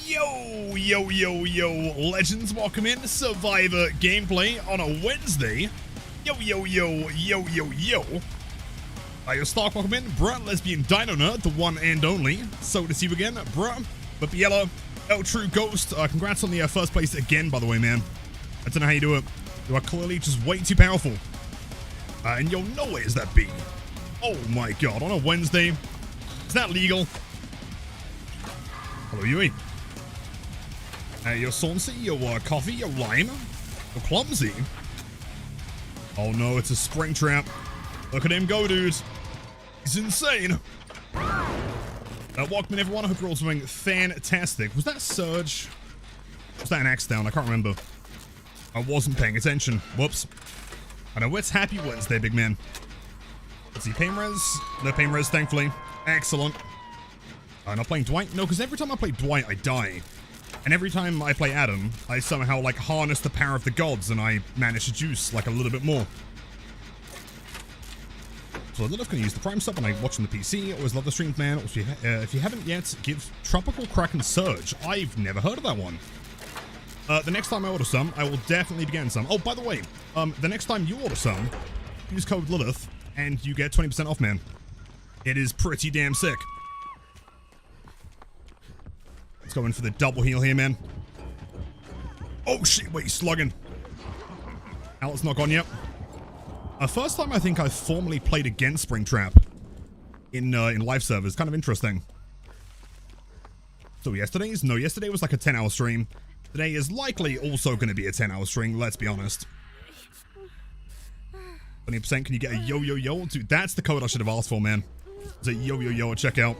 Yo, legends, welcome in Survivor gameplay on a Wednesday. Yo. Your Stark, welcome in. Bruh, Lesbian Dino Nerd, the one and only. So to see you again, bruh. But Biella, El True Ghost, congrats on the first place again, by the way, man. I don't know how you do it. You are clearly just way too powerful. And yo, no way is that B. Oh my god, on a Wednesday. Is that legal? Hello, Yui. You're Saucy, you're Coffee, you're Lime, you're Clumsy. Oh no, it's a Springtrap. Look at him go, dude. He's insane. Welcome in, everyone. I hope you're all doing fantastic. Was that Surge? Was that an axe down? I can't remember. I wasn't paying attention. Whoops. I know it's Happy Wednesday, big man. Let's see, pain res. No pain res, thankfully. Excellent. Not playing Dwight? No, because every time I play Dwight, I die. And every time I play Adam, I somehow, like, harness the power of the gods and I manage to juice, like, a little bit more. So I love going to use the Prime sub when I watch on the PC. Always love the streams, man. Also, if you haven't yet, give Tropical Kraken Surge. I've never heard of that one. The next time I order some, I will definitely be getting some. Oh, by the way, the next time you order some, use code Lilith, and you get 20% off, man. It is pretty damn sick. Let's go in for the double heal here, man. Oh, shit. Wait, he's slugging. Alex not gone yet. First time I think I've formally played against Springtrap in live servers. Kind of interesting. So yesterday's? No, yesterday was like a 10-hour stream. Today is likely also going to be a 10-hour stream, let's be honest. 20%, can you get a yo? Dude, that's the code I should have asked for, man. It's a yo at checkout.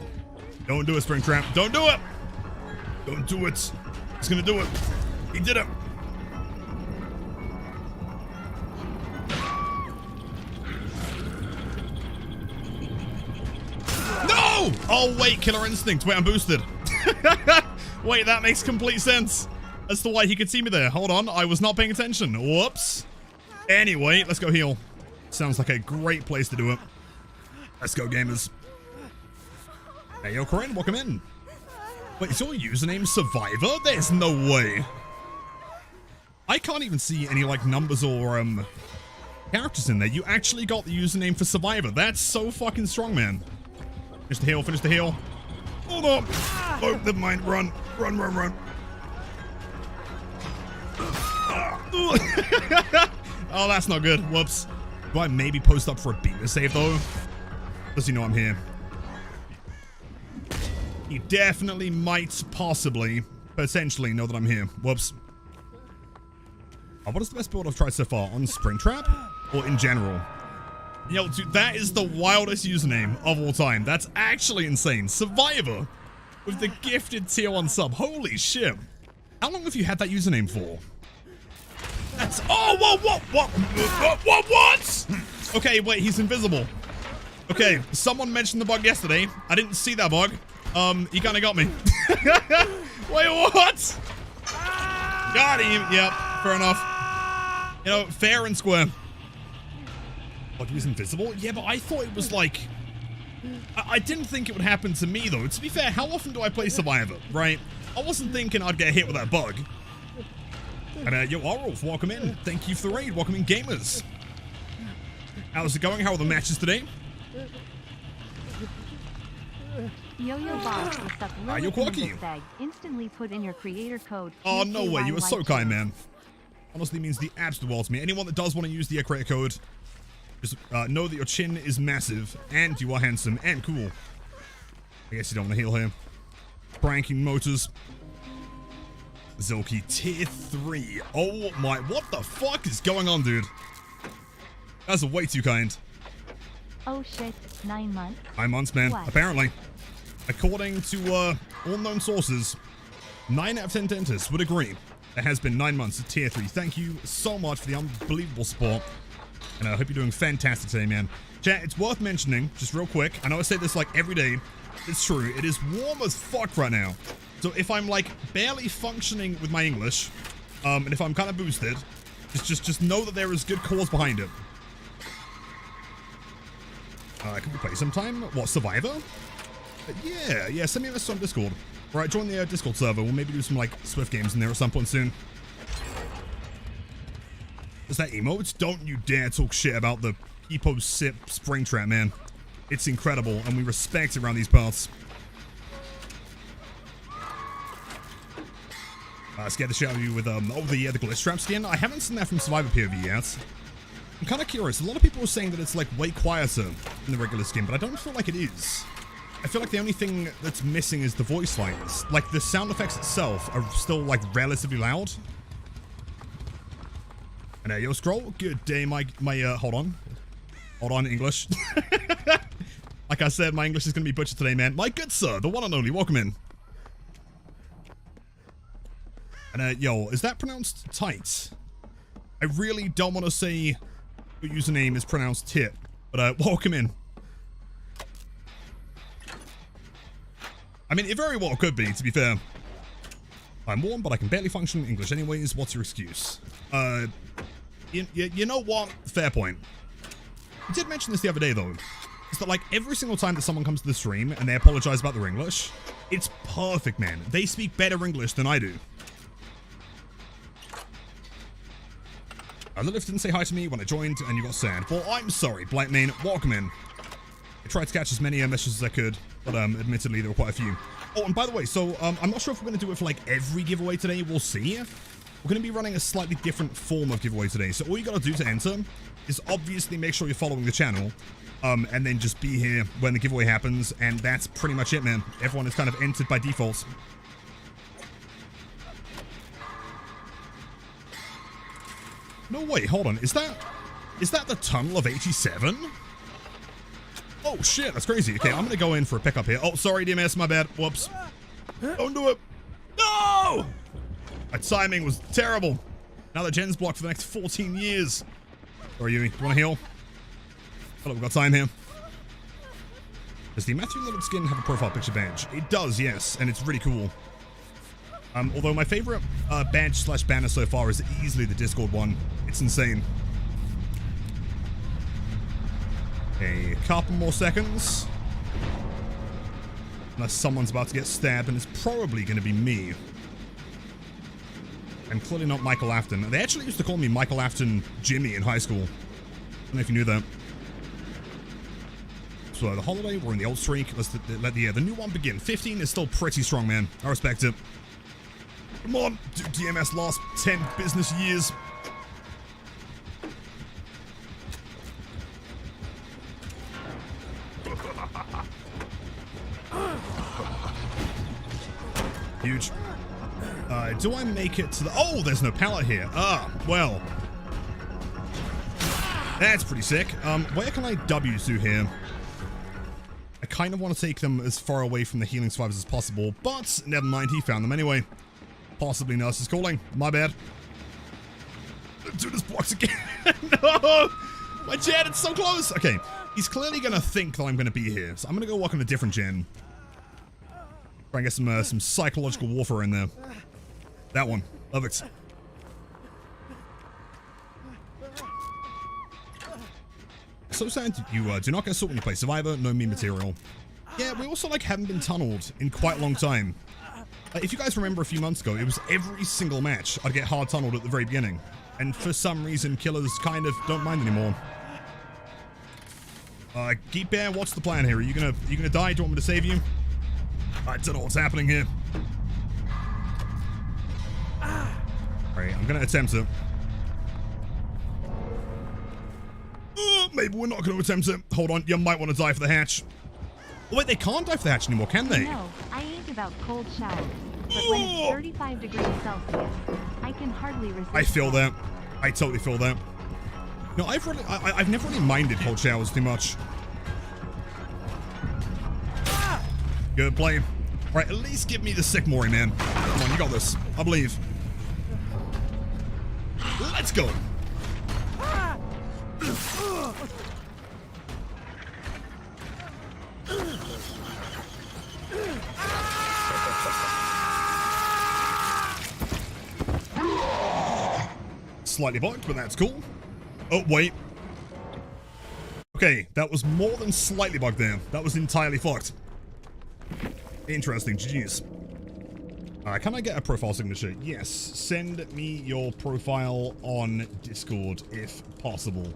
Don't do it, Springtrap. Don't do it! Don't do it. He's gonna do it. He did it. No! Oh, wait, Killer Instinct. Wait, I'm boosted. Wait, that makes complete sense as to why he could see me there. Hold on, I was not paying attention. Whoops. Anyway, let's go heal. Sounds like a great place to do it. Let's go, gamers. Hey, yo, Corinne, welcome in. Wait, is your username Survivor? There's no way. I can't even see any, like, numbers or, characters in there. You actually got the username for Survivor. That's so fucking strong, man. Finish the heal, finish the heal. Hold on. Oh, never mind. Run. Oh, that's not good. Whoops. Do I maybe post up for a beamer save, though? Does he know I'm here? He definitely might possibly, potentially know that I'm here. Whoops. What is the best build I've tried so far? On Springtrap? Or in general? Yo, dude, that is the wildest username of all time. That's actually insane. Survivor with the gifted tier 1 sub. Holy shit. How long have you had that username for? That's... Oh, what? Okay, wait, he's invisible. Okay, someone mentioned the bug yesterday. I didn't see that bug. He kind of got me. Wait, what? Got him. Yep, fair enough. You know, fair and square. What, he was invisible? Yeah, but I thought it was like... I didn't think it would happen to me, though. To be fair, how often do I play Survivor, right? I wasn't thinking I'd get hit with that bug. And, yo, Orolf, welcome in. Thank you for the raid. Welcome in, gamers. How's it going? How are the matches today? Yo-Yo Boss was stuck Quirky. Instantly put in your creator code. Oh, no way. You were so kind, man. Honestly means the absolute world to me. Anyone that does want to use the creator code, just know that your chin is massive, and you are handsome and cool. I guess you don't want to heal here. Pranking motors. Zilky tier 3. Oh my, what the fuck is going on, dude? That's way too kind. Oh shit, 9 months? 9 months, man. What? Apparently. According to all known sources, 9 out of 10 dentists would agree. It has been 9 months at tier 3. Thank you so much for the unbelievable support. And I hope you're doing fantastic today, man. Chat, it's worth mentioning, just real quick. I know I say this like every day. It's true. It is warm as fuck right now. So if I'm like barely functioning with my English, and if I'm kind of boosted, just know that there is good cause behind it. Can we play sometime? What, Survivor? Yeah, send me a message on Discord. Right, join the Discord server. We'll maybe do some, like, Swift games in there at some point soon. Is that emotes? Don't you dare talk shit about the Epo Sip Springtrap, man. It's incredible, and we respect it around these parts. Scared the shit out of you with, the glitch trap skin. I haven't seen that from Survivor POV yet. I'm kind of curious. A lot of people are saying that it's, like, way quieter than the regular skin, but I don't feel like it is. I feel like the only thing that's missing is the voice lines. Like, the sound effects itself are still, like, relatively loud. And yo, scroll. Good day, hold on. Hold on, English. Like I said, my English is going to be butchered today, man. My good sir, the one and only, welcome in. And yo, is that pronounced tight? I really don't want to say your username is pronounced tit, but welcome in. I mean, it very well could be, to be fair. I'm warm, but I can barely function in English anyways. What's your excuse? You know what? Fair point. I did mention this the other day, though. Is that, like, every single time that someone comes to the stream and they apologize about their English, it's perfect, man. They speak better English than I do. Lilith didn't say hi to me when I joined, and you got sad. Well, I'm sorry, Blightmane. Welcome in. I tried to catch as many messages as I could, but admittedly, there were quite a few. Oh, and by the way, so I'm not sure if we're going to do it for, like, every giveaway today. We'll see. We're going to be running a slightly different form of giveaway today. So all you got to do to enter is obviously make sure you're following the channel, and then just be here when the giveaway happens, and that's pretty much it, man. Everyone is kind of entered by default. No, wait, hold on. Is that the Tunnel of 87? Oh, shit, that's crazy. Okay, I'm going to go in for a pickup here. Oh, sorry, DMS, my bad. Whoops. Don't do it. No! My timing was terrible. Now the gen's blocked for the next 14 years. Sorry, Yui. Do you want to heal? Hold up, we've got time here. Does the Matthew Lillard skin have a profile picture badge? It does, yes, and it's really cool. Although my favorite badge/banner so far is easily the Discord one. It's insane. A couple more seconds. Unless someone's about to get stabbed, and it's probably going to be me. And clearly not Michael Afton. They actually used to call me Michael Afton Jimmy in high school. I don't know if you knew that. So the holiday, we're in the old streak. Let's let the new one begin. 15 is still pretty strong, man. I respect it. Come on, DMS last 10 business years. Huge. Do I make it to the... Oh, there's no pallet here. Ah, well. That's pretty sick. Where can I W to here? I kind of want to take them as far away from the healing survivors as possible, but never mind, he found them anyway. Possibly nurse is calling. My bad. Dude, this blocks again. No! My gen, it's so close. Okay, he's clearly going to think that I'm going to be here, so I'm going to go walk on a different gen. Try and get some psychological warfare in there. That one. Love it. So sad you do not get assault when you play Survivor, no meme material. Yeah, we also like haven't been tunneled in quite a long time. If you guys remember a few months ago, it was every single match I'd get hard tunneled at the very beginning. And for some reason, killers kind of don't mind anymore. Geek Bear, what's the plan here? Are you gonna die? Do you want me to save you? I don't know what's happening here. Alright, I'm gonna attempt it. Maybe we're not gonna attempt it. Hold on, you might want to die for the hatch. Oh, wait, they can't die for the hatch anymore, can they? No, I ain't about cold showers. But when it's 35 degrees Celsius, I can hardly resist. I feel that. I totally feel that. No, I've never really minded cold showers too much. Good play. Alright, at least give me the sick Mori, man. Come on, you got this. I believe. Let's go. Slightly blocked, but that's cool. Oh, wait. Okay, that was more than slightly bugged there. That was entirely fucked. Interesting, GG's. Can I get a profile signature? Yes. Send me your profile on Discord if possible.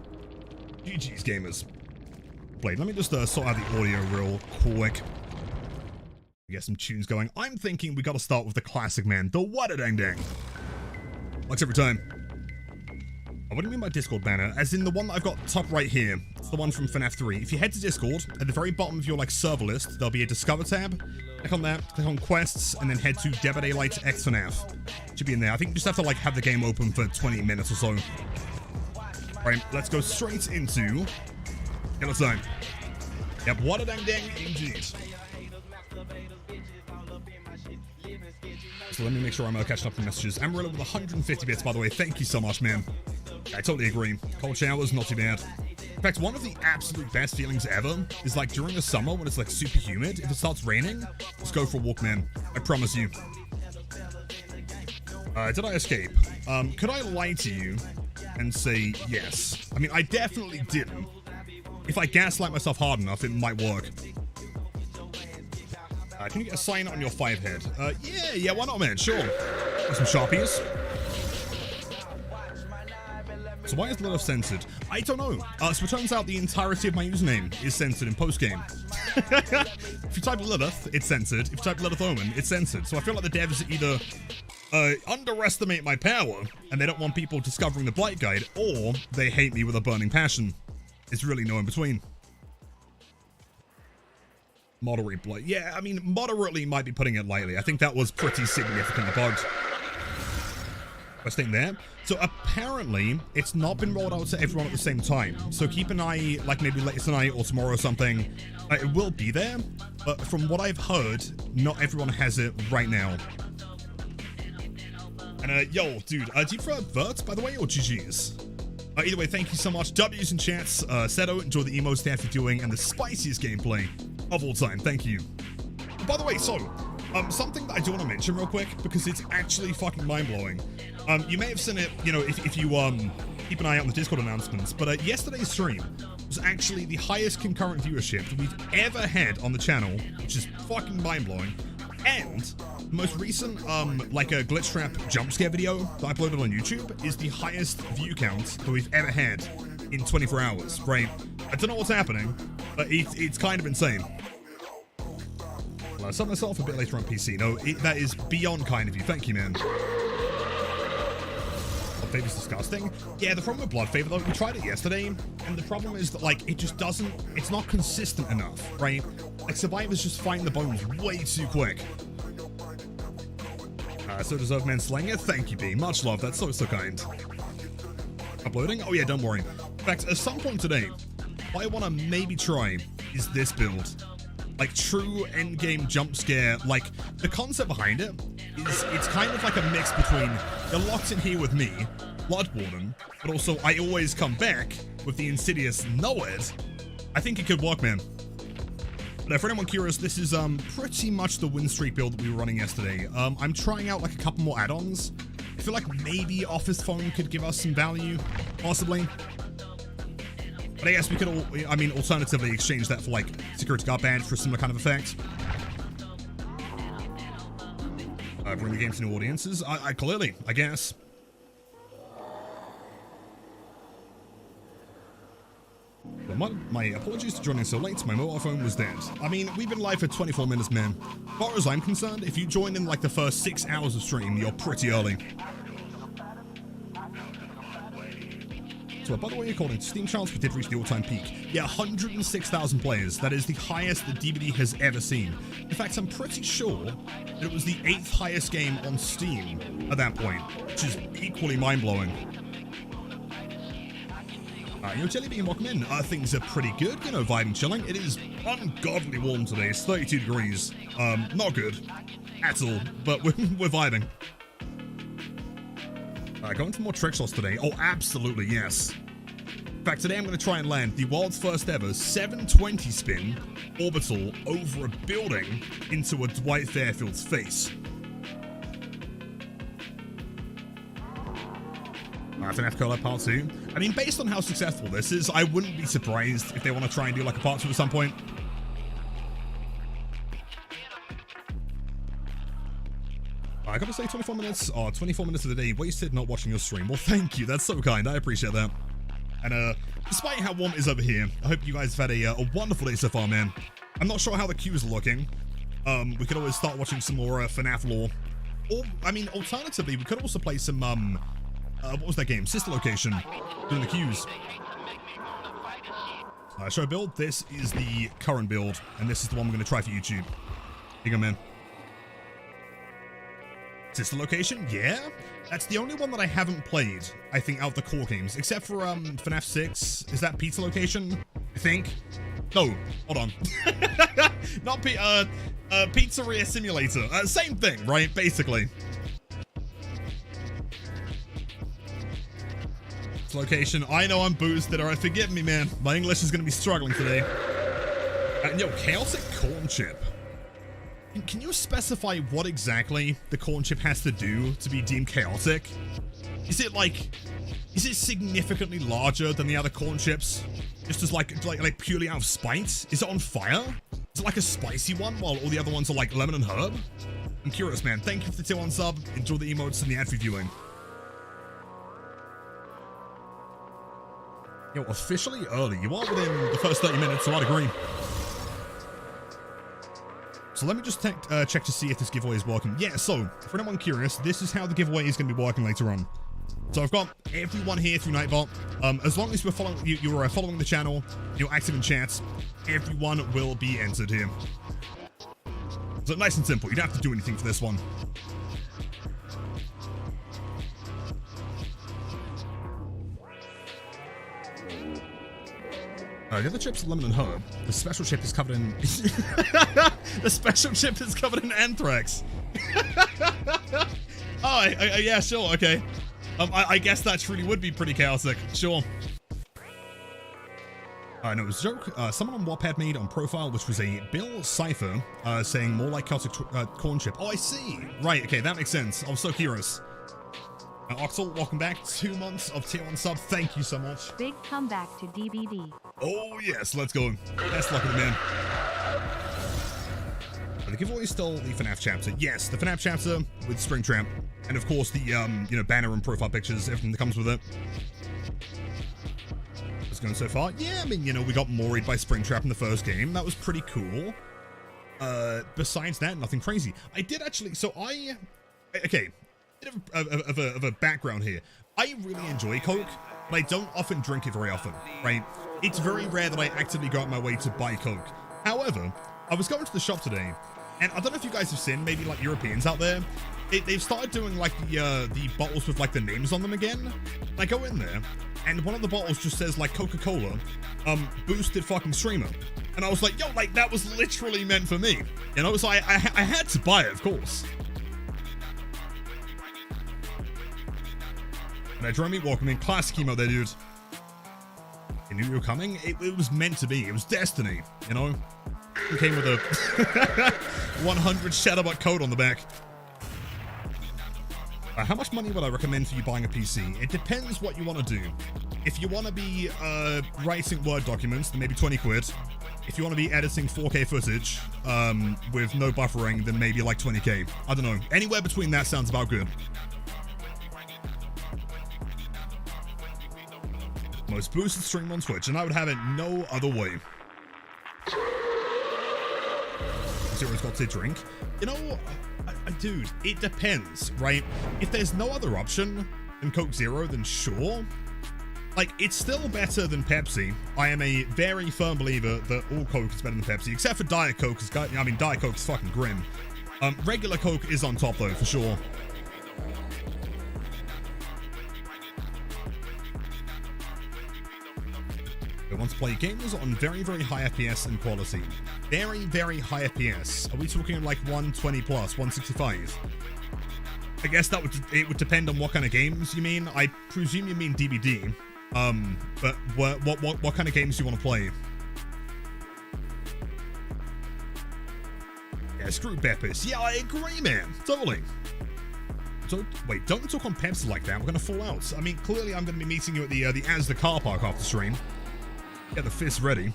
GG's, gamers. Blade, let me just sort out the audio real quick. Get some tunes going. I'm thinking we gotta start with the classic, man. The what-a-dang-dang. Like every time. What do you mean by Discord banner? As in the one that I've got top right here. It's the one from FNAF 3. If you head to Discord, at the very bottom of your server list, there'll be a Discover tab. Click on that, click on Quests, and then head to Dead by Daylight X FNAF. Should be in there. I think you just have to have the game open for 20 minutes or so. Right, let's go straight into Killer Time. Yep, what a dang dang indeed. So let me make sure I'm catching up on messages. Amarillo with 150 bits, by the way. Thank you so much, man. I totally agree. Cold showers, not too bad. In fact, one of the absolute best feelings ever is during the summer when it's super humid. If it starts raining, just go for a walk, man. I promise you. Did I escape? Could I lie to you and say yes? I mean, I definitely didn't. If I gaslight myself hard enough, it might work. Can you get a sign on your 5 head? Yeah, why not, man? Sure. Got some Sharpies. So why is Lilith censored? I don't know. So it turns out the entirety of my username is censored in post-game. If you type Lilith, it's censored. If you type Lilith Omen, it's censored. So I feel like the devs either underestimate my power, and they don't want people discovering the Blight Guide, or they hate me with a burning passion. It's really no in between. Moderate Blight. Yeah, I mean, moderately might be putting it lightly. I think that was pretty significantly bugged. First thing there. So apparently, it's not been rolled out to everyone at the same time. So keep an eye, maybe later tonight or tomorrow or something. It will be there, but from what I've heard, not everyone has it right now. And yo, dude, do you prefer Verts, by the way, or GG's? Either way, thank you so much. W's in chats. Seto, enjoy the emo stuff you're doing and the spiciest gameplay of all time. Thank you. By the way, so, something that I do want to mention real quick, because it's actually fucking mind-blowing. You may have seen it, if you, keep an eye out on the Discord announcements, but yesterday's stream was actually the highest concurrent viewership that we've ever had on the channel, which is fucking mind-blowing. And the most recent, a glitch trap jump scare video that I uploaded on YouTube is the highest view count that we've ever had in 24 hours, right? I don't know what's happening, but it's kind of insane. Well, I saw myself a bit later on PC. No, that is beyond kind of you. Thank you, man. Blood Favor's disgusting. Yeah, the problem with Blood Favor, though, we tried it yesterday, and the problem is that, it just doesn't, it's not consistent enough, right? Survivors just find the bones way too quick. So deserve man slinger. Thank you, B. Much love. That's so kind. Uploading? Oh, yeah, don't worry. In fact, at some point today, what I want to maybe try is this build. True endgame jump scare. The concept behind it is it's kind of a mix between you're locked in here with me, Bloodborne, but also I always come back with the insidious Nowheres. I think it could work, man. But for anyone curious, this is pretty much the win streak build that we were running yesterday. I'm trying out a couple more add-ons. I feel like maybe Office Phone could give us some value, possibly. But I guess we could, alternatively exchange that for Security Guard Badge for a similar kind of effect. Bring the game to new audiences. I clearly, I guess. My apologies for joining so late. My mobile phone was dead. I mean, we've been live for 24 minutes, man. As far as I'm concerned, if you joined in the first 6 hours of stream, you're pretty early. So, by the way, according to Steam charts, we did reach the all-time peak. Yeah, 106,000 players. That is the highest the DVD has ever seen. In fact, I'm pretty sure that it was the 8th highest game on Steam at that point, which is equally mind-blowing. Jelly Bean, welcome in. Things are pretty good, vibing, chilling. It is ungodly warm today. It's 32 degrees. Not good at all, but we're vibing. Going for more trick shots today. Oh, absolutely, yes. In fact, today I'm going to try and land the world's first ever 720 spin orbital over a building into a Dwight Fairfield's face. FNAF Collab Part 2. I mean, based on how successful this is, I wouldn't be surprised if they want to try and do a Part 2 at some point. I gotta say 24 minutes, 24 minutes of the day wasted not watching your stream. Well, thank you. That's so kind. I appreciate that. And despite how warm it is over here, I hope you guys have had a wonderful day so far, man. I'm not sure how the queues are looking. We could always start watching some more FNAF lore. Or, I mean, alternatively, we could also play some, what was that game? Sister Location, doing the queues. Show build. This is the current build, and this is the one we're going to try for YouTube. Here you go, man. Sister Location? Yeah? That's the only one that I haven't played, I think, out of the core games. Except for, FNAF 6. Is that Pizza Location? I think? No. Hold on. Not Pizzeria Simulator. Same thing, right? Basically. Location. I know I'm boosted. Alright, forgive me, man. My English is going to be struggling today. And yo, chaotic corn chip. Can you specify what exactly the corn chip has to do to be deemed chaotic? Is it significantly larger than the other corn chips? Just as like purely out of spite? Is it on fire? Is it like a spicy one while all the other ones are like lemon and herb? I'm curious, man. Thank you for the tier 1 sub. Enjoy the emotes and the ad viewing. Yo, officially early. You are within the first 30 minutes, so I'd agree. So let me just check to see if this giveaway is working. Yeah, so, for anyone curious, this is how the giveaway is going to be working later on. So I've got everyone here through Nightbot. As long as you're following the channel, you're active in chats, everyone will be entered here. So nice and simple. You don't have to do anything for this one. The other chip's lemon and herb. The special chip is covered in... The special chip is covered in anthrax. Oh, yeah, sure, okay. I guess that truly would be pretty chaotic. Sure. No, it was a joke. Someone on WAP had made on profile, which was a Bill Cipher, saying more like chaotic corn chip. Oh, I see. Right, okay, that makes sense. I was so curious. Oxel, welcome back. 2 months of tier 1 sub. Thank you so much. Big comeback to DBD. Oh, yes. Let's go. Best luck with the man. The giveaway is still the FNAF chapter. Yes, the FNAF chapter with Springtrap. And, of course, the, banner and profile pictures, everything that comes with it. What's going so far? Yeah, I mean, we got moried by Springtrap in the first game. That was pretty cool. Besides that, nothing crazy. I did actually... Okay. Of a background here. I really enjoy Coke, but I don't often drink it very often, right? It's very rare that I actively go out my way to buy Coke. However, I was going to the shop today, and I don't know if you guys have seen, maybe like Europeans out there, they've started doing like the bottles with like the names on them again. I go in there, and one of the bottles just says like Coca-Cola, boosted fucking streamer. And I was like, yo, like that was literally meant for me. So I had to buy it, of course. And Jeremy, welcome in. Classic emo there, dude. You knew you were coming? It was meant to be. It was destiny, It came with a 100 Shadowbot code on the back. How much money would I recommend for you buying a PC? It depends what you want to do. If you want to be writing Word documents, then maybe 20 quid. If you want to be editing 4K footage with no buffering, then maybe like 20k. I don't know. Anywhere between that sounds about good. Most boosted stream on Twitch, and I would have it no other way. Zero's got to drink. Dude, it depends, right? If there's no other option than Coke Zero, then sure. Like, it's still better than Pepsi. I am a very firm believer that all Coke is better than Pepsi, except for Diet Coke. Diet Coke is fucking grim. Regular Coke is on top, though, for sure. I want to play games on very, very high FPS and quality. Very, very high FPS. Are we talking like 120 plus, 165? I guess it would depend on what kind of games you mean. I presume you mean DBD. But what kind of games do you want to play? Yeah, screw Beppis. Yeah, I agree, man. Totally. So, wait, don't talk on Pepsi like that. We're gonna fall out. I mean, clearly I'm gonna be meeting you at the Asda car park after stream. Get the fist ready.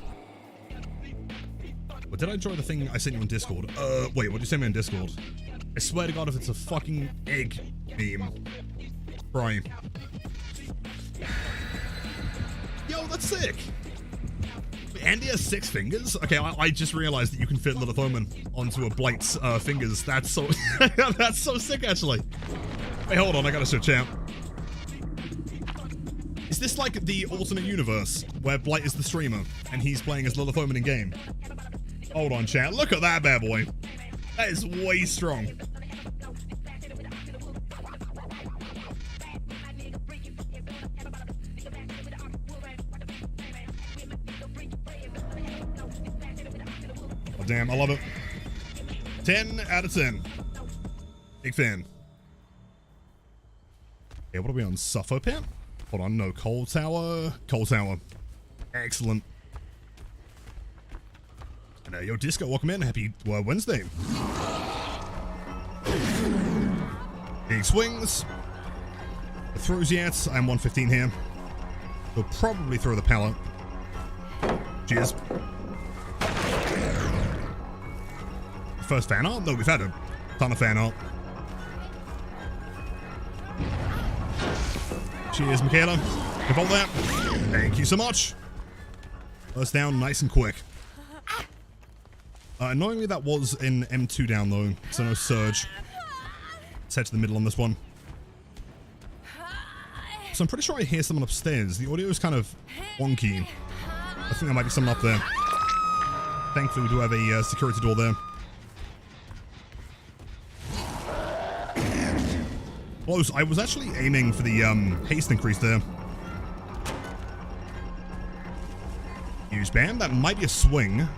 Well, did I enjoy the thing I sent you on Discord? Wait, what did you send me on Discord? I swear to God, if it's a fucking egg meme. Right. Yo, that's sick. Andy has 6 fingers? Okay, I just realized that you can fit Lilith Omen onto a Blight's fingers. That's so that's so sick, actually. Wait, hold on, I gotta search out. Is this like the alternate universe where Blight is the streamer and he's playing as Lilith Omen in game? Hold on, chat. Look at that bad boy. That is way strong. Oh, damn, I love it. 10 out of 10. Big fan. Okay, what are we on? Suffolk Pit? Hold on, no. Coal Tower. Coal Tower. Excellent. And yo, Disco, welcome in. Happy Wednesday. Big swings. The throws yet. I'm 115 here. We'll probably throw the pallet. Cheers. First fan art? No, we've had a ton of fan art. Cheers, Michaela. About that. Thank you so much. First down, nice and quick. Annoyingly, that was in M2 down, though, so no surge. Let's head to the middle on this one. So I'm pretty sure I hear someone upstairs. The audio is kind of wonky. I think there might be someone up there. Thankfully, we do have a security door there. Close. I was actually aiming for the haste increase there. Use bam. That might be a swing.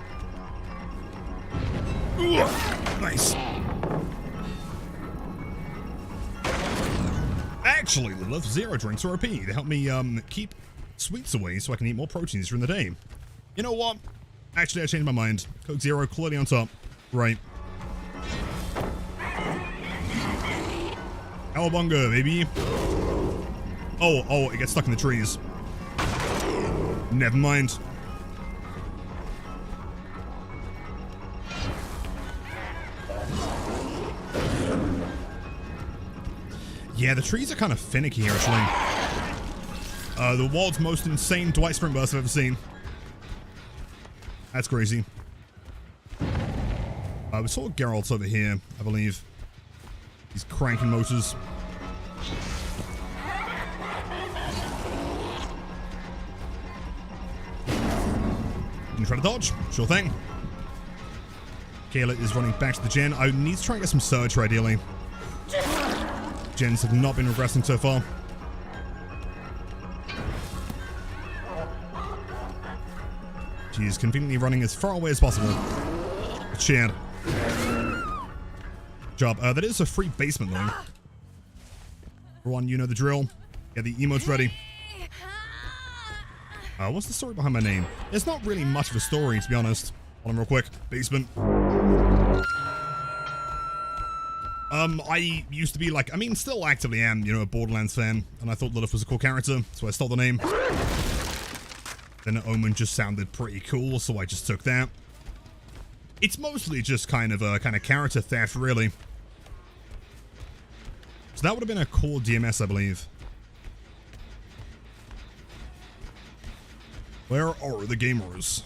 Ooh, nice. Actually, Lilith, 0 drinks are OP. They help me keep sweets away so I can eat more proteins during the day. You know what? Actually, I changed my mind. Coke 0 clearly on top. Right. Cowabunga, baby. Oh, it gets stuck in the trees. Never mind. Yeah, the trees are kind of finicky here, actually. The world's most insane Dwight Sprint burst I've ever seen. That's crazy. We saw Geralt's over here, I believe. He's cranking motors. You try to dodge? Sure thing. Kayla is running back to the gen. I need to try and get some surge for ideally. Gens have not been regressing so far. She is conveniently running as far away as possible. Chad. Job. That is a free basement though. Everyone, you know the drill. Get the emotes ready. What's the story behind my name? There's not really much of a story, to be honest. Hold on real quick. Basement. I used to be like, I mean, still actively am, you know, a Borderlands fan, and I thought Lilith was a cool character, so I stole the name. Then Omen just sounded pretty cool, so I just took that. It's mostly just kind of character theft, really. So that would have been a cool DMS, I believe. Where are the gamers?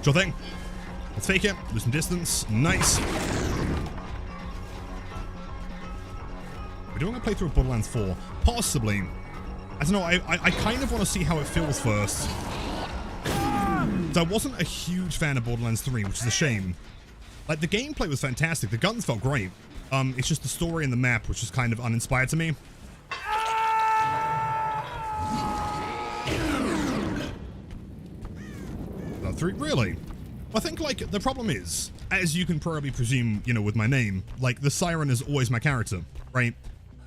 Sure thing. Let's fake it. Lose some distance. Nice. We're doing a playthrough of Borderlands 4. Possibly. I don't know. I kind of want to see how it feels first. So I wasn't a huge fan of Borderlands 3, which is a shame. Like, the gameplay was fantastic. The guns felt great. It's just the story and the map, which is kind of uninspired to me. 3, really? I think, like, the problem is, as you can probably presume, you know, with my name, like, the Siren is always my character, right?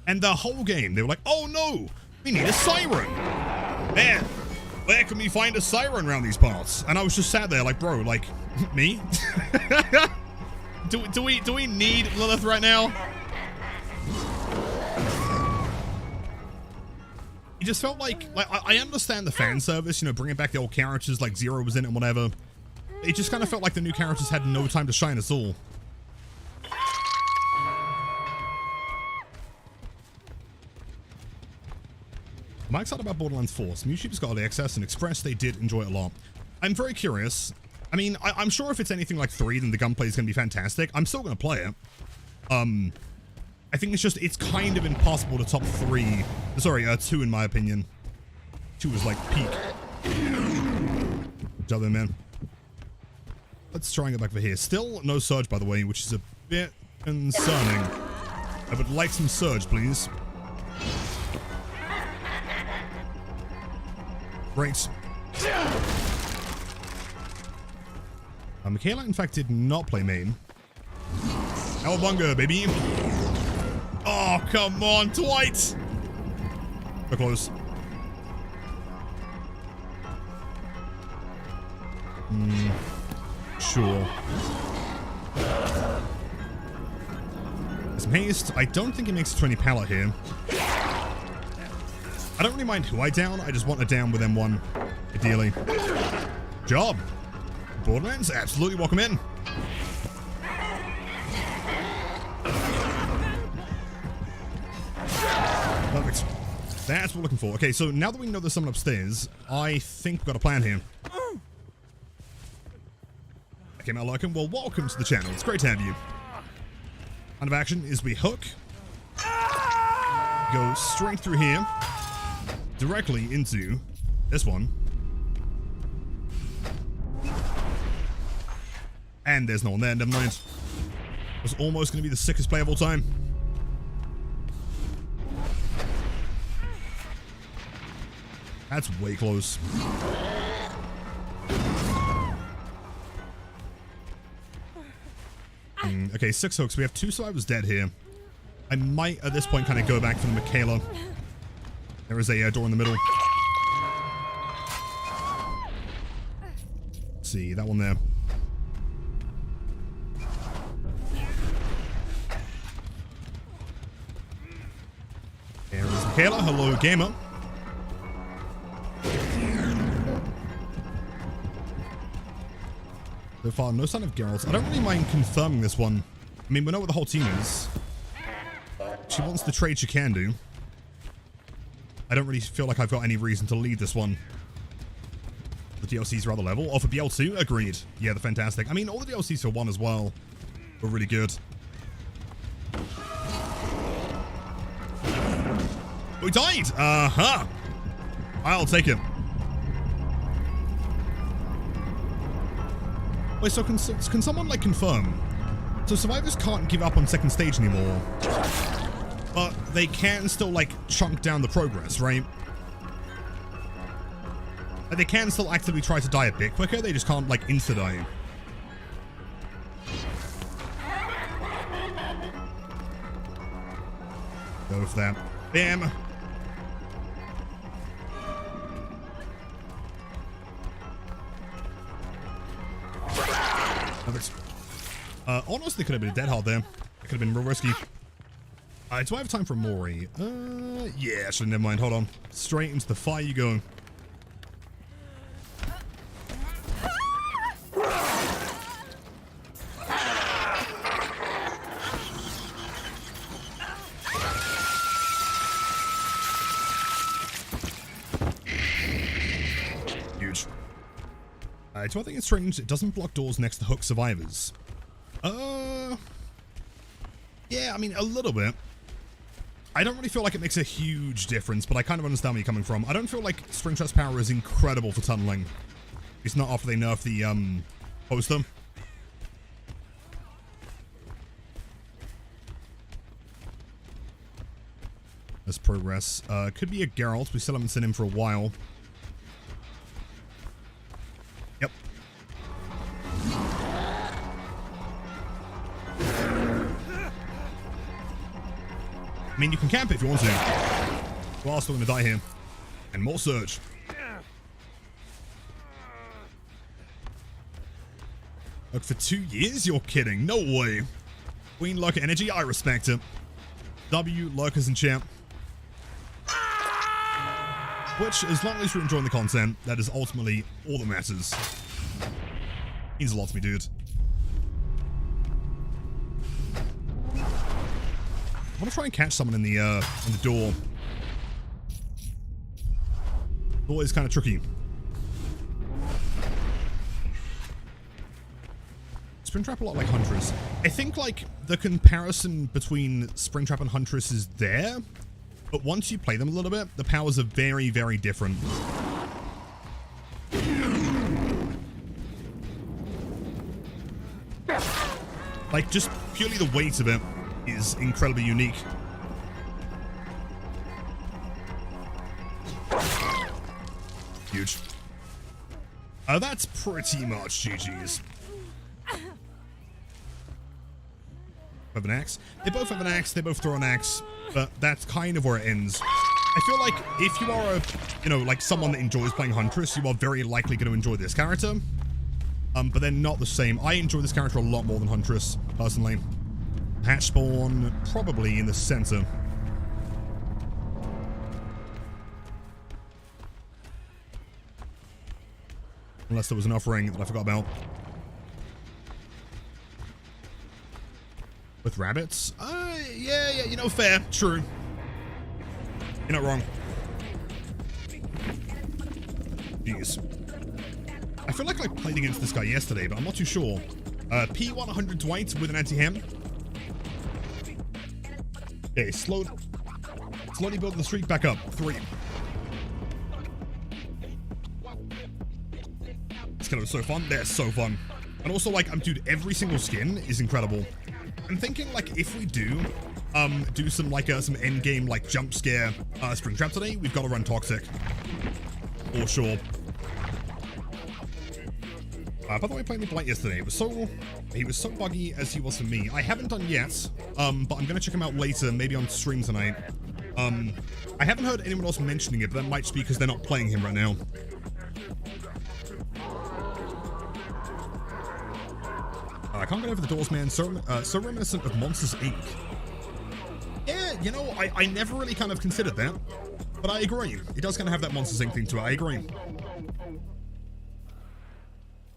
And the whole game, they were like, oh no, we need a Siren. Man, where can we find a Siren around these parts? And I was just sat there like, bro, like, me? do we need Lilith right now? just felt like I understand the fan service, you know, bringing back the old characters like Zero was in it and whatever. It just kind of felt like the new characters had no time to shine at all. I'm excited about Borderlands 4. Some YouTubers got early access and expressed they did enjoy it a lot. I'm very curious. I mean, I'm sure if it's anything like 3, then the gunplay is going to be fantastic. I'm still going to play it. I think it's kind of impossible to top 3. Sorry, 2 in my opinion. 2 is like peak. Good job there, man. Let's try and get back over here. Still no surge, by the way, which is a bit concerning. I would like some surge, please. Great. Michaela, in fact, did not play main. Cowabunga, baby. Oh, come on, Dwight. So close. Sure. Some haste. I don't think it makes a 20 pallet here. I don't really mind who I down. I just want to down with M1, ideally. Job. Borderlands, absolutely welcome in. Perfect. That's what we're looking for. Okay, so now that we know there's someone upstairs, I think we've got a plan here. Okay, Malcolm, well, welcome to the channel. It's great to have you. Plan of action is we hook, go straight through here, directly into this one. And there's no one there, never mind. It was almost going to be the sickest play of all time. That's way close. Okay, 6 hooks. We have 2 survivors dead here. I might, at this point, kind of go back for the Michaela. There is a door in the middle. Let's see, that one there. There is Michaela. Hello, gamer. So far, no sign of Geralt. I don't really mind confirming this one. I mean, we know what the whole team is. She wants the trade, she can do. I don't really feel like I've got any reason to lead this one. The DLCs are rather level. Oh, for BL2? Agreed. Yeah, they're fantastic. I mean, all the DLCs for 1 as well were really good. We died! Uh-huh! I'll take it. Wait, so can someone, like, confirm? So survivors can't give up on second stage anymore. But they can still, like, chunk down the progress, right? Like, they can still actively try to die a bit quicker, they just can't, like, insta-die. Go for that. Bam! Perfect. Honestly, could have been a dead hard there. It could have been real risky. Do I have time for Mori? Yeah, actually, never mind. Hold on. Straight into the fire you go. Huge. Do I think it's strange it doesn't block doors next to hook survivors? Yeah, I mean, a little bit. I don't really feel like it makes a huge difference, but I kind of understand where you're coming from. I don't feel like Springtrap's power is incredible for tunneling. It's not after they nerf the, poster. Let's progress. Could be a Geralt. We still haven't seen him for a while. Yep. I mean, you can camp it if you want to. You are still going to die here. And more surge. Look, for 2 years? You're kidding. No way. Queen Lurker energy? I respect it. W, Lurkers and champ. Which, as long as you're enjoying the content, that is ultimately all that matters. Means a lot to me, dude. I want to try and catch someone in the door. Door is kind of tricky. Springtrap a lot like Huntress. I think like the comparison between Springtrap and Huntress is there, but once you play them a little bit, the powers are very, very different. Like just purely the weight of it is incredibly unique. Huge. That's pretty much GG's. Have an axe. They both have an axe, they both throw an axe, but that's kind of where it ends. I feel like if you are a, you know, like someone that enjoys playing Huntress, you are very likely going to enjoy this character. But they're not the same. I enjoy this character a lot more than Huntress, personally. Hatch spawn, probably in the center. Unless there was an offering that I forgot about. With rabbits? Yeah, you know, fair. True. You're not wrong. Jeez. I feel like I played against this guy yesterday, but I'm not too sure. P100 Dwight with an anti-hem. Okay, slowly building the streak back up. 3. This kind of so fun. They're so fun. And also, like, dude, every single skin is incredible. I'm thinking, like, if we do some, like, some endgame, like, jump scare Springtrap today, we've got to run Toxic. For sure. By the way, playing with Blight yesterday, he was so buggy as he was for me. I haven't done yet, but I'm going to check him out later, maybe on stream tonight. I haven't heard anyone else mentioning it, but that might just be because they're not playing him right now. I can't get over the doors, man. So reminiscent of Monsters, Inc. Yeah, you know, I never really kind of considered that, but I agree. It does kind of have that Monsters, Inc. thing to it. I agree.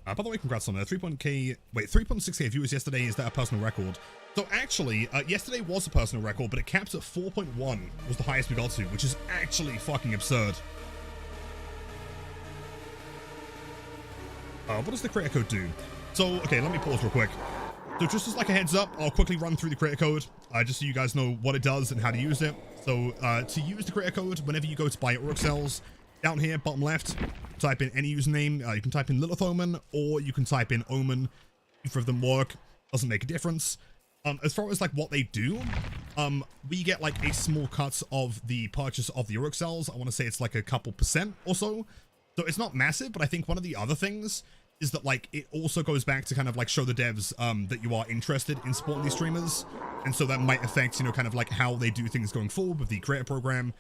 By the way, congrats on that. 3.6k viewers yesterday. Is that a personal record? So actually, yesterday was a personal record, but it caps at 4.1 was the highest we got to, which is actually fucking absurd. What does the creator code do? So, okay, let me pause real quick. So just as like a heads up, I'll quickly run through the creator code, just so you guys know what it does and how to use it. So, to use the creator code, whenever you go to buy Orc Cells, down here, bottom left, type in any username. You can type in Lilith Omen, or you can type in Omen. Either of them work. Doesn't make a difference. As far as like what they do, we get like a small cut of the purchase of the Orc Cells. I want to say it's like a couple % or so. So it's not massive, but I think one of the other things is that like it also goes back to kind of like show the devs that you are interested in supporting these streamers, and so that might affect, you know, kind of like how they do things going forward with the creator program.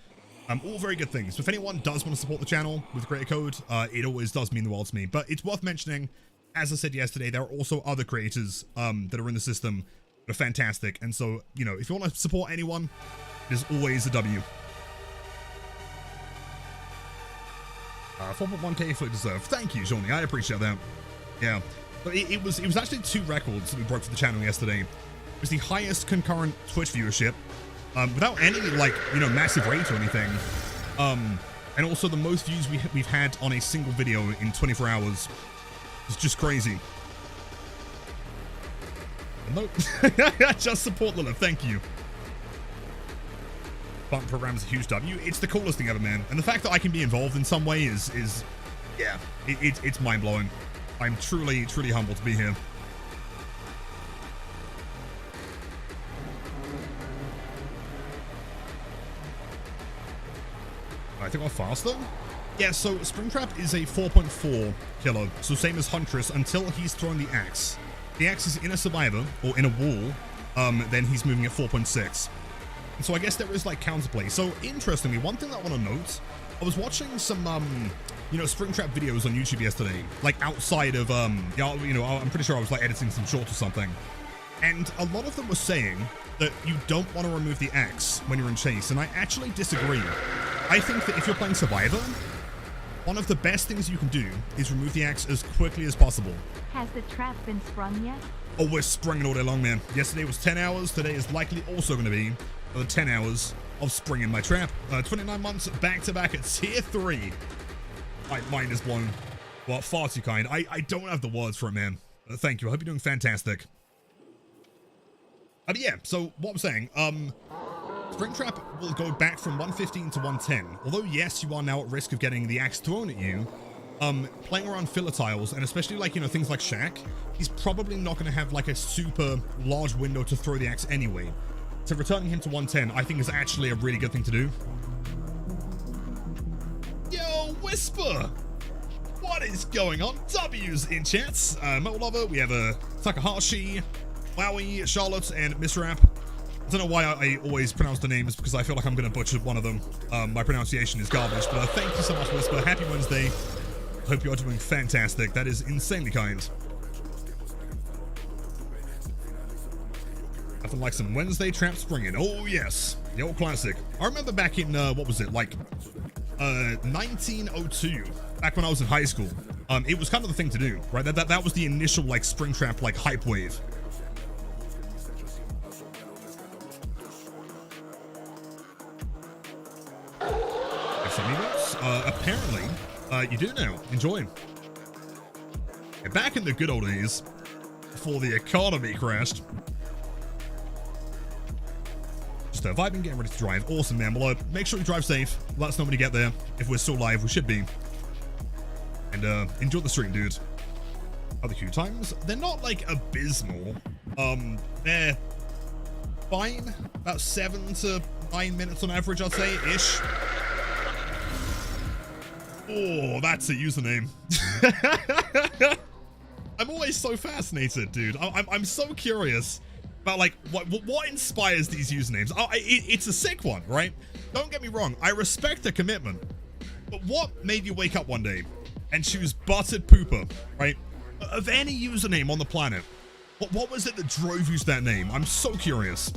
All very good things. So if anyone does want to support the channel with the creator code, it always does mean the world to me. But it's worth mentioning, as I said yesterday, there are also other creators that are in the system that are fantastic, and so, you know, if you want to support anyone, there's always a W. 4.1k fully deserved. Thank you, Johnny. I appreciate that. Yeah. But it was actually 2 records that we broke for the channel yesterday. It was the highest concurrent Twitch viewership, without any, like, you know, massive rate or anything. And also the most views we've had on a single video in 24 hours. It's just crazy. Nope. Just support Lilith. Thank you. Bump program is a huge W. It's the coolest thing ever, man. And the fact that I can be involved in some way is yeah, it's mind-blowing. I'm truly humbled to be here. I think I'm faster? Yeah, so Springtrap is a 4.4 killer, so same as Huntress until he's throwing the axe. The axe is in a survivor, or in a wall, then he's moving at 4.6. So I guess there is like counterplay. So interestingly, one thing that I want to note, I was watching some, you know, Springtrap videos on YouTube yesterday, like outside of, you know, I'm pretty sure I was like editing some shorts or something. And a lot of them were saying that you don't want to remove the axe when you're in chase. And I actually disagree. I think that if you're playing Survivor, one of the best things you can do is remove the axe as quickly as possible. Has the trap been sprung yet? Oh, we're springing all day long, man. Yesterday was 10 hours. Today is likely also going to be another 10 hours of springing my trap. 29 months back-to-back at tier 3. My mind is blown. Well, far too kind. I don't have the words for it, man. Thank you. I hope you're doing fantastic. But yeah, so what I'm saying, Springtrap will go back from 115 to 110. Although, yes, you are now at risk of getting the axe thrown at you, playing around filler tiles, and especially, like, you know, things like Shack, he's probably not going to have, like, a super large window to throw the axe anyway. So returning him to 110, I think, is actually a really good thing to do. Yo, Whisper! What is going on? W's in chats. Metal Lover, we have a Takahashi, Wowie, Charlotte, and Misrap. I don't know why I always pronounce the names, because I feel like I'm going to butcher one of them. My pronunciation is garbage, but thank you so much, Whisper. Happy Wednesday. Hope you are doing fantastic. That is insanely kind. Nothing like some Wednesday trap springing. Oh, yes. The old classic. I remember back in, what was it, like, 1902, back when I was in high school. It was kind of the thing to do, right? That was the initial, like, Springtrap, like, hype wave. Apparently, you do now. Enjoy. Back in the good old days, before the economy crashed. Just vibing, getting ready to drive. Awesome, man. Well, make sure you drive safe. Let us know when you get there. If we're still live, we should be. And enjoy the stream, dude. Other queue times, they're not, like, abysmal. They're fine. About 7 to 9 minutes on average, I'd say, ish. Oh, that's a username. I'm always so fascinated, dude. I'm so curious about, like, what inspires these usernames. It's a sick one, right? Don't get me wrong. I respect the commitment. But what made you wake up one day and choose Buttered Pooper, right? Of any username on the planet, what was it that drove you to that name? I'm so curious.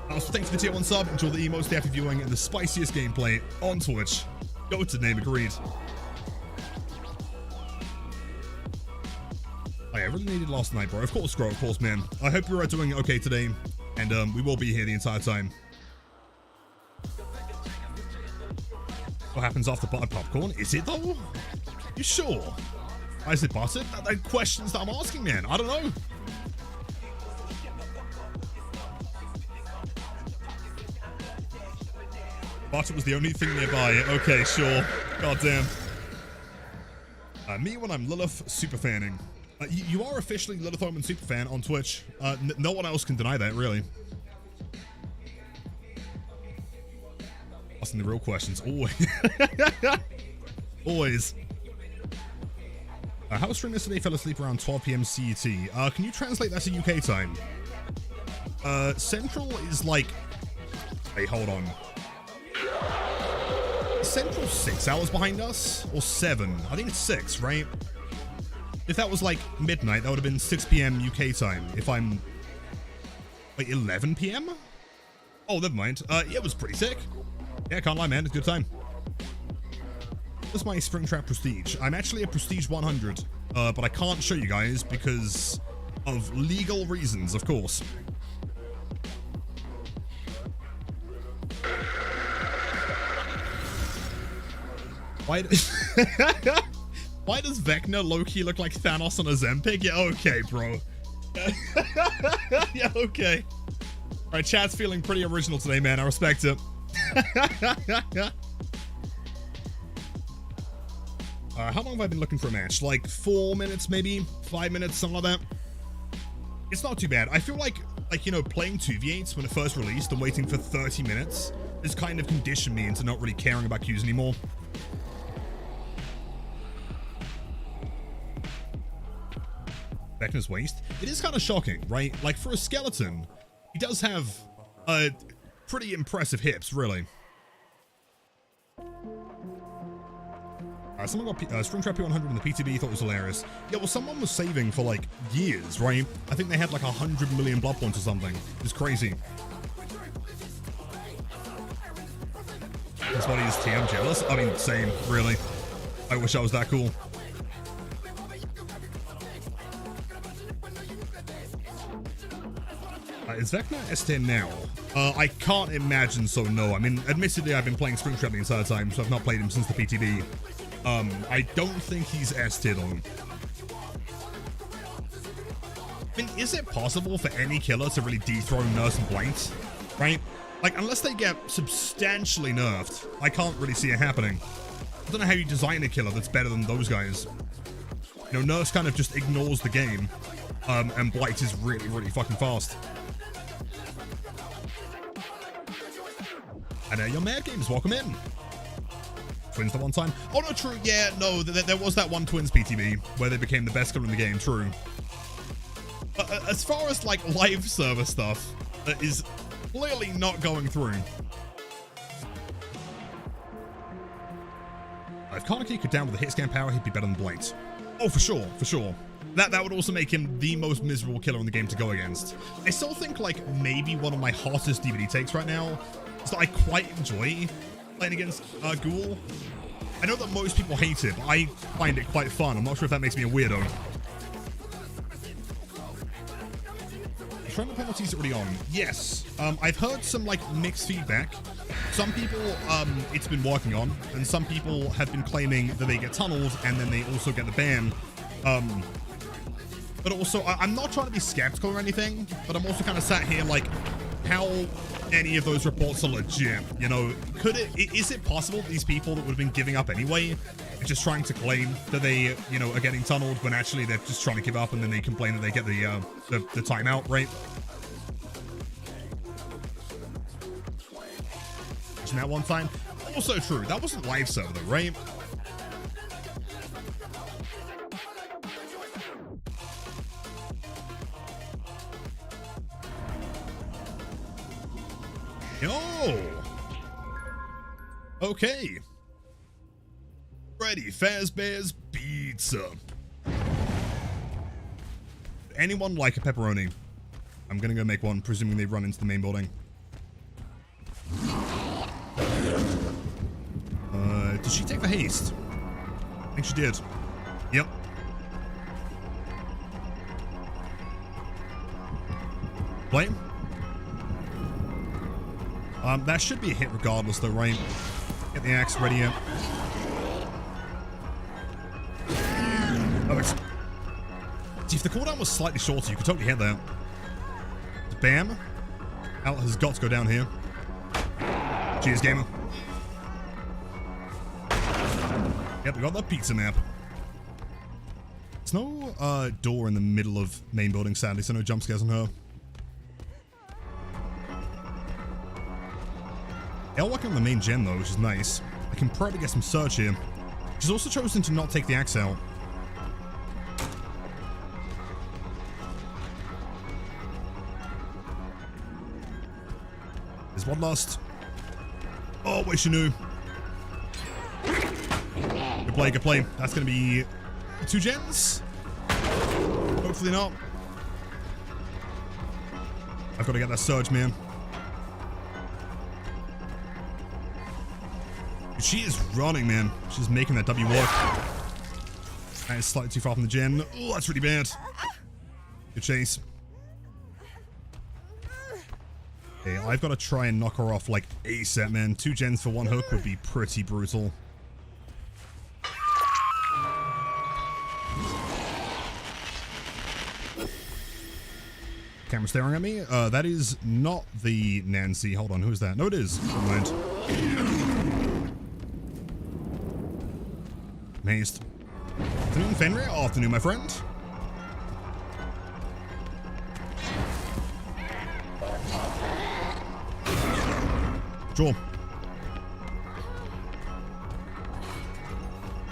So thanks for the tier 1 sub. Enjoy the emotes, the after viewing, and the spiciest gameplay on Twitch. Go to name, agreed. Oh, yeah, I really needed last night, bro. Of course, man. I hope you're doing okay today, and we will be here the entire time. What happens after buttered popcorn? Is it, though? You sure? Why is it buttered? They're questions that I'm asking, man. I don't know. Butter was the only thing nearby. Okay, sure. Goddamn. Me when I'm Lilith superfanning. You are officially Lilith Omen superfan on Twitch. No one else can deny that, really. Asking the real questions. Always. Always. How was stream yesterday? Fell asleep around 12 p.m. CET. Can you translate that to UK time? Central is like... Hey, hold on. Central 6 hours behind us? Or 7? I think it's 6, right? If that was like midnight, that would have been 6 p.m. UK time. If I'm... Wait, 11 p.m.? Oh, never mind. Yeah, it was pretty sick. Yeah, can't lie, man. It's a good time. This is my Springtrap Prestige. I'm actually a Prestige 100, but I can't show you guys because of legal reasons, of course. Why does Vecna low-key look like Thanos on a Zempic? Yeah, okay, bro. Yeah, okay. Alright, chat's feeling pretty original today, man. I respect it. How long have I been looking for a match? Like 4 minutes, maybe? 5 minutes, something like that? It's not too bad. I feel like, you know, playing 2v8s when it first released and waiting for 30 minutes has kind of conditioned me into not really caring about queues anymore. Vecna's waist. It is kind of shocking, right? Like, for a skeleton, he does have pretty impressive hips, really. Someone got Springtrap P100 in the PTB, thought it was hilarious. Yeah, well, someone was saving for, like, years, right? I think they had, like, 100 million blood points or something. It's crazy. His body is TM jealous. I mean, same, really. I wish I was that cool. Is Vecna S10 now? I can't imagine so, no. I mean, admittedly, I've been playing Springtrap the entire time, so I've not played him since the PTB. I don't think he's S-tier, though. I mean, is it possible for any killer to really dethrone Nurse and Blight? Right? Like, unless they get substantially nerfed, I can't really see it happening. I don't know how you design a killer that's better than those guys. You know, Nurse kind of just ignores the game, and Blight is really, really fucking fast. And your Mad Games, welcome in. Twins the one time. Oh, no, true. Yeah, no, there was that one Twins PTB where they became the best killer in the game, true. As far as, like, live server stuff, that is clearly not going through. If Karnaki could down with the hit scan power, he'd be better than Blight. Oh, for sure, for sure. That would also make him the most miserable killer in the game to go against. I still think, like, maybe one of my hottest DVD takes right now is that I quite enjoy playing against Ghoul. I know that most people hate it, but I find it quite fun. I'm not sure if that makes me a weirdo. Friendly penalties already on. Yes. I've heard some, like, mixed feedback. Some people, it's been working on, and some people have been claiming that they get tunneled, and then they also get the ban. But also, I'm not trying to be skeptical or anything, but I'm also kind of sat here, like, how any of those reports are legit, you know? Is it possible that these people that would have been giving up anyway are just trying to claim that they, you know, are getting tunneled when actually they're just trying to give up, and then they complain that they get the timeout, right? Isn't that one time? Also true, that wasn't live server though, right? Yo! Okay. Ready, Fazbear's Pizza. Anyone like a pepperoni? I'm gonna go make one, presuming they run into the main building. Did she take the haste? I think she did. Yep. Play. That should be a hit regardless though, right? Get the axe ready up. Perfect. See, if the cooldown was slightly shorter, you could totally hit that. Bam. Al has got to go down here. Cheers, gamer. Yep, we got the pizza map. There's no door in the middle of main building, sadly, so no jump scares on her. They're working on the main gen though, which is nice. I can probably get some search here. She's also chosen to not take the axe out. There's one last. Oh, wait, she knew. Good play, good play. That's going to be 2 gens. Hopefully not. I've got to get that surge, man. She is running, man. She's making that W work. That is slightly too far from the gen. Oh, that's really bad. Good chase. Okay, I've got to try and knock her off like ASAP, man. 2 gens for 1 hook would be pretty brutal. Camera staring at me. That is not the Nancy. Hold on, who is that? No, it is. Never mind. Amazed. Afternoon, Fenrir. Afternoon, my friend. Sure.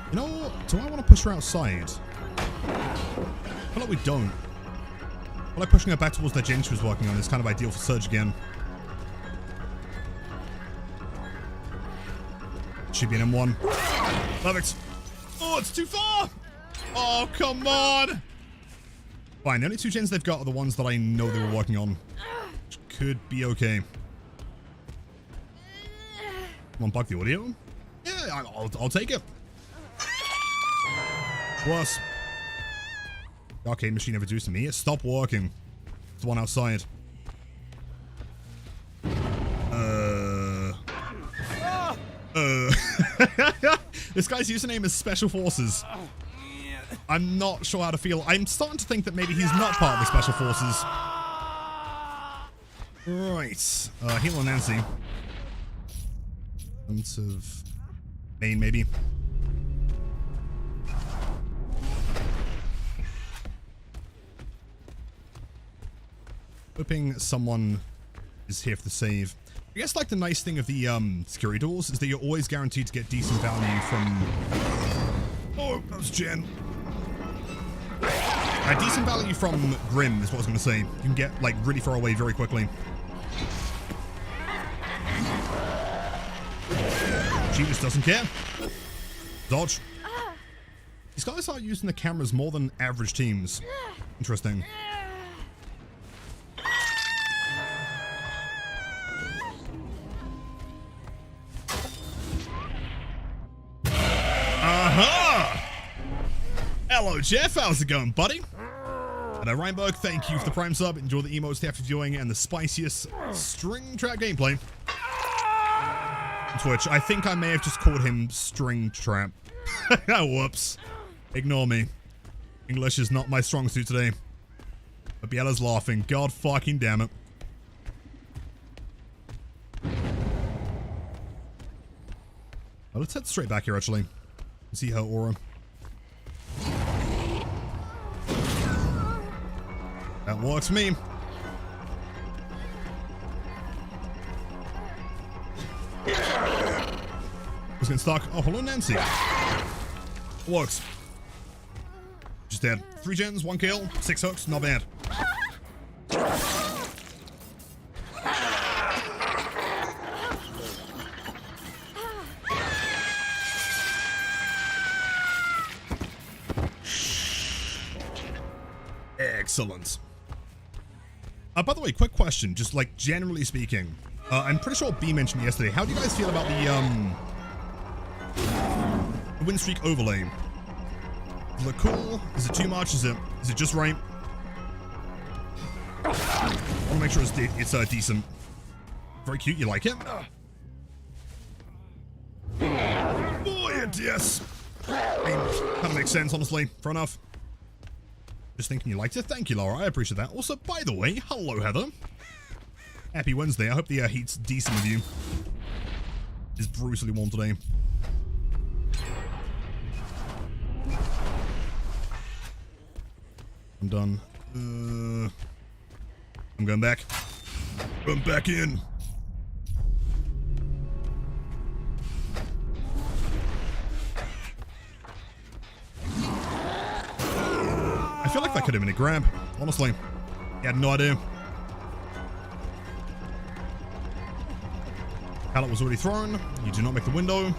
You know, do I want to push her outside? I feel like we don't. I feel like pushing her back towards that gen she was working on is kind of ideal for Surge again. Should be an M1. Perfect. Oh, it's too far! Oh, come on! Fine, the only 2 gens they've got are the ones that I know they were working on. Which could be okay. unbug the audio? Yeah, I'll take it. Worse. The arcade machine introduced to me. It stopped working. It's the one outside. This guy's username is Special Forces. I'm not sure how to feel. I'm starting to think that maybe he's not part of the Special Forces. Right. Heal on Nancy. Of main, maybe. Hoping someone is here for the save. I guess like the nice thing of the security doors is that you're always guaranteed to get decent value from... Oh, that was Jen. Decent value from Grim is what I was going to say. You can get like really far away very quickly. She just doesn't care. Dodge. These guys are using the cameras more than average teams. Interesting. Hello, Jeff. How's it going, buddy? And Reinberg, thank you for the Prime sub. Enjoy the emotes after viewing and the spiciest Springtrap gameplay. Twitch. I think I may have just called him Springtrap. Whoops. Ignore me. English is not my strong suit today. But Biella's laughing. God fucking damn it. Well, let's head straight back here, actually. See her aura. That works for me. Who's getting stuck? Oh, hello, Nancy. Works. Just dead. 3 gens, 1 kill, 6 hooks. Not bad. Excellent. By the way, quick question, just like generally speaking, I'm pretty sure B mentioned yesterday. How do you guys feel about the win streak overlay? Does it look cool? Is it too much? Is it just right? I want to make sure it's decent. Very cute. You like it? Boy, yes. I mean, kind of makes sense, honestly. Fair enough. Just thinking you liked it. Thank you, Laura. I appreciate that. Also, by the way, hello, Heather. Happy Wednesday. I hope the heat's decent with you. It's brutally warm today. I'm done. I'm going back. I'm back in. I feel like that could have been a grab, honestly. I had no idea. Pallet was already thrown. You do not make the window.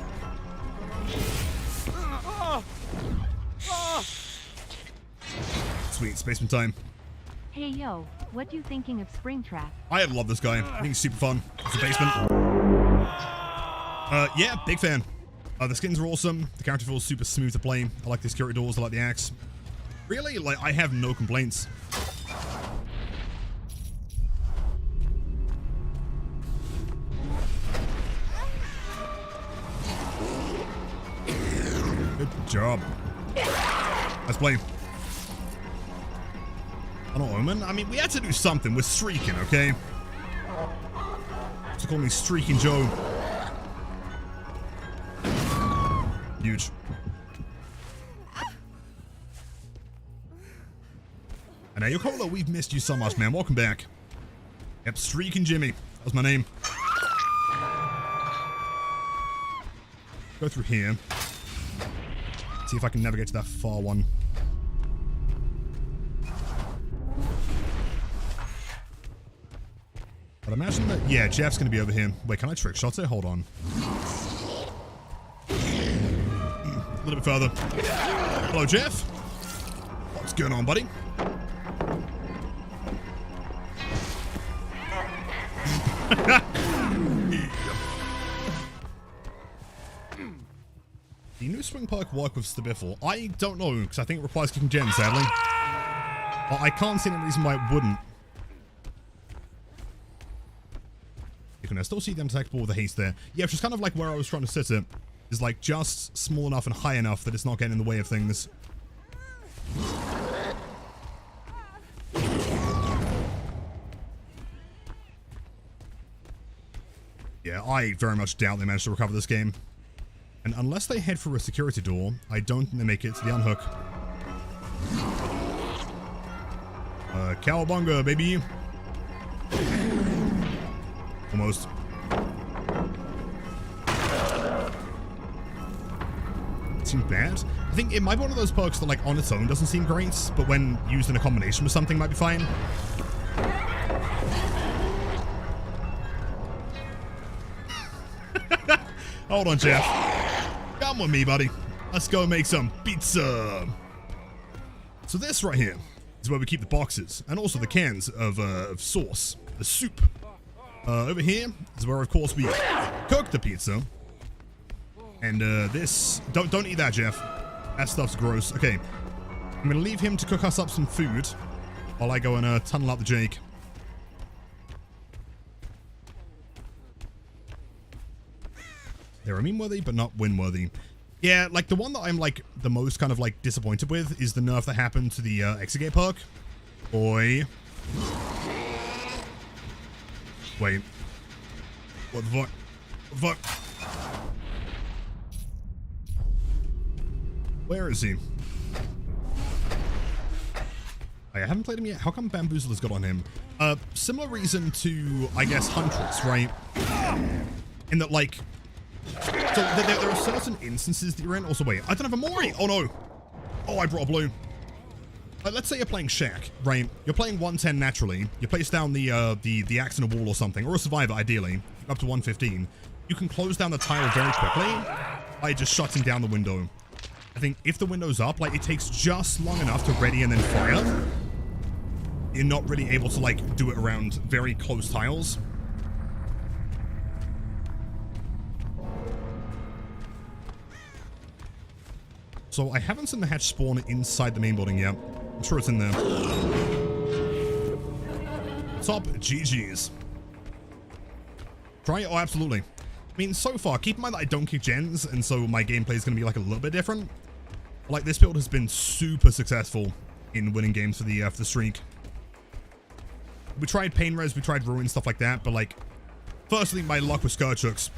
Sweet, spaceman time. Hey yo, what you thinking of Springtrap? I love this guy. I think he's super fun. It's a basement. Yeah, big fan. The skins are awesome. The character feels super smooth to play. I like the security doors. I like the axe. Really, like, I have no complaints. Good job. Let's play. I don't know, Omen. I mean, we had to do something. We're streaking, okay? So call me Streaking Joe. Huge. And now, Yokola, we've missed you so much, man. Welcome back. Yep, Streaking Jimmy. That was my name. Go through here. See if I can navigate to that far one. But imagine that... Yeah, Jeff's going to be over here. Wait, can I trick shot it? Hold on. A little bit further. Hello, Jeff. What's going on, buddy? The new swing perk work with Stabiffle? I don't know, because I think it requires kicking gens, sadly. But I can't see any reason why it wouldn't. You can still see the unattackable with the haste there. Yeah, which is kind of like where I was trying to sit it. Is like just small enough and high enough that it's not getting in the way of things. Yeah, I very much doubt they managed to recover this game. And unless they head for a security door, I don't think they make it to the unhook. Cowabunga, baby. Almost. Seems bad. I think it might be one of those perks that, like, on its own doesn't seem great, but when used in a combination with something might be fine. Hold on, Jeff. Come with me, buddy. Let's go make some pizza. So this right here is where we keep the boxes and also the cans of sauce, the soup. Over here is where, of course, we cook the pizza. And this, don't eat that, Jeff. That stuff's gross. Okay, I'm gonna leave him to cook us up some food while I go and tunnel out the Jake. They're meme-worthy, but not win-worthy. Yeah, like, the one that I'm, like, the most kind of, like, disappointed with is the nerf that happened to the Exegate perk. Boy. Wait. What the fuck? What the fuck? Where is he? I haven't played him yet. How come Bamboozler's got on him? Similar reason to, I guess, Huntress, right? In that, like... So, there are certain instances that you're in. Also, wait, I don't have a Mori! Oh, no! Oh, I brought a blue. Let's say you're playing Shack, right? You're playing 110 naturally. You place down the axe in a wall or something, or a survivor, ideally, up to 115. You can close down the tile very quickly by just shutting down the window. I think if the window's up, like, it takes just long enough to ready and then fire. You're not really able to, like, do it around very close tiles. So I haven't seen the hatch spawn inside the main building yet. I'm sure it's in there. Top GG's. Try it? Oh, absolutely. I mean, so far, keep in mind that I don't kick gens, and so my gameplay is going to be, like, a little bit different. Like, this build has been super successful in winning games for the streak. We tried Pain Res, we tried Ruin, stuff like that, but, like, firstly, my luck with Skurchooks.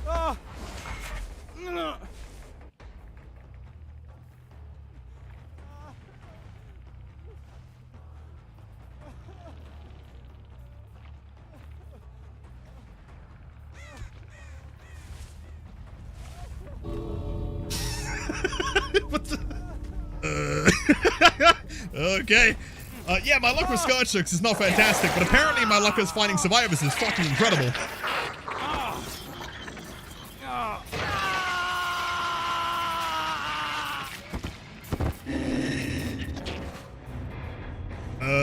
Okay. Yeah, my luck with Skurchooks is not fantastic, but apparently my luck with finding survivors is fucking incredible.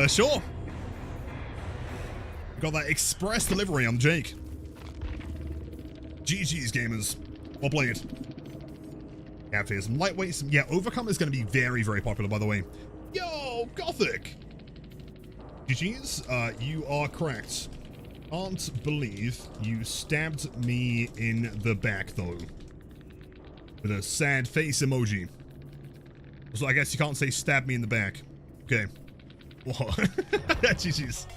Sure. Got that express delivery on Jake. GG's, gamers. Well played. Yeah, for some lightweights. Yeah, Overcome is going to be very, very popular, by the way. Yo, Gothic! GG's, you are correct. Can't believe you stabbed me in the back, though. With a sad face emoji. So I guess you can't say stab me in the back. Okay. Whoa. GG's.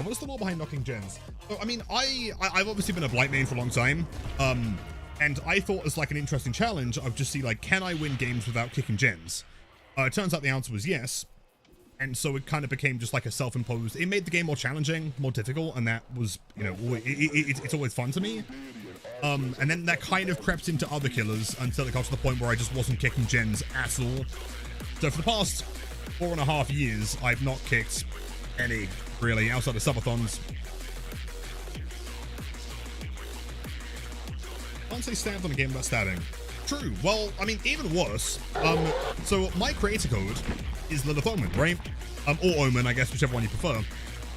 What's the law behind knocking gens? So, I mean, I've obviously been a Blight main for a long time. And I thought as like an interesting challenge, I'd just see like, can I win games without kicking gens? It turns out the answer was yes. And so it kind of became just like a self-imposed, it made the game more challenging, more difficult, and that was, you know, it's always fun to me. And then that kind of crept into other killers until it got to the point where I just wasn't kicking gens at all. So for the past 4.5 years, I've not kicked any, really, outside of subathons. Can't say stabbed on a game about stabbing. True. Well, I mean, even worse. So my creator code is Lilith Omen, right? Or Omen, I guess, whichever one you prefer.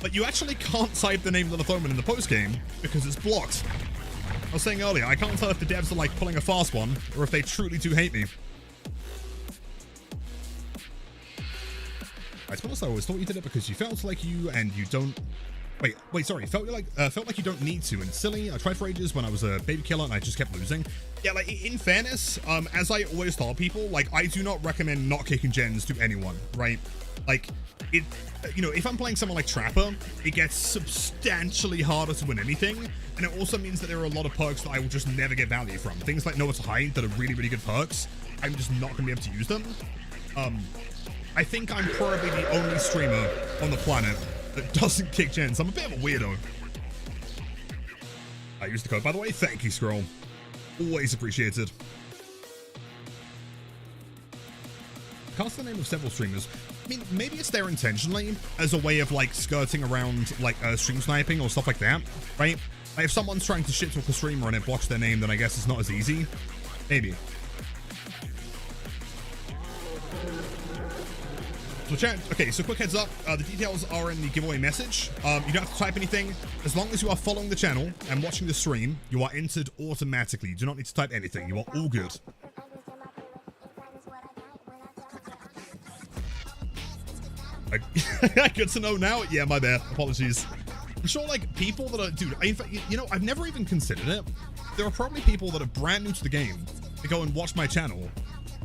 But you actually can't type the name Lilith Omen in the post game because it's blocked. I was saying earlier, I can't tell if the devs are like pulling a fast one or if they truly do hate me. I suppose I always thought you did it because you felt like you and you don't. Wait, sorry. Felt like you don't need to, and it's silly. I tried for ages when I was a baby killer and I just kept losing. Yeah, like in fairness, as I always tell people, like I do not recommend not kicking gens to anyone, right? Like it, you know, if I'm playing someone like Trapper, it gets substantially harder to win anything, and it also means that there are a lot of perks that I will just never get value from. Things like Nowhere to Hide that are really, really good perks. I'm just not gonna be able to use them. I think I'm probably the only streamer on the planet that doesn't kick gens. I'm a bit of a weirdo. I used the code, by the way. Thank you, Scroll. Always appreciated. Cast the name of several streamers. I mean, maybe it's there intentionally as a way of like skirting around like stream sniping or stuff like that, right? Like, if someone's trying to shit talk a streamer and it blocks their name, then I guess it's not as easy. Maybe. So chat, okay, so quick heads up, the details are in the giveaway message. You don't have to type anything. As long as you are following the channel and watching the stream, you are entered automatically. You do not need to type anything. You are all good. Good to know now. Yeah, my bad. Apologies. I'm sure, like, people that are... Dude, in fact, you know, I've never even considered it. There are probably people that are brand new to the game that go and watch my channel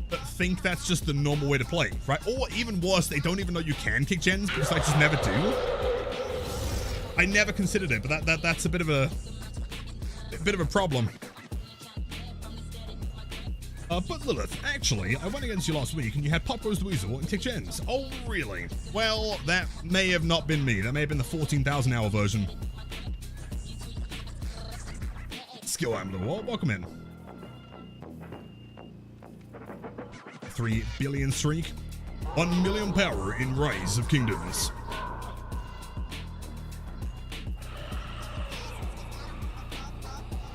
but think that's just the normal way to play, right? Or even worse, they don't even know you can kick gens because I just never do. I never considered it, but that's a bit of a problem. But Lilith, actually, I went against you last week and you had Pop Rose the Weasel and kick gens. Oh, really? Well, that may have not been me. That may have been the 14,000 hour version. Skill Ambler, welcome in. 3 billion streak, 1 million power in Rise of Kingdoms.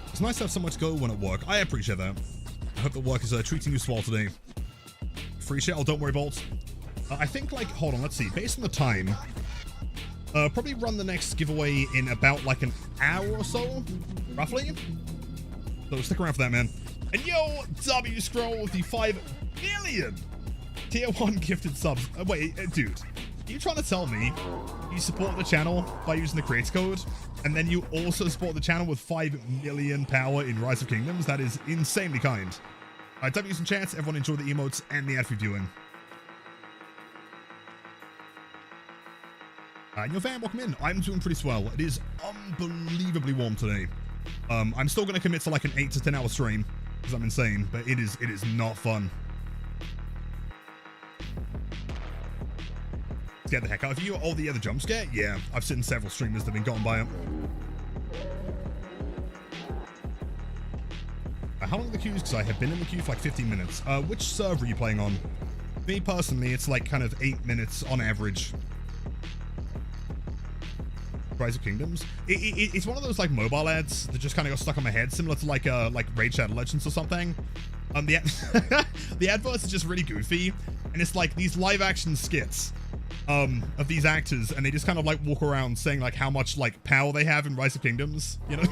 It's nice to have so much go when at work. I appreciate that. I hope the work is treating you swell today. Free shell, don't worry, Bolt. I think, like, hold on, let's see. Based on the time, probably run the next giveaway in about like an hour or so, roughly. So stick around for that, man. And yo, W Scroll with the 5 billion tier 1 gifted subs. Wait, dude, are you trying to tell me you support the channel by using the creator code and then you also support the channel with 5 million power in Rise of Kingdoms? That is insanely kind. W's in chat, everyone enjoy the emotes and the ad viewing. And your fan, welcome in. I'm doing pretty swell. It is unbelievably warm today. I'm still going to commit to like an 8 to 10 hour stream because I'm insane, but it is not fun. Get the heck out of you. Oh, the other jump scare? Yeah, I've seen several streamers that have been gotten by it. How long are the queues? Because I have been in the queue for like 15 minutes. Which server are you playing on? Me personally, it's like kind of 8 minutes on average. Rise of Kingdoms. It's one of those like mobile ads that just kind of got stuck on my head, similar to like Raid Shadow Legends or something. The adverts are just really goofy, and it's like these live action skits of these actors, and they just kind of like walk around saying like how much like power they have in Rise of Kingdoms, you know.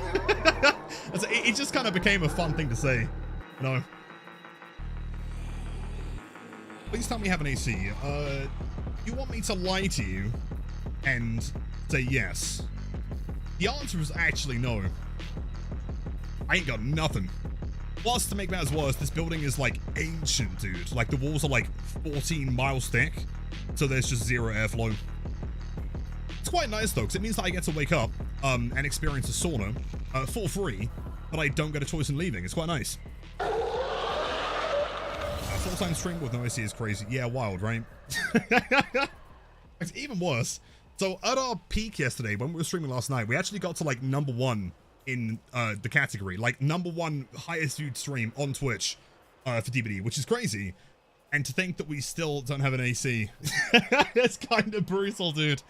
It just kind of became a fun thing to say, you know. Please tell me you have an AC. You want me to lie to you and say yes? The answer is actually no. I ain't got nothing. Plus, to make matters worse, this building is like ancient, dude. Like the walls are like 14 miles thick, so there's just zero airflow. It's quite nice though, because it means that I get to wake up and experience a sauna for free, but I don't get a choice in leaving. It's quite nice. Full-time stream with no AC is crazy. Yeah, wild, right? It's even worse. So at our peak yesterday, when we were streaming last night, we actually got to like #1 in the category, like #1 highest viewed stream on Twitch for DBD, which is crazy. And to think that we still don't have an AC, it's kind of brutal, dude.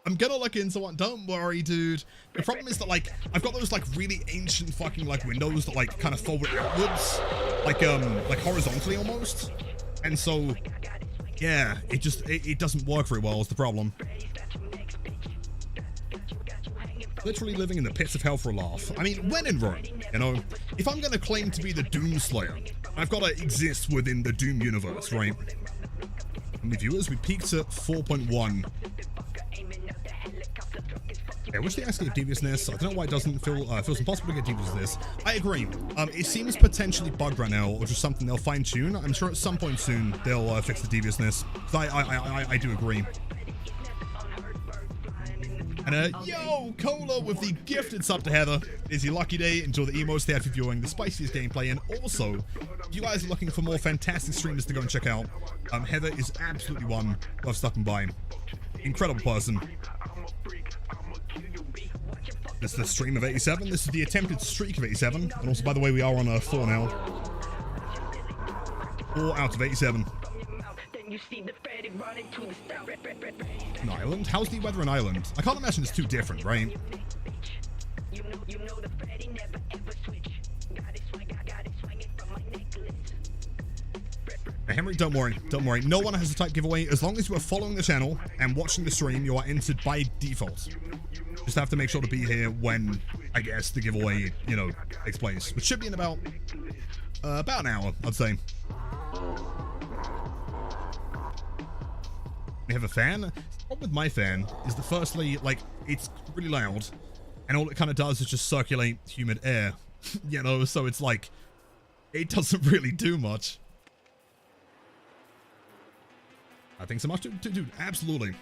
I'm gonna look into one. Don't worry, dude. The problem is that like I've got those like really ancient fucking like windows that like kind of forward outwards, like horizontally almost. And so yeah, it doesn't work very well is the problem. Literally living in the pits of hell for a laugh. I mean, when in Rome, you know, if I'm going to claim to be the Doom Slayer, I've got to exist within the Doom universe, right? How many viewers? We peaked at 4.1. Yeah, I wish they actually gave deviousness. I don't know why it doesn't feels impossible to get deviousness. I agree. It seems potentially bugged right now, or just something they'll fine tune. I'm sure at some point soon they'll fix the deviousness. So I do agree. And yo, Cola with the gifted sub to Heather. It is your lucky day. Enjoy the emotes they have for viewing, the spiciest gameplay, and also, if you guys are looking for more fantastic streamers to go and check out, Heather is absolutely one worth stopping by. Incredible person. This is the stream of 87. This is the attempted streak of 87. And also, by the way, we are on 4 now. 4 out of 87. An island? How's the weather in Ireland? I can't imagine it's too different, right? Henry, don't worry. Don't worry. No one has a type giveaway. As long as you are following the channel and watching the stream, you are entered by default. Just have to make sure to be here when, I guess, the giveaway, you know, takes place. Which should be in about an hour, I'd say. We have a fan. The problem with my fan is that firstly, like, it's really loud, and all it kind of does is just circulate humid air, you know, so it's like, it doesn't really do much. Thanks so much, dude, absolutely.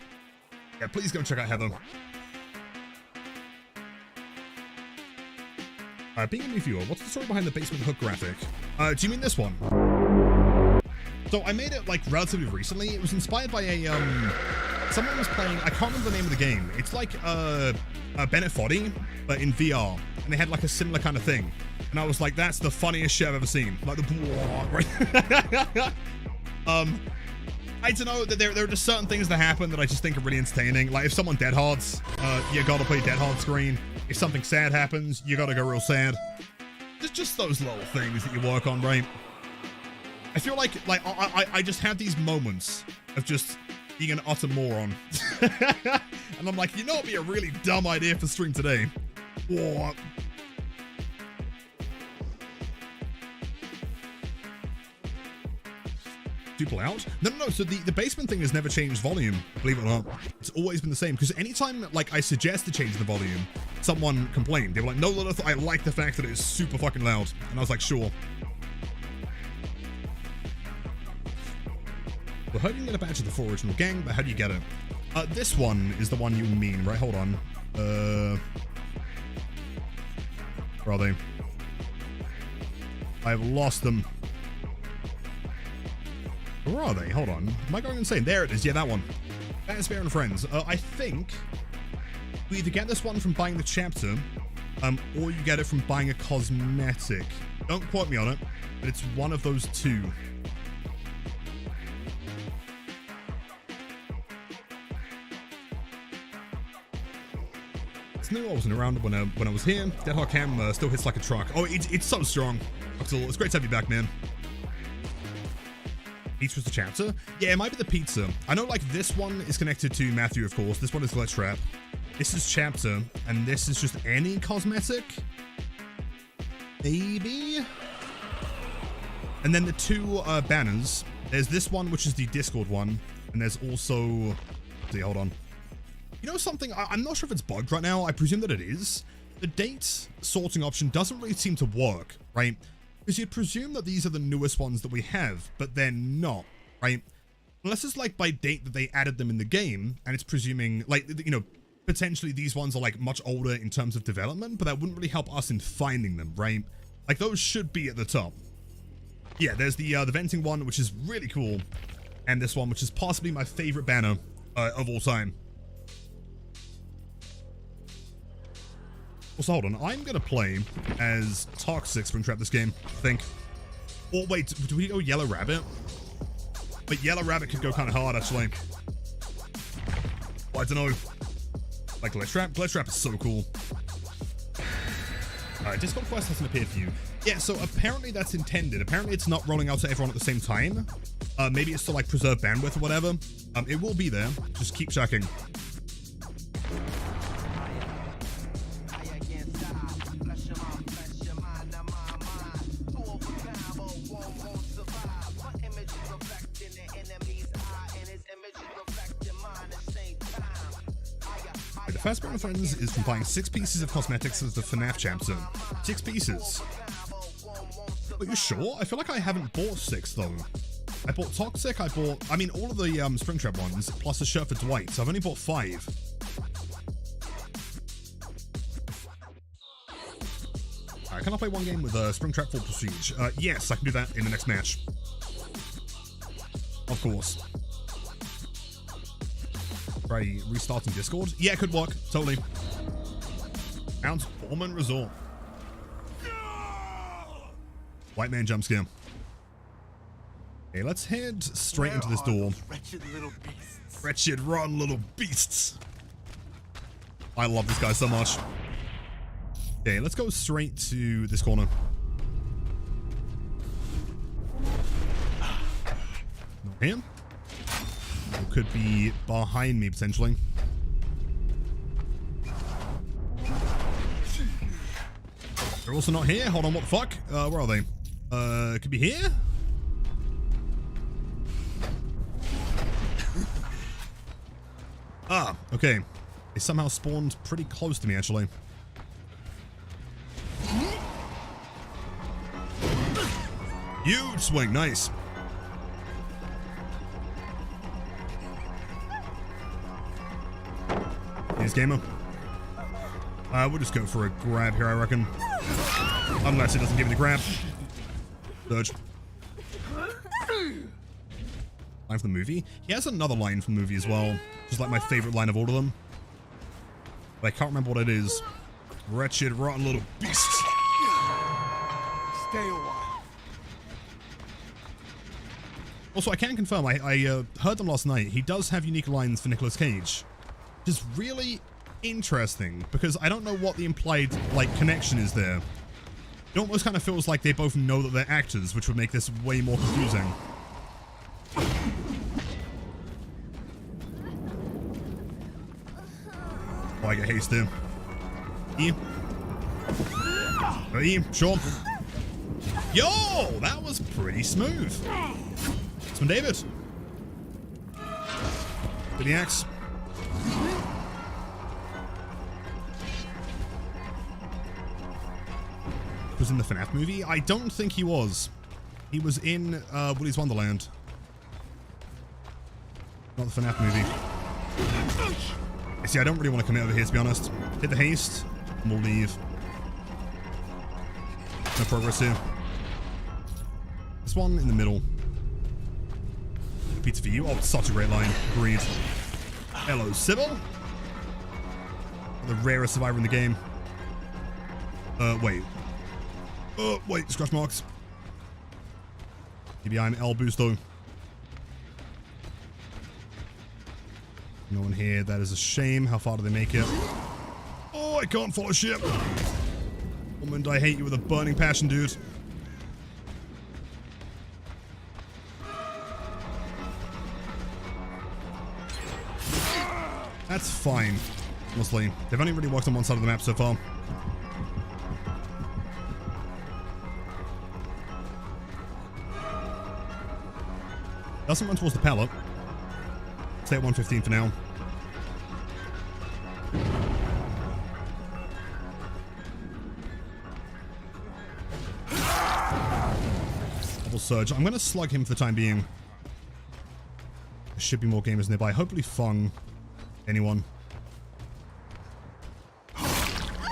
Yeah, please go check out Heather. Being a new viewer, what's the story behind the basement hook graphic? Do you mean this one? So I made it like relatively recently. It was inspired by a someone was playing, I can't remember the name of the game. It's like a Bennett Foddy, but in VR, and they had like a similar kind of thing. And I was like, that's the funniest shit I've ever seen. Like the right. I don't know, that there are just certain things that happen that I just think are really entertaining. Like if someone dead hards, you gotta play dead hard screen. If something sad happens, you gotta go real sad. Just those little things that you work on, right? I feel like I just have these moments of just being an utter moron. And I'm like, you know what'd be a really dumb idea for stream today? What? People out? No. So the basement thing has never changed volume, believe it or not. It's always been the same, because anytime like I suggest to change the volume, someone complained. They were like, no, I like the fact that it is super fucking loud. And I was like, sure. Well, how do you get a badge of the 4 original gang, but how do you get it? This one is the one you mean, right? Hold on. Where are they? I've lost them. Where are they? Hold on. Am I going insane? There it is. Yeah, that one. That is Fair and Friends. I think you either get this one from buying the chapter, or you get it from buying a cosmetic. Don't quote me on it, but it's one of those two. It's new. I wasn't around when I was here. Dead Hard Cam still hits like a truck. Oh, it's so strong. It's great to have you back, man. Each was the chapter? Yeah, it might be the pizza. I know, like, this one is connected to Matthew, of course. This one is Glitchtrap. This is chapter, and this is just any cosmetic? Maybe? And then the two banners. There's this one, which is the Discord one, and there's also... Let's see, hold on. You know something? I'm not sure if it's bugged right now. I presume that it is. The date sorting option doesn't really seem to work, right? Because you'd presume that these are the newest ones that we have, but they're not, right? Unless it's like by date that they added them in the game, and it's presuming, like, you know, potentially these ones are like much older in terms of development, but that wouldn't really help us in finding them, right? Like those should be at the top. Yeah, there's the venting one, which is really cool, and this one, which is possibly my favorite banner of all time. Also, hold on. I'm going to play as Toxic Springtrap this game, I think. Oh, wait. Do we go Yellow Rabbit? But Yellow Rabbit could go kind of hard, actually. Oh, I don't know. Like Glitchtrap? Glitchtrap is so cool. Alright, Discord quest hasn't appeared for you. Yeah, so apparently that's intended. Apparently it's not rolling out to everyone at the same time. Maybe it's to, like, preserve bandwidth or whatever. It will be there. Just keep checking. The first bit of friends is from buying 6 pieces of cosmetics as the FNAF champ zone. 6 pieces. Are you sure? I feel like I haven't bought 6 though. I bought Toxic, all of the Springtrap ones, plus a shirt for Dwight, so I've only bought 5. Alright, can I play one game with Springtrap full prestige? Yes, I can do that in the next match. Of course. Try restarting Discord? Yeah, it could work. Totally. Mount Ormond Resort. White man jump scare. Okay, let's head straight into this door. Wretched little beasts. Wretched, rotten little beasts. I love this guy so much. Okay, let's go straight to this corner. Not him. It could be behind me, potentially. They're also not here. Hold on, what the fuck? Where are they? It could be here? Ah, okay. They somehow spawned pretty close to me, actually. Huge swing, nice. Here's gamer. We'll just go for a grab here, I reckon. Unless it doesn't give me the grab. Surge. Line from the movie? He has another line from the movie as well. Just like my favorite line of all of them. But I can't remember what it is. Wretched, rotten little beast. Stay a while. Also, I can confirm, I heard them last night. He does have unique lines for Nicolas Cage. Which is really interesting, because I don't know what the implied, like, connection is there. It almost kind of feels like they both know that they're actors, which would make this way more confusing. Oh, I get hasted. E. E, sure. Yo, that was pretty smooth. It's from David. To the axe. Was in the FNAF movie? I don't think he was. He was in Willy's Wonderland. Not the FNAF movie. See, I don't really want to commit over here, to be honest. Hit the haste, and we'll leave. No progress here. This one in the middle. Pizza for you. Oh, it's such a great line. Agreed. Hello, Sybil. The rarest survivor in the game. Wait. Wait, scratch marks. Maybe I'm L Busto. No one here. That is a shame. How far do they make it? Oh, I can't follow ship. Woman, I hate you with a burning passion, dude. That's fine. Honestly, they've only really worked on one side of the map so far. Doesn't run towards the pallet. Stay at 115 for now. Double surge. I'm going to slug him for the time being. There should be more gamers nearby. Hopefully Fung. Anyone.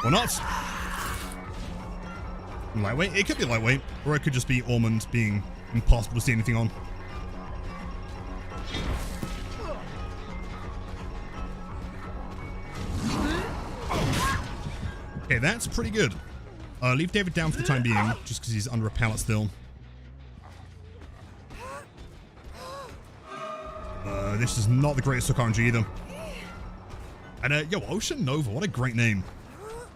Or not. Lightweight? It could be lightweight. Or it could just be Ormond being impossible to see anything on. Okay, that's pretty good. Leave David down for the time being, just because he's under a pallet still. This is not the greatest hook RNG either. And, yo, Ocean Nova, what a great name.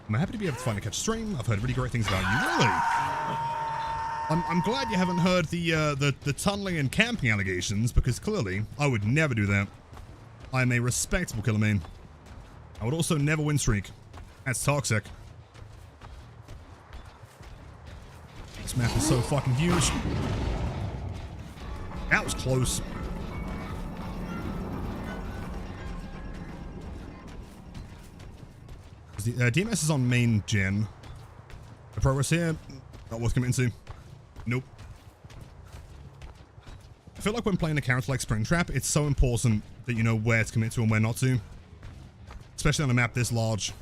I'm happy to be able to finally catch a stream. I've heard really great things about you. Really? I'm glad you haven't heard the tunneling and camping allegations, because clearly, I would never do that. I'm a respectable killer main. I would also never win streak. That's toxic. This map is so fucking huge. That was close. The DMS is on main gen. The progress here, not worth committing to. Nope. I feel like when playing a character like Springtrap, it's so important that you know where to commit to and where not to. Especially on a map this large.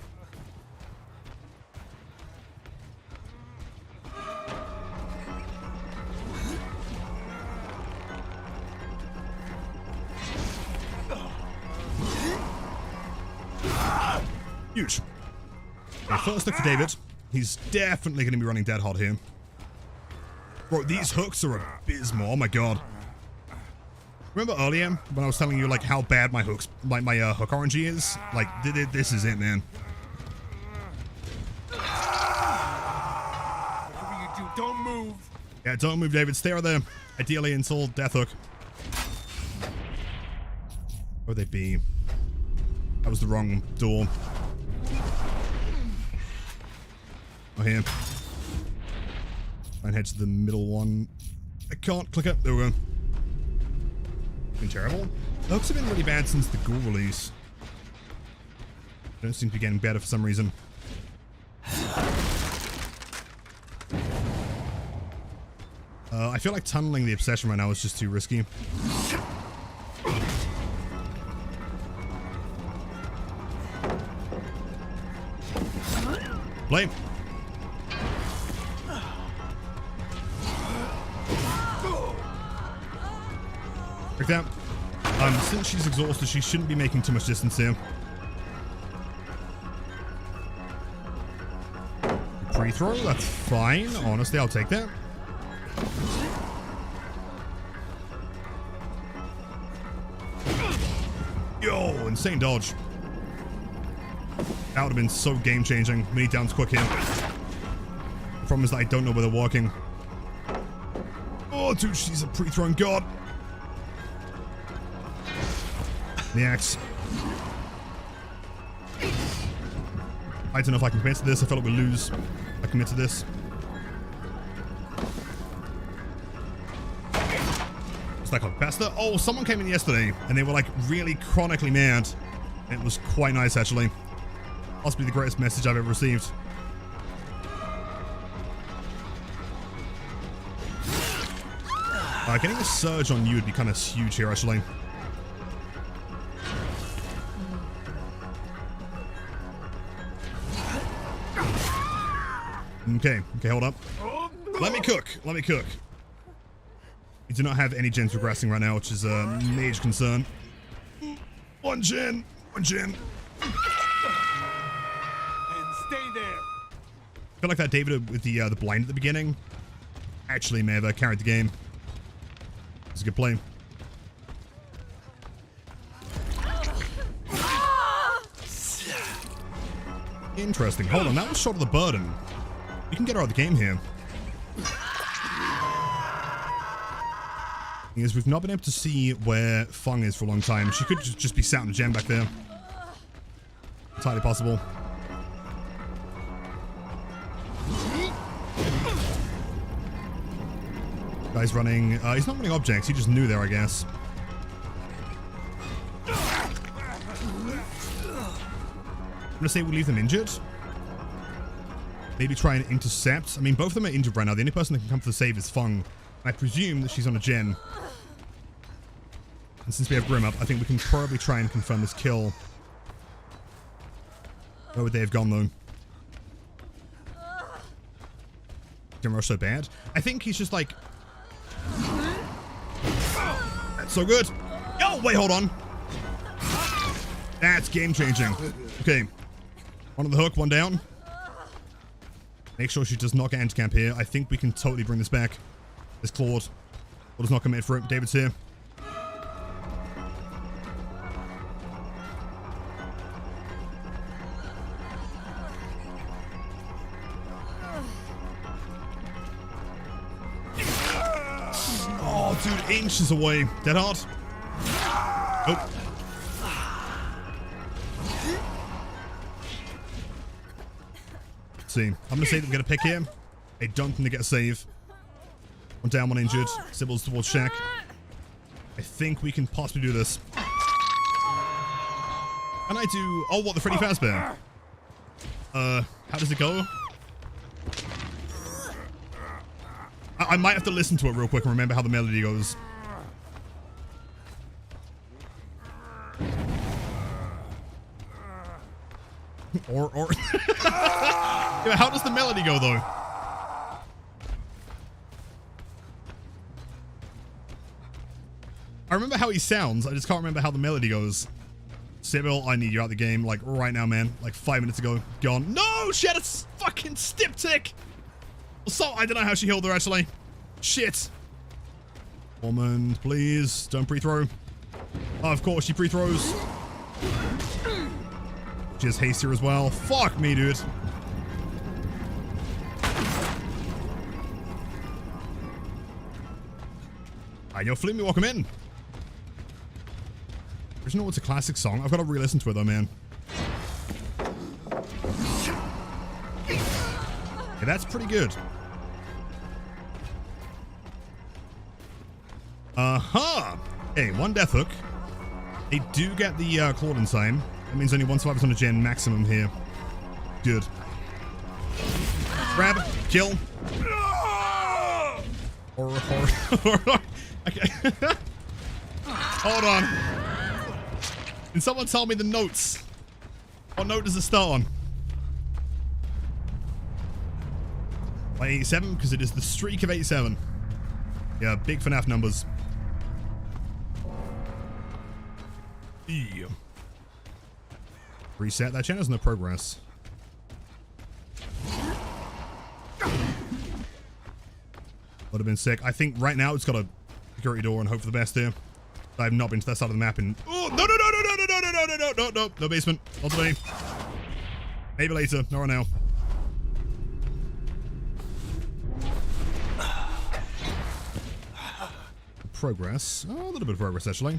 Huge. Okay, first look for David. He's definitely going to be running dead hard here. Bro, these hooks are abysmal. Oh my god. Remember earlier when I was telling you like how bad my hooks, my hook RNG is? Like, this is it, man. Whatever you do, don't move. Yeah, don't move, David. Stay right there. Ideally until death hook. Where would they be? That was the wrong door. Oh, here. Try and head to the middle one. I can't click it. There we go. Been terrible. The hooks have been really bad since the ghoul release. Don't seem to be getting better for some reason. I feel like tunneling the obsession right now is just too risky. Play. Break that. Since she's exhausted, she shouldn't be making too much distance here. Pre-throw, that's fine. Honestly, I'll take that. Yo, insane dodge. That would have been so game-changing. Mini downs quick here. The problem is that I don't know where they're walking. Oh, dude, she's a pre-thrown god. The axe. I don't know if I can commit to this. I feel like we'll lose if I commit to this. It's like a bester. Oh, someone came in yesterday and they were like really chronically mad. It was quite nice, actually. Possibly the greatest message I've ever received. Getting a surge on you would be kind of huge here, actually. Okay, hold up. Let me cook. We do not have any gens regressing right now, which is a major concern. One gen. And stay there. I feel like that David with the blind at the beginning actually may have carried the game. It's a good play. Interesting. Hold on, that was short of the burden. You can get her out of the game here. Is we've not been able to see where Fung is for a long time. She could just be sat in the gem back there. Entirely possible. Guy's running. He's not running objects. He just knew there, I guess. I'm gonna say we'll leave them injured. Maybe try and intercept. I mean, both of them are injured right now. The only person that can come for the save is Fung. I presume that she's on a gen. And since we have Grim up, I think we can probably try and confirm this kill. Where would they have gone, though? Didn't rush so bad. I think he's just like... That's so good. Oh, wait, hold on. That's game-changing. Okay. One on the hook, one down. Make sure she does not get anti-camp here. I think we can totally bring this back. This Claude. Or does not commit for it. David's here. Oh, dude, inches away. Dead hard. Oh. Let's see. I'm going to say that we're going to pick here. I don't think they get a save. One down, one injured. Sybil's towards Shaq. I think we can possibly do this. Can I do... Oh, what? The Freddy Fazbear. How does it go? I might have to listen to it real quick and remember how the melody goes. or yeah, how does the melody go though? I remember how he sounds, I just can't remember how the melody goes. Sybil, I need you out the game, like right now, man. Like 5 minutes ago, gone. No, shit, it's fucking Stiptick. So I don't know how she healed her actually. Shit. Woman, please don't pre-throw. Oh, of course she pre-throws. She has haste here as well. Fuck me, dude. Alright, yo, flip me, welcome in. Original, it's a classic song. I've got to re-listen to it though, man. Okay, that's pretty good. Okay, 1 death hook. They do get the Clawed Insane. That means only 1 survivor's on a gen maximum here. Good. Grab, kill. Horror. Okay. Hold on. Can someone tell me the notes? What note does it start on? By 87, because it is the streak of 87. Yeah, big FNAF numbers. Yeah. Reset. That channel's no progress. Would have been sick. I think right now it's got a security door and hope for the best here. I've not been to that side of the map in... Oh, no basement. Not today. Maybe later. Not right now. Progress. Oh, a little bit of progress, actually.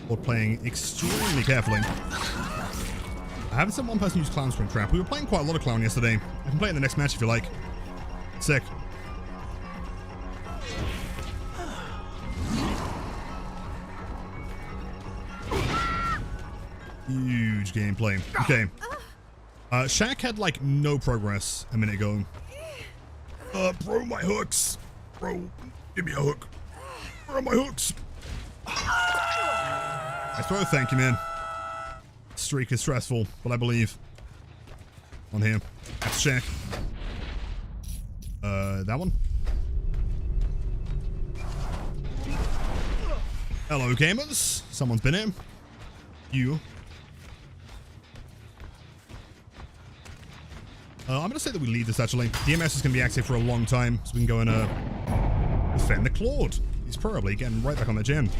Or playing extremely carefully. I haven't seen one person use Clown Springtrap. We were playing quite a lot of Clown yesterday. I can play in the next match if you like. Sick. Huge gameplay. Okay. Shaq had like no progress a minute ago. Bro, my hooks. Bro, give me a hook. Where are my hooks? I throw, thank you, man. Streak is stressful, but I believe. On here. That's Shaq. That one. Hello, gamers. Someone's been in. You. I'm going to say that we leave this, actually. DMS is going to be active for a long time, so we can go and defend the Clawed. He's probably getting right back on the gen.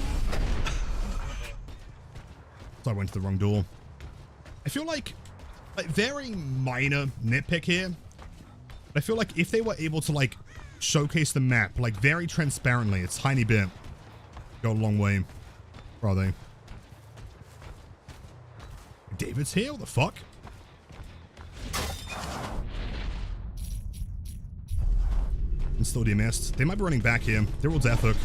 So I went to the wrong door. I feel like very minor nitpick here. But I feel like if they were able to, like, showcase the map, like, very transparently, a tiny bit, go a long way. Where are they? David's here? What the fuck? And still DMS'd. They might be running back here. They're all death hook.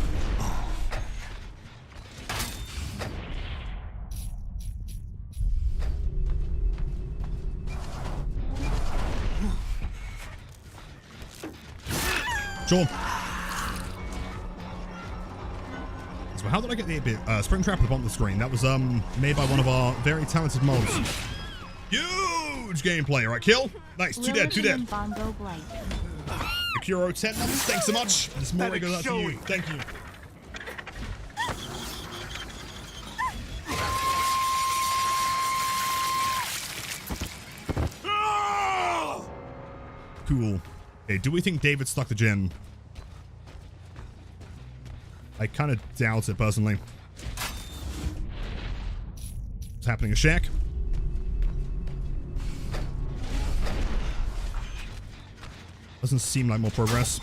Sure. So how did I get the 8-bit Springtrap at the bottom of the screen? That was made by one of our very talented mods. Huge gameplay. All right, kill. Nice. 2 dead. 2 dead. Akuro 10 numbers. Thanks so much. This morning goes out to you. Thank you. Cool. Okay, do we think David stuck the gen? I kind of doubt it, personally. What's happening to Shaq? Doesn't seem like more progress.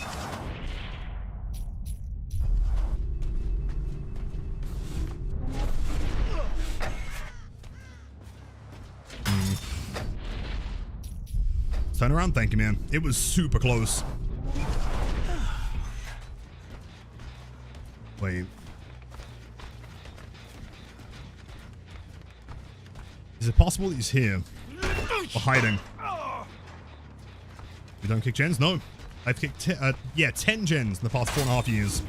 Turn around, thank you, man. It was super close. Wait. Is it possible that he's here? Or hiding? You don't kick gens? No. I've kicked 10 gens in the past 4.5 years.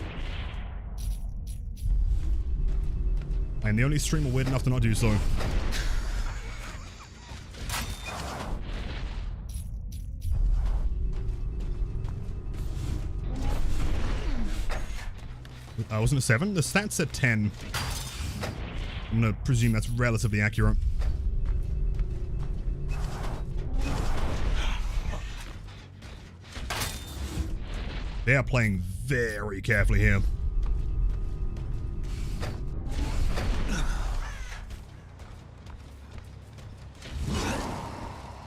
I am the only streamer weird enough to not do so. Wasn't it 7? The stats said 10. I'm gonna presume that's relatively accurate. They are playing very carefully here.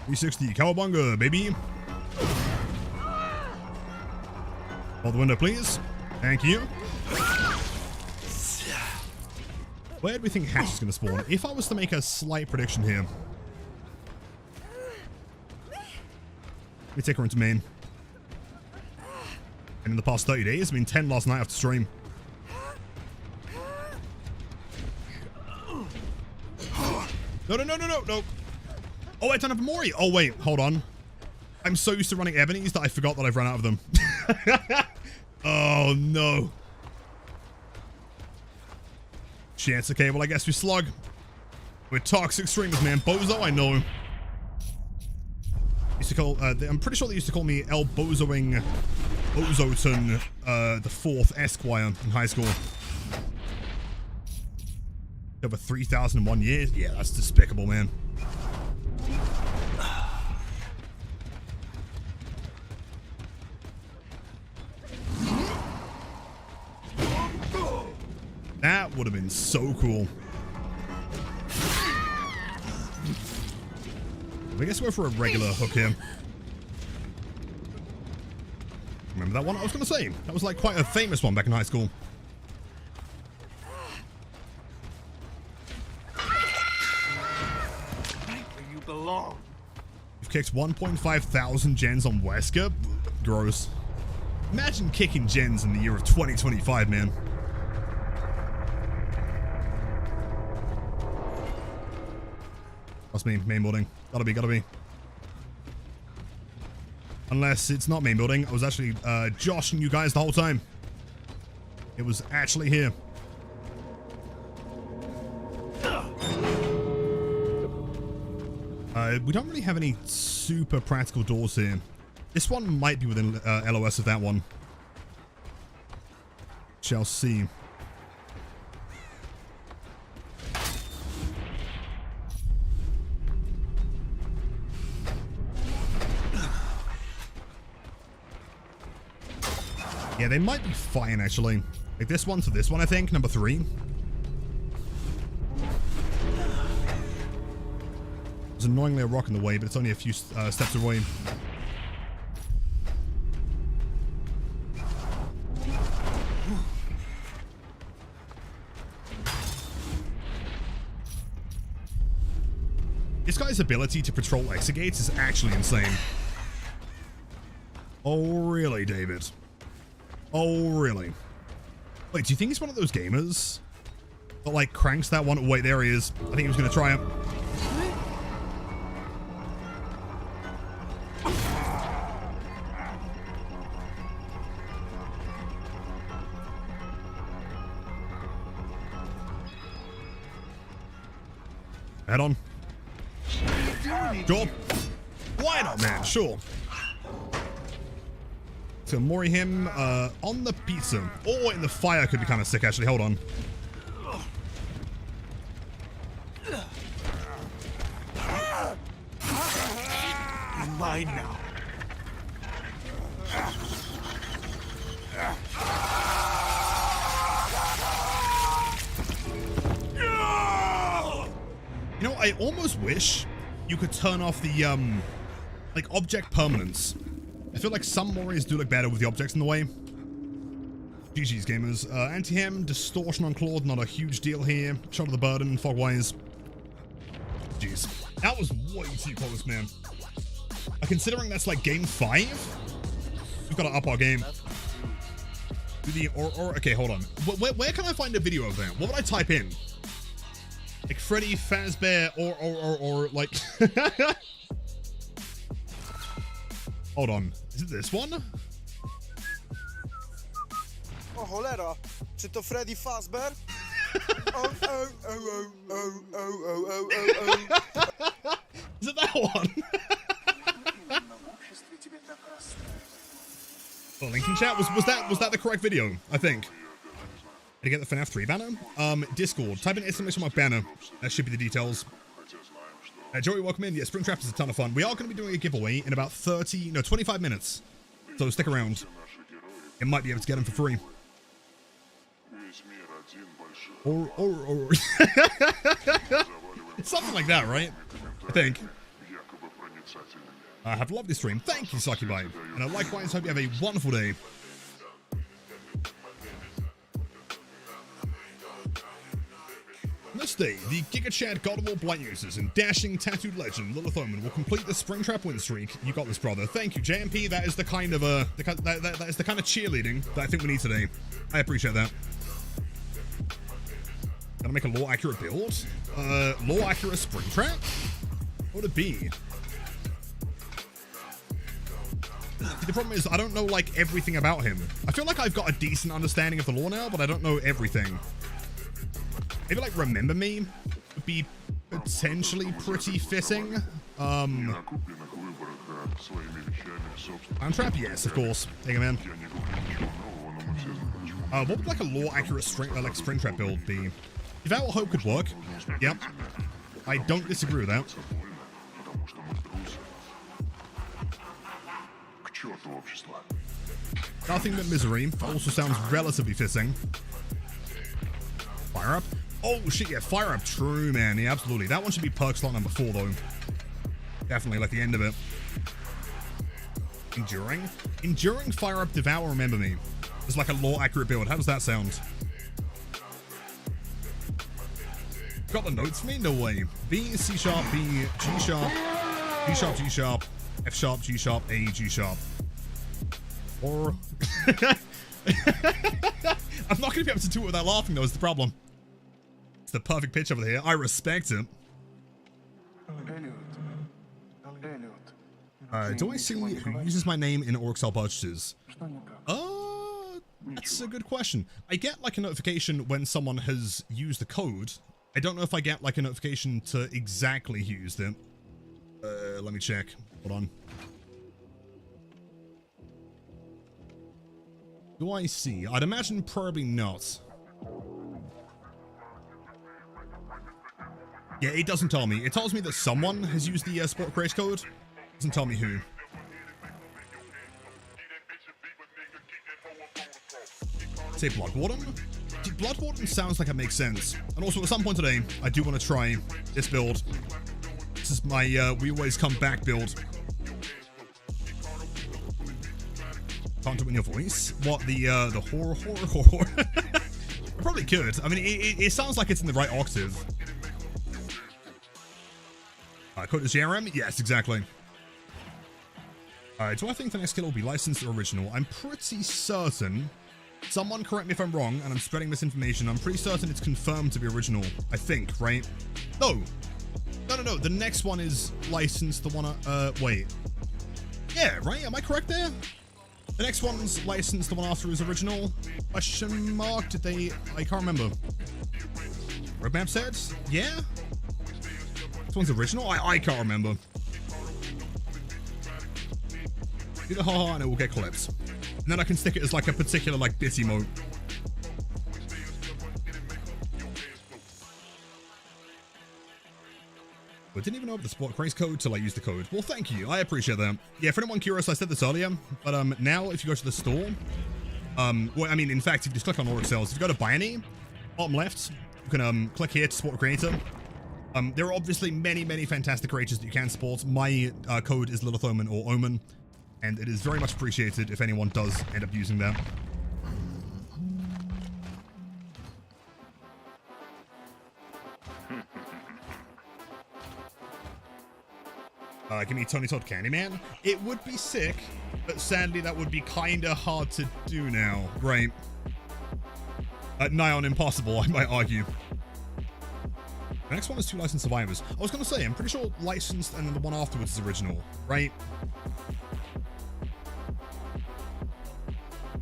.360 cowabunga, baby. Hold the window, please. Thank you. Where do we think Hatch is going to spawn? If I was to make a slight prediction here. Let me take her into main. And in the past 30 days, I mean 10 last night after stream. No, no, no, no, no, no. Oh, I don't have a Mori. Oh, wait, hold on. I'm so used to running Ebonies that I forgot that I've run out of them. Oh, no. Chance, okay, well, I guess we slug. We're toxic streamers, man. Bozo, I know. Used to call, I'm pretty sure they used to call me El Bozoing Bozoton, the 4th Esquire in high school. Over 3,001 years? Yeah, that's despicable, man. That would have been so cool. I guess we'll go for a regular hook here. Remember that one I was going to say? That was like quite a famous one back in high school. Right where you belong. You've kicked 1.5 thousand gens on Wesker? Gross. Imagine kicking gens in the year of 2025, man. That's me, main building. Gotta be, gotta be. Unless it's not main building. I was actually joshing you guys the whole time. It was actually here. We don't really have any super practical doors here. This one might be within LOS of that one. Shall see. Yeah, they might be fine, actually. Like this one to this one, I think. Number 3. There's annoyingly a rock in the way, but it's only a few steps away. This guy's ability to patrol exegates is actually insane. Oh, really, David? Oh, really? Wait, do you think he's one of those gamers that, like, cranks that one? Wait, there he is. I think he was going to try it. Head on. Sure. Why not, man? Sure. So Mori him on the pizza. Or in the fire could be kind of sick, actually. Hold on. You're mine now. You know, I almost wish you could turn off the, like, object permanence. I feel like some Moris do look better with the objects in the way. GG's, gamers. Anti-hem, distortion on Claude, not a huge deal here. Shot of the burden, Fogwise. Jeez. That was way too close, man. Considering that's like game 5, we've got to up our game. Okay, hold on. Where can I find a video of that? What would I type in? Like Freddy Fazbear or like... Hold on. Is it this one? O cholera, czy to Freddy Fazbear? Is it that one? Oh, link in chat. Was that the correct video? I think. Did I get the FNAF 3 banner? Discord. Type in exclamation mark banner. That should be the details. Joey, welcome in. Yeah, Springtrap is a ton of fun. We are going to be doing a giveaway in about 25 minutes. So stick around. You might be able to get them for free. Or it's something like that, right? I think. Have a lovely stream. Thank you, Sakubai. And likewise, hope you have a wonderful day. On this day, the Giga Chad God of War Blight users and dashing tattooed legend Lilith Omen will complete the Springtrap win streak. You got this, brother. Thank you, JMP. That is the kind of that is the kind of cheerleading that I think we need today. I appreciate that. Gotta make a lore accurate build. Lore accurate Springtrap? What would it be? The problem is I don't know like everything about him. I feel like I've got a decent understanding of the lore now, but I don't know everything. Maybe like Remember Me would be potentially pretty fitting. Trap, yes, of course. Take him in. What would like a lore accurate Springtrap build be? If that Hope could work, yep. I don't disagree with that. Nothing but misery. Also sounds relatively fitting. Fire up. Oh shit, yeah, fire up. True, man. Yeah, absolutely. That one should be perk slot number 4, though. Definitely, like the end of it. Enduring. Enduring, fire up, devour, remember me. It's like a lore accurate build. How does that sound? Got the notes for me? No way. B, C sharp, B, G sharp, B sharp, G sharp, F sharp, G sharp, A, G sharp. Or... I'm not going to be able to do it without laughing, though, is the problem. It's the perfect pitch over here. I respect it. Do I see who uses my name in Orexel purchases? That's a good question. I get like a notification when someone has used the code. I don't know if I get like a notification to exactly who used it. Let me check. Hold on. Do I see? I'd imagine probably not. Yeah, it doesn't tell me. It tells me that someone has used the sport crash code. It doesn't tell me who. Say Bloodwarden? Bloodwarden sounds like it makes sense. And also at some point today, I do want to try this build. This is my we always come back build. Can't do it in your voice. What, the horror? I probably could. I mean, it sounds like it's in the right octave. Code is JRM? Yes, exactly. Do I think the next kill will be licensed or original? I'm pretty certain. Someone correct me if I'm wrong, and I'm spreading misinformation. I'm pretty certain it's confirmed to be original. I think, right? No. No. The next one is licensed. The one, wait. Yeah, right? Am I correct there? The next one's licensed. The one after is original. Question mark? Did they... I can't remember. Roadmap said? Yeah? This one's original? I can't remember. Do the haha and it will get clips. And then I can stick it as like a particular like bit emote. I didn't even know the sport craze code till I used the code. Well, thank you. I appreciate that. Yeah, for anyone curious, I said this earlier, but now if you go to the store, well, I mean, in fact, if you just click on Orexels, if you go to buy any, bottom left, you can click here to support a creator. There are obviously many fantastic creators that you can support. My code is Lilith Omen or Omen, and it is very much appreciated if anyone does end up using that. Give me Tony Todd Candyman. It would be sick, but sadly that would be kinda hard to do now, right? Nigh on impossible, I might argue. The next one is 2 licensed survivors. I was going to say, I'm pretty sure licensed and then the one afterwards is original, right?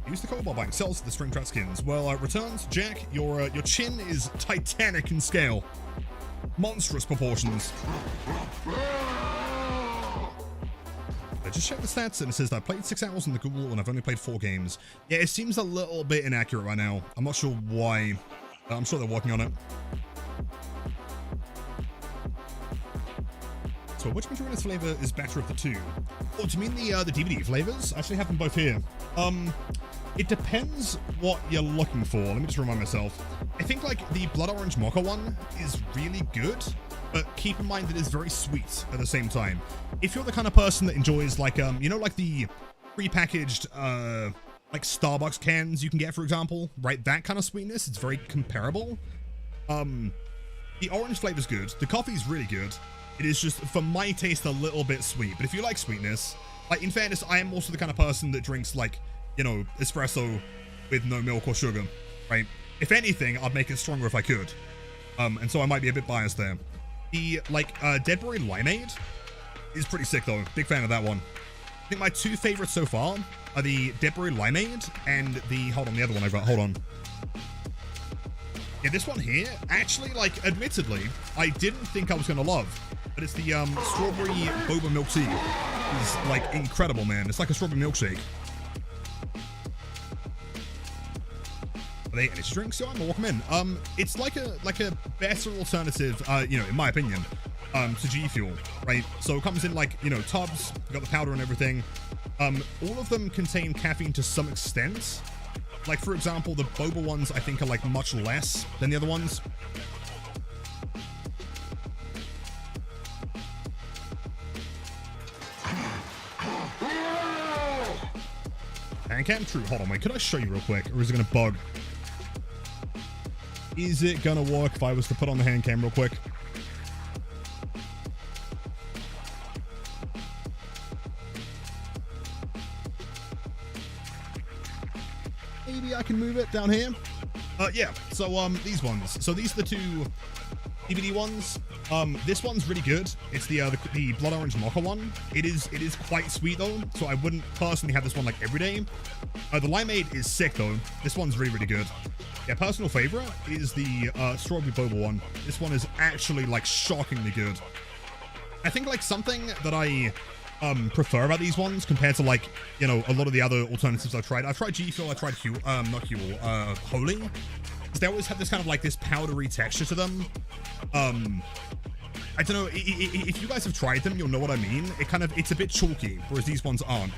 Use the code while buying sells the Springtrap skins. Well, returns, Jack, your chin is titanic in scale. Monstrous proportions. I just checked the stats and it says that I played 6 hours in the Google and I've only played 4 games. Yeah, it seems a little bit inaccurate right now. I'm not sure why. I'm sure they're working on it. So which Majora's flavor is better of the two? Oh, do you mean the DVD flavors? I actually have them both here. It depends what you're looking for. Let me just remind myself. I think like the Blood Orange Mocha one is really good, but keep in mind that it's very sweet at the same time. If you're the kind of person that enjoys like, you know, like the prepackaged, like Starbucks cans you can get, for example, right? That kind of sweetness, it's very comparable. The orange flavor's good. The coffee's really good. It is just, for my taste, a little bit sweet. But if you like sweetness, like, in fairness, I am also the kind of person that drinks, like, you know, espresso with no milk or sugar, right? If anything, I'd make it stronger if I could. And so I might be a bit biased there. The, like, Deadberry Limeade is pretty sick, though. Big fan of that one. I think my 2 favorites so far are the Deadberry Limeade and the, hold on, the other one I've got, hold on. Yeah, this one here, actually, like, admittedly, I didn't think I was going to love. But it's the strawberry boba milk tea. It's like incredible, man. It's like a strawberry milkshake. Are they energy drinks? So I'm gonna walk them in. It's like a better alternative, you know, in my opinion, to G Fuel, right? So it comes in like, you know, tubs. You got the powder and everything. All of them contain caffeine to some extent. Like for example, the boba ones I think are like much less than the other ones. Handcam? True. Hold on, wait. Could I show you real quick? Or is it going to bug? Is it going to work if I was to put on the handcam real quick? Maybe I can move it down here. Yeah. So, these ones. So these are the 2 DVD ones. This one's really good. It's the Blood Orange Mocha one. It is quite sweet though, so I wouldn't personally have this one like every day. The Limeade is sick though. This one's really, really good. Yeah, personal favorite is the Strawberry Boba one. This one is actually like shockingly good. I think like something that I prefer about these ones compared to like, you know, a lot of the other alternatives I've tried. I've tried G Fuel, I tried Holy. They always have this kind of like this powdery texture to them. I don't know, if you guys have tried them, you'll know what I mean. It's a bit chalky, whereas these ones aren't.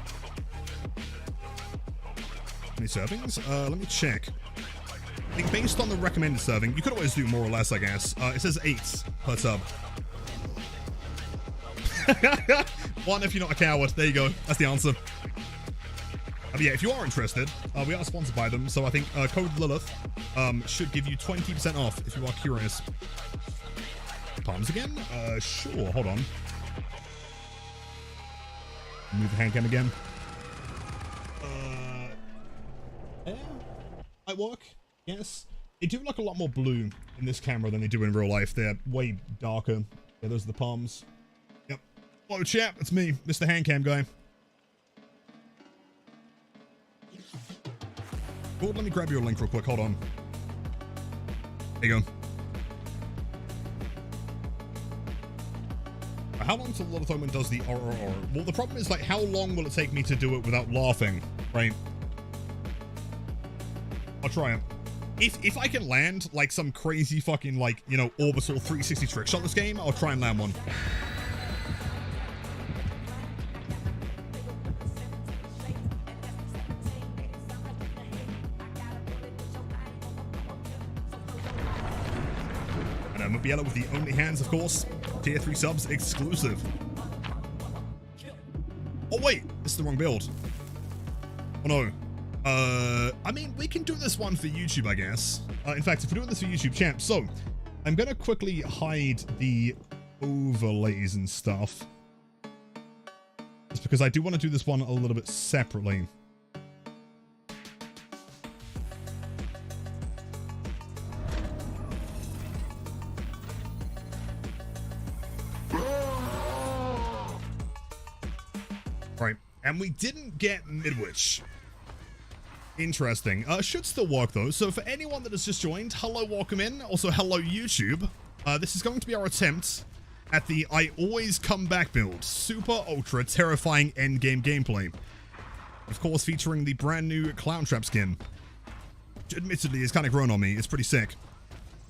Any servings? Let me check. I think based on the recommended serving, you could always do more or less, I guess. It says 8 per sub. 1 if you're not a coward. There you go. That's the answer. But yeah, if you are interested, we are sponsored by them, so I think code Lilith should give you 20% off if you are curious. Palms again? Sure. Hold on. Move the handcam again. Yeah, might work. Yes. They do look a lot more blue in this camera than they do in real life. They're way darker. Yeah, those are the palms. Yep. Hello, chap. It's me, Mr. Handcam guy. Cool, let me grab your link real quick. Hold on. There you go. How long till Lilith Omen does the RRR? Well, the problem is, like, how long will it take me to do it without laughing, right? I'll try it. If I can land, like, some crazy fucking, like, you know, orbital 360 trick shot this game, I'll try and land one. And I'm Mobiella with the only hands, of course. Tier 3 subs exclusive. Oh, wait. This is the wrong build. Oh, no. I mean, we can do this one for YouTube, I guess. In fact, if we're doing this for YouTube, champ. So, I'm going to quickly hide the overlays and stuff. Just because I do want to do this one a little bit separately. And we didn't get Midwich. Interesting. Should still work, though. So for anyone that has just joined, hello, welcome in. Also, hello, YouTube. This is going to be our attempt at the I Always Come Back build. Super, ultra, terrifying endgame gameplay. Of course, featuring the brand new Clowntrap skin. Which admittedly is kind of grown on me. It's pretty sick.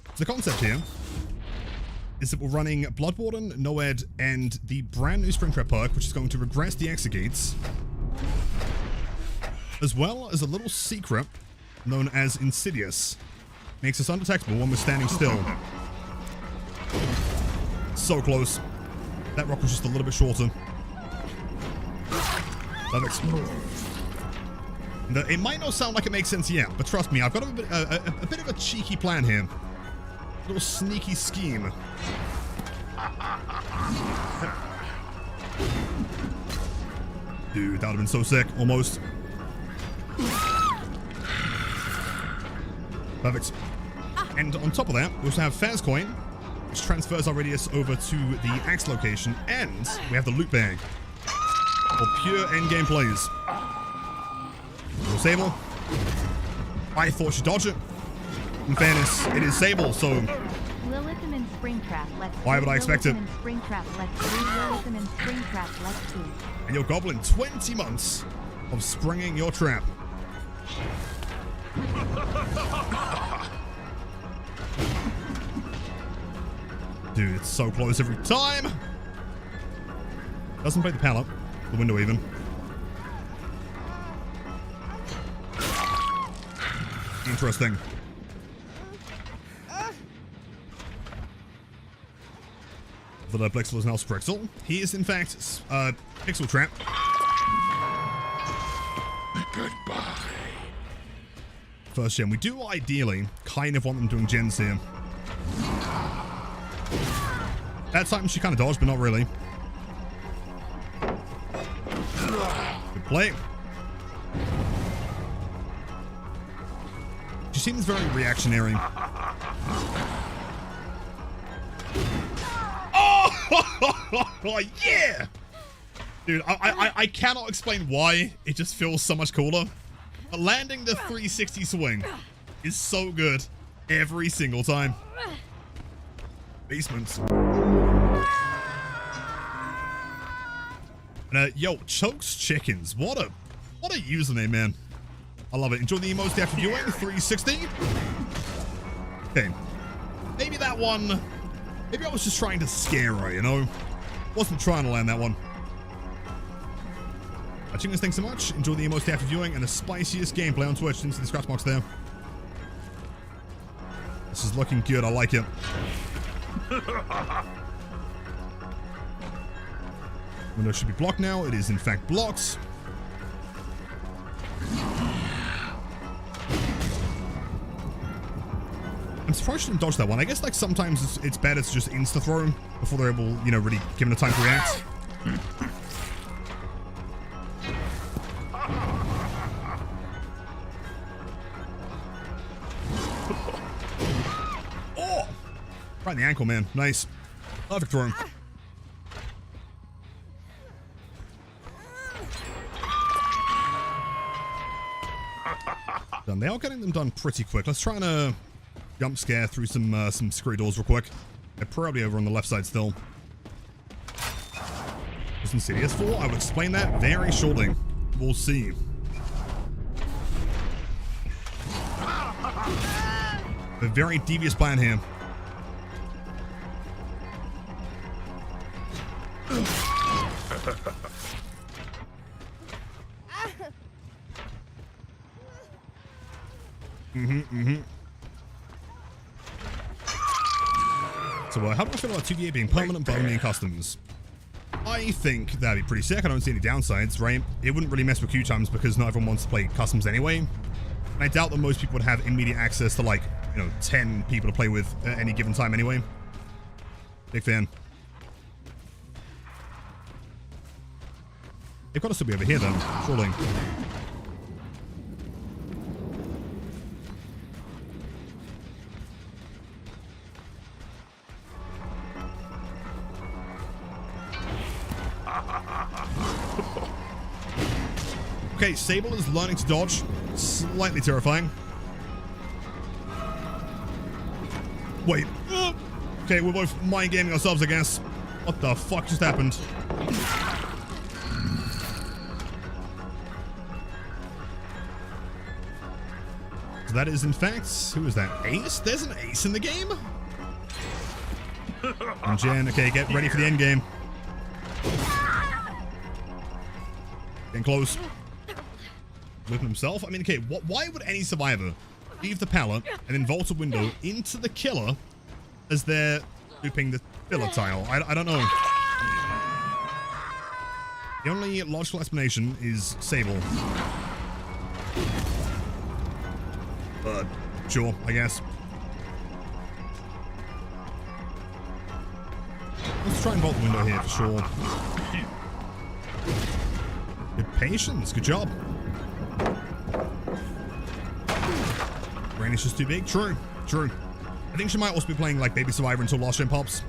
So the concept here is that we're running Bloodborne, Noed, and the brand new Springtrap perk, which is going to regress the exegates, as well as a little secret known as Insidious. Makes us undetectable when we're standing still. So close. That rock was just a little bit shorter. Perfect. It might not sound like it makes sense yet, but trust me, I've got a bit of a cheeky plan here. A little sneaky scheme. Dude, that would have been so sick, almost. Perfect. And on top of that, we also have Faz Coin, which transfers our radius over to the axe location, and we have the loot bag for pure endgame plays. Sable. I thought she'd dodge it. In fairness, it is Sable, so Lilithum and Springtrap, let's why would I expect it? Springtrap, let's do Lilithum and Springtrap, let's do. And your goblin 20 months of springing your trap. Dude, it's so close every time. Doesn't break the pallet, the window even. Interesting. The Plexel is now Sprixel. He is in fact Pixel Trap. Goodbye. First gen. We do ideally kind of want them doing gens here. That time she kind of dodged, but not really. Good play. She seems very reactionary. Oh, yeah! Dude, I cannot explain why. It just feels so much cooler. But landing the 360 swing is so good every single time. Basements. And, yo, Chokes Chickens. What a username, man. I love it. Enjoy the emotes after viewing. 360. Okay. Maybe that one. Maybe I was just trying to scare her, you know? Wasn't trying to land that one. Chingas, thanks so much. Enjoy the emotes after viewing and the spiciest gameplay on Twitch. Into the scratch box there. This is looking good. I like it. Window should be blocked now. It is in fact blocked. I'm surprised she didn't dodge that one. I guess like sometimes it's better to just insta throw before they're able, you know, really given the time to react. Oh! Right in the ankle, man. Nice. Perfect throw. Done. They are getting them done pretty quick. Let's try and jump scare through some screw doors real quick. They're probably over on the left side still. What's Insidious for? I will explain that very shortly. We'll see. A very devious plan here. So how do I feel about 2DA being permanent, but only in customs? I think that'd be pretty sick. I don't see any downsides, right? It wouldn't really mess with queue times because not everyone wants to play customs anyway. And I doubt that most people would have immediate access to, like, you know, 10 people to play with at any given time anyway. Big fan. They've got to still be over here then, surely. Okay, Sable is learning to dodge. Slightly terrifying. Wait. Okay, we're both mind gaming ourselves, I guess. What the fuck just happened? So that is, in fact, who is that? Ace? There's an ace in the game? And Jen, okay, get ready for the end game. Getting close. Whipping himself? I mean, okay, why would any survivor leave the pallet and then vault a window into the killer as they're looping the filler tile? I don't know. The only logical explanation is Sable. But sure, I guess. Let's try and vault the window here for sure. Good patience, good job. Granny's just too big. True, true. I think she might also be playing like Baby Survivor until last gen pops.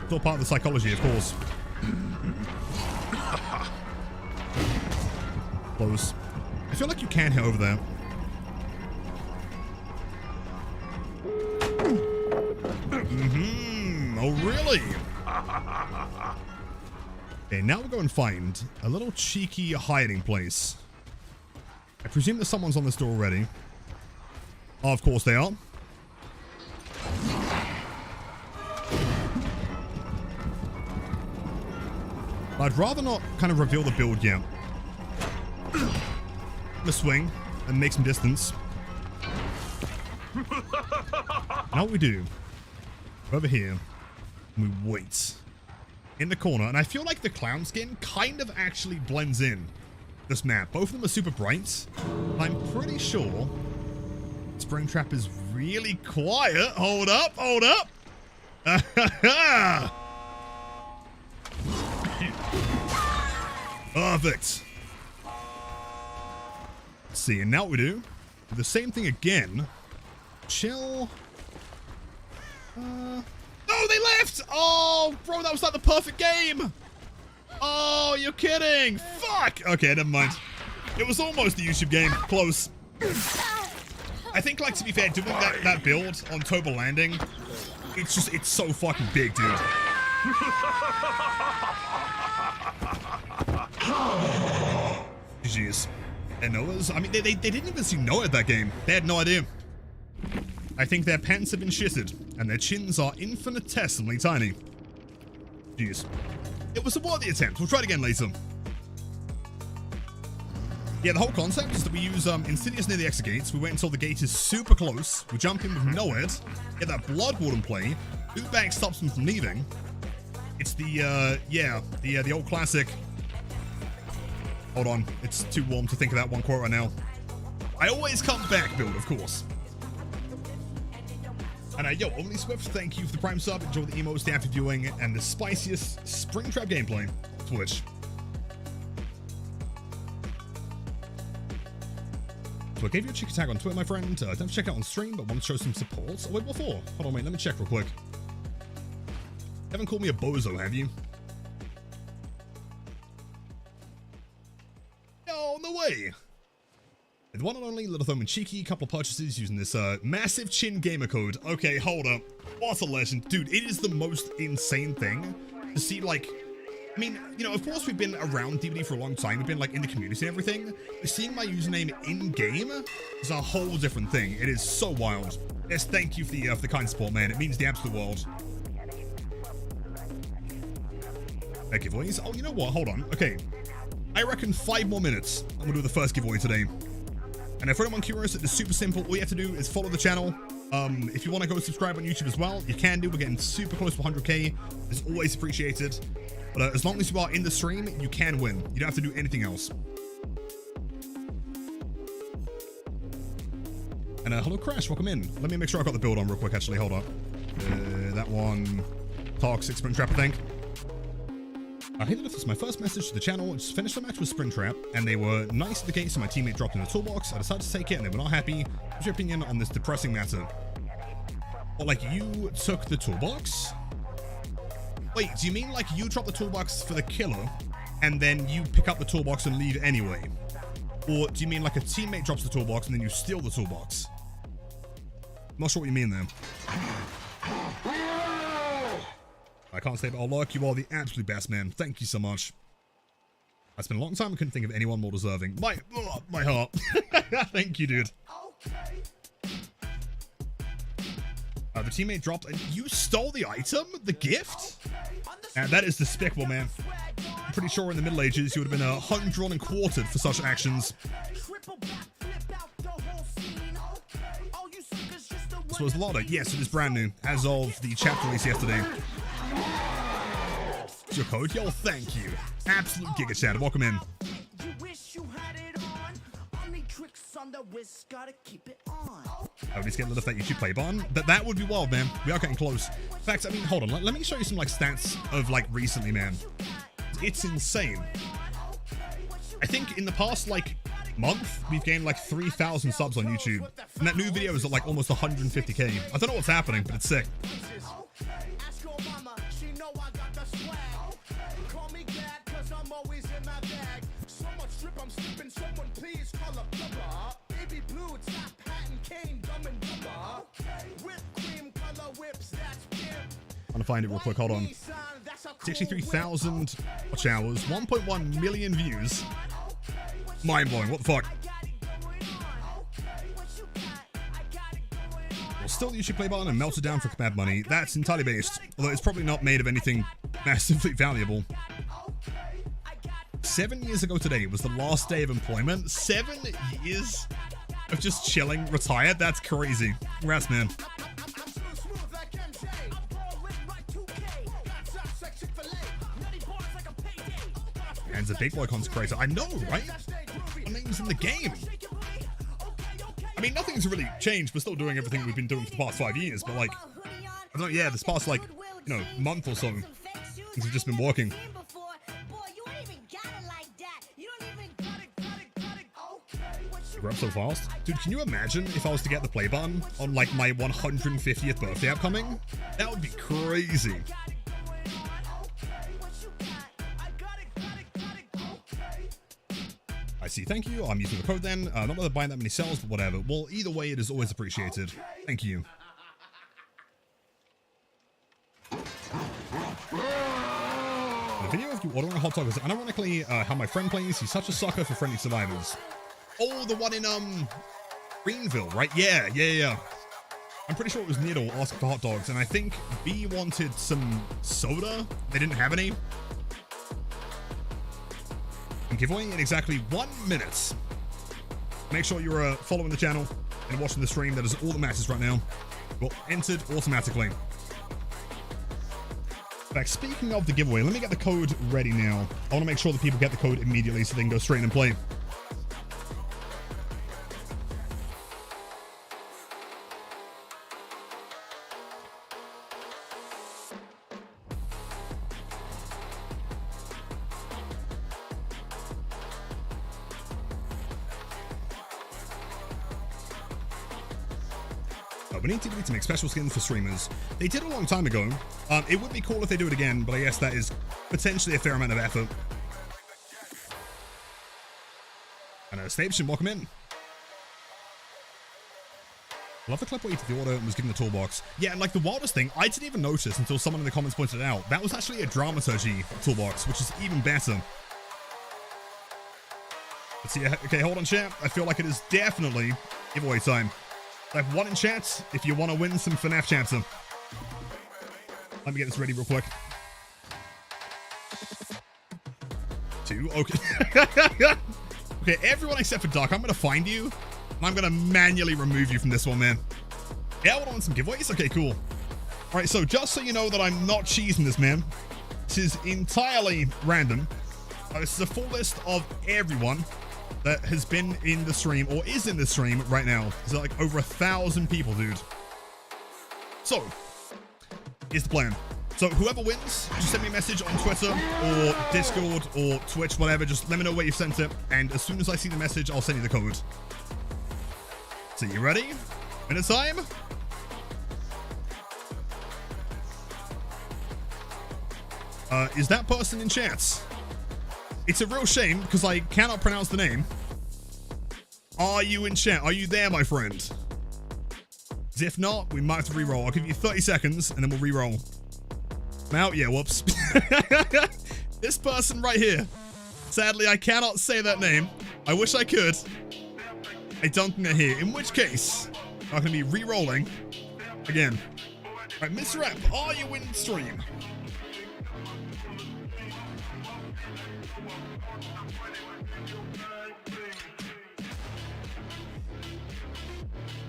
It's all part of the psychology, of course. Close. I feel like you can hit over there. Oh, really? Okay, now we'll go and find a little cheeky hiding place. I presume that someone's on this door already. Oh, of course they are. I'd rather not kind of reveal the build yet. The swing and make some distance. Now what we do, over here, we wait in the corner, and I feel like the clown skin kind of actually blends in this map. Both of them are super bright. I'm pretty sure Springtrap is really quiet. Hold up, hold up. Perfect. Let's see, and now what we do, the same thing again. Chill. Oh, they left! Oh, bro, that was like the perfect game. Oh, you're kidding. Fuck. Okay, never mind. It was almost a YouTube game. Close. I think, like, to be fair, doing that build on Toba Landing, it's so fucking big, dude. GG's. And Noah's, I mean, they didn't even see Noah at that game. They had no idea. I think their pants have been shitted, and their chins are infinitesimally tiny. Jeez. It was a worthy attempt. We'll try it again later. Yeah, the whole concept is that we use Insidious near the exit gates. We wait until the gate is super close. We jump in with Noed, get that blood ward in play. Boot bag stops them from leaving. It's the, the old classic. Hold on. It's too warm to think of that one quote right now. I always come back build, of course. And yo, Only Swift, thank you for the Prime sub. Enjoy the emotes, the after viewing, and the spiciest Springtrap gameplay on Twitch. So I gave you a cheeky tag on Twitter, my friend. Don't check out on stream, but want to show some support. Oh, wait, what for? Hold on, wait, let me check real quick. You haven't called me a bozo, have you? No, no way. The one and only Little Thumb and Cheeky, couple of purchases using this massive chin gamer code. Okay, hold up. What a legend. Dude, it is the most insane thing to see, like, I mean, you know, of course we've been around DVD for a long time. We've been, like, in the community and everything. But seeing my username in-game is a whole different thing. It is so wild. Yes, thank you for the kind support, man. It means the absolute world. That giveaways. Oh, you know what? Hold on. Okay. I reckon 5 more minutes. I'm going to do the first giveaway today. And if anyone curious, it's super simple. All you have to do is follow the channel. If you want to go subscribe on YouTube as well, you can do. We're getting super close to 100k. It's always appreciated. But as long as you are in the stream, you can win. You don't have to do anything else. And hello, Crash. Welcome in. Let me make sure I got the build on real quick, actually. Hold up. That one. Toxic Springtrap, I think. I hated it. This was my first message to the channel. Just finished the match with Springtrap, and they were nice in the case, so my teammate dropped in the toolbox. I decided to take it, and they were not happy. What's your opinion on this depressing matter? Well, like, you took the toolbox? Wait, do you mean, like, you dropped the toolbox for the killer, and then you pick up the toolbox and leave anyway? Or do you mean like a teammate drops the toolbox and then you steal the toolbox? I'm not sure what you mean there. I can't say, but oh, look, you are the absolute best, man. Thank you so much. It's been a long time. I couldn't think of anyone more deserving. My heart. Thank you, dude. The teammate dropped, and you stole the item? The gift? And that is despicable, man. I'm pretty sure in the Middle Ages, you would have been hung, drawn, and quartered for such actions. This was Lotta. Yes, it is brand new, as of the chapter release yesterday. Your code? Yo, thank you. Absolute Giga Chat. Welcome in. I would just get rid of that YouTube play button. That would be wild, man. We are getting close. In fact, I mean, hold on. Let me show you some like stats of like recently, man. It's insane. I think in the past like month, we've gained like 3,000 subs on YouTube. And that new video is at like almost 150k. I don't know what's happening, but it's sick. I'm gonna find it real quick. Hold on. 63,000 watch hours, 1.1 million views. Mind blowing. What the fuck? Well, still the YouTube play button and melted down for kebab money. That's entirely based, although it's probably not made of anything massively valuable. 7 years ago today was the last day of employment. 7 years of just chilling, retired. That's crazy. Congrats, man. And the big boy consecrator. I know, right? My name's in the game. I mean, nothing's really changed. We're still doing everything we've been doing for the past 5 years, but like, I don't know, yeah, this past like, you know, month or so, things have just been working. Grew up so fast. Dude, can you imagine if I was to get the play button on like my 150th birthday upcoming? That would be crazy. I see, thank you. I'm using the code then. Not that I'm buying that many cells, but whatever. Well, either way, it is always appreciated. Thank you. The video of you ordering a hot dog is unironically how my friend plays. He's such a sucker for friendly survivors. Oh, the one in, Greenville, right? Yeah. I'm pretty sure it was Needle asking for hot dogs, and I think B wanted some soda. They didn't have any. And giveaway in exactly 1 minute. Make sure you're following the channel and watching the stream. That is all that matters right now. Well, entered automatically. In fact, speaking of the giveaway, let me get the code ready now. I want to make sure that people get the code immediately so they can go straight in and play. We need to make special skins for streamers. They did a long time ago. It would be cool if they do it again, but I guess that is potentially a fair amount of effort. And Station, welcome in. I love the clip where he took the order and was given the toolbox. Yeah, and like the wildest thing, I didn't even notice until someone in the comments pointed it out. That was actually a dramaturgy toolbox, which is even better. Let's see. Okay, hold on, chat. I feel like it is definitely giveaway time. I have one in chat if you want to win some FNAF chapter. Let me get this ready real quick. 2, okay. Okay, everyone except for Duck, I'm going to find you, and I'm going to manually remove you from this one, man. Yeah, I want some giveaways? Okay, cool. Alright, so just so you know that I'm not cheesing this, man, this is entirely random. This is a full list of everyone that has been in the stream or is in the stream right now. There's like over 1,000 people, dude. So, here's the plan. So whoever wins, just send me a message on Twitter or Discord or Twitch, whatever. Just let me know where you sent it. And as soon as I see the message, I'll send you the code. So you ready? Minute time? Is that person in chat? It's a real shame because I cannot pronounce the name. Are you in chat? Are you there, my friend? 'Cause if not, we might have to re-roll. I'll give you 30 seconds and then we'll re-roll. I'm out? Yeah, whoops. This person right here. Sadly, I cannot say that name. I wish I could. I don't think they're here. In which case, I'm going to be re-rolling again. All right, Mr. Rep, are you in stream?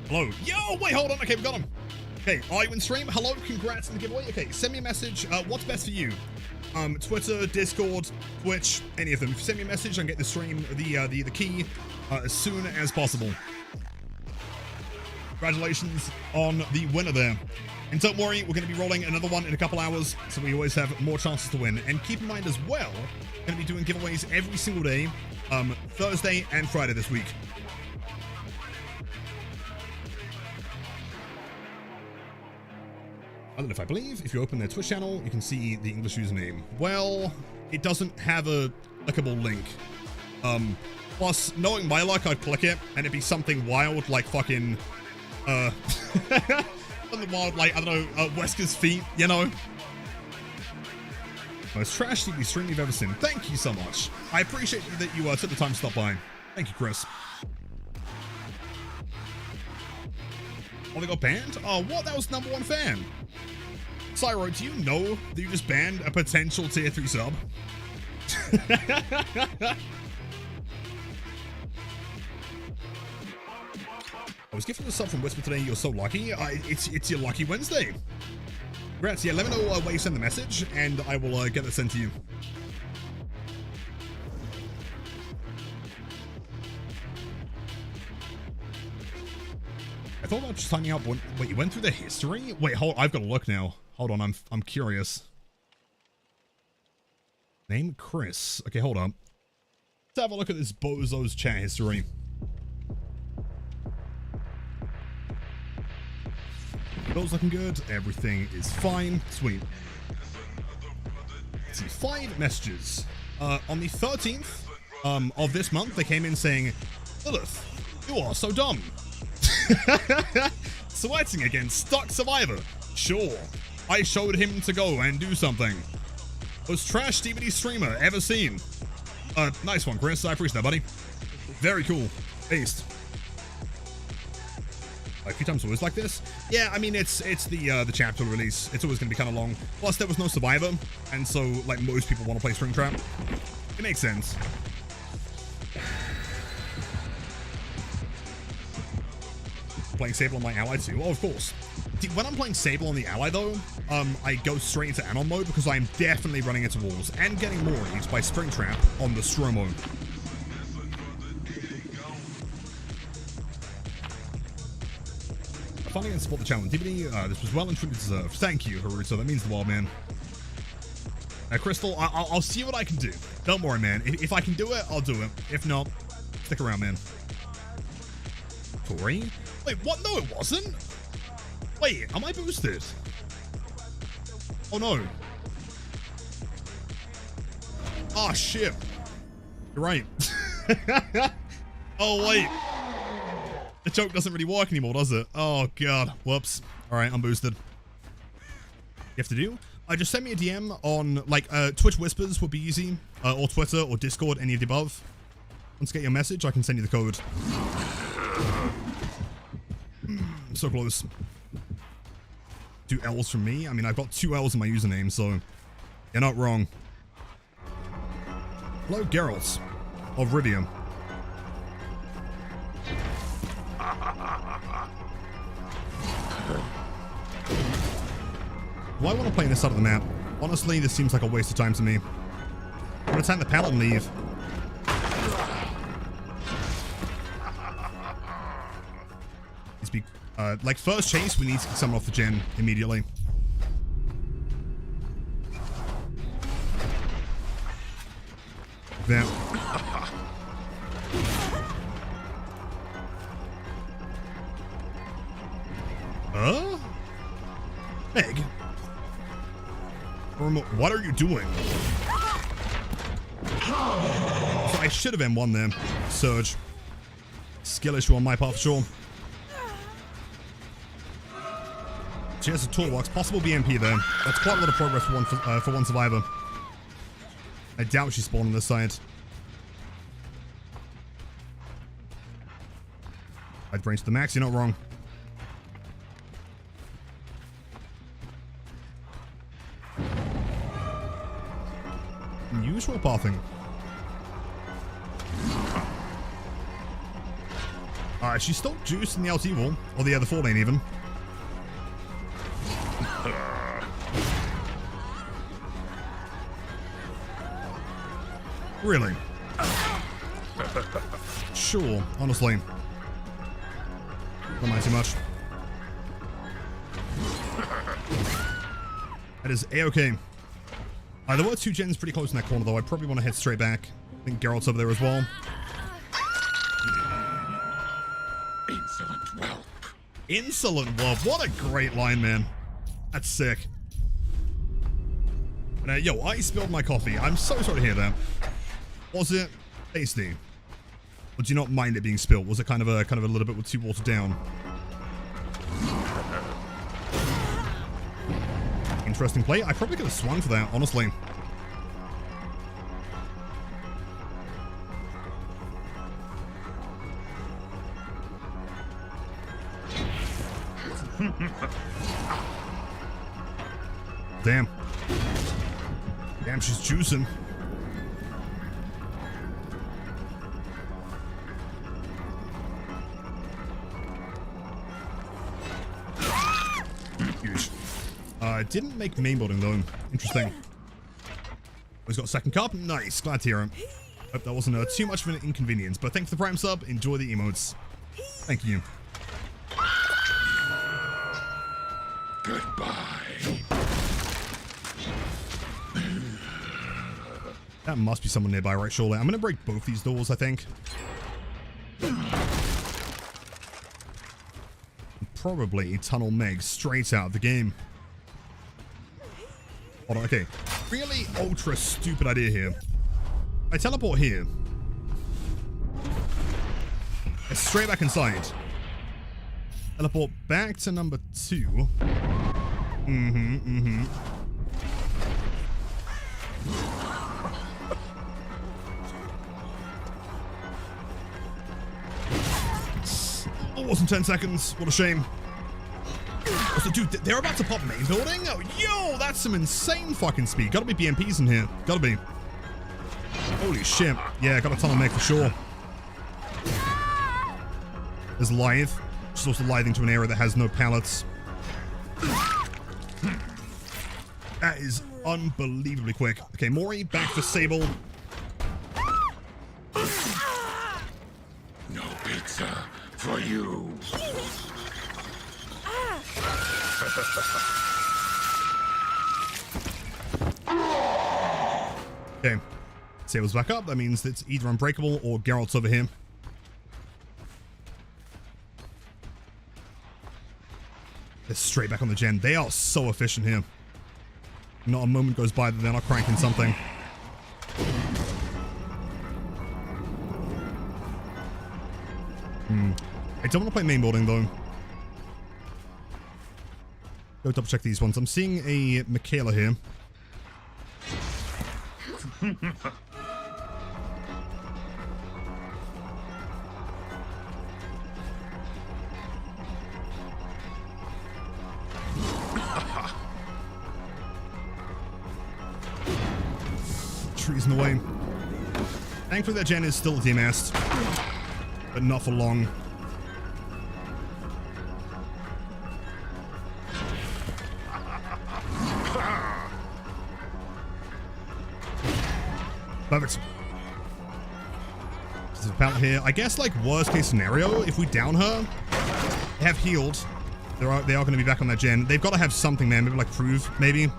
Hello. Yo, wait, hold on. Okay, we got him. Okay, are you in stream? Hello, congrats on the giveaway. Okay, send me a message. What's best for you? Twitter, Discord, Twitch, any of them. If you send me a message, I can get the stream, the key as soon as possible. Congratulations on the winner there. And don't worry, we're going to be rolling another one in a couple hours, so we always have more chances to win. And keep in mind as well, we're going to be doing giveaways every single day, Thursday and Friday this week. I don't know if I believe, if you open their Twitch channel, you can see the English username. Well, it doesn't have a clickable link. Plus, knowing my luck, I'd click it, and it'd be something wild, like fucking, something wild, like, I don't know, Wesker's feet, you know? Most trash TV stream you've ever seen. Thank you so much. I appreciate that you took the time to stop by. Thank you, Chris. Oh, they got banned? Oh, what? That was #1 fan. Cyro, do you know that you just banned a potential tier 3 sub? I was gifted a sub from Whisper today. You're so lucky. It's your lucky Wednesday. Congrats. Yeah, let me know where you send the message, and I will get it sent to you. I thought about just finding out. Wait, you went through the history? Wait, hold. I've got to look now. Hold on, I'm curious. Name Chris. Okay, hold on. Let's have a look at this bozo's chat history. Bill's looking good. Everything is fine. Sweet. Let's see, 5 messages. On the 13th of this month, they came in saying, Lilith, you are so dumb. Sweating against Stuck Survivor. Sure. I showed him to go and do something. Most trash DVD streamer ever seen. Nice one, Chris. I appreciate that, buddy. Very cool. Based. A few times always like this. Yeah, I mean it's the chapter release. It's always gonna be kind of long. Plus there was no Survivor, and so like most people want to play Springtrap. It makes sense. Playing Sable on my ally too. Oh, of course. See, when I'm playing Sable on the ally though, I go straight into Anon mode because I'm definitely running into walls and getting more eased by Springtrap on the Stro mode. I finally can support the challenge. DVD, this was well and truly deserved. Thank you, Haruto. That means the world, man. Crystal, I'll see what I can do. Don't worry, man. If I can do it, I'll do it. If not, stick around, man. Tori? Wait, what? No, it wasn't. Wait, am I boosted? Oh, no. Oh, shit. You're right. Oh, wait. The joke doesn't really work anymore, does it? Oh, God. Whoops. All right, I'm boosted. You have to do? Just send me a DM on, like, Twitch Whispers would be easy. Or Twitter or Discord, any of the above. Once you get your message, I can send you the code. So close. 2 L's from me? I mean, I've got 2 L's in my username, so you're not wrong. Hello, Geralt of Rivium. Why want to play this side of the map? Honestly, this seems like a waste of time to me. I'm gonna attack the pallet and leave. Like, first chase, we need to get someone off the gen immediately. There. Meg? What are you doing? I should have M1 there. Surge. Skill issue on my part for sure. She has a toolbox. Possible BMP there. That's quite a lot of progress for one survivor. I doubt she spawned on this side. I'd range to the max. You're not wrong. Unusual pathing. Alright, she's still juiced in the LT wall. Or the other 4 lane even. Really? Sure, honestly. Don't mind too much. That is A-okay. There were 2 gens pretty close in that corner, though. I probably want to head straight back. I think Geralt's over there as well. Insolent whelp. Insolent whelp. What a great line, man. That's sick. Yo, I spilled my coffee. I'm so sorry to hear that. Was it tasty? Or do you not mind it being spilled? Was it kind of a little bit too watered down? Interesting play. I probably could have swung for that, honestly. Damn. Damn, she's juicing. Huge. Didn't make main building though. Interesting. He's got a second cup. Nice. Glad to hear him. Hope that wasn't too much of an inconvenience. But thanks for the Prime sub. Enjoy the emotes. Thank you. Goodbye. That must be someone nearby, right? Surely. I'm going to break both these doors, I think. Probably tunnel Meg straight out of the game. Hold on, okay. Really ultra stupid idea here. I teleport here. It's straight back inside. Teleport back to number 2. It wasn't 10 seconds. What a shame. Also, dude, they're about to pop main building? Oh, yo, that's some insane fucking speed. Gotta be BMPs in here. Gotta be. Holy shit. Yeah, got a ton of mech for sure. There's Lithe. She's also lithing to an area that has no pallets. That is unbelievably quick. Okay, Mori, back for Sable. No pizza for you. Okay. Sable's back up. That means it's either Unbreakable or Geralt's over here. They're straight back on the gen. They are so efficient here. Not a moment goes by that they're not cranking something. I don't want to play main building though. Go double check these ones. I'm seeing a Michaela here. Trees in the way. Thankfully that gen is still DMS'd, but not for long. Perfect. There's a pallet here. I guess, like, worst case scenario, if we down her, they have healed. They are going to be back on that gen. They've got to have something, man. Maybe, like, prove, maybe. I'm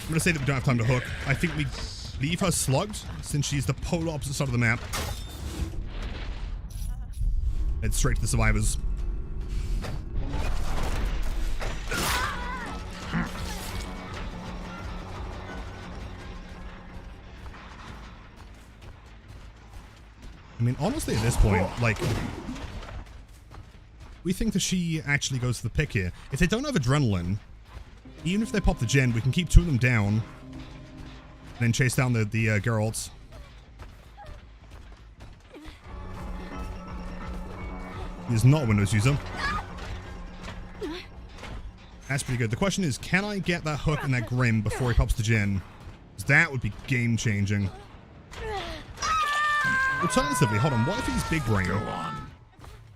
going to say that we don't have time to hook. I think we leave her slugged, since she's the polar opposite side of the map. Head straight to the survivors. mean, honestly, at this point, like, we think that she actually goes for the pick here. If they don't have adrenaline, even if they pop the gen, we can keep 2 of them down and then chase down the Geralts. He is not a Windows user. That's pretty good. The question is, can I get that hook and that Grim before he pops the gen? Because that would be game-changing. Alternatively, hold on, what if he's big brain? Go on.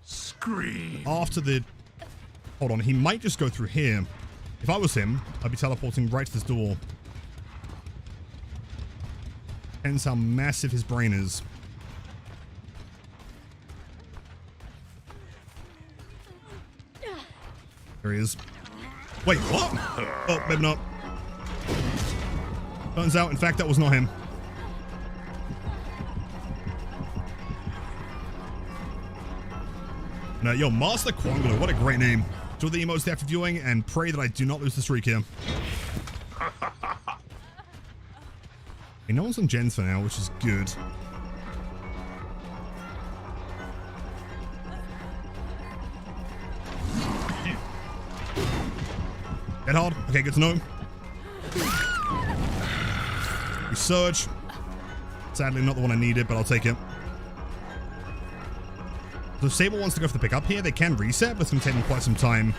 Scream. After the... Hold on, he might just go through here. If I was him, I'd be teleporting right to this door. Depends how massive his brain is. There he is. Wait, what? Oh, maybe not. Turns out, in fact, that was not him. No, yo, Master Quangler, what a great name. Do the emotes after viewing and pray that I do not lose the streak here. Okay, no one's on gens for now, which is good. Dead hard. Okay, good to know. Research. Sadly, not the one I needed, but I'll take it. So if Sable wants to go for the pickup here, they can reset, but it's going to take them quite some time.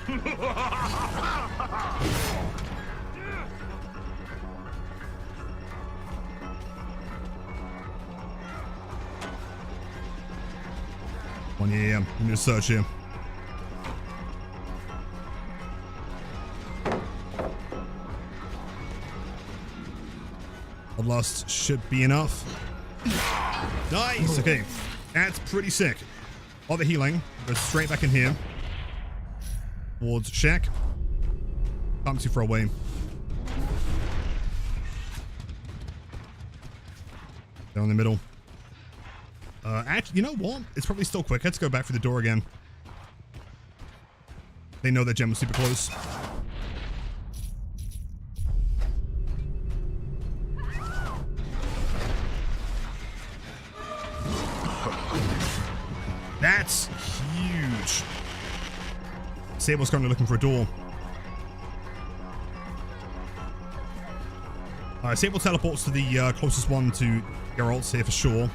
Yeah, I'm going to search here. Bloodlust should be enough. Nice, okay. That's pretty sick. All the healing goes straight back in here. Towards Shack. Can't too far away. Down in the middle. Actually, you know what? It's probably still quicker to go back through the door again. They know that gem was super close. That's huge. Sable's currently looking for a door. Sable teleports to the closest one to Geralt's here for sure.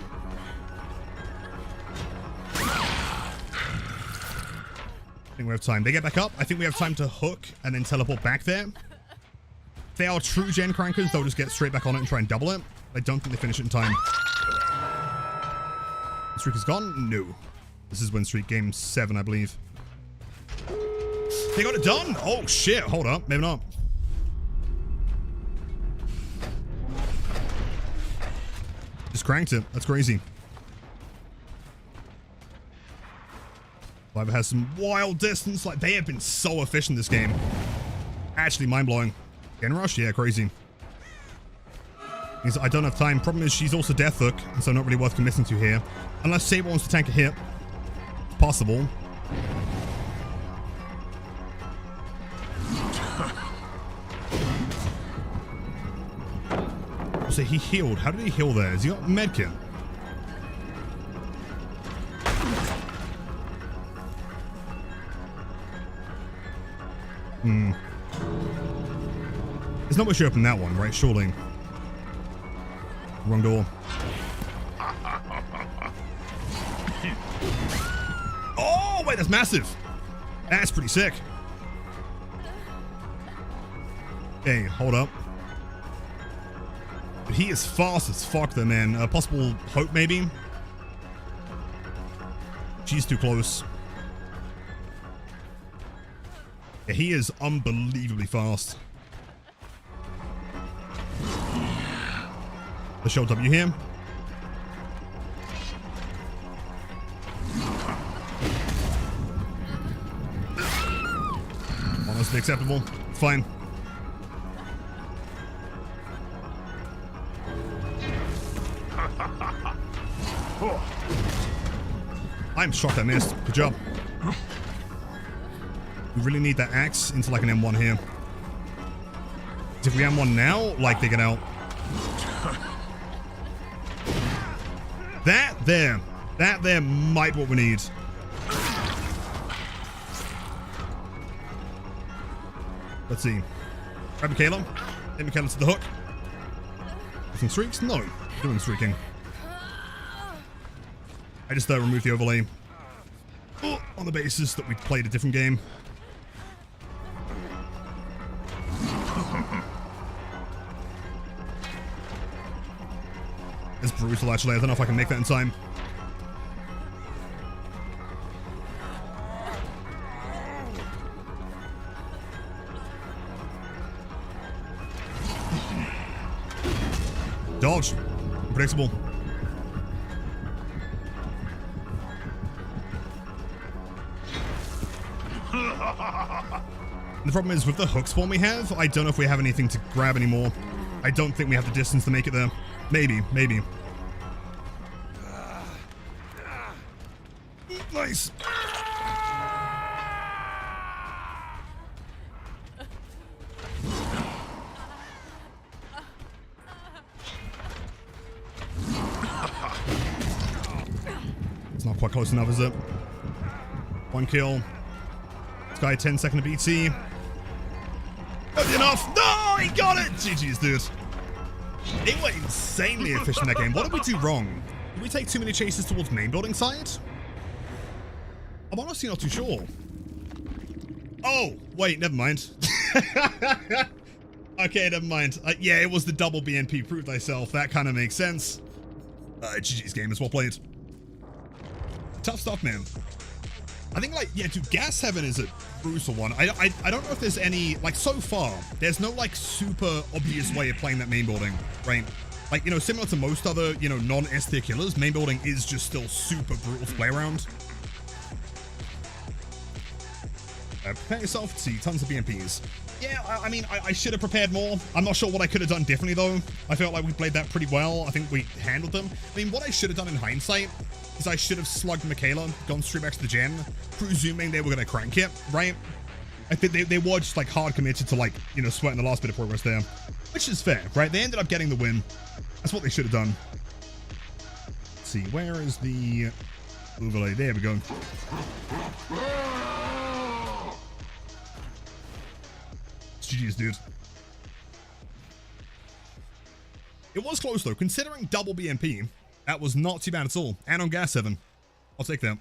I think we have time. They get back up. I think we have time to hook and then teleport back there. If they are true gen crankers, they'll just get straight back on it and try and double it. I don't think they finish it in time. The streak is gone? No. This is win streak game 7, I believe. They got it done? Oh shit, hold up. Maybe not. Just cranked it. That's crazy. Viper has some wild distance. Like, they have been so efficient this game. Actually mind-blowing. Gen rush? Yeah, crazy. I don't have time. Problem is, she's also Death Hook, and so not really worth committing to here. Unless Saber wants to tank a hit. It's possible. So he healed. How did he heal there? Has he got medkit? There's not much open that one, right? Surely. Wrong door. Oh, wait, that's massive. That's pretty sick. Hey, hold up. But he is fast as fuck though, man. Possible hope, maybe? She's too close. Yeah, he is unbelievably fast. The show W here. Honestly acceptable. Fine. I'm shocked I missed. Good job. We really need that axe into like an M1 here. If we M1 now, like they get out. That there That there might be what we need. Let's see. Grab Michaela. Hit Michaela to the hook. Some streaks? No. Doing streaking. I just removed the overlay. Oh, on the basis that we played a different game. It's brutal, actually. I don't know if I can make that in time. Dodge. Unpredictable. The problem is with the hook spawn we have, I don't know if we have anything to grab anymore. I don't think we have the distance to make it there. Maybe. Nice. It's not quite close enough, is it? One kill. This guy 10-second to BT. That's enough. No, he got it. GG's, dude. They were insanely efficient in that game. What did we do wrong? Did we take too many chases towards main building side? I'm honestly not too sure. Oh, wait, never mind. Okay, never mind. Yeah, it was the double BNP. Prove thyself. That kind of makes sense. GG's game is well played. Tough stuff, man. I think, like, yeah, dude, Gas Heaven is a brutal one. I don't know if there's any, like, so far, there's no, like, super obvious way of playing that main building, right? Like, you know, similar to most other, you know, non-S tier killers, main building is just still super brutal to play around. Prepare yourself to see tons of BMPs. Yeah, I mean, I should have prepared more. I'm not sure what I could have done differently, though. I felt like we played that pretty well. I think we handled them. I mean, what I should have done in hindsight is I should have slugged Michaela, gone straight back to the gen, presuming they were going to crank it, right? I think they were just, like, hard committed to, like, you know, sweating the last bit of progress there. Which is fair, right? They ended up getting the win. That's what they should have done. Let's see, where is the overlay? There we go. GG's, dude. It was close, though. Considering double BMP, that was not too bad at all. And on Gas 7. I'll take that.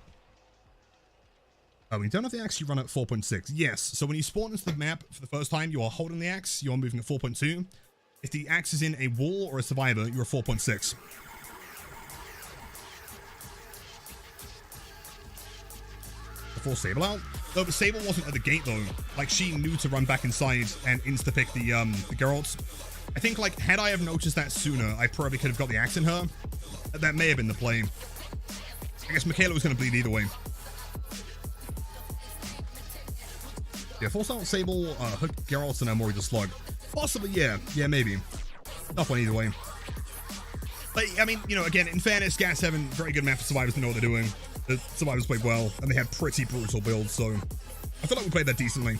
Oh, we don't have the axe, you run at 4.6. Yes, so when you spawn into the map for the first time, you are holding the axe, you are moving at 4.2. If the axe is in a wall or a survivor, you're at 4.6. Before Sable out? No, but Sable wasn't at the gate, though. Like, she knew to run back inside and insta-pick the Geralts. I think, like, had I have noticed that sooner, I probably could have got the axe in her. That may have been the play. I guess Michaela was going to bleed either way. Yeah, full start Sable, hook Geralts, and Mori the slug. Possibly, yeah. Yeah, maybe. Tough one either way. But, I mean, you know, again, in fairness, Gas 7, very good map for survivors to know what they're doing. The survivors played well, and they had pretty brutal builds, so I feel like we played that decently.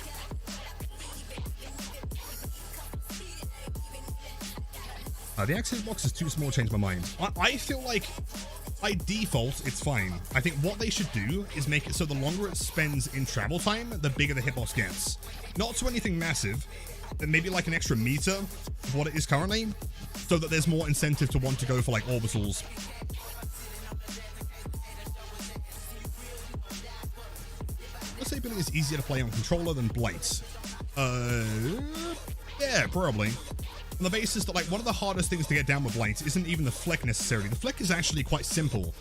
The access box is too small to change my mind. I feel like, by default, it's fine. I think what they should do is make it so the longer it spends in travel time, the bigger the hitbox gets. Not to anything massive, but maybe like an extra meter of what it is currently, so that there's more incentive to want to go for, like, orbitals. Let's say Billy is easier to play on controller than Blight. Yeah, probably. On the basis that, like, one of the hardest things to get down with Blight isn't even the flick necessarily. The flick is actually quite simple.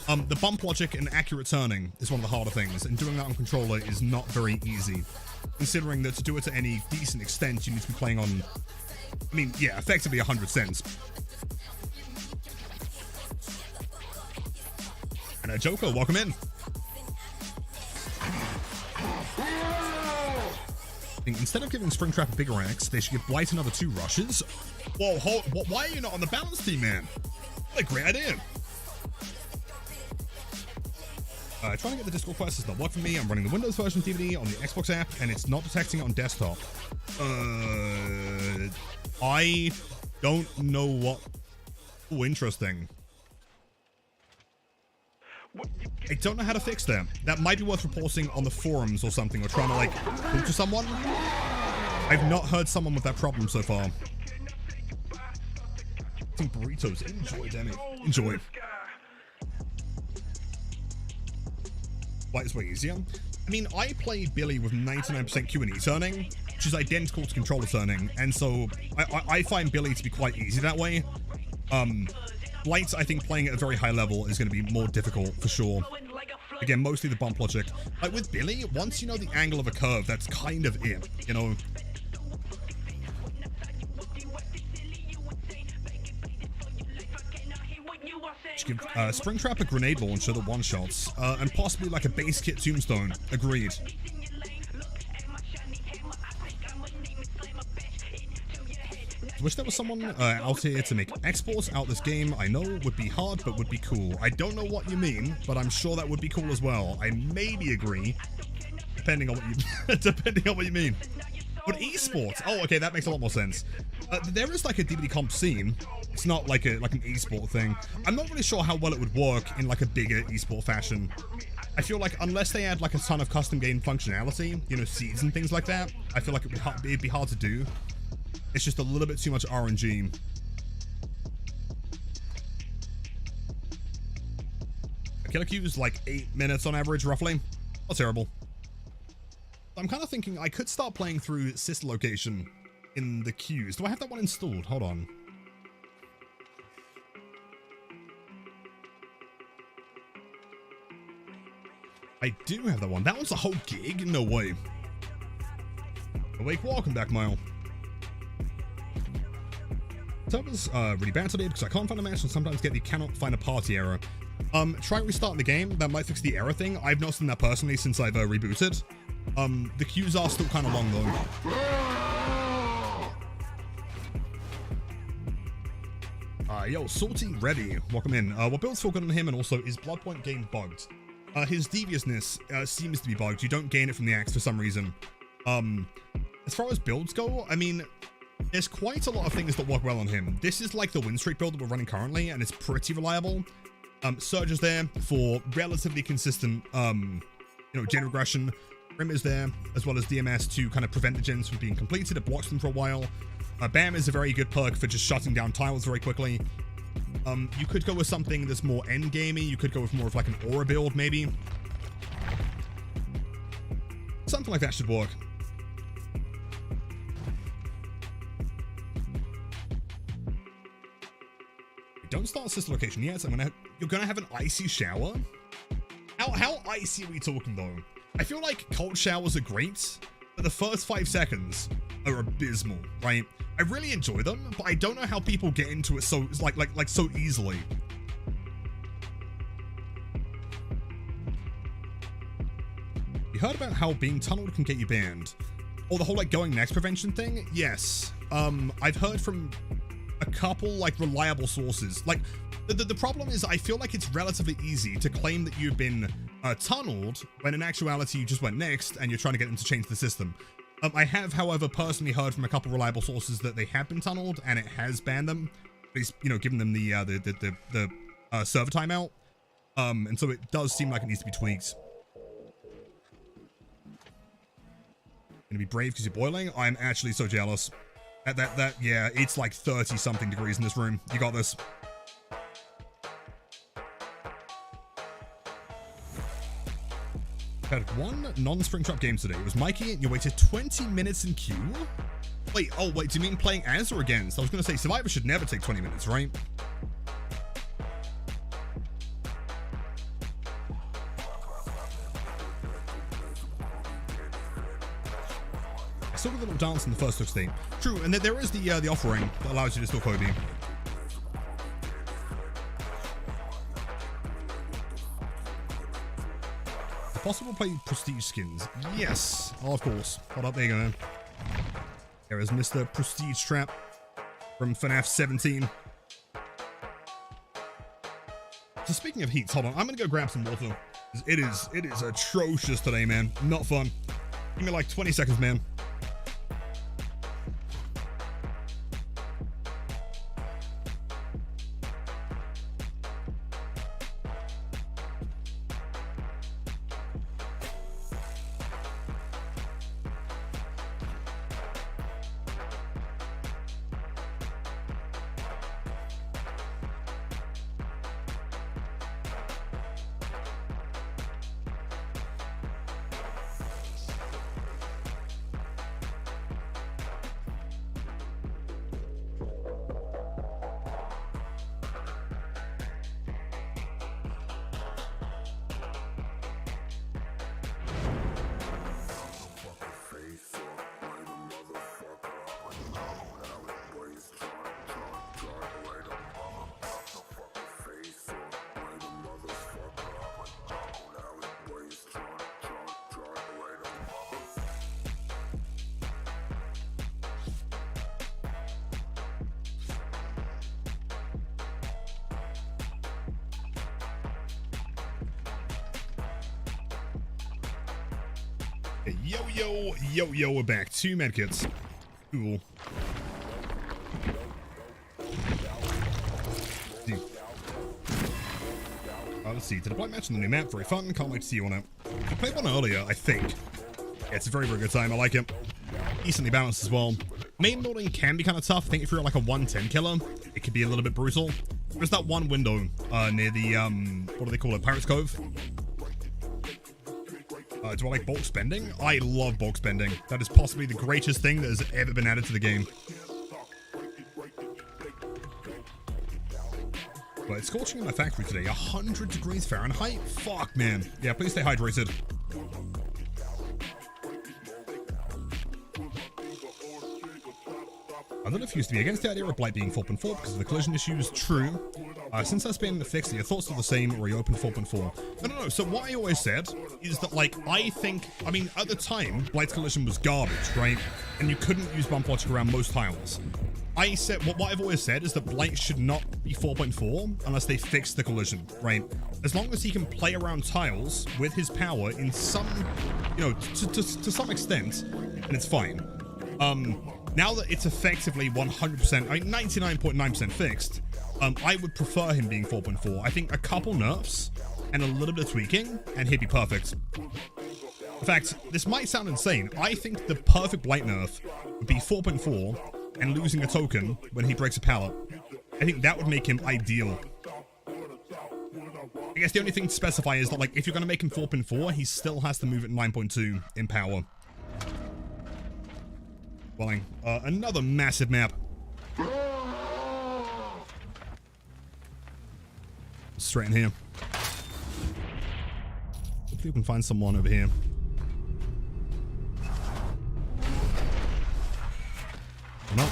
The bump logic and accurate turning is one of the harder things, and doing that on controller is not very easy. Considering that to do it to any decent extent, you need to be playing on, I mean, yeah, effectively 100 cents. And Joker, welcome in. Instead of giving Springtrap a bigger axe, they should give Blight another 2 rushes. Whoa, why are you not on the balance team, man? What a great idea. Trying to get the Discord quest is not working for me. I'm running the Windows version DVD on the Xbox app, and it's not detecting it on desktop. I don't know what... Oh, interesting. I don't know how to fix that. That might be worth reporting on the forums or something, or trying to, like, talk to someone. I've not heard someone with that problem so far. Eating burritos. Enjoy, Demi. Enjoy. Why is way easier? I mean, I play Billy with 99% Q and E turning, which is identical to controller turning, and so I find Billy to be quite easy that way. Blight, I think playing at a very high level is going to be more difficult for sure. Again, mostly the bump logic. Like with Billy, once you know the angle of a curve, that's kind of it, you know? Give Springtrap a grenade launcher that one-shots, and possibly like a base kit tombstone. Agreed. Wish there was someone out here to make exports out this game. I know would be hard, but would be cool. I don't know what you mean, but I'm sure that would be cool as well. I maybe agree, depending on what you depending on what you mean. But esports, oh, okay, that makes a lot more sense. There is like a DVD comp scene. It's not like an esport thing. I'm not really sure how well it would work in like a bigger esport fashion. I feel like unless they add like a ton of custom game functionality, you know, seeds and things like that, I feel like it'd be hard to do. It's just a little bit too much RNG. A killer queue is like 8 minutes on average, roughly. Not terrible. I'm kind of thinking I could start playing through sister location in the queues. Do I have that one installed? Hold on. I do have that one. That one's a whole gig? No way. Awake, welcome back, Mile. Server's really bad today because I can't find a match and sometimes get the cannot find a party error. Try restarting the game. That might fix the error thing. I've not seen that personally since I've rebooted. The queues are still kind of long though. Yo, Salty Ready. Welcome in. What builds feel good on him, and also is Bloodpoint game bugged? His deviousness seems to be bugged. You don't gain it from the axe for some reason. As far as builds go, I mean, there's quite a lot of things that work well on him. This is like the win streak build that we're running currently, and it's pretty reliable. Surge is there for relatively consistent, you know, gen regression. Rim is there, as well as DMS to kind of prevent the gens from being completed. It blocks them for a while. BAM is a very good perk for just shutting down tiles very quickly. You could go with something that's more endgamey. You could go with more of like an aura build, maybe. Something like that should work. Don't start sister location yet. You're gonna have an icy shower. How icy are we talking though? I feel like cold showers are great, but the first 5 seconds are abysmal, right? I really enjoy them, but I don't know how people get into it so so easily. You heard about how being tunneled can get you banned? Or the whole like going next prevention thing? Yes. I've heard from a couple like reliable sources. Like the problem is I feel like it's relatively easy to claim that you've been tunneled when in actuality you just went next and you're trying to get them to change the system. I have, however, personally heard from a couple reliable sources that they have been tunneled and it has banned them. It's, you know, given them the server timeout. And so it does seem like it needs to be tweaked. Gonna be brave because you're boiling? I'm actually so jealous. Yeah, it's like 30 something degrees in this room. You got this. Had one non-Springtrap game today. It was Mikey, and you waited 20 minutes in queue? Wait, do you mean playing as or against? I was gonna say Survivor should never take 20 minutes, right? I still got a little dance in the first look state. True, and there is the offering that allows you to still Kobe. Possible to play prestige skins? Yes. Oh, of course. Hold up, there you go, man. There is Mr. Prestige Trap from FNAF 17. So speaking of heats, hold on. I'm gonna go grab some water. It is atrocious today, man. Not fun. Give me like 20 seconds, man. Okay, yo, we're back. 2 medkits. Cool. Let's see. Did a blight match on the new map? Very fun. Can't wait to see you on it. I played one earlier, I think. Yeah, it's a very, very good time. I like it. Decently balanced as well. Main building can be kind of tough. I think if you're like a 110 killer, it could be a little bit brutal. There's that one window near the, what do they call it? Pirate's Cove. Do I like bulk spending? I love bulk spending. That is possibly the greatest thing that has ever been added to the game. But it's scorching in my factory today. 100 degrees Fahrenheit? Fuck, man. Yeah, please stay hydrated. I don't refuse to be against the idea of Blight being 4.4 because of the collision issues. True. Since that's been fixed, are your thoughts are the same, or are you open to 4.4? No. So what I always said is that, like, I mean, at the time, Blight's collision was garbage, right? And you couldn't use bump logic around most tiles. I said, what I've always said is that Blight should not be 4.4 unless they fix the collision, right? As long as he can play around tiles with his power in some, you know, to some extent, then it's fine. Now that it's effectively 100%, I mean 99.9% fixed, I would prefer him being 4.4. I think a couple nerfs and a little bit of tweaking, and he'd be perfect. In fact, this might sound insane. I think the perfect Blight nerf would be 4.4 and losing a token when he breaks a pallet. I think that would make him ideal. I guess the only thing to specify is that, like, if you're going to make him 4.4, he still has to move at 9.2 in power. Welling. Another massive map. Straight in here. Hopefully we can find someone over here. Nope.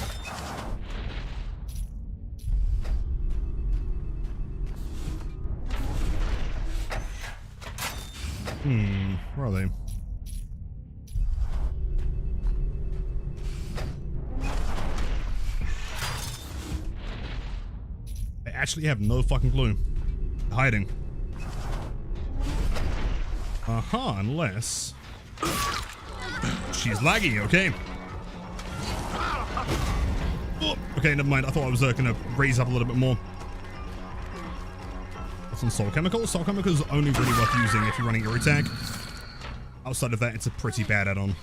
Where are they? I actually have no fucking clue. Hiding. Unless she's laggy, okay. Oh, okay, never mind. I thought I was gonna raise up a little bit more. What's on Soul Chemical? Soul Chemical is only really worth using if you're running your attack. Outside of that, it's a pretty bad add-on.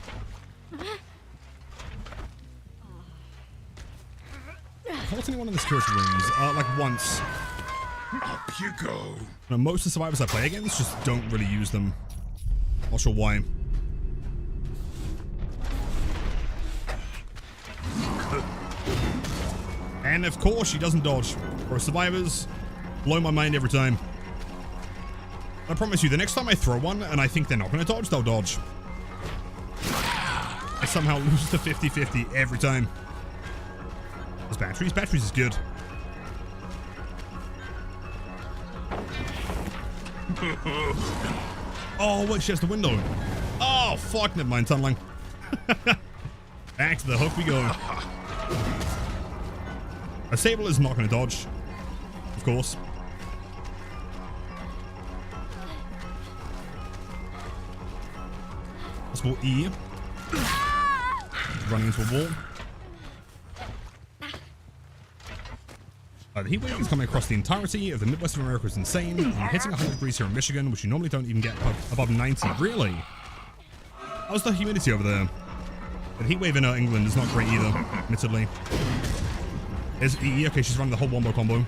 Caught anyone in the security rooms? Like once. Up you go. No, most of the survivors I play against just don't really use them. Not sure why. And of course she doesn't dodge. Pro survivors blow my mind every time. I promise you, the next time I throw one and I think they're not going to dodge, they'll dodge. I somehow lose the 50-50 every time. There's batteries. Batteries is good. Oh, wait, she has the window. Oh, fuck, never mind, tunneling. Back to the hook we go. A Sable is not going to dodge, of course. Possible E. Running into a wall. The heat wave is coming across the entirety of the Midwest of America is insane. I'm hitting 100 degrees here in Michigan, which you normally don't even get above 90. Really? How's the humidity over there? The heat wave in England is not great either, admittedly. There's E. Okay, she's running the whole wombo combo.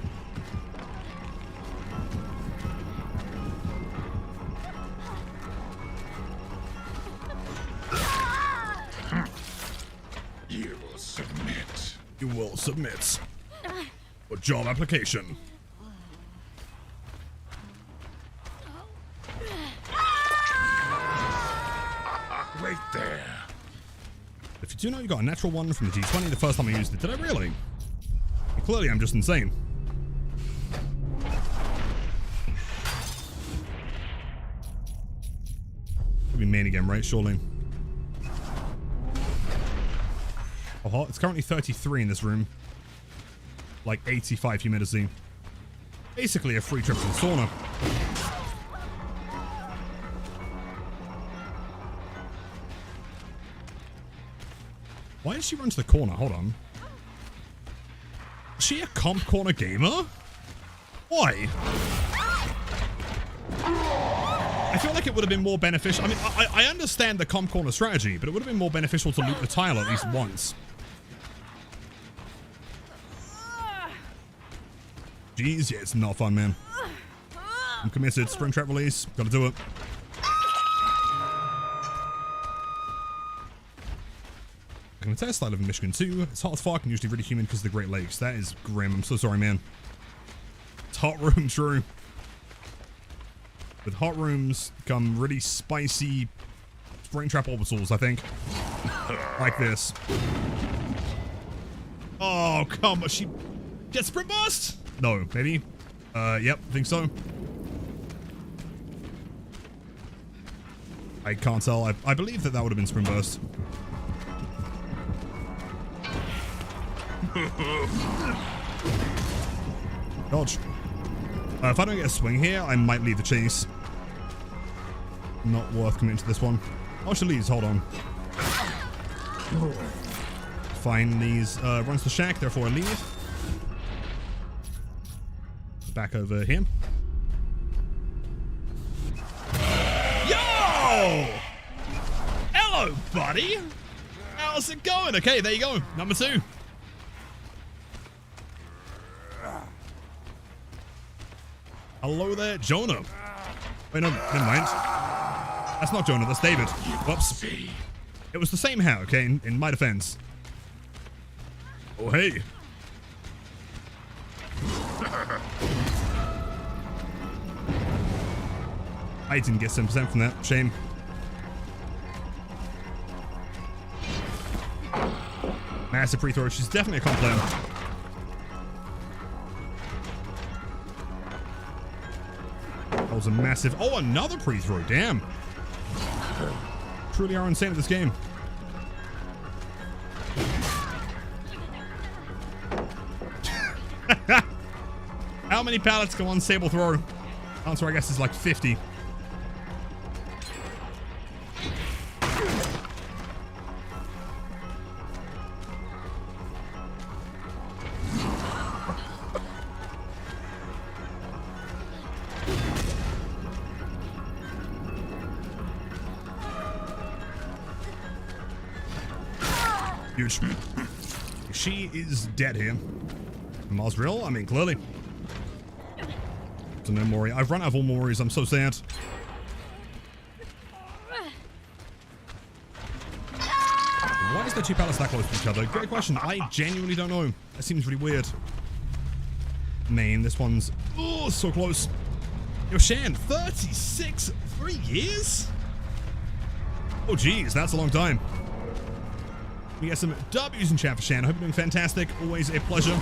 You will submit. You will submit. For job application. Wait there. If you do know you got a natural one from the G20 the first time I used it, did I really? Well, clearly I'm just insane. Could be main again, right? Surely. Oh, it's currently 33 in this room. Like 85 humidity. Basically a free trip to the sauna. Why did she run to the corner? Hold on. Is she a comp corner gamer? Why? I feel like it would have been more beneficial. I mean, I understand the comp corner strategy, but it would have been more beneficial to loot the tile at least once. Jeez, yeah, it's not fun, man. I'm committed. Springtrap release. Gotta do it. I'm gonna test. I live in Michigan too. It's hot as fuck and usually really humid because of the Great Lakes. That is grim. I'm so sorry, man. It's hot room, true. With hot rooms come really spicy Springtrap orbitals, I think. Like this. Oh, come on. She get sprint burst? No, maybe. Yep, think so. I can't tell. I believe that would have been sprint burst. Dodge. If I don't get a swing here, I might leave the chase. Not worth committing to this one. Oh, she leaves. Hold on. Fine. These runs the shack, therefore I leave. Back over here. Yo! Hello, buddy. How's it going? Okay, there you go. Number 2. Hello there, Jonah. Wait, no, never mind. That's not Jonah, that's David. Whoops. It was the same hat, okay, in my defense. Oh, hey. I didn't get 7% from that. Shame. Massive free throw. She's definitely a comp player. That was a massive... Oh, another free throw. Damn. Truly are insane at this game. How many pallets can one Sable throw? Answer, I guess, is like 50. Huge. She is dead here. Mars real? I mean, clearly. So no Mori. I've run out of all Moris. I'm so sad. Why is there 2 pallets that close to each other? Great question. I genuinely don't know. That seems really weird. Man, this one's... Oh, so close. Yo, Shan, 36... 3 years? Oh, geez. That's a long time. We get some W's in chat for Shan. I hope you're doing fantastic. Always a pleasure.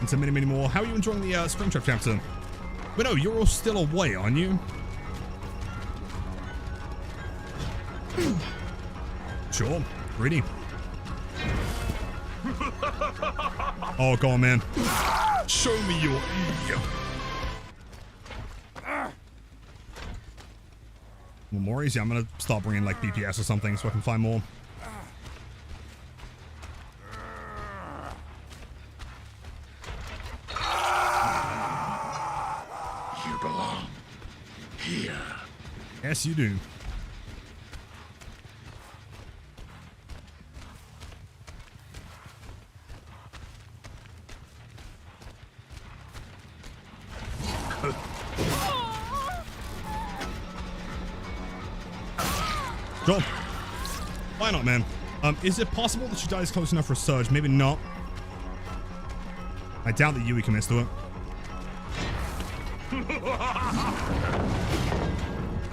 And so many, many more. How are you enjoying the Springtrap chapter? But no, you're all still away, aren't you? Sure. Greedy. Oh, go on, man. Show me your E. More easy. I'm gonna start bringing like BPS or something so I can find more. You belong here. Yes, you do. Go. Why not, man? Is it possible that she dies close enough for a surge? Maybe not. I doubt that Yui commits to it.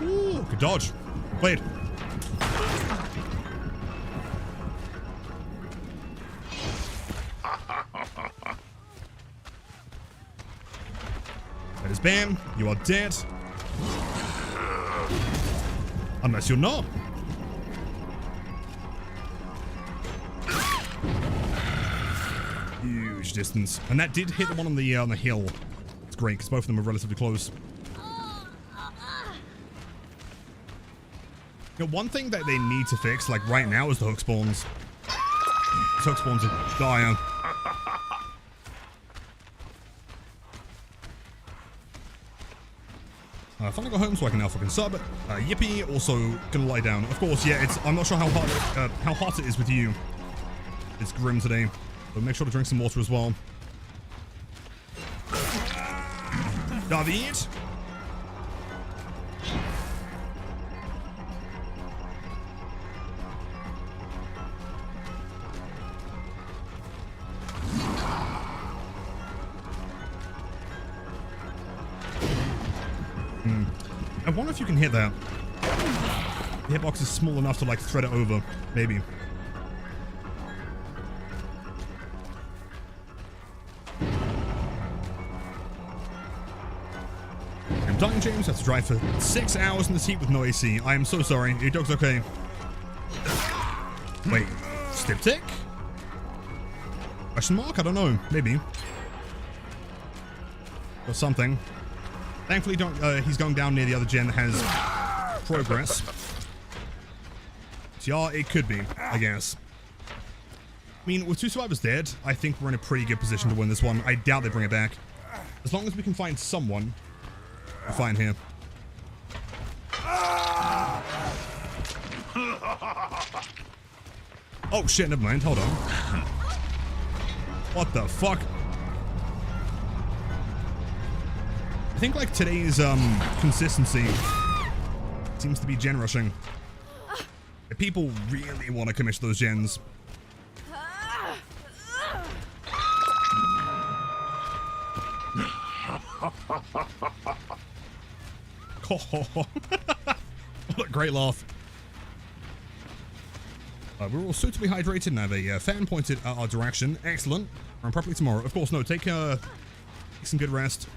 Ooh, good dodge. Wait. That is Bam. You are dead. Unless you're not. Huge distance. And that did hit the one on the hill. It's great because both of them are relatively close. You know, one thing that they need to fix, like right now, is the hook spawns. These hook spawns are dire. I finally got home so I can now fucking sub. Yippee, also gonna lie down. Of course, yeah, I'm not sure how hot it is with you. It's grim today, but make sure to drink some water as well. David. I wonder if you can hit that. The hitbox is small enough to like thread it over, maybe. I'm dying, James. I have to drive for 6 hours in this heat with no AC. I am so sorry. Your dog's okay. Wait, Stiptic? Question mark? I don't know. Maybe. Or something. Thankfully, he's going down near the other gen that has progress. So yeah, it could be, I guess. I mean, with 2 survivors dead, I think we're in a pretty good position to win this one. I doubt they bring it back. As long as we can find someone, we're fine here. Oh shit, never mind. Hold on. What the fuck? I think like today's consistency seems to be gen rushing. If people really want to commit to those gens. What a great laugh. We're all suitably hydrated and have a fan pointed at our direction. Excellent. Run properly tomorrow. Of course, no, take some good rest.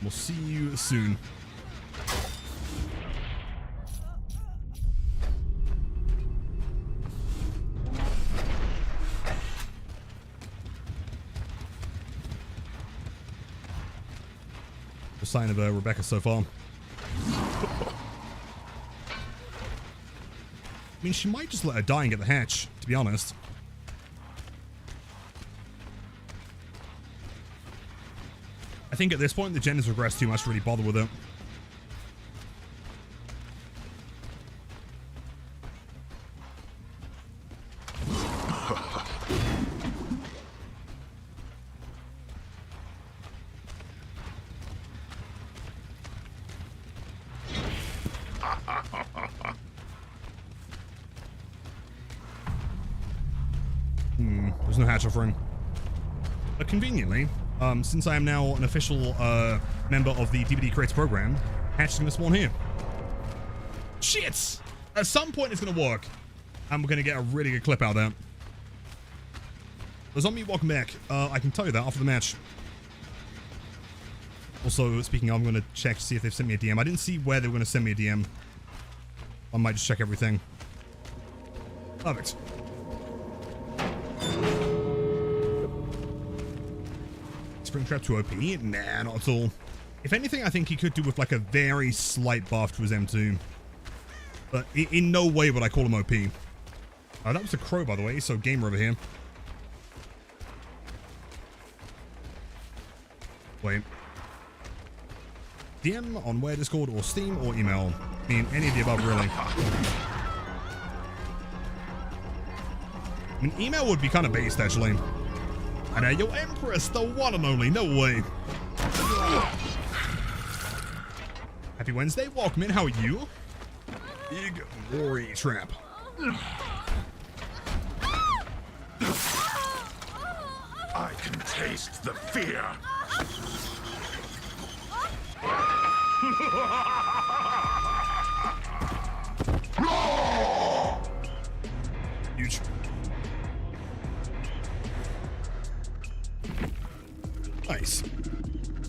We'll see you soon. No sign of Rebecca so far. I mean, she might just let her die and get the hatch, to be honest. I think at this point, the gen has regressed too much to really bother with it. There's no hatch offering. But conveniently, since I am now an official member of the DVD Creator program, hatch is going to spawn here. Shit! At some point it's going to work. And we're going to get a really good clip out of that. The zombie, welcome back. I can tell you that after the match. Also, speaking of, I'm going to check to see if they've sent me a DM. I didn't see where they were going to send me a DM. I might just check everything. Perfect. Springtrap to OP? Nah, not at all. If anything, I think he could do with like a very slight buff to his M2. But in no way would I call him OP. That was a crow, by the way, so gamer over here. Wait. DM on where, Discord or Steam or email? I mean, any of the above, really. I mean, email would be kind of based, actually. And yo, Empress, the one and only, no way. Happy Wednesday, welcome in, how are you? Big Rory Trap. I can taste the fear. Huge. Nice.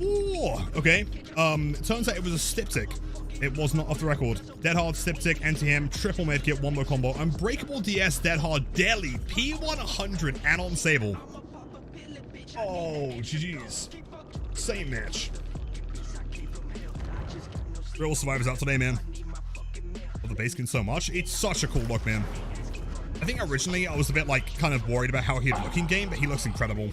Ooh, okay. Turns out it was a Stiptic. It was not off the record. Dead Hard, Stiptic, anti-hem, triple medkit, one more combo. Unbreakable DS, Dead Hard, Deli, P100, and on Sable. Oh, GG's. Same match. Real survivors out today, man. Love the base skin so much. It's such a cool look, man. I think originally I was a bit like kind of worried about how he'd look in game, but he looks incredible.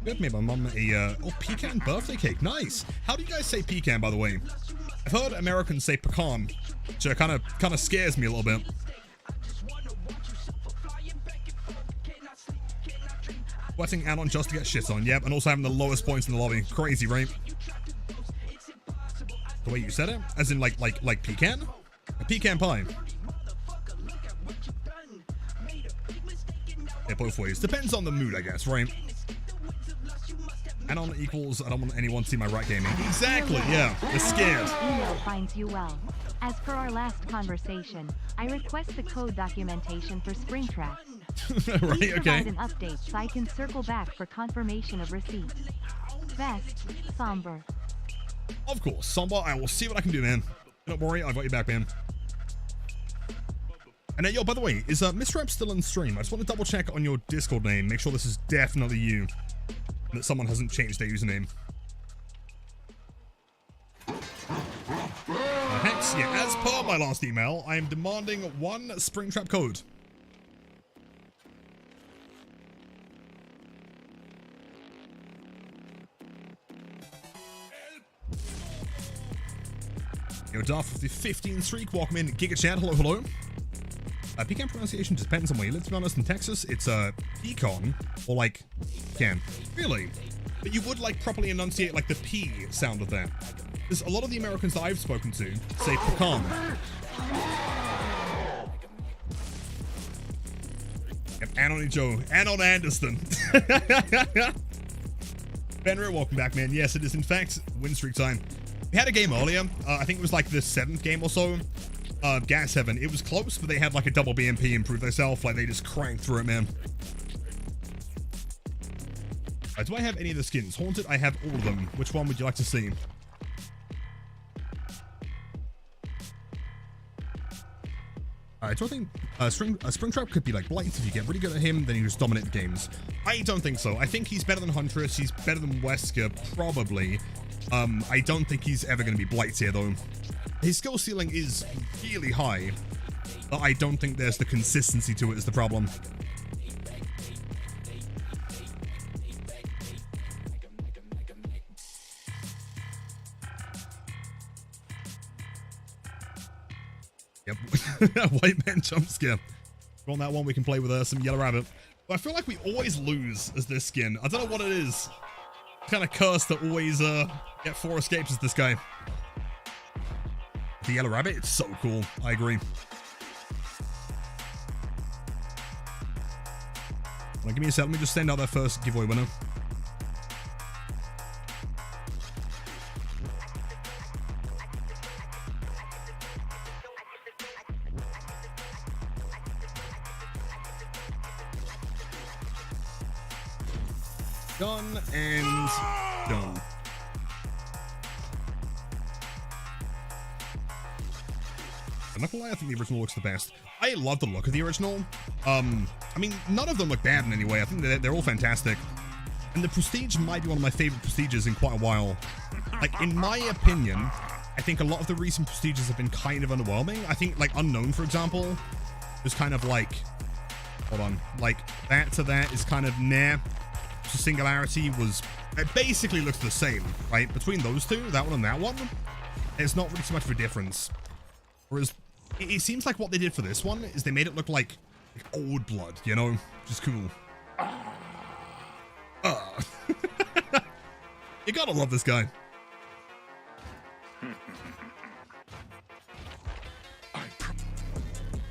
Good, made my mum a pecan birthday cake. Nice. How do you guys say pecan, by the way? I've heard Americans say pecan, which kind of scares me a little bit. Sweating out on just to get shit on. Yep, and also having the lowest points in the lobby. Crazy, right? The way you said it, as in like pecan, a pecan pie. Yeah, both ways. Depends on the mood, I guess, right? Anon equals I don't want anyone to see my rat gaming. Exactly, yeah. They're scared. Email finds you well. As per our last conversation, I request the code documentation for Springtrap. Right, Please okay. provide an update so I can circle back for confirmation of receipt. Best, Somber. Of course, Somber, I will see what I can do, man. Don't worry, I got you back, man. And yo, by the way, is Mistrap still on stream? I just want to double check on your Discord name, make sure this is definitely you, and that someone hasn't changed their username. Hex, yeah, as per my last email, I am demanding one Springtrap code. Yo, Duff with the 15 streak, welcome in. Giga Chat, hello, hello. Pecan pronunciation depends on where you live, to be honest. In Texas, it's pecan, or like, pecan. Really? But you would like properly enunciate like the P sound of that. Because a lot of the Americans that I've spoken to say pecan. Yep, Anon Joe, Anon Anderson. Benry, welcome back, man. Yes, it is in fact win streak time. We had a game earlier. I think it was like the 7th game or so. Gas Heaven. It was close, but they had like a double BMP improve themselves. Like they just cranked through it, man. Do I have any of the skins? Haunted, I have all of them. Which one would you like to see? I don't think Springtrap could be like Blight. If you get really good at him, then you just dominate the games. I don't think so. I think he's better than Huntress. He's better than Wesker, probably. I don't think he's ever going to be Blight here, though. His skill ceiling is really high, but I don't think there's the consistency to it is the problem. Yep. White man jump scare. On that one, we can play with some Yellow Rabbit. But I feel like we always lose as this skin. I don't know what it is. Kind of cursed to always get 4 escapes as this guy. The Yellow Rabbit, it's so cool. I agree. Well, give me a sec. Let me just send out that first giveaway winner. Done and done. I'm not gonna lie, I think the original looks the best. I love the look of the original. I mean, none of them look bad in any way. I think they're all fantastic. And the Prestige might be one of my favorite Prestiges in quite a while. Like, in my opinion, I think a lot of the recent Prestiges have been kind of underwhelming. I think, like, Unknown, for example, was kind of like... Hold on. Like, that to that is kind of nah. Singularity was... It basically looks the same, right? Between those two, that one and that one, there's not really too much of a difference. Whereas, it seems like what they did for this one is they made it look like old blood, you know? Which is cool. You gotta love this guy.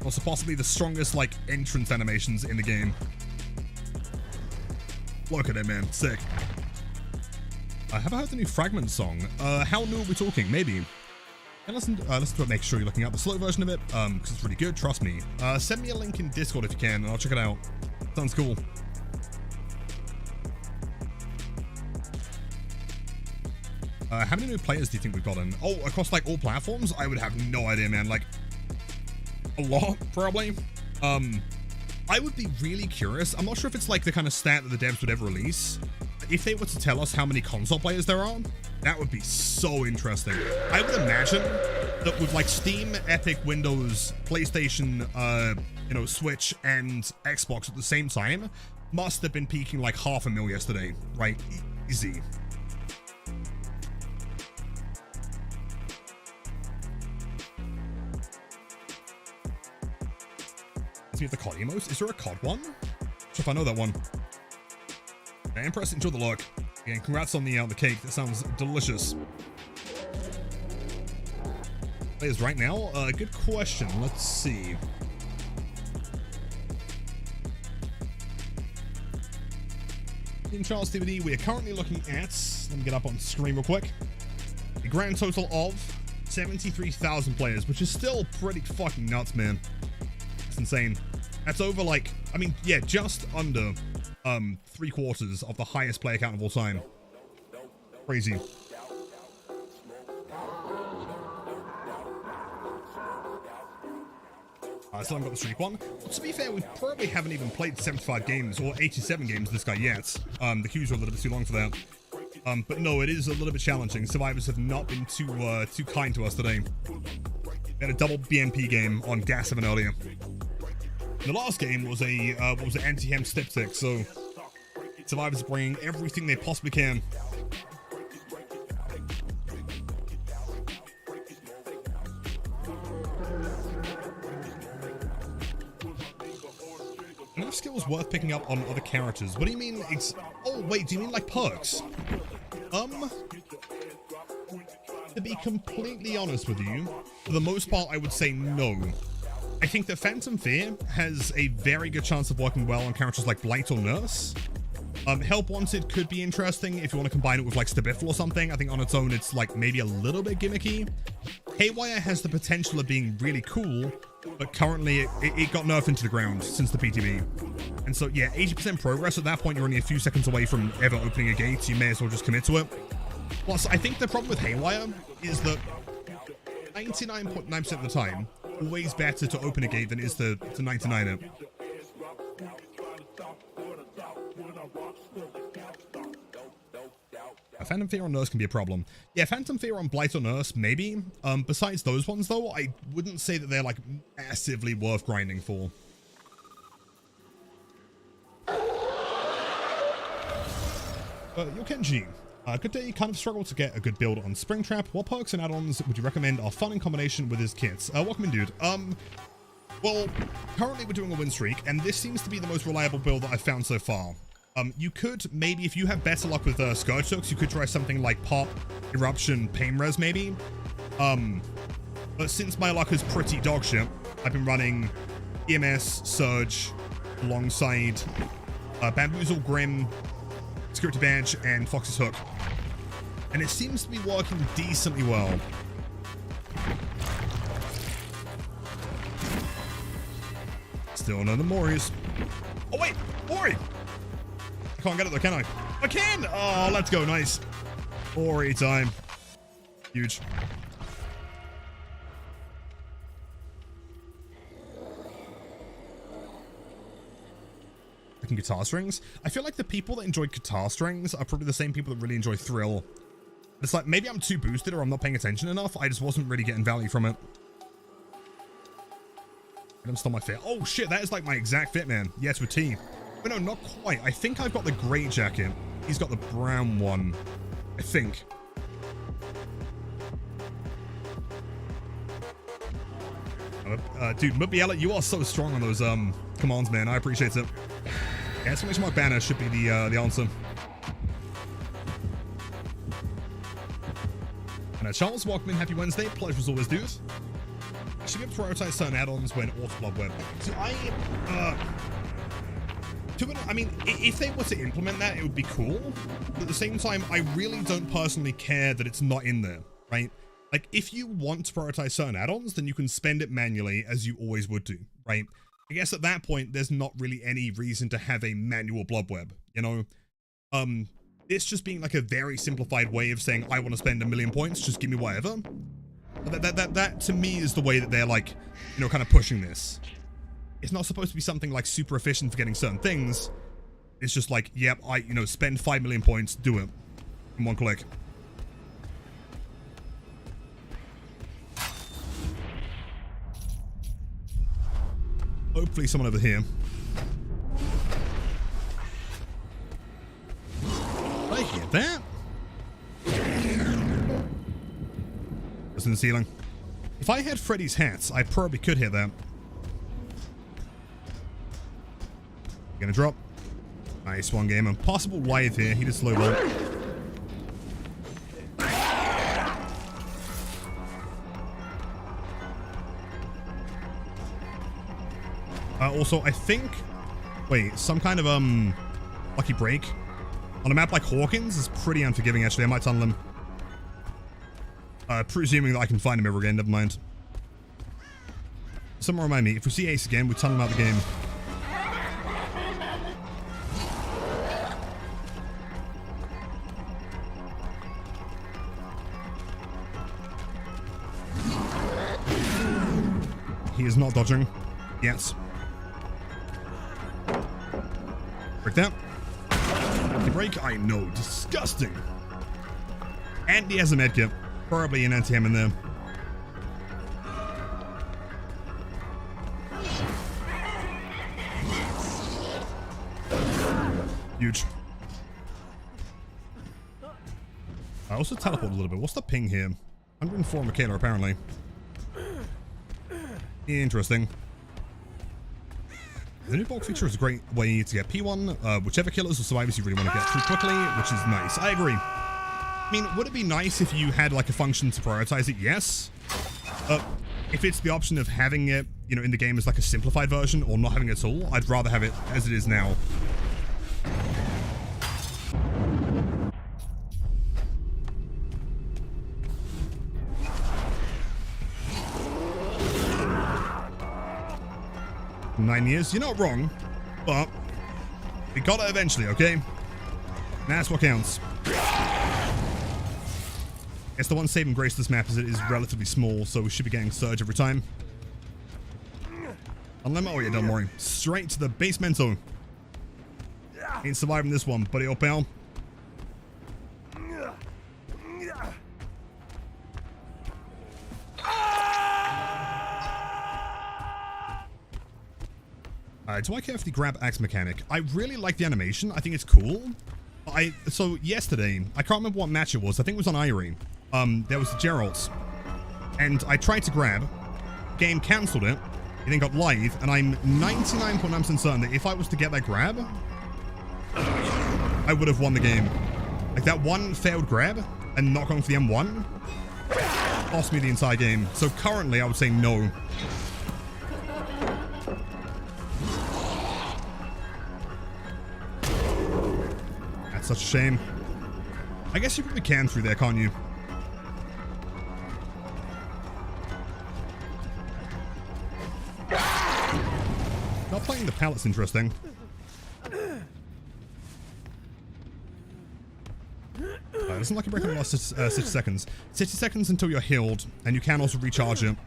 Also possibly the strongest, like, entrance animations in the game. Look at it, man. Sick. Have I heard the new Fragment song? How new are we talking? Maybe. And listen to it, make sure you're looking at the slow version of it, because it's really good, trust me. Send me a link in Discord if you can, and I'll check it out. Sounds cool. How many new players do you think we've gotten? Oh, across, like, all platforms? I would have no idea, man. Like, a lot, probably. I would be really curious. I'm not sure if it's, like, the kind of stat that the devs would ever release. if they were to tell us how many console players there are, that would be so interesting. I would imagine that with like Steam, Epic, Windows, PlayStation, you know, Switch, and Xbox at the same time, must have been peaking like 500,000 yesterday, right? Easy. Let's meet the COD emotes. Is there a COD one? Not sure if I know that one. Yeah, impressed. Enjoy the look. Again, congrats on the cake. That sounds delicious. Players right now? Good question. Let's see. In Charles DVD, we are currently looking at, let me get up on screen real quick, a grand total of 73,000 players, which is still pretty fucking nuts, man. It's insane. That's over like, I mean, yeah, just under 3/4 of the highest player count of all time. Crazy. I still haven't got the streak one. Well, to be fair, we probably haven't even played 75 games or 87 games this guy yet. The queues are a little bit too long for that. But no, it is a little bit challenging. Survivors have not been too kind to us today. We had a double BNP game on Gas 7 earlier. The last game was a anti-hem stipstick, so Survivors are bringing everything they possibly can. Enough skills worth picking up on other characters. What do you mean? Oh wait, do you mean like perks? To be completely honest with you, for the most part, I would say no. I think that Phantom Fear has a very good chance of working well on characters like Blight or Nurse. Help Wanted could be interesting if you want to combine it with like Stabiffle or something. I think on its own, it's like maybe a little bit gimmicky. Haywire has the potential of being really cool, but currently it got nerfed into the ground since the PTB. And so yeah, 80% progress. At that point, you're only a few seconds away from ever opening a gate, so you may as well just commit to it. Plus, I think the problem with Haywire is that 99.9% of the time, always better to open a gate than it is to 99 it. Phantom Fear on Nurse can be a problem. Yeah, Phantom Fear on Blight or Nurse, maybe. Besides those ones, though, I wouldn't say that they're, like, massively worth grinding for. Yo, Kenji. Good day. Kind of struggle to get a good build on Springtrap. What perks and add-ons would you recommend are fun in combination with his kits? Welcome in, dude. Well, currently we're doing a win streak, and this seems to be the most reliable build that I've found so far. You could, maybe, if you have better luck with Scourge Hooks, you could try something like Pop, Eruption, Pain Res, maybe. But since my luck is pretty dog shit, I've been running EMS, Surge, alongside Bamboozle, Grim, Security Badge, and Fox's Hook. And it seems to be working decently well. Still none of the Moris. Oh wait, Mori! I can't get it though, can I? I can! Oh, let's go, nice. Mori time. Huge. Guitar strings. I feel like the people that enjoy guitar strings are probably the same people that really enjoy Thrill. It's like, maybe I'm too boosted or I'm not paying attention enough. I just wasn't really getting value from it. I'm still my fit. Oh shit, that is like my exact fit, man. Yes, with T. But no, not quite. I think I've got the gray jacket. He's got the brown one. I think. Dude, Mubiella, you are so strong on those commands, man. I appreciate it. Yeah, exclamation mark banner should be the answer. And Charles, welcome in. Happy Wednesday. Pleasure as always, dude. I should be able to prioritize certain add-ons when Auto Blood Web. So I mean, if they were to implement that, it would be cool. But at the same time, I really don't personally care that it's not in there, right? Like, if you want to prioritize certain add-ons, then you can spend it manually as you always would do, right? I guess at that point, there's not really any reason to have a manual blood web, you know? It's just being like a very simplified way of saying, I want to spend 1,000,000 points, just give me whatever. That to me is the way that they're like, you know, kind of pushing this. It's not supposed to be something like super efficient for getting certain things. It's just like, yep, spend 5 million points, do it in one click. Hopefully someone over here. Did I hear that? It's in the ceiling. If I had Freddy's hats, I probably could hear that. Gonna drop. Nice one, gamer. Possible wide here. He did slow roll. Also, I think... Wait, some kind of, lucky break on a map like Hawkins is pretty unforgiving, actually. I might tunnel him. Presuming that I can find him ever again. Never mind. Someone remind me, if we see Ace again, we tunnel him out the game. He is not dodging. Yes. Break that. Empty break. I know. Disgusting. And he has a medkit. Probably an anti-hem in there. Huge. I also teleported a little bit. What's the ping here? 104 Michaela, apparently. Interesting. The new bulk feature is a great way to get P1, whichever killers or survivors you really want to get through quickly, which is nice. I agree. I mean, would it be nice if you had like a function to prioritize it? Yes. If it's the option of having it, in the game as like a simplified version or not having it at all, I'd rather have it as it is now. Nine years, you're not wrong, but we got it eventually, okay? That's what counts. It's the one saving grace of this map is it is relatively small, so we should be getting Surge every time. Unlimited, oh yeah, don't worry. Straight to the basemento. Ain't surviving this one, buddy, old pal. Do I carefully grab Axe Mechanic? I really like the animation. I think it's cool. So yesterday, I can't remember what match it was. I think it was on Irie. There was the Geralds. And I tried to grab. Game cancelled it. It then got live. And I'm 99.9% certain that if I was to get that grab, I would have won the game. Like that one failed grab and not going for the M1 cost me the entire game. So currently, I would say no. Such a shame. I guess you probably can through there, can't you? Not playing the pallet's interesting. It doesn't like a break in the last 60 seconds. 60 seconds until you're healed, and you can also recharge it. And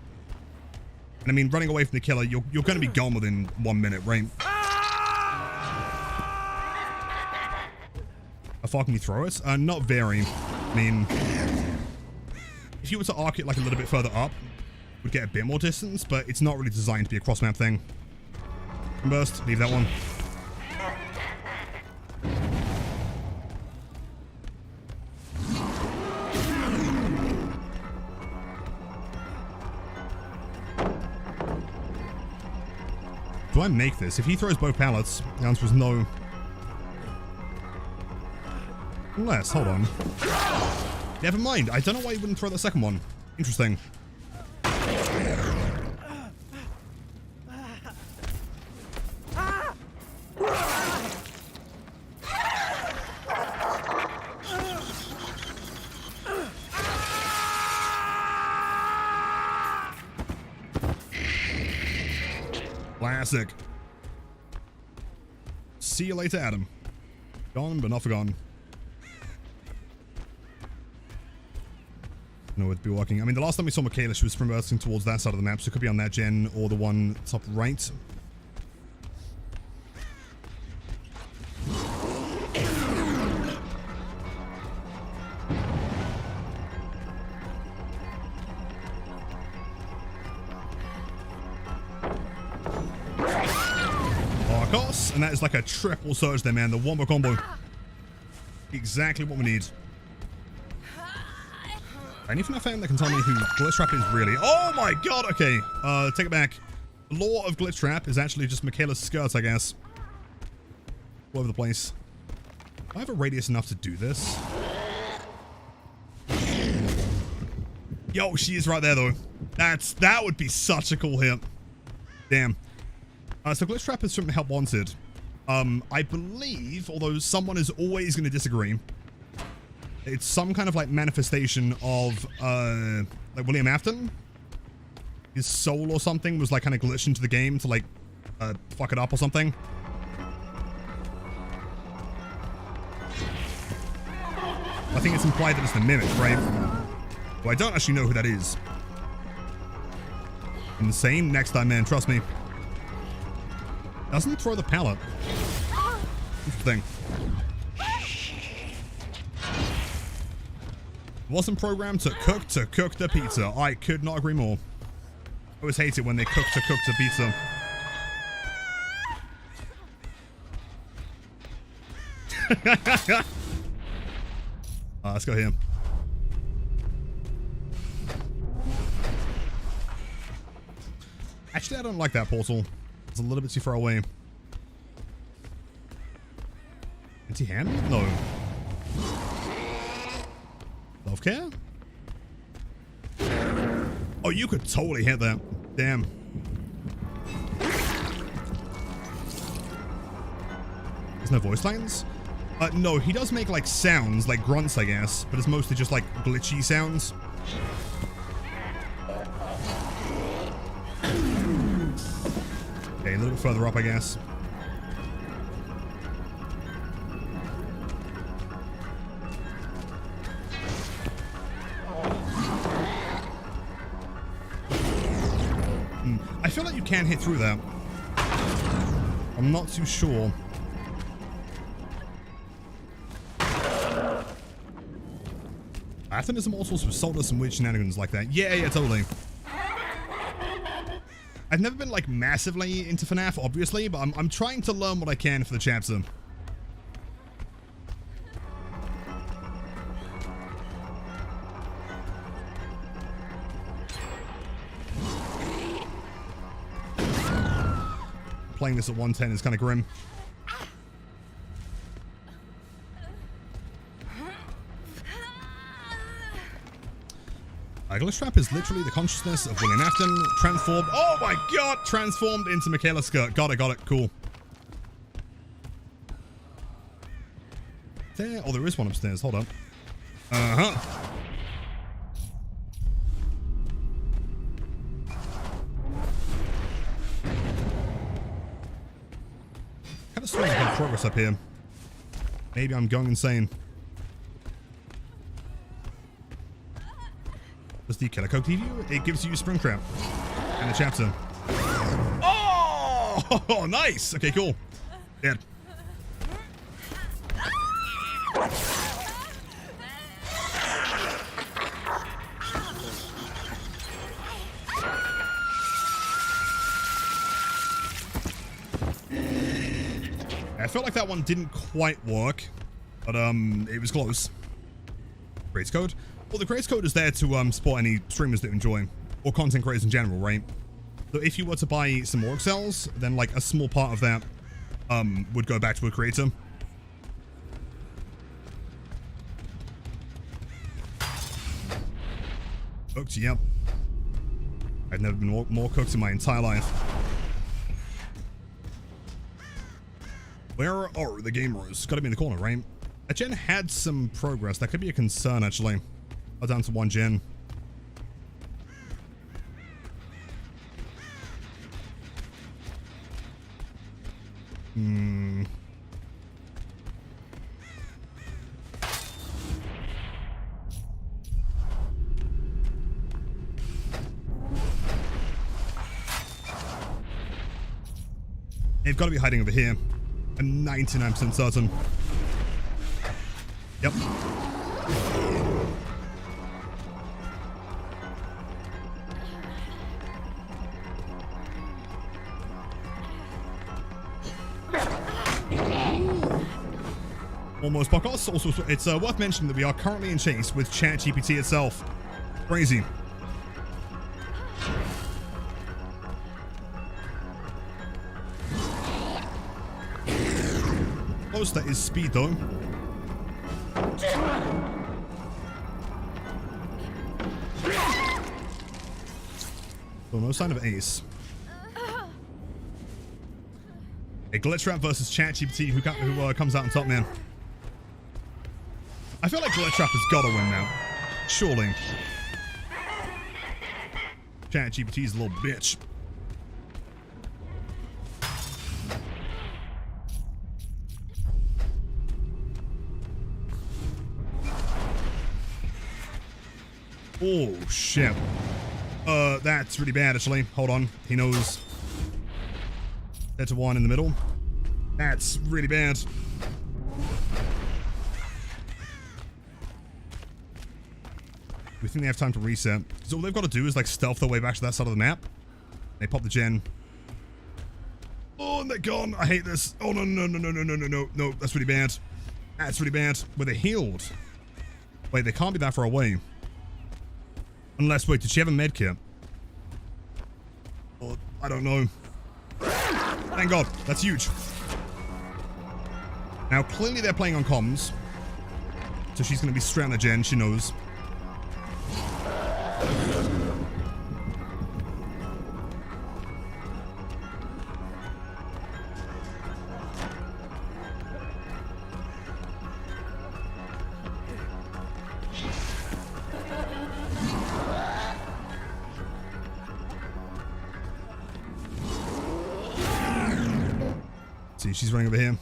I mean, running away from the killer, you're going to be gone within 1 minute, right? How far can you throw it? Not very. I mean, if you were to arc it like a little bit further up, would get a bit more distance, but it's not really designed to be a cross-map thing. Burst, leave that one. Do I make this? If he throws both pallets, the answer is no. Unless, hold on. Never mind. I don't know why you wouldn't throw the second one. Interesting. Classic. See you later, Adam. Gone, but not forgotten. No, it'd be walking. I mean, the last time we saw Michaela, she was traversing towards that side of the map, so it could be on that gen or the one top right. Nice. And that is like a triple surge there, man. The wombo combo. Exactly what we need. Anything I found that can tell me who Glitchtrap is really? Oh my god, okay. Take it back. The lore of Glitchtrap is actually just Michaela's skirts, I guess. All over the place. Do I have a radius enough to do this? Yo, she is right there, though. That would be such a cool hit. Damn. So Glitchtrap is from Help Wanted. I believe, although someone is always going to disagree, it's some kind of like manifestation of like William Afton. His soul or something was like kind of glitched into the game to like fuck it up or something. I think it's implied that it's the Mimic, right? Well, I don't actually know who that is. Insane next time, man. Trust me. Doesn't throw the pallet. Interesting. Wasn't programmed to cook the pizza. I could not agree more. I always hate it when they cook the pizza. Let's go here. Actually, I don't like that portal. It's a little bit too far away. Empty-handed? No. Self-care? Oh, you could totally hit that. Damn. There's no voice lines? No, he does make like sounds, like grunts, I guess, but it's mostly just like glitchy sounds. Okay, a little bit further up, I guess. I feel like you can hit through that. I'm not too sure. I think there's some all sorts of soulless and weird shenanigans like that. Yeah, totally. I've never been like massively into FNAF, obviously, but I'm trying to learn what I can for the chapter. Playing this at 110 is kind of grim. Glitchtrap is literally the consciousness of William Afton transformed. Oh my god! Transformed into Michaela's skirt. Got it. Cool. There. Oh, there is one upstairs. Hold up. Kind of slowing down progress up here. Maybe I'm going insane. Does the Killer Coke give you? It gives you Springtrap and a chapter. Oh, nice. Okay, cool. Dead. I felt like that one didn't quite work, but it was close. Creates code. Well, the creates code is there to support any streamers that you enjoy, or content creators in general, right? So if you were to buy some org cells, then like a small part of that would go back to a creator. Cooked, yep. I've never been more cooked in my entire life. Where are the gamers? Gotta be in the corner, right? A gen had some progress. That could be a concern, actually. Oh, down to 1 gen. They've got to be hiding over here. I'm 99% certain. Yep. Almost podcast. Also, it's worth mentioning that we are currently in chase with ChatGPT itself. Crazy. Close, that is speed though. So no sign of Ace. A Glitchtrap versus ChatGPT. Who comes out on top, man? I feel like Glitchtrap has got to win now. Surely. ChatGPT's a little bitch. Oh, shit. That's really bad, actually. Hold on. He knows. That's a one in the middle. That's really bad. We think they have time to reset. So all they've got to do is like stealth their way back to that side of the map. They pop the gen. Oh, and they're gone. I hate this. Oh, no, no, no, no, no, no, no, no, no. That's really bad. That's really bad. Were they healed? Wait, they can't be that far away. Unless, wait, did she have a med kit? Oh, I don't know. Thank God. That's huge. Now, clearly they're playing on comms. So she's going to be straight on the gen. She knows. See, she's running over here.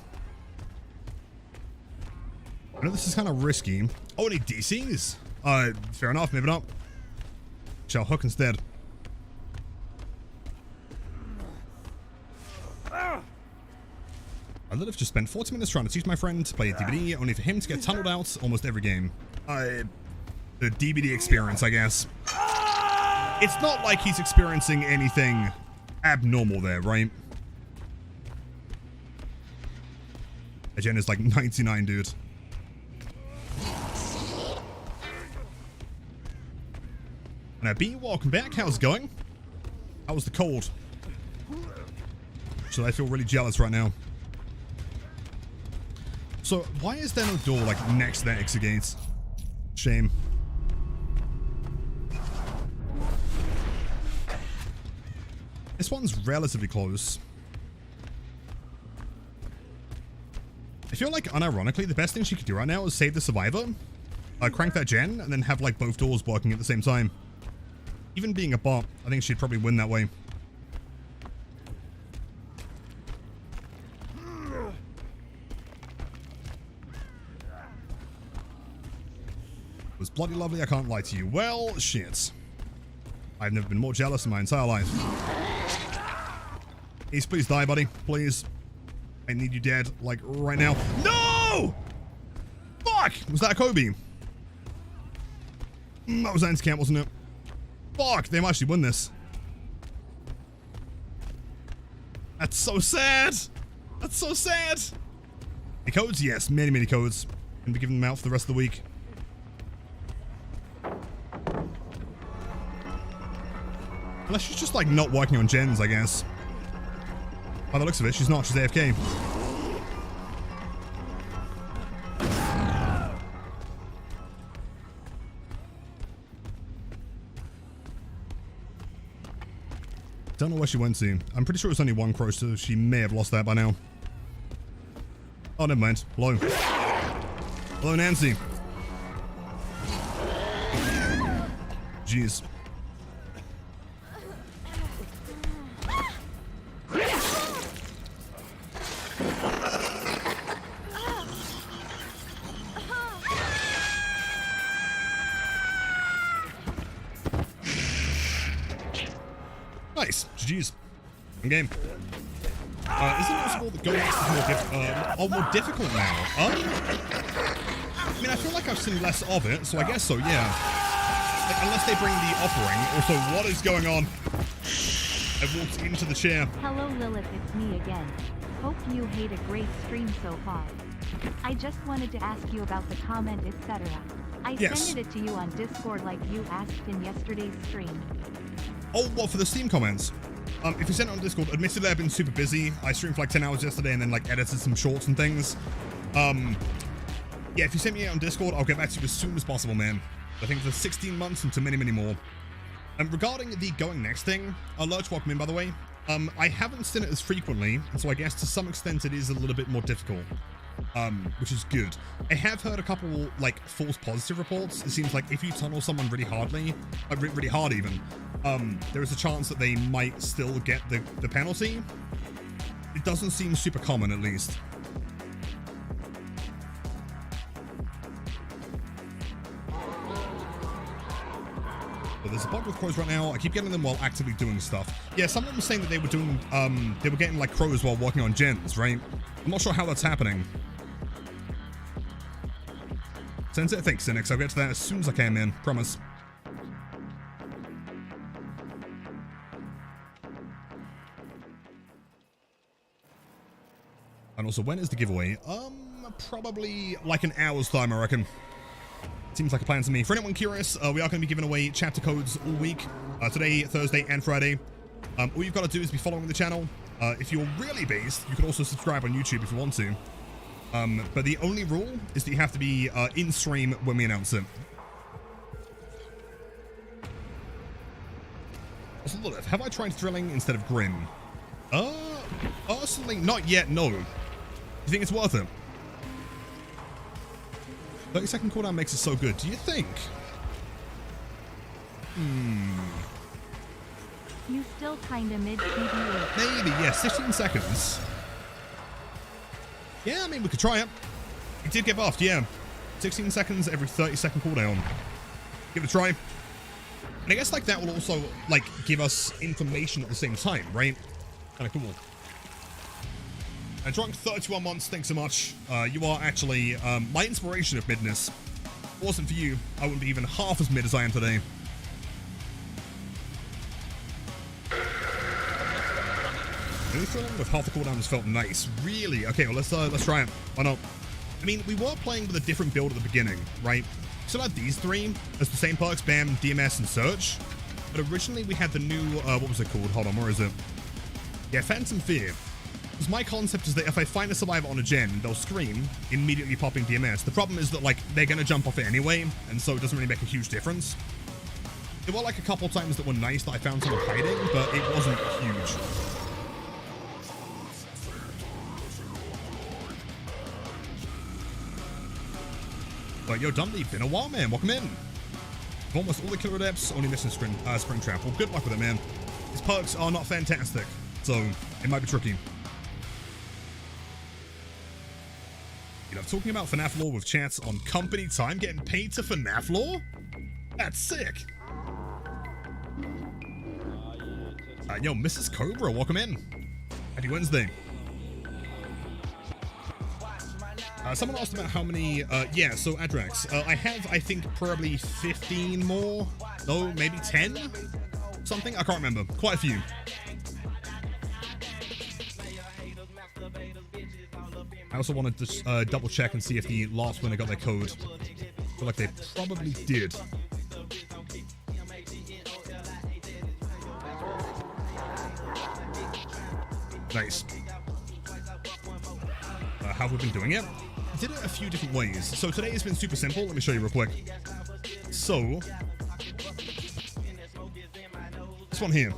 I know this is kind of risky. Oh, any DCs? Fair enough, maybe not. Shall hook instead. I literally just spent 40 minutes trying to teach my friend to play a DBD, only for him to get tunneled out almost every game. The DBD experience, I guess. It's not like he's experiencing anything abnormal there, right? Gen is like 99, dude. Now, B, welcome back. How's it going? How was the cold? So I feel really jealous right now. So why is there no door like next to that exit gate? Shame. This one's relatively close. I feel like, unironically, the best thing she could do right now is save the survivor, crank that gen, and then have like both doors working at the same time. Even being a bot, I think she'd probably win that way. It was bloody lovely, I can't lie to you. Well, shit. I've never been more jealous in my entire life. Ace, please die, buddy. Please. I need you dead, like, right now. No! Fuck! Was that Kobe? That was anti-camp, wasn't it? Fuck, they might actually win this. That's so sad. That's so sad. Any codes? Yes, many, many codes. Gonna be giving them out for the rest of the week. Unless she's just, like, not working on gens, I guess. By the looks of it, she's not. She's AFK. Don't know where she went to. I'm pretty sure it's only one crow, so she may have lost that by now. Oh, never mind. Hello. Hello, Nancy. Jeez. Nice. GG's. Game. Is it possible that going is more difficult now? I mean, I feel like I've seen less of it, so I guess so, yeah. Like, unless they bring the offering. Also, what is going on? I walked into the chair. Hello Lilith, it's me again. Hope you hate a great stream so far. I just wanted to ask you about the comment, etc. I Yes. sent it to you on Discord like you asked in yesterday's stream. Oh, what, for the Steam comments? If you sent it on Discord, admittedly, I've been super busy. I streamed for like 10 hours yesterday and then like edited some shorts and things. Yeah, if you send me it on Discord, I'll get back to you as soon as possible, man. I think for 16 months and to many, many more. Regarding the going next thing, Lurch, welcome in, by the way. I haven't seen it as frequently, and so I guess to some extent it is a little bit more difficult. Which is good. I have heard a couple, like, false positive reports. It seems like if you tunnel someone really hardly, really hard even, there is a chance that they might still get the penalty. It doesn't seem super common, at least. But there's a bug with crows right now. I keep getting them while actively doing stuff. Yeah, someone was saying that they were doing, they were getting, like, crows while working on gens, right? I'm not sure how that's happening. Send it. Thanks, Cynics. I'll get to that as soon as I can, man. Promise. And also, when is the giveaway? Probably like an hour's time, I reckon. Seems like a plan to me. For anyone curious, we are going to be giving away chapter codes all week. Today, Thursday, and Friday. All you've got to do is be following the channel. If you're really based, you can also subscribe on YouTube if you want to. But the only rule is that you have to be in stream when we announce it. Also, look, have I tried thrilling instead of grim? Personally, not yet, no. You think it's worth it? 30-second cooldown makes it so good. Do you think? You still kinda mid-PvE. Maybe, yeah, 16 seconds. Yeah, I mean, we could try it. It did get buffed, yeah. 16 seconds every 30-second cooldown. Give it a try. And I guess, like, that will also, like, give us information at the same time, right? Kinda cool. And Drunk 31 months, thanks so much. You are actually my inspiration of midness. If it wasn't for you, I wouldn't be even half as mid as I am today. Really thrilling with half the cooldowns felt nice. Really? Okay, well, let's try it. Why not? I mean, we were playing with a different build at the beginning, right? Still had these three as the same perks, Bam, DMS, and Search. But originally we had the new, what was it called? Hold on, where is it? Yeah, Phantom Fear. Because my concept is that if I find a survivor on a gen, they'll scream, immediately popping DMS. The problem is that, like, they're going to jump off it anyway, and so it doesn't really make a huge difference. There were, like, a couple times that were nice that I found someone hiding, but it wasn't huge. But yo, Dundee, been a while, man. Welcome in. Almost all the killer adepts, only missing Springtrap. Well, good luck with it, man. His perks are not fantastic, so it might be tricky. You know, talking about FNAF lore with chats on company time, getting paid to FNAF lore? That's sick. Yo, Mrs. Cobra, welcome in. Happy Wednesday. Someone asked about how many, yeah, so Adrax, I have, I think, probably 15 more, no, maybe 10? Something? I can't remember. Quite a few. I also wanted to double check and see if the last winner got their code. I feel like they probably did. Nice. How have we been doing it? Did it a few different ways. So today has been super simple. Let me show you real quick. So this one here,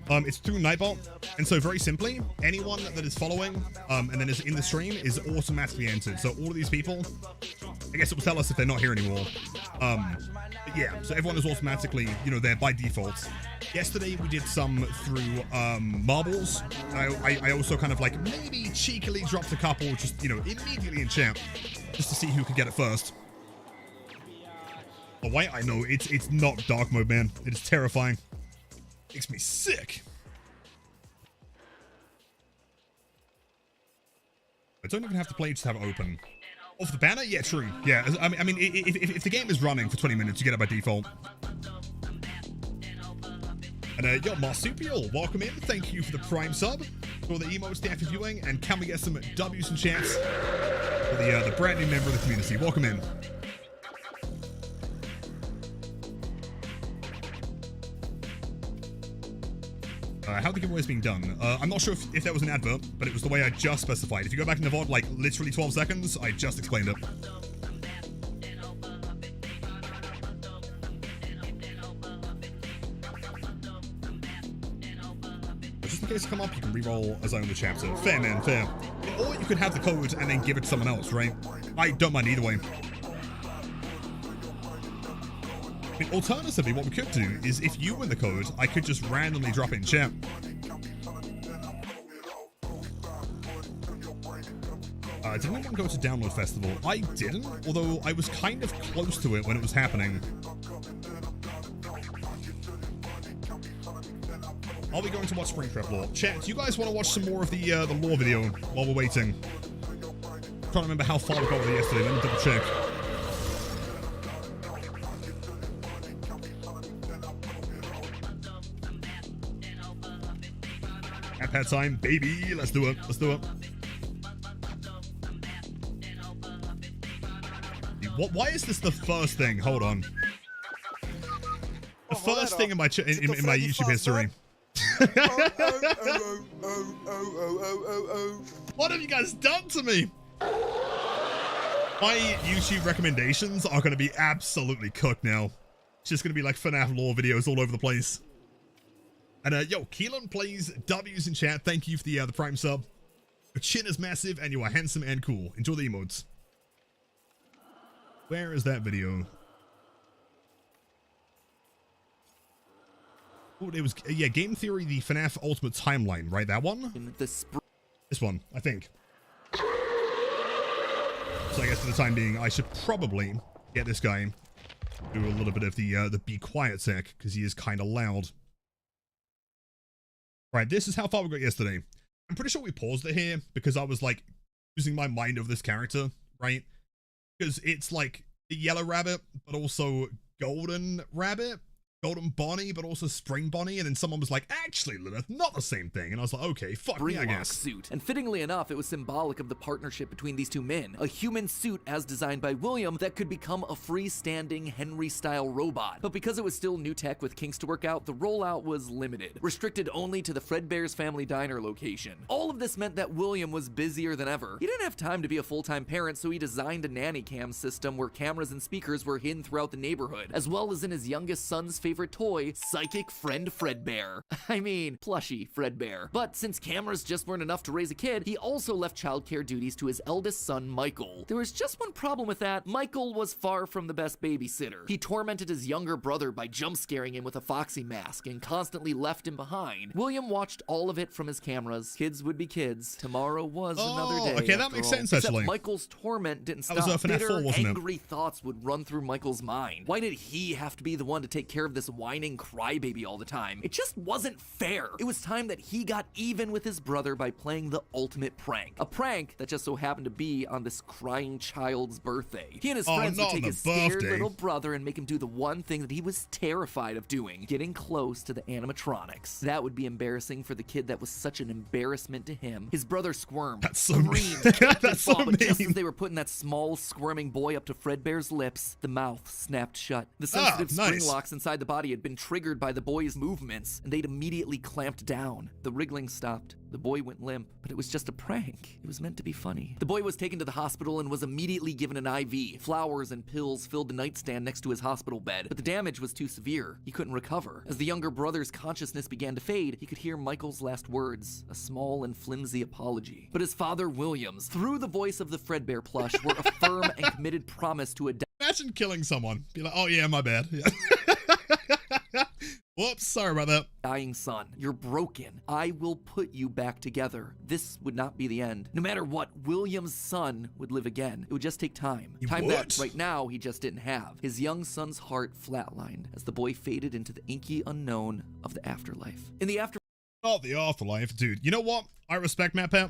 it's through Nightbot, and so very simply, anyone that is following and then is in the stream is automatically entered. So all of these people, I guess it will tell us if they're not here anymore. But yeah, so everyone is automatically, you know, there by default. Yesterday we did some through marbles. I also kind of like maybe cheekily dropped a couple, just, you know, immediately in chat, just to see who could get it first. Oh wait, I know it's not dark mode, man. It is terrifying. Makes me sick. I don't even have to play, just have it open. Off the banner? Yeah, true. Yeah, I mean, if the game is running for 20 minutes, you get it by default. And yo, Marsupial, welcome in. Thank you for the Prime sub, for the emotes, the active viewing, and can we get some W's and chats? for the brand new member of the community. Welcome in. How the giveaway is being done. I'm not sure if that was an advert, but it was the way I just specified. If you go back in the VOD, like literally 12 seconds, I just explained it. Just in case you come up, you can reroll as I own the chapter. Fair, man, fair. Or you could have the code and then give it to someone else, right? I don't mind either way. I mean, alternatively, what we could do is if you win the code, I could just randomly drop it in chat. Did anyone go to Download Festival? I didn't, although I was kind of close to it when it was happening. Are we going to watch Springtrap lore? Chat, do you guys want to watch some more of the lore video while we're waiting? I'm trying to remember how far we got with it yesterday. Let me double check. App time, baby. Let's do it. Let's do it. Why is this the first thing? Hold on. The first thing in my YouTube history. What have you guys done to me? My YouTube recommendations are going to be absolutely cooked now. It's just going to be like FNAF lore videos all over the place. And yo, Keelan plays W's in chat. Thank you for the Prime sub. Your chin is massive and you are handsome and cool. Enjoy the emotes. Where is that video? Oh, it was, yeah, Game Theory, the FNAF Ultimate Timeline, right? That one? This one, I think. So I guess for the time being, I should probably get this guy do a little bit of the be quiet tech, because he is kind of loud. Right, this is how far we got yesterday. I'm pretty sure we paused it here, because I was, like, using my mind over this character, right? Because it's like the yellow rabbit, but also golden rabbit, golden Bonnie, but also spring Bonnie. And then someone was like, actually, Lilith, not the same thing. And I was like, okay, fuck me, I guess. Suit. And fittingly enough, it was symbolic of the partnership between these two men. A human suit as designed by William that could become a freestanding Henry-style robot. But because it was still new tech with kinks to work out, the rollout was limited, restricted only to the Fredbear's Family Diner location. All of this meant that William was busier than ever. He didn't have time to be a full-time parent, so he designed a nanny cam system where cameras and speakers were hidden throughout the neighborhood, as well as in his youngest son's favorite toy, Psychic Friend Fredbear. I mean, plushy Fredbear. But since cameras just weren't enough to raise a kid, he also left childcare duties to his eldest son, Michael. There was just one problem with that. Michael was far from the best babysitter. He tormented his younger brother by jump scaring him with a foxy mask and constantly left him behind. William watched all of it from his cameras. Kids would be kids. Tomorrow was another day. Okay, that makes sense, actually. Except Michael's torment didn't stop. That was FNAF 4, wasn't it? Angry thoughts would run through Michael's mind. Why did he have to be the one to take care of this whining crybaby all the time? It just wasn't fair. It was time that he got even with his brother by playing the ultimate prank. A prank that just so happened to be on this crying child's birthday. He and his friends would take his scared little brother and make him do the one thing that he was terrified of doing, getting close to the animatronics. That would be embarrassing for the kid that was such an embarrassment to him. His brother squirmed, screamed, That's so but just mean. as they were putting that small squirming boy up to Fredbear's lips, the mouth snapped shut. The sensitive spring locks inside the body had been triggered by the boy's movements, and they'd immediately clamped down. The wriggling stopped. The boy went limp, but it was just a prank. It was meant to be funny. The boy was taken to the hospital and was immediately given an IV. Flowers and pills filled the nightstand next to his hospital bed, but the damage was too severe. He couldn't recover. As the younger brother's consciousness began to fade, he could hear Michael's last words, a small and flimsy apology. But his father, Williams, through the voice of the Fredbear plush, were a firm and committed promise to Imagine killing someone. Be like, oh yeah, my bad. Yeah. Whoops, sorry about that. dying son. You're broken. I will put you back together. This would not be the end. No matter what, William's son would live again. It would just take time. Time that right now he just didn't have. His young son's heart flatlined as the boy faded into the inky unknown of the afterlife. In the Oh, the afterlife, dude. You know what? I respect Matt Pat.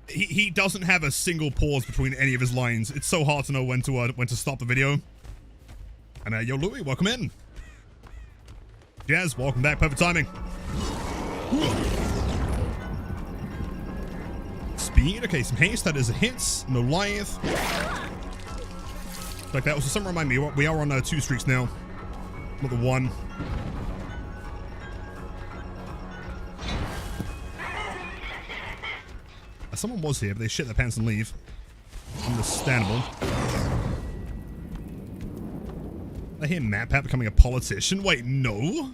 He doesn't have a single pause between any of his lines. It's so hard to know when to stop the video. And yo, Louis, welcome in. Jazz, welcome back. Perfect timing. speed. Okay, some haste. That is a hit. No lithe. Like that. Also, something remind me, we are on 2 streaks now. Not the 1. Someone was here, but they shit their pants and leave. Understandable. I hear Matt Pat becoming a politician. Wait, no.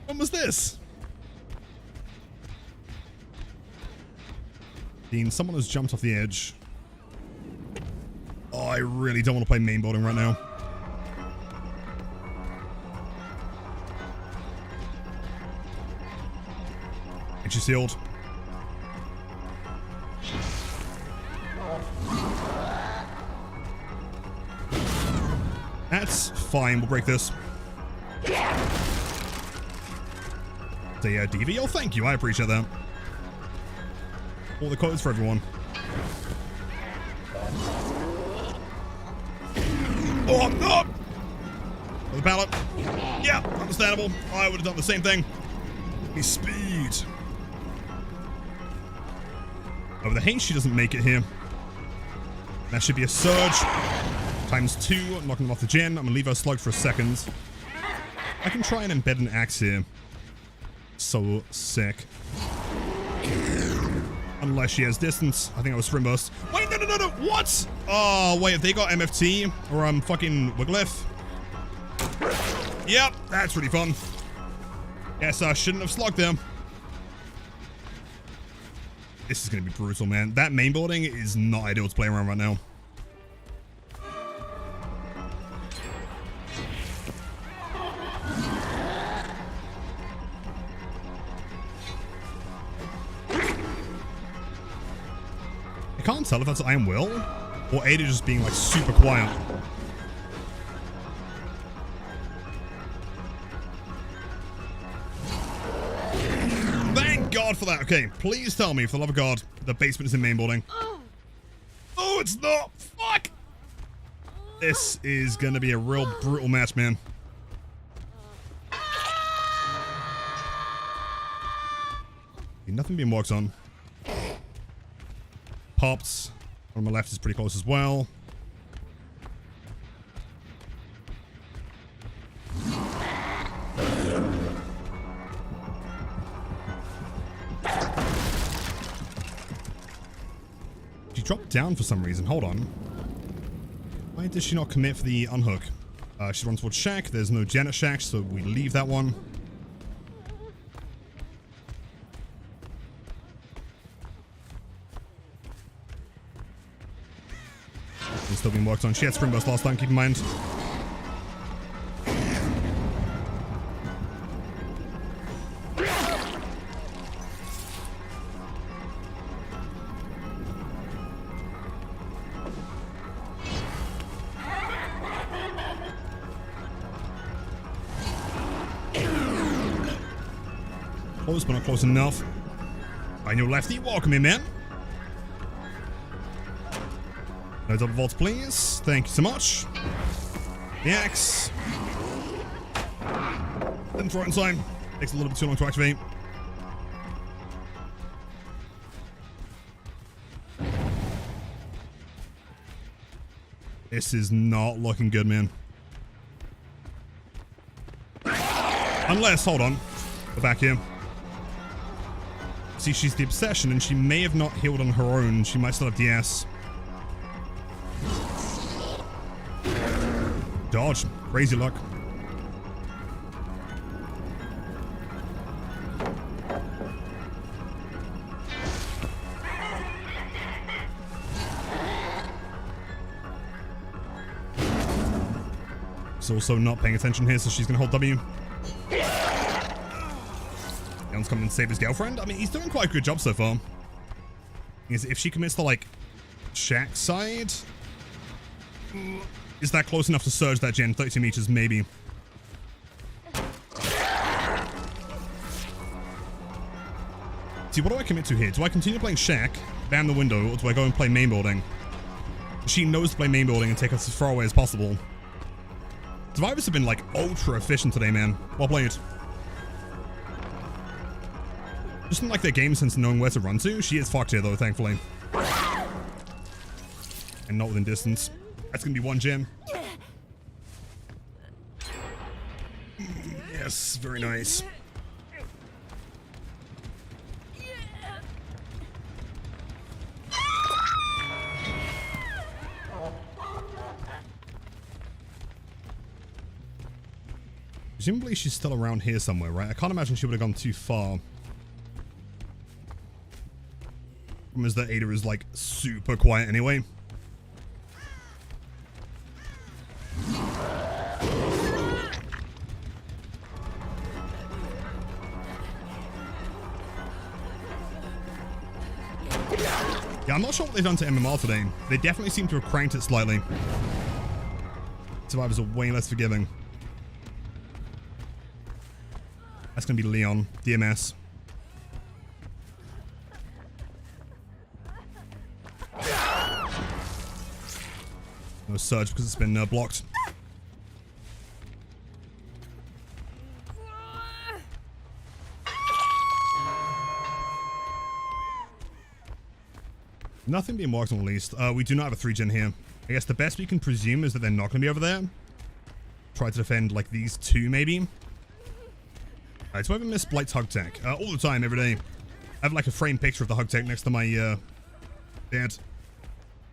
When was this? Dean, someone has jumped off the edge. Oh, I really don't want to play main building right now. Entry sealed. That's fine. We'll break this. The DV? Oh, thank you. I appreciate that. All the codes for everyone. Oh, no! For the pallet. Yeah, understandable. I would have done the same thing. His speed. Oh, the haste, she doesn't make it here. That should be a surge. ×2, knocking him off the gen. I'm gonna leave her slugged for a second. I can try and embed an axe here. So sick. Unless she has distance. I think I was Spring Burst. Wait, no. What? Oh, wait, if they got MFT or fucking Wigglyth. Yep, that's really fun. Guess I shouldn't have slugged them. This is gonna be brutal, man. That main building is not ideal to play around right now. I can't tell if that's Iron Will or Ada just being like super quiet. Thank God for that. Okay, please tell me, for the love of God, the basement is in main building. Oh, it's not. Fuck. This is gonna be a real brutal match, man. Nothing being worked on. Pops. On my left is pretty close as well. She dropped down for some reason. Hold on. Why did she not commit for the unhook? She runs towards Shack. There's no Janet Shack, so we leave that one. Still being worked on. She had Spring Burst last time, keep in mind. Close, but not close enough. On your lefty, welcome in, man. No double vaults, please. Thank you so much. The axe. Didn't throw it in time. Takes a little bit too long to activate. This is not looking good, man. Unless, hold on. Go back here. See, she's the obsession, and she may have not healed on her own. She might still have DS. Dodge. Crazy luck. She's also not paying attention here, so she's gonna hold W. Leon's coming and save his girlfriend. I mean, he's doing quite a good job so far. If she commits to, like, Shack's side... Is that close enough to surge that gen? 32 meters, maybe. See, what do I commit to here? Do I continue playing Shack, ban the window, or do I go and play main building? She knows to play main building and take us as far away as possible. Survivors have been, like, ultra efficient today, man. Well played. Just in like their game sense knowing where to run to. She is fucked here though, thankfully. And not within distance. That's gonna be one gem. Yes, very nice. Presumably she's still around here somewhere, right? I can't imagine she would have gone too far. Problem is that Ada is like super quiet anyway. Yeah, I'm not sure what they've done to MMR today. They definitely seem to have cranked it slightly. Survivors are way less forgiving. That's gonna be Leon, DMS. No surge because it's been blocked. Nothing being marked on the least. We do not have a 3-gen here. I guess the best we can presume is that they're not going to be over there. Try to defend like these two maybe. Alright, so I haven't missed Blight's hug tech. All the time, every day. I have like a framed picture of the hug tech next to my bed.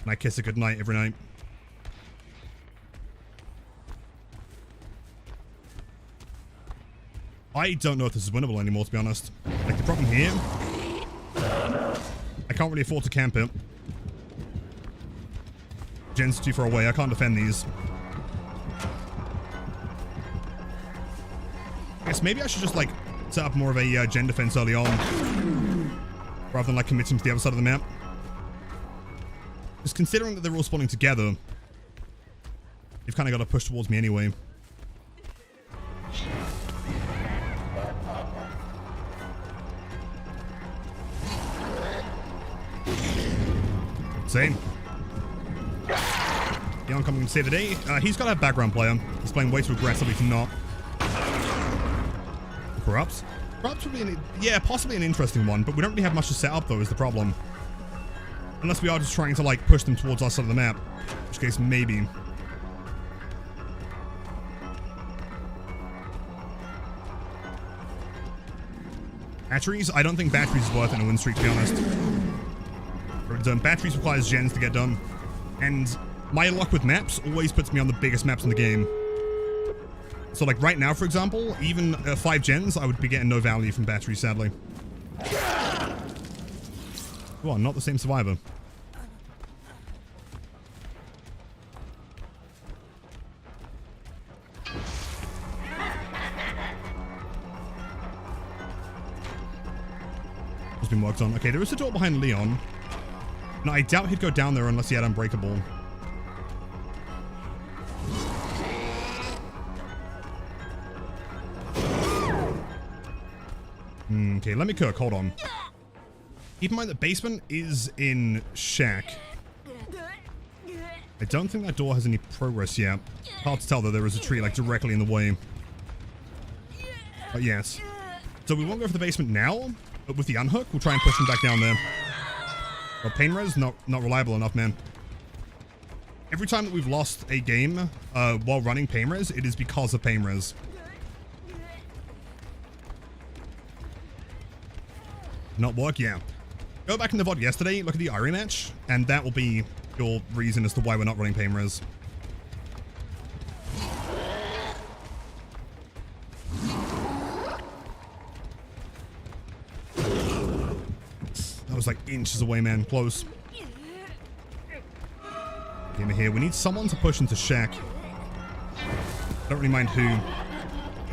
And I kiss it goodnight every night. I don't know if this is winnable anymore, to be honest. Like, the problem here... I can't really afford to camp it. Gen's too far away. I can't defend these. I guess maybe I should just, like, set up more of a gen defense early on. Rather than, like, committing to the other side of the map. Just considering that they're all spawning together, you've kind of got to push towards me anyway. Same. The oncoming can save the day. He's got a background player. He's playing way too aggressively to not. Corrupts? Corrupts would be yeah, possibly an interesting one, but we don't really have much to set up though, is the problem. Unless we are just trying to like push them towards our side of the map. In which case, maybe. Batteries? I don't think batteries is worth it in a win streak, to be honest. Batteries requires gens to get done. And my luck with maps always puts me on the biggest maps in the game. So like right now, for example, even 5 gens, I would be getting no value from batteries, sadly. Go on, not the same survivor. Has been worked on. Okay, there is a door behind Leon. No, I doubt he'd go down there unless he had Unbreakable. Okay, let me cook. Hold on. Keep in mind that basement is in shack. I don't think that door has any progress yet. Hard to tell though, there is a tree like directly in the way. But yes. So we won't go for the basement now, but with the unhook, we'll try and push him back down there. Well, pain res, not reliable enough, man. Every time that we've lost a game while running pain res, it is because of pain res. Not work? Yeah. Go back in the VOD yesterday, look at the Irie match, and that will be your reason as to why we're not running pain res. That was like inches away, man. Close. Get me here. We need someone to push into shack. Don't really mind who.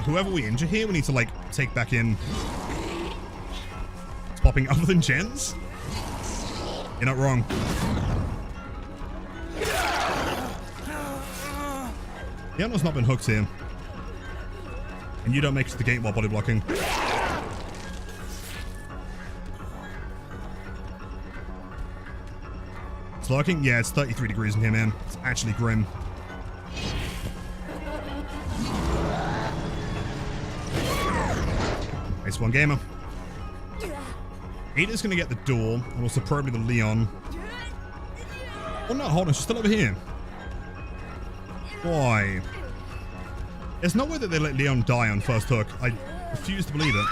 Whoever we injure here, we need to like take back in. It's popping other than gens. You're not wrong. Yano's not been hooked here. And you don't make it to the gate while body blocking. It's lurking? Yeah, it's 33 degrees in here, man. It's actually grim. Nice one, gamer. Ada's gonna get the door, and also probably the Leon. Oh no, hold on, she's still over here. Why? There's no way that they let Leon die on first hook. I refuse to believe it.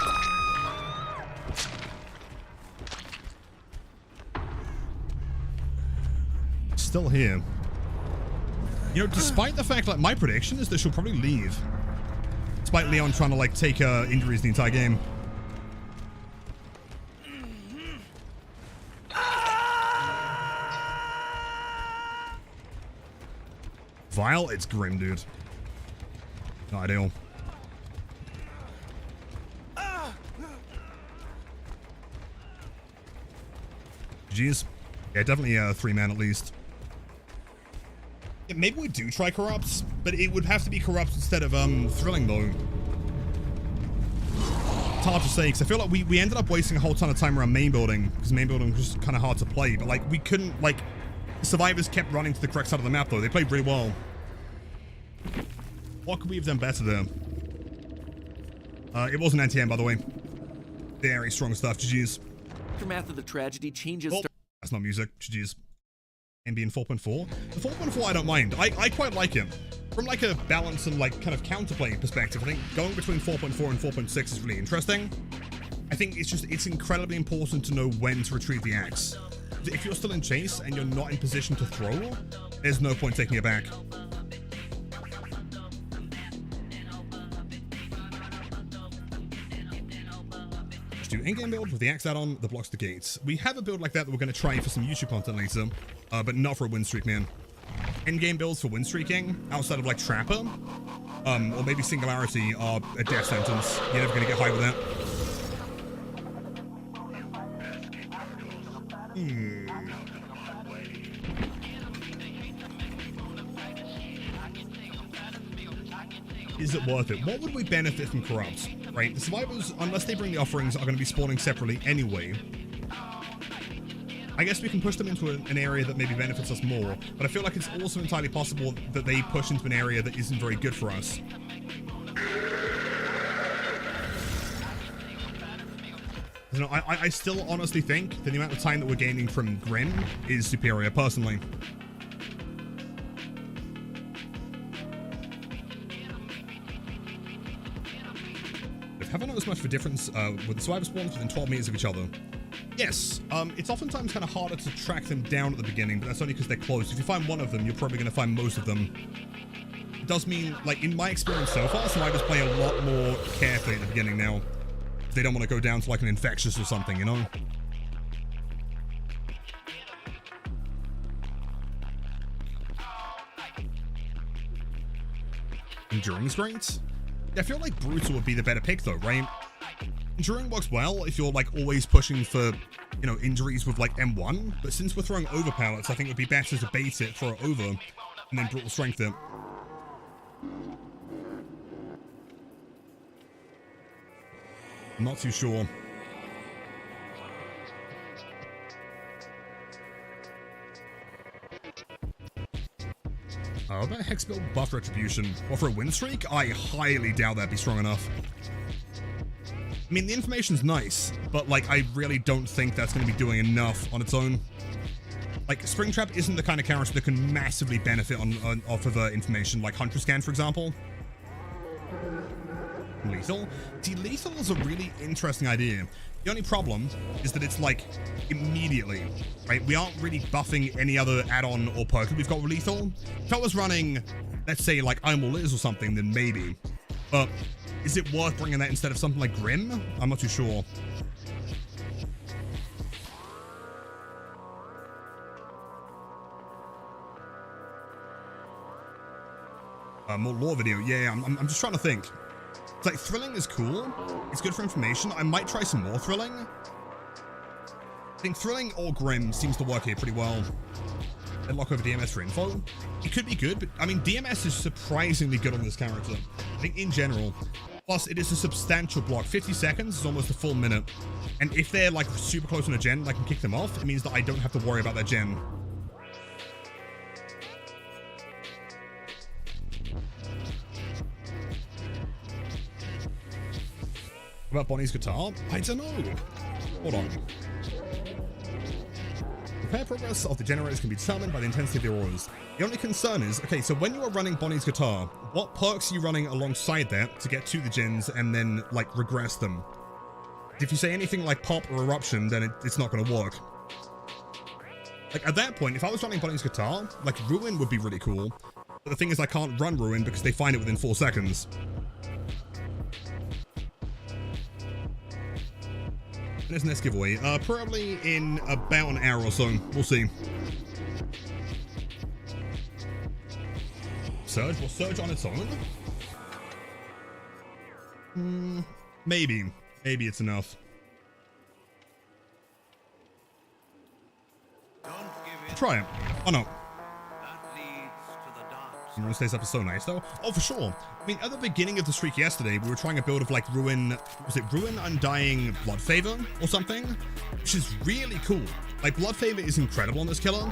Still here. You know, despite the fact, like, my prediction is that she'll probably leave. Despite Leon trying to, like, take injuries the entire game. Vile, it's grim, dude. Not ideal. Jeez. Yeah, definitely 3-man at least. Yeah, maybe we do try Corrupts, but it would have to be Corrupts instead of Thrilling, though. It's hard to say, because I feel like we ended up wasting a whole ton of time around main building, because main building was just kind of hard to play, but, like, we couldn't, like, survivors kept running to the correct side of the map, though. They played really well. What could we have done better there? It was an NTM, by the way. Very strong stuff. GG's. Aftermath of the tragedy changes. Oh, that's not music. GG's. Ambient 4.4. The 4.4 I don't mind. I quite like it. From like a balance and like kind of counterplay perspective, I think going between 4.4 and 4.6 is really interesting. I think it's incredibly important to know when to retrieve the axe. If you're still in chase and you're not in position to throw, there's no point taking it back. Do in-game build with the axe add-on that blocks the gates. We have a build like that we're going to try for some YouTube content later, but not for a win streak, man. Endgame builds for win streaking, outside of like Trapper, or maybe Singularity, are a death sentence. You're never going to get high with that. Is it worth it? What would we benefit from Corrupts? Right, the survivors, unless they bring the offerings, are going to be spawning separately anyway. I guess we can push them into an area that maybe benefits us more, but I feel like it's also entirely possible that they push into an area that isn't very good for us. You know, I still honestly think that the amount of time that we're gaining from Grim is superior, personally. Have I noticed much of a difference with the survivor spawns within 12 meters of each other? Yes, it's oftentimes kind of harder to track them down at the beginning, but that's only because they're close. If you find one of them, you're probably going to find most of them. It does mean, like, in my experience so far, survivors play a lot more carefully at the beginning now. They don't want to go down to, like, an infectious or something, you know? Enduring's great. I feel like Brutal would be the better pick though, right? Enduring works well if you're like always pushing for, you know, injuries with like M1, but since we're throwing over pallets, I think it would be better to bait it, throw it over, and then Brutal Strength it. I'm not too sure. What about Hex build buff retribution? Or for a win streak? I highly doubt that'd be strong enough. I mean, the information's nice, but like, I really don't think that's going to be doing enough on its own. Like, Springtrap isn't the kind of character that can massively benefit off of information, like Hunter Scan, for example. Lethal? See, lethal is a really interesting idea. The only problem is that it's like immediately, right? We aren't really buffing any other add-on or perk that we've got with lethal. If I was running, let's say like I'm All Liz or something, then maybe. But is it worth bringing that instead of something like Grim? I'm not too sure. More lore video. Yeah, I'm just trying to think. It's like, thrilling is cool. It's good for information. I might try some more thrilling. I think thrilling or grim seems to work here pretty well. Lock over DMS for info. It could be good, but I mean, DMS is surprisingly good on this character. I think in general. Plus, it is a substantial block. 50 seconds is almost a full minute. And if they're like super close on a gen and I can kick them off, it means that I don't have to worry about that gen. What about Bonnie's guitar? I don't know. Hold on. repair progress of the generators can be determined by the intensity of the auras. The only concern is, okay, so when you are running Bonnie's guitar, what perks are you running alongside that to get to the gens and then, like, regress them? If you say anything like pop or eruption, then it's not going to work. Like, at that point, if I was running Bonnie's guitar, like, Ruin would be really cool. But the thing is, I can't run Ruin because they find it within 4 seconds. There's next giveaway. Probably in about an hour or so. We'll see. Surge? Will Surge on its own? Maybe. Maybe it's enough. Try it. Oh no. Everyone stays up is so nice though. Oh, for sure. I mean, at the beginning of the streak yesterday, we were trying a build of like Ruin, was it Ruin Undying Blood Favor or something? Which is really cool. Like, Blood Favor is incredible on this killer.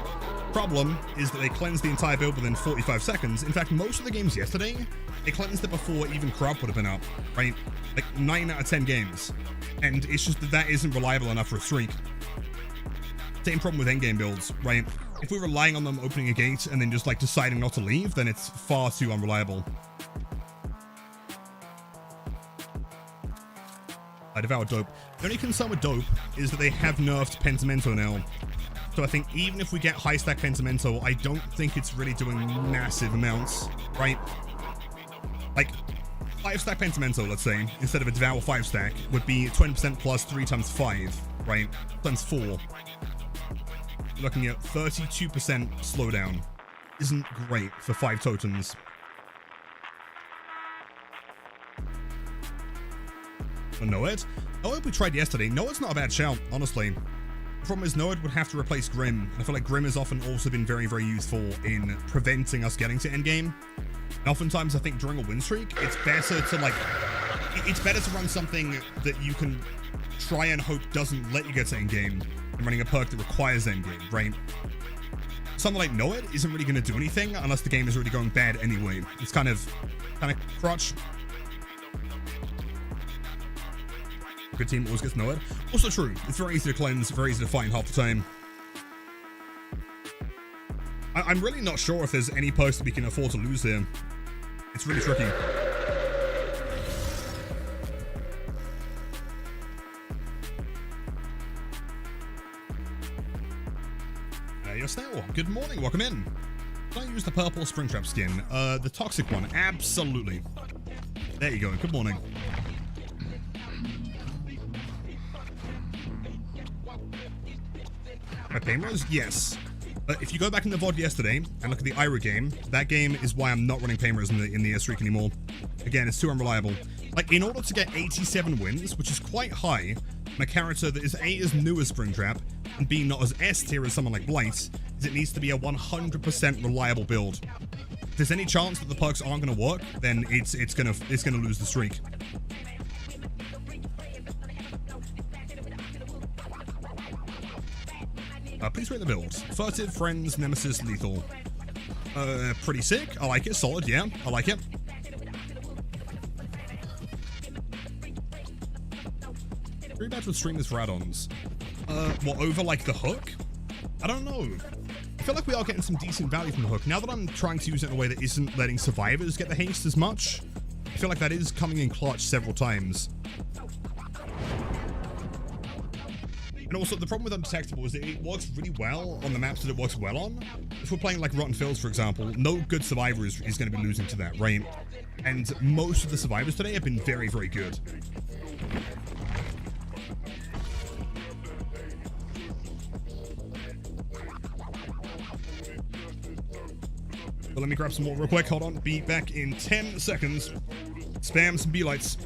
Problem is that they cleansed the entire build within 45 seconds. In fact, most of the games yesterday, they cleansed it before even Corrupt would have been up, right? Like 9 out of 10 games. And it's just that isn't reliable enough for a streak. Same problem with endgame builds, right? If we're relying on them opening a gate and then just like deciding not to leave, then it's far too unreliable. I devoured Dope. The only concern with Dope is that they have nerfed Pentimento now. So I think even if we get high stack Pentimento, I don't think it's really doing massive amounts, right? Like 5 stack Pentimento, let's say, instead of a Devour 5 stack, would be 20% plus 3 times 5, right? Times 4. You're looking at 32% slowdown. Isn't great for 5 totems. Noed? Noed we tried yesterday. Noed's not a bad shout, honestly. The problem is Noed would have to replace Grim. I feel like Grim has often also been very, very useful in preventing us getting to endgame. And oftentimes, I think during a win streak, it's better to like... It's better to run something that you can try and hope doesn't let you get to endgame than running a perk that requires endgame, right? Something like Noed isn't really going to do anything unless the game is really going bad anyway. It's kind of crutch. Good team always gets Noed. Also true. It's very easy to cleanse, very easy to find half the time. I'm really not sure if there's any perks that we can afford to lose here. It's really tricky. Your snail. Good morning. Welcome in. Can I use the purple Springtrap skin? The toxic one. Absolutely. There you go. Good morning. My Paymers? Yes. But if you go back in the VOD yesterday and look at the Ira game, that game is why I'm not running Paymers in the streak anymore. Again, it's too unreliable. Like, in order to get 87 wins, which is quite high, my character that is A, as new as Springtrap, and B, not as S tier as someone like Blight, is it needs to be a 100% reliable build. If there's any chance that the perks aren't going to work, then it's gonna lose the streak. Please rate the build. Furtive, Friends, Nemesis, Lethal. Pretty sick. I like it. Solid, yeah. I like it. Rematch with streamers for add-ons. What, over like the hook? I don't know. I feel like we are getting some decent value from the hook. Now that I'm trying to use it in a way that isn't letting survivors get the haste as much, I feel like that is coming in clutch several times. And also, the problem with Undetectable is that it works really well on the maps that it works well on. If we're playing like Rotten Fields, for example, no good survivor is going to be losing to that, right? And most of the survivors today have been very, very good. But let me grab some more real quick. Hold on. Be back in 10 seconds. Spam some B-lights.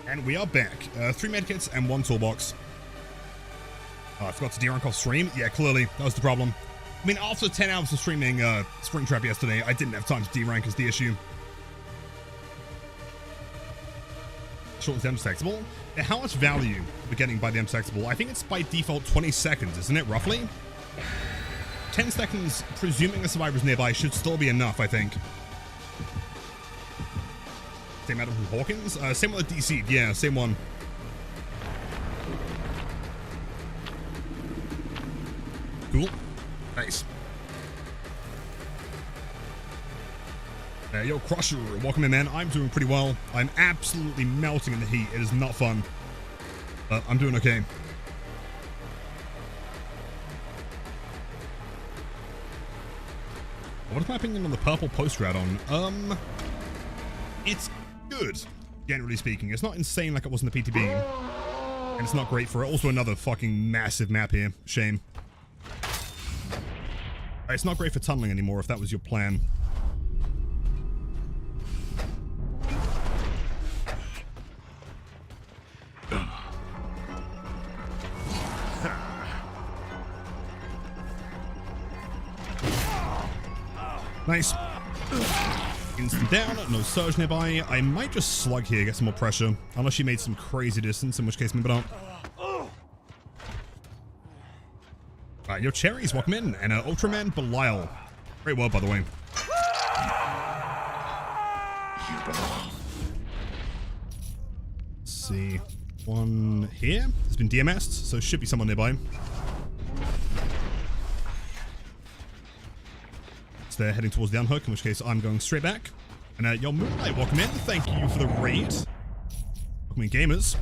And we are back. 3 medkits and 1 toolbox. Oh, I forgot to de-rank off stream. Yeah, clearly. That was the problem. I mean, after 10 hours of streaming Springtrap yesterday, I didn't have time to de-rank is the issue. Short is M-Sexable. How much value we're getting by the M-Sexable? I think it's by default 20 seconds, isn't it, roughly? 10 seconds, presuming the survivor's nearby, should still be enough, I think. Same Adam from Hawkins? Same one with DC. Yeah, same one. Cool. Nice. Yo, Crusher, welcome in, man. I'm doing pretty well. I'm absolutely melting in the heat. It is not fun. But I'm doing okay. What is my opinion on the purple post-rat on? It's good, generally speaking. It's not insane like it was in the PTB. And it's not great for it. Also another fucking massive map here. Shame. It's not great for tunneling anymore, if that was your plan. Nice. Instant down, no surge nearby. I might just slug here, get some more pressure. Unless she made some crazy distance, in which case maybe not. Alright, yo, Cherries, welcome in. And Ultraman Belial. Great work, by the way. Let's see. One here. It's been DMS'd, so should be someone nearby. They're heading towards the unhook, in which case I'm going straight back. And yo, Moonlight, welcome in. Thank you for the raid. Welcome in, gamers.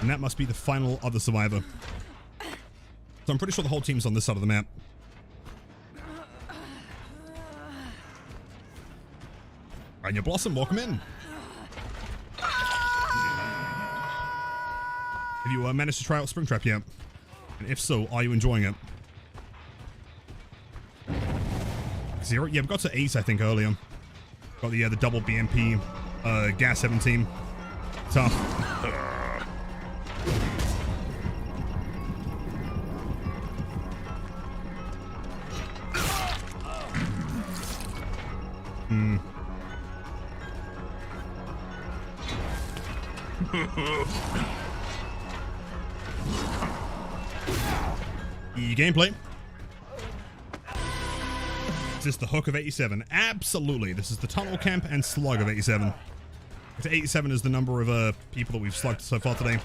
And that must be the final other survivor. So I'm pretty sure the whole team's on this side of the map. And your Blossom, welcome in. Have you managed to try out Springtrap yet? And if so, are you enjoying it? 0? Yeah, we got to 8, I think, earlier. Got the double BMP gas 17. Tough. Gameplay. Is this the hook of 87? Absolutely. This is the tunnel camp and slug of 87. 87 is the number of people that we've slugged so far today.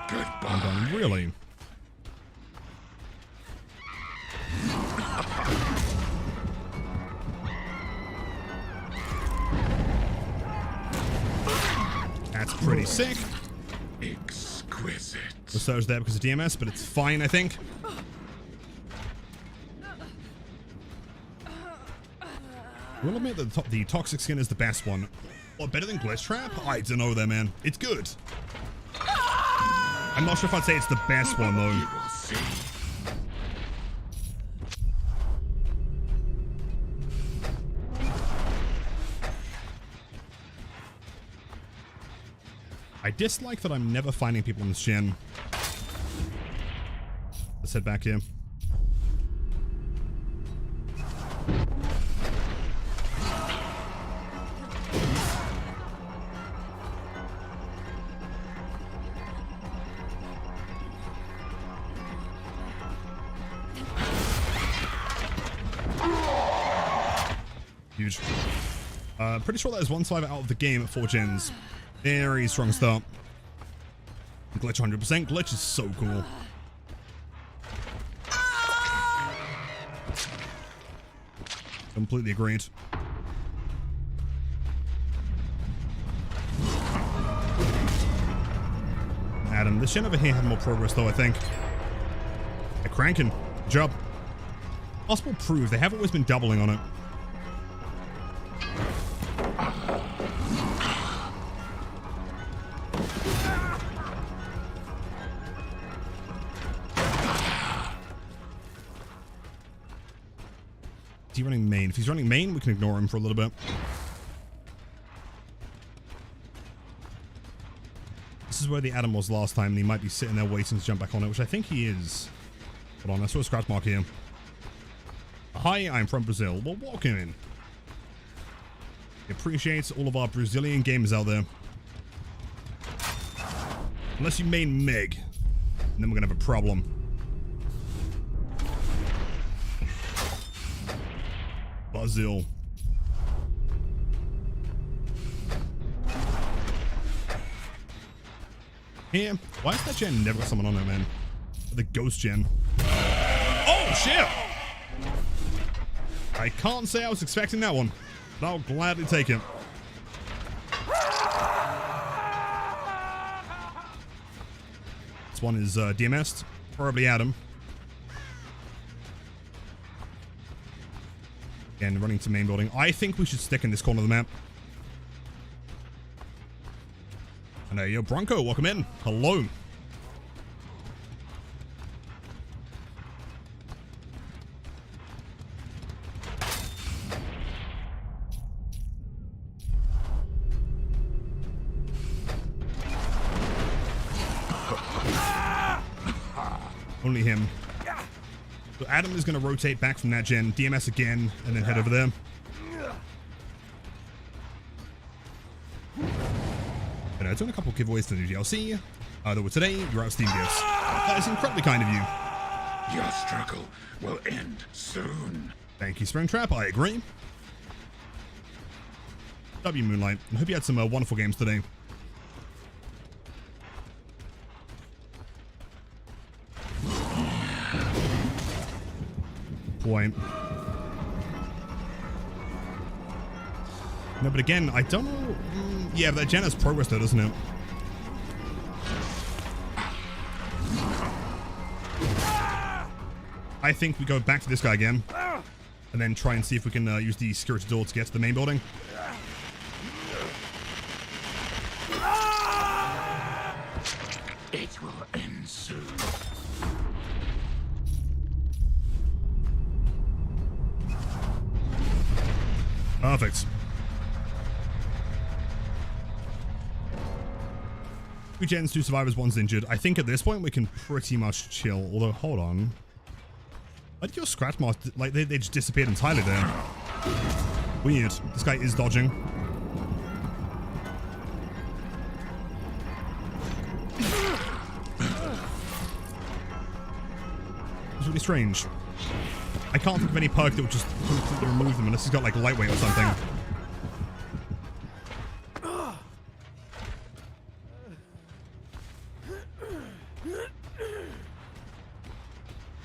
Goodbye. I'm done. Really? That's pretty sick. Exquisite. The surge there because of DMS, but it's fine, I think. We'll admit that the toxic skin is the best one. What, better than Glitch Trap? I don't know there, man. It's good. I'm not sure if I'd say it's the best one, though. You will see. I dislike that I'm never finding people in this gen. Let's head back here. Huge. Pretty sure that is one survivor out of the game at 4 gens. Very strong start. Glitch 100%. Glitch is so cool. Completely agreed. Adam, this gen over here had more progress though, I think. They're cranking. Good job. Possible prove they have always been doubling on it. Is he running main? If he's running main, we can ignore him for a little bit. This is where the Adam was last time, and he might be sitting there waiting to jump back on it, which I think he is. Hold on, I saw a scratch mark here. Hi, I'm from Brazil. Well, welcome in. Appreciates all of our Brazilian gamers out there. Unless you main Meg, and then we're gonna have a problem. Brazil. Here, why is that gen never got someone on there, man? The ghost gen. Oh shit! I can't say I was expecting that one, but I'll gladly take it. This one is DMS, probably Adam. Again, running to main building. I think we should stick in this corner of the map. And yo, Bronco, welcome in. Hello. Only him. So Adam is going to rotate back from that gen, DMS again, and then head over there. And I done a couple giveaways to the new DLC. That were today, you're out Steam gifts. That is incredibly kind of you. Your struggle will end soon. Thank you, Springtrap. I agree. W Moonlight. I hope you had some wonderful games today. Point. No, but again, I don't know. Yeah, but that gen has progress though, doesn't it? I think we go back to this guy again. And then try and see if we can use the security door to get to the main building. It will end soon. Perfect. 2 gens, 2 survivors, 1's injured. I think at this point we can pretty much chill. Although, hold on. Why did your scratch marks, like, they just disappeared entirely there? Weird. This guy is dodging. It's really strange. I can't think of any perk that would just completely remove them unless he's got like lightweight or something.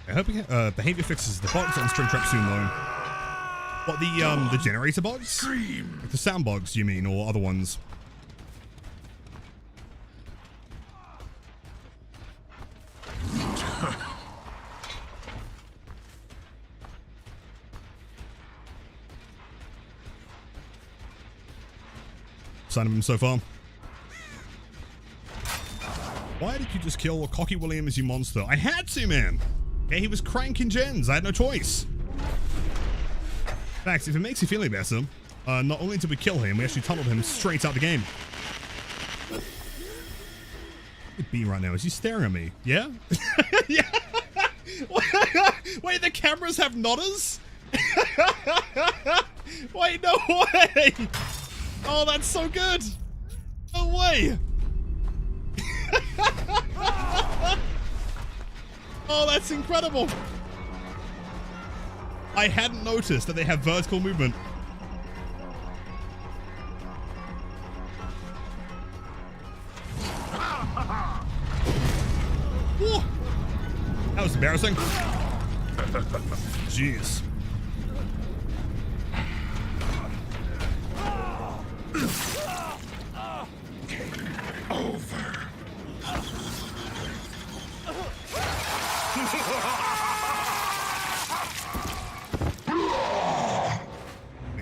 I hope we get, behavior fixes the bugs on Springtrap soon though. What, the generator bugs? Scream. Like the sound bugs, you mean, or other ones? Sign of him so far. Why did you just kill Cocky Williams, you monster? I had to, man. Okay, he was cranking gens. I had no choice. In fact, if it makes you feel any better, not only did we kill him, we actually tunneled him straight out the game. Look at B right now. Is he staring at me? Yeah? Yeah. Wait, the cameras have nodders? Wait, no way. Oh, that's so good. No way. Oh, that's incredible. I hadn't noticed that they have vertical movement. Whoa. That was embarrassing. Jeez. Over.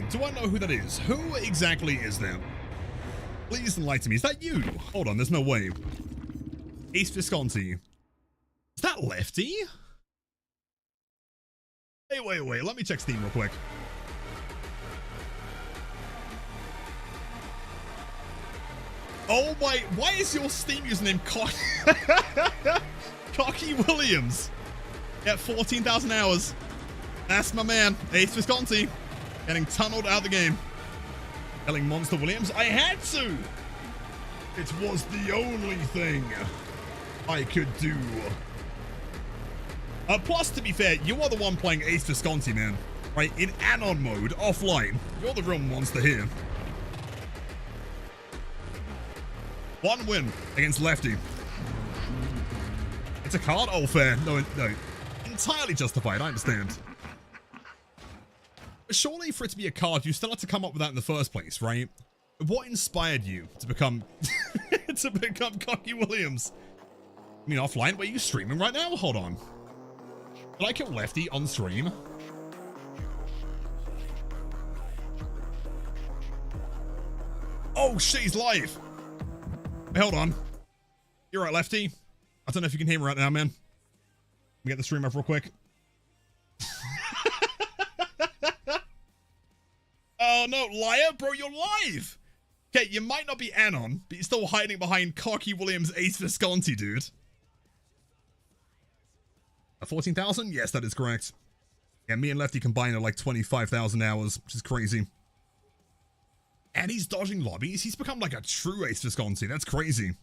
Do I know who that is? Who exactly is that? Please enlighten me. Is that you? Hold on, there's no way. Ace Visconti. Is that Lefty? Hey, wait. Let me check Steam real quick. Oh my, why is your Steam username Cocky Williams? At 14,000 hours. That's my man, Ace Visconti, getting tunneled out of the game. Telling Monster Williams, I had to. It was the only thing I could do. Plus, to be fair, you are the one playing Ace Visconti, man. Right, in Anon mode, offline. You're the real monster here. One win against Lefty. It's a card? Oh, fair. No. Entirely justified, I understand. But surely for it to be a card, you still have to come up with that in the first place, right? What inspired you to become to become Cocky Williams? I mean, offline? Wait, are you streaming right now? Hold on. Did I kill Lefty on stream? Oh, shit, he's live. Hey, hold on. You're right, Lefty. I don't know if you can hear me right now, man. Let me get the stream up real quick. Oh, no, liar? Bro, you're live. Okay, you might not be Anon, but you're still hiding behind Cocky Williams Ace Visconti, dude. 14,000? Yes, that is correct. Yeah, me and Lefty combined are like 25,000 hours, which is crazy. And he's dodging lobbies. He's become like a true Ace Visconti. That's crazy.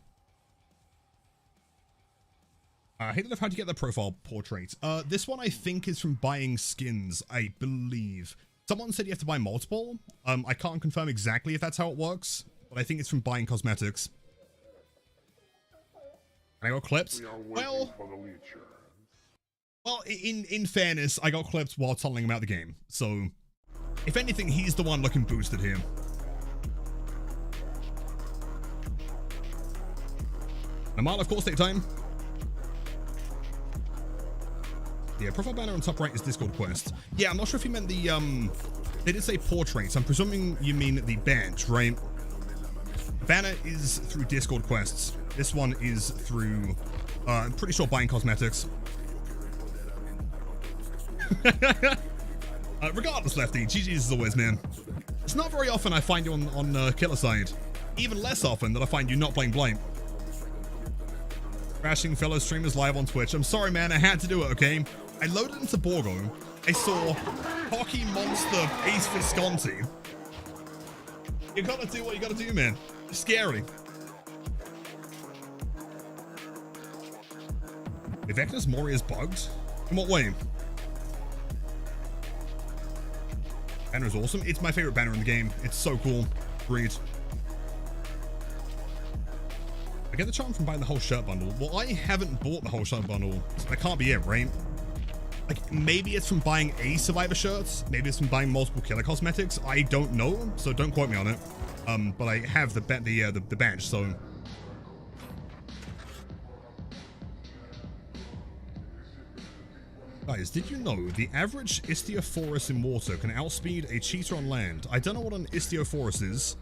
Hey, how'd you get the profile portrait? This one I think is from buying skins, I believe. Someone said you have to buy multiple. I can't confirm exactly if that's how it works, but I think it's from buying cosmetics. And I got clipped. Well, in fairness, I got clipped while tunneling him out the game. So, if anything, he's the one looking boosted here. A mile, of course, take time. Yeah, profile banner on top right is Discord quest. Yeah, I'm not sure if you meant the, they did say portraits. I'm presuming you mean the badge, right? Banner is through Discord quests. This one is through, I'm pretty sure buying cosmetics. Regardless, Lefty, GG's as always, man. It's not very often I find you on killer side. Even less often that I find you not playing blind. Crashing fellow streamers live on Twitch. I'm sorry, man. I had to do it, okay? I loaded into Borgo. I saw Cocky Monster Ace Visconti. You gotta do what you gotta do, man. It's scary. If Vector's Mori is bugged? In what way? Banner is awesome. It's my favorite banner in the game. It's so cool. Agreed. I get the charm from buying the whole shirt bundle. Well, I haven't bought the whole shirt bundle. So that can't be it, right? Like, maybe it's from buying a Survivor shirt. Maybe it's from buying multiple killer cosmetics. I don't know, so don't quote me on it. But I have the badge, so... Guys, did you know the average Istiophorus in water can outspeed a cheetah on land? I don't know what an Istiophorus is.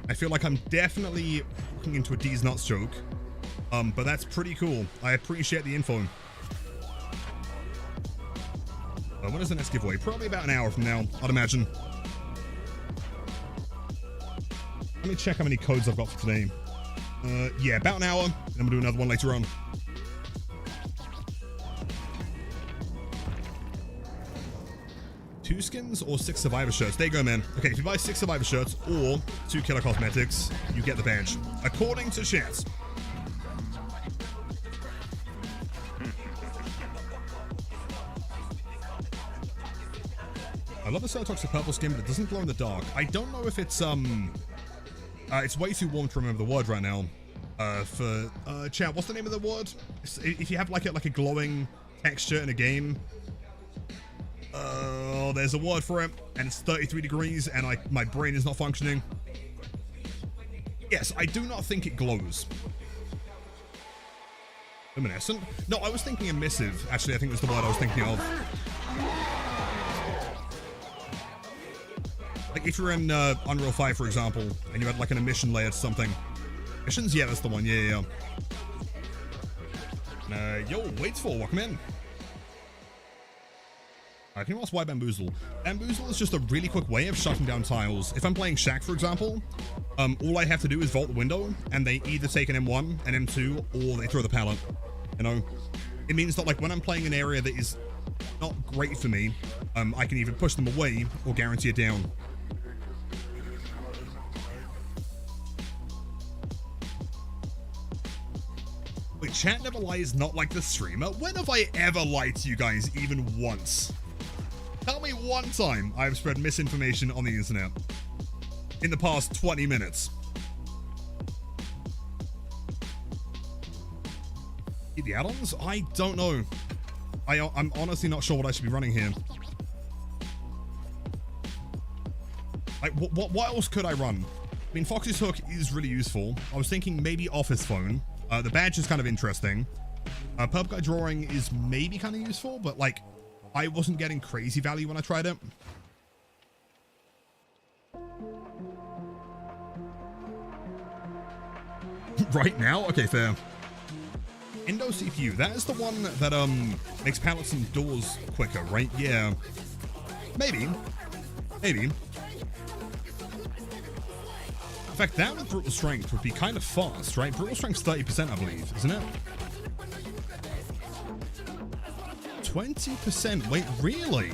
I feel like I'm definitely looking into a D's nuts joke. But that's pretty cool. I appreciate the info. When is the next giveaway? Probably about an hour from now, I'd imagine. Let me check how many codes I've got for today. Yeah, about an hour. Then we'll do another one later on. Two skins or 6 Survivor shirts? There you go, man. Okay, if you buy 6 Survivor shirts or 2 killer cosmetics, you get the badge. According to chat. I love the Celtoxic purple skin, but it doesn't glow in the dark. I don't know if it's way too warm to remember the word right now. Chat, what's the name of the word? If you have like a glowing texture in a game. Oh, there's a word for it, and it's 33 degrees, and my brain is not functioning. Yes, I do not think it glows. Luminescent? No, I was thinking emissive. Actually, I think was the word I was thinking of. Like if you're in Unreal 5, for example, and you had like an emission layer to something. Emissions? Yeah, that's the one. Yeah. Yo, wait for, welcome in. Can you ask why Bamboozle? Bamboozle is just a really quick way of shutting down tiles. If I'm playing Shack, for example, all I have to do is vault the window, and they either take an M1, an M2, or they throw the pallet. You know, it means that like when I'm playing an area that is not great for me, I can either push them away or guarantee a down. Wait, chat never lies, not like the streamer? When have I ever lied to you guys even once? Tell me one time I've spread misinformation on the internet in the past 20 minutes. The add-ons? I don't know. I'm honestly not sure what I should be running here. Like, what else could I run? I mean, Fox's Hook is really useful. I was thinking maybe Office Phone. The badge is kind of interesting. Pub Guy Drawing is maybe kind of useful, but like, I wasn't getting crazy value when I tried it. Right now? Okay, fair. Endo CPU, that is the one that makes pallets and doors quicker, right? Yeah. Maybe. Maybe. In fact, that with Brutal Strength would be kind of fast, right? Brutal Strength's 30%, I believe, isn't it? 20%. Wait, really?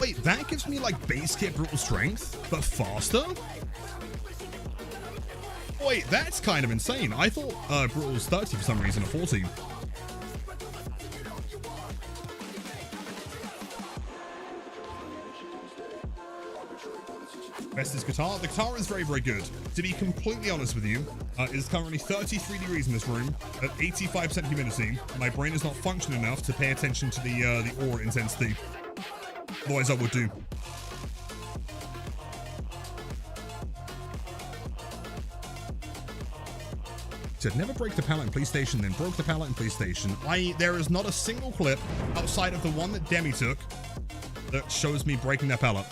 Wait, that gives me like base kit Brutal Strength, but faster? Wait, that's kind of insane. I thought Brutal was 30 for some reason, or 40. Best is guitar. The guitar is very, very good. To be completely honest with you, it is currently 33 degrees in this room at 85% humidity. My brain is not functioning enough to pay attention to the aura intensity. Otherwise, I would do. Said never break the pallet in PlayStation, then broke the pallet in PlayStation. There is not a single clip outside of the one that Demi took that shows me breaking that pallet.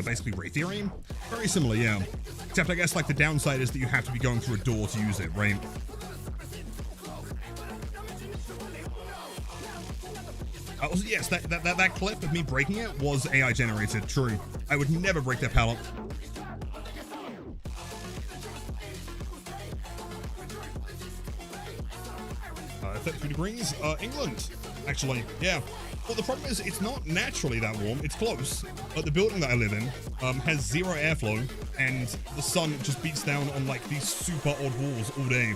Basically Ray Theory. Very similar, yeah. Except I guess like the downside is that you have to be going through a door to use it, right? Also, yes, that clip of me breaking it was AI generated, true. I would never break that pallet. 33 degrees, England, actually, yeah. Well, the problem is it's not naturally that warm. It's close, but the building that I live in has zero airflow, and the sun just beats down on like these super odd walls all day.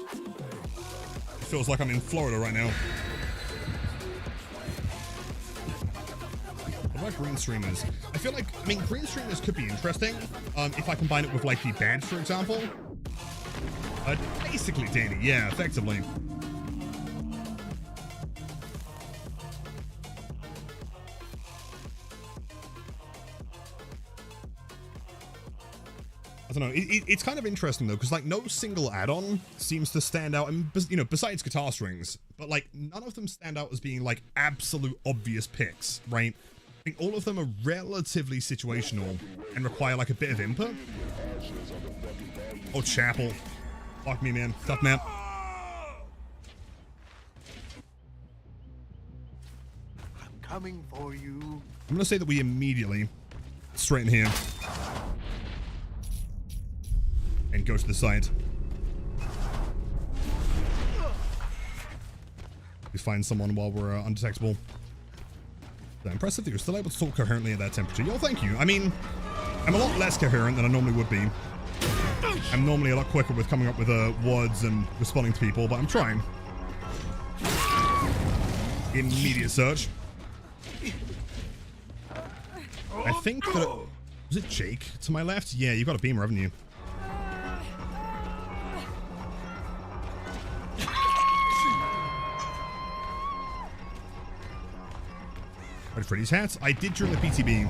It feels like I'm in Florida right now. What about green streamers? I feel like, I mean, green streamers could be interesting if I combine it with like the badge, for example. Basically daily, yeah, effectively. I don't know. It's kind of interesting though, because like no single add-on seems to stand out, and you know, besides guitar strings, but like none of them stand out as being like absolute obvious picks, right? I think all of them are relatively situational and require like a bit of input. Oh, Chapel. Fuck me, man. Tough map. I'm coming for you. I'm gonna say that we immediately straighten here and go to the side. We find someone while we're undetectable. Impressive that you're still able to talk coherently at that temperature. Yo, thank you. I mean, I'm a lot less coherent than I normally would be. I'm normally a lot quicker with coming up with words and responding to people, but I'm trying. Immediate search. I think that... Was it Jake to my left? Yeah, you've got a beamer, haven't you? Ready for these hats? I did during the PTB.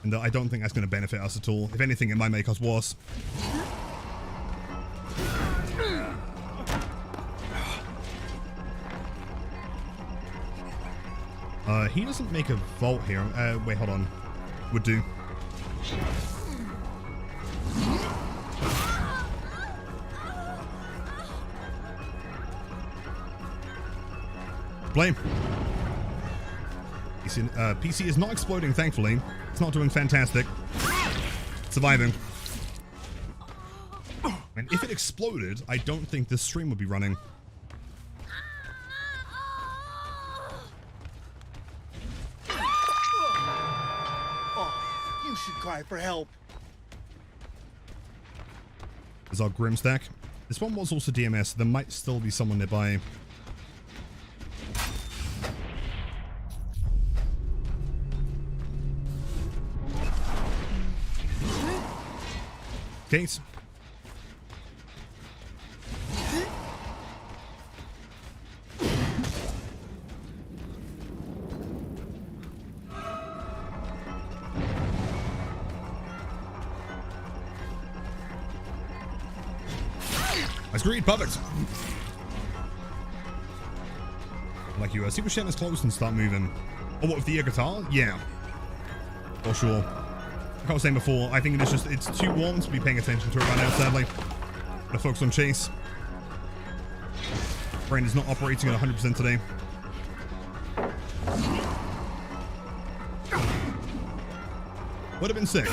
And I don't think that's going to benefit us at all. If anything, it might make us worse. He doesn't make a vault here. Wait, hold on. Would do. Blame. PC is not exploding, thankfully. It's not doing fantastic. Surviving. And if it exploded, I don't think this stream would be running. Oh, you should cry for help. There's our Grim stack. This one was also DMS, so there might still be someone nearby. Case. Nice greed, perfect. Like you, see if Shannon is close and start moving. Oh, what with the guitar? Yeah. For sure. Like I was saying before, I think it's too warm to be paying attention to it right now, sadly. Gotta focus on chase. Brain is not operating at 100% today. Would have been sick.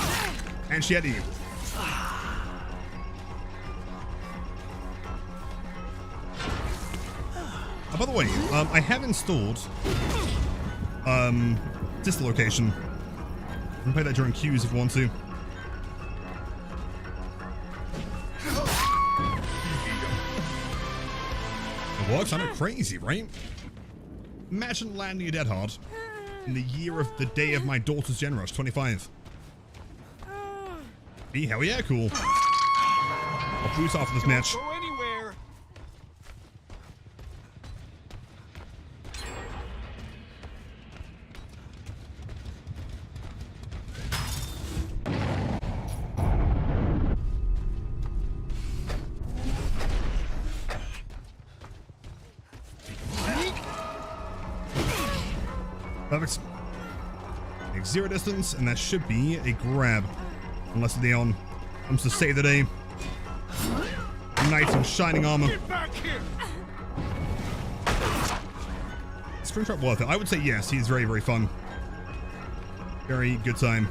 And she had E. By the way, I have installed Dislocation. You can play that during queues if you want to. It works, I know, crazy, right? Imagine landing a dead hard in the year of the day of my daughter's Gen Rush, 25. Hey, hell yeah, cool. I'll boost after this match. Go anywhere. Perfect. Make 0 distance, and that should be a grab. Unless Leon comes to save the day. Knight in shining armor. Get back here. Springtrap worth it? I would say yes. He's very, very fun. Very good time.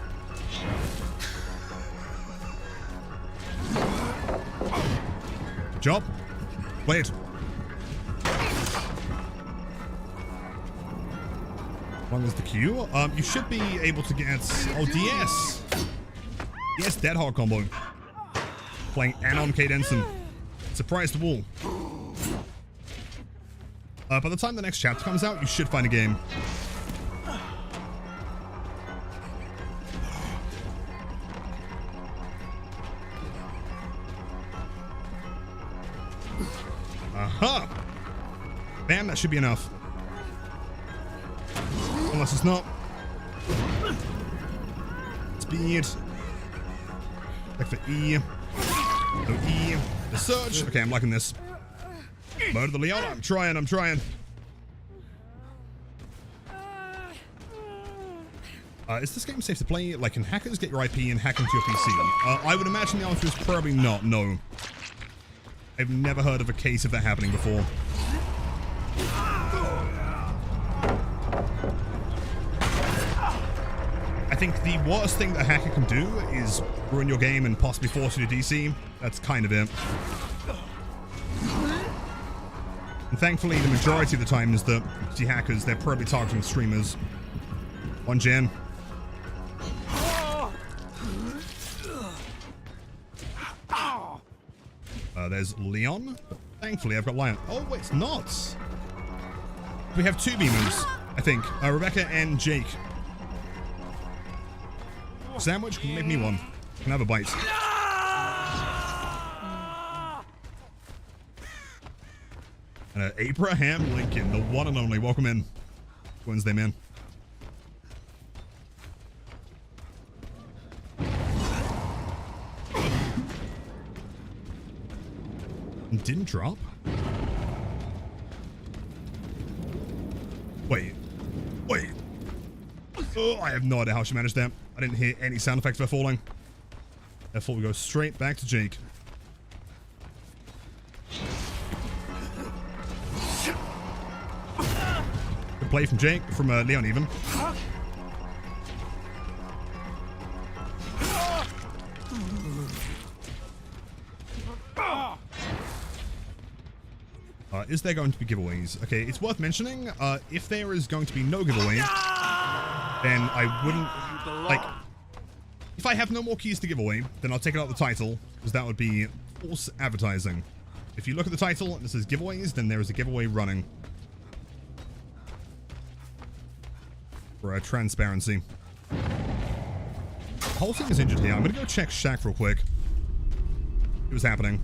Good job. Play it. As long as the Q. You should be able to get... Oh, DS. Yes, dead hard combo. Playing Anon Cadenson. Surprise to all. By the time the next chapter comes out, you should find a game. Aha! Bam, that should be enough. Unless it's not. Speed. Back for E. No E. The surge. Okay, I'm liking this. Murder the Leon. I'm trying. Is this game safe to play? Like, can hackers get your IP and hack into your PC? I would imagine the answer is probably not. No. I've never heard of a case of that happening before. I think the worst thing that a hacker can do is ruin your game and possibly force you to DC. That's kind of it. And thankfully, the majority of the time is that the hackers, they're probably targeting streamers. One gen. There's Leon. But thankfully, I've got Lion. Oh, it's not. We have 2 beamers, I think. Rebecca and Jake. Sandwich, can you make me one? Can I have a bite? And Abraham Lincoln, the one and only. Welcome in. Wednesday, man. Didn't drop? Wait. Oh, I have no idea how she managed that. I didn't hear any sound effects of her falling. Therefore, we go straight back to Jake. Good play from Jake, from Leon even. Is there going to be giveaways? Okay, it's worth mentioning, if there is going to be no giveaway, then I wouldn't, like, if I have no more keys to give away, then I'll take it out the title, because that would be false advertising. If you look at the title and it says giveaways, then there is a giveaway running. For transparency. The whole thing is injured here. I'm going to go check Shaq real quick. What was happening?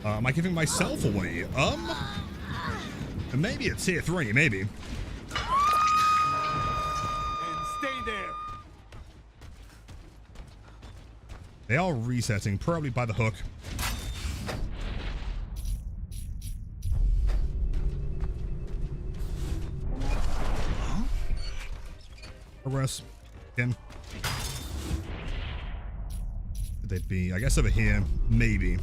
Am I giving myself away? Maybe it's tier 3, maybe. And stay there. They are resetting, probably by the hook. Progress. Again. Could they be? I guess over here, maybe.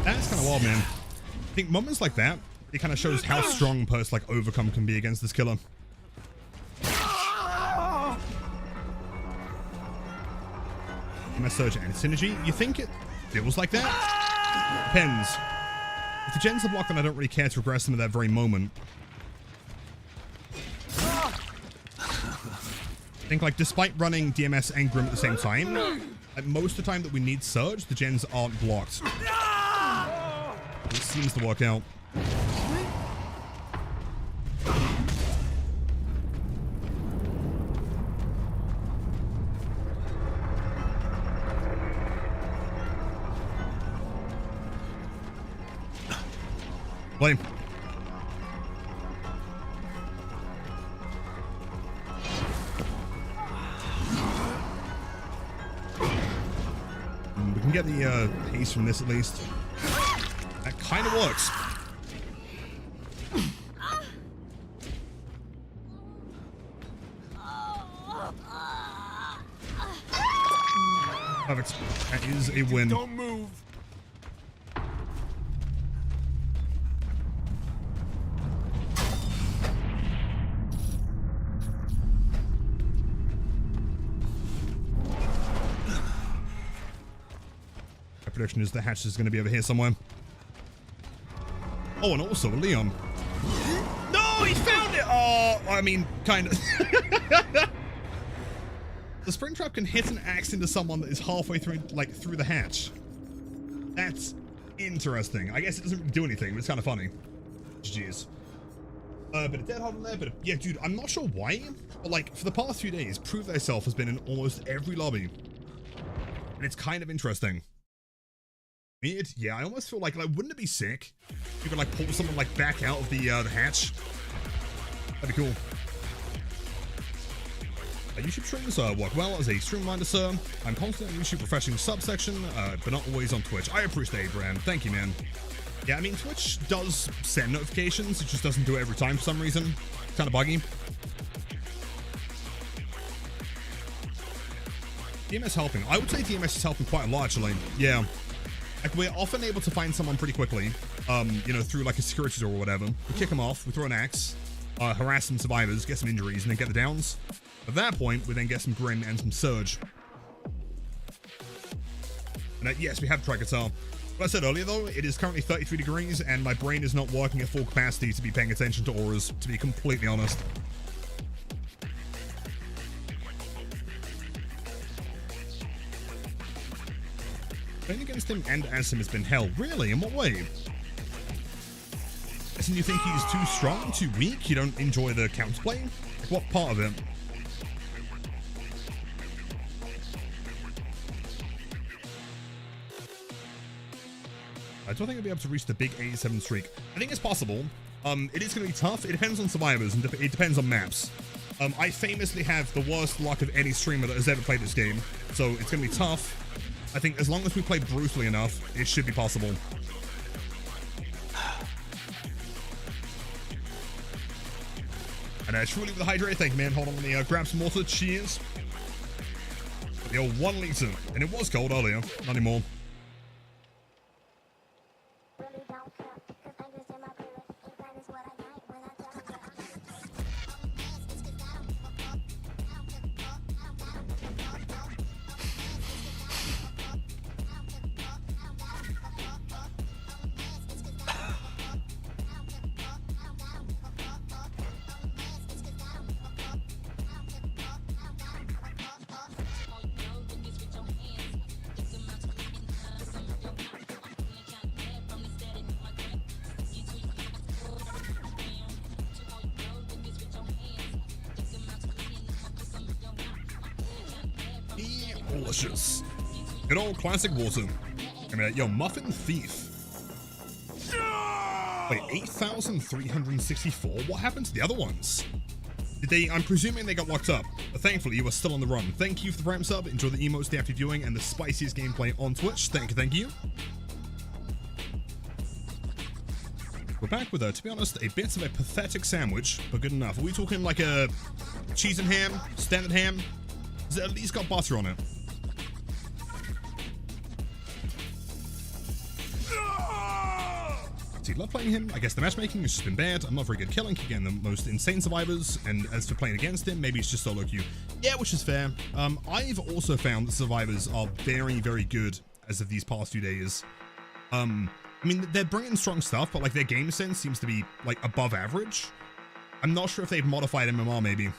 That's kind of wild, man. I think moments like that, it kind of shows how strong Purse like Overcome can be against this killer. My Surge and Synergy, you think it feels like that? Depends. If the gens are blocked, then I don't really care to regress them at that very moment. I think, like, despite running DMS and Grim at the same time, at most of the time that we need Surge, the gens aren't blocked. It seems to work out. Blame. We can get the haste from this at least. That kind of works. Perfect. That is a win. Don't move. Prediction is the hatch is going to be over here somewhere. Oh, and also Leon. No, he found it! Oh, I mean, kind of. The Springtrap can hit an axe into someone that is halfway through, like, through the hatch. That's interesting. I guess it doesn't do anything, but it's kind of funny. Jeez. Bit of dead hard on there, but yeah, dude, I'm not sure why, but like, for the past few days, Prove Thyself has been in almost every lobby. And it's kind of interesting. Weird. Yeah, I almost feel like wouldn't it be sick if you could like pull someone like back out of the hatch? That'd be cool. YouTube streams work well as a streamliner, sir. I'm constantly on YouTube refreshing subsection, but not always on Twitch. I appreciate it, Brand. Thank you, man. Yeah, I mean, Twitch does send notifications. It just doesn't do it every time for some reason. Kind of buggy. DMS helping. I would say DMS is helping quite a lot, actually. Yeah. Like, we're often able to find someone pretty quickly, you know, through, like, a security door or whatever. We kick them off, we throw an axe, harass some survivors, get some injuries, and then get the downs. At that point, we then get some Grim and some Surge. And, yes, we have tried guitar. What I said earlier, though, it is currently 33 degrees, and my brain is not working at full capacity to be paying attention to auras, to be completely honest. Playing against him and as him has been hell. Really? In what way? As in you think he's too strong, too weak? You don't enjoy the counterplay? Like, what part of it? I don't think I'll be able to reach the big 87 streak. I think it's possible. It is going to be tough. It depends on survivors, and it depends on maps. I famously have the worst luck of any streamer that has ever played this game, so it's going to be tough. I think as long as we play brutally enough, it should be possible. And truly with the hydrate, thank you, man. Hold on, let me grab some water. Cheers. The old 1 liter, and it was cold earlier, not anymore. Delicious. Good old classic water. I mean, yo, Muffin Thief. Wait, 8,364? What happened to the other ones? Did they? I'm presuming they got locked up, but thankfully you are still on the run. Thank you for the Prime sub. Enjoy the emotes, the active viewing, and the spiciest gameplay on Twitch. Thank you. We're back with, to be honest, a bit of a pathetic sandwich, but good enough. Are we talking like a cheese and ham? Standard ham? Has it at least got butter on it? See, love playing him. I guess the matchmaking has just been bad. I'm not very good killing, keep getting the most insane survivors, and as for playing against him, maybe it's just solo queue. Yeah, which is fair. I've also found that survivors are very, very good as of these past few days. I mean, they're bringing strong stuff, but like their game sense seems to be like above average. I'm not sure if they've modified MMR maybe.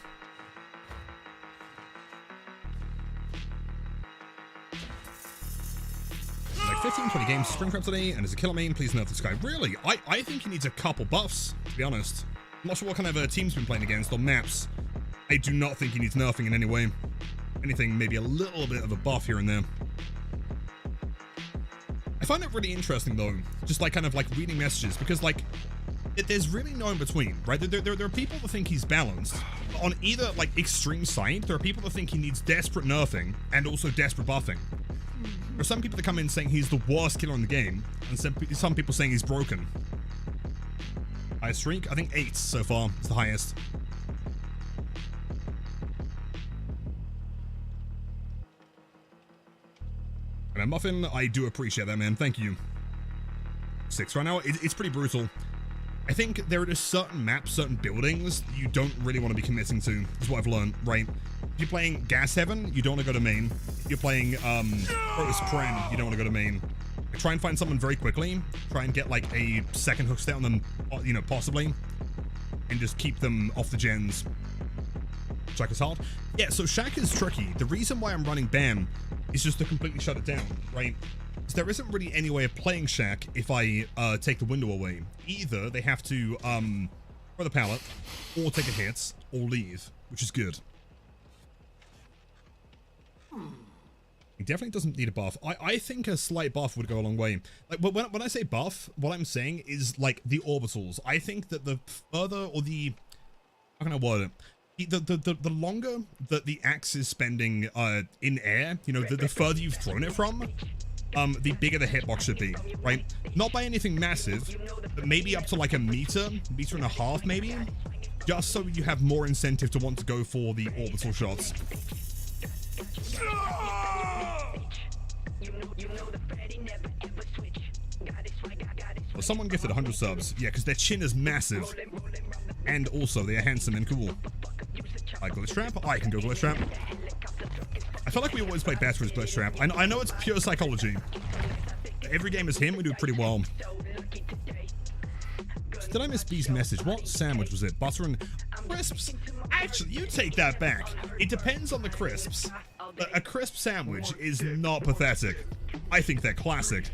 Like 15, 20 games Springtrap today, and as a killer main, please nerf this guy. Really? I think he needs a couple buffs, to be honest. I'm not sure what kind of teams been playing against or maps. I do not think he needs nerfing in any way. Anything, maybe a little bit of a buff here and there. I find it really interesting though, just like kind of like reading messages, because like there's really no in between, right? There are people that think he's balanced. On either like extreme side, there are people that think he needs desperate nerfing and also desperate buffing. There are some people that come in saying he's the worst killer in the game, and some people saying he's broken. Highest streak? I think 8 so far is the highest. And Muffin, I do appreciate that, man. Thank you. 6 right now. It's pretty brutal. I think there are just certain maps, certain buildings you don't really want to be committing to, is what I've learned, right? If you're playing Gas Heaven, you don't want to go to main. If you're playing Protoss Pren, you don't want to go to main. Try and find someone very quickly. Try and get like a second hook stay on them, you know, possibly. And just keep them off the gens. Shaq is hard. Yeah, so Shaq is tricky. The reason why I'm running BAM is just to completely shut it down, right? So there isn't really any way of playing Shaq if I take the window away. Either they have to throw the pallet, or take a hit, or leave, which is good. He definitely doesn't need a buff. I think a slight buff would go a long way. Like when I say buff, what I'm saying is like the orbitals. I think that the further or the, how can I word it? The longer that the axe is spending in air, you know, the further you've thrown it from, the bigger the hitbox should be, right? Not by anything massive, but maybe up to like a meter and a half maybe, just so you have more incentive to want to go for the orbital shots. Well, someone gifted 100 subs. Yeah, because their chin is massive. And also, they are handsome and cool. I glitch trap. I can go glitch trap. I feel like we always play better as glitch trap. I know it's pure psychology. Every game is him, we do pretty well. Did I miss B's message? What sandwich was it? Butter and crisps? Actually, you take that back. It depends on the crisps. A crisp sandwich is not pathetic. I think they're classic.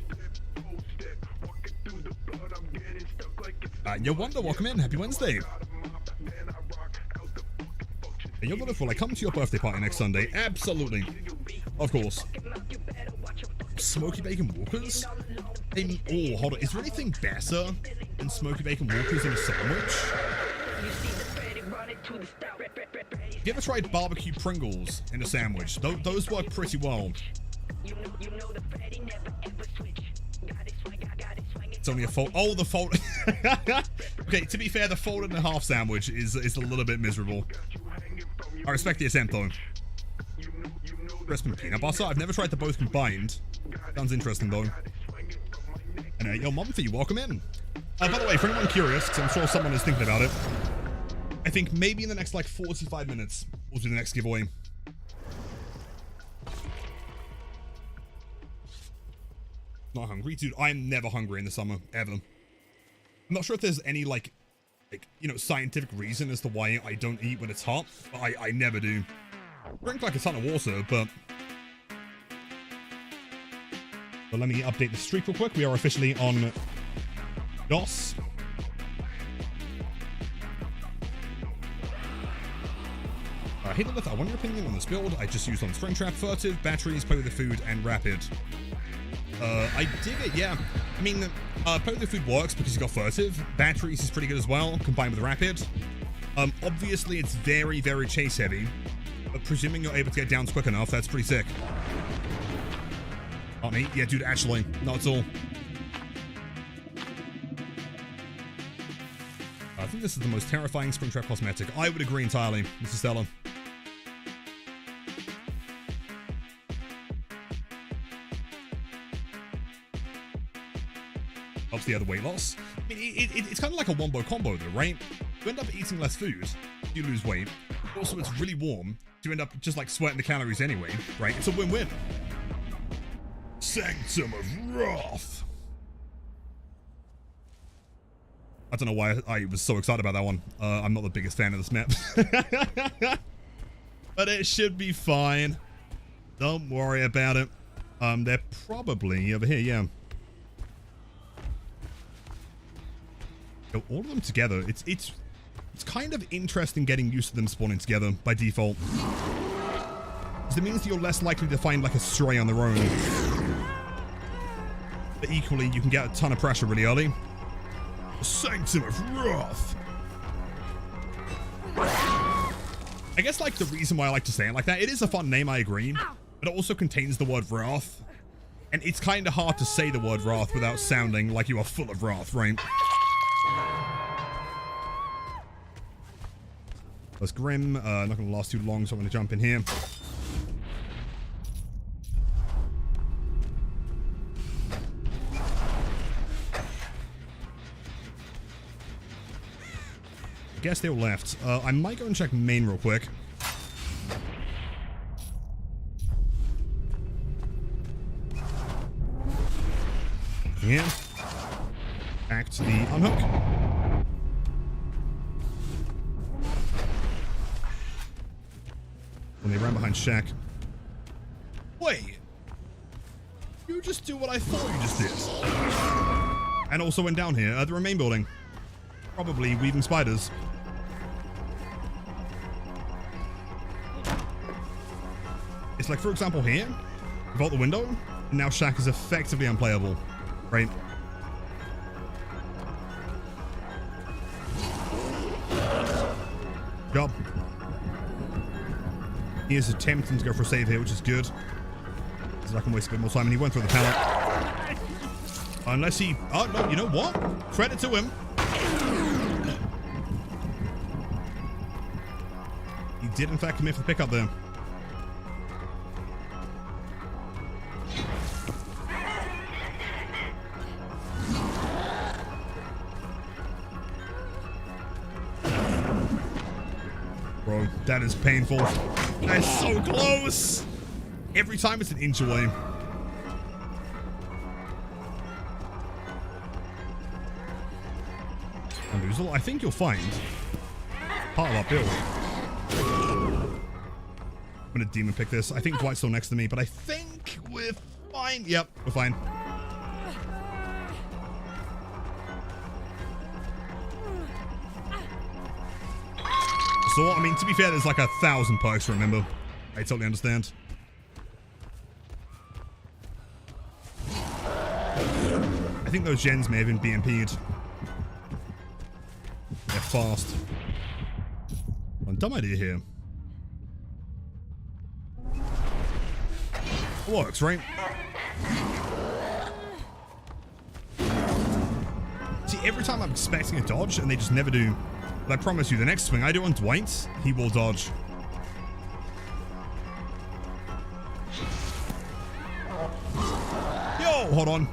Yo Wonder, welcome in. Happy Wednesday. And you're wonderful. I come to your birthday party next Sunday. Absolutely. Of course. Smoky Bacon Walkers? Oh, hold on. Is there anything better than smoky bacon walkers in a sandwich? You ever tried barbecue Pringles in a sandwich? Those work pretty well. It's only a fold. Oh, the fold. Okay, to be fair, the folded and a half sandwich is a little bit miserable. I respect the attempt, though. Crisp and peanut butter. I've never tried the both combined. Sounds interesting, though. And yo, Mumphy, welcome in. By the way, for anyone curious, because I'm sure someone is thinking about it, I think maybe in the next, like, 45 minutes, we'll do the next giveaway. Not hungry? Dude, I am never hungry in the summer, ever. I'm not sure if there's any, like, you know, scientific reason as to why I don't eat when it's hot, but I never do. Drink, like, a ton of water, but... So let me update the streak real quick. We are officially on DOS. Hey, Lilith, I want your opinion on this build. I just used on Springtrap, furtive, batteries, play with the food, and rapid. I dig it, yeah. I mean, play with the food works because you got furtive. Batteries is pretty good as well, combined with rapid. Obviously, it's very, very chase heavy. But presuming you're able to get downs quick enough, that's pretty sick. Not me? Yeah, dude, actually, not at all. I think this is the most terrifying Springtrap cosmetic. I would agree entirely, Mr. Stella. Helps the other weight loss. I mean, it's kind of like a wombo combo though, right? You end up eating less food, you lose weight. Also, it's really warm. You end up just like sweating the calories anyway, right? It's a win-win. Sanctum of Wrath. I don't know why I was so excited about that one. I'm not the biggest fan of this map. But it should be fine. Don't worry about it. They're probably over here, yeah. So all of them together, it's kind of interesting getting used to them spawning together by default. Because it means you're less likely to find like a stray on their own. But equally, you can get a ton of pressure really early. Sanctum of Wrath. I guess like the reason why I like to say it like that, it is a fun name, I agree. But it also contains the word Wrath. And it's kind of hard to say the word Wrath without sounding like you are full of wrath, right? That's Grim. Not going to last too long, so I'm going to jump in here. I guess they all left. I might go and check main real quick. Here. Back to the unhook. When they ran behind Shaq. Wait. You just do what I thought you just did. And also went down here at the remain building. Probably weaving spiders. It's like, for example, here. Vault the window. And now Shaq is effectively unplayable. Right? Job. He is attempting to go for a save here, which is good. So I can waste a bit more time. And he went through the pallet. Unless he... Oh, no, you know what? Credit to him. He did, in fact, commit for the pickup there. Bro, that is painful. That is so close. Every time it's an inch away. Bamboozle, I think you'll find part of our build. I'm gonna demon pick this. I think Dwight's still next to me, but I think we're fine. Yep, we're fine. So, I mean, to be fair, there's like 1,000 perks, remember? I totally understand. think those gens may have been BMP'd. They're fast. One dumb idea here. Works, right? See, every time I'm expecting a dodge and they just never do. But I promise you, the next swing I do on Dwight, he will dodge. Yo, hold on.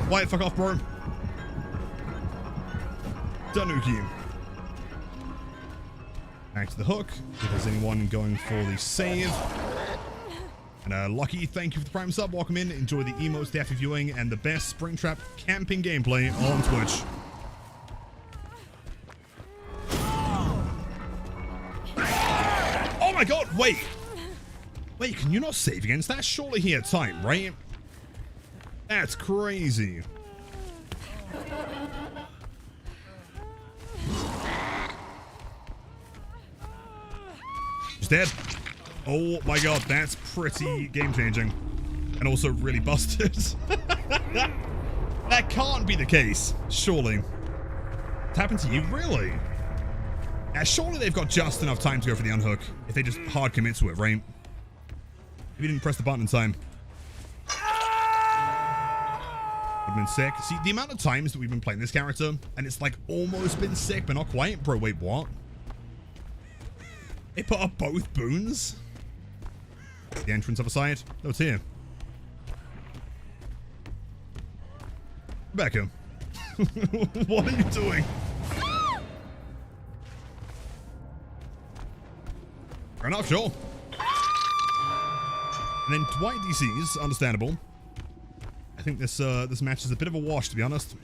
Wyatt, fuck off, bro. Danuki. Back to the hook. If there's anyone going for the save. And Lucky, thank you for the prime sub. Welcome in. Enjoy the emotes, the after viewing, and the best Springtrap camping gameplay on Twitch. Oh my god, wait. Wait, can you not save against that? Surely he had time, right? That's crazy. He's dead. Oh my god, that's pretty game-changing. And also really busted. That can't be the case, surely. It's happened to you? Really? Yeah, surely they've got just enough time to go for the unhook. If they just hard commit to it, right? If you didn't press the button in time. Would've been sick. See, the amount of times that we've been playing this character, and it's like almost been sick, but not quite. Bro, wait, what? They put up both boons? The entrance other side? No, it's here. Rebecca. What are you doing? Fair enough, sure. And then Dwight DCs, understandable. I think this this match is a bit of a wash, to be honest.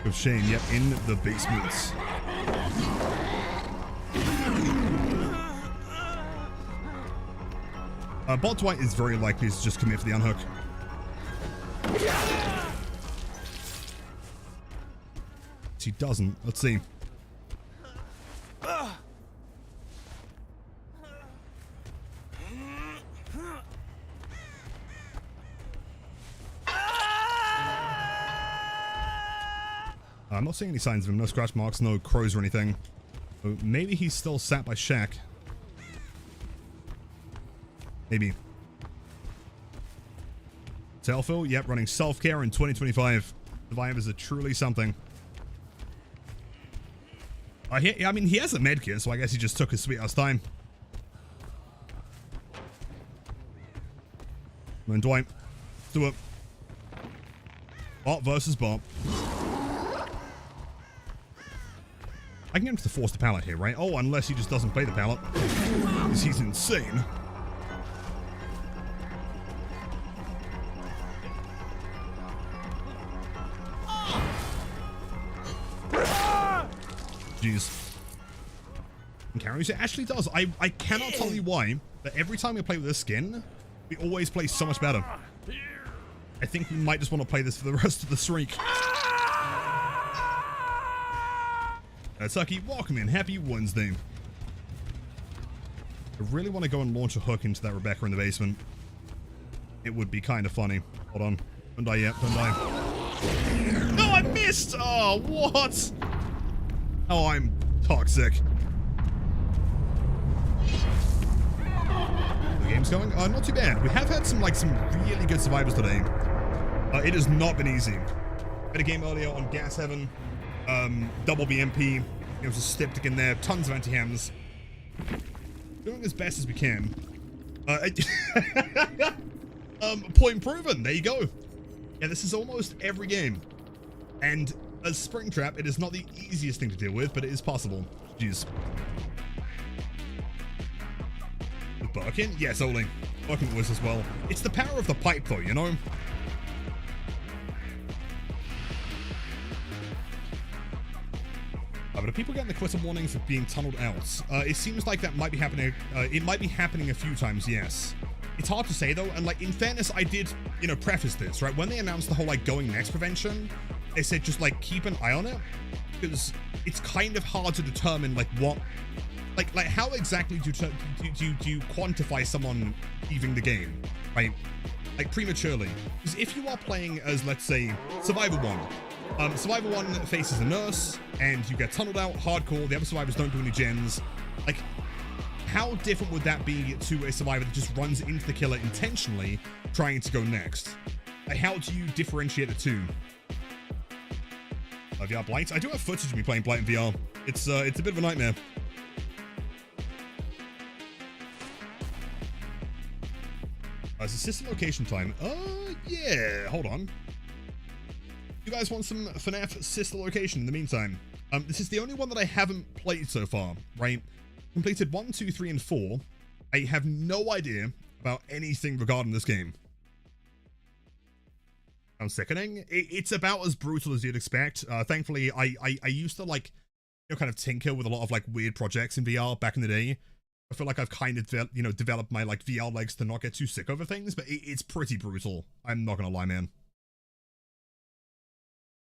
Of Shane, yep, in the basements. Bot Dwight is very likely to just commit for the unhook. He doesn't. Let's see. I'm not seeing any signs of him. No scratch marks, no crows or anything. So maybe he's still sat by Shaq. Maybe. Telfil, yep, running self-care in 2025. Survivors are truly something. I mean, he has a medkit, so I guess he just took his sweet ass time. Come on, Dwight. Let's do it. Bot versus bot. I can get him to force the pallet here, right? Oh, unless he just doesn't play the pallet. Because he's insane. Jeez. And carries it actually does. I cannot tell you why, but every time we play with this skin, we always play so much better. I think we might just want to play this for the rest of the streak. Tucky, welcome in. Happy Wednesday. I really want to go and launch a hook into that Rebecca in the basement. It would be kind of funny. Hold on. Don't die yet. Don't die. No, I missed! Oh, what? Oh, I'm toxic. The game's going? Not too bad. We have had some really good survivors today. It has not been easy. Had a game earlier on Gas Heaven. Double BMP. There was a Styptic in there. Tons of anti-hams. Doing as best as we can. Point proven. There you go. Yeah, this is almost every game. And as Springtrap, it is not the easiest thing to deal with, but it is possible. Jeez. With Birkin? Yes, Oling. Birkin was as well. It's the power of the pipe, though, you know? But are people getting the quitter warnings of being tunneled out? It seems like that might be happening. It might be happening a few times, yes. It's hard to say, though, and, in fairness, I did, preface this, right? When they announced the whole, going next prevention, I said just like keep an eye on it, because it's kind of hard to determine like what, like how exactly do you quantify someone leaving the game, right? Like prematurely. Because if you are playing as, let's say, Survivor 1, Survivor 1 faces a nurse, and you get tunneled out hardcore, the other survivors don't do any gens, like, how different would that be to a survivor that just runs into the killer intentionally, trying to go next? Like, how do you differentiate the two? VR Blight? I do have footage of me playing Blight in VR. It's a bit of a nightmare. It's a system location time. Yeah, hold on. You guys want some FNAF sister location in the meantime? This is the only one that I haven't played so far, right? Completed 1, 2, 3, and 4. I have no idea about anything regarding this game. Sounds sickening. It's about as brutal as you'd expect. Thankfully, I used to, like, you know, kind of tinker with a lot of, like, weird projects in VR back in the day. I feel like I've kind of, you know, developed my, like, VR legs to not get too sick over things, but it's pretty brutal. I'm not gonna lie, man.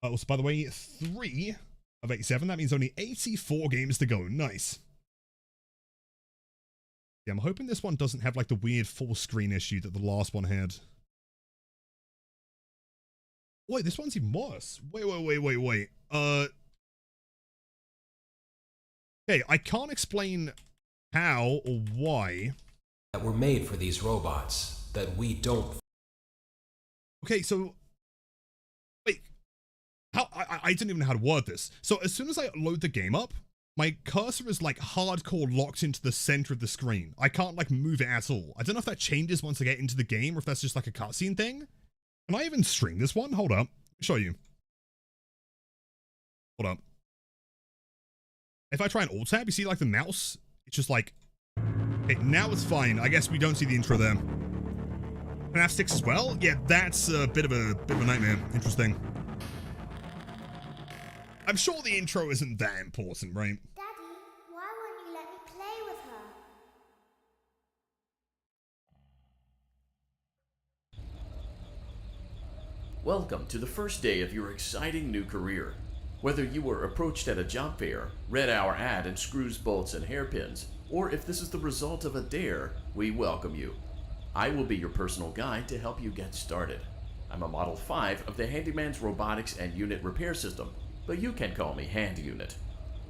Also, by the way, 3 of 87. That means only 84 games to go. Nice. Yeah, I'm hoping this one doesn't have, like, the weird full screen issue that the last one had. Wait, this one's even worse. Wait. Okay, I can't explain how or why that were made for these robots that we don't. Okay, so wait, how I didn't even know how to word this. So as soon as I load the game up, my cursor is like hardcore locked into the center of the screen. I can't like move it at all. I don't know if that changes once I get into the game or if that's just like a cutscene thing. Can I even stream this one? Hold up, let me show you. Hold up. If I try an alt tab, you see like the mouse? It's just like, okay, now it's fine. I guess we don't see the intro there. FNAF 6 as well? Yeah, that's a bit of a nightmare. Interesting. I'm sure the intro isn't that important, right? Daddy, why won't you let me play with her? Welcome to the first day of your exciting new career. Whether you were approached at a job fair, read our ad in screws, bolts, and hairpins, or if this is the result of a dare, we welcome you. I will be your personal guide to help you get started. I'm a Model 5 of the Handyman's Robotics and Unit Repair System, but you can call me Hand Unit.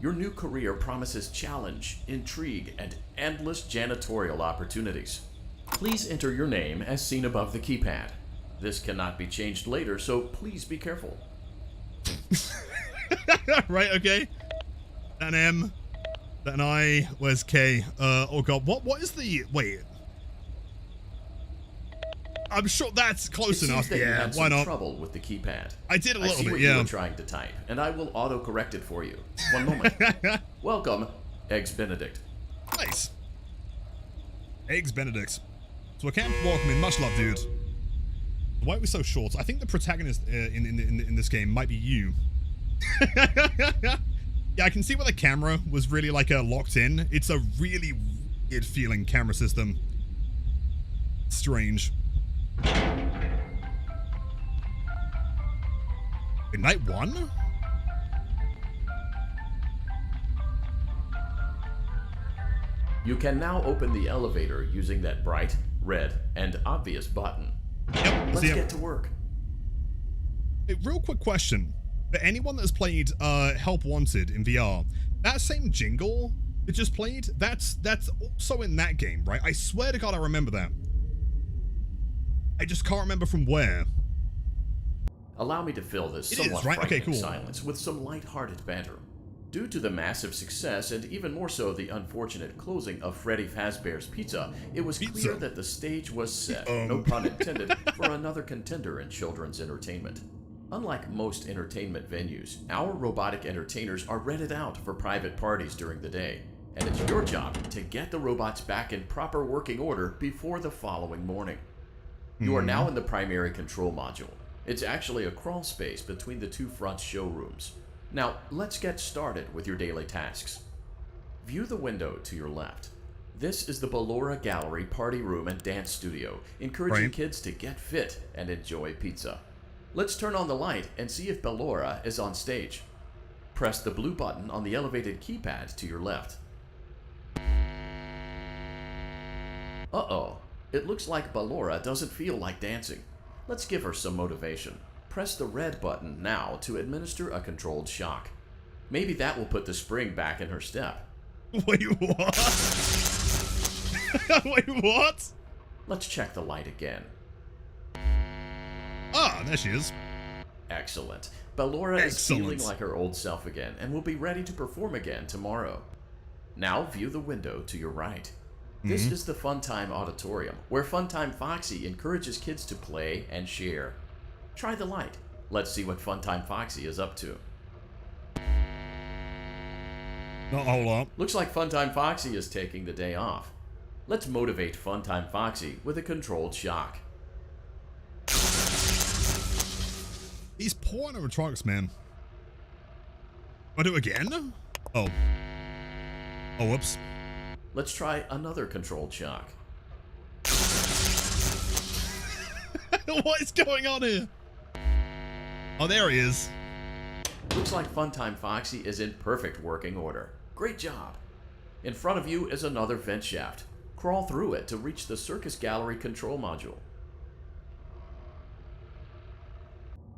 Your new career promises challenge, intrigue, and endless janitorial opportunities. Please enter your name as seen above the keypad. This cannot be changed later, so please be careful. Right, okay. An M. An I. Where's K? Oh god, what is the... Wait. I'm sure that's close enough. That yeah, you had why some not? trouble with the keypad. I did a little I see bit, what yeah. you were trying to type, and I will auto-correct it for you. One moment. Welcome, Eggs Benedict. Nice. Eggs Benedict. So I can't welcome in. Much love, dude. Why are we so short? I think the protagonist in this game might be you. Yeah, I can see where the camera was really like locked in. It's a really weird feeling camera system. Strange. In night 1? You can now open the elevator using that bright, red, and obvious button. Yep, Let's get to work. Hey, real quick question. For anyone that's played Help Wanted in VR, that same jingle that just played, that's also in that game, right? I swear to God I remember that. I just can't remember from where. Allow me to fill this somewhat right? Okay, frightening cool. silence with some light-hearted banter. Due to the massive success, and even more so the unfortunate closing of Freddy Fazbear's Pizza, it was clear that the stage was set, no pun intended, for another contender in children's entertainment. Unlike most entertainment venues, our robotic entertainers are rented out for private parties during the day, and it's your job to get the robots back in proper working order before the following morning. You are now in the primary control module. It's actually a crawl space between the two front showrooms. Now, let's get started with your daily tasks. View the window to your left. This is the Ballora Gallery party room and dance studio, encouraging kids to get fit and enjoy pizza. Let's turn on the light and see if Ballora is on stage. Press the blue button on the elevated keypad to your left. Uh-oh. It looks like Ballora doesn't feel like dancing. Let's give her some motivation. Press the red button now to administer a controlled shock. Maybe that will put the spring back in her step. Wait, what? Wait, what? Let's check the light again. Ah, there she is. Excellent. Ballora is feeling like her old self again and will be ready to perform again tomorrow. Now view the window to your right. This is the Funtime Auditorium, where Funtime Foxy encourages kids to play and share. Try the light. Let's see what Funtime Foxy is up to. No, hold up. Looks like Funtime Foxy is taking the day off. Let's motivate Funtime Foxy with a controlled shock. These poor animatronics, man. I do it again? Oh. Oh, whoops. Let's try another controlled shock. What is going on here? Oh, there he is. Looks like Funtime Foxy is in perfect working order. Great job. In front of you is another vent shaft. Crawl through it to reach the circus gallery control module.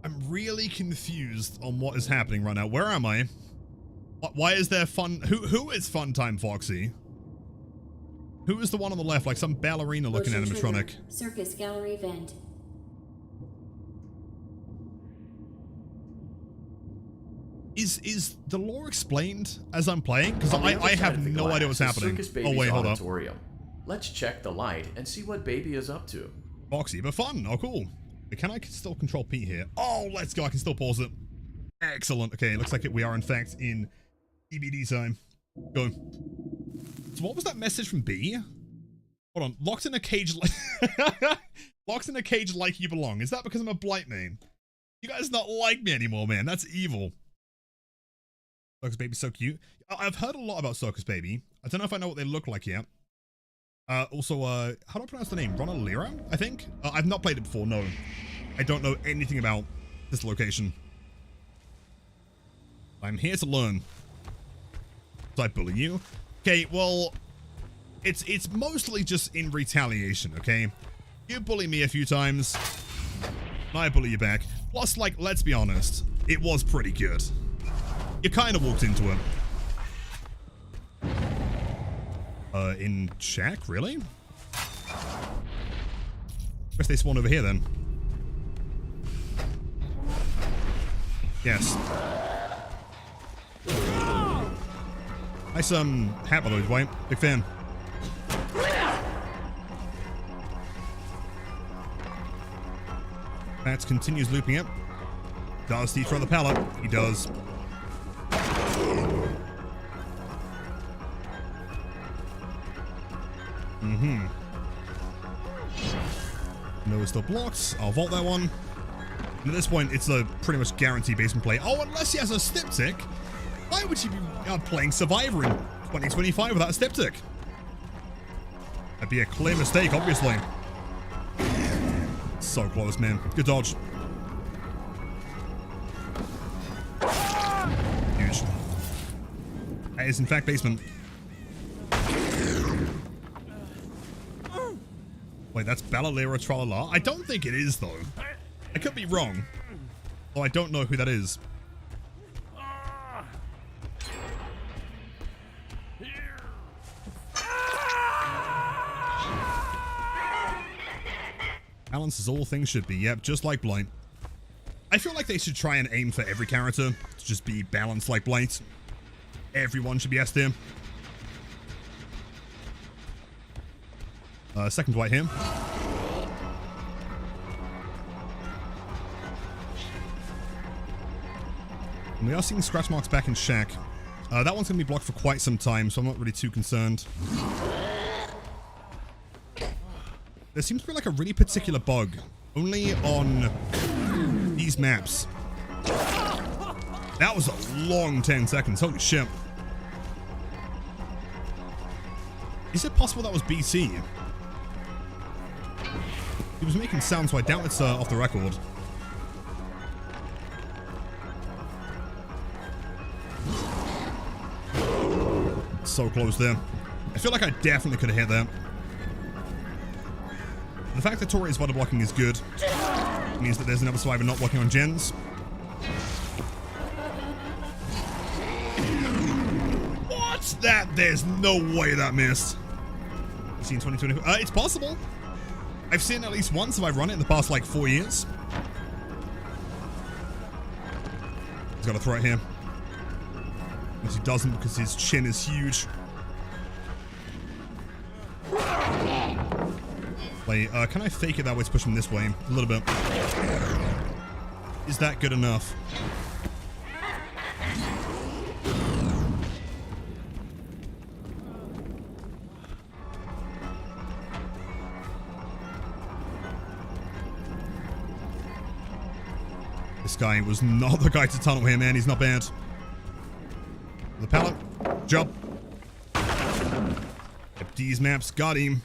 I'm really confused on what is happening right now. Where am I? Why is there fun? Who is Funtime Foxy? Who is the one on the left? Like some ballerina looking animatronic. Circus gallery vent. Is the lore explained as I'm playing? Because I have no idea what's happening. Oh wait, hold up. Let's check the light and see what Baby is up to. Foxy, but fun. Oh, cool. Can I still control P here? Oh, let's go. I can still pause it. Excellent. Okay, looks like we are in fact in EBD time. Go. So what was that message from B? Hold on. Locked in a cage like locked in a cage like you belong. Is that because I'm a blight main? You guys not like me anymore, man. That's evil. Circus Baby's so cute. I've heard a lot about Circus Baby. I don't know if I know what they look like yet. Also, how do I pronounce the name? Ronalera, I think? I've not played it before, no. I don't know anything about this location. I'm here to learn. Did I bully you? Okay, well, it's mostly just in retaliation, okay? You bully me a few times, and I bully you back. Plus, like, let's be honest, it was pretty good. You kind of walked into it. In shack, really? Guess they spawn over here then. Yes. Nice hat by the way, Dwight. Big fan. Bats continues looping it. Does he throw the pallet? He does. No, it's still blocked. I'll vault that one. And at this point, it's a pretty much guaranteed basement play. Oh, unless he has a styptic. Why would you be playing Survivor in 2025 without a styptic? That'd be a clear mistake, obviously. So close, man. Good dodge. Huge. That is, in fact, basement. Wait, that's Ballalera Tralala? I don't think it is, though. I could be wrong. Oh, I don't know who that is. Balance is all things should be. Yep, just like Blight. I feel like they should try and aim for every character to just be balanced like Blight. Everyone should be S tier. Second Dwight here. And we are seeing scratch marks back in shack. That one's going to be blocked for quite some time, so I'm not really too concerned. There seems to be like a really particular bug, only on these maps. That was a long 10 seconds, holy shit. Is it possible that was BT? He was making sounds, so I doubt it's off the record. so close there. I feel like I definitely could have hit that. The fact that Tori's body blocking is good means that there's another survivor not working on gens. What's that? There's no way that missed. You've seen 2020? It's possible. I've seen at least once if I've run it in the past like 4 years. He's got to throw it here. Unless he doesn't because his chin is huge. Wait, can I fake it that way to push him this way? A little bit. Is that good enough? This guy was not the guy to tunnel here, man. He's not bad. The pallet. Jump. Yep, these maps. Got him.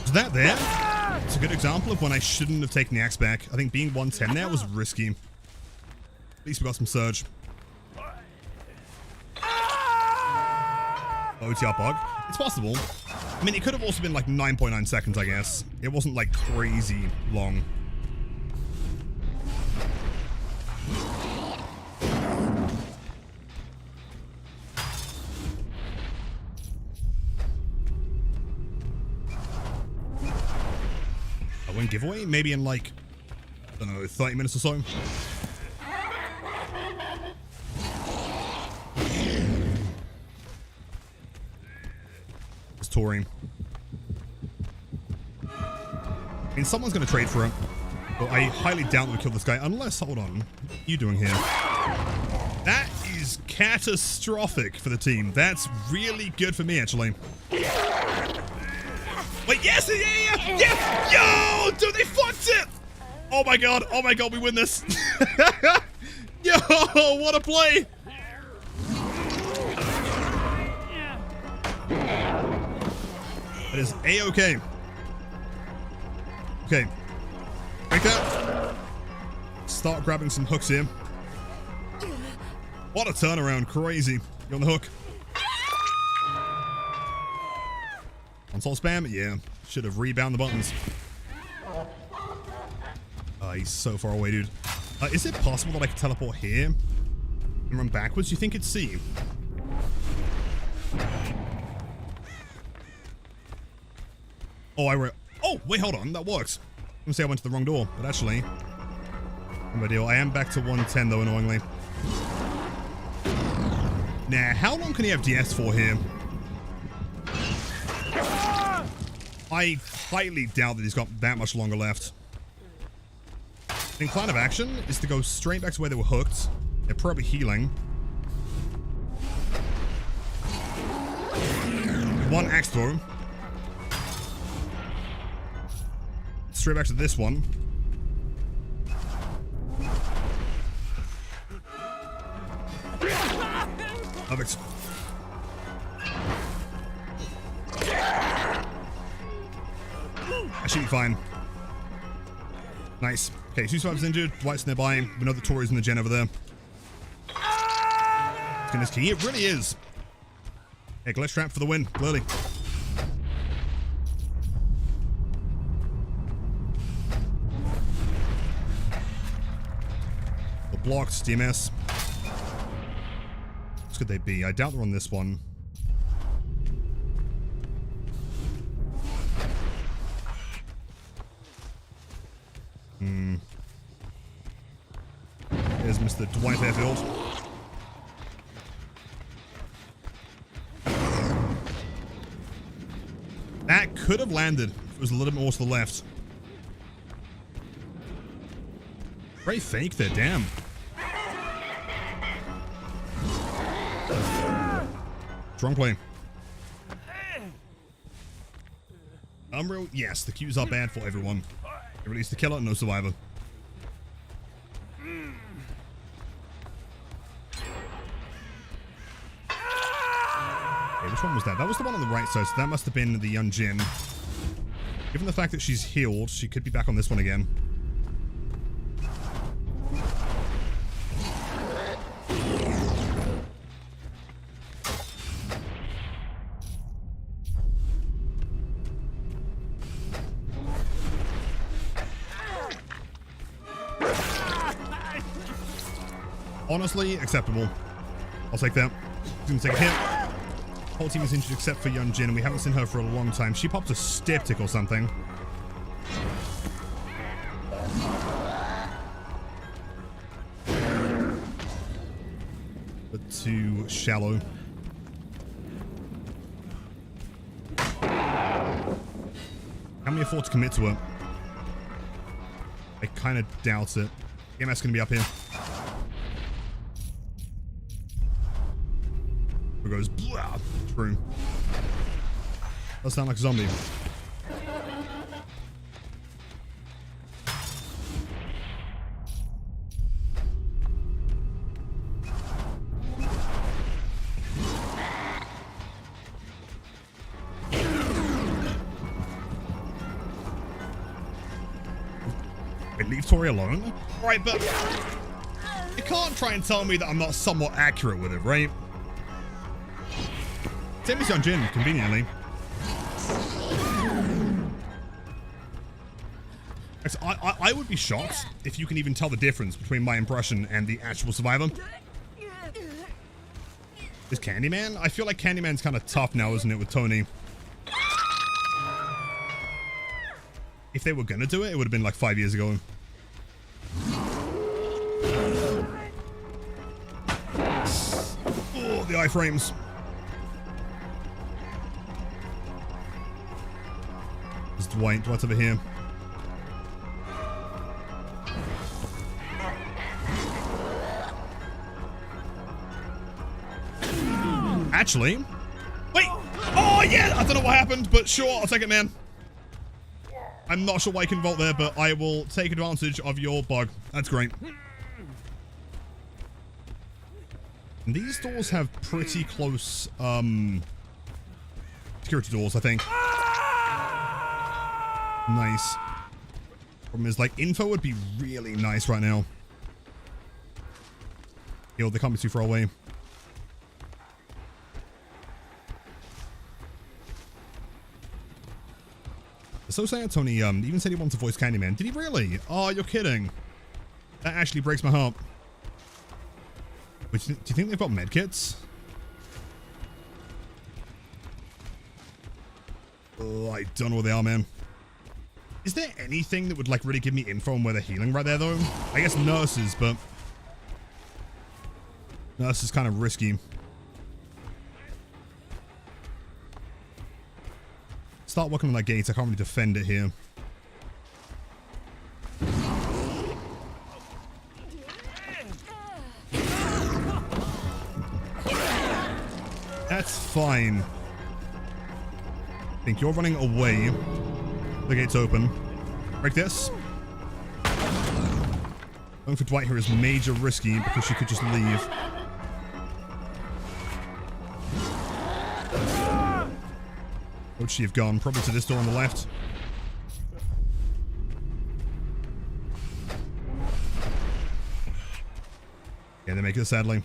Was that there? It's a good example of when I shouldn't have taken the axe back. I think being 110 there was risky. At least we got some surge. OTR bug. It's possible. I mean, it could have also been like 9.9 seconds, I guess. It wasn't like crazy long. A win giveaway? Maybe in like, I don't know, 30 minutes or so. It's Tori. I mean, someone's going to trade for it. But I highly doubt we kill this guy. Unless, hold on. What are you doing here? That is catastrophic for the team. That's really good for me, actually. Wait, yes! Yeah! Yo! Dude, they fucked it! Oh my god, we win this. Yo, what a play! That is A-okay. Okay. Break that. Start grabbing some hooks here. What a turnaround. Crazy. You're on the hook. Console spam? Yeah. Should have rebound the buttons. He's so far away, dude. Is it possible that I can teleport here and run backwards? Do you think it's C? Oh, oh, wait, hold on. That works. I'm gonna say I went to the wrong door, but actually, no deal. I am back to 110 though, annoyingly. Nah, how long can he have DS for here? I highly doubt that he's got that much longer left. The plan of action is to go straight back to where they were hooked. They're probably healing. One axe throw. Straight back to this one. Perfect. That should be fine. Nice. Okay, two survivors injured. Dwight's nearby. We know that Tori's in the gen over there. Goodness key. It really is. Hey, glitch trap for the win. Clearly. Blocked, DMS. What could they be? I doubt they're on this one. There's Mr. Dwight Airfield. That could have landed if it was a little bit more to the left. Very fake there, damn. Strong play. Unreal, yes, the queues are bad for everyone. They release the killer, no survivor. Okay, which one was that? That was the one on the right side, so that must have been the young Jin. Given the fact that she's healed, she could be back on this one again. honestly acceptable. I'll take that. Didn't take a hit. Whole team is injured except for Young Jin, and we haven't seen her for a long time. She popped a styptic or something. But too shallow. Can we afford to commit to it? I kind of doubt it. EMS gonna be up here. It goes blah. True. Does sound like a zombie. Wait, leave Tori alone? Right, but you can't try and tell me that I'm not somewhat accurate with it, right? Same as Young Jin, conveniently. I would be shocked if you can even tell the difference between my impression and the actual survivor. Is Candyman? I feel like Candyman's kind of tough now, isn't it, with Tony? If they were gonna do it, it would have been like 5 years ago. Oh, the iframes. There's Dwight. Dwight's over here. Actually, wait. Oh, yeah. I don't know what happened, but sure. I'll take it, man. I'm not sure why you can vault there, but I will take advantage of your bug. That's great. And these doors have pretty close, security doors, I think. Nice. Problem is, like, info would be really nice right now. Yo, they can't be too far away. So sad, Tony even said he wants to voice Candyman. Did he really? Oh, you're kidding. That actually breaks my heart. Wait, do you think they've got medkits? Oh, I don't know where they are, man. Is there anything that would, like, really give me info on where they're healing right there, though? I guess nurses, but... Nurse is kind of risky. Start working on that gate. I can't really defend it here. That's fine. I think you're running away. The gate's open. Break this. Going for Dwight here is major risky because she could just leave. Where would she have gone? Probably to this door on the left. Yeah, they make it, sadly.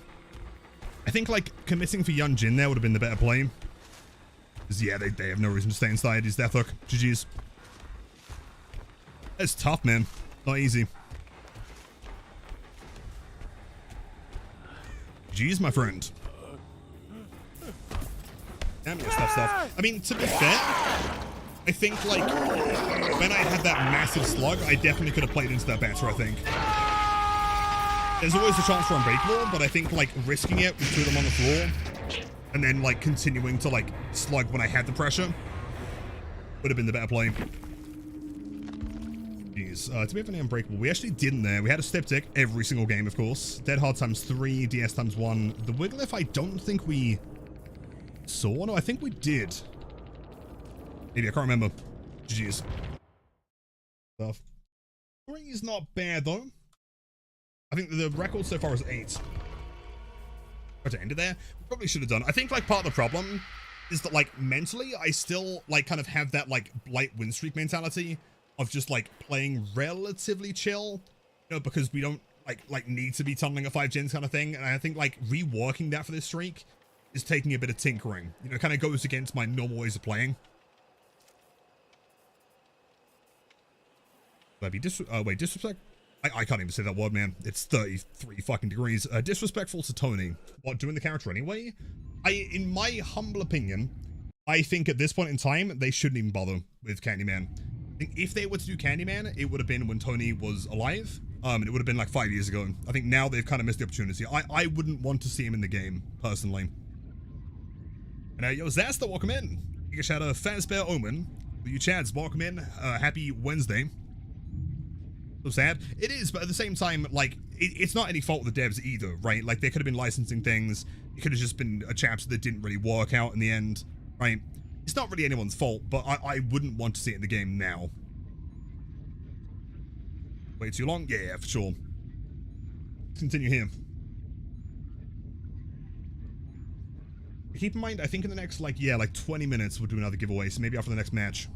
I think, like, committing for Young Jin there would have been the better play. Because, yeah, they have no reason to stay inside. He's death hook. GG's. It's tough, man. Not easy. GG's, my friend. Damn, yeah, stuff. I mean, to be fair, I think, like, when I had that massive slug, I definitely could have played into that better, I think. There's always a chance for unbreakable, but I think, like, risking it with two of them on the floor, and then, like, continuing to, like, slug when I had the pressure would have been the better play. Jeez. Do we have any unbreakable? We actually didn't there. We had a styptic every single game, of course. Dead hard times 3, DS times 1. The Wigglyf, I don't think we saw. No, I think we did. Maybe, I can't remember. GG's. Stuff. 3 is not bad, though. I think the record so far is 8. Try to end it there. We probably should have done. I think, like, part of the problem is that, like, mentally, I still, like, kind of have that, like, blight win streak mentality of just, like, playing relatively chill, you know, because we don't, like need to be tunneling at 5 gens kind of thing. And I think, like, reworking that for this streak is taking a bit of tinkering. You know, kind of goes against my normal ways of playing. Would I be wait, disrespect? I can't even say that word, man. It's 33 fucking degrees. Disrespectful to Tony. What, doing the character anyway? In my humble opinion, I think at this point in time, they shouldn't even bother with Candyman. I think if they were to do Candyman, it would have been when Tony was alive. And it would have been like 5 years ago. I think now they've kind of missed the opportunity. I wouldn't want to see him in the game, personally. And yo, Zasta, welcome in. You shout out Fazbear Omen. You Chads, welcome in. Happy Wednesday. So sad. It is, but at the same time, like, it's not any fault of the devs either, right? Like, they could have been licensing things. It could have just been a chapter that didn't really work out in the end, right? It's not really anyone's fault, but I wouldn't want to see it in the game now. Way too long? Yeah, for sure. Let's continue here. Keep in mind, I think in the next, like 20 minutes, we'll do another giveaway, so maybe after the next match.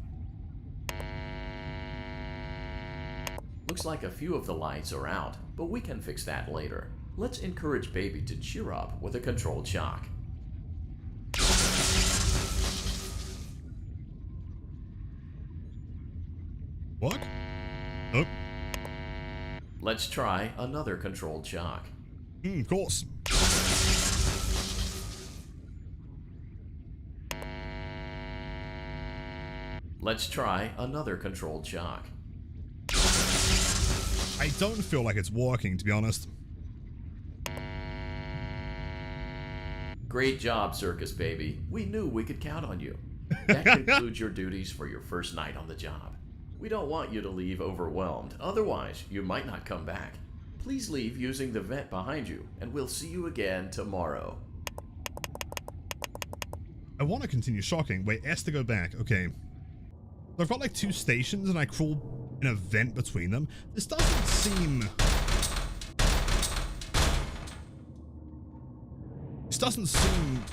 Looks like a few of the lights are out, but we can fix that later. Let's encourage Baby to cheer up with a controlled shock. What? Oh. Let's try another controlled shock. Of course. Let's try another controlled shock. I don't feel like it's working, to be honest. Great job, Circus Baby. We knew we could count on you. That concludes your duties for your first night on the job. We don't want you to leave overwhelmed, otherwise you might not come back. Please leave using the vent behind you, and we'll see you again tomorrow. I want to continue shocking. Wait, S to go back. Okay. So I've got like 2 stations and I crawl in a vent between them. This doesn't seem... This doesn't seem...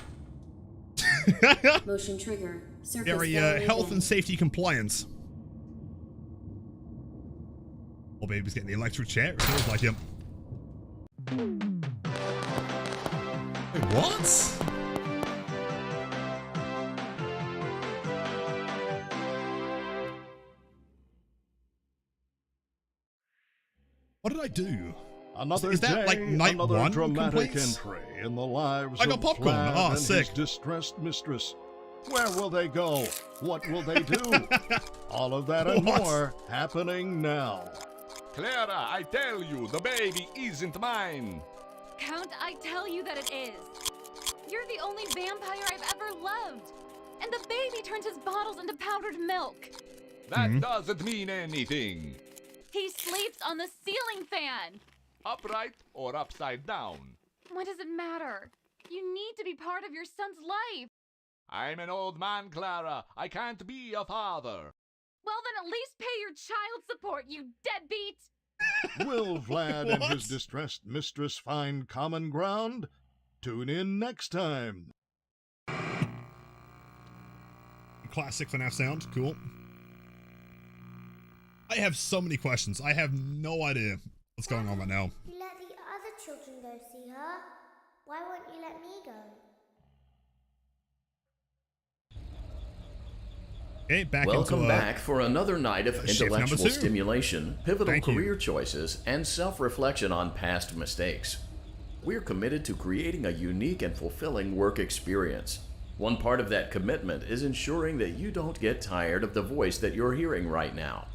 Motion trigger. Very health and safety compliance. Oh, baby's getting the electric chair. It feels like him. Wait, what? What did I do? Another is that day, like night another one dramatic complaints? entry in the lives I got of popcorn. Vlad Oh, and sick. his distressed mistress. Where will they go? What will they do? All of that and What? more happening now. Clara, I tell you, the baby isn't mine. Count, I tell you that it is. You're the only vampire I've ever loved. And the baby turns his bottles into powdered milk. That doesn't mean anything. He sleeps on the ceiling fan. Upright or upside down? What does it matter? You need to be part of your son's life. I'm an old man, Clara. I can't be a father. Well, then at least pay your child support, you deadbeat. Will Vlad and his distressed mistress find common ground? Tune in next time. Classic FNAF sound. Cool. I have so many questions. I have no idea what's going on right now. You let the other children go see her. Why won't you let me go? Okay, back Welcome into, back for another night of shift number intellectual 2. stimulation, pivotal Thank you. career choices, and self-reflection on past mistakes. We're committed to creating a unique and fulfilling work experience. One part of that commitment is ensuring that you don't get tired of the voice that you're hearing right now.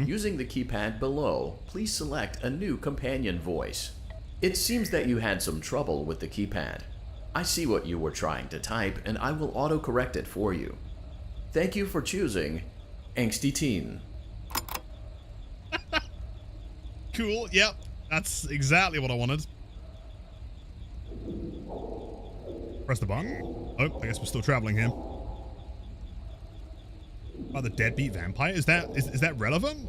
Using the keypad below, please select a new companion voice. It seems that you had some trouble with the keypad. I see what you were trying to type, and I will auto-correct it for you. Thank you for choosing Angsty Teen. Cool, yep. That's exactly what I wanted. Press the button. Oh, I guess we're still traveling here. Oh, the deadbeat vampire? Is that relevant?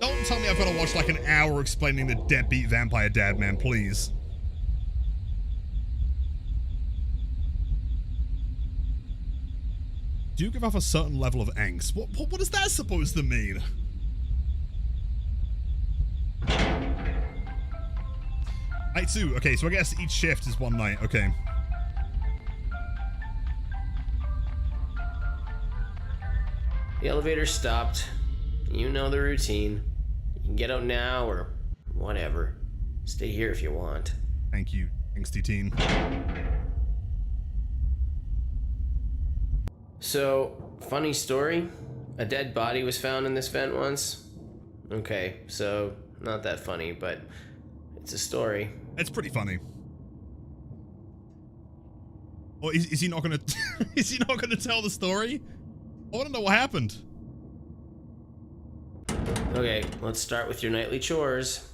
Don't tell me I've got to watch like an hour explaining the deadbeat vampire dad, man, please. Do you give off a certain level of angst? What is that supposed to mean? Night 2. Okay, so I guess each shift is one night. Okay. The elevator stopped. You know the routine. You can get out now or Whatever. Stay here if you want. Thank you, angsty teen. So, funny story. A dead body was found in this vent once. Okay, so not that funny, but it's a story. It's pretty funny. Or is he not gonna is he not gonna tell the story? I wanna know what happened. Okay, let's start with your nightly chores.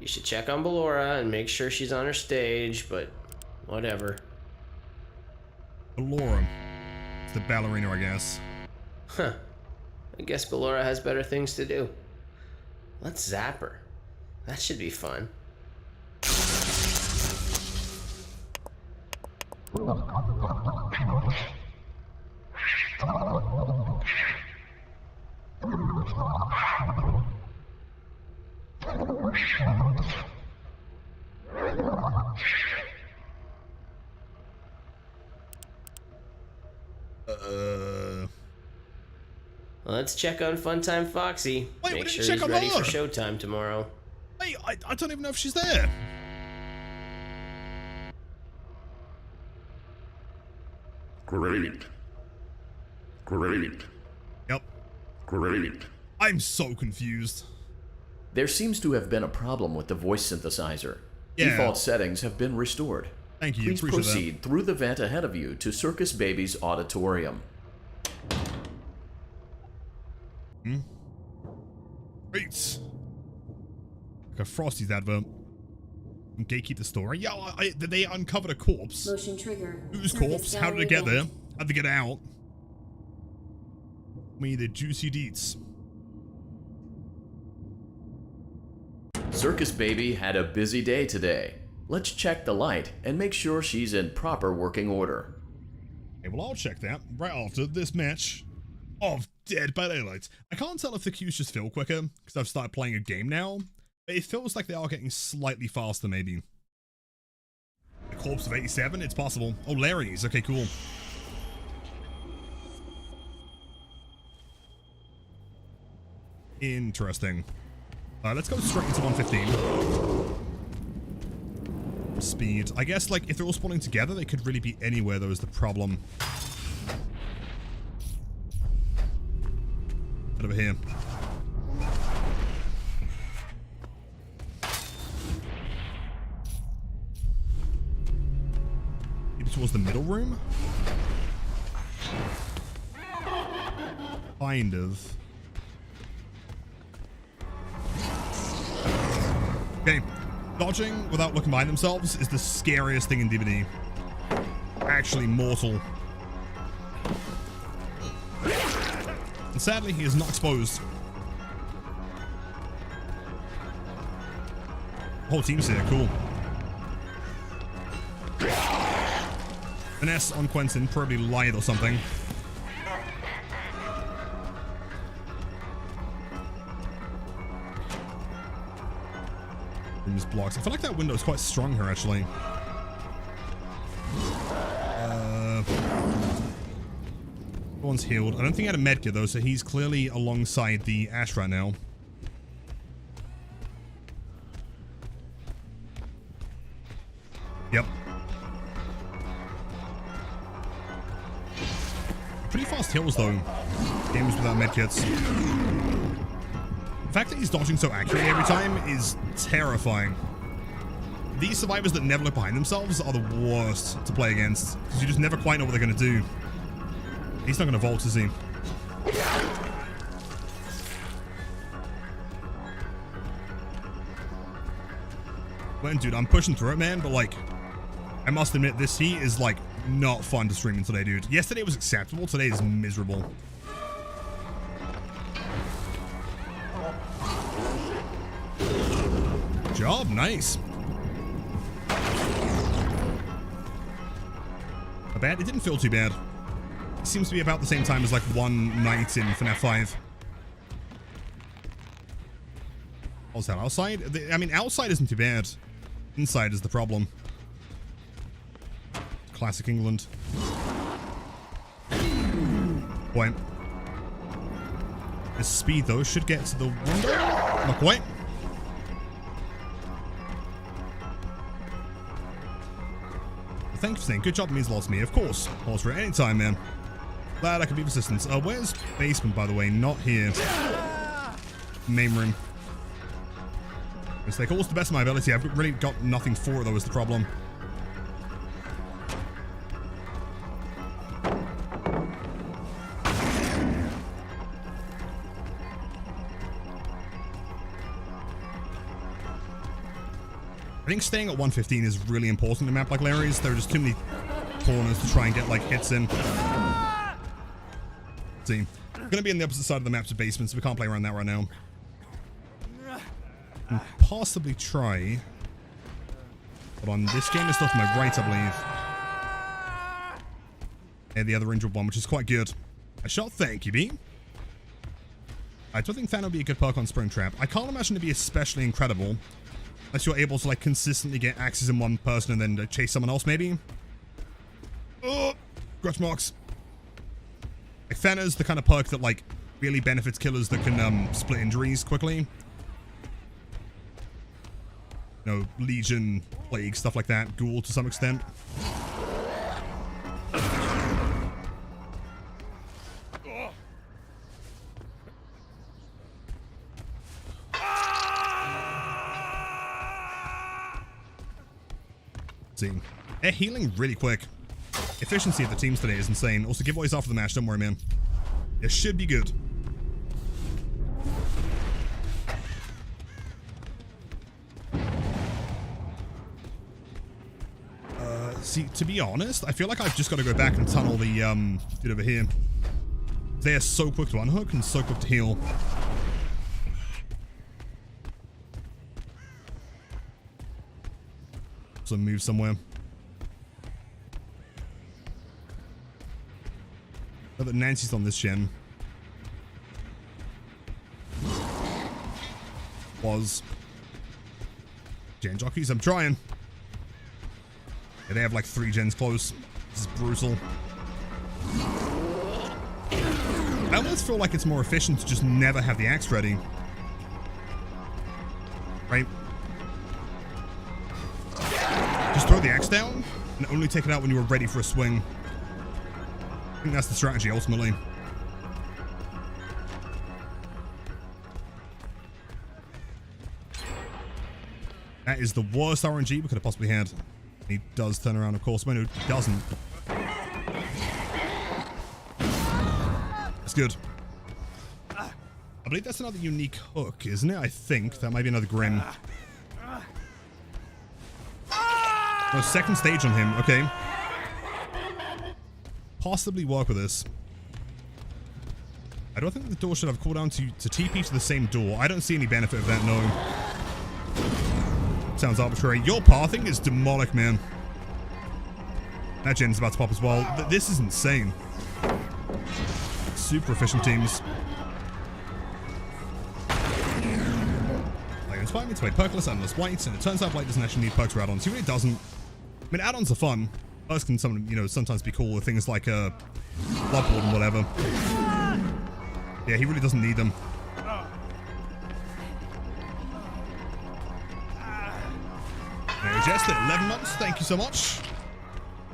You should check on Ballora and make sure she's on her stage, but whatever. Ballora. It's the ballerina, I guess. Huh. I guess Ballora has better things to do. Let's zap her. That should be fun. Let's check on Funtime Foxy. Wait, make we sure didn't he's check on ready for her. showtime tomorrow. Wait, I don't even know if she's there. Great. Great. Yep. Great. I'm so confused. There seems to have been a problem with the voice synthesizer. Yeah. Default settings have been restored. Thank you. Please Appreciate proceed through the vent ahead of you to Circus Baby's auditorium. Great. Like a Frosty's advert. Gatekeep the story. Yeah, did they uncover a corpse? Motion trigger. Whose corpse? How did it get there? How'd they get out? Me the juicy deets. Circus Baby had a busy day today. Let's check the light and make sure she's in proper working order. Okay, well, I'll check that right after this match of Dead by Daylight. I can't tell if the queues just fill quicker because I've started playing a game now, but it feels like they are getting slightly faster, maybe. The corpse of 87? It's possible. Oh, Larry's. Okay, cool. Interesting. Let's go straight into 115. Speed. I guess, like, if they're all spawning together, they could really be anywhere, though, is the problem. Right over here. Maybe towards the middle room? Kind of. Okay. Dodging without looking behind themselves is the scariest thing in DVD. Actually mortal. And sadly, he is not exposed. The whole team's here, cool. Finesse on Quentin, probably lied or something. Room is blocked. I feel like that window is quite strong here, actually. One's healed. I don't think he had a medkit though, so he's clearly alongside the Ash right now. Yep. Pretty fast heals though. Games without medkits. The fact that he's dodging so accurately every time is terrifying. These survivors that never look behind themselves are the worst to play against, because you just never quite know what they're going to do. He's not going to vault, is he? Well, dude, I'm pushing through it, man, but, like, I must admit, this heat is, like, not fun to stream in today, dude. Yesterday was acceptable, today is miserable. Good job, nice. Not bad, it didn't feel too bad. Seems to be about the same time as like one night in FNAF 5. What's that, outside? I mean, outside isn't too bad. Inside is the problem. Classic England. Boy. His speed, though, should get to the window. Not quite. Thank you for saying. Good job means a lot to me. Of course. Pause for it anytime, man. Glad I could be of assistance. Where's basement, by the way? Not here. Main room. Mistake. Almost the best of my ability. I've really got nothing for it, though, is the problem. I think staying at 115 is really important in a map like Larry's. There are just too many corners to try and get like hits in. See, we're gonna be on the opposite side of the map to basements. So we can't play around that right now. And possibly try. Hold on, this game is still to my right, I believe. And the other injured one, which is quite good. A shot, thank you, B. I don't think Fan would be a good perk on Springtrap. I can't imagine it to be especially incredible. Unless you're able to like consistently get axes in one person and then chase someone else, maybe. Oh, grudge marks. Like Fenner's the kind of perk that like really benefits killers that can split injuries quickly. You know, Legion, Plague, stuff like that. Ghoul to some extent. They're healing really quick. Efficiency of the teams today is insane. Also, giveaways after the match. Don't worry, man. It should be good. See, to be honest, I feel like I've just got to go back and tunnel the dude over here. They are so quick to unhook and so quick to heal. So move somewhere. Oh, that Nancy's on this gen. Was. Gen jockeys, I'm trying. Yeah, they have like 3 gens close. This is brutal. I almost feel like it's more efficient to just never have the axe ready. Right? Just throw the axe down and only take it out when you are ready for a swing. I think that's the strategy, ultimately. That is the worst RNG we could have possibly had. He does turn around, of course. When he doesn't. That's good. I believe that's another unique hook, isn't it? I think. That might be another Grim. Oh, second stage on him. Okay. Possibly work with this. I don't think the door should have cooldown to TP to the same door. I don't see any benefit of that, no. Sounds arbitrary. Your pathing is demonic, man. That gen's about to pop as well. This is insane. Super efficient teams. Like, inspired me to play perkless, endless whites, and it turns out Blight doesn't actually need perks or add-ons. He really doesn't. I mean, add-ons are fun. Perks can sometimes be cool with things like Bloodborne and whatever. Yeah, he really doesn't need them. Jester, 11 months, thank you so much.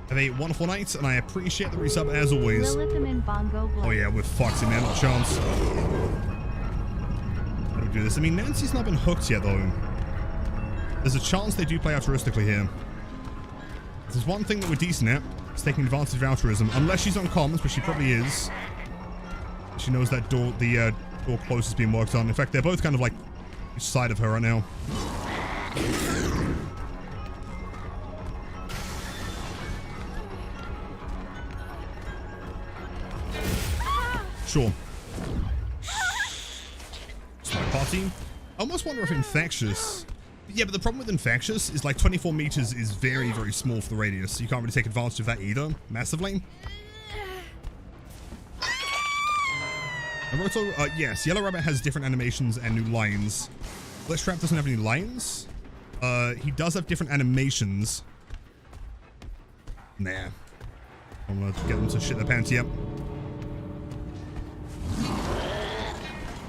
Have a wonderful night, and I appreciate the resub as always. Oh yeah, we're fucked, man, not a chance. How do we do this? I mean, Nancy's not been hooked yet, though. There's a chance they do play altruistically here. If there's one thing that we're decent at, it's taking advantage of altruism. Unless she's on comms, which she probably is. She knows that door, the door close is being worked on. In fact, they're both kind of like each side of her right now. Sure. It's my party. I almost wonder if Infectious... Yeah, but the problem with Infectious is like 24 meters is very, very small for the radius. So you can't really take advantage of that either, massively. Naruto, yes, Yellow Rabbit has different animations and new lines. Glitchtrap doesn't have any lines. He does have different animations. Nah. I'm gonna get them to shit their pants, yep.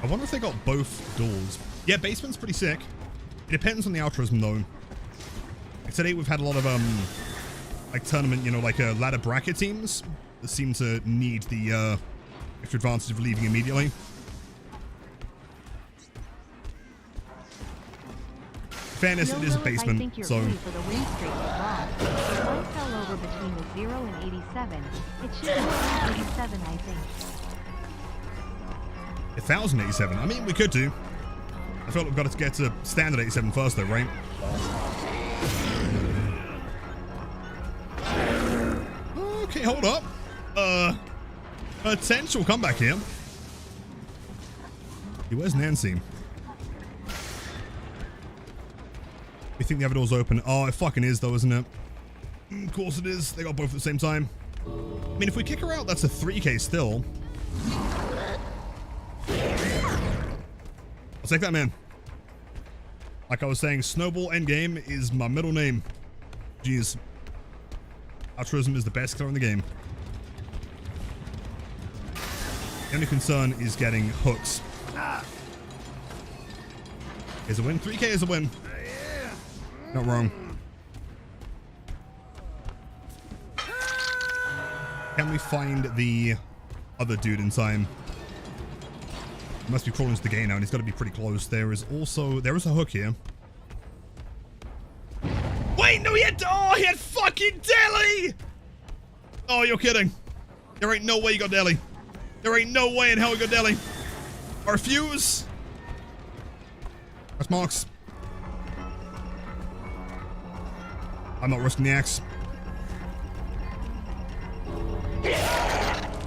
I wonder if they got both doors. Yeah, basement's pretty sick. It depends on the altruism, though. Like today we've had a lot of like tournament, you know, like ladder bracket teams that seem to need the extra advantage of leaving immediately. Fairness, it is a basement, I think your so. plea for the win streak is wrong. If one fell over between the 0 and 87, it should be 87, I think. 1,087. I mean, we could do. I feel like we've got to get to standard 87 first, though, right? Okay, hold up. Potential comeback here. Hey, where's Nancy? We think the other door's open. Oh, it fucking is, though, isn't it? Of course it is. They got both at the same time. I mean, if we kick her out, that's a 3K still. I'll take that, man. Like I was saying, Snowball Endgame is my middle name. Jeez. Altruism is the best killer in the game. The only concern is getting hooks. Is a win. 3K is a win. Not wrong. Can we find the other dude in time? He must be crawling into the gate now, and he's got to be pretty close. There is a hook here. Wait, no, he had fucking deli! Oh, you're kidding. There ain't no way you got deli. There ain't no way in hell you got deli. I refuse. That's marks. I'm not risking the axe.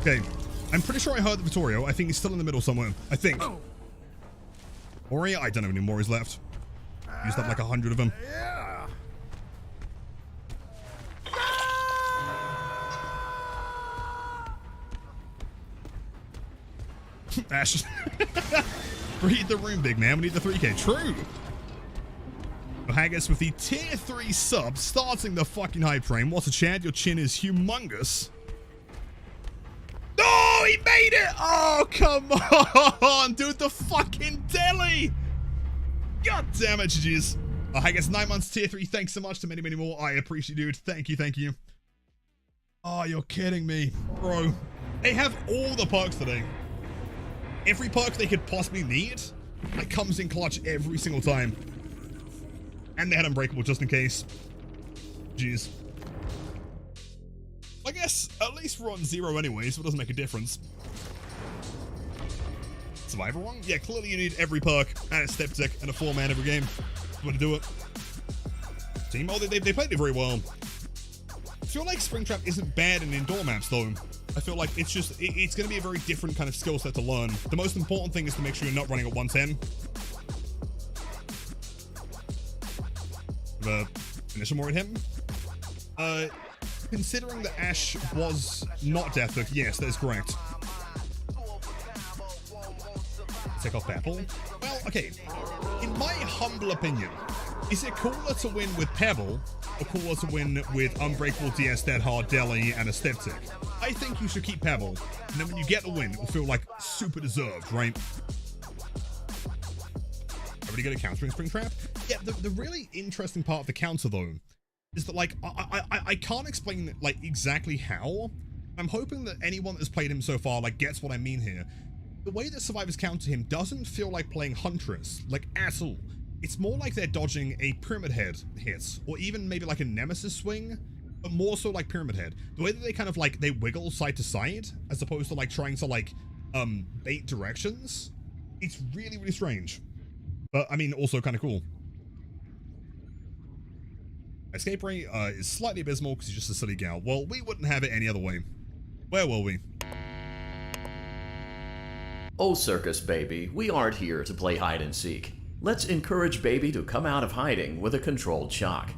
Okay. I'm pretty sure I heard the Vittorio. I think he's still in the middle somewhere. I think. Ori? I don't know any more he's left. Used up like 100 of them. Ash. Read the room, big man. We need the 3K. True. Haggis with the tier 3 sub, starting the fucking hype train. What's a chant? Your chin is humongous. Oh, he made it! Oh, come on, dude, the fucking deli! God damn it, GG's. Haggis, 9 months, tier 3. Thanks so much to many, many more. I appreciate you, dude. Thank you, thank you. Oh, you're kidding me, bro. They have all the perks today. Every perk they could possibly need, it comes in clutch every single time. And they had Unbreakable just in case. Jeez. I guess at least we're on 0 anyway, so it doesn't make a difference. Survivor one? Yeah, clearly you need every perk and a step tick and a 4-man every game. That's the way to do it. Team, oh, they played it very well. I feel like Springtrap isn't bad in indoor maps though. I feel like it's just, it's going to be a very different kind of skill set to learn. The most important thing is to make sure you're not running at 110. The initial more at him. Considering that Ash was not Death Hook, yes, that is correct. Take off Pebble. Well, okay. In my humble opinion, is it cooler to win with Pebble or cooler to win with Unbreakable, DS Dead Hard, Deli, and a Step Tick? I think you should keep Pebble, and then when you get the win, it will feel like super deserved, right? Already good at countering Springtrap? Yeah, the really interesting part of the counter, though, is that, like, I can't explain, like, exactly how. I'm hoping that anyone that has played him so far, like, gets what I mean here. The way that survivors counter him doesn't feel like playing Huntress, like, at all. It's more like they're dodging a Pyramid Head hit, or even maybe like a Nemesis swing, but more so like Pyramid Head. The way that they kind of, like, they wiggle side to side, as opposed to, like, trying to, like, bait directions. It's really, really strange. But, I mean, also kind of cool. Escape rate is slightly abysmal because he's just a silly gal. Well, we wouldn't have it any other way. Where will we? Oh, Circus Baby, we aren't here to play hide and seek. Let's encourage Baby to come out of hiding with a controlled shock.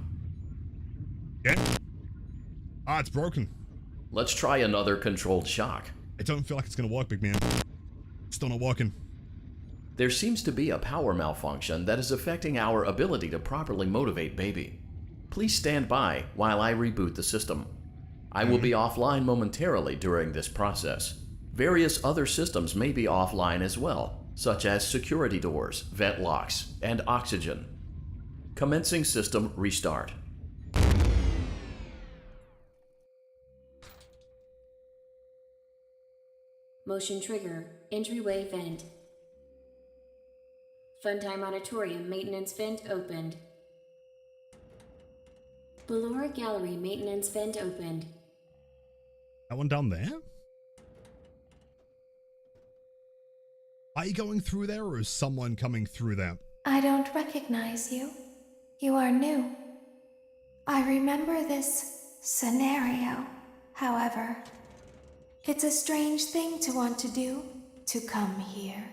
Yeah? Ah, it's broken. Let's try another controlled shock. I don't feel like it's gonna work, big man. Still not working. There seems to be a power malfunction that is affecting our ability to properly motivate Baby. Please stand by while I reboot the system. I will be offline momentarily during this process. Various other systems may be offline as well, such as security doors, vent locks, and oxygen. Commencing system restart. Motion trigger. Entryway vent. Funtime Auditorium maintenance vent opened. Ballora Gallery maintenance vent opened. That one down there? Are you going through there, or is someone coming through there? I don't recognize you. You are new. I remember this scenario, however. It's a strange thing to want to do, to come here.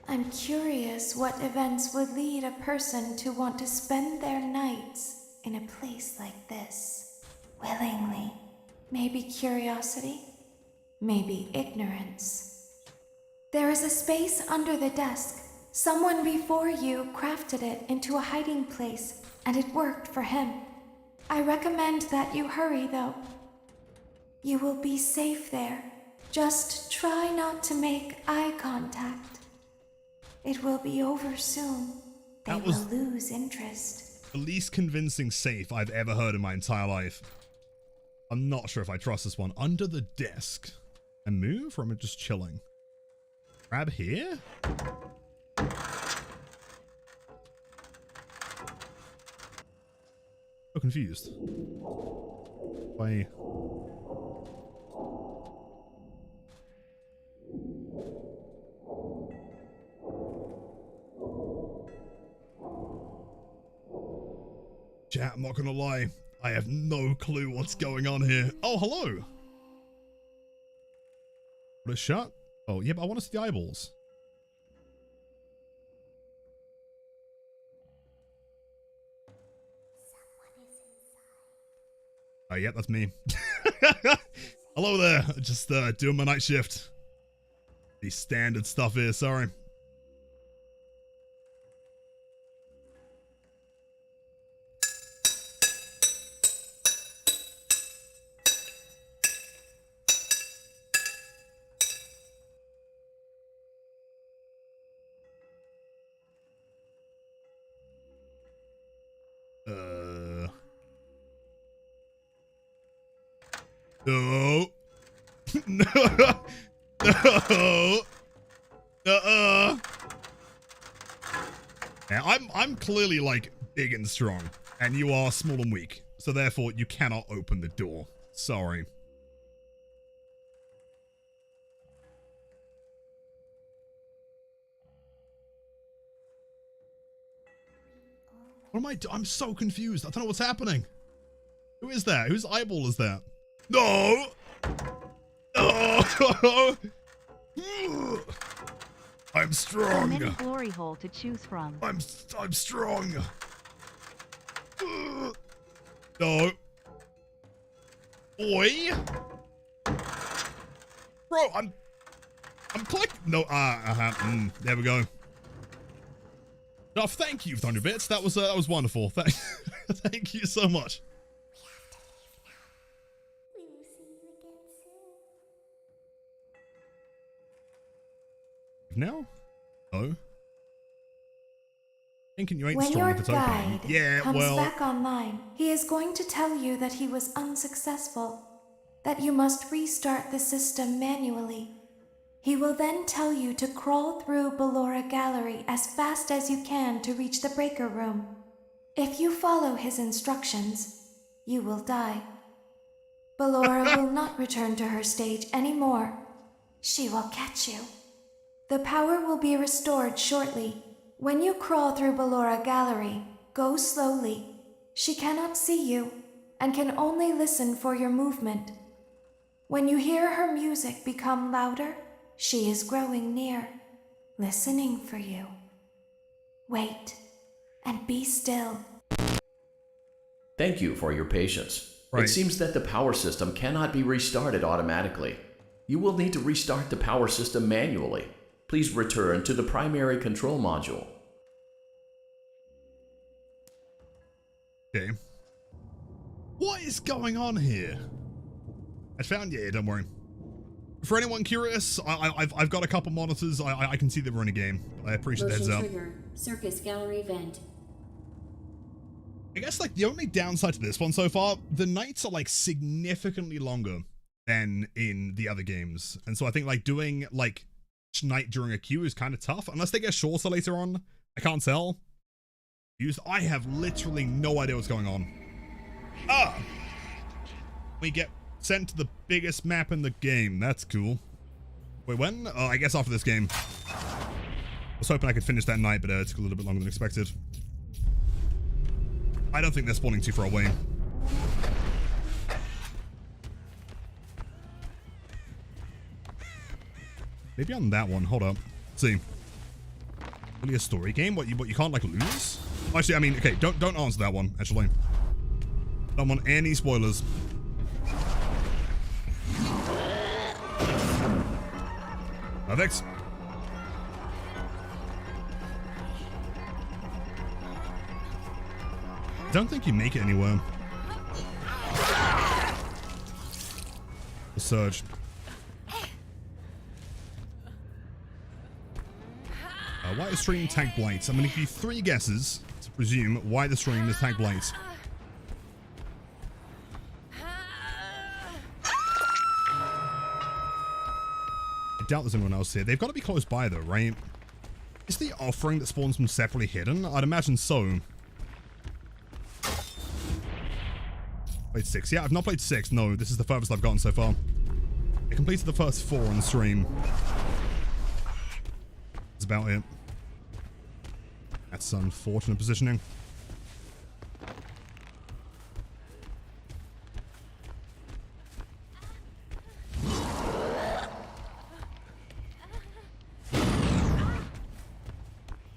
I'm curious what events would lead a person to want to spend their nights in a place like this. Willingly. Maybe curiosity, maybe ignorance. There is a space under the desk. Someone before you crafted it into a hiding place, and it worked for him. I recommend that you hurry, though. You will be safe there. Just try not to make eye contact. It will be over soon. They will lose interest. The least convincing safe I've ever heard in my entire life. I'm not sure if I trust this one. Under the desk. And move, or am I just chilling? Grab here? So confused. Why? Chat, I'm not gonna lie. I have no clue what's going on here. Oh, hello. What is shut? Oh, yeah, but I want to see the eyeballs. Oh, yeah, that's me. Hello there. Just doing my night shift. The standard stuff here, sorry. No. No. No. Now, I'm clearly like big and strong, and you are small and weak, so therefore you cannot open the door. Sorry. What am I doing? I'm so confused. I don't know what's happening. Who is that? Whose eyeball is that? No! Oh! I'm strong. Many glory hole to choose from. I'm strong. No. Boy. Bro, I'm clicking. No, there we go. No, thank you, Thunder Bits. That was wonderful. Thank you so much. Now? Oh. Thinking you ain't when strong your if it's guide open. Yeah, comes well. back online, he is going to tell you that he was unsuccessful, that you must restart the system manually. He will then tell you to crawl through Ballora Gallery as fast as you can to reach the breaker room. If you follow his instructions, you will die. Ballora will not return to her stage anymore. She will catch you. The power will be restored shortly. When you crawl through Ballora Gallery, go slowly. She cannot see you and can only listen for your movement. When you hear her music become louder, she is growing near, listening for you. Wait and be still. Thank you for your patience. It seems that the power system cannot be restarted automatically. You will need to restart the power system manually. Please return to the primary control module. Okay. What is going on here? I found, yeah, don't worry. For anyone curious, I've got a couple monitors. I can see that we're in a game. I appreciate the heads up. Trigger. Circus Gallery vent. I guess like the only downside to this one so far, the nights are like significantly longer than in the other games. And so I think like doing like each night during a queue is kind of tough unless they get shorter later on. I can't tell. I have literally no idea what's going on. We get sent to the biggest map in the game. That's cool. Wait, when? Oh, I guess after this game. I was hoping I could finish that night, but it took a little bit longer than expected. I don't think they're spawning too far away. Maybe on that one. Hold up. Let's see. Really a story game? What you can't like lose? Actually, I mean, okay, don't answer that one, actually. Don't want any spoilers. Perfect. Don't think you make it anywhere. The surge. Why is stream tagged blight? I'm going to give you 3 guesses to presume why the stream is tagged blight. I doubt there's anyone else here. They've got to be close by though, right? Is the offering that spawns them separately hidden? I'd imagine so. Played 6. Yeah, I've not played 6. No, this is the furthest I've gotten so far. I completed the first 4 on the stream. That's about it. That's unfortunate positioning.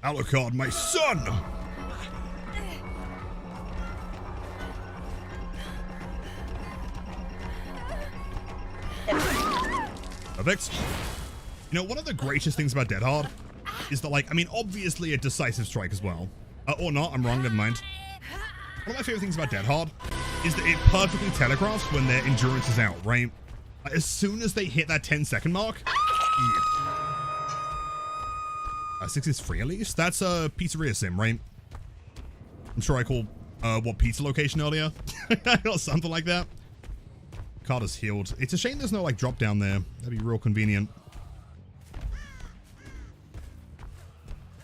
Alucard, my son! Perfect. You know, one of the greatest things about Dead Hard is that, like, I mean, obviously a decisive strike as well. Or not, I'm wrong, never mind. One of my favorite things about Dead Hard is that it perfectly telegraphs when their endurance is out, right? Like, as soon as they hit that 10-second mark, yeah. 6 is free at least? That's a pizzeria sim, right? I'm sure I called, what, pizza location earlier? Or something like that. Carter's healed. It's a shame there's no, like, drop down there. That'd be real convenient.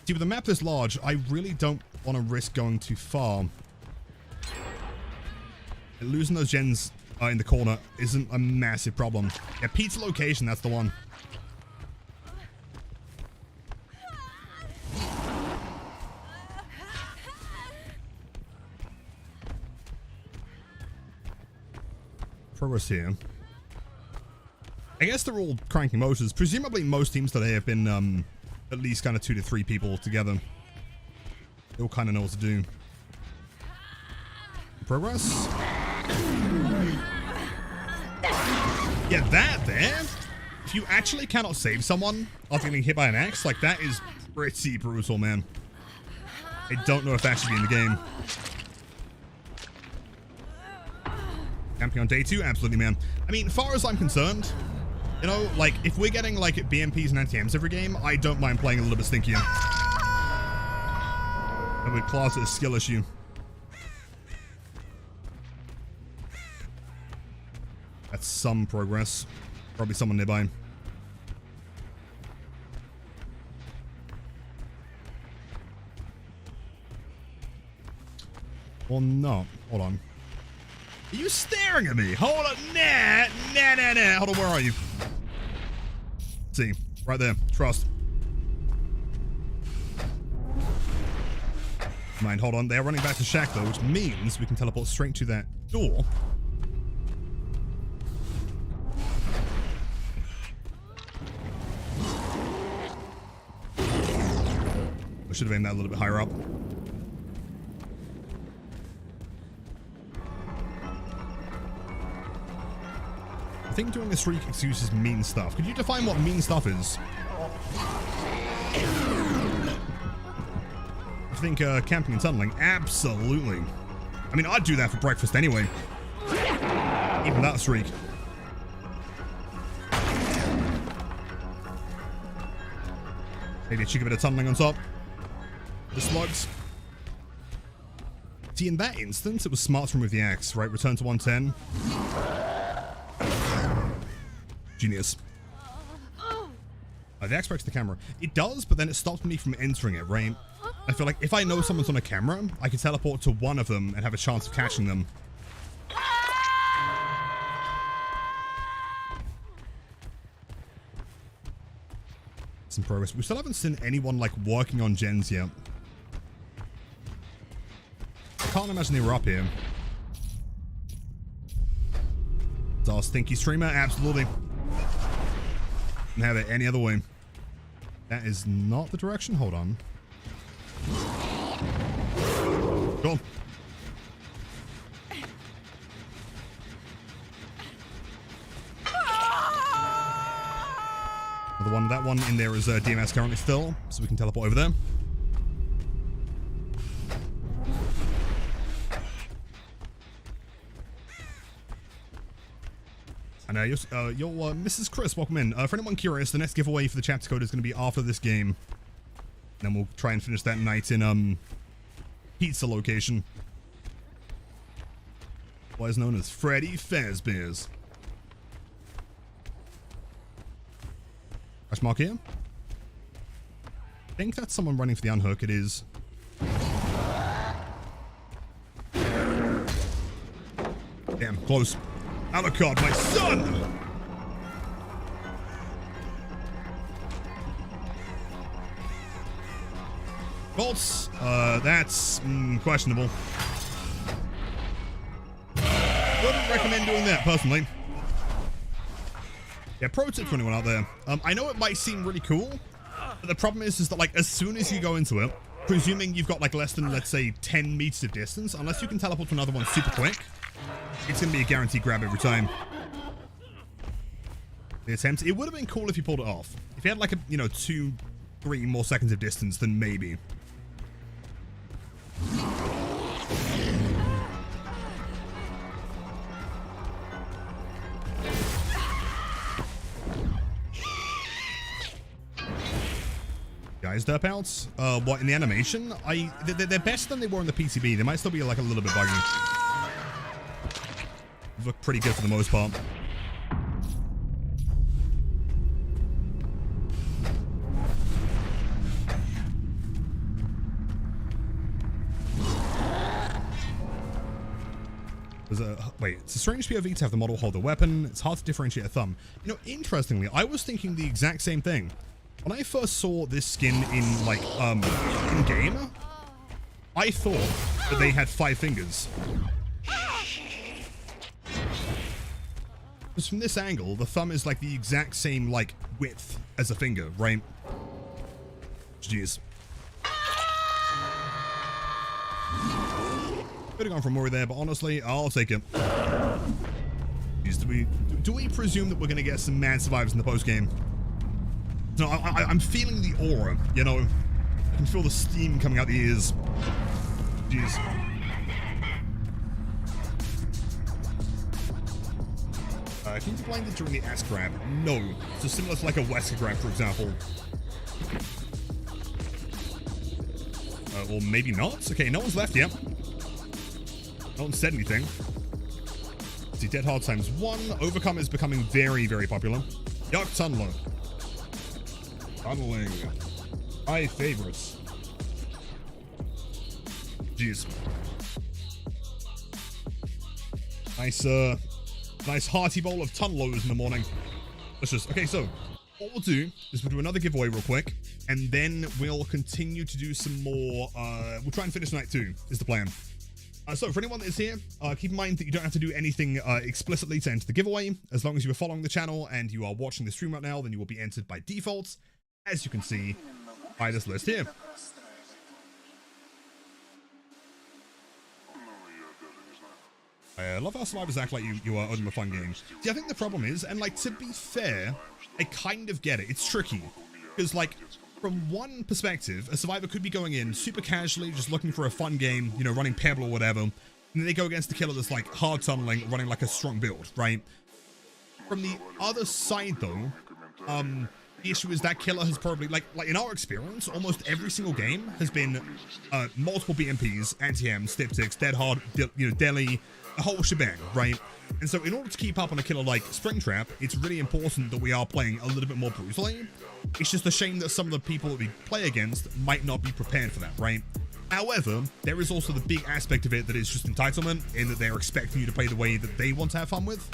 See, with a map this large, I really don't want to risk going too far. Losing those gens in the corner isn't a massive problem. Yeah, pizza location, that's the one. Progress here. I guess they're all cranking motors. Presumably most teams today have been at least kind of 2 to 3 people together. They all kind of know what to do. Progress. Yeah, that there. If you actually cannot save someone after getting hit by an axe, like that is pretty brutal, man. I don't know if that should be in the game. Camping on day 2? Absolutely, man. I mean, as far as I'm concerned, you know, like, if we're getting, like, BMPs and NTMs every game, I don't mind playing a little bit stinkier. I would class it as a skill issue. That's some progress. Probably someone nearby. Or not. Hold on. Are you staring at me? Hold on. Nah. Hold on, where are you? Let's see. Right there. Trust. Mind, hold on. They're running back to Shack, though, which means we can teleport straight to that door. I should have aimed that a little bit higher up. I think doing a streak excuses mean stuff. Could you define what mean stuff is? I think camping and tunneling, absolutely. I mean, I'd do that for breakfast anyway. Even that streak. Maybe a cheeky bit of tunneling on top. The slugs. See, in that instance, it was smart to remove the axe, right? Return to 110. Genius. The X breaks the camera. It does, but then it stops me from entering it, right? I feel like if I know someone's on a camera, I can teleport to one of them and have a chance of catching them. It's in progress. We still haven't seen anyone, like, working on gens yet. I can't imagine they were up here. It's our stinky streamer? Absolutely. Couldn't have it any other way. That is not the direction. Hold on. Go on. Another one. That one in there is DMS currently still, so we can teleport over there. And yo, Mrs. Chris, welcome in. For anyone curious, the next giveaway for the chapter code is going to be after this game. Then we'll try and finish that night in pizza location, what is known as Freddy Fazbear's. Crash mark here. I think that's someone running for the unhook. It is. Damn, close. Alucard, my son! Bolts, that's questionable. Wouldn't recommend doing that, personally. Yeah, pro tip for anyone out there. I know it might seem really cool, but the problem is that, like, as soon as you go into it, presuming you've got, like, less than, let's say, 10 meters of distance, unless you can teleport to another one super quick, it's going to be a guaranteed grab every time. The attempt, it would have been cool if you pulled it off. If you had, like, a, you know, 2-3 more seconds of distance, then maybe. Guys, derp outs? What, in the animation? They're better than they were in the PCB. They might still be, like, a little bit buggy. They look pretty good for the most part. Wait, it's a strange POV to have the model hold the weapon. It's hard to differentiate a thumb. You know, interestingly, I was thinking the exact same thing. When I first saw this skin in, like, in-game, I thought that they had 5 fingers. Because from this angle, the thumb is, like, the exact same, like, width as a finger, right? Jeez. Could have gone for more there, but honestly, I'll take it. Jeez, do we presume that we're going to get some mad survivors in the post-game? No, I'm feeling the aura, you know. I can feel the steam coming out the ears. Jeez. Can you be blinded during the ass grab? No. So similar to like a Wesker grab, for example. Or maybe not? Okay, no one's left yet. No one said anything. See, Dead Hard times 1. Overcome is becoming very, very popular. Yuck, Tunneler. Tunneling. My favorites. Jeez. Nice hearty bowl of Tunnelos in the morning. Let's just, okay, so what we'll do is we'll do another giveaway real quick, and then we'll continue to do some more, we'll try and finish night 2, is the plan. So for anyone that is here, keep in mind that you don't have to do anything explicitly to enter the giveaway. As long as you are following the channel and you are watching the stream right now, then you will be entered by default, as you can see by this list here. I love how survivors act like you are owning a fun game. See, I think the problem is, and like, to be fair, I kind of get it. It's tricky. Because, like, from one perspective, a survivor could be going in super casually, just looking for a fun game, you know, running Pebble or whatever. And then they go against a killer that's, like, hard tunneling, running, like, a strong build, right? From the other side, though, The issue is that killer has probably, like in our experience, almost every single game has been multiple BMPs, anti-Ms, diptychs, dead hard, deli, a whole shebang, right? And so in order to keep up on a killer like Springtrap, it's really important that we are playing a little bit more brutally. It's just a shame that some of the people that we play against might not be prepared for that, right? However, there is also the big aspect of it that is just entitlement, in that they're expecting you to play the way that they want to have fun with.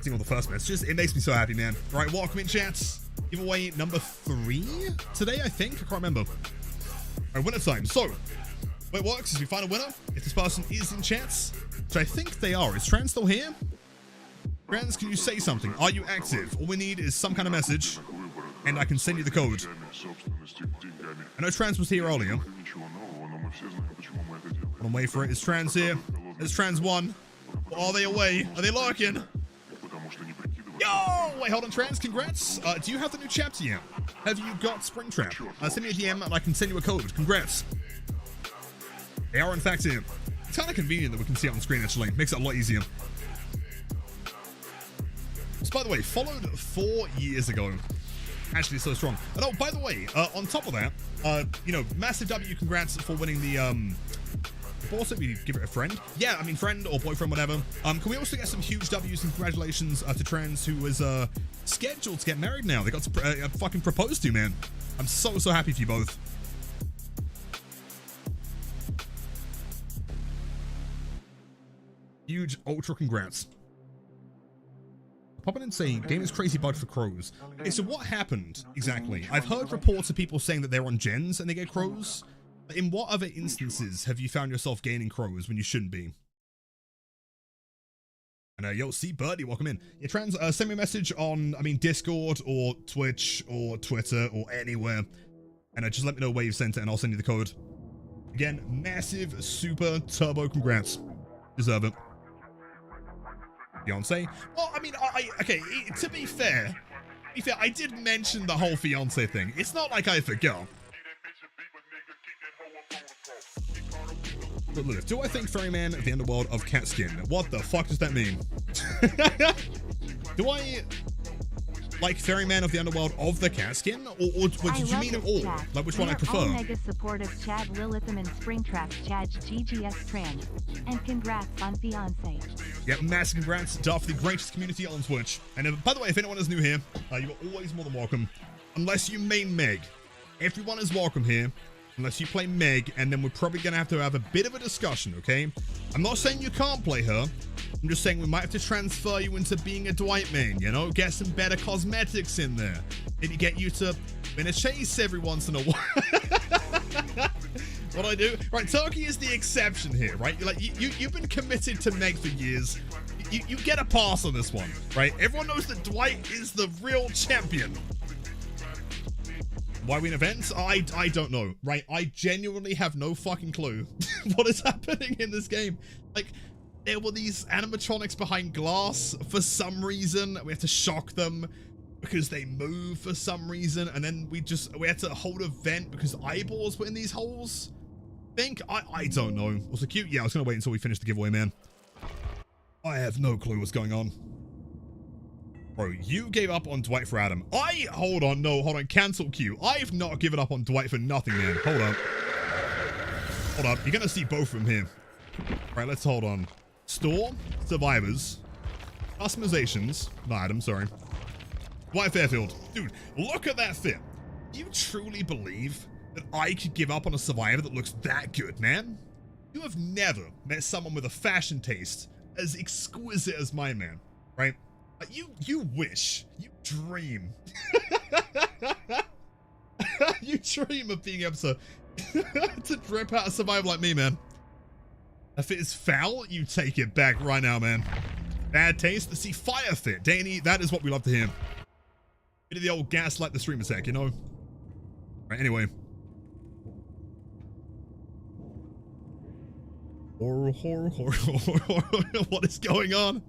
Seeing all the first messages, it makes me so happy, man. All right, welcome in, chats. Giveaway number 3 today, I think. I can't remember. All right, winner time. So, the way it works is we find a winner. If this person is in chats, which I think they are. Is Trans still here? Trans, can you say something? Are you active? All we need is some kind of message, and I can send you the code. I know Trans was here earlier. Hold on, wait for it. Is Trans here? Is Trans 1? Or are they away? Are they lurking? Yo! Wait, hold on, Trans. Congrats. Do you have the new chapter yet? Have you got Springtrap? Send me a DM and I can send you a code. Congrats. They are in fact here. It's kind of convenient that we can see it on screen, actually. Makes it a lot easier. So, by the way, followed 4 years ago. Actually, so strong. And oh, by the way, on top of that, massive W, congrats for winning the, also, we give it a friend. Yeah, I mean, friend or boyfriend, whatever. Can we also get some huge W's and congratulations to Trans, who is scheduled to get married now. They got fucking proposed to, man. I'm so happy for you both. Huge ultra congrats. Pop in and say, game is crazy bug for crows. Okay, so what happened exactly? I've heard reports of people saying that they're on gens and they get crows. In what other instances have you found yourself gaining crows when you shouldn't be? And yo, see Birdie, welcome in. Yeah, Trans, send me a message on, Discord or Twitch or Twitter or anywhere. And just let me know where you've sent it and I'll send you the code. Again, massive, super turbo congrats. Deserve it. Fiance? Well, okay, to be fair, I did mention the whole fiance thing. It's not like I forgot. But look, do I think Ferryman of the Underworld of Catskin? What the fuck does that mean? Do I like Ferryman of the Underworld of the Catskin? Or did you mean it all? Chat. Like which one I prefer? All mega supportive Chad Lilitham and Springtrap Chad GGS Trans. And congrats on fiance. Yeah, massive congrats to the greatest community on Twitch. And by the way, if anyone is new here, you're always more than welcome. Unless you main Meg. Everyone is welcome here. Unless you play Meg, and then we're probably going to have a bit of a discussion, okay? I'm not saying you can't play her. I'm just saying we might have to transfer you into being a Dwight main, Get some better cosmetics in there. Maybe get you to win a chase every once in a while. What I do? Right, Turkey is the exception here, right? You've been committed to Meg for years. You get a pass on this one, right? Everyone knows that Dwight is the real champion. Why win events? I don't know, right? I genuinely have no fucking clue what is happening in this game. Like, there were these animatronics behind glass for some reason. We had to shock them because they move for some reason. And then we had to hold a vent because eyeballs were in these holes. I don't know. Was it cute? Yeah, I was going to wait until we finished the giveaway, man. I have no clue what's going on. Bro, you gave up on Dwight for Adam. Hold on, cancel Q. I've not given up on Dwight for nothing, man. Hold up. You're gonna see both of them here. Right, let's hold on. Store, survivors, customizations, not Adam, sorry. Dwight Fairfield. Dude, look at that fit. Do you truly believe that I could give up on a survivor that looks that good, man? You have never met someone with a fashion taste as exquisite as mine, man, right? You wish, you dream. You dream of being able to drip out a survivor like me, man. If it is foul, you take it back right now, man. Bad taste, see, fire fit. Danny, that is what we love to hear. Bit of the old gaslight the streamer tech, Right, anyway. What is going on?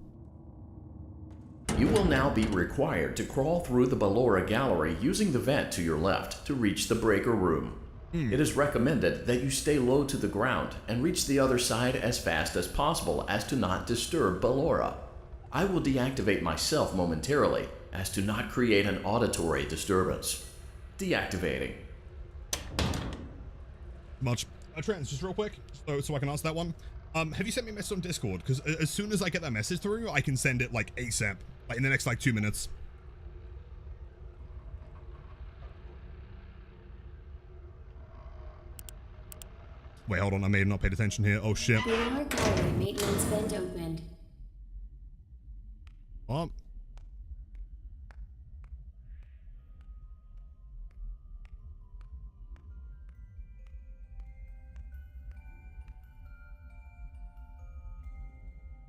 You will now be required to crawl through the Ballora Gallery using the vent to your left to reach the breaker room. It is recommended that you stay low to the ground and reach the other side as fast as possible as to not disturb Ballora. I will deactivate myself momentarily, as to not create an auditory disturbance. Deactivating. Much. Trans, just real quick, so I can answer that one. Have you sent me a message on Discord? Because as soon as I get that message through, I can send it like ASAP, like in the next like 2 minutes. Wait, hold on, I may have not paid attention here. Oh shit. Ballora Gallery maintenance vent opened. What?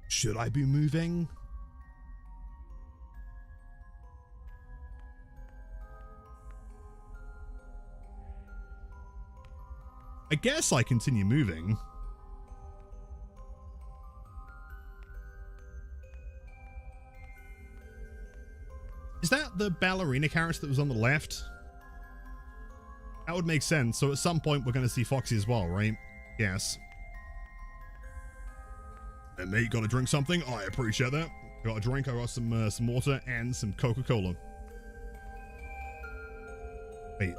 Should I be moving? I guess I continue moving. Is that the ballerina character that was on the left? That would make sense. So at some point we're going to see Foxy as well, right? Yes. And mate, gotta drink something? I appreciate that. Got a drink, I got some water and some Coca-Cola. Wait.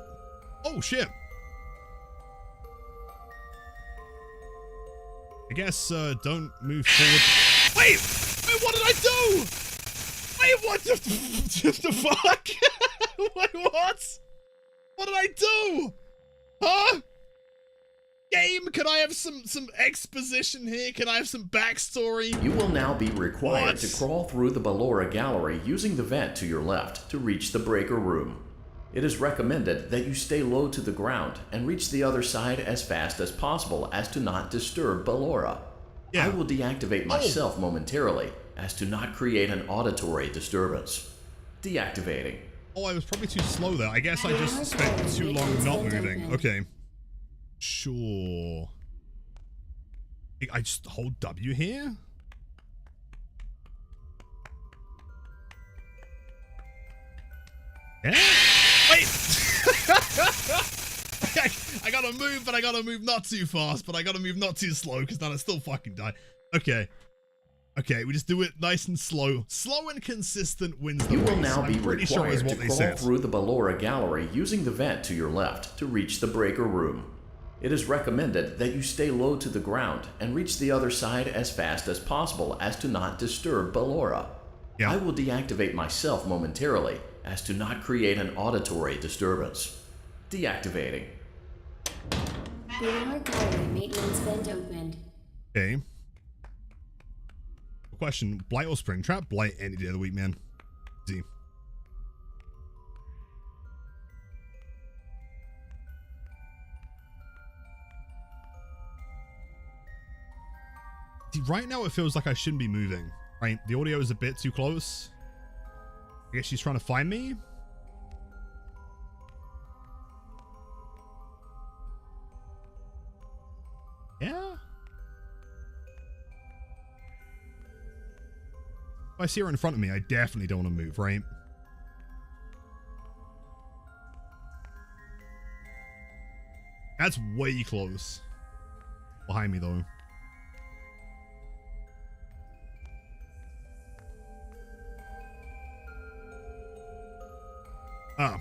Oh, shit. I guess, don't move forward. Wait! Wait, what did I do? Wait, what the fuck? Wait, what? What did I do? Huh? Game, can I have some exposition here? Can I have some backstory? You will now be required to crawl through the Ballora Gallery using the vent to your left to reach the breaker room. It is recommended that you stay low to the ground and reach the other side as fast as possible as to not disturb Ballora. I will deactivate myself momentarily as to not create an auditory disturbance. Deactivating. Oh, I was probably too slow there. I guess I just spent too long not moving. Okay. Sure. I just hold W here? Yeah? Wait! I gotta move, but I gotta move not too fast, but I gotta move not too slow, because then I still fucking die. Okay. Okay, we just do it nice and slow. Slow and consistent wins the race. You will now be required to crawl said. through the Ballora Gallery using the vent to your left to reach the breaker room. It is recommended that you stay low to the ground and reach the other side as fast as possible as to not disturb Ballora. I will deactivate myself momentarily as to not create an auditory disturbance. Deactivating. Ballora Gallery maintenance vent opened. Okay. Question, Blight or Springtrap? Blight any day of the week, man. Easy. See, right now it feels like I shouldn't be moving, right? The audio is a bit too close. I guess she's trying to find me. Yeah? If I see her in front of me, I definitely don't want to move, right? That's way close. Behind me, though. Ah.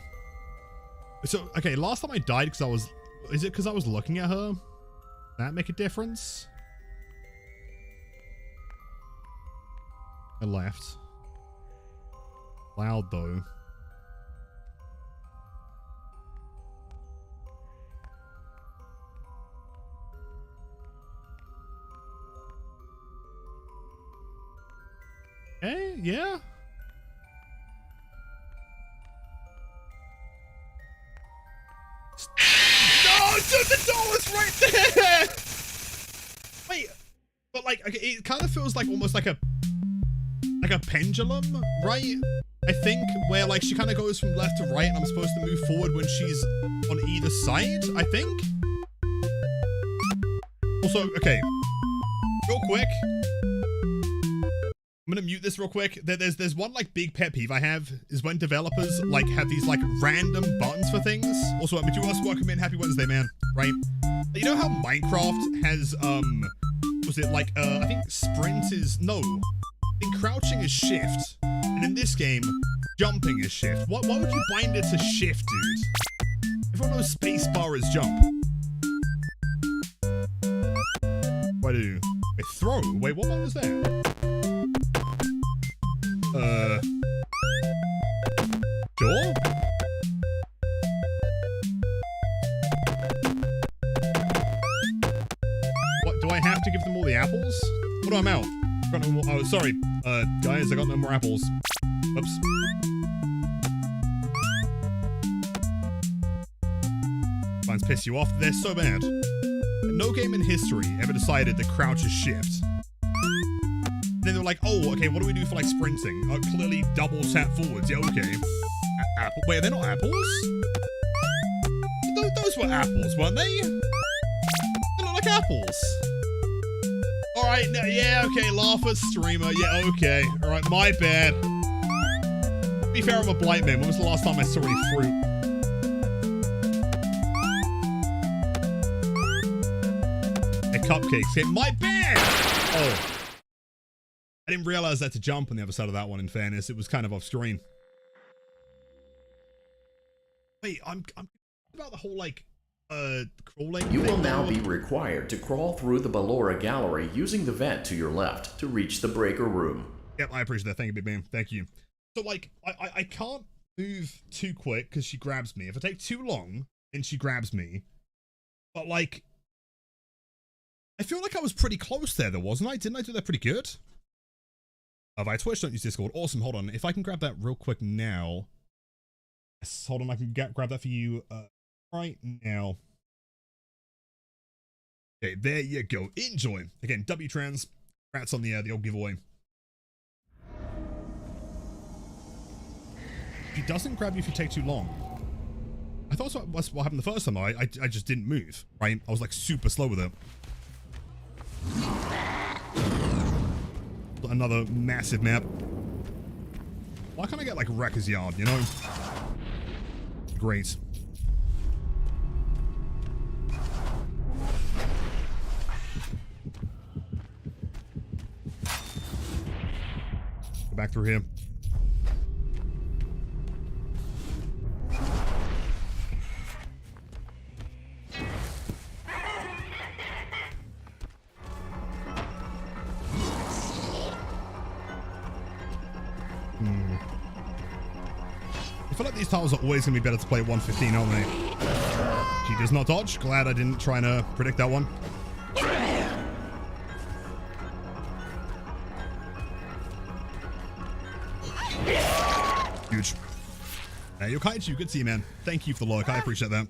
So, okay, last time I died because I was... Is it because I was looking at her? Does that make a difference? I left. Loud, though. Hey, yeah? No, dude, the door is right there! Wait, but like, okay, it kind of feels like almost like a pendulum, right? I think, where like she kind of goes from left to right and I'm supposed to move forward when she's on either side, I think. Also, okay, real quick. I'm gonna mute this real quick. There's one like big pet peeve I have is when developers like have these like random buttons for things. Also, Majuas, welcome in. Happy Wednesday, man. Right? You know how Minecraft has was it like I think sprint is no. I think crouching is shift, and in this game, jumping is shift. Why would you bind it to shift, dude? Everyone knows spacebar is jump. Why do? Wait, throw? Wait, what one was that? Sure? What, do I have to give them all the apples? What do I'm out? Got no more, oh, sorry. Guys, I got no more apples. Oops. Mines piss you off. They're so bad. No game in history ever decided that crouch is shift. Then they're like, oh, okay, what do we do for like sprinting? Clearly double tap forwards. Yeah, okay. Apple. Wait, they're not apples? Those were apples, weren't they? They look like apples. Alright, no, yeah, okay, laugh at streamer. Yeah, okay. Alright, my bad. To be fair, I'm a blind man. When was the last time I saw any fruit? Cupcakes. Yeah, my bad! Oh. I didn't realize that to jump on the other side of that one, in fairness. It was kind of off screen. Wait, I'm about the whole, like, crawling. You will now be required to crawl through the Ballora Gallery using the vent to your left to reach the breaker room. Yep, I appreciate that. Thank you, Big Man. Thank you. So, like, I can't move too quick because she grabs me. If I take too long, then she grabs me. But, like, I feel like I was pretty close there, though, wasn't I? Didn't I do that pretty good? Via Twitch, don't use Discord. Awesome, hold on. If I can grab that real quick now. Yes, hold on, I can grab that for you right now. Okay, there you go. Enjoy. Again, W-Trans. Congrats on the old giveaway. She doesn't grab you if you take too long. I thought that's what happened the first time. I just didn't move, right? I was like super slow with it. Another massive map. Why can't I get like Wrecker's Yard, you know? Great. Go back through here. I feel like these tiles are always going to be better to play at 115, aren't they? She does not dodge. Glad I didn't try to predict that one. Huge. Hey, Yokaichi, good to see you, man. Thank you for the look. I appreciate that.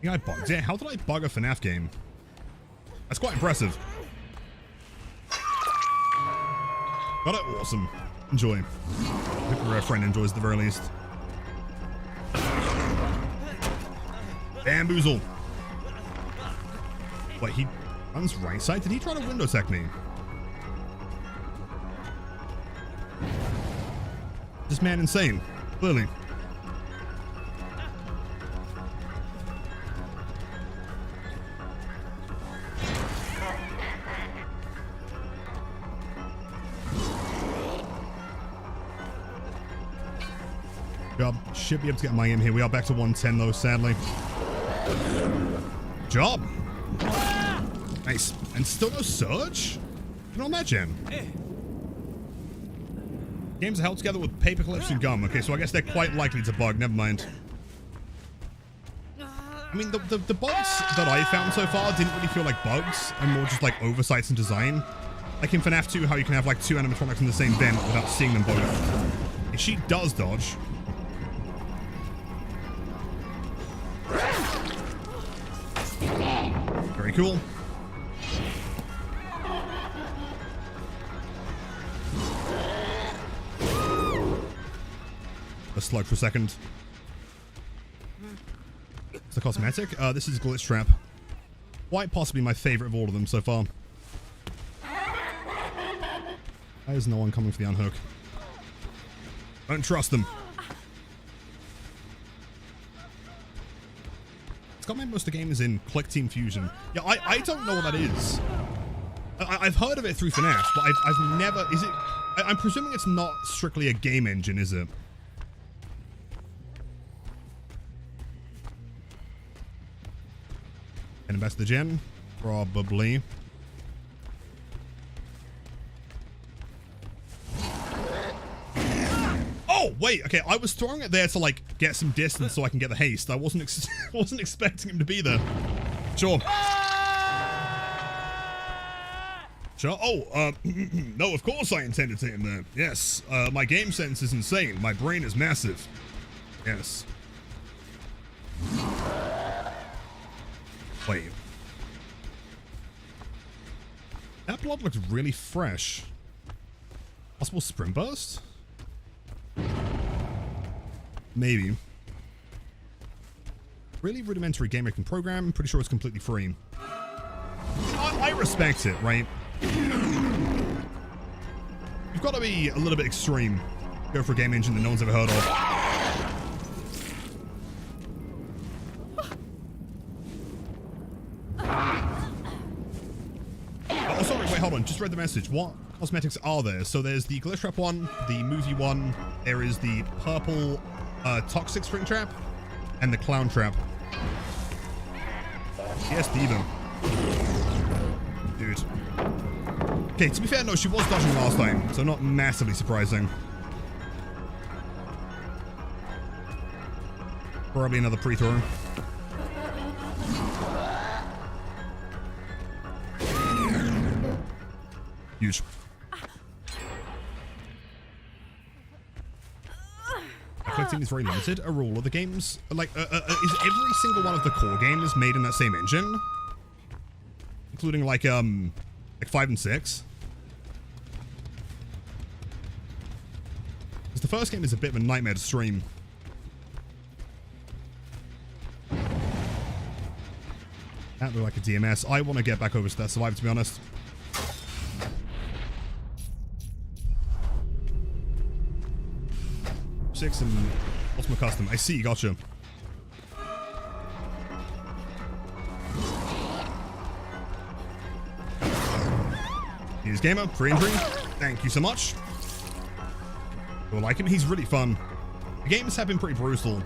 Yeah, I bugged. Yeah, how did I bug a FNAF game? That's quite impressive. Got it? Awesome. Enjoy. Hope your friend enjoys at the very least. Bamboozle. Wait, he runs right side? Did he try to window tech me? This man insane. Clearly. Should be able to get my aim here. We are back to 110 though, sadly. Job. Nice. And still no surge? Even on that gen. Games are held together with paper clips and gum. Okay, so I guess they're quite likely to bug. Never mind. I mean, the bugs that I found so far didn't really feel like bugs, and more just like oversights in design. Like in FNAF 2, how you can have like two animatronics in the same vent without seeing them both. And she does dodge. Very cool. A slug for a second. It's a cosmetic. This is Glitch Trap. Quite possibly my favorite of all of them so far. There's no one coming for the unhook. Don't trust them. It's got most of the game is in Click Team Fusion. Yeah, I don't know what that is. I've heard of it through FNAF, but I've never... Is it I'm presuming it's not strictly a game engine, is it? And back to the gen? Probably. Oh, wait, okay, I was throwing it there to, like, get some distance so I can get the haste. I wasn't expecting him to be there. Sure. Sure. Oh, no, of course I intended to hit him there. Yes, my game sense is insane. My brain is massive. Yes. Wait. That blood looks really fresh. Possible sprint burst? Maybe. Really rudimentary game making program. Pretty sure it's completely free. I respect it, right? You've got to be a little bit extreme. Go for a game engine that no one's ever heard of. Oh, sorry, wait, hold on. Just read the message. What cosmetics are there? So there's the glitch trap one, the movie one. There is the purple toxic Springtrap and the clown trap. Yes, Diva. Dude. Okay, to be fair, no, she was dodging last time, so not massively surprising. Probably another pre-throw. Huge. Collecting is very limited. A rule of the games, like, is every single one of the core games made in that same engine, including like 5 and 6. Because the first game is a bit of a nightmare to stream. That looked like a DMS. I want to get back over to that Survivor, to be honest. Six and Ultimate Custom. I see, gotcha. Here's Gamer, free injury. Thank you so much. You'll like him, he's really fun. The games have been pretty brutal.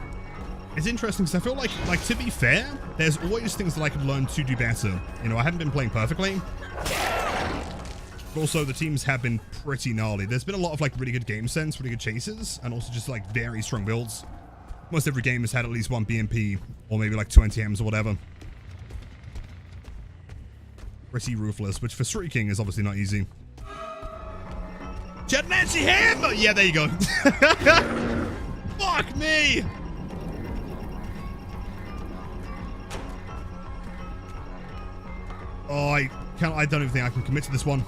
It's interesting because I feel like, to be fair, there's always things that I could learn to do better. You know, I haven't been playing perfectly. But also, the teams have been pretty gnarly. There's been a lot of, like, really good game sense, really good chases, and also just, like, very strong builds. Almost every game has had at least one BMP, or maybe, like, 2 NTMs or whatever. Pretty ruthless, which for streaking is obviously not easy. Jet Nancy Ham! Yeah, there you go. Fuck me! Oh, I don't even think I can commit to this one.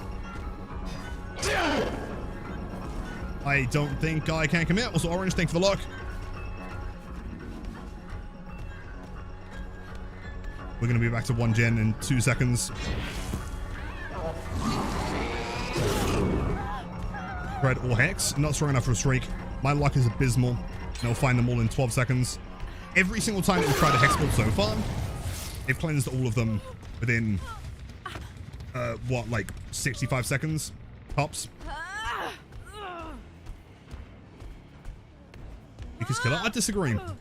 I don't think I can commit. Also, Orange, thanks for the luck. We're going to be back to 1 gen in 2 seconds. Red or Hex. Not strong enough for a streak. My luck is abysmal. And I'll find them all in 12 seconds. Every single time that we've tried a Hex build so far, they've cleansed all of them within, what, like 65 seconds? Tops. Because killer? I disagree. I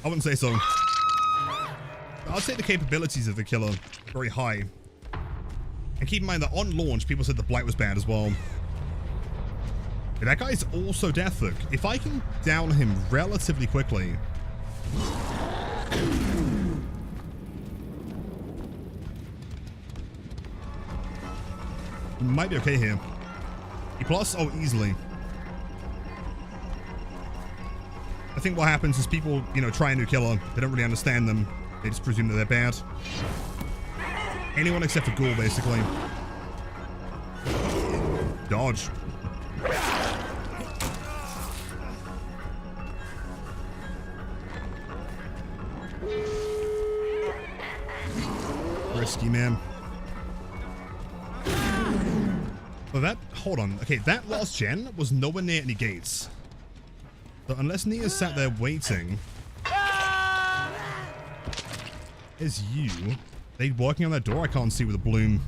wouldn't say so. I'd say the capabilities of the killer are very high. And keep in mind that on launch, people said the blight was bad as well. But that guy's also Deathhook. If I can down him relatively quickly... might be okay here. E+? Oh, easily. I think what happens is people, you know, try a new killer. They don't really understand them. They just presume that they're bad. Anyone except for Ghoul, basically. Dodge. Risky, man. Well, that... hold on. Okay, that last gen was nowhere near any gates. So unless Nia sat there waiting... Is you... they working on that door? I can't see with a bloom.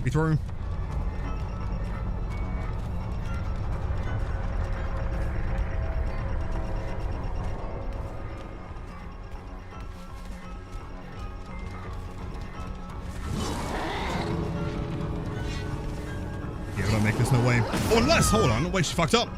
We throw. the way. Oh, unless, hold on, wait, she fucked up.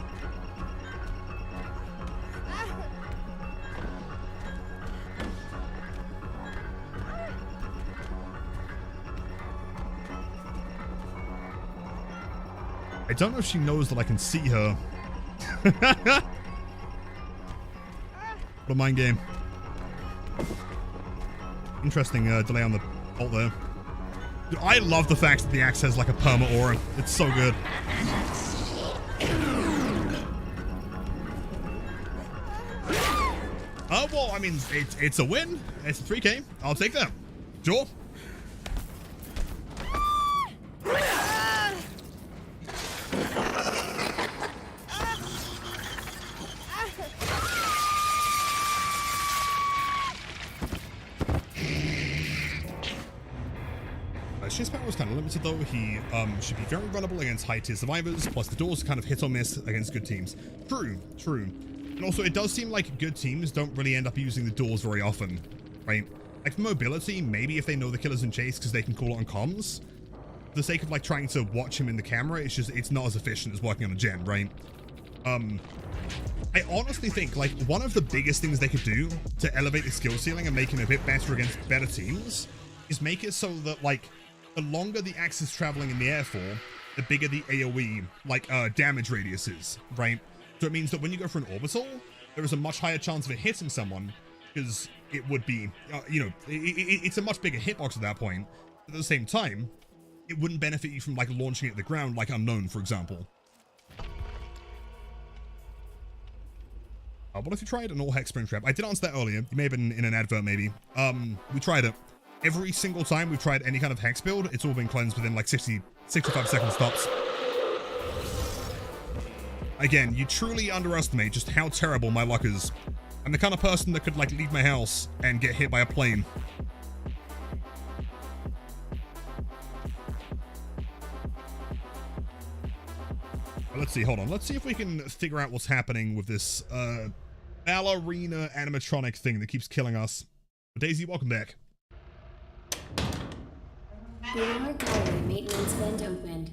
I don't know if she knows that I can see her. What a mind game. Interesting delay on the bolt there. Dude, I love the fact that the axe has like a perma aura. It's so good. Oh, well, I mean, it's a win. It's a 3K. I'll take that. Sure. His power was kind of limited though. He should be very vulnerable against high tier survivors, plus the doors kind of hit or miss against good teams. True. And also it does seem like good teams don't really end up using the doors very often, right? Like for mobility, maybe if they know the killer's in chase because they can call it on comms. For the sake of like trying to watch him in the camera, it's not as efficient as working on a gen, right? I honestly think like one of the biggest things they could do to elevate the skill ceiling and make him a bit better against better teams is make it so that like the longer the axe is traveling in the air for, the bigger the AoE, like, damage radius is, right? So it means that when you go for an orbital, there is a much higher chance of it hitting someone, because it would be, you know, it's a much bigger hitbox at that point. At the same time, it wouldn't benefit you from, like, launching it at the ground, like Unknown, for example. What if you tried an all-hex Springtrap? I did answer that earlier. You may have been in an advert, maybe. We tried it. Every single time we've tried any kind of hex build, it's all been cleansed within like 65 second stops. Again, you truly underestimate just how terrible my luck is. I'm the kind of person that could like leave my house and get hit by a plane. Well, let's see, hold on. Let's see if we can figure out what's happening with this ballerina animatronic thing that keeps killing us. Daisy, welcome back. BR gallery maintenance vent opened.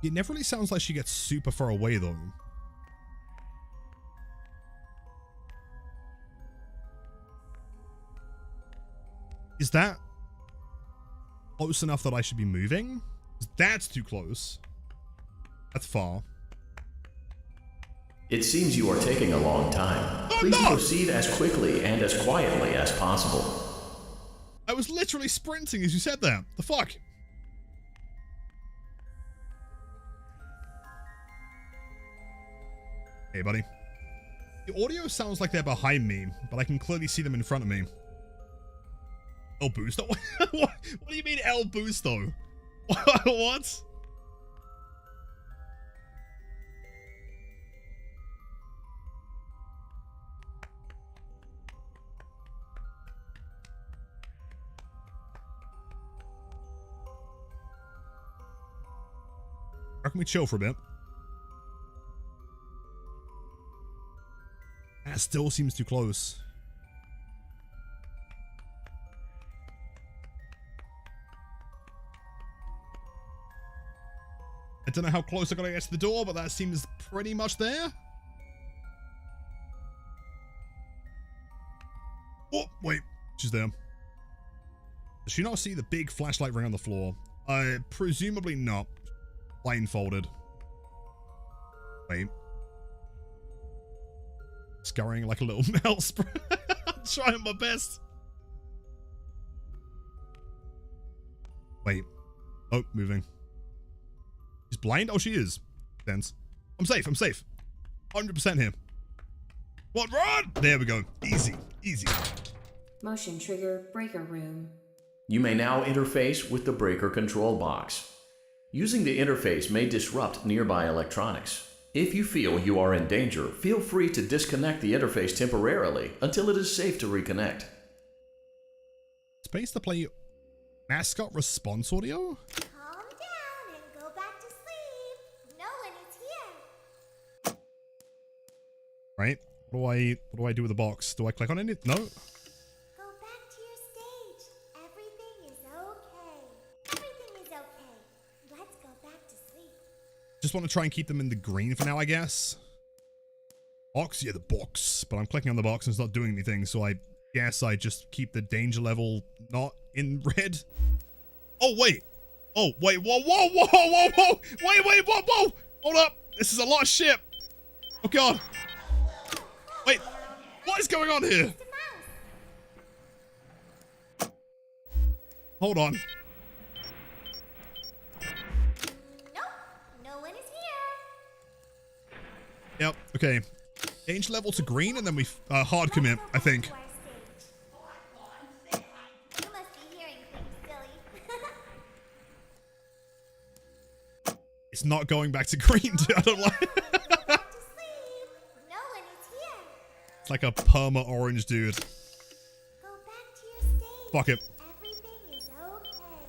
It never really sounds like she gets super far away though. Is that close enough that I should be moving? That's too close. That's far. It seems you are taking a long time. Please proceed as quickly and as quietly as possible. I was literally sprinting as you said that. The fuck? Hey, buddy. The audio sounds like they're behind me, but I can clearly see them in front of me. El Busto? What do you mean El Busto? What? How can we chill for a bit? That still seems too close. I don't know how close I gotta get to the door, but that seems pretty much there. Oh, wait. She's there. Does she not see the big flashlight ring on the floor? Presumably not. Blindfolded. Wait. Scurrying like a little mouse. I'm trying my best. Wait. Oh, moving. She's blind? Oh, she is. Sense. I'm safe. I'm safe. 100% here. What? Run! There we go. Easy. Easy. Motion trigger breaker room. You may now interface with the breaker control box. Using the interface may disrupt nearby electronics. If you feel you are in danger, feel free to disconnect the interface temporarily until it is safe to reconnect. Space to play mascot response audio? Calm down and go back to sleep. No one is here. Right? What do I do with the box? Do I click on any? No? Go back to your stage. Everything is okay. Everything is okay. Let's go back to sleep. Just want to try and keep them in the green for now, I guess. Box? Yeah, the box. But I'm clicking on the box and it's not doing anything, so I guess I just keep the danger level not in red. Oh, wait. Oh, wait. Whoa, whoa, whoa, whoa, whoa. Wait, whoa, whoa. Hold up. This is a lot of shit. Oh, God. Wait. What is going on here? Hold on. Nope, no one is here. Yep, okay. Change level to green and then we hard commit, I think. You must be hearing things, silly. It's not going back to green, dude. I don't like it. No one is here. It's like a perma orange, dude. Go back to your stage. Fuck it. Everything is okay.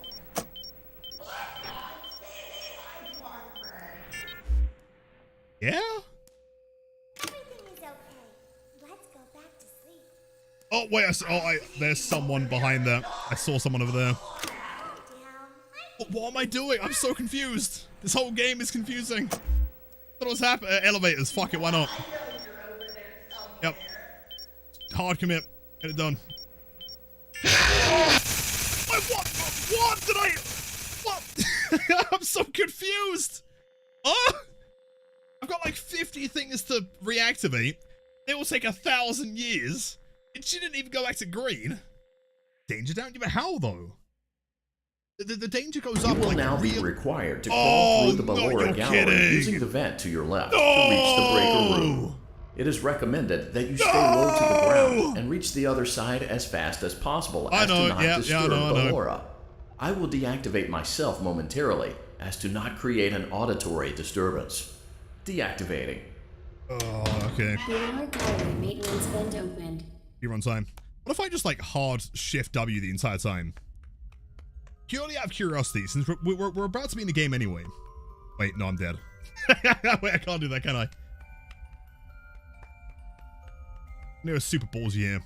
Yeah? Everything is okay. Let's go back to sleep. Oh, wait. There's someone behind that. I saw someone over there. What am I doing? I'm so confused. This whole game is confusing. What was happening? Elevators. Fuck it. Why not? Yep. Hard commit. Get it done. What did I? What? I'm so confused. Oh! I've got like 50 things to reactivate. It will take 1,000 years. It shouldn't even go back to green. Danger down? But how though? The danger goes up. You will like now be real... required to crawl through the Ballora gallery using the vent to your left to reach the breaker room. It is recommended that you stay low to the ground and reach the other side as fast as possible as to not disturb Ballora. I will deactivate myself momentarily as to not create an auditory disturbance. Deactivating. Oh, okay. Ballora gallery maintenance vent opened. You're on time. What if I just like hard shift W the entire time? Purely out of curiosity, since we're about to be in the game anyway. Wait, no, I'm dead. Wait, I can't do that, can I? There was super ballsy here.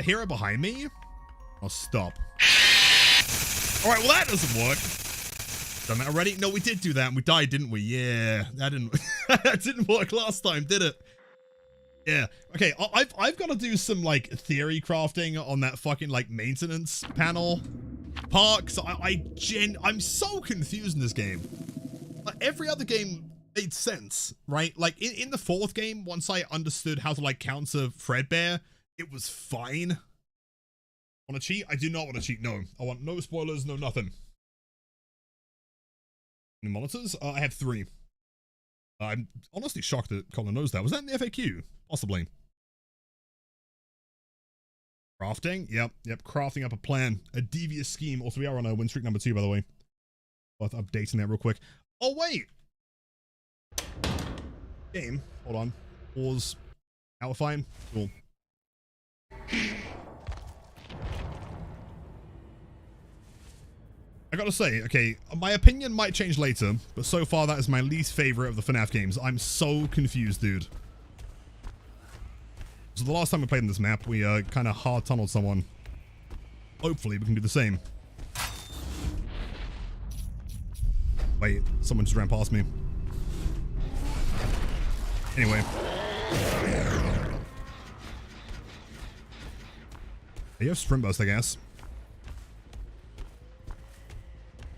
A hero behind me? I'll stop. Alright, well that doesn't work. Done that already? No, we did do that and we died, didn't we? Yeah, that didn't that didn't work last time, did it? Yeah. Okay, I've got to do some like theory crafting on that fucking like maintenance panel part, because I'm so confused in this game. Like every other game made sense, right? Like in the fourth game, once I understood how to like counter Fredbear, it was fine. Want to cheat? I do not want to cheat. No, I want no spoilers, no nothing. New monitors? I have 3. I'm honestly shocked that Colin knows that. Was that in the FAQ? Possibly. Crafting? Yep. Crafting up a plan. A devious scheme. Also, we are on a win streak number 2, by the way. Worth updating that real quick. Oh, wait! Game. Hold on. Pause. Now we're fine. Cool. I gotta say, okay, my opinion might change later, but so far that is my least favorite of the FNAF games. I'm so confused, dude. So the last time we played in this map, we kind of hard tunneled someone. Hopefully we can do the same. Wait, someone just ran past me. Anyway. You have sprint burst, I guess.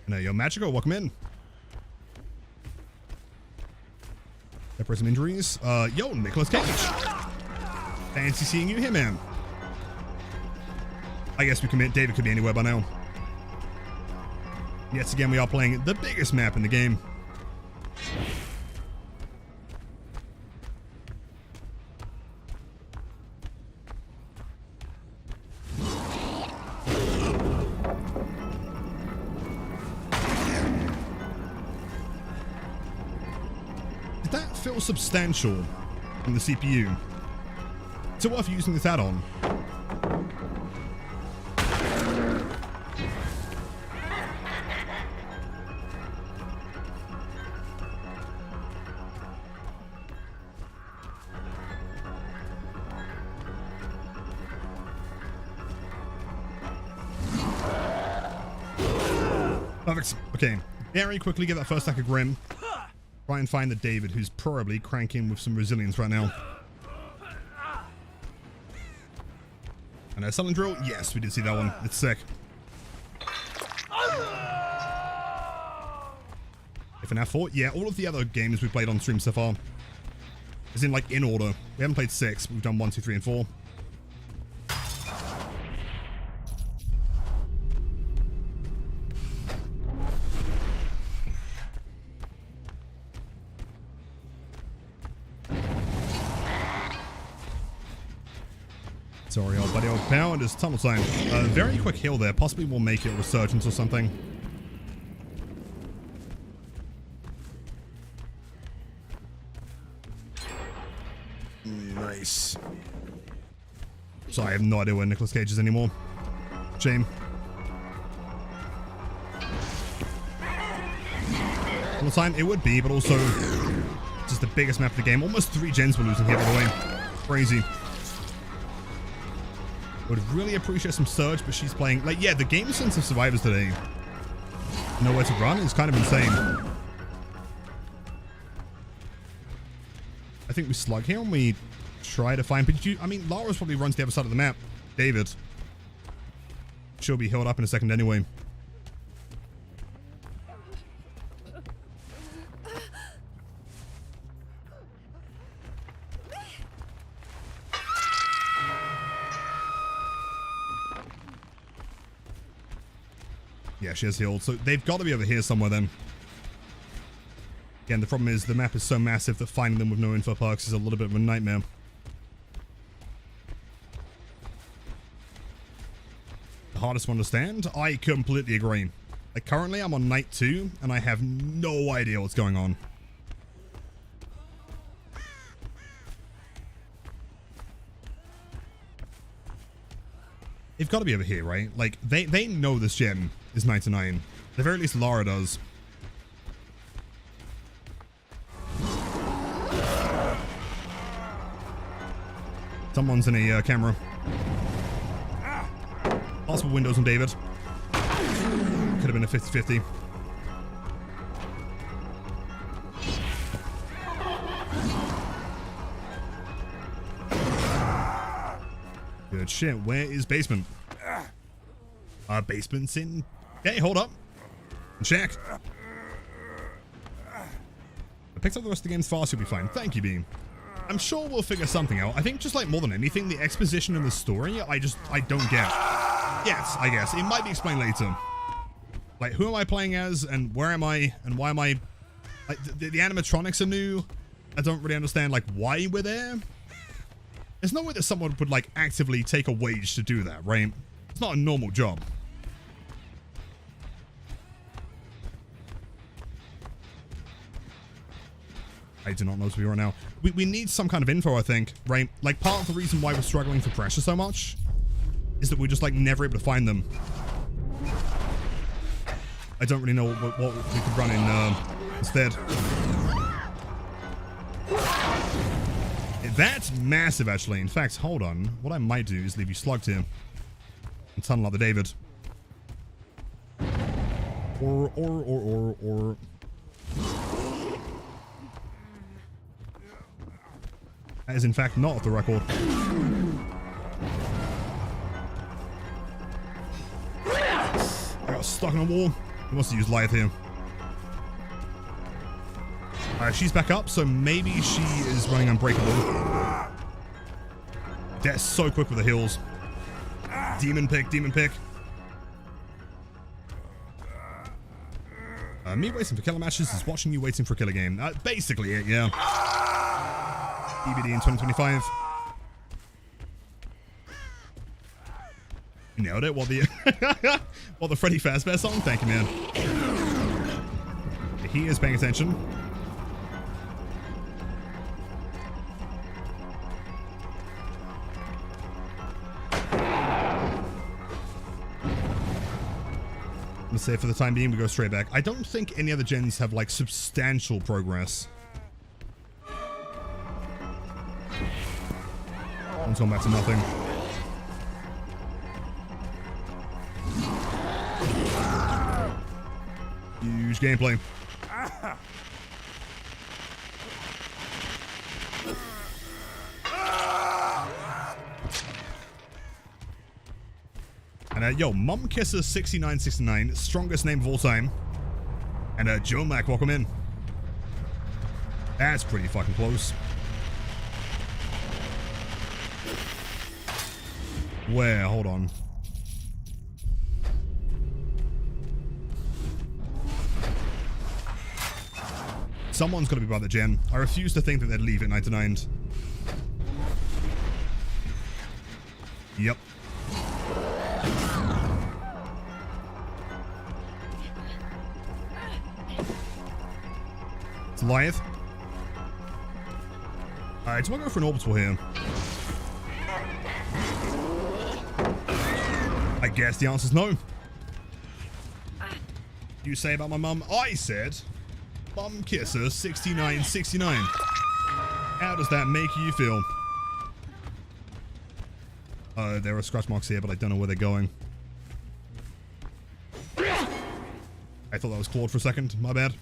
No, yo, Magico, welcome in. Separate some injuries. Yo, Nicolas Cage. Fancy seeing you here, man. I guess we commit. David could be anywhere by now. Yet again, we are playing the biggest map in the game. Did that feel substantial in the CPU? So what if you're using this add-on? Perfect. Okay. Very quickly get that first stack of Grim. Try and find the David, who's probably cranking with some resilience right now. And a Silent Drill? Yes, we did see that one. It's sick. If an F4? Yeah, all of the other games we've played on stream so far. As in, like, in order. We haven't played 6, but we've done 1, 2, 3, and 4. Sorry, old buddy, old pal, it is tunnel time. Very quick heal there. Possibly we'll make it a resurgence or something. Nice. So I have no idea where Nicolas Cage is anymore. Shame. Tunnel time, it would be, but also just the biggest map of the game. Almost 3 gens we're losing here, by the way. Crazy. Would really appreciate some Surge, but she's playing... Like, yeah, the game sense of survivors today. Nowhere to run is kind of insane. I think we slug here and we try to find... I mean, Lara's probably runs the other side of the map. David. She'll be healed up in a second anyway. Yeah, she has healed. So they've got to be over here somewhere then. Again, the problem is the map is so massive that finding them with no info perks is a little bit of a nightmare. The hardest one to stand? I completely agree. Like, currently I'm on night 2 and I have no idea what's going on. They've got to be over here, right? Like, they know this gen is 9 to 9. At the very least, Lara does. Someone's in a camera. Possible windows on David. Could have been a 50-50. Good shit. Where is basement? Basement's in... Okay, hold up. Check. I picked up the rest of the games fast, you'll be fine. Thank you, Beam. I'm sure we'll figure something out. I think just like more than anything, the exposition and the story, I don't get. Yes, I guess. It might be explained later. Like, who am I playing as, and where am I, and why am I... Like, the animatronics are new. I don't really understand, like, why we're there. There's no way that someone would, like, actively take a wage to do that, right? It's not a normal job. I do not know where we are now. We need some kind of info, I think, right? Like, part of the reason why we're struggling for pressure so much is that we're just, like, never able to find them. I don't really know what we could run in instead. That's massive, actually. In fact, hold on. What I might do is leave you slugged here and tunnel out the David. Or. That is, in fact, not off the record. I got stuck on a wall. He wants to use Lithe here. Alright, she's back up, so maybe she is running unbreakable. That's so quick with the heals. Demon pick, demon pick. Me waiting for killer matches is watching you waiting for a killer game. Basically it, yeah. EBD in 2025. You nailed it. What the Freddy Fazbear song? Thank you, man. He is paying attention. Let's say for the time being, we go straight back. I don't think any other gens have, like, substantial progress. I'm going back to nothing. Huge gameplay. And yo, Mom Kisser 6969, strongest name of all time. And Joe Mac, welcome in. That's pretty fucking close. Where? Hold on. Someone's got to be by the gen. I refuse to think that they'd leave at 99. Yep. It's Goliath. Alright, so I'm going to go for an orbital here. I guess the answer's no. You say about my mum? I said, Mum Kisser 6969. How does that make you feel? There are scratch marks here, but I don't know where they're going. I thought that was Claude for a second. My bad.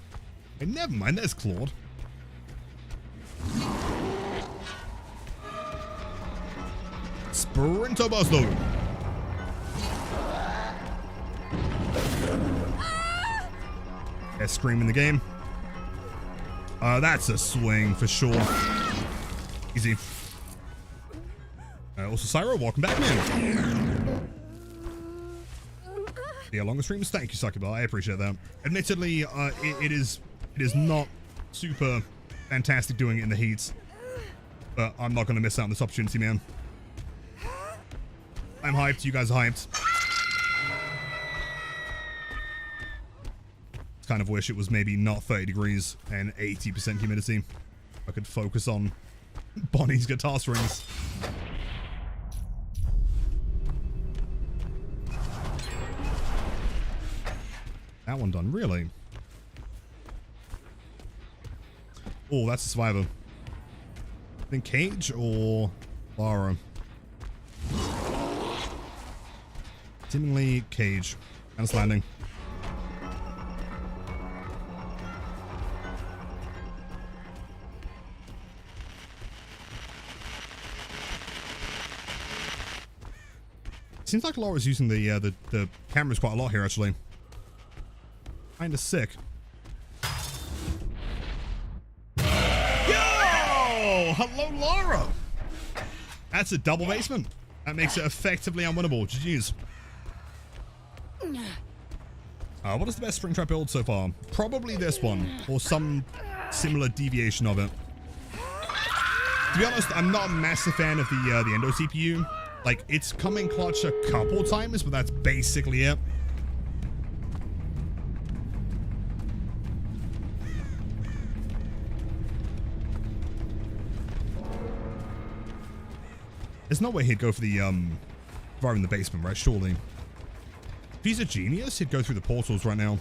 Hey, never mind, there's Claude. Sprinter Busto. There's Scream in the game. That's a swing for sure. Easy. Also, Cyro, welcome back, man. Yeah, longer streams. Thank you, Suckybar. I appreciate that. Admittedly, it is not super fantastic doing it in the heat, but I'm not going to miss out on this opportunity, man. I'm hyped. You guys are hyped. Kind of wish it was maybe not 30 degrees and 80% humidity. I could focus on Bonnie's guitar strings. That one done, really? Oh, that's a survivor. I think Cage or Lara. Seemingly Cage. And landing. Seems like Laura's using the cameras quite a lot here, actually. Kinda sick. Yo! Hello, Laura! That's a double basement. That makes it effectively unwinnable. GG's. What is the best Springtrap build so far? Probably this one, or some similar deviation of it. To be honest, I'm not a massive fan of the Endo CPU. Like, it's come in clutch a couple times, but that's basically it. There's no way he'd go for the, fire in the basement, right? Surely. If he's a genius, he'd go through the portals right now.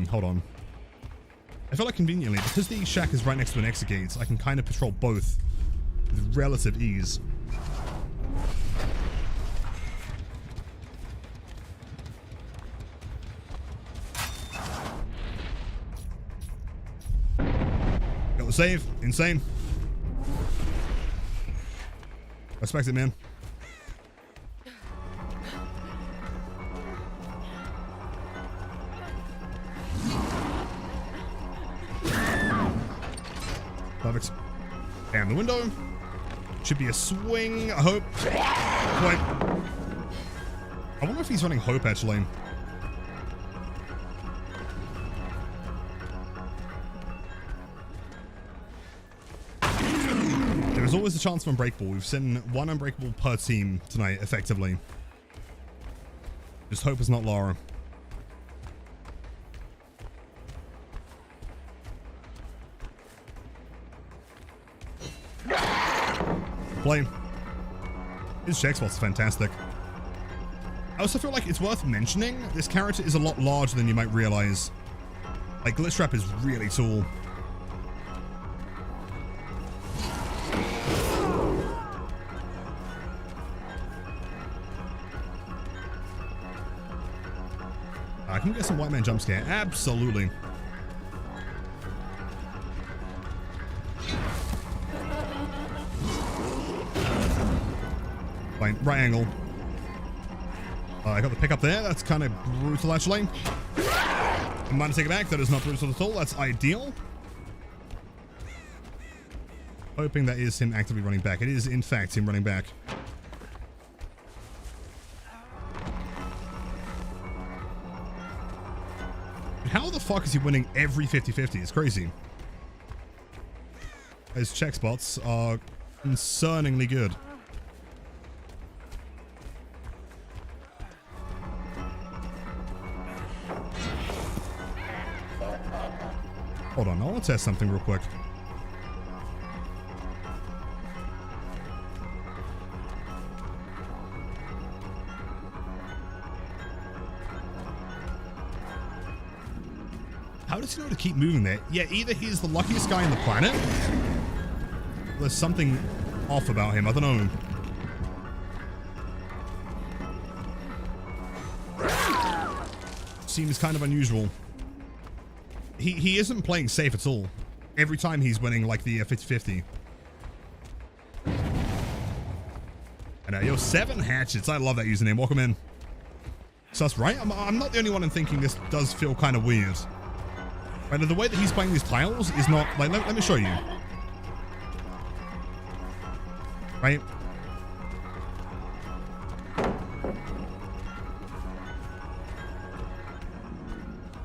Hold on. I feel like conveniently, because the shack is right next to an exit gate, I can kind of patrol both with relative ease. Got the save. Insane. Respect it, man. Perfect. Damn the window. Should be a swing, I hope. Wait. I wonder if he's running hope, actually. There's always a chance of unbreakable. We've seen one unbreakable per team tonight, effectively. Just hope it's not Lara. Play. His check spot's fantastic. I also feel like it's worth mentioning this character is a lot larger than you might realize. Like, Glitchtrap is really tall. can we get some white man jump scare? Absolutely. Fine, right angle. I got the pick up there. That's kind of brutal, actually. I'm going to take it back. That is not brutal at all. That's ideal. Hoping that is him actively running back. It is, in fact, him running back. How the fuck is he winning every 50-50? It's crazy. His check spots are concerningly good. Hold on, I want to test something real quick. How does he know to keep moving there? Yeah, either he's the luckiest guy on the planet, or there's something off about him. I don't know. Seems kind of unusual. He isn't playing safe at all. Every time he's winning like the 50-50. And yo, 7 hatchets. I love that username. Welcome in. Sus, right? I'm not the only one in thinking this does feel kind of weird. Right, the way that he's playing these tiles is not like. Let me show you. Right.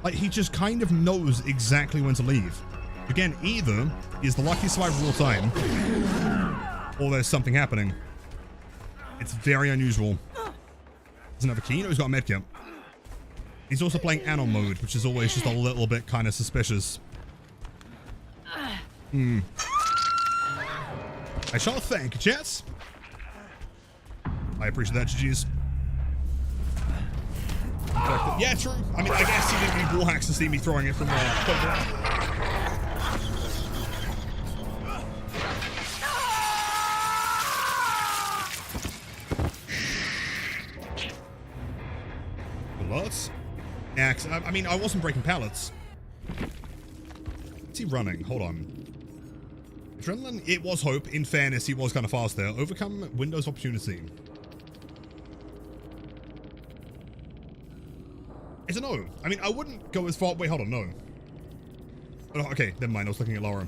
Like, he just kind of knows exactly when to leave. Again, either he's the luckiest survivor of all time, or there's something happening. It's very unusual. Doesn't have a key? No, he's got a medkit. He's also playing Anon mode, which is always just a little bit kind of suspicious. I shall thank you, Jets. I appreciate that, GG's. Yeah, true. I mean, I guess he didn't need wall hacks to see me throwing it from quite down. Lots. Yeah, I mean, I wasn't breaking pallets. What's he running? Hold on. Adrenaline, it was hope. In fairness, he was kind of fast there. Overcome Windows opportunity. I don't know. I mean, I wouldn't go as far. Wait, hold on. No. Oh, okay, never mind. I was looking at Laura.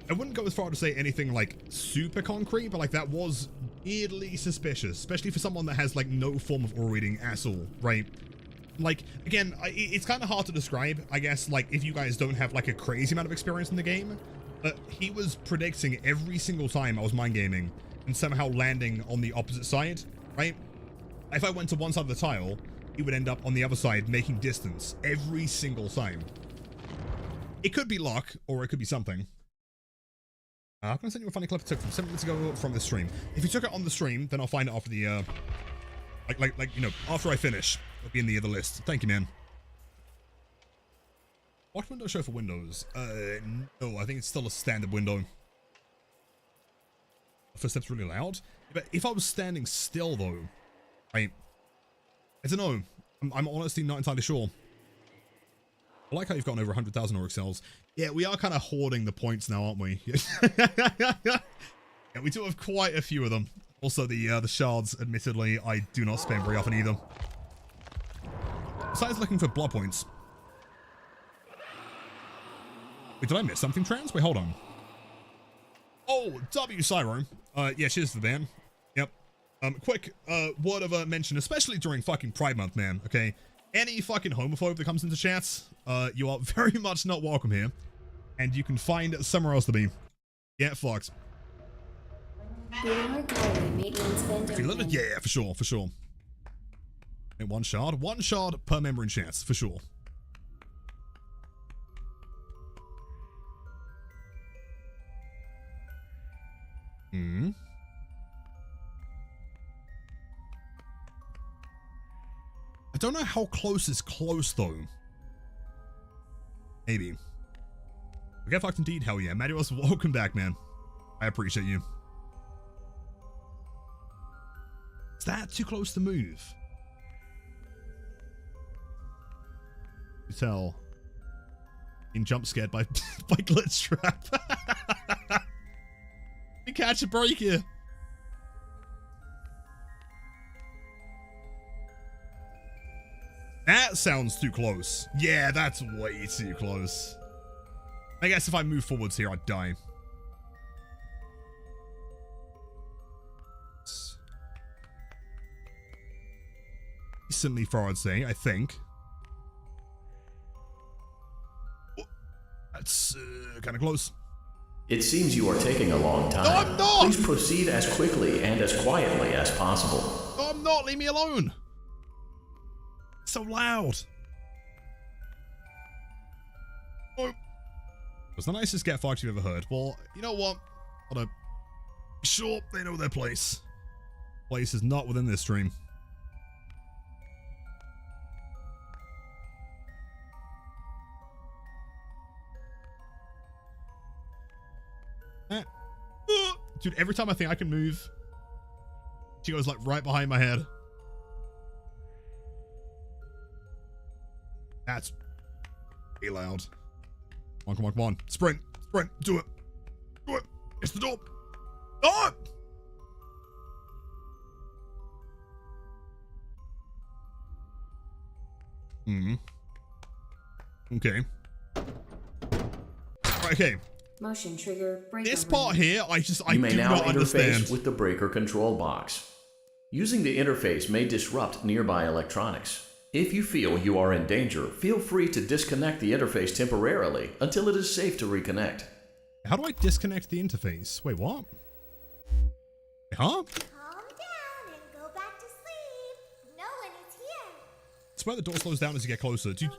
I wouldn't go as far to say anything like super concrete, but like that was weirdly suspicious, especially for someone that has like no form of aura reading at all, right? Like, again, it's kind of hard to describe, I guess, like if you guys don't have like a crazy amount of experience in the game, but he was predicting every single time I was mind gaming and somehow landing on the opposite side, right? If I went to one side of the tile, he would end up on the other side making distance every single time. It could be luck, or it could be something. I'm gonna send you a funny clip I took from 7 minutes ago from the stream. If you took it on the stream, then I'll find it after the, like you know, after I finish. It'll be in the other list. Thank you, man. Watch window show for Windows. No, I think it's still a standard window. Footsteps really loud. But if I was standing still, though, I don't know. I'm honestly not entirely sure. I like how you've gotten over 100,000 Auric cells. Yeah, we are kind of hoarding the points now, aren't we? Yeah, we do have quite a few of them. Also, the shards, admittedly, I do not spend very often either. Besides looking for blood points. Wait, did I miss something, Trans? Wait, hold on. Oh, W Cyro. Yeah, cheers to the ban. Yep. Quick word of mention, especially during fucking Pride Month, man, okay? Any fucking homophobe that comes into chats, you are very much not welcome here. And you can find somewhere else to be. Get fucked. Yeah, for sure, for sure. And one shard per member in chats, for sure. I don't know how close is close, though. Maybe. Get fucked indeed, hell yeah. Manuel's welcome back, man. I appreciate you. Is that too close to move? You tell. Being jump scared by by glitch trap. We catch a break here. That sounds too close. Yeah, that's way too close. I guess if I move forwards here, I'd die. Decently far, I'd say, I think. Oh, that's kind of close. It seems you are taking a long time. No, I'm not! Please proceed as quickly and as quietly as possible. No, I'm not! Leave me alone! It's so loud. Oh. Was the nicest get fucked you've ever heard. Well, you know what? Hold up. Sure, they know their place. Place is not within this stream. Dude, every time I think I can move, she goes like right behind my head. That's really loud. Come on, come on, come on. Sprint, sprint, do it. Do it. It's the door. Oh! Okay. Okay. Motion trigger. This part here, I do now not interface understand. with the breaker control box. Using the interface may disrupt nearby electronics. If you feel you are in danger, feel free to disconnect the interface temporarily until it is safe to reconnect. How do I disconnect the interface? Wait, what? Huh? Calm down and go back to sleep. No one is here. I swear the door slows down as you get closer. Dude,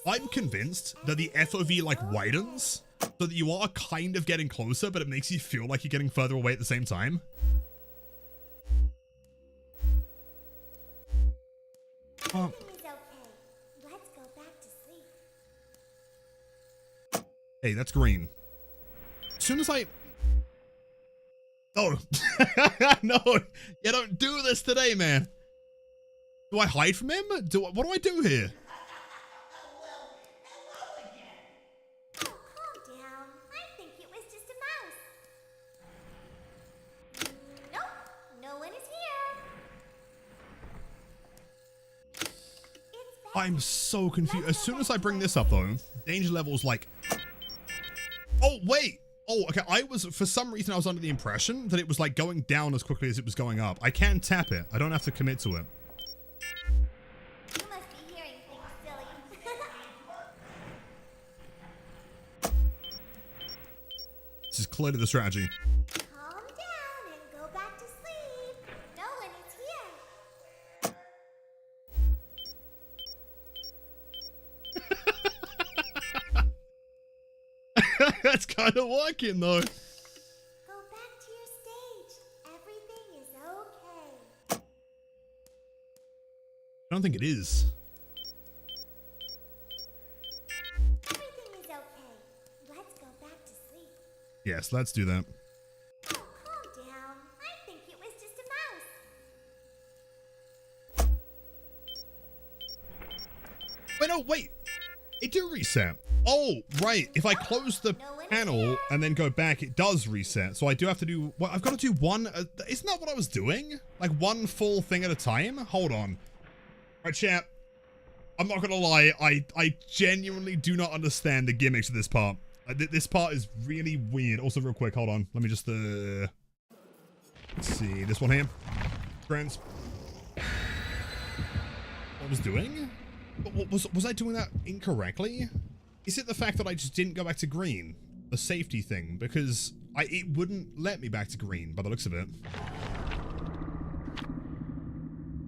I'm convinced that the FOV like widens so that you are kind of getting closer, but it makes you feel like you're getting further away at the same time. Everything is okay. Let's go back to sleep. Hey, that's green. As soon as I... Oh. No, you don't do this today, man. Do I hide from him? What do I do here? Oh, calm down. I think it was just a mouse. Nope, no one is here. I'm so confused. As soon as I bring this up, though, danger level's like... Oh, wait. Oh, okay. For some reason, I was under the impression that it was like going down as quickly as it was going up. I can tap it. I don't have to commit to it. You must be hearing things, silly. This is clearly the strategy. Calm down and go back to sleep. No one is here. That's kind of working, though. Go back to your stage. Everything is okay. I don't think it is. Everything is okay. Let's go back to sleep. Yes, let's do that. Oh, calm down. I think it was just a mouse. Wait, no, wait. It do reset. Oh, right. If I close the panel and then go back, it does reset. So I do have to do... Well, I've got to do one... isn't that what I was doing? Like one full thing at a time? Hold on. Right, chat. I'm not gonna lie. I genuinely do not understand the gimmicks of this part. This part is really weird. Also, real quick, hold on. Let me just... let's see. This one here. Friends. What I was doing? Was I doing that incorrectly? Is it the fact that I just didn't go back to green? The safety thing? Because it wouldn't let me back to green by the looks of it.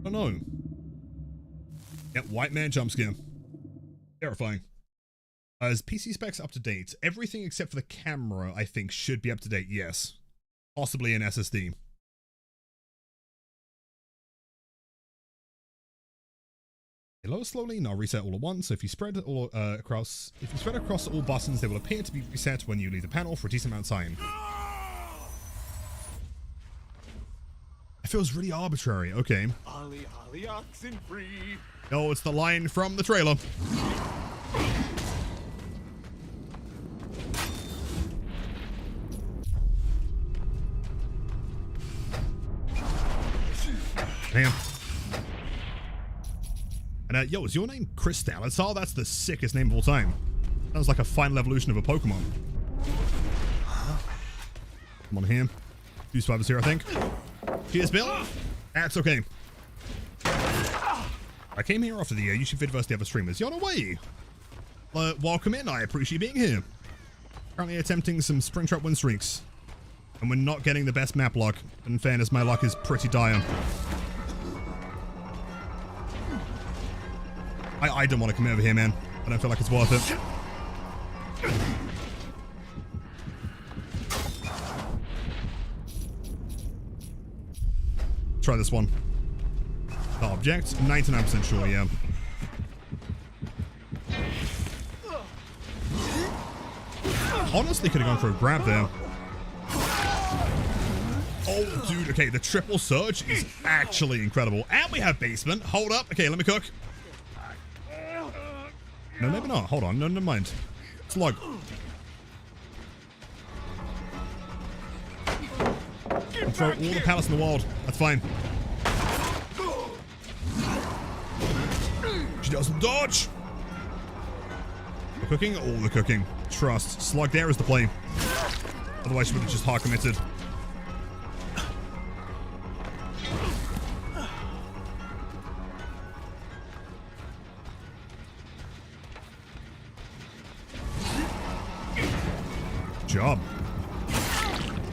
Oh no. Yeah, white man jump scare. Terrifying. Is PC specs up to date? Everything except for the camera, I think, should be up to date, yes. Possibly an SSD. Load slowly, now reset all at once. So if you spread all across all buttons, they will appear to be reset when you leave the panel for a decent amount of time. It feels really arbitrary. Okay. Ollie, Ollie, oxen free. No, it's the line from the trailer. Damn. And yo, is your name Crystallisar? That's the sickest name of all time. Sounds like a final evolution of a Pokemon. Come on here. 2 survivors here, I think. Cheers, Bill. That's okay. I came here after the YouTube vid versus the other streamers. You're on the way. Welcome in. I appreciate being here. Currently attempting some Springtrap win streaks. And we're not getting the best map luck. In fairness, my luck is pretty dire. I don't want to come over here, man. I don't feel like it's worth it. Try this one. The object, 99% sure, yeah. Honestly, could have gone for a grab there. Oh, dude, okay, the triple surge is actually incredible. And we have basement. Hold up. Okay, let me cook. No, maybe not. Hold on. No, never mind. Slug. Throw all the pallets in the world. That's fine. She doesn't dodge. The cooking? All the cooking. Trust. Slug there is the play. Otherwise, she would have just hard committed. Job.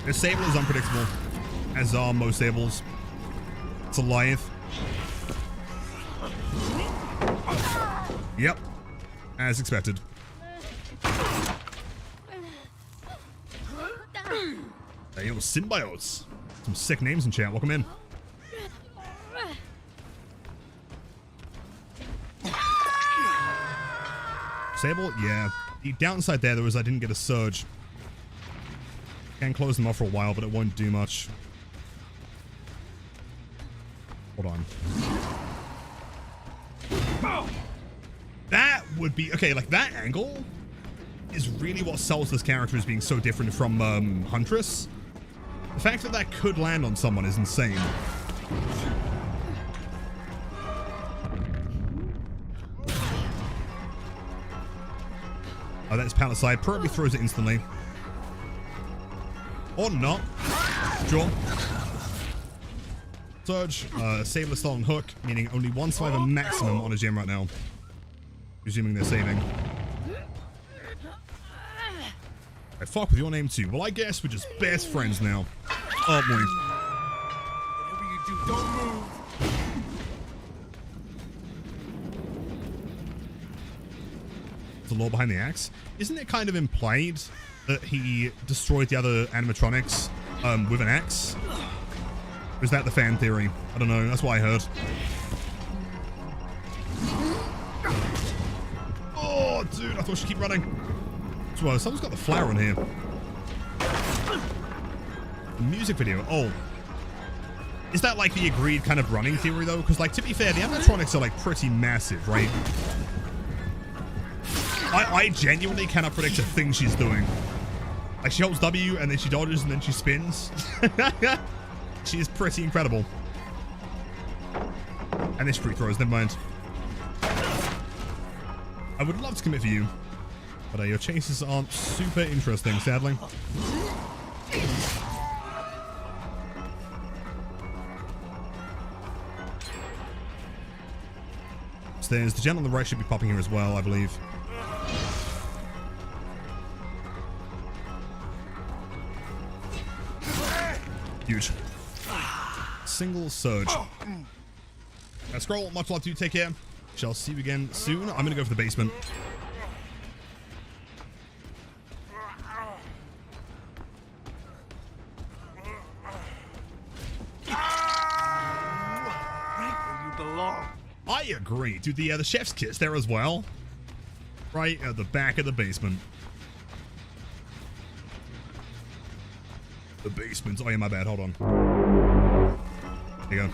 This Sable is unpredictable, as are most Sables. It's a Goliath. Yep, as expected. Hey, yo, symbiotes. Some sick names in chat. Welcome in. Sable, yeah. The downside there was I didn't get a surge. Can close them off for a while, but it won't do much. Hold on. That would be... Okay, like that angle is really what sells this character as being so different from Huntress. The fact that that could land on someone is insane. Oh, that's pallet side. Probably throws it instantly. Or not. Sure. Surge. Sable is still on hook, meaning only one survivor maximum on a gem right now. Presuming they're saving. I fuck with your name too. Well, I guess we're just best friends now. Aren't we? Whatever you do, don't move. The lore behind the axe. Isn't it kind of implied that he destroyed the other animatronics with an axe? Or is that the fan theory? I don't know. That's what I heard. Oh, dude. I thought she'd keep running. Well, someone's got the flower on here. The music video. Oh. Is that like the agreed kind of running theory, though? Because, like, to be fair, the animatronics are, like, pretty massive, right? I genuinely cannot predict a thing she's doing. Like, she holds W, and then she dodges, and then she spins. She is pretty incredible. And this free throws, never mind. I would love to commit for you, but your chases aren't super interesting, sadly. There's the gen on the right should be popping here as well, I believe. Huge. Single surge. Scroll, much love to you. Take care. Shall see you again soon. I'm gonna go for the basement. I agree. Dude, the chef's kiss there as well. Right at the back of the basement. The basement. Oh yeah, my bad. Hold on. There you go.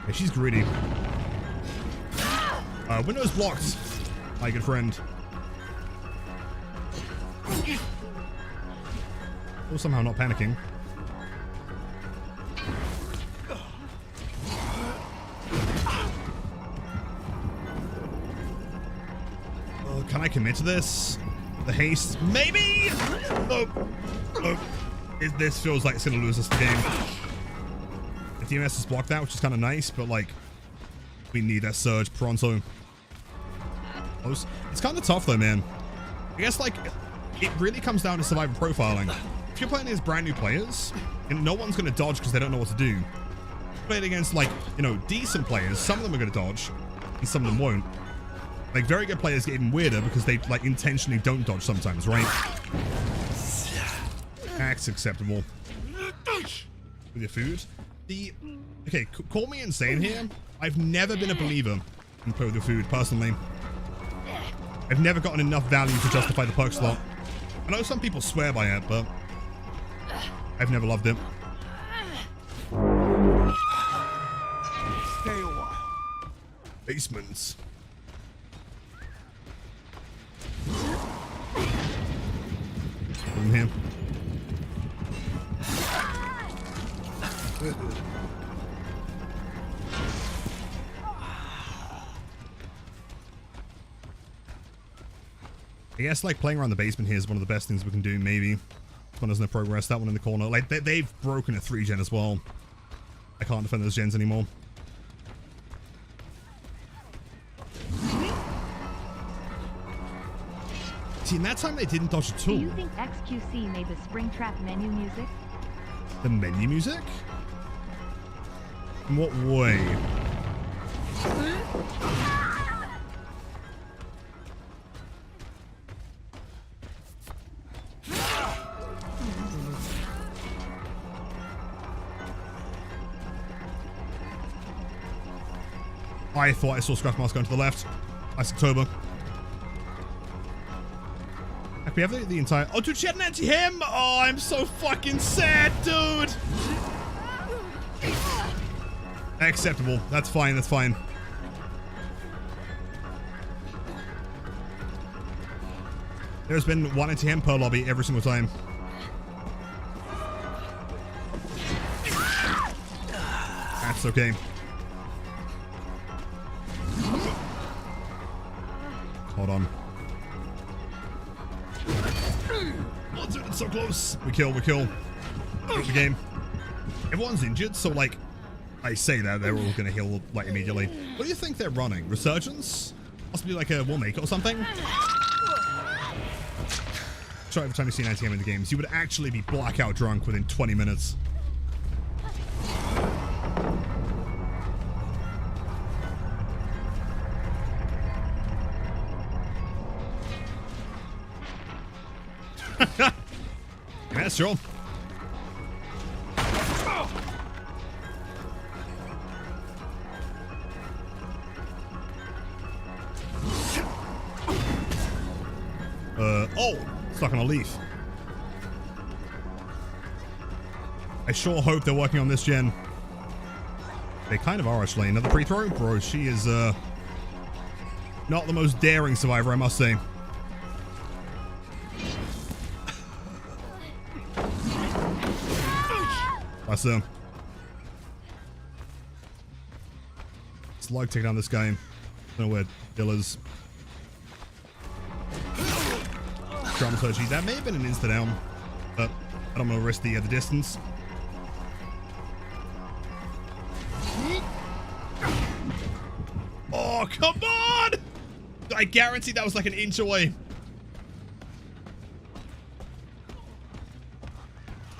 Yeah, she's greedy. Window's blocked. My good friend. Oh, somehow not panicking. Can I commit to this? The haste? Maybe? Oh. Oh. This feels like it's going to lose us the game. The DMS has blocked that, which is kind of nice, but like, we need that surge pronto. It's kind of tough though, man. I guess like, it really comes down to survivor profiling. If you're playing against brand new players, and no one's going to dodge because they don't know what to do. Playing against like, you know, decent players, some of them are going to dodge, and some of them won't. Like, very good players get even weirder because they, like, intentionally don't dodge sometimes, right? That's acceptable. With your food. Okay, call me insane here. I've never been a believer in play with your food, personally. I've never gotten enough value to justify the perk slot. I know some people swear by it, but I've never loved it. Stay a while. Basements. In here. I guess like playing around the basement here is one of the best things we can do, maybe. This one has no progress, that one in the corner. Like they've broken a 3-gen as well. I can't defend those gens anymore. See, in that time they didn't dodge at all. Do you think XQC made the Springtrap menu music? The menu music? In what way? I thought I saw Scratch Mask going to the left. That's October. We have the entire... Oh, dude, she had an anti-him! Oh, I'm so fucking sad, dude! Acceptable. That's fine, that's fine. There's been one anti-him per lobby every single time. That's okay. Hold on. Oh, dude, it's so close. We kill. Take the game. Everyone's injured, so like, I say that they're all gonna heal like immediately. What do you think they're running? Resurgence? Possibly like a Wallmaker or something? Sorry, every time you see an anti-game in the games, you would actually be blackout drunk within 20 minutes. Yeah, sure. Oh, stuck on a leaf. I sure hope they're working on this gen. They kind of are, actually. Another pre-throw? Bro, she is, not the most daring survivor, I must say. That's Slug taking down this guy. I don't know where Dill is. Dramaturgy. That may have been an insta-down, but I don't want to risk the distance. Oh, come on! I guarantee that was like an inch away.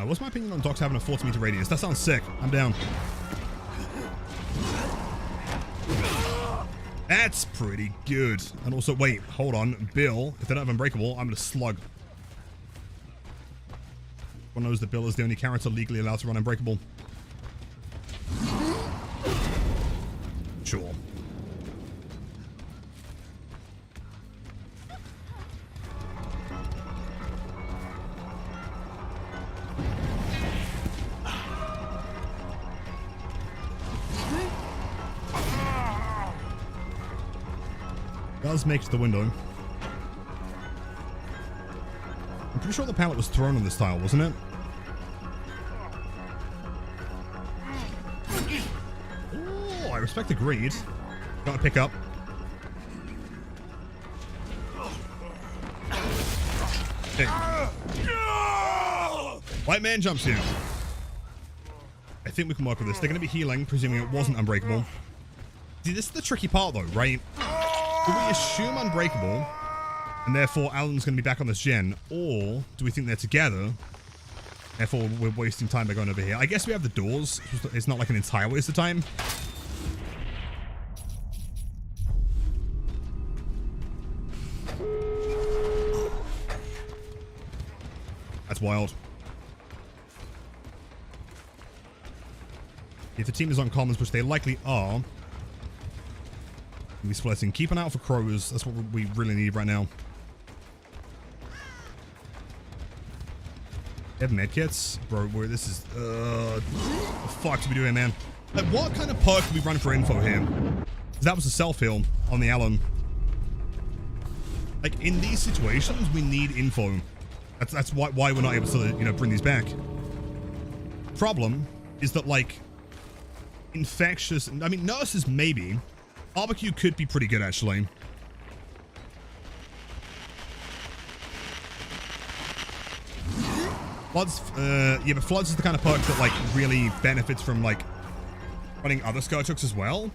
What's my opinion on dogs having a 40-meter radius? That sounds sick. I'm down. That's pretty good. And also, wait, hold on. Bill, if they don't have Unbreakable, I'm going to slug. Everyone knows that Bill is the only character legally allowed to run Unbreakable. Sure. Does make it to the window. I'm pretty sure the pallet was thrown on this tile, wasn't it? Oh, I respect the greed. Gotta pick up. Hey. White man jumps here. I think we can work with this. They're going to be healing, presuming it wasn't unbreakable. See, this is the tricky part, though, right? Do we assume unbreakable, and therefore Alan's going to be back on this gen, or do we think they're together, therefore we're wasting time by going over here? I guess we have the doors. It's not like an entire waste of time. That's wild. If the team is on commons, which they likely are, we'll be splitting. Keep an eye out for crows. That's what we really need right now. They have medkits? Bro, where this is... what the fuck are we doing, man? Like, what kind of perk do we run for info here? Because that was a self-heal on the Alan. Like, in these situations, we need info. That's why we're not able to, you know, bring these back. Problem is that, like, infectious... I mean, nurses, maybe. Barbecue could be pretty good, actually. Floods, yeah, but Floods is the kind of perk that, like, really benefits from, like, running other Scourge hooks as well.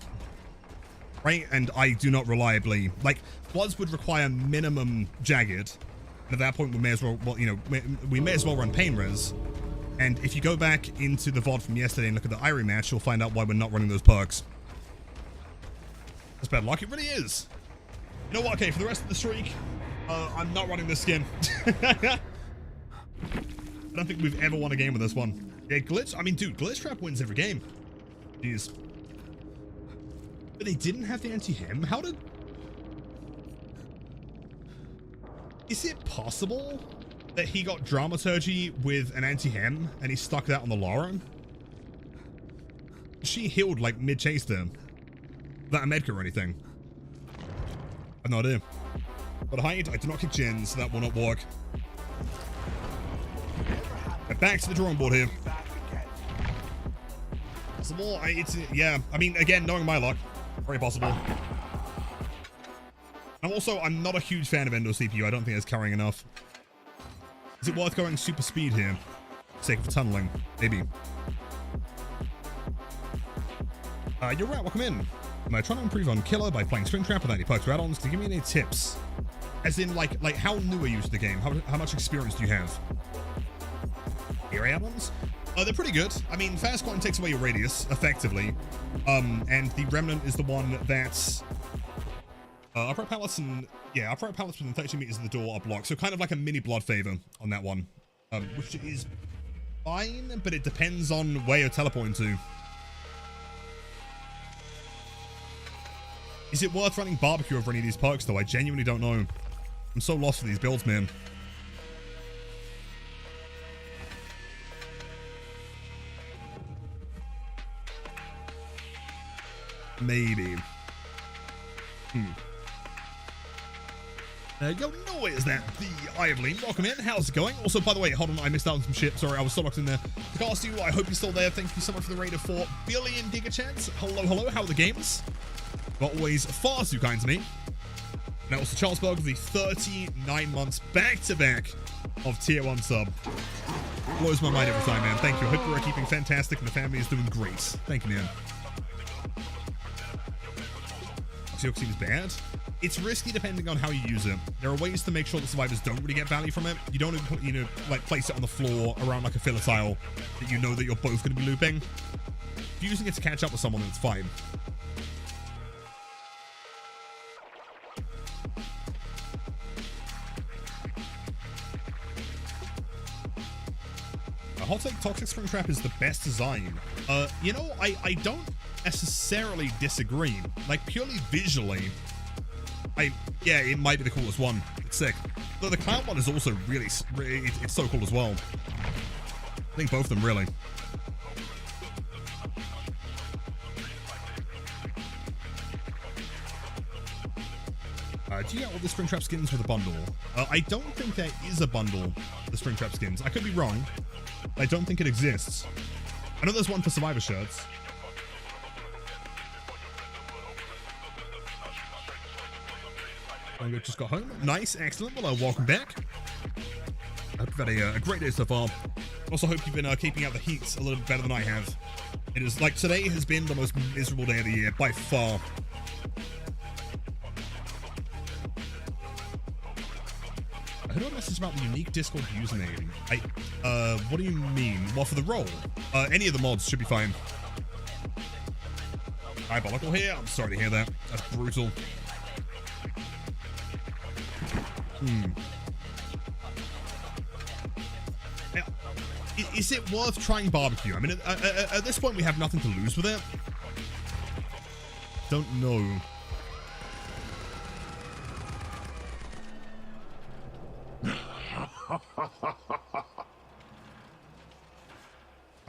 Right? And I do not reliably... Like, Floods would require minimum Jagged. And at that point, we may as well, you know, we may as well run Pain Res. And if you go back into the VOD from yesterday and look at the Irie match, you'll find out why we're not running those perks. That's bad luck. It really is. You know what? Okay, for the rest of the streak, I'm not running this skin. I don't think we've ever won a game with this one. Yeah, Glitch. I mean, dude, Glitchtrap wins every game. Jeez. But they didn't have the anti-hem? How did... Is it possible that he got Dramaturgy with an anti-hem and he stuck that on the Laura? She healed like mid-chase there. Without a medkit or anything. I have no idea. But hide, I do not kick gens, so that will not work. But back to the drawing board here. Possible? Yeah, I mean, again, knowing my luck, very possible. And also, I'm not a huge fan of Endo CPU. I don't think it's carrying enough. Is it worth going super speed here? For the sake of tunneling? Maybe. You're right, welcome in. Am I trying to improve on Killer by playing Springtrap without any perks or add-ons? Can you give me any tips? As in, like how new are you to the game? How much experience do you have? Area add-ons? They're pretty good. I mean, Fast Coin takes away your radius, effectively. And the Remnant is the one that's... upright pallets and... Yeah, upright pallets within 30 meters of the door are blocked. So kind of like a mini blood favor on that one. Which is fine, but it depends on where you're teleporting to. Is it worth running Barbecue over any of these perks, though? I genuinely don't know. I'm so lost for these builds, man. Maybe. Yo, no, is that the Ivory? Welcome in. How's it going? Also, by the way, hold on, I missed out on some shit. Sorry, I was so locked in there. Cast you, I hope you're still there. Thank you so much for the raid of 4 billion gigachats. Hello, hello. How are the games? You're always far too kind to me. Now, also Charles Berg, the 39 months back-to-back of Tier 1 sub. Blows my mind every time, man. Thank you. I hope you are keeping fantastic and the family is doing great. Thank you, man. Oxyoke seems bad. It's risky depending on how you use it. There are ways to make sure the survivors don't really get value from it. You don't, you know, like place it on the floor around like a filler tile that you know that you're both going to be looping. If you're using it to catch up with someone, then it's fine. Hot take, Toxic Springtrap is the best design. You know, I don't necessarily disagree. Like, purely visually, yeah, it might be the coolest one. It's sick. Though the clown one is also really, it's so cool as well. I think both of them, really. Do you get all the Springtrap skins with a bundle? I don't think there is a bundle for the Springtrap skins. I could be wrong. But I don't think it exists. I know there's one for Survivor shirts. I just got home. Nice, excellent. Well, welcome back. I hope you've had a great day so far. Also hope you've been keeping out the heat a little bit better than I have. It is like today has been the most miserable day of the year by far. I heard a message about the unique Discord username. What do you mean? Well, for the role, any of the mods should be fine. Diabolical here. I'm sorry to hear that. That's brutal. Is it worth trying barbecue? I mean, at this point, we have nothing to lose with it. Don't know.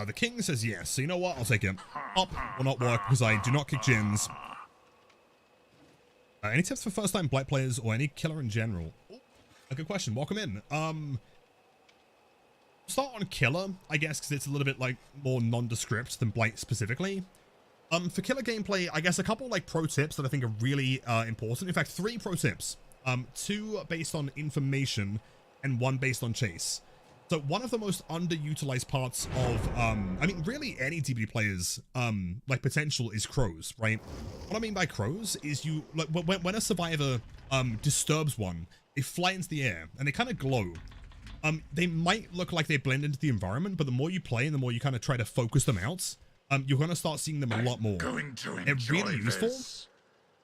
The king says yes, so you know what? I'll take it. Up will not work because I do not kick gins. Any tips for first-time Blight players or any killer in general? Ooh, a good question. Welcome in. Start on killer, I guess, because it's a little bit like more nondescript than Blight specifically. For killer gameplay, I guess a couple like pro tips that I think are really important. In fact, 3 pro tips. 2 based on information and 1 based on chase. So one of the most underutilized parts of, I mean, really any DBD players, like potential is crows, right? What I mean by crows is you, like, when a survivor, disturbs one, they fly into the air and they kind of glow. They might look like they blend into the environment, but the more you play and the more you kind of try to focus them out, you're going to start seeing them a lot more. They're really useful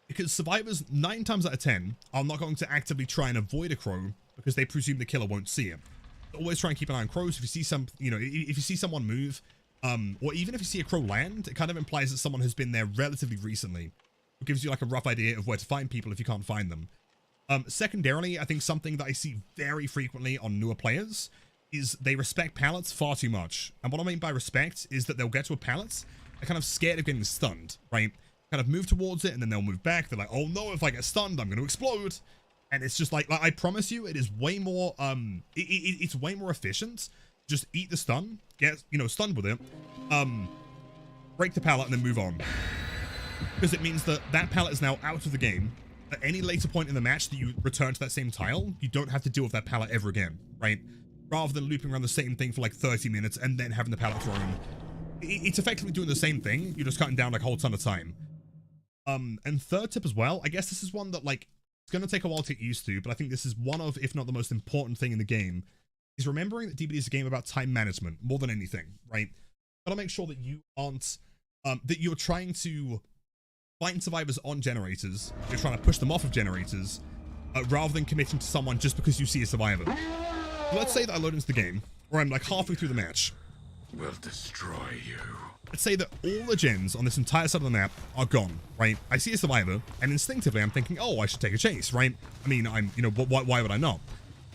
because survivors 9 times out of 10 are not going to actively try and avoid a crow because they presume the killer won't see it. Always try and keep an eye on crows. If you see some, you know, if you see someone move, or even if you see a crow land, it kind of implies that someone has been there relatively recently. It gives you like a rough idea of where to find people if you can't find them. Secondarily, I think something that I see very frequently on newer players is they respect pallets far too much. And what I mean by respect is that they'll get to a pallet, they're kind of scared of getting stunned, right? Kind of move towards it and then they'll move back. They're like, oh no, if I get stunned, I'm going to explode. And it's just like I promise you, it is way more, it's way more efficient. Just eat the stun, get, you know, stunned with it, break the pallet and then move on. Because it means that that pallet is now out of the game. At any later point in the match that you return to that same tile, you don't have to deal with that pallet ever again, right? Rather than looping around the same thing for like 30 minutes and then having the pallet thrown. It's effectively doing the same thing, you're just cutting down like a whole ton of time. And third tip as well, I guess this is one that like, it's going to take a while to get used to, but I think this is one of, if not the most important thing in the game, is remembering that DBD is a game about time management more than anything, right? Gotta make sure that you aren't, that you're trying to find survivors on generators, you're trying to push them off of generators, rather than committing to someone just because you see a survivor. So let's say that I load into the game, or I'm like halfway through the match. Will destroy you. Let's say that all the gens on this entire side of the map are gone, right? I see a survivor, and instinctively I'm thinking, oh, I should take a chase, right? I mean, you know, why would I not?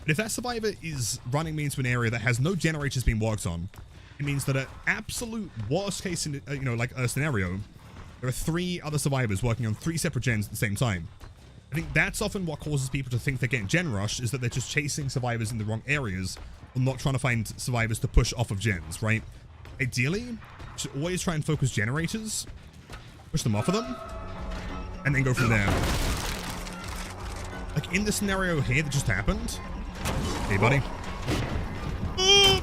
But if that survivor is running me into an area that has no generators being worked on, it means that at absolute worst case, you know, like a scenario, there are 3 other survivors working on 3 separate gens at the same time. I think that's often what causes people to think they're getting gen rushed, is that they're just chasing survivors in the wrong areas, or not trying to find survivors to push off of gens, right? Ideally, you should always try and focus generators, push them off of them, and then go from there. Like in the scenario here that just happened. Hey, buddy. Oh,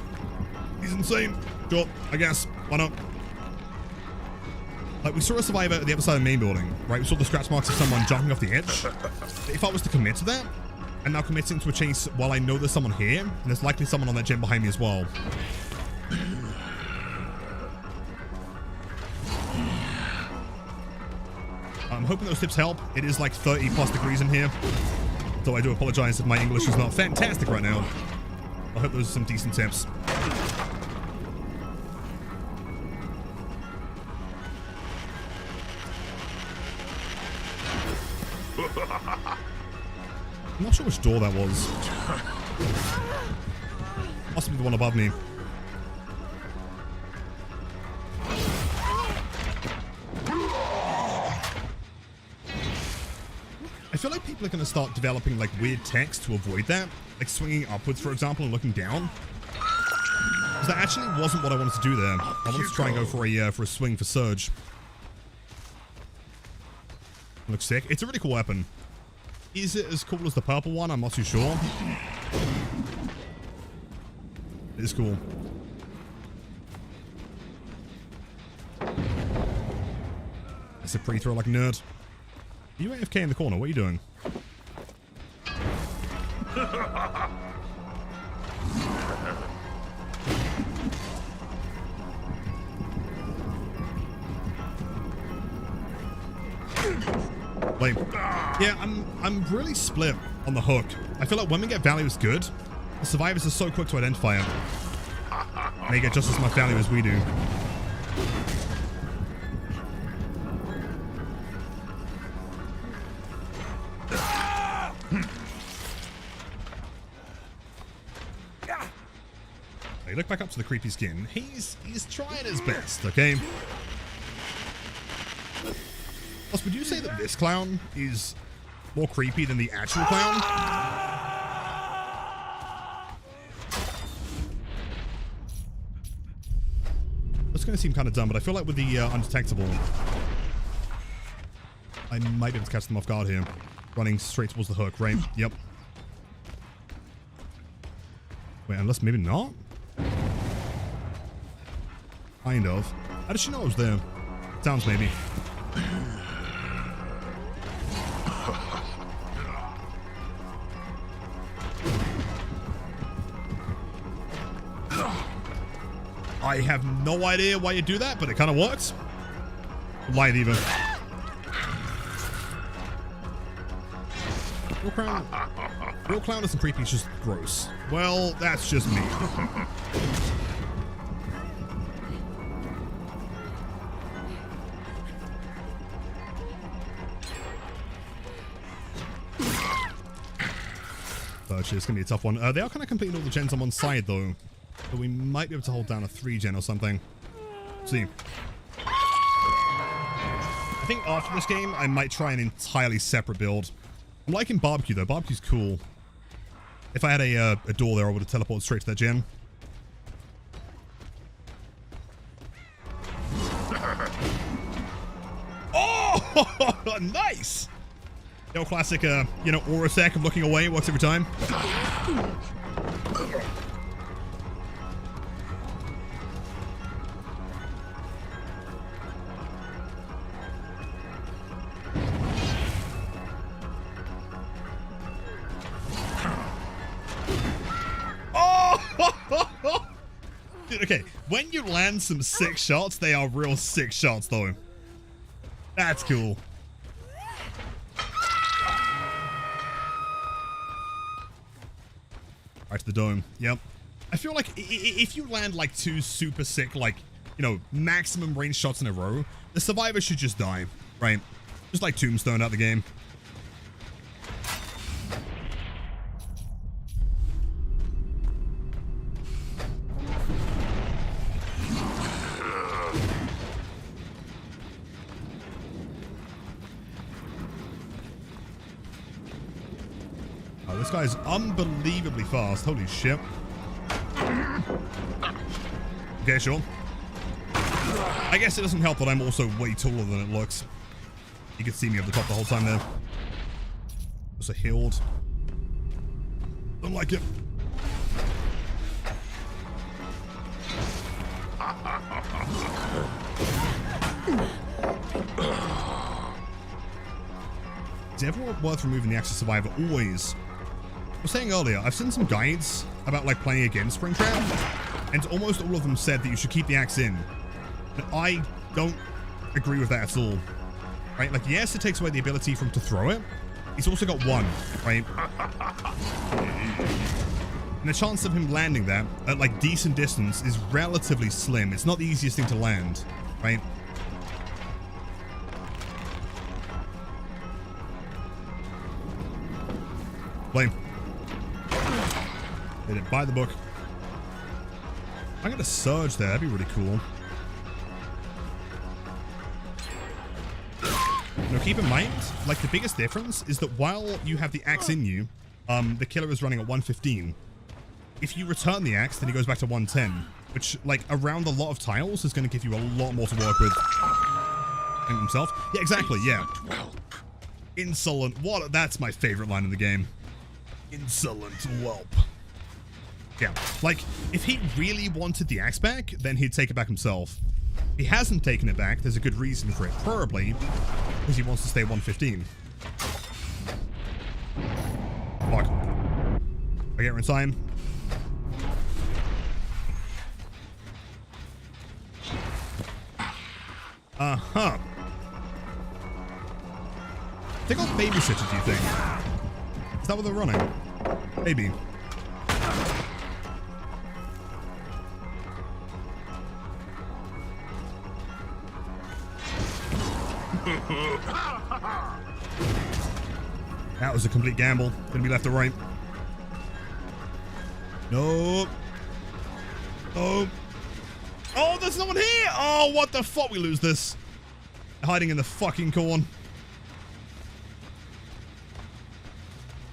he's insane. Sure, I guess. Why not? Like, we saw a survivor at the other side of the main building, right? We saw the scratch marks of someone jumping off the edge. If I was to commit to that, and now committing to a chase while I know there's someone here, and there's likely someone on that gen behind me as well. I'm hoping those tips help. It is like 30 plus degrees in here. So I do apologize if my English is not fantastic right now. I hope those are some decent tips. I'm not sure which door that was. Must be the one above me. I feel like people likely going to start developing like weird text to avoid that. Like swinging upwards, for example, and looking down. Because that actually wasn't what I wanted to do there. I wanted to try and go for a swing for Surge. Looks sick. It's a really cool weapon. Is it as cool as the purple one? I'm not too sure. It is cool. That's a pre-throw like a nerd. Are you AFK in the corner? What are you doing? Like, yeah, I'm really split on the hook. I feel like when we get value is good, the survivors are so quick to identify it. They get just as much value as we do. Hey, look back up to the creepy skin. He's trying his best, okay? Plus, would you say that this clown is more creepy than the actual clown? That's going to seem kind of dumb, but I feel like with the undetectable, I might be able to catch them off guard here. Running straight towards the hook, right? Yep. Wait, unless maybe not? Kind of. How did she know I was there? Sounds maybe. I have no idea why you do that, but it kind of works. Light even. Real clown isn't creepy, it's just gross. Well, that's just me. It's gonna be a tough one. They are kind of completing all the gens on one side though, but we might be able to hold down a 3-gen or something. Let's see. I think after this game, I might try an entirely separate build. I'm liking barbecue though. Barbecue's cool. If I had a door there, I would have teleported straight to that gen. Oh, nice! The old classic, you know, aura sec of looking away. Works every time. Oh! Dude, okay. When you land some sick shots, they are real sick shots, though. That's cool. Right to the dome. Yep. I feel like if you land like 2 super sick, like, you know, maximum range shots in a row, the survivor should just die, right? Just like Tombstone out the game. This guy's unbelievably fast. Holy shit. Okay, sure. I guess it doesn't help that I'm also way taller than it looks. You can see me up the top the whole time there. Also healed. Don't like it. It's never worth removing the Axis Survivor, always. I was saying earlier, I've seen some guides about like playing against Springtrap, and almost all of them said that you should keep the axe in. And I don't agree with that at all. Right? Like, yes, it takes away the ability for him to throw it. He's also got 1, right? And the chance of him landing that at like decent distance is relatively slim. It's not the easiest thing to land, right? Blame. They didn't buy the book. I'm gonna surge there. That'd be really cool. Now keep in mind, like the biggest difference is that while you have the axe in you, the killer is running at 115. If you return the axe, then he goes back to 110, which like around a lot of tiles is going to give you a lot more to work with. And himself. Yeah, exactly, yeah. Insolent. What? That's my favorite line in the game. Insolent whelp. Yeah, like, if he really wanted the axe back, then he'd take it back himself. If he hasn't taken it back, there's a good reason for it. Probably because he wants to stay 115. Fuck. I get her in time. Uh-huh. They got babysitter, do you think? Is that what they're running? Maybe. That was a complete gamble. Gonna be left or right. Nope. Oh. Oh, there's no one here! Oh, what the fuck? We lose this. Hiding in the fucking corn.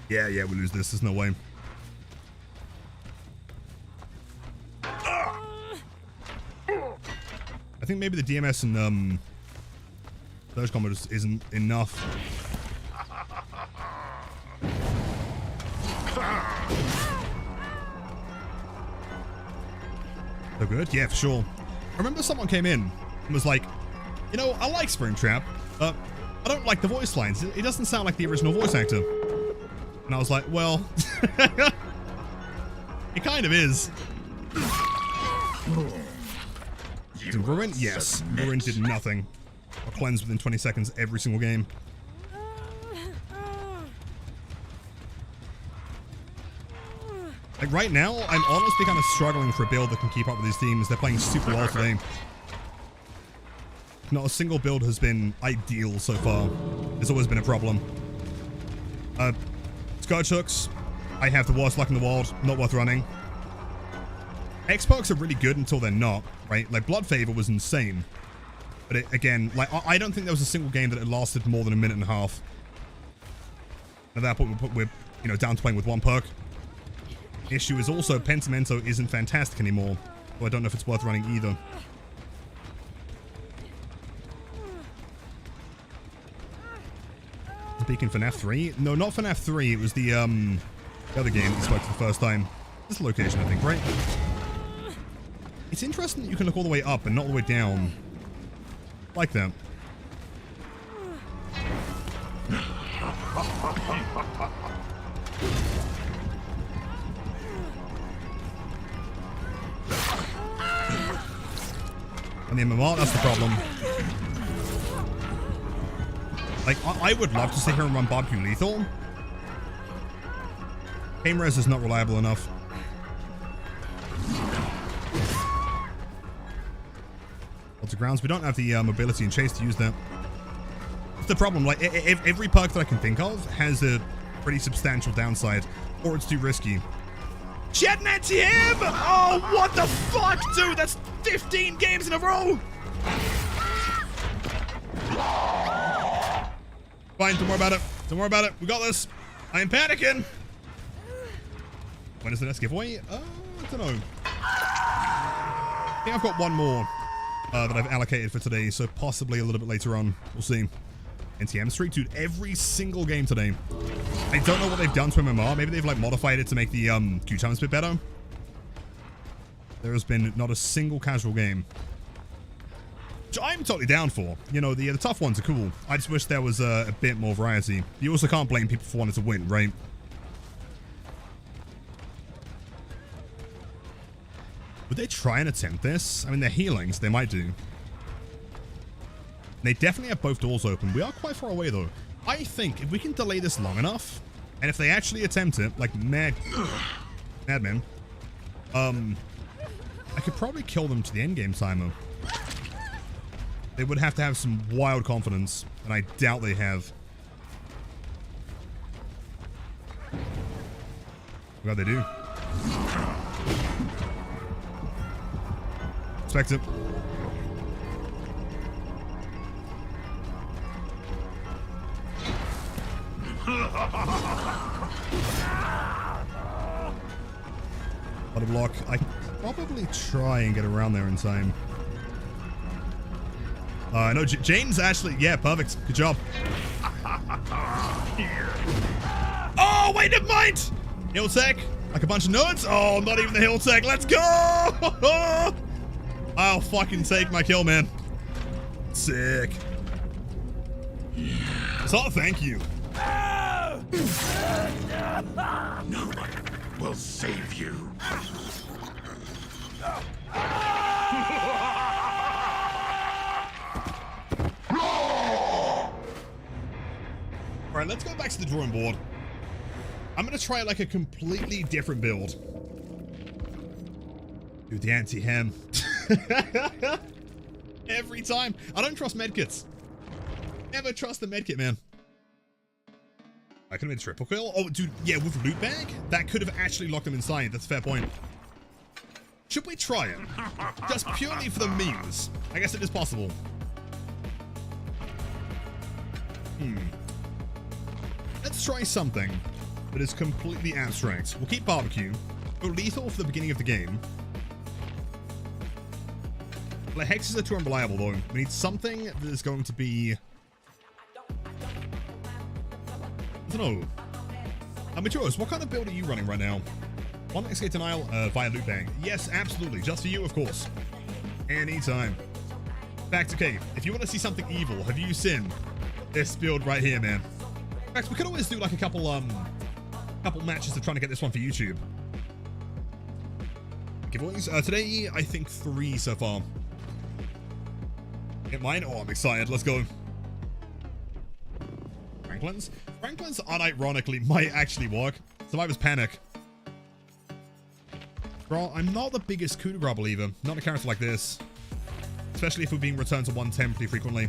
Yeah, we lose this. There's no way. I think maybe the DMS and surge combo just isn't enough. So good? Yeah, for sure. I remember someone came in and was like, you know, I like Springtrap, but I don't like the voice lines. It doesn't sound like the original voice actor. And I was like, well, it kind of is. Did Ruin? Yes. Ruin did nothing. I'll cleanse within 20 seconds every single game. Like right now, I'm honestly kind of struggling for a build that can keep up with these teams. They're playing super well today. Not a single build has been ideal so far. There's always been a problem. Scourge hooks. I have the worst luck in the world. Not worth running. X-Perks are really good until they're not, right? Like Blood Favor was insane. But it, again, like I don't think there was a single game that had lasted more than a minute and a half. At that point, we're you know, down to playing with one perk. Issue is also Pentimento isn't fantastic anymore, so I don't know if it's worth running either. Speaking for FNAF 3? No, not for FNAF 3. It was the other game we spoke to the first time. This location, I think, right? It's interesting that you can look all the way up and not all the way down. Like that. And the MMR, that's the problem. Like, I would love to sit here and run Barbecue Lethal. Game res is not reliable enough. Lots of grounds. We don't have the mobility and chase to use that. That's the problem. Like, every perk that I can think of has a pretty substantial downside, or it's too risky. Jet anti-him! Oh, what the fuck, dude? That's 15 games in a row! Fine, don't worry about it. Don't worry about it. We got this. I am panicking. When is the next giveaway? I don't know. I think I've got one more that I've allocated for today, so possibly a little bit later on. We'll see. NTM streak, dude, every single game today. I don't know what they've done to MMR. Maybe they've like modified it to make the queue times a bit better. There has been not a single casual game. Which I'm totally down for. You know, the tough ones are cool. I just wish there was a bit more variety. You also can't blame people for wanting to win, right? Would they try and attempt this? I mean, they're healing, so they might do. They definitely have both doors open. We are quite far away, though. I think if we can delay this long enough, and if they actually attempt it, like madmen, I could probably kill them to the endgame timer. They would have to have some wild confidence, and I doubt they have. Well, they do. Expect it. Auto block. I can probably try and get around there in time. No, Jane's actually, yeah, perfect. Good job. Oh, wait, never mind. Hill tech, like a bunch of nerds. Oh, not even the hill tech. Let's go. I'll fucking take my kill, man. Sick. So, thank you. No one will save you. Alright, let's go back to the drawing board. I'm gonna try like a completely different build. Do the anti-hem. Every time. I don't trust medkits. Never trust the medkit, man. I could have made a triple kill. Oh, dude, yeah, with loot bag? That could have actually locked them inside. That's a fair point. Should we try it? Just purely for the memes. I guess it is possible. Let's try something that is completely abstract. We'll keep barbecue. Go lethal for the beginning of the game. Well, hexes are too unreliable, though. We need something that is going to be... I don't know. Majoros, what kind of build are you running right now? One escape denial via loot bag. Yes, absolutely. Just for you, of course. Anytime. Back to cave. If you want to see something evil, have you sinned? This build right here, man. In fact, we could always do like a couple matches of trying to get this one for YouTube. Giveaways. Today, I think 3 so far. Get mine? Oh, I'm excited. Let's go. Franklin's? Franklin's, unironically, might actually work. Survivor's Panic. Bro, I'm not the biggest coup de grace believer. Not a character like this. Especially if we're being returned to 110 pretty frequently.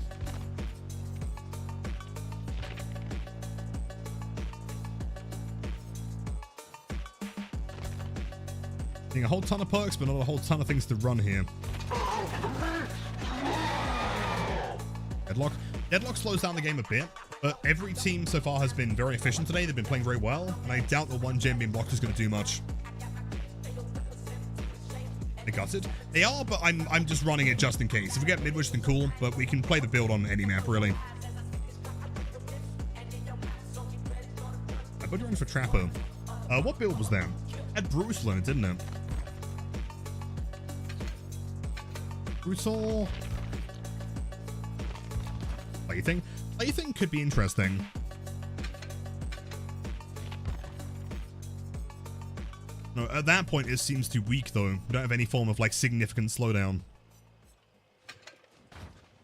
Getting a whole ton of perks, but not a whole ton of things to run here. Deadlock. Deadlock slows down the game a bit, but every team so far has been very efficient today. They've been playing very well, and I doubt the one gem being blocked is going to do much. They gutted. They are, but I'm just running it just in case. If we get midwich, then cool, but we can play the build on any map, really. I put her in for Trapper. What build was that? Had Bruce learn it, didn't it? Brutal. Plaything? Plaything could be interesting. No, at that point it seems too weak though. We don't have any form of like significant slowdown.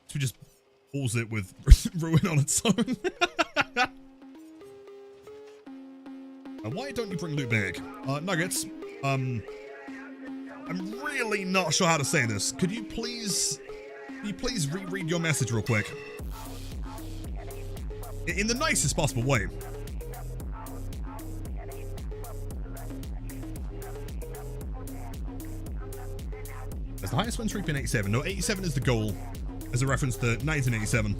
So we just pulls it with Ruin on its own. Why don't you bring loot back? Nuggets. I'm really not sure how to say this. Could you please reread your message real quick? In the nicest possible way. Has the highest win streak been 87? No, 87 is the goal, as a reference to 1987.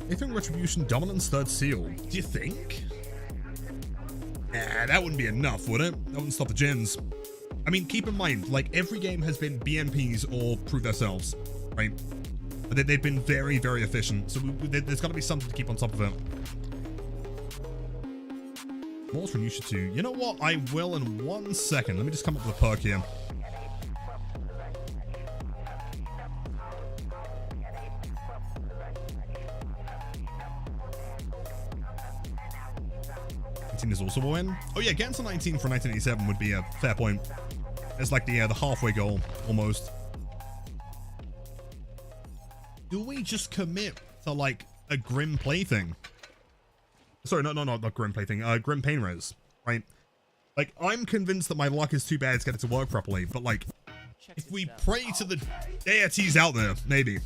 Anything Retribution, Dominance, Third Seal. Do you think? Nah, that wouldn't be enough, would it? That wouldn't stop the gens. I mean, keep in mind, like, every game has been BMPs or Prove Themselves, right? But they've been very, very efficient, so there's got to be something to keep on top of it. More from Yusha 2. You know what? I will in 1 second. Let me just come up with a perk here. Is also a win. Oh yeah, getting to 19 for 1987 would be a fair point. It's like the halfway goal, almost. Do we just commit to like a Grim Plaything? Sorry, not Grim Plaything. Grim Pain Res, right? Like, I'm convinced that my luck is too bad to get it to work properly, but like, if we pray to the deities out there, maybe.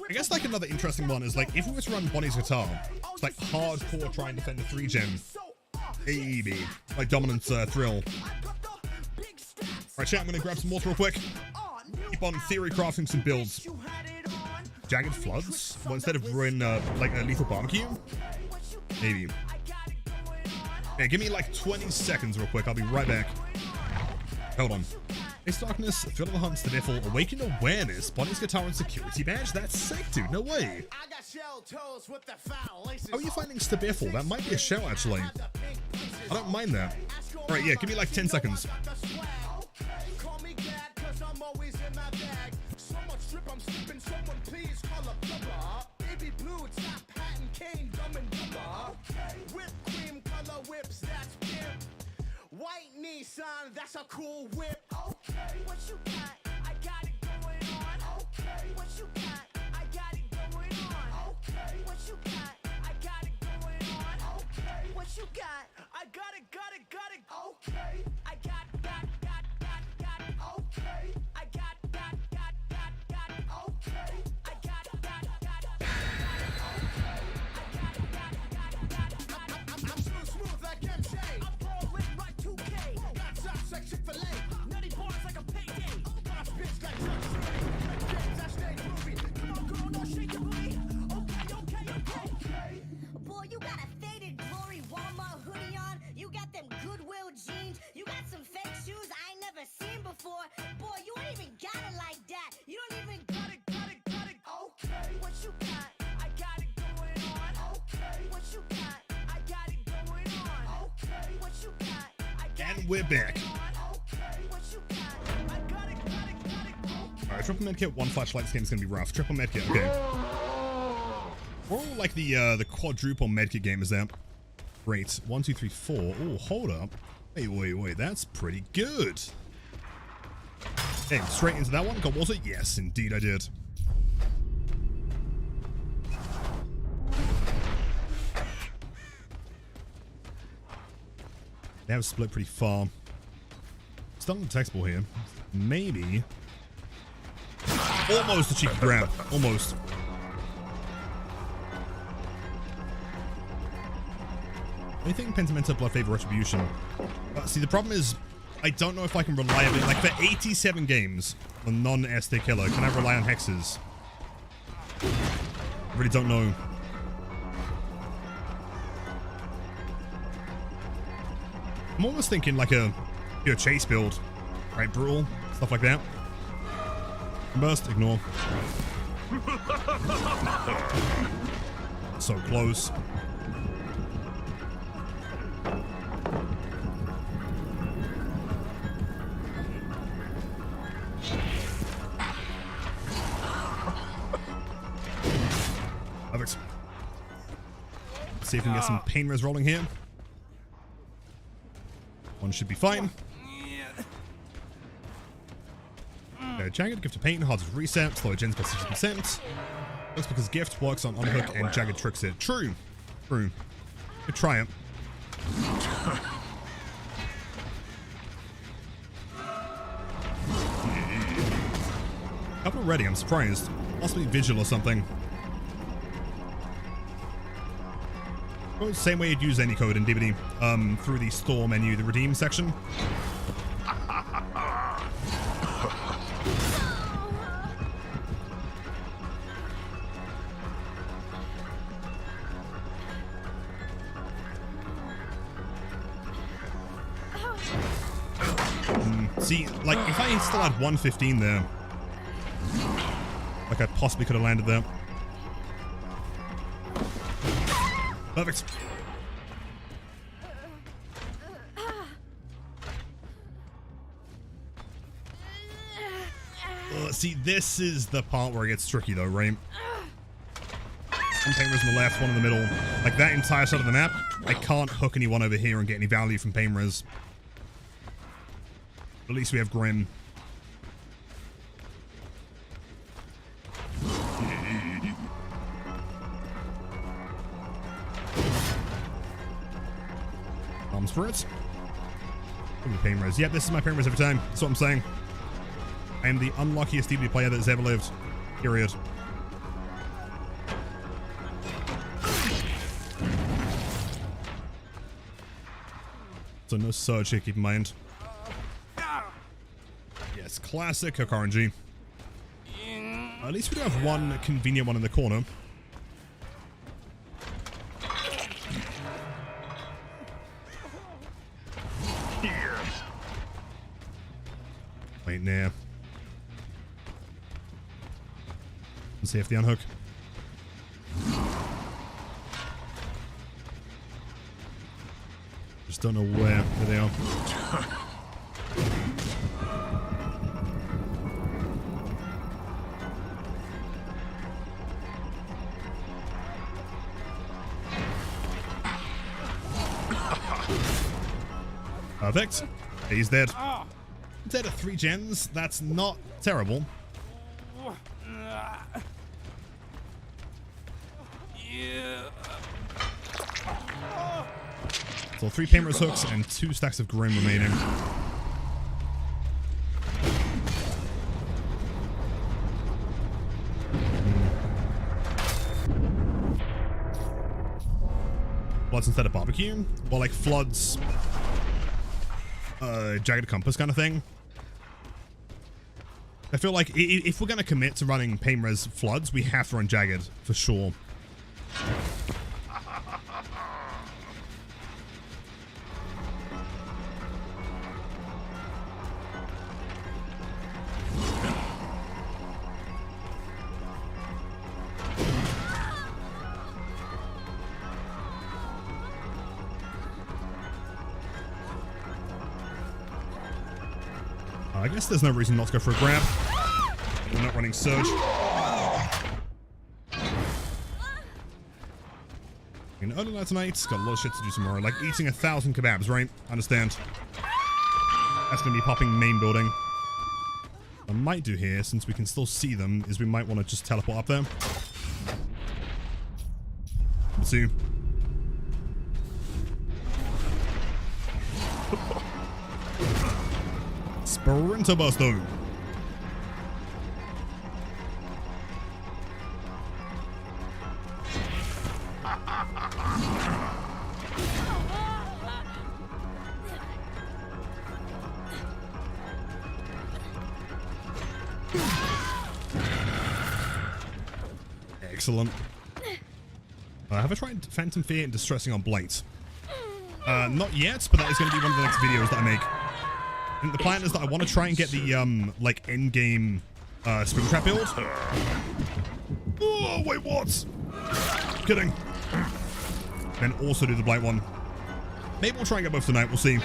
I guess like another interesting one is like if we were to run Bonnie's guitar, it's like hardcore try and defend the 3 gem. Maybe. Like Dominance Thrill. Right, chat, I'm gonna grab some water real quick. Keep on theory crafting some builds. Jagged Floods? Well, instead of ruin, like a lethal barbecue? Maybe. Yeah, give me like 20 seconds real quick. I'll be right back. Hold on. Ace Darkness, Thrill of the Hunt, Stabiffle, Awakened Awareness, Bonnie's Guitar and Security Badge? That's sick, dude. No way. How are you finding Stabiffle? That might be a shell, actually. I don't mind that. Alright, yeah, give me like 10 seconds. White Nissan, that's a cool whip. Okay, what you got? I got it going on. Okay, what you got? I got it going on. Okay, what you got? I got it going on. Okay, what you got? I got it. Okay, I got it. Okay, I got it. Okay, I got it. I'm so smooth like MJ. I'm rolling like 2K. Got shots like Chick-fil-A. Nutty bars like a payday. Boss bitch like Chuck City. Games I stay groovy. Come on, girl, don't shake your booty. Okay. Boy, you got a faded glory Walmart hoodie on. You got them Goodwill jeans. You got some fake shoes I ain't never seen before. Boy, you ain't even got it like that. You don't even got it. Okay, what you got? I got it going on. Okay, what you got? I got it going on. Okay, what you got? I got And we're back. Okay, what you got? I got it. Alright, triple medkit, one flashlight. This game's gonna be rough. Triple medkit, okay. We're all like the quadruple medkit game is that. Great. 1, 2, 3, 4. Oh, hold up. Wait. That's pretty good. Hey, straight into that one. Got water? Yes, indeed I did. They have split pretty far. Still on the text ball here. Maybe. Almost a cheeky grab. Almost. Anything Pentimenta, Blood Favor, Retribution. See, the problem is, I don't know if I can rely on it. Like, for 87 games on non-SD killer, can I rely on hexes? I really don't know. I'm almost thinking like a chase build. Right, brutal, stuff like that. Burst, ignore. So close. Perfect. Let's see if we can get some pain res rolling here. One should be fine. Jagged, Gift of Pain, Hard to Reset, Slow Gens by 60%. Looks because Gift works on Unhook and Jagged tricks it. True. Good try it. Couple already, I'm surprised. Must be Vigil or something. Well, same way you'd use any code in DBD, through the store menu, the redeem section. See, like, if I still had 115 there, like I possibly could have landed there. Perfect. See, this is the part where it gets tricky though, right? One pain res on the left, one in the middle. Like that entire side of the map, I can't hook anyone over here and get any value from pain res. At least we have Grim. Arms for it. Pain res. Yep, this is my pain res every time. That's what I'm saying. I am the unluckiest DBD player that has ever lived. Period. So no surge here, keep in mind. Yes, classic hook RNG. At least we do have one convenient one in the corner. Wait, near. Safety unhook. Just don't know where they are. Perfect. He's dead. Dead at 3 gens. That's not terrible. So 3 Painter's hooks and 2 stacks of Grim remaining. Floods instead of barbecue? Well, like floods, jagged compass kind of thing. I feel like if we're going to commit to running Painter's floods, we have to run jagged for sure. I guess there's no reason not to go for a grab. We're not running surge. In early night tonight, got a lot of shit to do tomorrow, like eating 1,000 kebabs, right? Understand. That's gonna be popping main building. What I might do here, since we can still see them, is we might want to just teleport up there. Let's see. Sprinter Buster. Excellent. Have I tried Phantom Fear and Distressing on Blight? Not yet, but that is going to be one of the next videos that I make. And the plan is that I want to try and get the, like, endgame, Springtrap build. Oh, wait, what? Kidding. And also do the Blight one. Maybe we'll try and get both tonight, we'll see.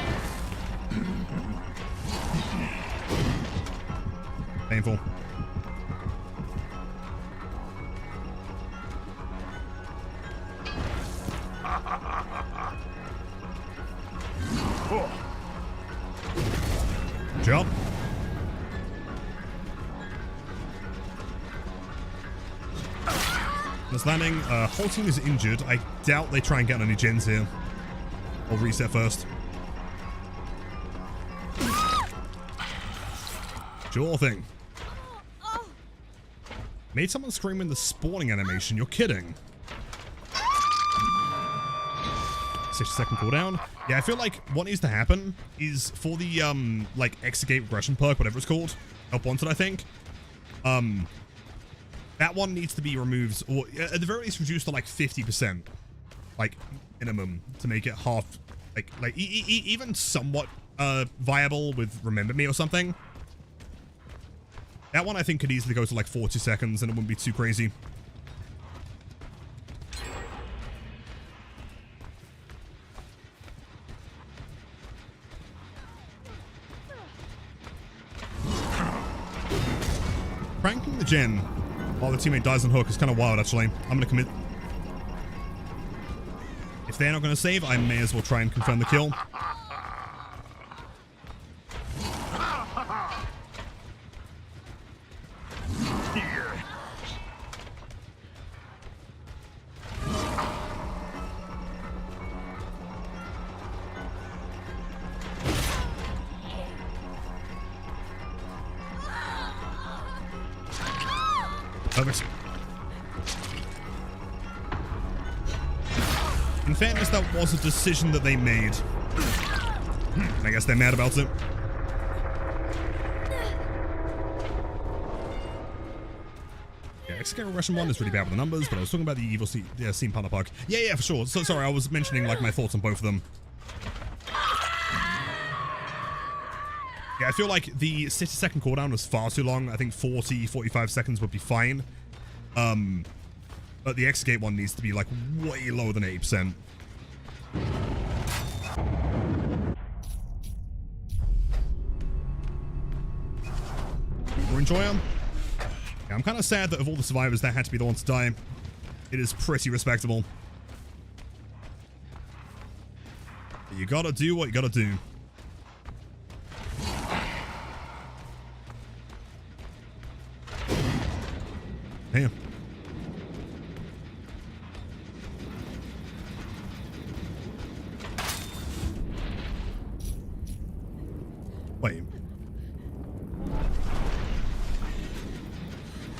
Painful. Jump. This landing, whole team is injured. I doubt they try and get on any gens here. I'll reset first. Sure thing. Made someone scream in the spawning animation. You're kidding. 60-second cooldown. Yeah, I feel like what needs to happen is for the, like, Exegate Regression perk, whatever it's called. Help Wanted, I think. That one needs to be removed, or at the very least reduced to, like, 50%. Like, minimum, to make it half, like even somewhat, viable with Remember Me or something. That one, I think, could easily go to, like, 40 seconds, and it wouldn't be too crazy. Pranking the gen while the teammate dies on hook is kind of wild, actually. I'm going to commit. If they're not going to save, I may as well try and confirm the kill. Perfect. In fairness, that was a decision that they made. I guess they're mad about it. Yeah, Execute Regression 1 is really bad with the numbers, but I was talking about the evil scene Panda Park. Yeah, for sure. So sorry, I was mentioning like my thoughts on both of them. Yeah, I feel like the 60-second cooldown was far too long. I think 40-45 seconds would be fine. But the Execute one needs to be like way lower than 80%. We're enjoying. Yeah, I'm kind of sad that of all the survivors, that had to be the one to die. It is pretty respectable. But you gotta do what you gotta do. Damn. Wait.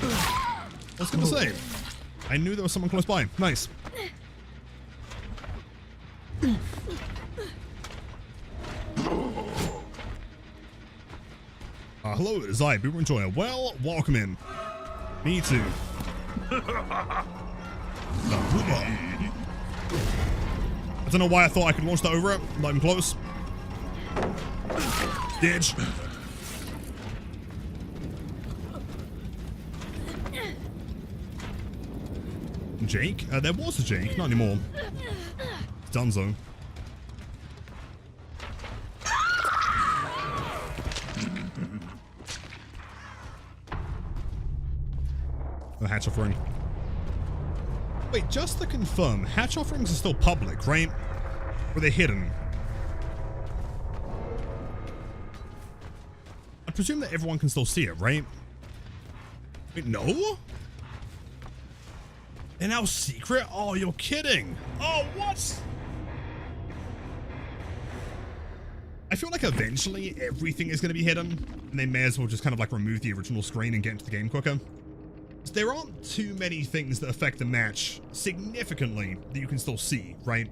I was gonna say, I knew there was someone close by. Nice. Hello, it is I, Boomer Enjoyer. Well, welcome in. Me too. I don't know why I thought I could launch that over it. Not even close. Ditch. Jake? There was a Jake, not anymore. It's Dunzo. The hatch offering. Wait, just to confirm, hatch offerings are still public, right? Or are they hidden? I presume that everyone can still see it, right? Wait, no? They're now secret? Oh, you're kidding. Oh, what? I feel like eventually everything is going to be hidden, and they may as well just kind of like remove the original screen and get into the game quicker. There aren't too many things that affect the match significantly that you can still see, right?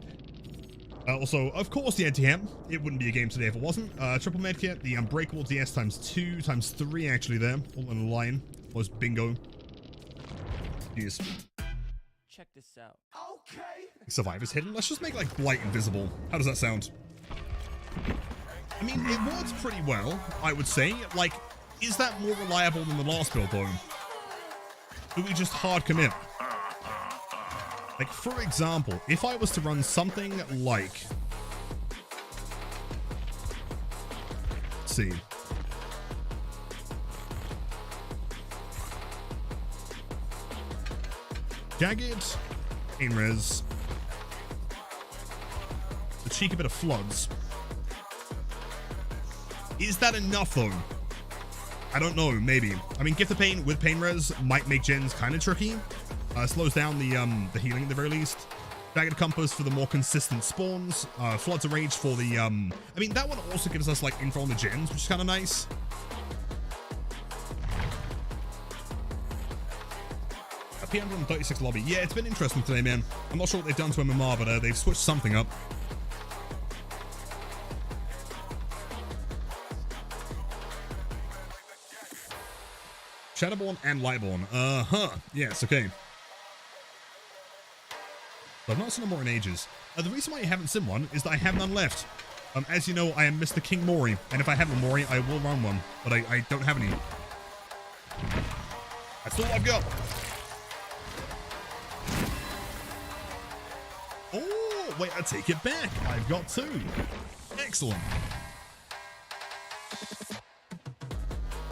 Also, of course, the anti-hem. It wouldn't be a game today if it wasn't. Triple medkit, the unbreakable DS ×2, ×3 actually there, all in a line. Was bingo. Jeez. Check this out. Okay. Survivors hidden. Let's just make like Blight invisible. How does that sound? I mean, it works pretty well, I would say. Like, is that more reliable than the last build though? Do we just hard commit? Like, for example, if I was to run something like... Let's see. Jagged, Pain Res, the cheeky bit of Floods. Is that enough though? I don't know, maybe. I mean, Gift of Pain with Pain Res might make gens kind of tricky. Slows down the healing at the very least. Jagged Compass for the more consistent spawns. Floods of Rage for the, I mean, that one also gives us, like, info on the gens, which is kind of nice. A P136 lobby. Yeah, it's been interesting today, man. I'm not sure what they've done to MMR, but they've switched something up. Shadowborn and Lightborn. Yes, okay. I've not seen them more in ages. The reason why I haven't seen one is that I have none left. As you know, I am Mr. King Mori, and if I have a Mori, I will run one, but I don't have any. That's all I've got. Oh, wait, I take it back. I've got two. Excellent.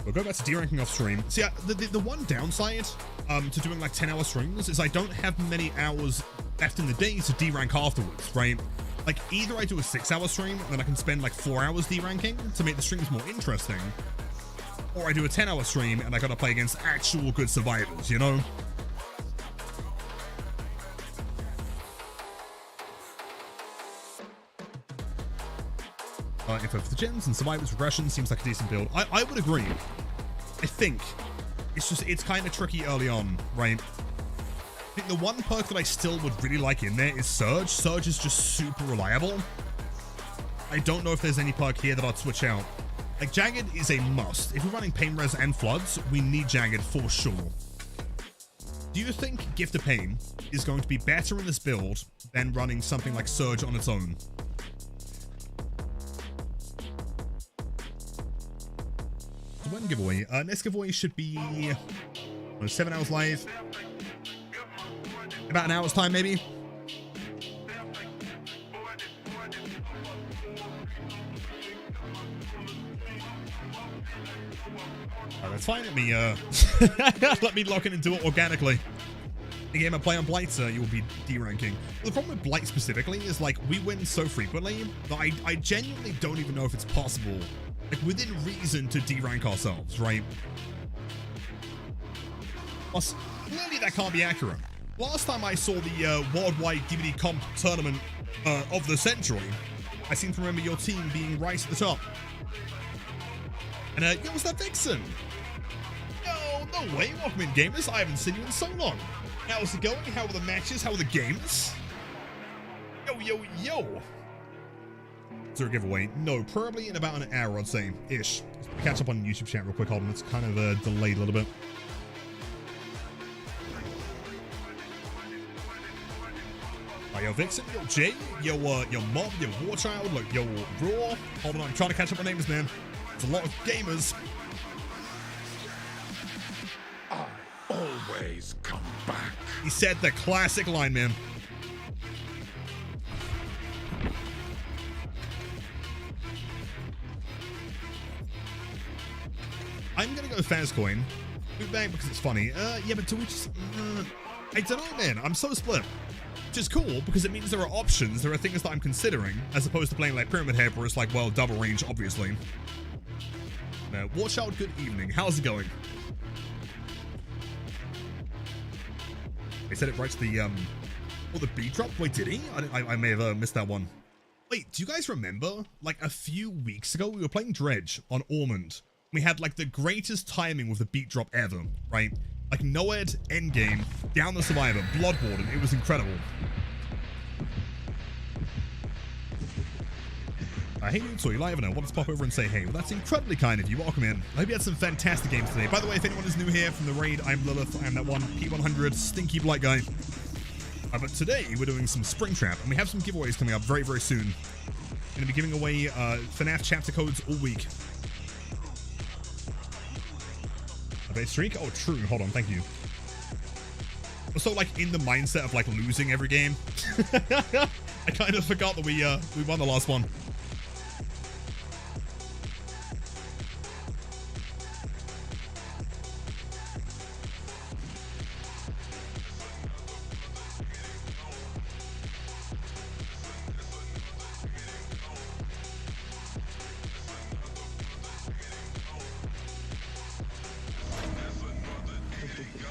We'll go back to deranking off stream. So yeah, the one downside to doing like 10-hour streams is I don't have many hours left in the day to derank afterwards, right? Like either I do a 6-hour stream and then I can spend like 4 hours deranking to make the streams more interesting, or I do a 10-hour stream and I gotta play against actual good survivors, you know? Info for the gens and survivors regression seems like a decent build. I would agree. I think it's kind of tricky early on, right? I think the one perk that I still would really like in there is Surge. Surge is just super reliable. I don't know if there's any perk here that I'd switch out. Like, Jagged is a must. If we're running Pain Res and Floods, we need Jagged for sure. Do you think Gift of Pain is going to be better in this build than running something like Surge on its own? One giveaway. Next giveaway should be 7 hours live. About an hour's time, maybe. That's fine. Let me let me lock it into it organically. The game I play on Blight, you will be D-ranking. The problem with Blight specifically is, like, we win so frequently that I genuinely don't even know if it's possible, like, within reason, to D-rank ourselves, right? Plus, clearly that can't be accurate. Last time I saw the worldwide DVD comp tournament of the century, I seem to remember your team being right at the top. And yo, was that Vixen? No way, welcome in, gamers. I haven't seen you in so long. How's it going? How are the matches? How are the games? Yo. Is there a giveaway? No, probably in about an hour, I'd say, ish. Let's catch up on YouTube chat real quick. Hold on, it's kind of delayed a little bit. Yo, Vixen, yo, Jay, yo, Mob, yo, Warchild, look, yo, Raw. Hold on, I'm trying to catch up on names, man. It's a lot of gamers. I always come back. He said the classic line, man. I'm gonna go Fazcoin. Boot bag because it's funny. Yeah, but do we just... I don't know, man. I'm so split. Which is cool, because it means there are options, there are things that I'm considering, as opposed to playing like Pyramid Head, where it's like, well, double range, obviously. Watch out, good evening. How's it going? They said it right to the, the beat drop? Wait, did he? I may have missed that one. Wait, do you guys remember, like, a few weeks ago, we were playing Dredge on Ormond. We had, like, the greatest timing with the beat drop ever, right? Like, Noed, Endgame, Down the Survivor, Blood Warden. It was incredible. Hey, dude, so you live and I wanted to pop over and say hey. Well, that's incredibly kind of you. Welcome in. I hope you had some fantastic games today. By the way, if anyone is new here from the raid, I'm Lilith. I'm that one P100 stinky blight guy. But today, we're doing some Springtrap, and we have some giveaways coming up very, very soon. Going to be giving away FNAF chapter codes all week. A base streak? Oh, true. Hold on. Thank you. Also, like, in the mindset of, like, losing every game. I kind of forgot that we won the last one.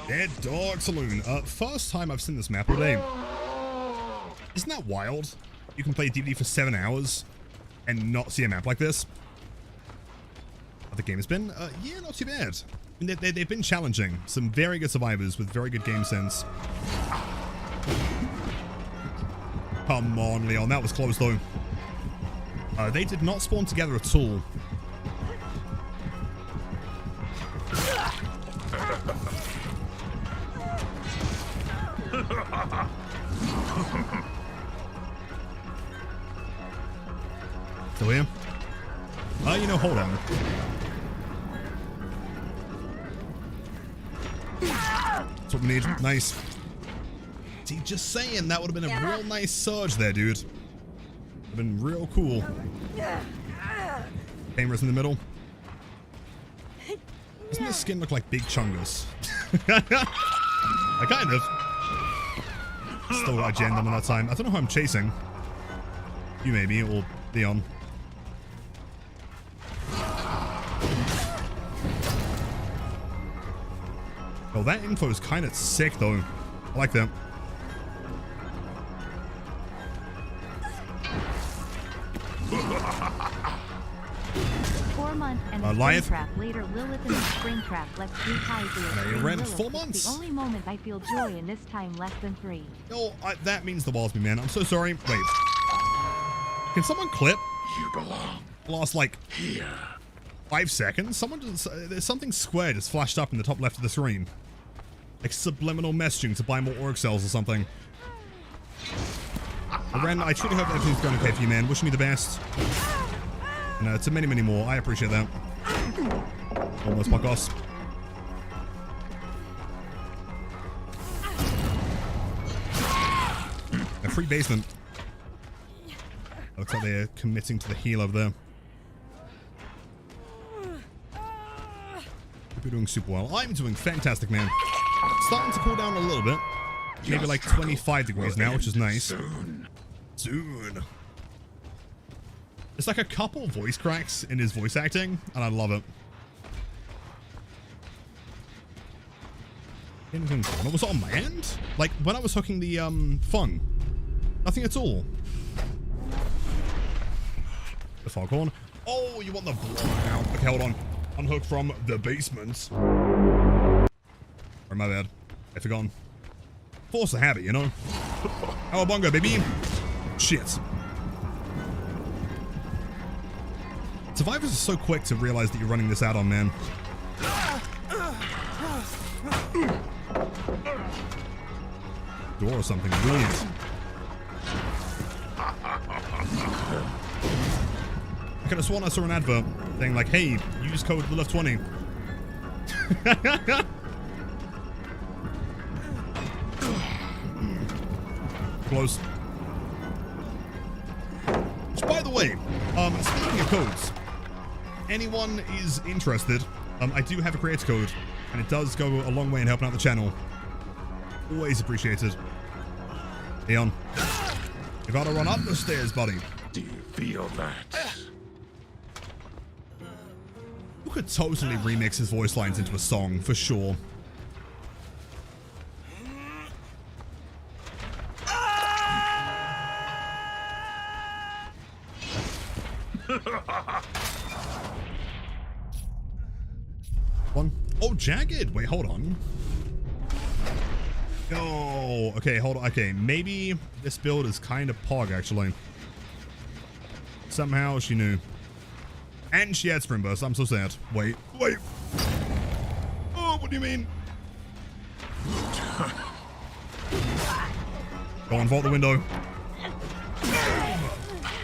Dead Dog Saloon. First time I've seen this map all day. Isn't that wild? You can play DVD for 7 hours and not see a map like this. How the game has been? Yeah, not too bad. I mean, they've been challenging. Some very good survivors with very good game sense. Come on, Leon. That was close, though. They did not spawn together at all. Still here? You know, hold on. That's what we need. Nice. See, just saying, that would have been a real nice surge there, dude. Would have been real cool. Cameras in the middle. Doesn't the skin look like Big Chungus? I kind of. Still got a gen on that time. I don't know who I'm chasing. You maybe, or Leon. Oh, that info is kind of sick, though. I like that. And the Springtrap. Later, Lilith and the Springtrap. Let's do ties. You ran 4 months. The only moment I feel joy in this time less than 3. No, that means the balls me, man. I'm so sorry. Wait. Can someone clip You belong Last like here. 5 seconds. There's something square just flashed up in the top left of the screen. Like subliminal messaging to buy more org cells or something. Ren, I truly hope everything's going okay for you, man. Wishing you the best. And to many, many more. I appreciate that. Almost my goss. A free basement. Looks like they're committing to the heal over there. Hope you're doing super well. I'm doing fantastic, man. Starting to cool down a little bit. Maybe like 25 degrees now, which is nice. Soon. It's like a couple voice cracks in his voice acting, and I love it. What was on my end? Like, when I was hooking the, fun. Nothing at all. The foghorn. Oh, you want the block out. Okay, hold on. Unhook from the basement. Or my bad. I forgot. Force the habit, you know? Oh, bongo, baby. Shit. Survivors are so quick to realize that you're running this out on, man. Door or something. Brilliant. I could have sworn I saw an advert saying like, hey, use code LILF20. Close. Which, by the way, speaking of codes, anyone is interested, I do have a creator code, and it does go a long way in helping out the channel. Always appreciated. Leon, you gotta run up the stairs, buddy. Do you feel that? You could totally remix his voice lines into a song, for sure. One. Oh, jagged. Wait, hold on. No. Okay, hold on. Okay, maybe this build is kind of pog, actually. Somehow she knew. And she had Spring Burst. I'm so sad. Wait. Oh, what do you mean? Go on, vault the window.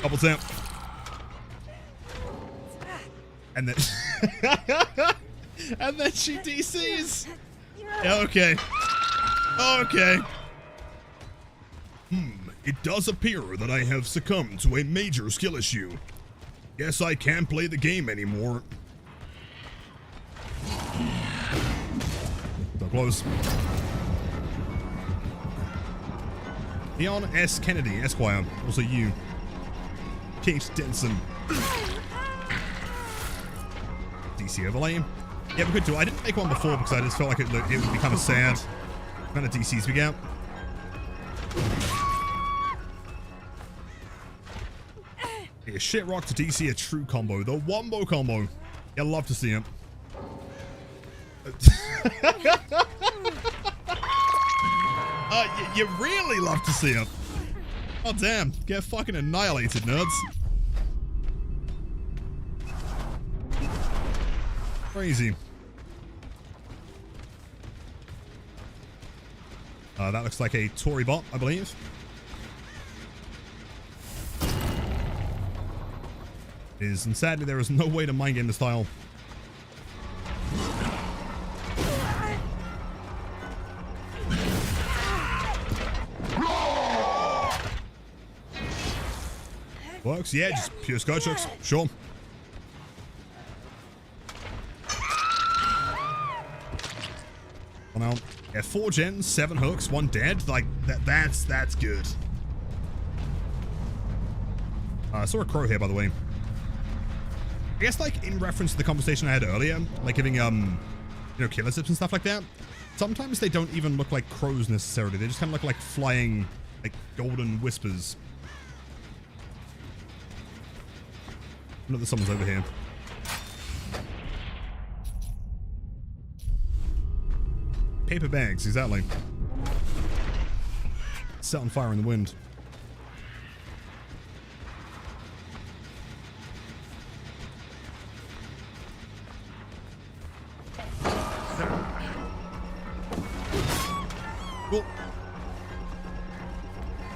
Double tap. And then... and then she DCs. Yeah, okay. Okay. It does appear that I have succumbed to a major skill issue. Guess I can't play the game anymore. So close. Leon S. Kennedy, Esquire. Also you. Kate Denson. DC overlay. Yeah, we could do. I didn't make one before because I just felt like it would be kind of sad. What kind of DCs we get. Yeah, shit rock to DC, a true combo. The Wombo combo. Yeah, love to see it. You really love to see it. Oh, damn. Get fucking annihilated, nerds. Crazy. That looks like a Tory bot, I believe. And sadly, there is no way to mind game this tile. Works, yeah, just pure scotch hooks, sure. One out. Yeah, 4 gens, 7 hooks, 1 dead. Like that's good. I saw a crow here, by the way. I guess, like, in reference to the conversation I had earlier, like giving, you know, killer tips and stuff like that, sometimes they don't even look like crows necessarily. They just kind of look like flying, like, golden whispers. I know that someone's over here. Paper bags, exactly. Set on fire in the wind.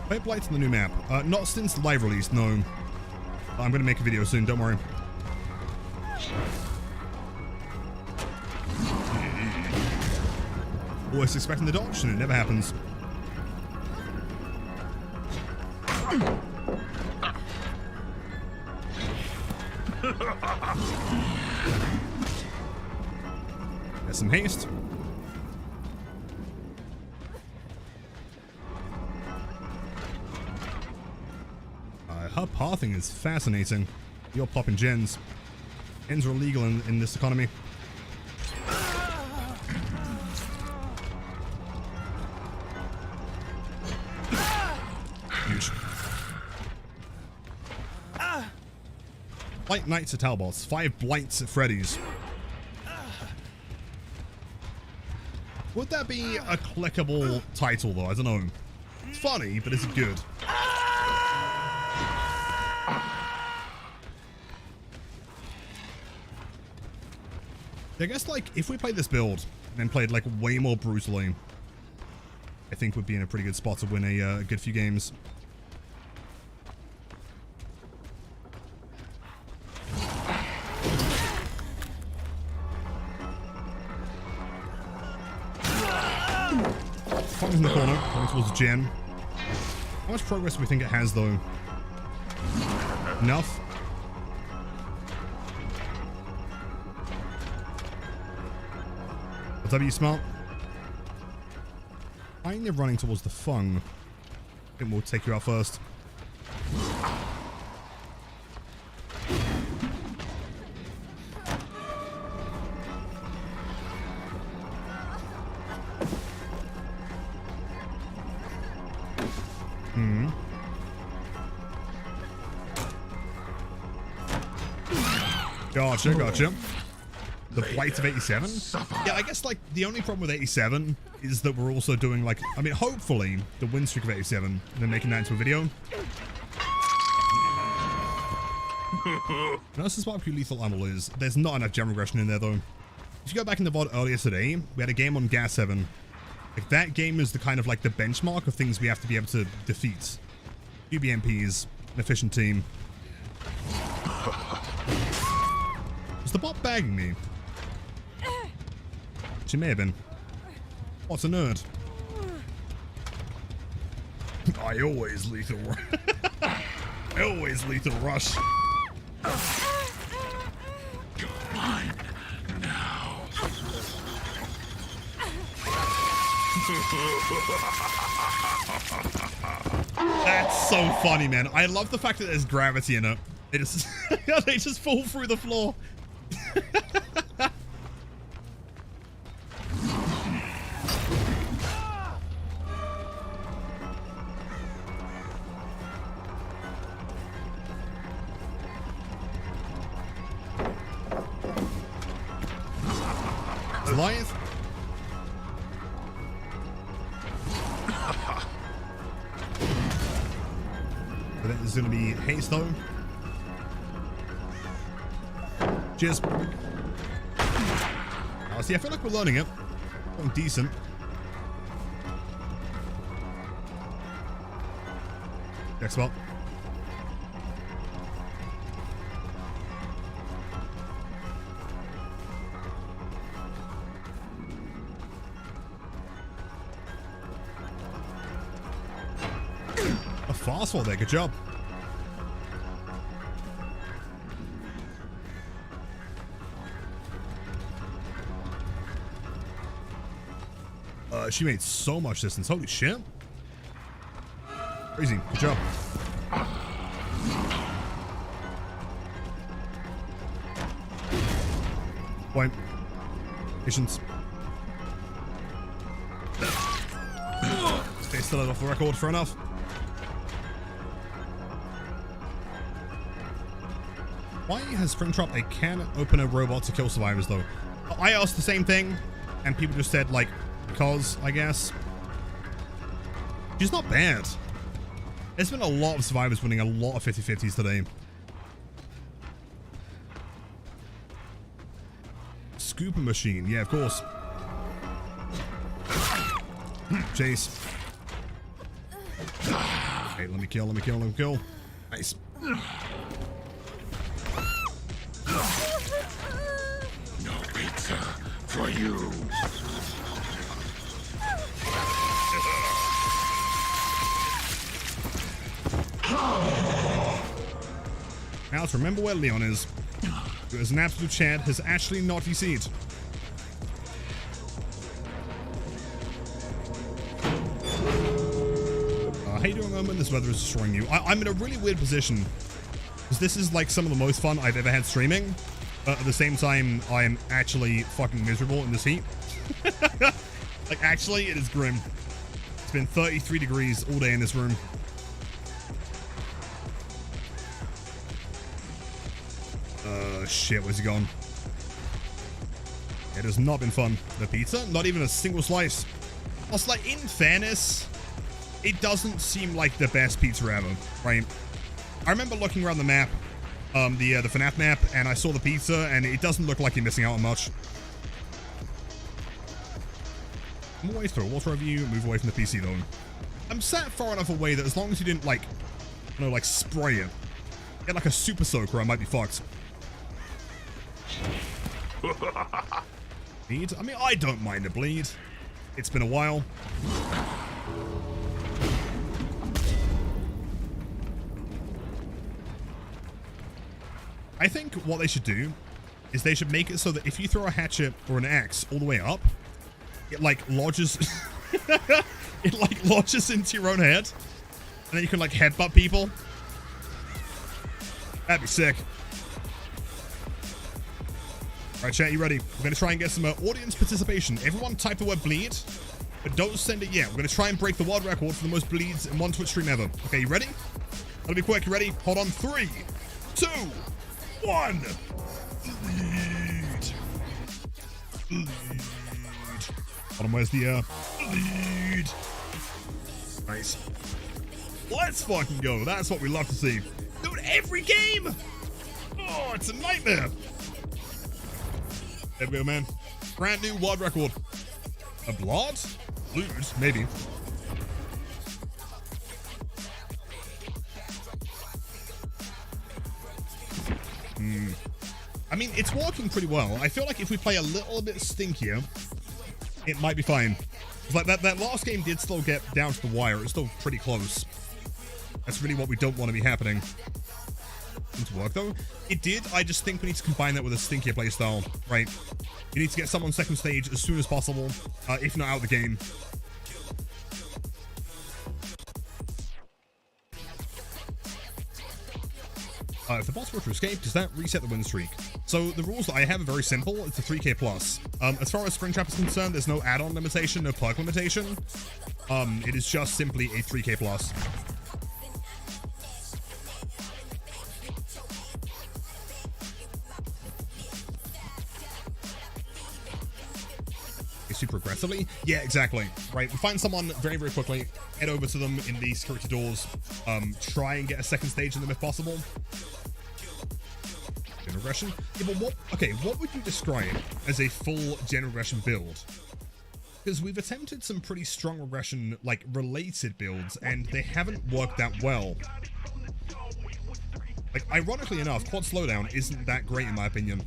Play Blight on the new map. Not since live release, no. I'm gonna make a video soon, don't worry. Always expecting the dodge, and it never happens. There's some haste. Her pathing is fascinating. You're popping gens. Gens are illegal in this economy. Huge. Blight Knights at Talbots. 5 Blights at Freddy's. Would that be a clickable title though? I don't know. It's funny, but is it good? I guess, like, if we played this build and then played, like, way more brutally, I think we'd be in a pretty good spot to win a good few games. Coming in the corner, coming towards the gen. How much progress do we think it has, though? Enough? W smart. Kind of running towards the Fung. I think we'll take you out first. Gotcha, gotcha. The Blight of 87? Yeah, I guess, like, the only problem with 87 is that we're also doing, like, I mean, hopefully, the win streak of 87, and then making that into a video. Nurse's barbecue lethal ammo is. There's not enough gem regression in there, though. If you go back in the VOD earlier today, we had a game on Gas 7. Like, that game is the kind of, like, the benchmark of things we have to be able to defeat. UBMPs, an efficient team. Is the bot bagging me? She may have been. What's a nerd? I always lethal. I always lethal rush. You're mine now. That's so funny, man. I love the fact that there's gravity in it. They just they just fall through the floor. Goliath. But there's going to be haste though. Cheers. Oh, see, I feel like we're learning it. Going decent. Next spot. A fast fall there, good job. She made so much distance. Holy shit. Crazy. Good job. Point. Patience. Stay still off the record for enough. Why has Springtrap a can opener robot to kill survivors though? I asked the same thing and people just said like, because, I guess. She's not bad. There's been a lot of survivors winning a lot of 50-50s today. Scooper machine, yeah, of course. Chase. Hey, let me kill. Nice. No pizza for you. Now let's remember where Leon is. Who is an absolute Chad, has actually not DC'd. How you doing, Omen? This weather is destroying you. I'm in a really weird position. Because this is like some of the most fun I've ever had streaming. But at the same time, I am actually fucking miserable in this heat. Like, actually, it is grim. It's been 33 degrees all day in this room. Shit, where's he gone? It has not been fun. The pizza? Not even a single slice. Also, like, in fairness, it doesn't seem like the best pizza ever, right? I remember looking around the map, the FNAF map, and I saw the pizza, and it doesn't look like you're missing out on much. Move away through. Water over you. Move away from the PC, though. I'm sat far enough away that as long as you didn't, like, you know, like, spray it, get like a super soaker, I might be fucked. Bleed? I mean, I don't mind a bleed. It's been a while. I think what they should do is they should make it so that if you throw a hatchet or an axe all the way up, it like lodges it like lodges into your own head, and then you can like headbutt people. That'd be sick. Alright, chat, you ready? We're gonna try and get some audience participation. Everyone type the word bleed, but don't send it yet. We're gonna try and break the world record for the most bleeds in one Twitch stream ever. Okay, you ready? Gotta be quick. You ready? Hold on. 3, 2, 1. Bleed. Hold on, where's the bleed? Nice. Let's fucking go. That's what we love to see. Dude, every game! Oh, it's a nightmare. There we go, man. Brand new world record. A blood? Loot? Maybe. I mean, it's working pretty well. I feel like if we play a little bit stinkier, it might be fine. It's like that last game did still get down to the wire. It's still pretty close. That's really what we don't want to be happening. To work though, it did. I just think we need to combine that with a stinkier playstyle, right? You need to get someone second stage as soon as possible, if not out of the game. If the boss were to escape, does that reset the win streak? So the rules that I have are very simple. It's a 3k plus. As far as Springtrap is concerned, there's no add-on limitation, no perk limitation. It is just simply a 3k plus. Super aggressively? Yeah, exactly. Right, we find someone very, very quickly, head over to them in the security doors, try and get a second stage in them if possible. General aggression? Yeah, but what would you describe as a full general aggression build? Because we've attempted some pretty strong regression, like, related builds, and they haven't worked that well. Like, ironically enough, quad slowdown isn't that great in my opinion.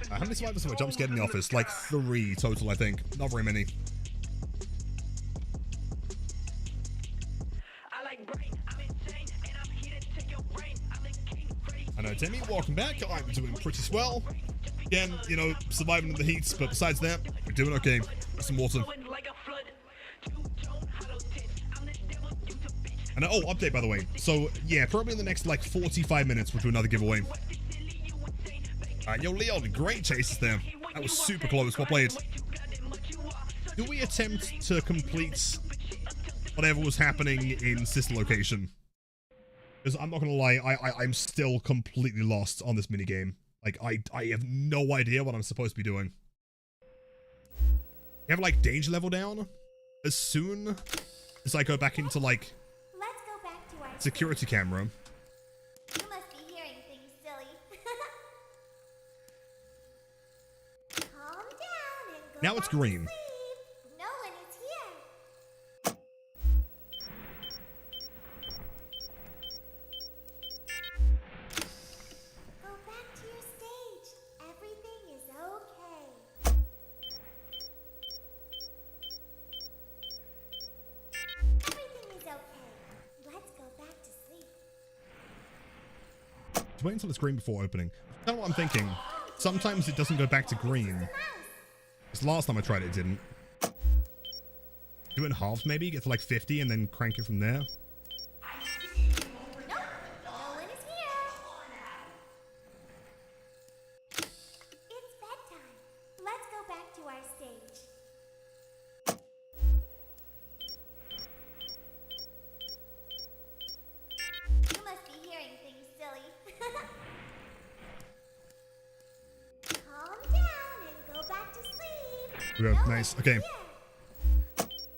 How many survivors have I jump scared in the office? Like 3 total, I think. Not very many. I know, Demi, welcome back. I'm doing pretty swell. Again, you know, surviving in the heats, but besides that, we're doing okay. Some water. And oh, update by the way. So yeah, probably in the next like 45 minutes we'll do another giveaway. Yo, Leon, great chases there. That was super close. Well played. Do we attempt to complete whatever was happening in sister location? Because I'm not gonna lie, I'm still completely lost on this minigame. Like, I have no idea what I'm supposed to be doing. You have like danger level down as soon as I go back into like security camera. You must be hearing things, silly. Calm down and go Now it's green. No one is here. Wait until it's green before opening. That's what I'm thinking. Sometimes it doesn't go back to green. Because last time I tried it, it didn't. Do it in halves maybe, get to like 50 and then crank it from there. There we go. Nice. Okay.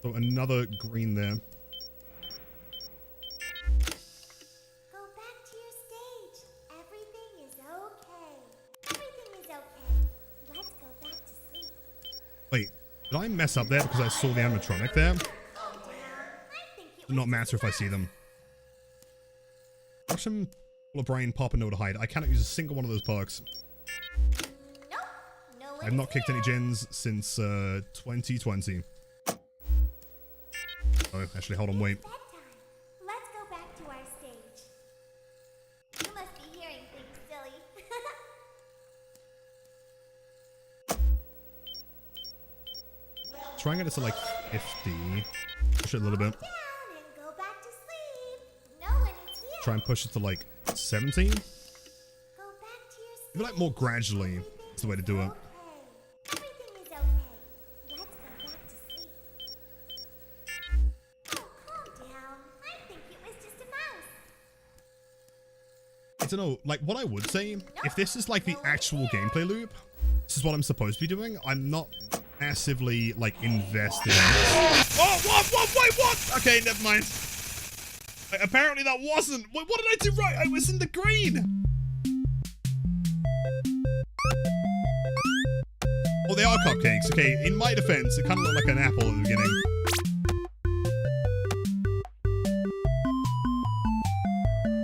So another green there. Go back to your stage. Everything is okay. Everything is okay. Let's go back to sleep. Wait, did I mess up there because I saw the animatronic there? Does not matter if I see them. Watch him pull a brain, pop, and know to hide. I cannot use a single one of those perks. I've not kicked any gens since 2020. Oh, actually, hold on, wait. Let's go back to our stage. You must be hearing things, silly. Try and get it to like 50. Push it a little bit. Go back to sleep. No one is here. Try and push it to like 17. Maybe like more gradually. That's the way to do it. Everything is okay. Let's go back to sleep. Oh, calm down. I think it was just a mouse. I don't know, like what I would say, if this is like the actual gameplay loop, this is what I'm supposed to be doing, I'm not massively like invested in this. Oh, wait, what? Okay, never mind. Apparently that wasn't. Wait, what did I do right? I was in the green. Oh, they are cupcakes. Okay, in my defense, it kind of looked like an apple at the beginning.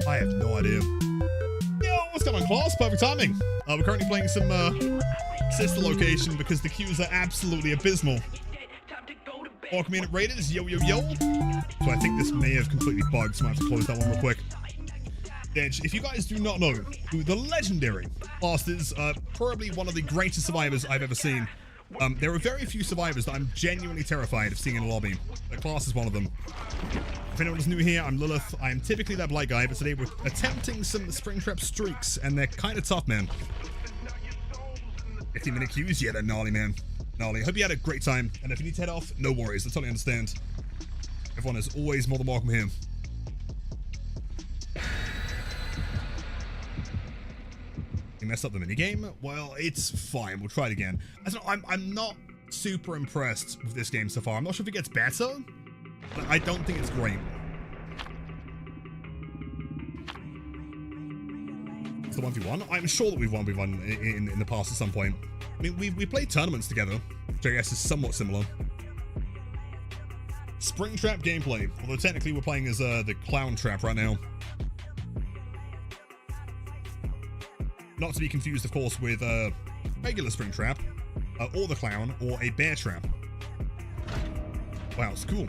I have no idea. Yo, what's going on, class? Perfect timing. We're currently playing some sister location because the queues are absolutely abysmal. Welcome in at Raiders. Yo, yo, yo. So I think this may have completely bugged, so I have to close that one real quick. If you guys do not know who the legendary Blast is, probably one of the greatest survivors I've ever seen. There are very few survivors that I'm genuinely terrified of seeing in a lobby. The Class is one of them. If anyone is new here, I'm Lilith. I am typically that blight guy, but today we're attempting some Springtrap streaks, and they're kind of tough, man. 15-minute queues? Yeah, they're gnarly, man. Gnarly. Hope you had a great time, and if you need to head off, no worries. I totally understand. Everyone is always more than welcome here. You messed up the minigame? Well, it's fine. We'll try it again. I'm not super impressed with this game so far. I'm not sure if it gets better, but I don't think it's great. It's the 1v1. I'm sure that we've won in the past at some point. I mean, we played tournaments together, which I guess is somewhat similar. Springtrap gameplay. Although technically we're playing as the Clown Trap right now. Not to be confused, of course, with regular Springtrap, or the Clown, or a Bear Trap. Wow, it's cool.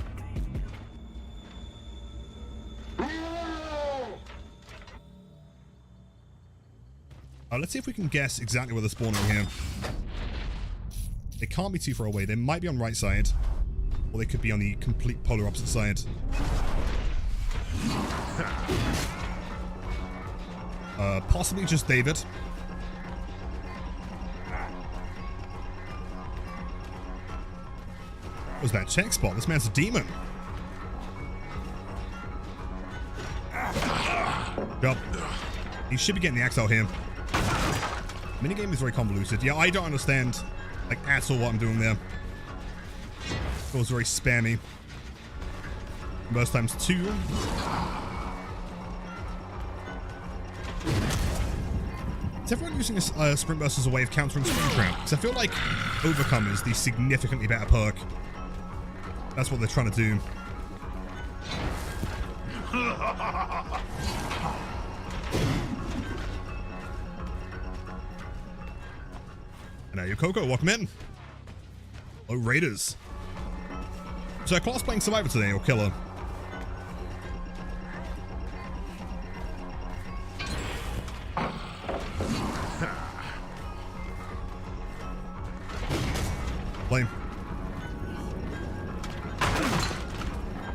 Let's see if we can guess exactly where they're spawning here. They can't be too far away. They might be on right side, or they could be on the complete polar opposite side. Possibly just David. What was that check spot? This man's a demon. Yup. He should be getting the axe out here. Minigame is very convoluted. Yeah, I don't understand, like, at all what I'm doing there. It feels very spammy. Most times 2. Is everyone using Sprint Burst as a way of countering Springtrap? Because I feel like Overcome is the significantly better perk. That's what they're trying to do. And now you're Coco, welcome in. Hello, Raiders. So Class playing Survivor today, or Killer?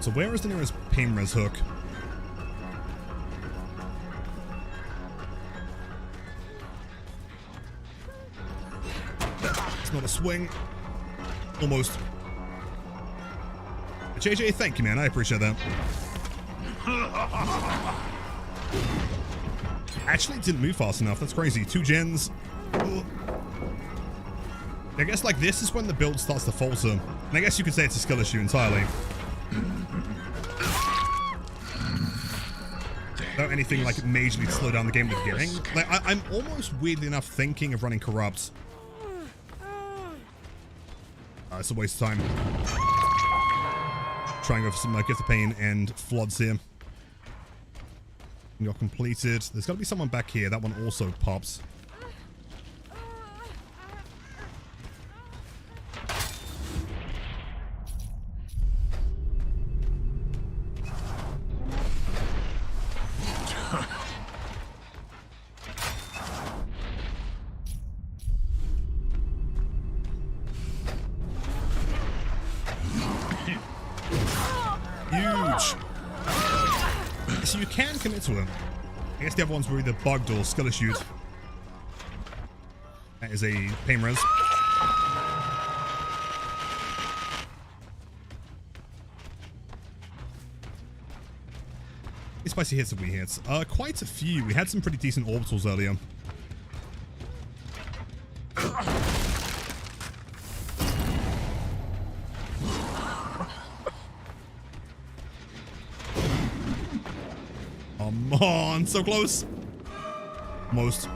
So where is the nearest pain res hook? It's not a swing. Almost. JJ, thank you, man. I appreciate that. Actually, it didn't move fast enough. That's crazy. 2 gens. Ugh. I guess like this is when the build starts to falter. And I guess you could say it's a skill issue entirely. Without anything like majorly to slow down the game at the beginning. Like I'm almost weirdly enough thinking of running Corrupt. It's a waste of time. Trying over some Gift of Pain and Floods here. Got completed. There's got to be someone back here. That one also pops. Huge. So you can commit to him. I guess the other ones were either bugged or skill issued. That is a pain res. Any spicy hits that we hit? Quite a few. We had some pretty decent orbitals earlier. Come on, so close. Most.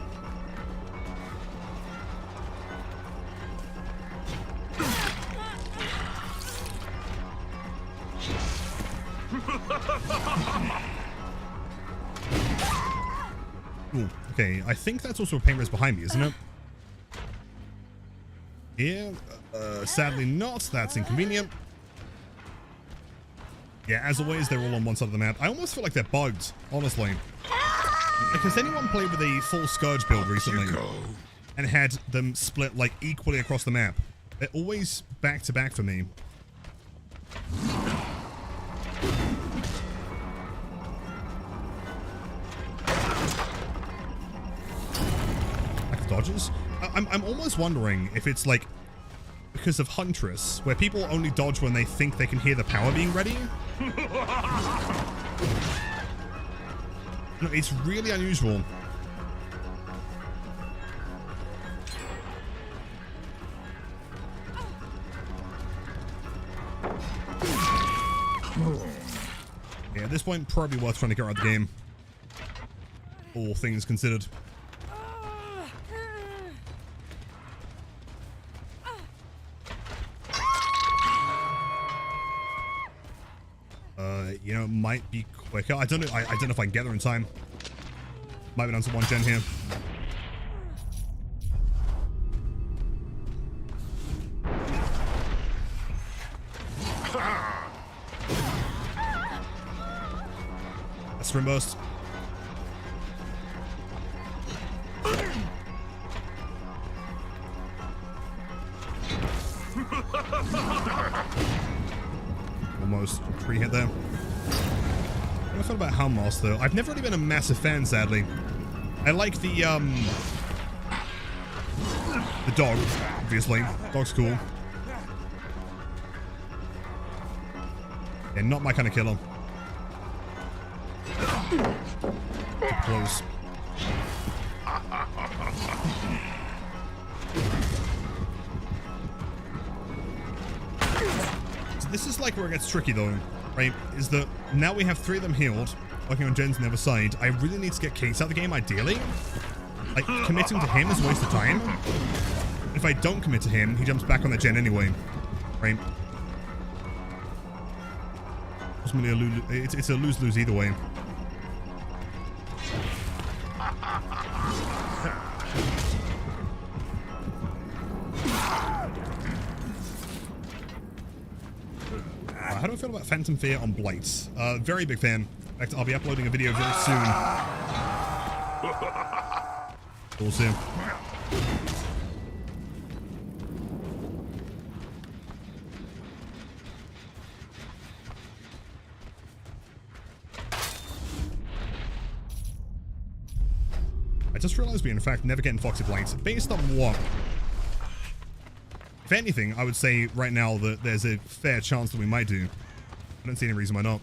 Ooh, okay, I think that's also a pain res behind me, isn't it? Yeah, sadly not. That's inconvenient. Yeah, as always, they're all on one side of the map. I almost feel like they're bugged, honestly. Like, has anyone played with a full Scourge build recently and had them split, like, equally across the map? They're always back-to-back for me. Like dodges? I'm almost wondering if it's, like, because of Huntress, where people only dodge when they think they can hear the power being ready. No, it's really unusual. Yeah, at this point, probably worth trying to get out of the game. All things considered. You know, it might be quicker. I don't know. I don't know if I can get there in time. Might be down to 1 gen here. That's reimbursed. Almost 3 hit there. I thought about Helmos though. I've never really been a massive fan, sadly. I like the dog, obviously. Dog's cool. Yeah, not my kind of killer. Too close. So this is like where it gets tricky though. Right, is that now we have 3 of them healed, working on gens on the other side. I really need to get Case out of the game, ideally. Like, committing to him is a waste of time. If I don't commit to him, he jumps back on the gen anyway. Right? It's a lose-lose either way. How do I feel about Phantom Fear on Blight? Very big fan. In fact, I'll be uploading a video very soon. We'll see. I just realized we in fact never getting Foxy Blights. Based on what? If anything, I would say right now that there's a fair chance that we might do. I don't see any reason why not.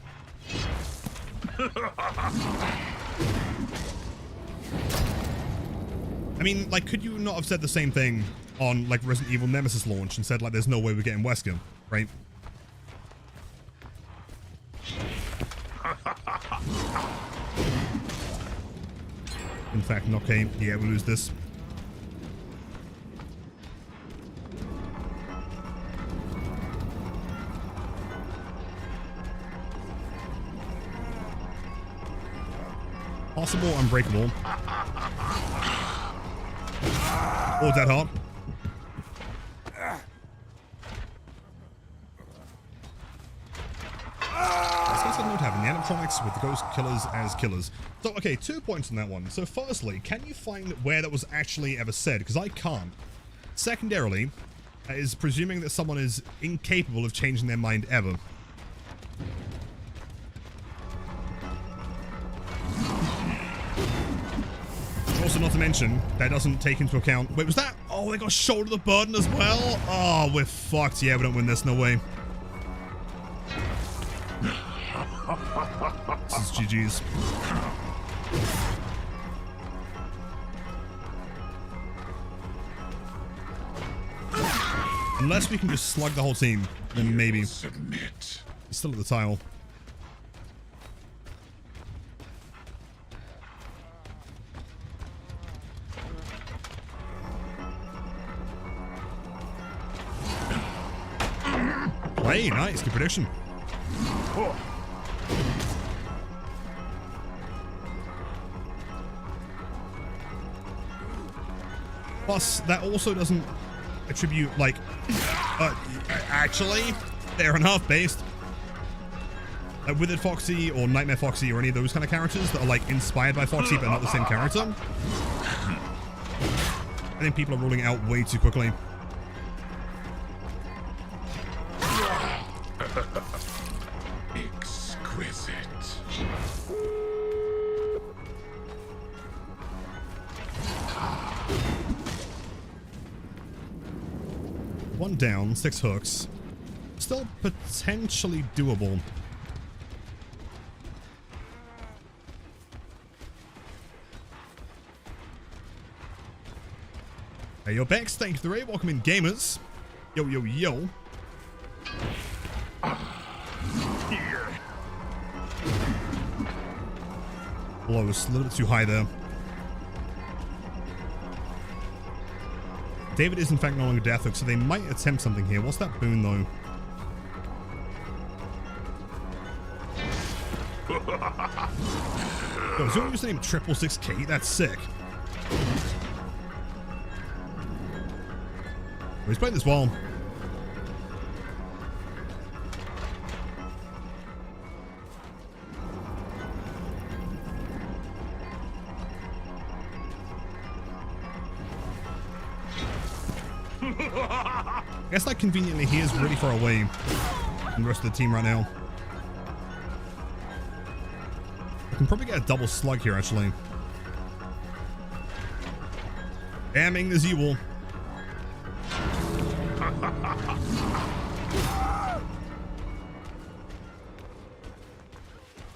I mean, like, could you not have said the same thing on, like, Resident Evil Nemesis launch and said, like, there's no way we're getting Wesker, right? In fact, okay, yeah, we lose this. Possible, unbreakable. Or dead heart. Let's not having the animatronics with the ghost killers as killers. So, okay, 2 points on that one. So, firstly, can you find where that was actually ever said? Because I can't. Secondarily, is presuming that someone is incapable of changing their mind ever. Also, not to mention, that doesn't take into account... Wait, was that... Oh, they got shoulder the burden as well? Oh, we're fucked. Yeah, we don't win this. No way. This is GG's. Unless we can just slug the whole team, then maybe. Submit. He's still at the tile. Hey, nice. Good prediction. Plus, that also doesn't attribute, like... actually, fair enough, based. Withered Foxy or Nightmare Foxy or any of those kind of characters that are, like, inspired by Foxy but not the same character. I think people are ruling out way too quickly. Exquisite. One down, 6 hooks. Still potentially doable. Hey, yo, Bex, thank you for the raid. Welcome in, gamers. Yo, yo, yo. Here. Close, a little bit too high there. David is in fact no longer death hook, so they might attempt something here. What's that boon though? Yo, is your username 666K? That's sick. Oh, he's playing this well. I guess like conveniently he is really far away from the rest of the team right now. I can probably get a double slug here actually. Damning the Z-Wall.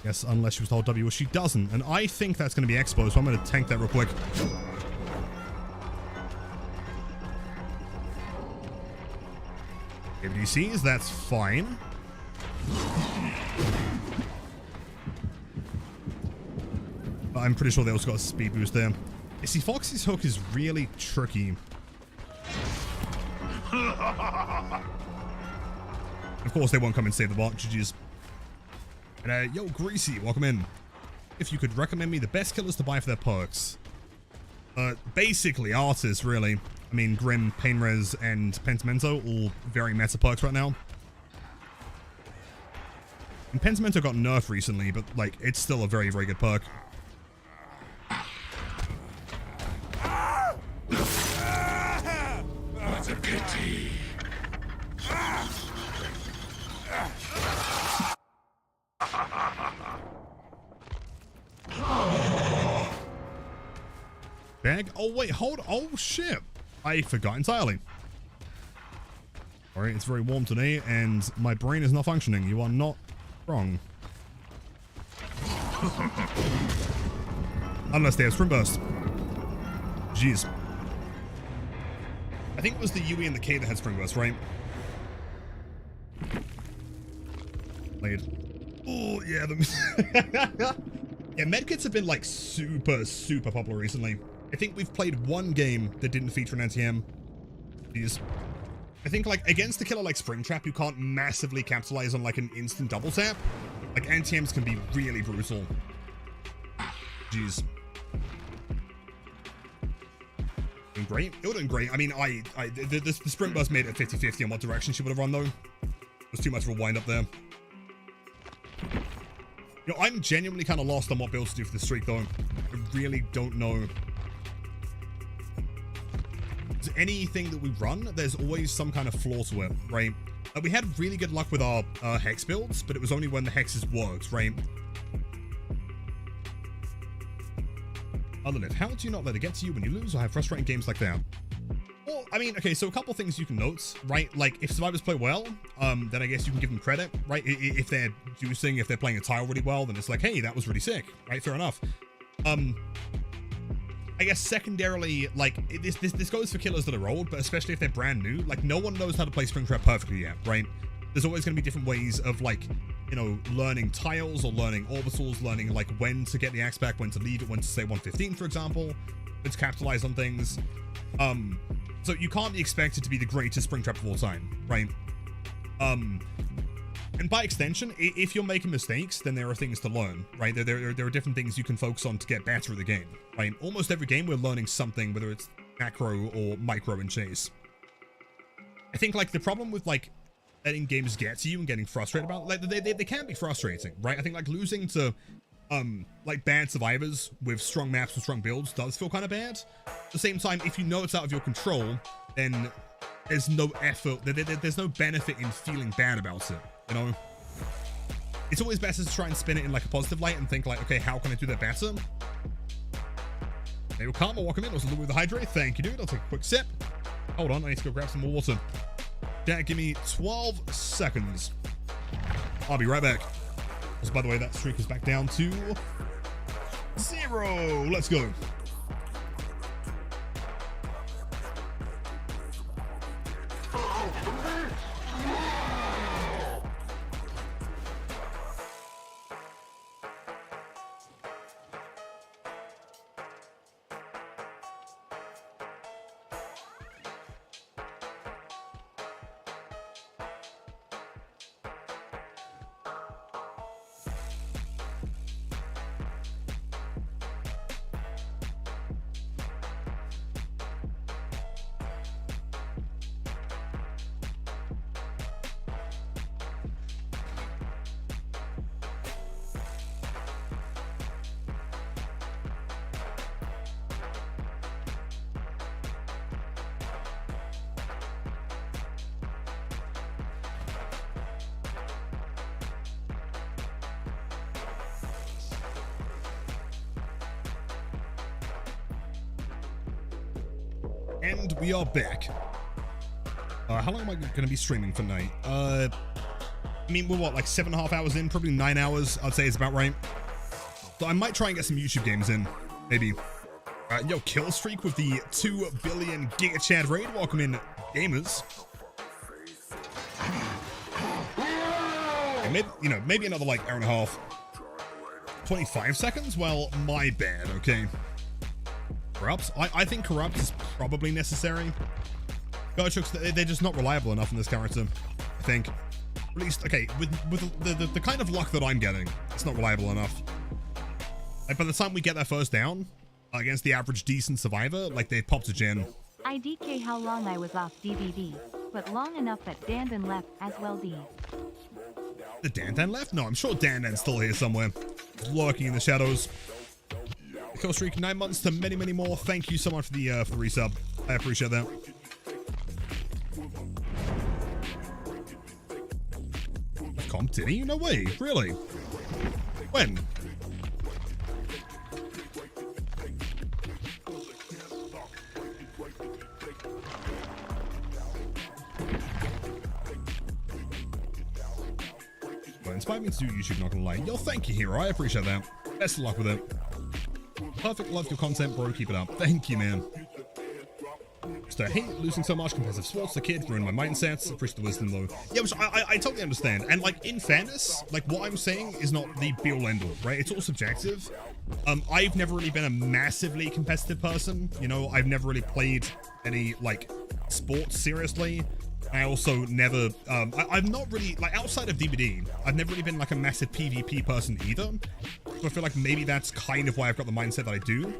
Yes, unless she was told W, well, she doesn't, and I think that's going to be exposed, so I'm going to tank that real quick. DCs, that's fine. But I'm pretty sure they also got a speed boost there. You see, Foxy's hook is really tricky. Of course, they won't come and save the bot. GG's. And yo, Greasy, welcome in. If you could recommend me the best killers to buy for their perks. Basically, artists, really. I mean, Grim, Painres, and Pentimento, all very meta perks right now. And Pentimento got nerfed recently, but, like, it's still a very, very good perk. What a pity. Bag. Oh, wait, hold. Oh, shit. I forgot entirely. All right, it's very warm today, and my brain is not functioning. You are not wrong. Unless they have Sprint Burst. Jeez. I think it was the UE and the K that had Spring Burst, right? Played. Oh, yeah. Yeah, medkits have been, like, super, super popular recently. I think we've played one game that didn't feature an NTM. Jeez. I think, like, against a killer like Springtrap, you can't massively capitalize on, like, an instant double tap. Like, NTMs can be really brutal. Jeez. Doing great. It would have been great. I mean, the sprint burst made it 50-50 on what direction she would have run, though. It was too much of a wind up there. You know, I'm genuinely kind of lost on what builds to do for the streak, though. I really don't know. Anything that we run, there's always some kind of flaw to it, right? We had really good luck with our hex builds, but it was only when the hexes worked, right? Other live, how do you not let it get to you when you lose or have frustrating games like that? Well, I mean, okay, so a couple things you can note, right? Like, if survivors play well, then I guess you can give them credit, right? If they're juicing, if they're playing a tile really well, then it's like, hey, that was really sick, right? Fair enough. I guess secondarily, like, this goes for killers that are old, but especially if they're brand new, like, no one knows how to play Springtrap perfectly yet, right? There's always going to be different ways of, like, you know, learning tiles or learning orbitals, learning, like, when to get the axe back, when to leave it, when to say 115, for example, when to capitalize on things. So you can't be expected to be the greatest Springtrap of all time, right? And by extension, if you're making mistakes, then there are things to learn, right? There are different things you can focus on to get better at the game, right? Almost every game we're learning something, whether it's macro or micro in chase. I think, like, the problem with, like, letting games get to you and getting frustrated about it, like, they can be frustrating, right? I think, like, losing to, like, bad survivors with strong maps and strong builds does feel kind of bad. At the same time, if you know it's out of your control, then there's no effort, there's no benefit in feeling bad about it. You know, it's always better to try and spin it in like a positive light and think like, okay, how can I do that better? Hey, Karma, welcome in. Also, with the hydrate. Thank you, dude. I'll take a quick sip. Hold on, I need to go grab some more water. Dad, give me 12 seconds. I'll be right back. Also, by the way, that streak is back down to 0. Let's go. And we are back. How long am I going to be streaming for tonight? I mean, we're what, like 7.5 hours in? Probably 9 hours, I'd say is about right. So I might try and get some YouTube games in. Maybe. Yo, kill streak with the 2 billion Giga Chat raid. Welcome in, gamers. And maybe, you know, maybe another like hour and a half. 25 seconds? Well, my bad, okay. Corrupts? I think Corrupt is probably necessary. Gertruks, they're just not reliable enough in this character, I think. At least, okay, with the kind of luck that I'm getting, it's not reliable enough. Like, by the time we get that first down, against the average decent survivor, like, they've popped a gen. I DK how long I was off DVD, but long enough that Dandan left as well D. The Dandan left? No, I'm sure Dandan's still here somewhere. Lurking in the shadows. Kill streak, 9 months to many, many more. Thank you so much for the resub. I appreciate that. Comp, did he? No way. Really? When? Well, inspired me to do YouTube, not gonna lie. Yo, thank you, Hero. I appreciate that. Best of luck with it. Perfect, love your content, bro. Keep it up. Thank you, man. Just I hate losing so much competitive sports. The kid ruined my mindsets. Appreciate the wisdom, though. Yeah, which I totally understand. And, like, in fairness, like, what I'm saying is not the be-all, end-all, right? It's all subjective. I've never really been a massively competitive person. You know, I've never really played any, like, sports seriously. I also never, I've not really, like, outside of DBD, I've never really been, like, a massive PvP person either. So I feel like maybe that's kind of why I've got the mindset that I do.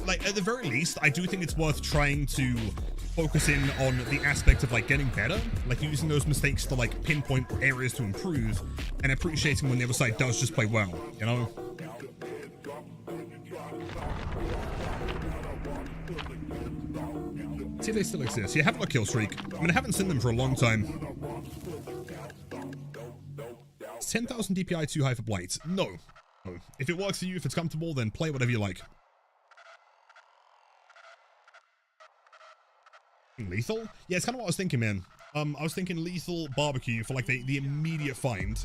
Like, at the very least, I do think it's worth trying to focus in on the aspect of, like, getting better. Like, using those mistakes to, like, pinpoint areas to improve, and appreciating when the other side does just play well, you know? See if they still exist. Yeah, have a kill streak. I mean, I haven't seen them for a long time. Is 10,000 DPI too high for Blight? No. No. If it works for you, if it's comfortable, then play whatever you like. Lethal? Yeah, it's kind of what I was thinking, man. I was thinking lethal barbecue for, like, the immediate find.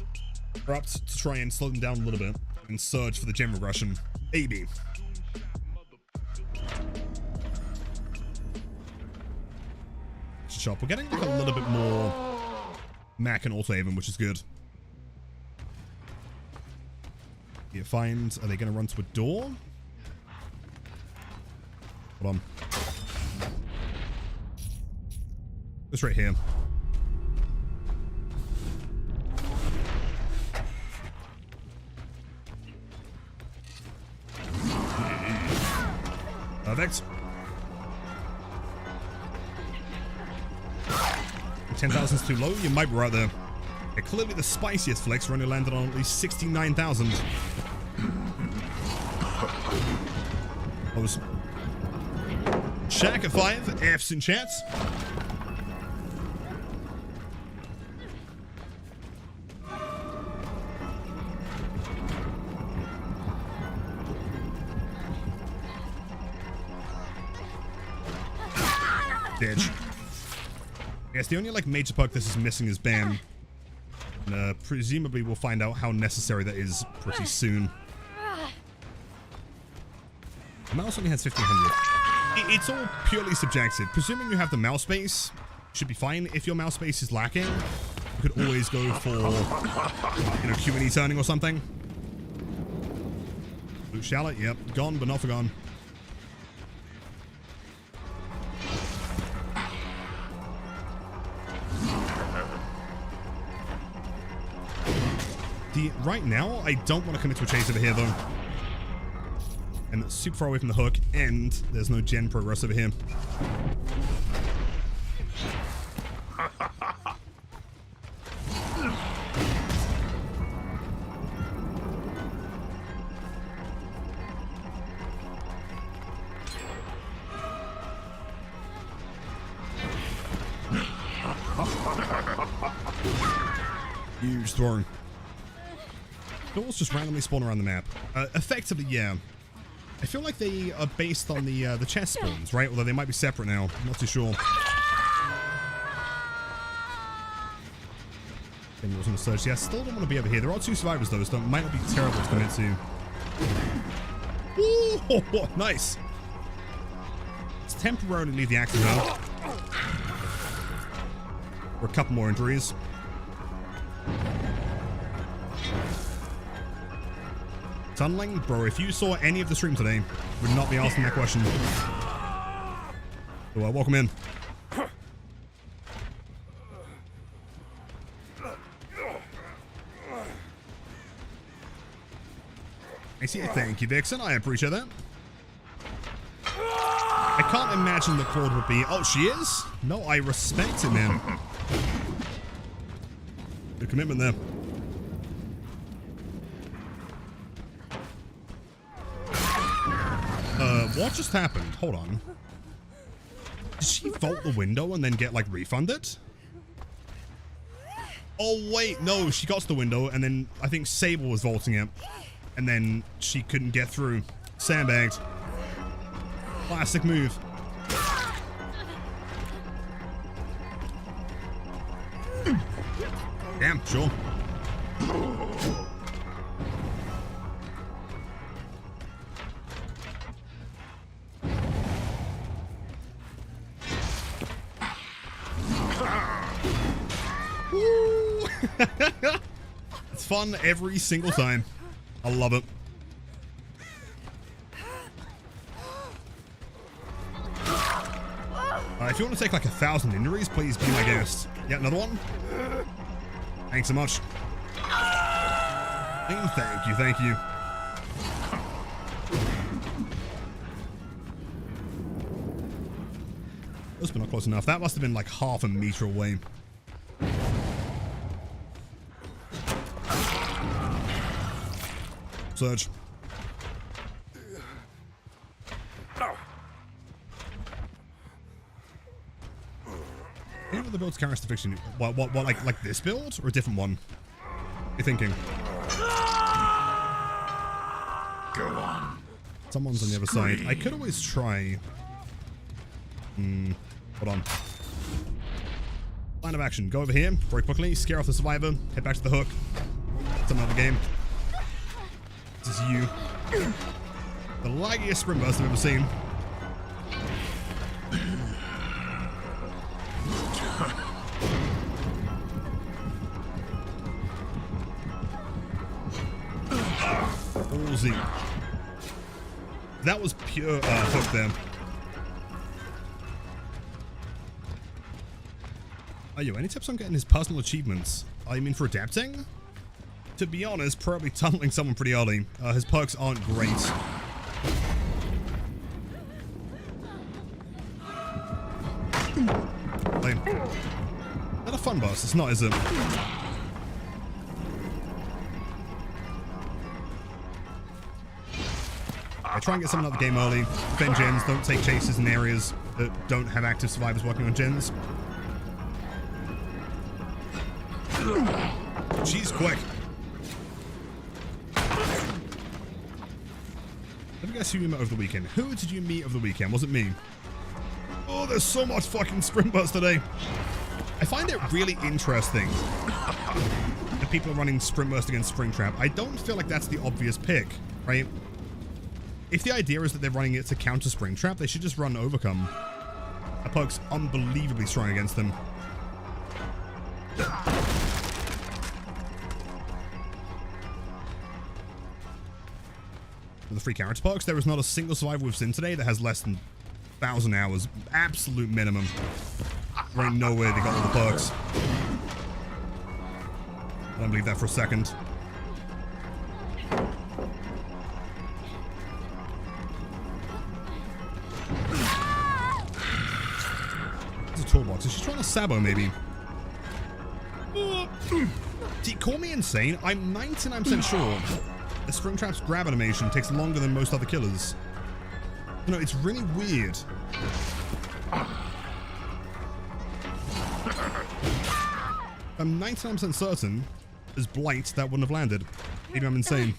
Perhaps to try and slow them down a little bit and surge for the gem regression. Maybe. Shop. We're getting, like, a little bit more Mac and Auto Haven, which is good. You find, are they going to run to a door? Hold on. It's right here. Perfect. 10,000 is too low, you might be right there. Yeah, clearly the spiciest flicks only landed on at least 69,000. Close. Shaq at 5, F's in chats. Ditch. Yes, the only, like, major perk this is missing is BAM. And, presumably we'll find out how necessary that is pretty soon. The mouse only has 1,500. It's all purely subjective. Presuming you have the mouse space, should be fine. If your mouse space is lacking, you could always go for, you know, Q&E turning or something. Blue shallot, yep. Gone, but not forgone. Right now, I don't want to commit to a chase over here, though. And it's super far away from the hook, and there's no gen progress over here. Huge throw. Doors just randomly spawn around the map. Effectively, yeah. I feel like they are based on the chest spawns, right? Although they might be separate now. I'm not too sure. Then was on the search. Yeah, I still don't want to be over here. There are 2 survivors though, so it might not be terrible to commit to. Ooh, nice. Let's temporarily leave the active now. For a couple more injuries. Tunneling? Bro, if you saw any of the stream today, would not be asking that question. So, welcome in. I see a thank you, Vixen. I appreciate that. I can't imagine that Claude would be... Oh, she is? No, I respect it, man. Good commitment there. What just happened? Hold on. Did she vault the window and then get, like, refunded? Oh, wait. No, she got to the window and then I think Sable was vaulting it. And then she couldn't get through. Sandbagged. Classic move. Damn, sure. Woo! It's fun every single time. I love it. If you want to take like 1,000 injuries, please be my guest. Yeah, another one? Thanks so much. Thank you, thank you. That's been not close enough. That must have been like half a meter away. Surge. Any of the builds character fiction? What, like this build or a different one? You're thinking? Go on. Someone's on the other side. I could always try. Hold on. Line of action. Go over here very quickly. Scare off the survivor. Head back to the hook. It's another game. This is you. The laggiest sprint burst I've ever seen. Ballsy. That was pure hook there. Are you any tips on getting his personal achievements? I mean, for adapting? To be honest, probably tunneling someone pretty early. His perks aren't great. Lame. Not a fun boss. It's not, is it? I try and get someone out of the game early. Defend gens. Don't take chases in areas that don't have active survivors working on gens. She's quick. Let me guess who you met over the weekend. Who did you meet over the weekend? Was it me? Oh, there's so much fucking sprint burst today. I find it really interesting that people are running sprint burst against Springtrap. I don't feel like that's the obvious pick, right? If the idea is that they're running it to counter Springtrap, they should just run Overcome. That perk's unbelievably strong against them. The free character perks, there is not a single survivor we've seen today that has less than 1,000 hours. Absolute minimum. There ain't no way they got all the perks. I don't believe that for a second. There's a toolbox. Is she trying to sabo, maybe? See, call me insane. I'm 99% sure the Springtrap's grab animation takes longer than most other killers. You know, it's really weird. I'm 99% certain as Blight that wouldn't have landed. Maybe I'm insane.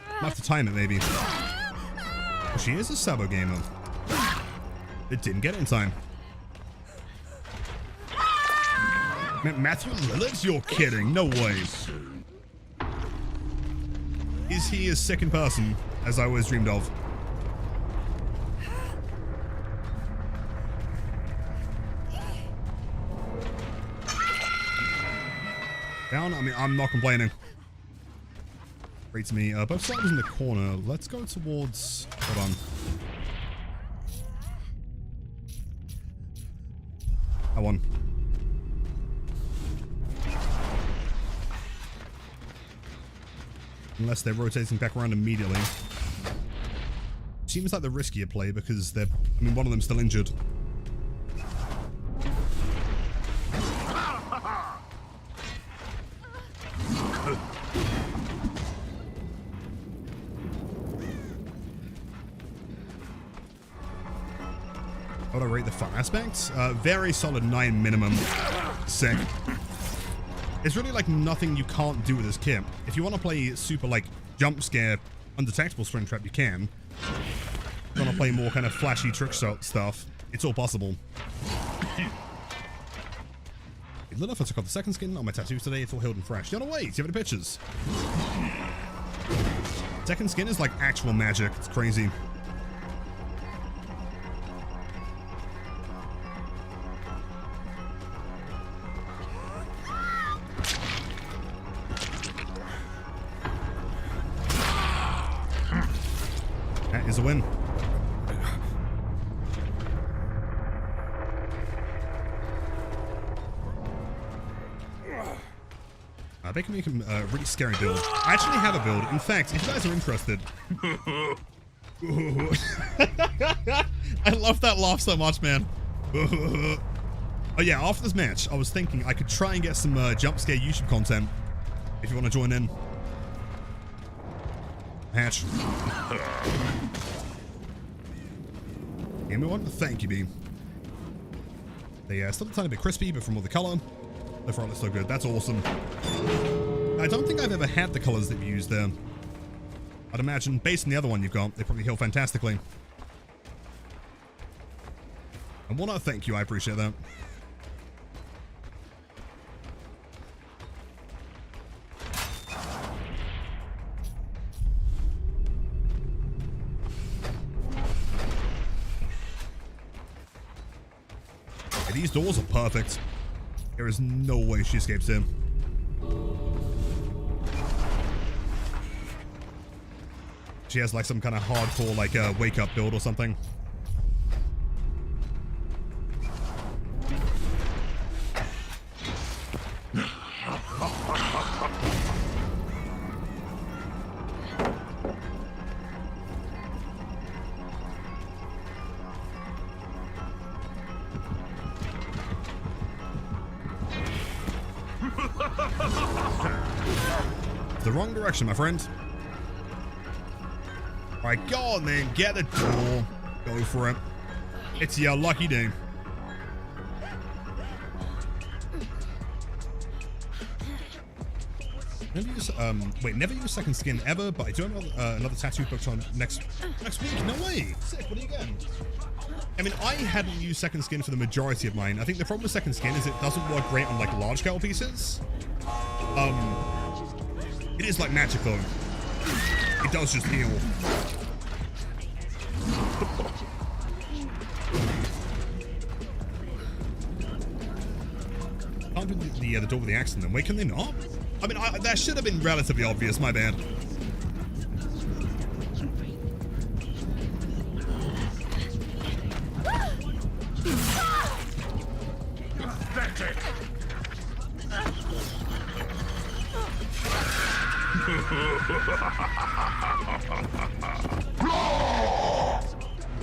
I'll have to time it, maybe. Well, she is a Sabo gamer. It didn't get it in time. Matthew Lillard? You're kidding. No way. Is he as sick in person as I always dreamed of? Down? I mean, I'm not complaining. Great to me. Both sides in the corner. Let's go towards... Hold on. That one. Unless they're rotating back around immediately. Seems like the riskier play because they're... I mean, one of them's still injured. How would I rate the fun aspects? Very solid 9 minimum. Sick. It's really like nothing you can't do with this kit. If you want to play super like jump scare, undetectable Springtrap, you can. If you want to play more kind of flashy trick shot stuff, it's all possible. Little if I took off the second skin on my tattoos today, it's all healed and fresh. You know, wait, do you have any pictures? Second skin is like actual magic. It's crazy. That is a win. They can make him a really scary build. I actually have a build. In fact, if you guys are interested... I love that laugh so much, man. Oh yeah, after this match, I was thinking I could try and get some jump scare YouTube content. If you want to join in. Hatch. Give me one? Thank you, B. They still a tiny bit crispy, but from all the color. So far, it looks so good. That's awesome. I don't think I've ever had the colors that you used there. I'd imagine, based on the other one you've got, they probably heal fantastically. And well, no, thank you. I appreciate that. Okay, these doors are perfect. There is no way she escapes him. She has like some kind of hardcore like wake up build or something. The wrong direction, my friend. Alright, go on then, get the door. Go for it. It's your lucky day. Never use, never use second skin ever, but I do have another tattoo booked on next week. No way. Sick, what are you getting? I mean, I hadn't used second skin for the majority of mine. I think the problem with second skin is it doesn't work great on like large scale pieces. It is like magic though. It does just heal. Can't do the door with the axe in them. Wait, can they not? I mean, that should have been relatively obvious. My bad. Pathetic.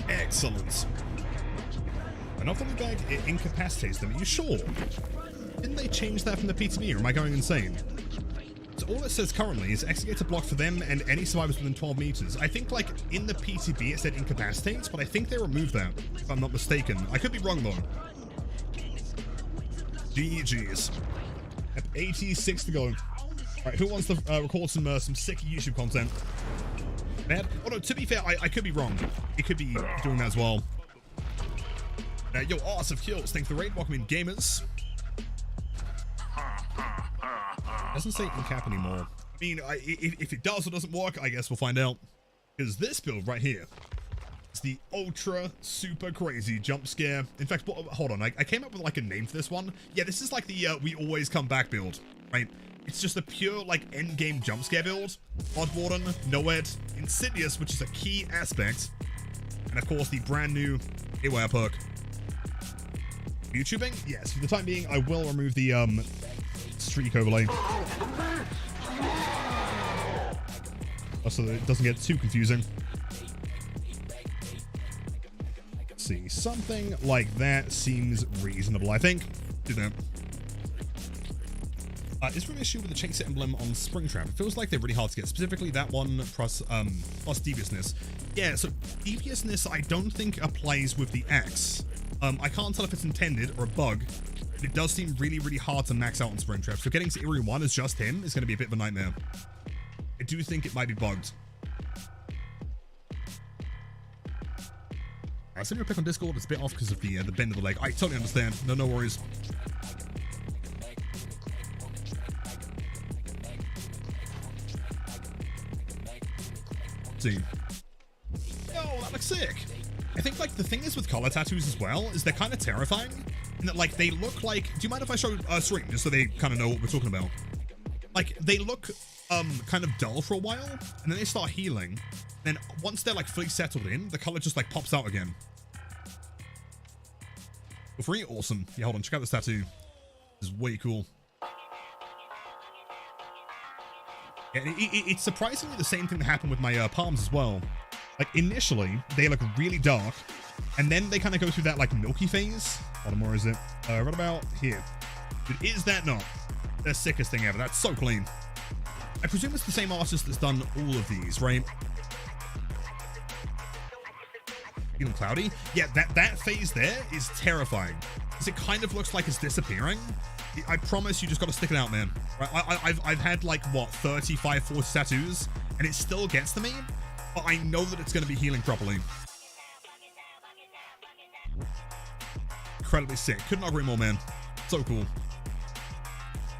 Excellent. Enough on the bag, it incapacitates them. Are you sure? Didn't they change that from the PTB, or am I going insane? So all it says currently is execute a block for them and any survivors within 12 meters. I think like in the PTB it said incapacitates, but I think they removed that, if I'm not mistaken. I could be wrong though. GG's. At 86 to go. Alright, who wants to record some sick YouTube content? Bad? Oh no, to be fair, I could be wrong. It could be doing that as well. Yo, Arts of Kills, thanks for the raid. Welcome in, gamers. Doesn't say incap anymore. I mean, if it does or doesn't work, I guess we'll find out. Because this build right here is the ultra super crazy jump scare. In fact, hold on, I came up with like a name for this one. Yeah, this is like the we always come back build, right? It's just a pure like endgame jump scare build. Odd Warden, Noed, Insidious, which is a key aspect, and of course the brand new Haywire perk. YouTubing? Yes, for the time being, I will remove the streak overlay. So that it doesn't get too confusing. Let's see, something like that seems reasonable, I think. Do that. Is there an issue with the Chase emblem on Springtrap? It feels like they're really hard to get, specifically that one plus deviousness. Yeah, so deviousness I don't think applies with the axe. I can't tell if it's intended or a bug, but it does seem really, really hard to max out on Springtrap. So getting to Eerie 1 as just him is going to be a bit of a nightmare. I do think it might be bugged. I sent you a pic on Discord. It's a bit off because of the bend of the leg. I totally understand. No worries. to. Oh, that looks sick. I think, like, the thing is with color tattoos as well is they're kind of terrifying. In that, like, they look like... Do you mind if I show a screen just so they kind of know what we're talking about? Like, they look kind of dull for a while, and then they start healing. Then once they're, like, fully settled in, the color just, like, pops out again. Free? Awesome. Yeah, hold on. Check out this tattoo. This is way cool. Yeah, it's surprisingly the same thing that happened with my palms as well. Like, initially, they look really dark, and then they kind of go through that, like, milky phase. What more is it? Right about here. Dude, is that not the sickest thing ever? That's so clean. I presume it's the same artist that's done all of these, right? Feeling cloudy? Yeah, that phase there is terrifying. Because it kind of looks like it's disappearing. I promise you just got to stick it out, man. Right? I've had, like, what, 35, 40 tattoos, and it still gets to me. But I know that it's going to be healing properly. Incredibly sick. Could not agree more, man. So cool.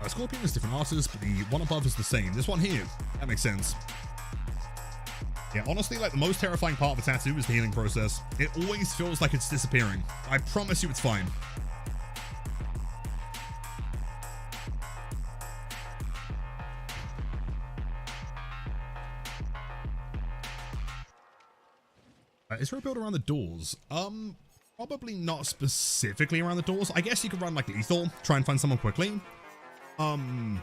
Scorpion is different artists, but the one above is the same. This one here, that makes sense. Yeah, honestly, like, the most terrifying part of the tattoo is the healing process. It always feels like it's disappearing. I promise you it's fine. Is there a build around the doors? Probably not specifically around the doors. I guess you could run, like, lethal, try and find someone quickly. I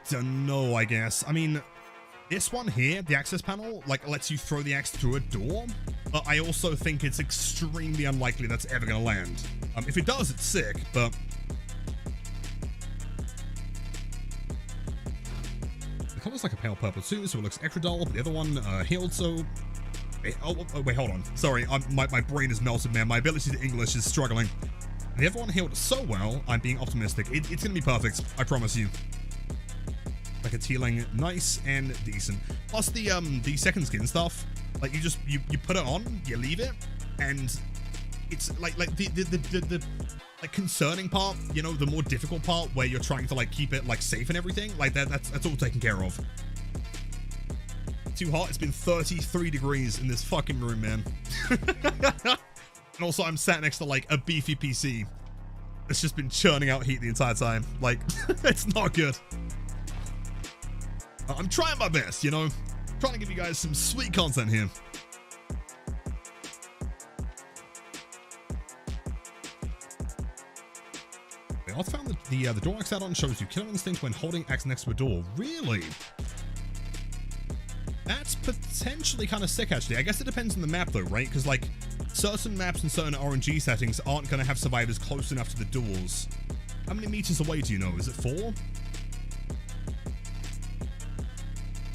don't know, I guess. I mean, this one here, the access panel, like, lets you throw the axe through a door, but I also think it's extremely unlikely that's ever gonna land. If it does, it's sick, but... The color's like a pale purple too, so it looks extra dull, but the other one healed, so... Oh, wait, hold on. Sorry, my brain is melted, man. My ability to English is struggling. The other one healed so well, I'm being optimistic. It's gonna be perfect, I promise you. Like, it's healing nice and decent. Plus the second skin stuff, like, you put it on, you leave it, and it's like the like concerning part, you know, the more difficult part where you're trying to, like, keep it, like, safe and everything, like that's all taken care of. Too hot. It's been 33 degrees in this fucking room, man. And also, I'm sat next to, like, a beefy PC that's just been churning out heat the entire time. Like, it's not good. I'm trying my best, you know? Trying to give you guys some sweet content here. I also found that the door axe add-on shows you killer instinct when holding axe next to a door. Really? That's potentially kind of sick, actually. I guess it depends on the map, though, right? Because, like, certain maps and certain RNG settings aren't going to have survivors close enough to the doors. How many meters away do you know? Is it 4?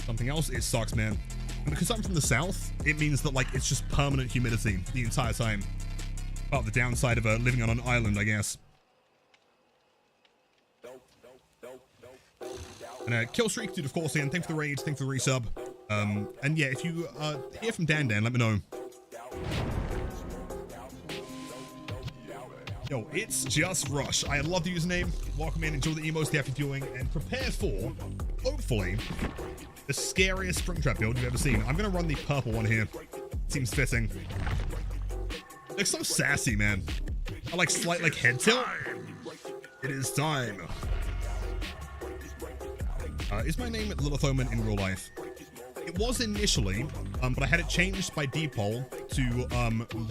Something else? It sucks, man. And because I'm from the south, it means that, like, it's just permanent humidity the entire time. Part of the downside of living on an island, I guess. And Killstreak, dude, of course, Ian. Thanks for the raid. Thanks for the resub. And yeah, if you hear from Dan, let me know. Yo, it's just Rush. I love the username. Welcome in, enjoy the emotes, the after viewing, and prepare for, hopefully, the scariest Springtrap build you've ever seen. I'm gonna run the purple one here. Seems fitting. They're so sassy, man. I like slight, like, head tilt. It is time. Is my name Lilith Omen in real life? It was initially, but I had it changed by default to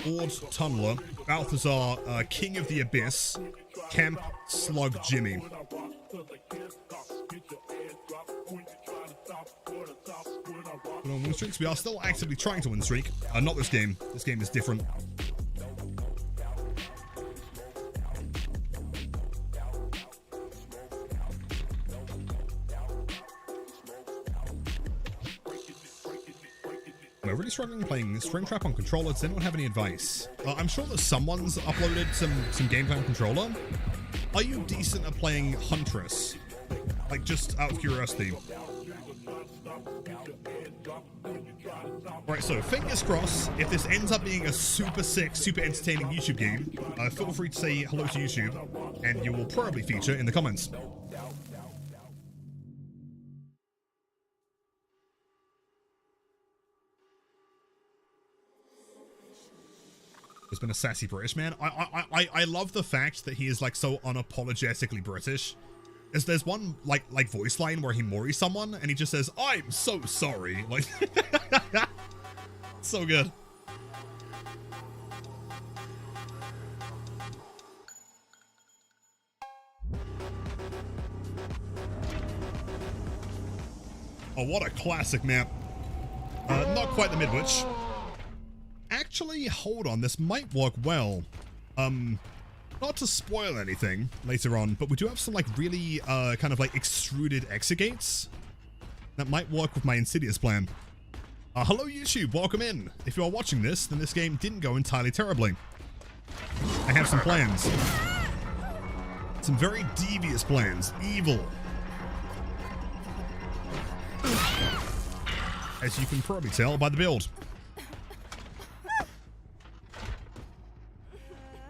Lord Tunneler, Balthazar, King of the Abyss, Camp Slug Jimmy. But on win streaks, we are still actively trying to win streak. Not this game. This game is different. We're really struggling playing Springtrap on controller. Does anyone have any advice? I'm sure that someone's uploaded some gameplay on controller. Are you decent at playing Huntress? Like, just out of curiosity. Alright, so fingers crossed, if this ends up being a super sick, super entertaining YouTube game, feel free to say hello to YouTube, and you will probably feature in the comments. Has been a sassy British man. I love the fact that he is like so unapologetically British. There's one like voice line where he mori's someone and he just says, "I'm so sorry." Like, so good. Oh, what a classic map. Not quite the Midwich. Actually, hold on, this might work well. Not to spoil anything later on, but we do have some like really kind of like extruded exegates that might work with my Insidious plan. Hello YouTube, welcome in. If you are watching this, then this game didn't go entirely terribly. I have some plans. Some very devious plans. Evil. As you can probably tell by the build.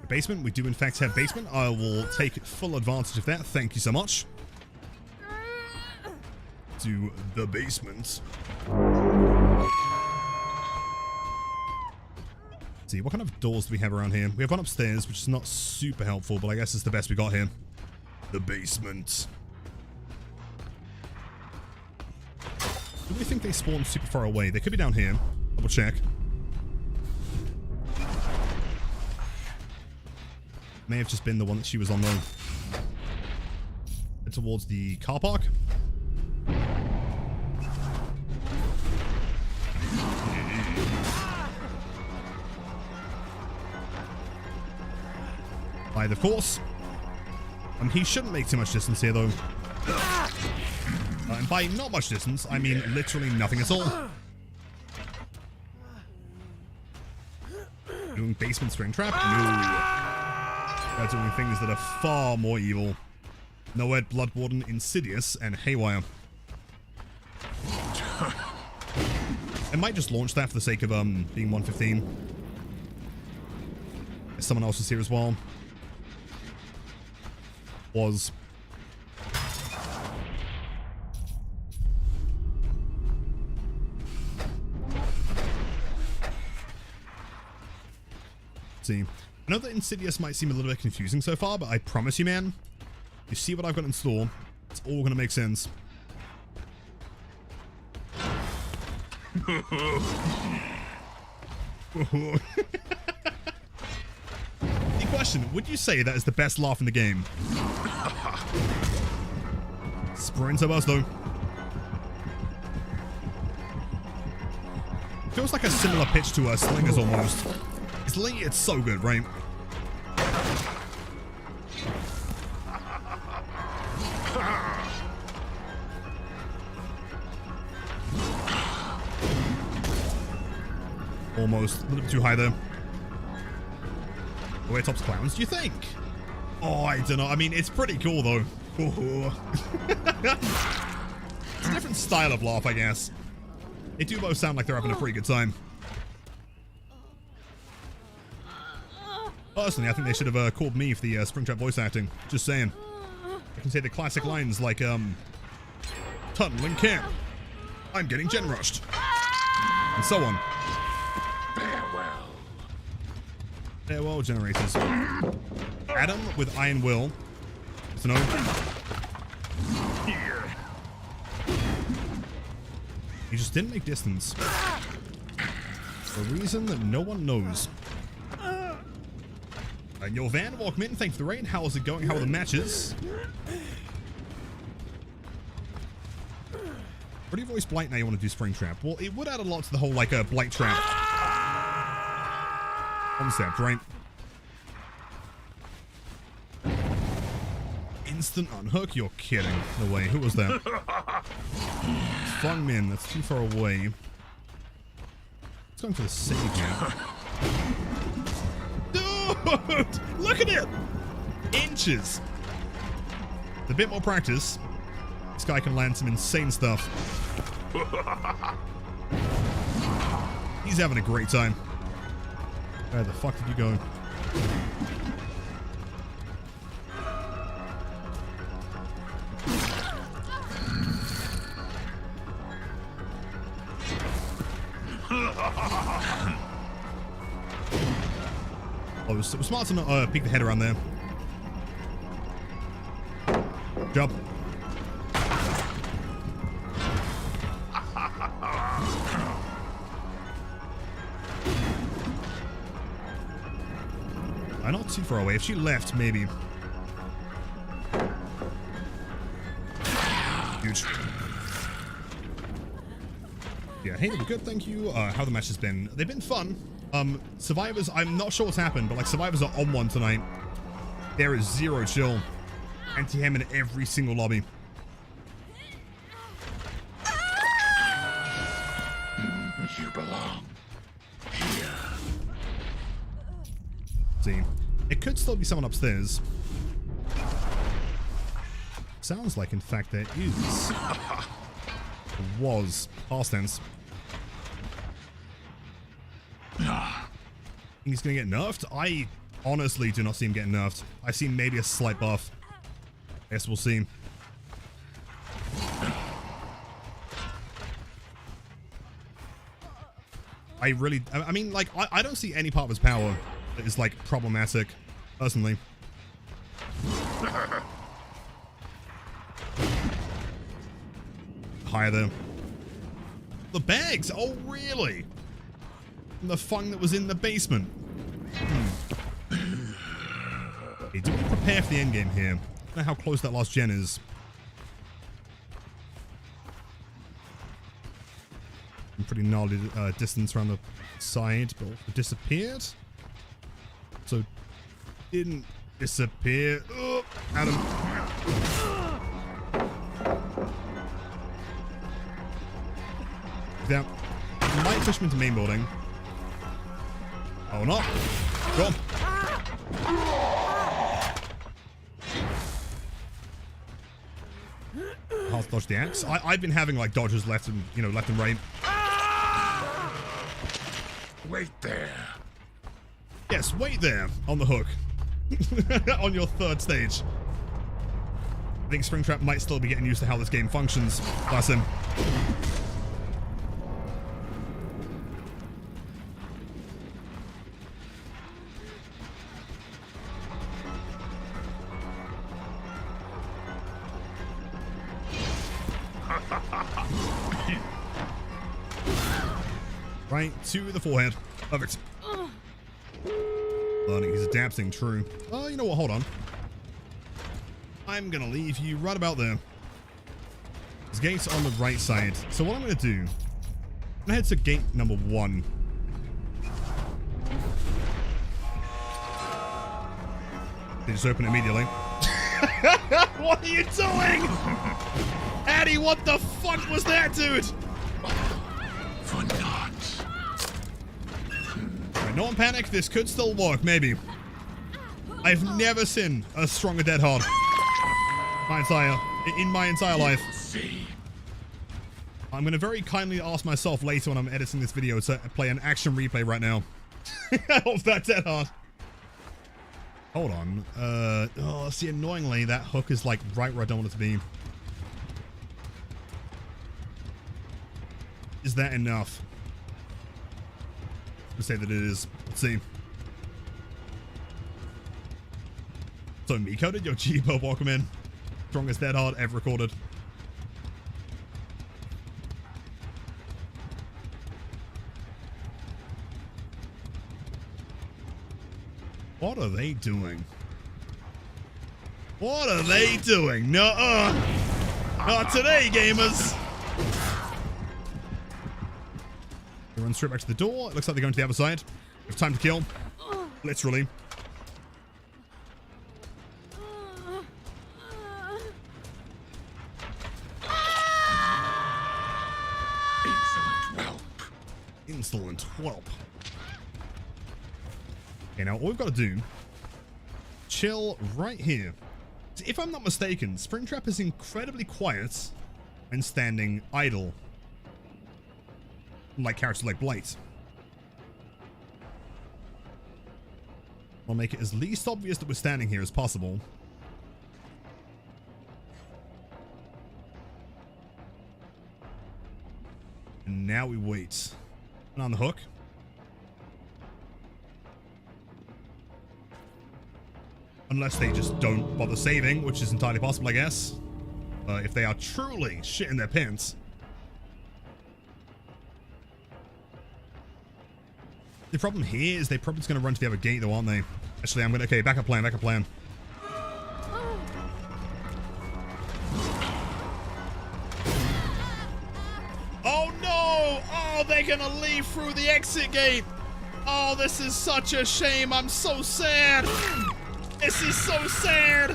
The basement, we do in fact have basement. I will take full advantage of that. Thank you so much. To the basement. Let's see, what kind of doors do we have around here? We have one upstairs, which is not super helpful, but I guess it's the best we got here. The basement. Do we think they spawn super far away? They could be down here. Double check. May have just been the one that she was on though. Head towards the car park. By the course. He shouldn't make too much distance here though. And by not much distance, I mean literally nothing at all. Doing basement Springtrap? No. They're doing things that are far more evil. Noed, Bloodwarden, Insidious, and Haywire. I might just launch that for the sake of being 115. Someone else is here as well. Was. See, I know that Insidious might seem a little bit confusing so far, but I promise you, man, you see what I've got in store, it's all gonna make sense. The question, would you say that is the best laugh in the game? Sprinter buzz though. Feels like a similar pitch to Slingers almost. It's so good, right? Almost. A little bit too high there. The way it tops clowns, do you think? Oh, I don't know. I mean, it's pretty cool, though. It's a different style of laugh, I guess. They do both sound like they're having a pretty good time. Personally, I think they should have called me for the Springtrap voice acting. Just saying. I can say the classic lines like, Tunnel in camp. I'm getting gen rushed. And so on. Farewell. Farewell generators. Adam with Iron Will. So no. Here. He just didn't make distance. For a reason that no one knows. And your van, welcome in. Thanks for the rain. How's it going? How are the matches? Pretty voice Blight now you want to do Springtrap. Well, it would add a lot to the whole, like, Blight Trap concept, right? Instant unhook? You're kidding. No way. Who was that? Fun Min. That's too far away. Let's go for the save here. Dude! Look at it! Inches! With a bit more practice, this guy can land some insane stuff. He's having a great time. Where the fuck did you go? Oh, it was smart to not peek the head around there. Jump. I'm not too far away. If she left, maybe. Huge. Yeah, hey, we're good, thank you. How the match has been? They've been fun. Survivors, I'm not sure what's happened, but like Survivors are on one tonight. There is zero chill. Anti-ham in every single lobby. You belong. See, it could still be someone upstairs. Sounds like, in fact, there is. Was. Past tense. He's gonna get nerfed? I honestly do not see him getting nerfed. I see maybe a slight buff. I guess we'll see. I mean, like, I don't see any part of his power that is, like, problematic, personally. Higher there. The bags! Oh, really? And the fun that was in the basement. Okay, do we prepare for the endgame here? I don't know how close that last gen is. Pretty gnarly distance around the side, but also disappeared. So didn't disappear. Oh, Adam. Now, might push him into main building. Oh, not. Go on. Hard to dodge the axe. I've been having like dodges left and left and right. Wait there. Yes, wait there on the hook. On your third stage. I think Springtrap might still be getting used to how this game functions. Bless him. Right to the forehead. Perfect. Learning he's adapting, true. Oh, you know what? Hold on. I'm gonna leave you right about there. There's gates on the right side. So what I'm gonna do, I'm gonna head to gate number 1. They just open immediately. What are you doing? Addy, what the fuck was that, dude? For naught. Right, no one panic. This could still work, maybe. I've never seen a stronger dead hard. In my entire life. I'm going to very kindly ask myself later when I'm editing this video to play an action replay right now. Of that dead hard. Hold on. Oh, see, annoyingly, that hook is like right where I don't want it to be. Is that enough? Let's say that it is. Let's see. So Miko did your G-Bo, welcome in. Strongest dead hard ever recorded. What are they doing? What are they doing? Nuh-uh. Not today, gamers. They run straight back to the door. It looks like they're going to the other side. We have time to kill. Literally. Insolent whelp. Okay, now all we've got to do, chill right here. So if I'm not mistaken, Springtrap is incredibly quiet and standing idle. Like characters like Blight. I'll make it as least obvious that we're standing here as possible. And now we wait. And on the hook. Unless they just don't bother saving, which is entirely possible, I guess. If they are truly shitting their pants. The problem here is they're probably just going to run to the other gate, though, aren't they? Actually, I'm going to... Okay, backup plan, backup plan. Oh, no! Oh, they're going to leave through the exit gate. Oh, this is such a shame. I'm so sad. This is so sad.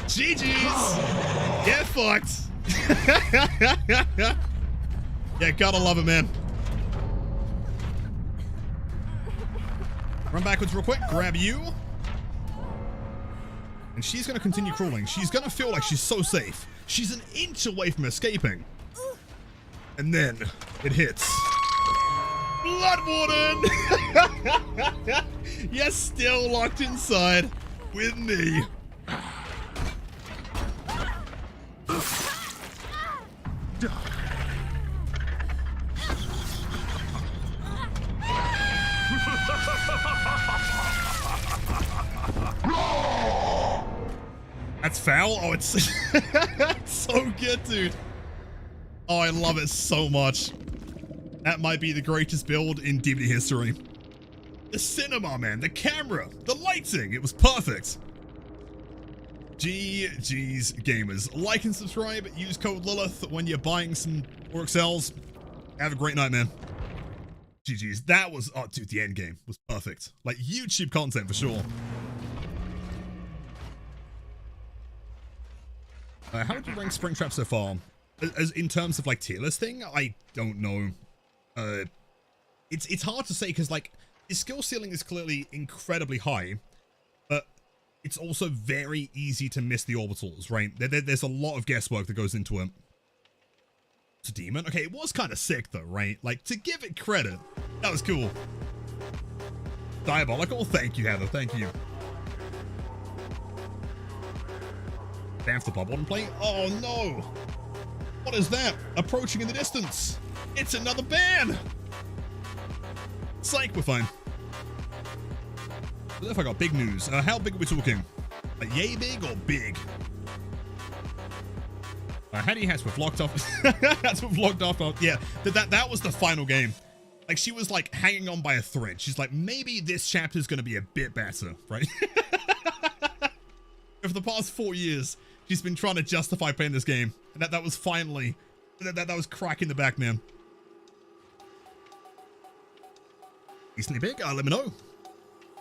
GG's. Get fucked. Yeah, gotta love it, man. Run backwards real quick. Grab you. And she's gonna continue crawling. She's gonna feel like she's so safe. She's an inch away from escaping. And then it hits. Blood Warden! You're still locked inside with me. That's foul? Oh, it's it's so good, dude. Oh, I love it so much. That might be the greatest build in DVD history. The cinema, man, the camera, the lighting, it was perfect. GG's gamers. Like and subscribe, use code Lilith when you're buying some Orc Cells. Have a great night, man. GG's. That was, oh dude, the Endgame was perfect. Like YouTube content for sure. How would you rank Springtrap so far? As in terms of like tier listing, I don't know. It's hard to say because like his skill ceiling is clearly incredibly high, but it's also very easy to miss the orbitals, right? There's a lot of guesswork that goes into it. It's a demon. Okay, it was kind of sick though, right? Like to give it credit, that was cool. Diabolical. Thank you, Heather. Thank you. Damn the bubble and play. Oh no! What is that? Approaching in the distance. It's another ban. Psych, we're fine. What if I got big news? How big are we talking? Yay big or big? Hattie has with locked off. That's with locked off. Yeah, that was the final game. Like she was like hanging on by a thread. She's like, maybe this chapter is going to be a bit better, right? For the past 4 years, she's been trying to justify playing this game, and that was finally that was cracking the back, man. Decently big. Let me know.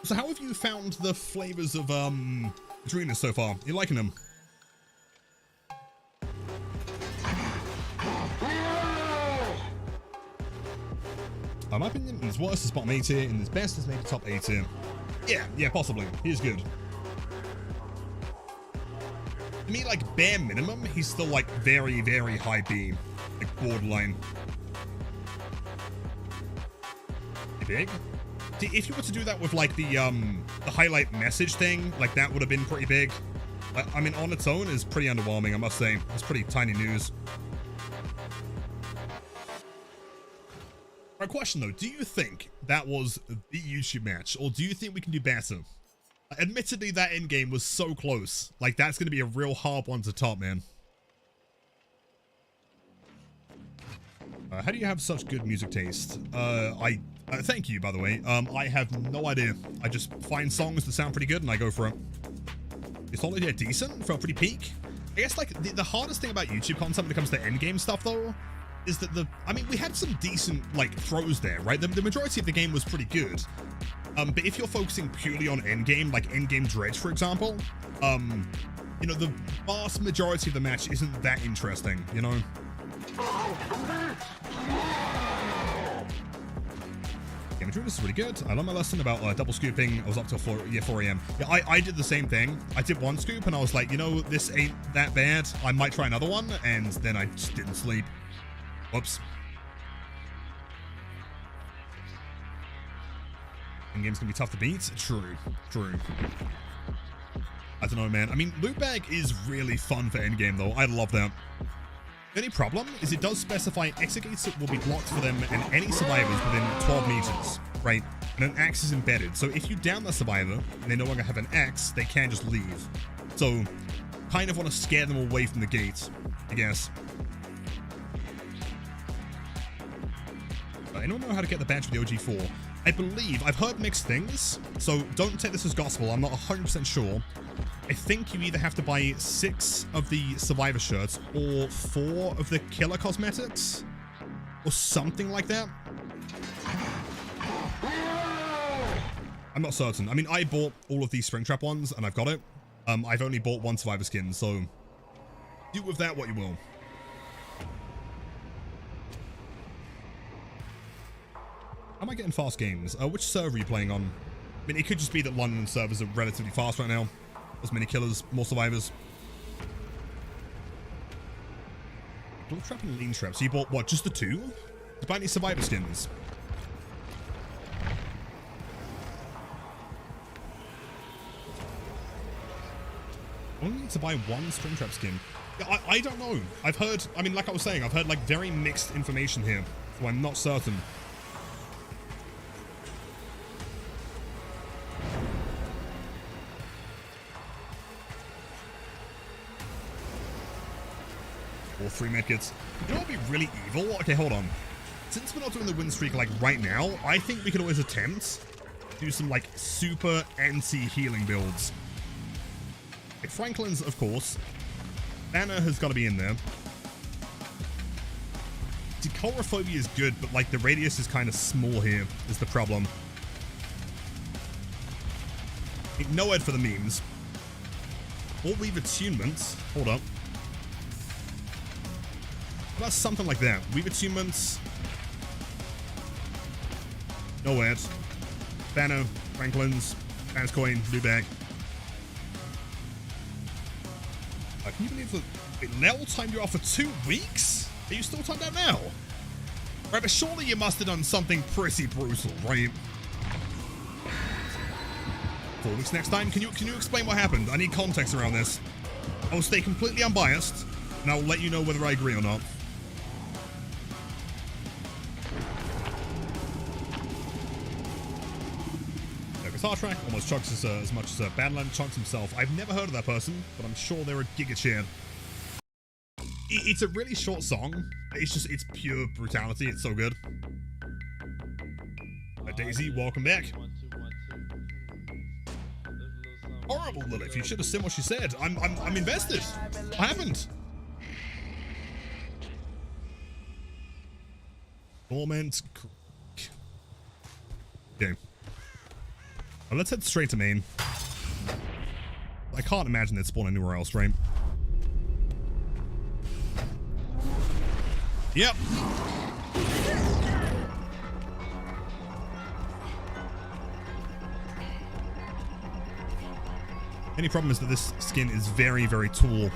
So, how have you found the flavors of Adrenas so far? You liking them? In my opinion, his worst is bottom 8 tier, and his best is maybe top 8 tier. Yeah, possibly. He's good. To me, like, bare minimum, he's still, like, very, very high B. Like, borderline. Big? See, if you were to do that with, like, the highlight message thing, like, that would have been pretty big. I mean, on its own is pretty underwhelming, I must say. It's pretty tiny news. My question, though, do you think that was the YouTube match, or do you think we can do better? Admittedly, that endgame was so close. Like, that's going to be a real hard one to top, man. How do you have such good music taste? Thank you, by the way. I have no idea. I just find songs that sound pretty good, and I go for it. It's all decent. Felt pretty peak. I guess, like, the hardest thing about YouTube content when it comes to endgame stuff, though, is that I mean, we had some decent, like, throws there, right? The majority of the game was pretty good. But if you're focusing purely on endgame, like endgame dredge, for example, you know, the vast majority of the match isn't that interesting, you know? Game Adrenas is really good. I learned my lesson about double scooping. I was up till 4 a.m. Yeah, I did the same thing. I did one scoop and I was like, you know, this ain't that bad. I might try another one. And then I just didn't sleep. Whoops. Endgame's gonna be tough to beat. True. I don't know, man. I mean, loot bag is really fun for endgame, though. I love that. The only problem is it does specify exit gates will be blocked for them and any survivors within 12 meters, right? And an axe is embedded. So if you down the survivor and they no longer have an axe, they can just leave. So kind of want to scare them away from the gate, I guess. Anyone know how to get the badge for the OG4? I believe, I've heard mixed things, so don't take this as gospel, I'm not 100% sure. I think you either have to buy 6 of the survivor shirts or 4 of the killer cosmetics, or something like that. I'm not certain. I mean, I bought all of these Springtrap ones, and I've got it. I've only bought 1 survivor skin, so do with that what you will. How am I getting fast games? Which server are you playing on? I mean, it could just be that London servers are relatively fast right now. There's many killers, more survivors. Glove trap and lean trap. So you bought, what, just the 2? Did you buy any survivor skins? Only need to buy 1 Springtrap skin. Yeah, I don't know. I've heard, I mean, like I was saying, I've heard like very mixed information here, so I'm not certain. Or 3 medkits. You know what would be really evil? Okay, hold on. Since we're not doing the win streak like right now, I think we can always attempt to do some like super anti-healing builds. Like Franklin's, of course. Banner has got to be in there. Decolorophobia is good, but like the radius is kind of small here, is the problem. No ed for the memes. Or weave attunements. Hold up. That's something like that. Weave attunements. No ed. Banner, Franklin's, Banner's coin, new bag. Can you believe that? Wait, Lel timed you out for 2 weeks? Are you still timed out now? Right, but surely you must have done something pretty brutal, right? 4 weeks next time? Can you explain what happened? I need context around this. I will stay completely unbiased, and I will let you know whether I agree or not. Guitar track almost chucks as much as Badland chunks himself. I've never heard of that person, but I'm sure they're a giga chan. It's a really short song. It's pure brutality. It's so good. Daisy, welcome back. Horrible, Lilith. You should have seen what she said. I'm invested. I haven't. Torment. Okay. Well, let's head straight to main. I can't imagine they'd spawn anywhere else, right? Yep. Any problem is that this skin is very, very tall.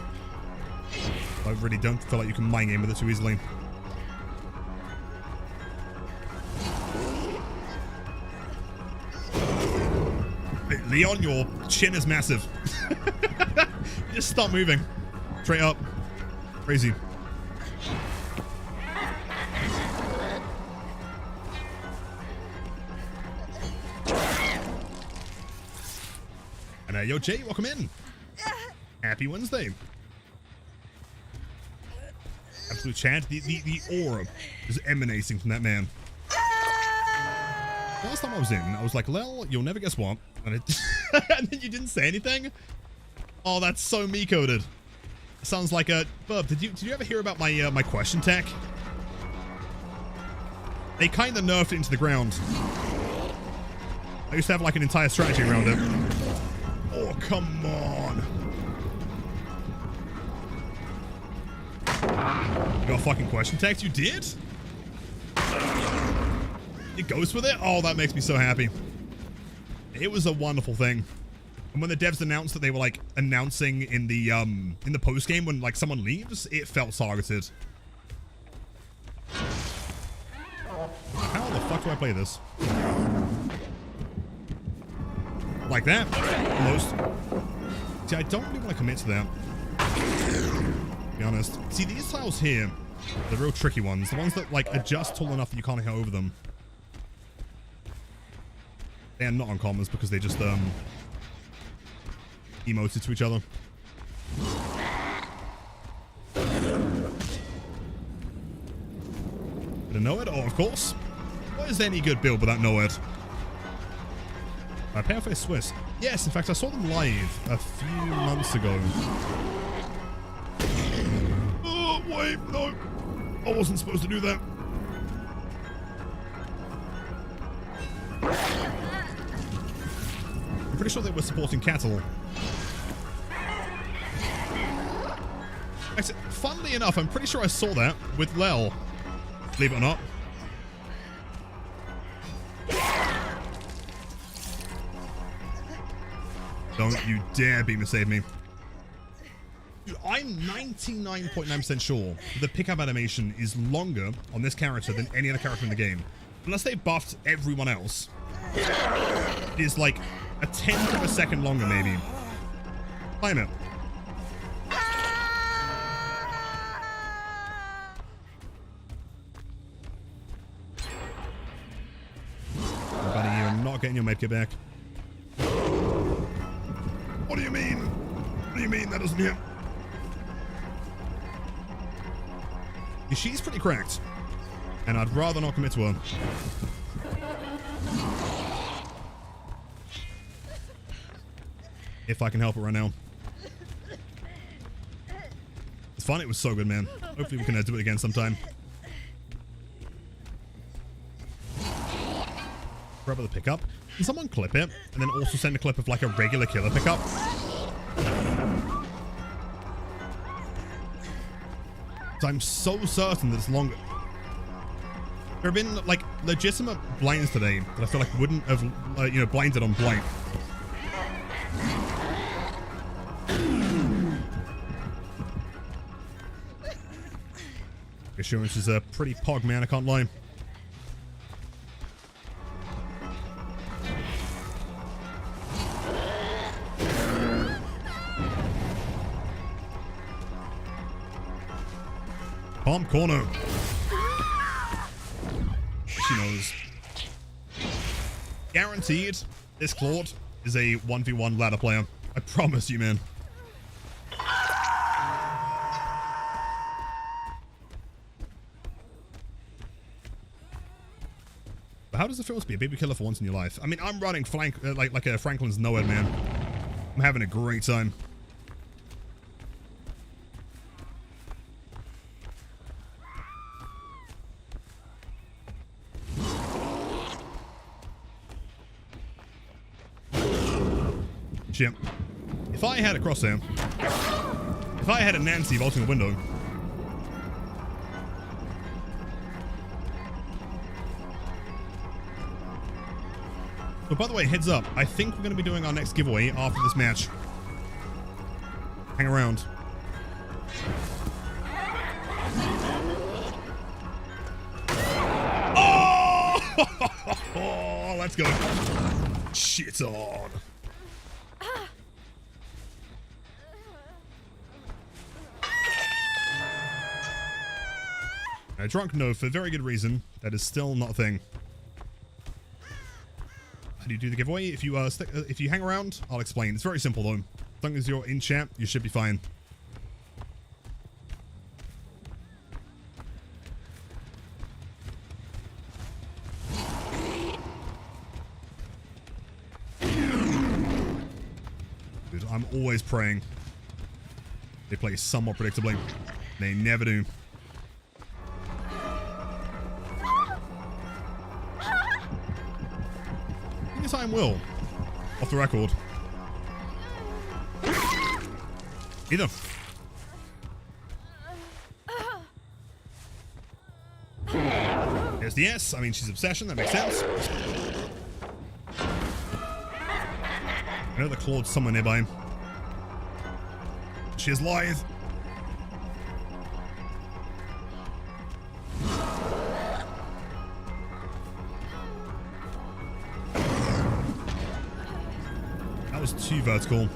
I really don't feel like you can mind game with it too easily. Leon, your chin is massive. Just stop moving. Straight up. Crazy. And yo, Jay, welcome in. Happy Wednesday. Absolute chant. The aura is emanating from that man. Last time I was in, I was like, Lel, you'll never guess what. And, and then you didn't say anything? Oh, that's so me-coded. Sounds like a... Bub, did you ever hear about my my question tech? They kind of nerfed it into the ground. I used to have like an entire strategy around it. Oh, come on. You got fucking question text? You did? It goes with it? Oh, that makes me so happy. It was a wonderful thing. And when the devs announced that they were like announcing in the post game when like someone leaves, it felt targeted. How the fuck do I play this? Like that? Almost. See, I don't really want to commit to that. to be honest. See, these tiles here, the real tricky ones, the ones that like adjust tall enough that you can't hit over them. They are not uncommons because they just emoted to each other. Did I know it? Oh, of course. What is any good build without know it? Paleface Swiss. Yes, in fact, I saw them live a few months ago. Oh, wait, no. I wasn't supposed to do that. I'm pretty sure they were supporting cattle. Actually, funnily enough, I'm pretty sure I saw that with Lel. Believe it or not. Don't you dare beam to save me. Dude, I'm 99.9% sure the pickup animation is longer on this character than any other character in the game. Unless they buffed everyone else. It is like a 10th of a second longer, maybe. Climb it. Buddy, you're not getting your medkit back. What do you mean? What do you mean that doesn't hit? She's pretty cracked. And I'd rather not commit to her. If I can help it right now. It's fun. It was so good, man. Hopefully we can do it again sometime. Grab the pickup. Can someone clip it? And then also send a clip of like a regular killer pickup? So I'm so certain that it's longer. There have been like legitimate blinds today that I feel like wouldn't have, you know, blinded on blind. Assurance is a pretty pog, man. I can't lie. Palm corner. She knows. Guaranteed, this Claude is a 1v1 ladder player. I promise you, man. But how does it feel to be a baby killer for once in your life? I mean, I'm running like a Franklin's nowhere, man. I'm having a great time. Shit. If I had a crosshair, if I had a Nancy vaulting a window, but by the way, heads up, I think we're going to be doing our next giveaway after this match. Hang around. Oh, let's go. Shit on. Drunk? No, for very good reason. That is still not a thing. How do you do the giveaway? If you hang around, I'll explain. It's very simple though. As long as you're in chat, you should be fine. Dude, I'm always praying they play somewhat predictably. They never do. Time will. Off the record. Either. There's the S. I mean, she's obsession. That makes sense. I know the Claude's somewhere nearby. She is lithe. Too vertical.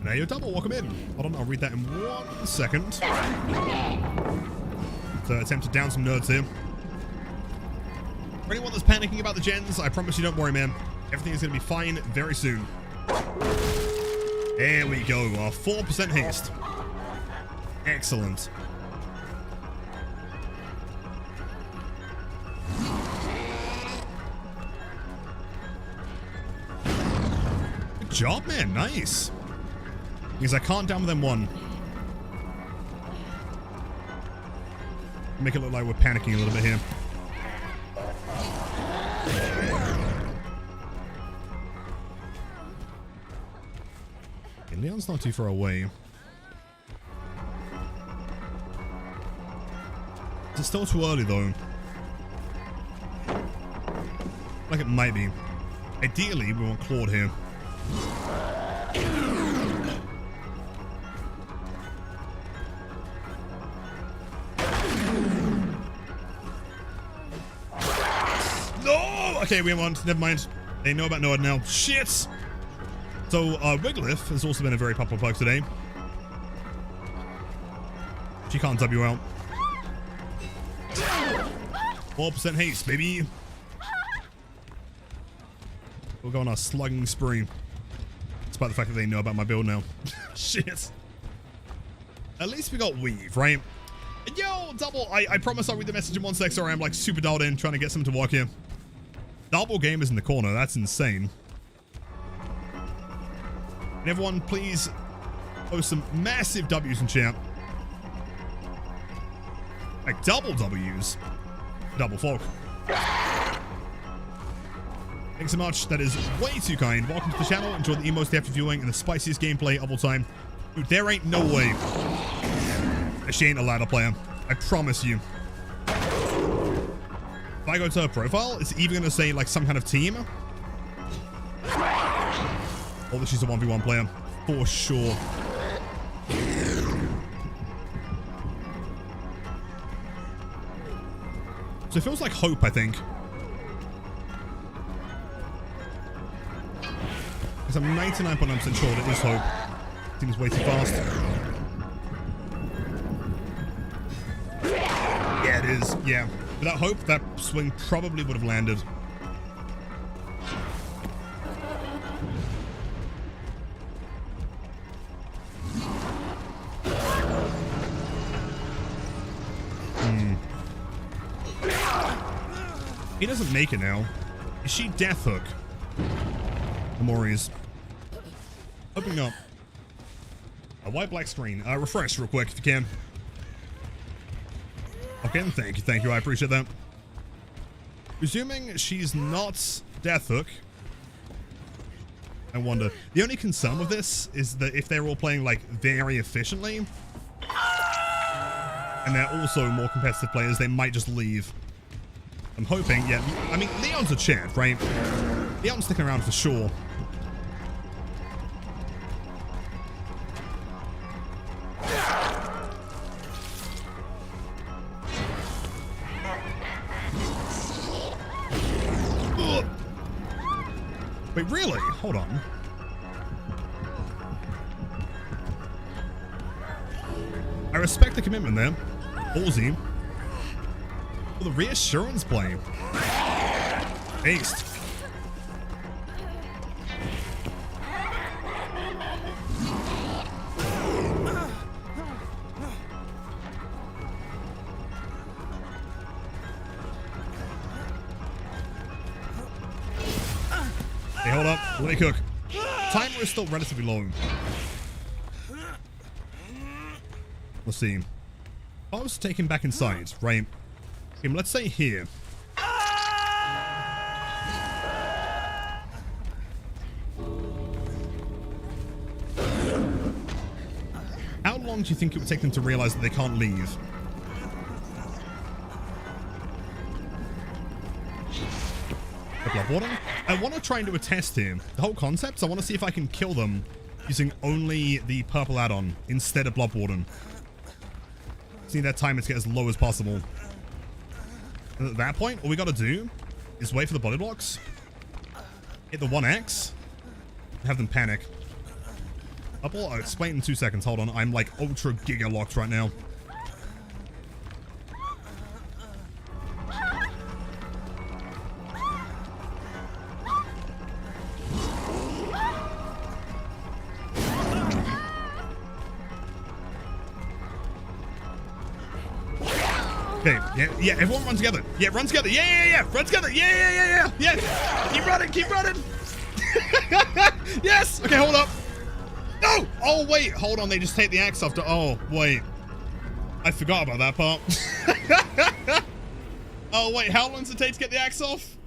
And Hey, yo, Double, welcome in. Hold on, I'll read that in 1 second. So, attempt to down some nerds here. For anyone that's panicking about the gens, I promise you, don't worry, man. Everything is going to be fine very soon. There we go, our 4% haste. Excellent. Good job, man. Nice. Because I can't down with M1. Make it look like we're panicking a little bit here. Okay, Leon's not too far away. It's still too early though. Like it might be. Ideally, we want Claude here. No! Okay, we won. Never mind. They know about Noah now. Shit! So, Wigglyth has also been a very popular perk today. She can't W out. 4% haste, baby. We'll go on our slugging spree. Despite the fact that they know about my build now. Shit. At least we got Weave, right? Yo, Double, I promise I'll read the message in 1 sec. Sorry, I'm like super dialed in trying to get something to work here. Double game is in the corner. That's insane. And everyone, please post some massive W's in chat. Like double W's. Double folk. Thanks so much. That is way too kind. Welcome to the channel. Enjoy the most after viewing and the spiciest gameplay of all time. Dude, there ain't no way she ain't a ladder player. I promise you. If I go to her profile, it's either going to say like some kind of team or that she's a 1v1 player. For sure. So it feels like Hope, I think. Because I'm 99.9% sure that it is Hope. Seems way too fast. Yeah, it is. Yeah. Without Hope, that swing probably would have landed. He doesn't make it now. Is she Death Hook? Amori's. Hoping not. A white black screen. Refresh real quick if you can. Okay, and thank you, I appreciate that. Presuming she's not Death Hook. I wonder. The only concern with this is that if they're all playing like very efficiently, and they're also more competitive players, they might just leave. I'm hoping, yeah. I mean, Leon's a champ, right? Leon's sticking around for sure. Ugh. Wait, really? Hold on. I respect the commitment there. Ballsy. The reassurance play. Based. Hey, hold up. Let me cook. Timer is still relatively low. Let's see. If I was to take him back inside, right? Let's say here. How long do you think it would take them to realize that they can't leave? I want to try and do a test here. The whole concept, I want to see if I can kill them using only the purple add-on instead of Blood Warden. See that timer to get as low as possible. And at that point, all we got to do is wait for the body blocks, hit the 1x, and have them panic. I'll explain in 2 seconds. Hold on. I'm like ultra giga locked right now. Okay, yeah, everyone run together. Yeah, run together. Yeah. Run together. Yeah. Keep running. Yes. Okay, hold up. No. Oh, wait. Hold on. They just take the axe off. Oh, wait. I forgot about that part. Oh, wait. How long does it take to get the axe off?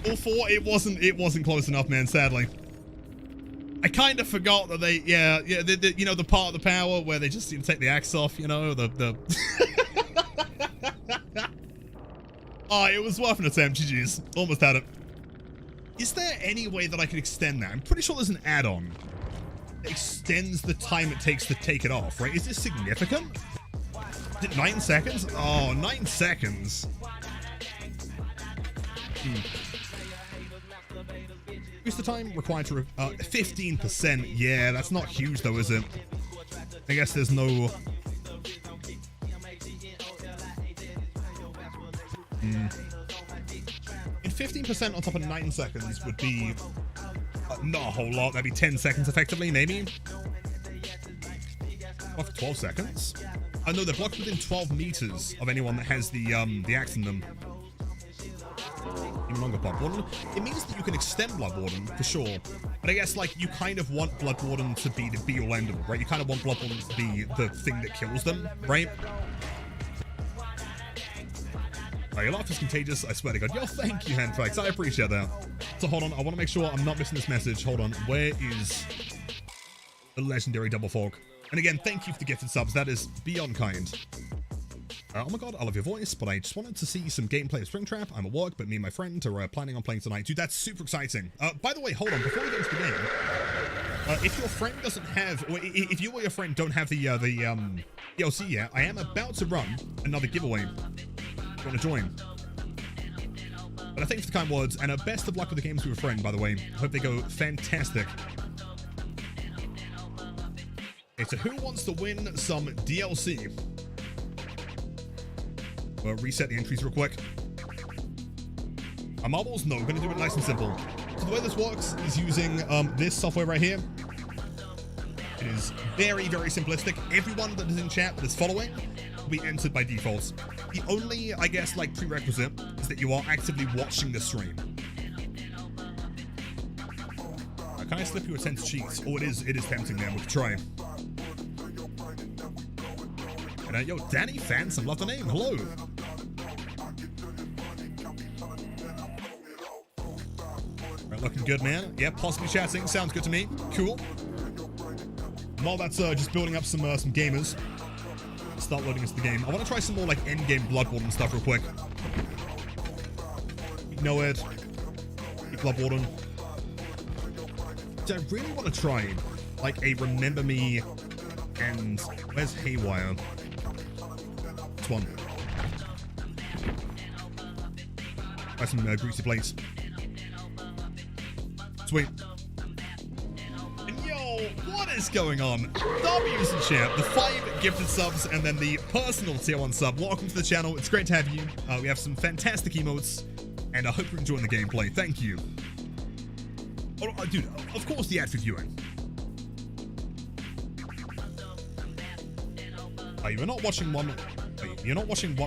All 4? It wasn't close enough, man, sadly. I kind of forgot that they, you know, the part of the power where they just take the axe off, you know, the Oh, it was worth an attempt, GG's. Almost had it. Is there any way that I can extend that? I'm pretty sure there's an add-on that extends the time it takes to take it off, right? Is this significant? Is it 9 seconds? Oh, 9 seconds. What's the time required to... 15%. Yeah, that's not huge though, is it? I guess there's no... And 15% on top of 9 seconds would be not a whole lot. That'd be 10 seconds effectively, maybe. Block 12 seconds? Oh no, they're blocked within 12 meters of anyone that has the axe in them. Even longer Blood Warden. It means that you can extend Blood Warden, for sure. But I guess, like, you kind of want Blood Warden to be the be-all end-all, right? You kind of want Blood Warden to be the thing that kills them, right? Oh, your laugh is contagious, I swear to God. Yo, thank you, Handfax. I appreciate that. So hold on, I want to make sure I'm not missing this message. Hold on, where is the legendary Double Fork? And again, thank you for the gifted subs. That is beyond kind. Oh my God, I love your voice, but I just wanted to see some gameplay of Springtrap. I'm at work, but me and my friend are planning on playing tonight. Dude, that's super exciting. By the way, hold on, before we get into the game, if your friend doesn't have, or if you or your friend don't have the DLC yet, I am about to run another giveaway. If you want to join. But I thank you for the kind words, and best of luck with the games with a friend, by the way. I hope they go fantastic. Okay, so who wants to win some DLC? We'll reset the entries real quick. Marbles? No, we're going to do it nice and simple. So the way this works is using this software right here. It is very, very simplistic. Everyone that is in chat that is following will be entered by default. The only, I guess, like, prerequisite is that you are actively watching the stream. Can I slip you a 10 to cheats? Oh, it is tempting, man. We could try. And yo, Danny Phantom, love the name. Hello. Right, looking good, man. Yeah, possibly chatting. Sounds good to me. Cool. While that's just building up some gamers, start loading into the game. I want to try some more like Endgame Blood Warden stuff real quick. No Ed. Blood Warden. So I really want to try like a Remember Me and where's Haywire? This one. Try some greasy plates. Sweet. And yo, what is going on? W's in chat, the 5 gifted subs, and then the personal tier 1 sub. Welcome to the channel. It's great to have you. We have some fantastic emotes, and I hope you're enjoying the gameplay. Thank you. Oh, dude, of course the ad for viewing. You're not watching 1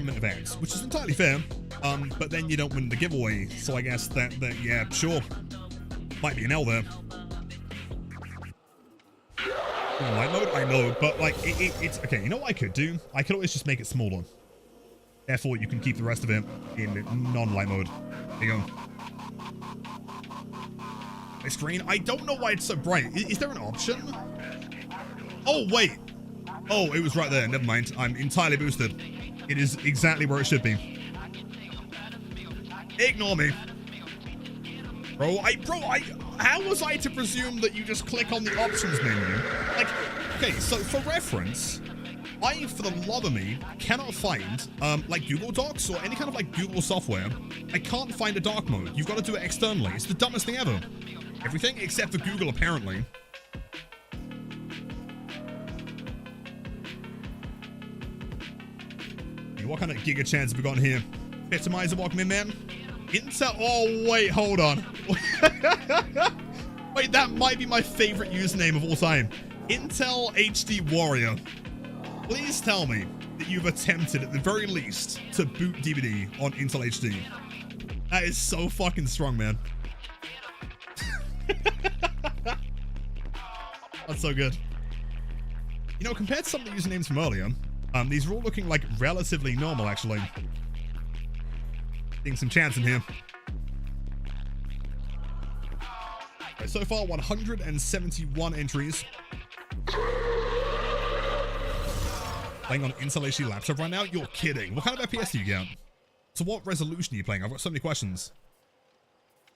minute of ads, which is entirely fair. But then you don't win the giveaway, so I guess that yeah, sure. Might be an L there. In light mode, I know, but like it's okay. You know what I could do? I could always just make it smaller. Therefore, you can keep the rest of it in non-light mode. There you go. My screen. I don't know why it's so bright. Is there an option? Oh wait. Oh, it was right there. Never mind. I'm entirely boosted. It is exactly where it should be. Ignore me. Bro, how was I to presume that you just click on the options menu? Like, okay, so for reference, I, for the love of me, cannot find, like Google Docs or any kind of like Google software. I can't find a dark mode. You've got to do it externally. It's the dumbest thing ever. Everything except for Google, apparently. What kind of Giga Chance have we got here? Epitomizer, welcome in, man. Intel. Oh, wait, hold on. Wait, that might be my favorite username of all time. Intel HD Warrior. Please tell me that you've attempted, at the very least, to boot DVD on Intel HD. That is so fucking strong, man. That's so good. You know, compared to some of the usernames from earlier, these are all looking like relatively normal, actually. Seeing some chance in here. Right, so far, 171 entries. Playing on Intel HD laptop right now? You're kidding. What kind of FPS do you get? So what resolution are you playing? I've got so many questions.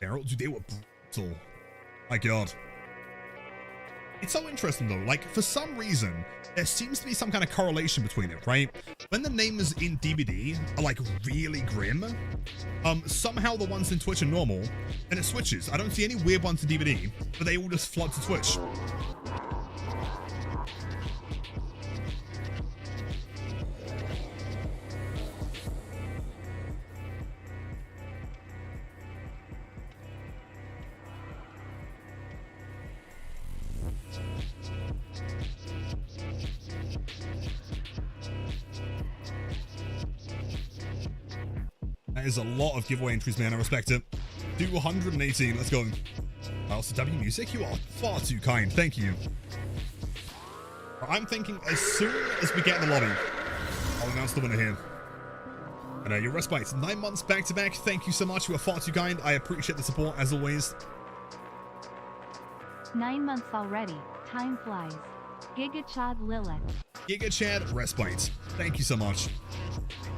Daryl, dude, they were brutal. My God. It's so interesting though, like for some reason, there seems to be some kind of correlation between it, right? When the names in DVD are like really grim, somehow the ones in Twitch are normal, and it switches. I don't see any weird ones in DVD, but they all just flood to Twitch. That is a lot of giveaway entries, man. I respect it. 218. Let's go. Also, W Music, you are far too kind. Thank you. I'm thinking as soon as we get in the lobby, I'll announce the winner here. And your respite, 9 months back to back. Thank you so much. You are far too kind. I appreciate the support as always. 9 months already. Time flies. Giga Chad Lilith. Giga Chad Respite. Thank you so much.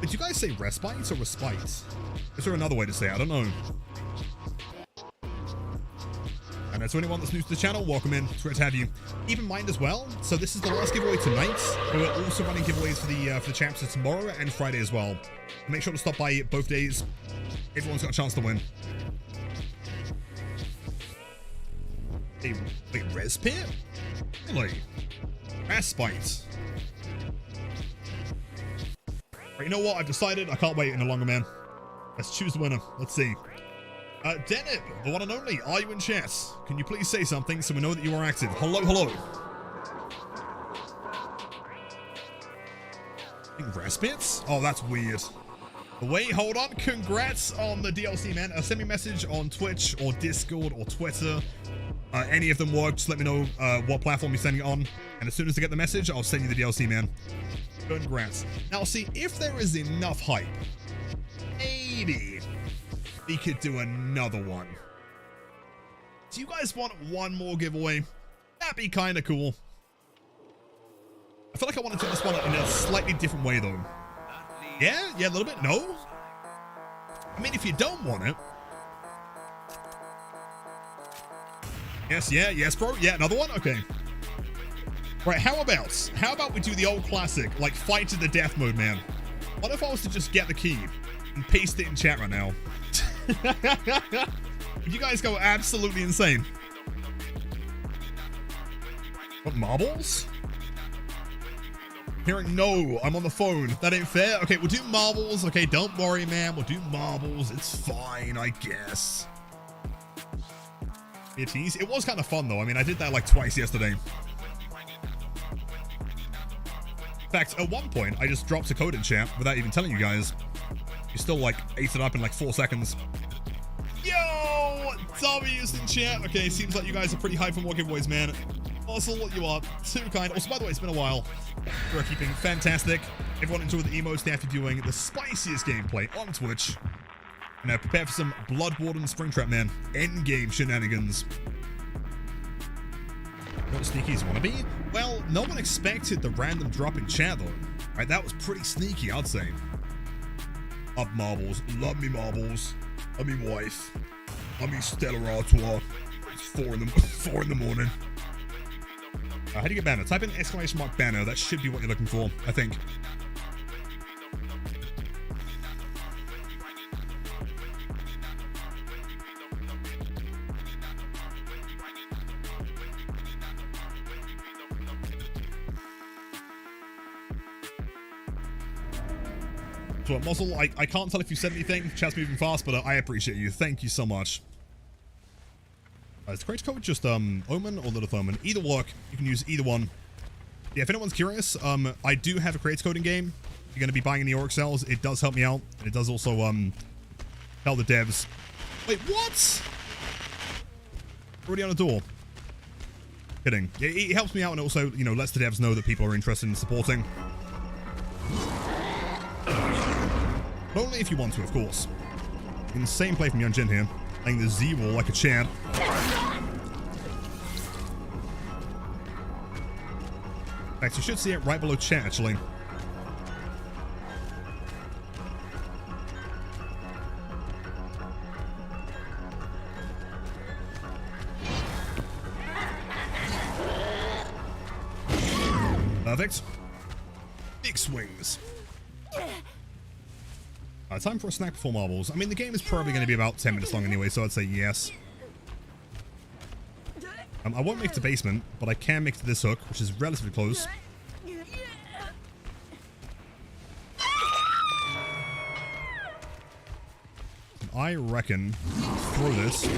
Did you guys say respite or respite? Is there another way to say it? I don't know. And to anyone that's new to the channel, welcome in. It's great to have you. Keep in mind as well, so this is the last giveaway tonight, but we're also running giveaways for the chapter tomorrow and Friday as well. Make sure to stop by both days. Everyone's got a chance to win. Hey, wait, Respite? Really? Respite. Right, you know what? I've decided I can't wait any longer, man. Let's choose the winner. Let's see. Denib, the one and only, are you in chat? Can you please say something so we know that you are active? Hello, hello. Respite? Oh, that's weird. Wait, hold on. Congrats on the DLC, man. Send me a message on Twitch or Discord or Twitter. Any of them work. Just let me know what platform you're sending it on. And as soon as I get the message, I'll send you the DLC, man. Congrats. Now, see, if there is enough hype, maybe we could do another one. Do you guys want one more giveaway? That'd be kind of cool. I feel like I want to do this one in a slightly different way, though. Yeah? Yeah, a little bit? No? I mean, if you don't want it. Yes, yeah, yes, bro. Yeah, another one? Okay. Right, how about we do the old classic, like fight to the death mode, man? What if I was to just get the key and paste it in chat right now? Would you guys go absolutely insane? What, marbles? Hearing no, I'm on the phone. That ain't fair. Okay, we'll do marbles. Okay, don't worry, man. We'll do marbles. It's fine, I guess. It was kind of fun, though. I mean, I did that like twice yesterday. In fact, at one point, I just dropped a code in chat without even telling you guys. You still, like, ate it up in, like, 4 seconds. Yo! W's in chat. Okay, seems like you guys are pretty hyped for more giveaways, man. Also, you are too kind. Also, by the way, it's been a while. You're keeping fantastic. Everyone enjoy the emotes after doing the spiciest gameplay on Twitch. Now, prepare for some Bloodborne Springtrap, man. Endgame shenanigans. What sneakies wanna be? Well, no one expected the random drop in chat, though. Right, that was pretty sneaky, I'd say. Up marbles. Love me marbles. Love me wife. Love me Stella Artois. It's 4 in the morning. How do you get banner? Type in ! banner. That should be what you're looking for, I think. So, Muzzle, I can't tell if you said anything. Chat's moving fast, but I appreciate you. Thank you so much. Is the creator code just Omen or Little Omen? Either work. You can use either one. Yeah, if anyone's curious, I do have a creator code in game. If you're going to be buying any Orc cells, it does help me out. And it does also tell the devs. Wait, what? Already on the door. Kidding. It helps me out and also, you know, lets the devs know that people are interested in supporting. But only if you want to, of course. Insane play from Young Jin here. Playing the Z wall like a Chad. In fact, you should see it right below chat, actually. Perfect. Big swings. Time for a snack before marbles. I mean, the game is probably going to be about 10 minutes long anyway, so I'd say yes. I won't make it to basement, but I can make it to this hook, which is relatively close. I reckon throw this,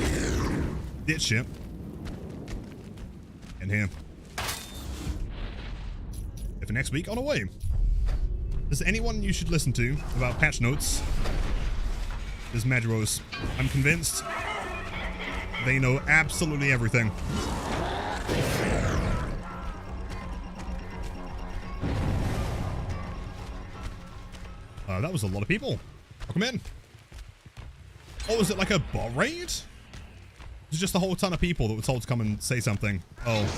ditch it, in here. And for next week, on our way. Is there anyone you should listen to about patch notes? There's Madros. I'm convinced they know absolutely everything. That was a lot of people. Welcome in. Oh, was it like a bot raid? It was just a whole ton of people that were told to come and say something. Oh.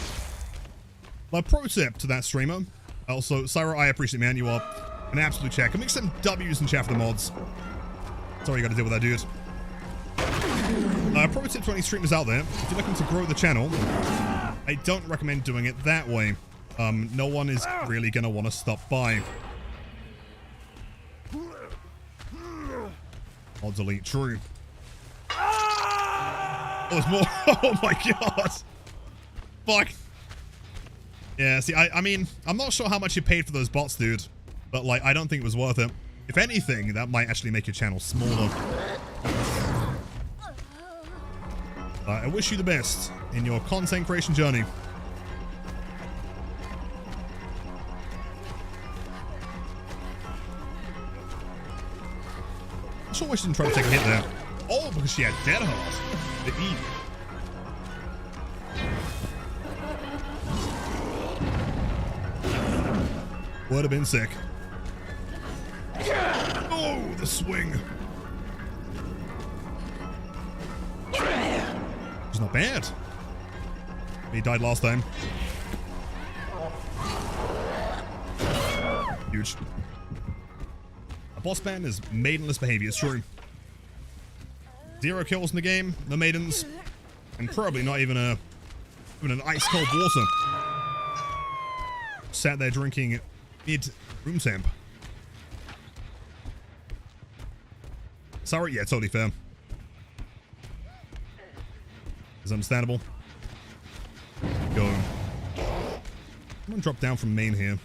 Well, pro tip to that streamer. Also, Syra, I appreciate it, man. You are an absolute check. I'll make some W's in chat for the mods. Sorry you got to deal with that, dude. Pro tip to any streamers out there. If you're looking to grow the channel, I don't recommend doing it that way. No one is really going to want to stop by. I'll delete true. Oh, there's more. Oh my god. Fuck. Yeah, see, I mean, I'm not sure how much you paid for those bots, dude. But, like, I don't think it was worth it. If anything, that might actually make your channel smaller. I wish you the best in your content creation journey. I'm sure why she didn't try to take a hit there. Oh, because she had dead heart. The E. Would have been sick. Oh, the swing. It's not bad. He died last time. Huge. A boss ban is maidenless behavior, it's true. 0 kills in the game, no maidens, and probably not even an ice cold water. Sat there drinking mid room temp. Sorry, yeah, totally fair. Is understandable. Go. I'm gonna drop down from main here.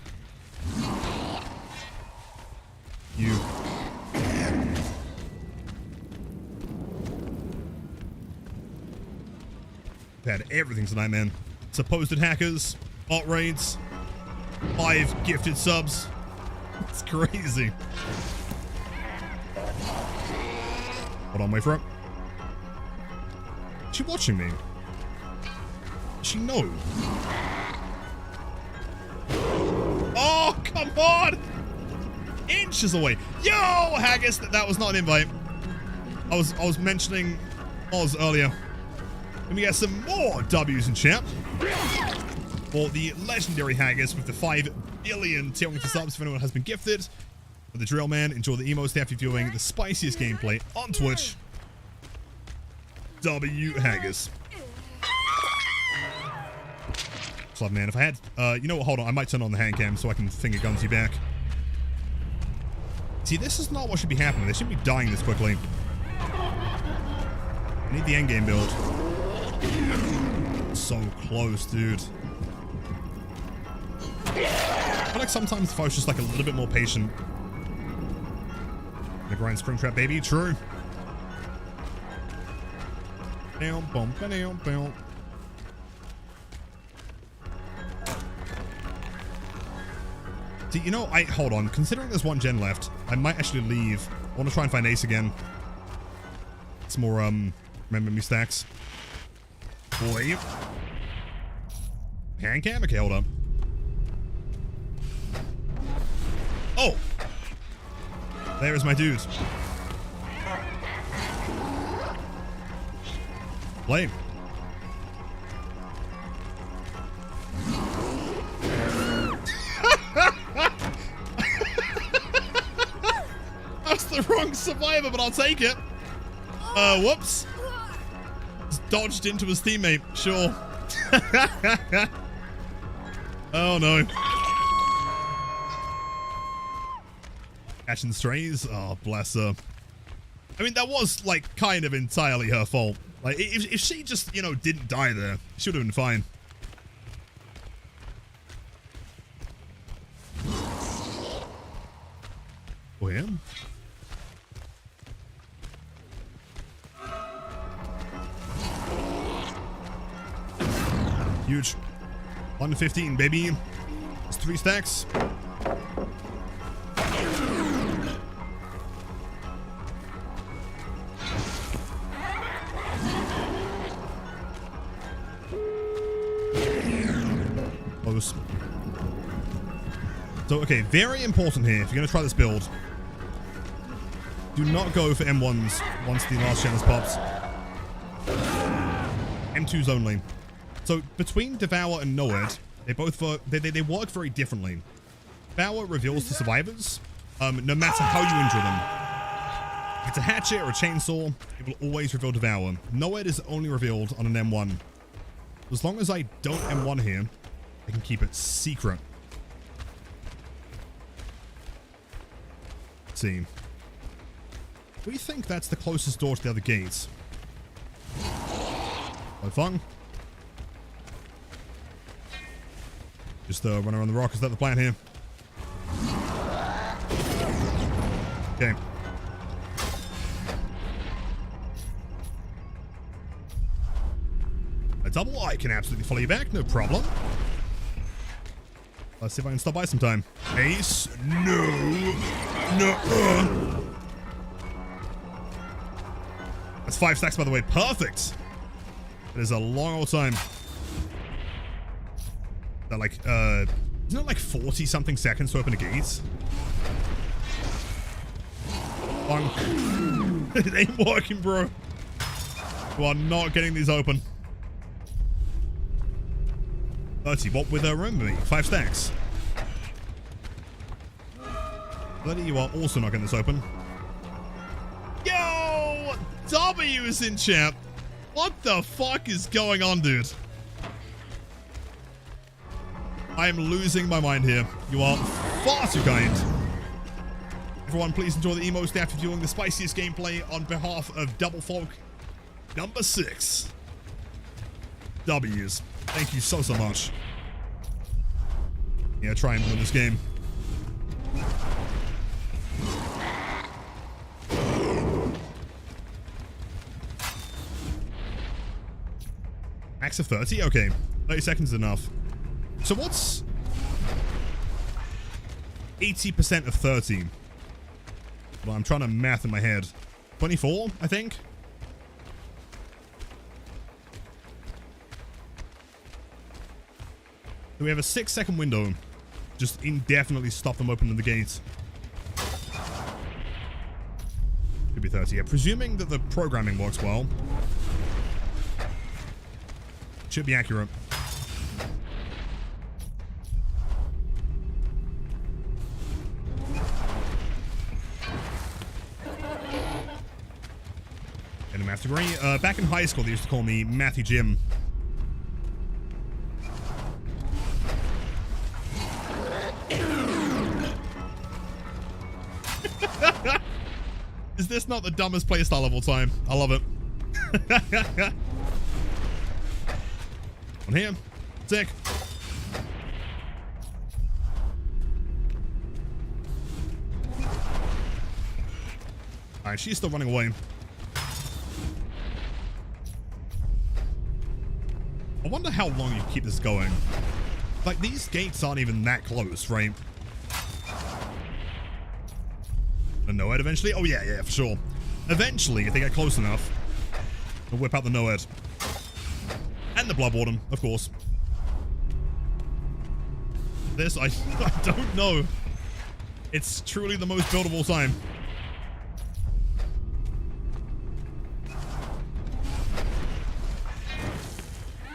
You. Had everything tonight, man. Supposed hackers, bot raids, 5 gifted subs. It's crazy. Hold on, wait for it. Is she watching me? Does she know? Oh, come on! Inches away. Yo, Haggis, that was not an invite. I was mentioning Oz earlier. Let me get some more W's in chat. For the legendary Haggis with the 5 billion tier 1 subs, if anyone has been gifted. For the drill, man, enjoy the emo staff viewing the spiciest gameplay on Twitch. W Haggis. Love, man. If I had, you know what? Hold on. I might turn on the hand cam so I can finger guns you back. See, this is not what should be happening. They shouldn't be dying this quickly. I need the endgame build. So close, dude. I feel like sometimes if I was just like a little bit more patient. Gotta grind Springtrap, baby. True. See, you know, hold on. Considering there's one gen left, I might actually leave. I want to try and find Ace again. It's more, remember me stacks. Boy. Hand cam? Okay, hold up. Oh! There is my dude. Play. That's the wrong survivor, but I'll take it. Whoops. Just dodged into his teammate. Sure. Oh no. Catching strays. Oh, bless her. I mean, that was like kind of entirely her fault. Like, if she just, you know, didn't die there, she would have been fine. Oh, yeah? Huge. 115, baby. It's 3 stacks. Close. So, okay, very important here. If you're going to try this build, do not go for M1s once the last gen has popped. M2s only. So, between Devour and Noed, they both they work very differently. Devour reveals to survivors, no matter how you injure them. If it's a hatchet or a chainsaw, it will always reveal Devour. Noed is only revealed on an M1. As long as I don't M1 here, I can keep it secret. Let's see. We think that's the closest door to the other gates. By fun. Just run around the rock. Is that the plan here? Okay. A double, I can absolutely follow you back. No problem. Let's see if I can stop by sometime. Ace? No. No. That's 5 stacks, by the way. Perfect. It is a long old time. That like, isn't it like 40 something seconds to open a gate? Long. It ain't working, bro. You are not getting these open. 30. What with her room me? 5 stacks. 30. You are also not getting this open. Yo! W is in chat. What the fuck is going on, dude? I am losing my mind here. You are far too kind. Everyone, please enjoy the emotes after viewing the spiciest gameplay on behalf of Double Folk number 6. W's. Thank you so much. Yeah, try and win this game. Max of 30? Okay. 30 seconds is enough. So what's 80% of 30? Well, I'm trying to math in my head. 24, I think? So we have a 6-second window. Just indefinitely stop them opening the gate. Could be 30. Yeah, presuming that the programming works well. Should be accurate. And a math degree. Back in high school, they used to call me Matthew Jim. Is this not the dumbest playstyle of all time? I love it. On here. Sick. Alright, she's still running away. I wonder how long you keep this going. Like, these gates aren't even that close, right? The no-head eventually? Oh, yeah, for sure. Eventually, if they get close enough, they'll whip out the no-head. And the blood warden, of course. This, I don't know. It's truly the most build of all time.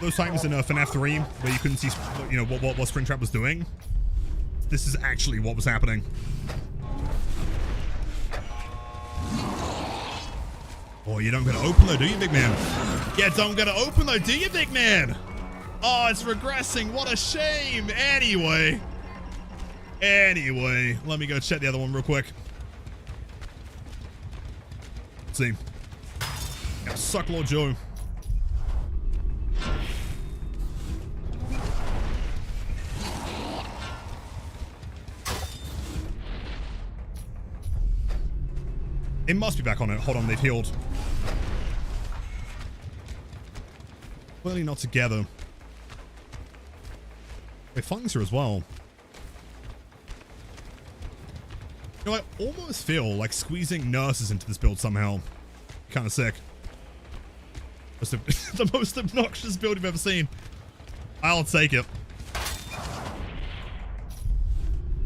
Those times in FNAF 3 where you couldn't see, you know, what Springtrap was doing. This is actually what was happening. Oh, you don't get to open though, do you, big man? Yeah, don't get to open though, do you, big man? Oh, it's regressing. What a shame. Anyway, let me go check the other one real quick. Let's see. Yeah, suck Lord Joe. It must be back on it. Hold on, they've healed. Clearly not together. Wait, Fung's here as well. You know, I almost feel like squeezing nurses into this build somehow. Kind of sick. That's the most obnoxious build you've ever seen. I'll take it.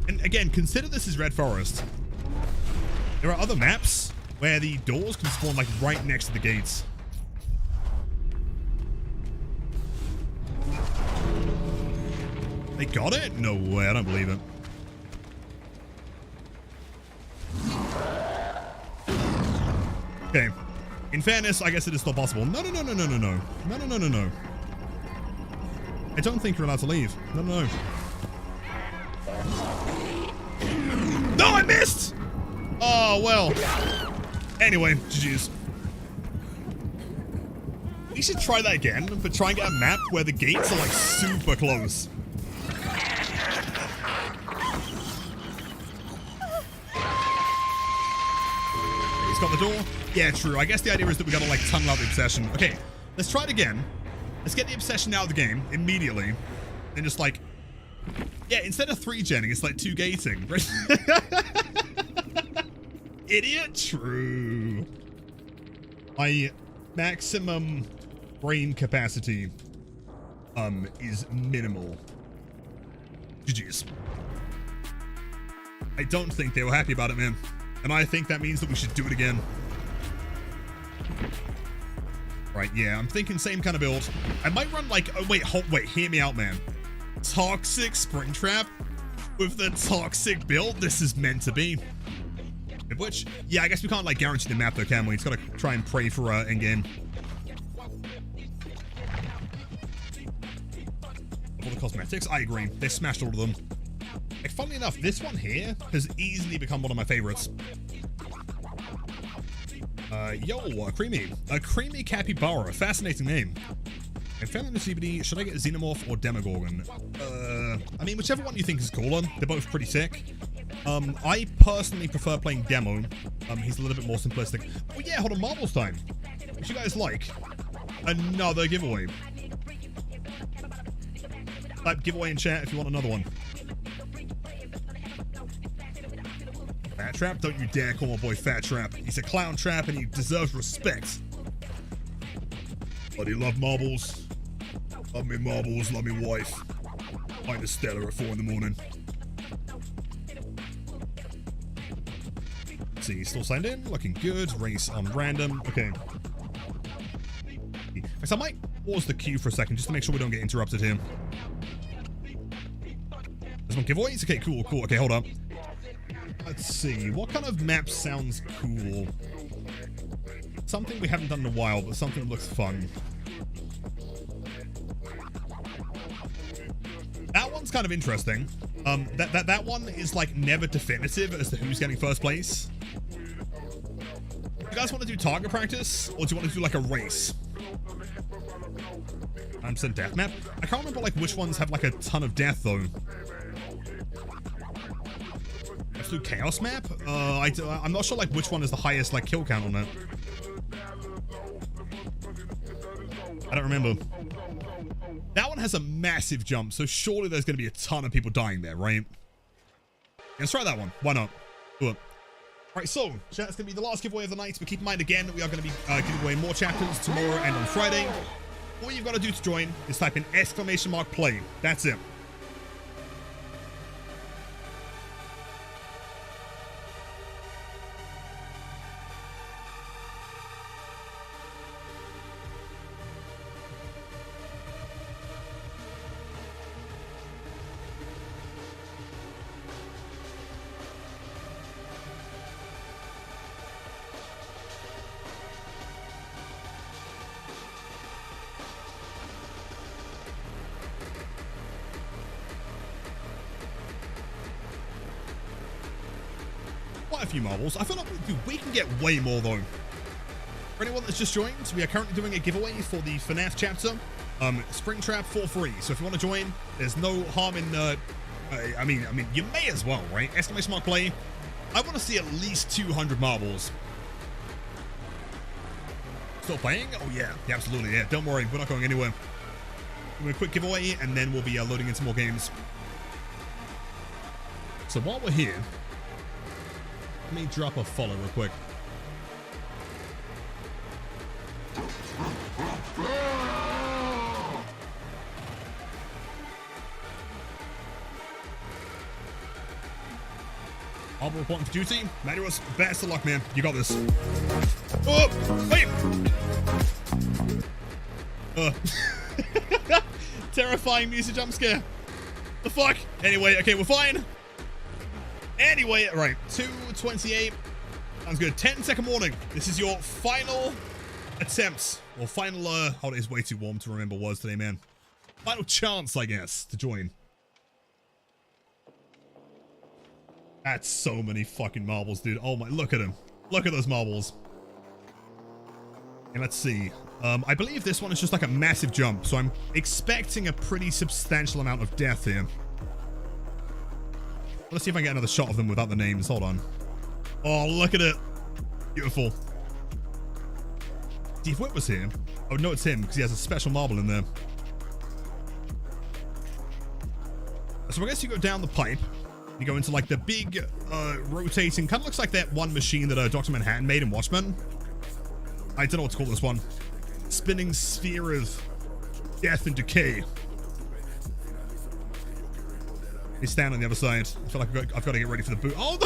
And again, consider this is Red Forest. There are other maps where the doors can spawn like right next to the gates. They got it? No way, I don't believe it. Okay. In fairness, I guess it is still possible. No. No. I don't think you're allowed to leave. No. No, I missed! Oh, well. Anyway, GG's. We should try that again, but try and get a map where the gates are like super close. He's got the door. Yeah, true. I guess the idea is that we gotta like tunnel out the obsession. Okay, let's try it again. Let's get the obsession out of the game immediately. And just like, yeah, instead of 3-genning, it's like 2-gating. Idiot. True. My maximum brain capacity is minimal. GG's. I don't think they were happy about it, man. And I think that means that we should do it again. Right, yeah, I'm thinking same kind of build. I might run like, oh wait, hear me out, man. Toxic Springtrap with the toxic build. This is meant to be. Which, yeah, I guess we can't like guarantee the map though, can we? It's gotta try and pray for Endgame. All the cosmetics, I agree. They smashed all of them. Like, funnily enough, this one here has easily become one of my favorites. A creamy capybara, fascinating name. And found in the CBD, should I get Xenomorph or Demogorgon? I mean, whichever one you think is cooler. They're both pretty sick. I personally prefer playing Demo. He's a little bit more simplistic. Oh yeah, hold on, Marbles time. What you guys like? Another giveaway. Type giveaway in chat if you want another one. Fat Trap? Don't you dare call my boy Fat Trap. He's a clown trap and he deserves respect. Bloody love marbles. Love me marbles, love me wife. Find a Stella at 4 in the morning. Let's see, still signed in. Looking good. Race on random. Okay. So I might pause the queue for a second just to make sure we don't get interrupted here. There's one giveaways? Okay, cool. Okay, hold up. Let's see. What kind of map sounds cool? Something we haven't done in a while, but something that looks fun. That one's kind of interesting. That one is like never definitive as to who's getting first place. You guys want to do target practice, or do you want to do like a race? 100% death map. I can't remember like which ones have like a ton of death though. Absolute Chaos map? I'm not sure like which one is the highest like kill count on it. I don't remember. That one has a massive jump, so surely there's going to be a ton of people dying there, right? Let's try that one. Why not? Do it. Right, so that's going to be the last giveaway of the night, but keep in mind again, we are going to be giving away more chapters tomorrow and on Friday. All you've got to do to join is type in !play. That's it. Quite a few marbles. I feel like we can get way more though. For anyone that's just joined, we are currently doing a giveaway for the FNAF chapter, Springtrap for free. So if you want to join, there's no harm in. I mean, you may as well, right? !play. I want to see at least 200 marbles. Still playing? Oh yeah, absolutely. Yeah, don't worry, we're not going anywhere. We're doing a quick giveaway, and then we'll be loading into more games. So while we're here. Let me drop a follow real quick. Marble reporting for duty. Manuos, best of luck, man. You got this. Oh, wait. Terrifying music jump scare. The fuck? Anyway, okay, we're fine. Anyway, right, 2:28. Sounds good. 10-second warning. This is your final attempts. Or final, oh, it is way too warm to remember words today, man. Final chance, I guess, to join. That's so many fucking marbles, dude. Oh my, look at them. Look at those marbles. And let's see. I believe this one is just like a massive jump, so I'm expecting a pretty substantial amount of death here. Let's see if I can get another shot of them without the names. Hold on. Oh, look at it. Beautiful. Steve Whit was here. Oh, no, it's him because he has a special marble in there. So I guess you go down the pipe. You go into like the big rotating, kind of looks like that one machine that Dr. Manhattan made in Watchmen. I don't know what to call this one. Spinning sphere of death and decay. He's standing on the other side. I feel like I've got to get ready for the boot. Oh,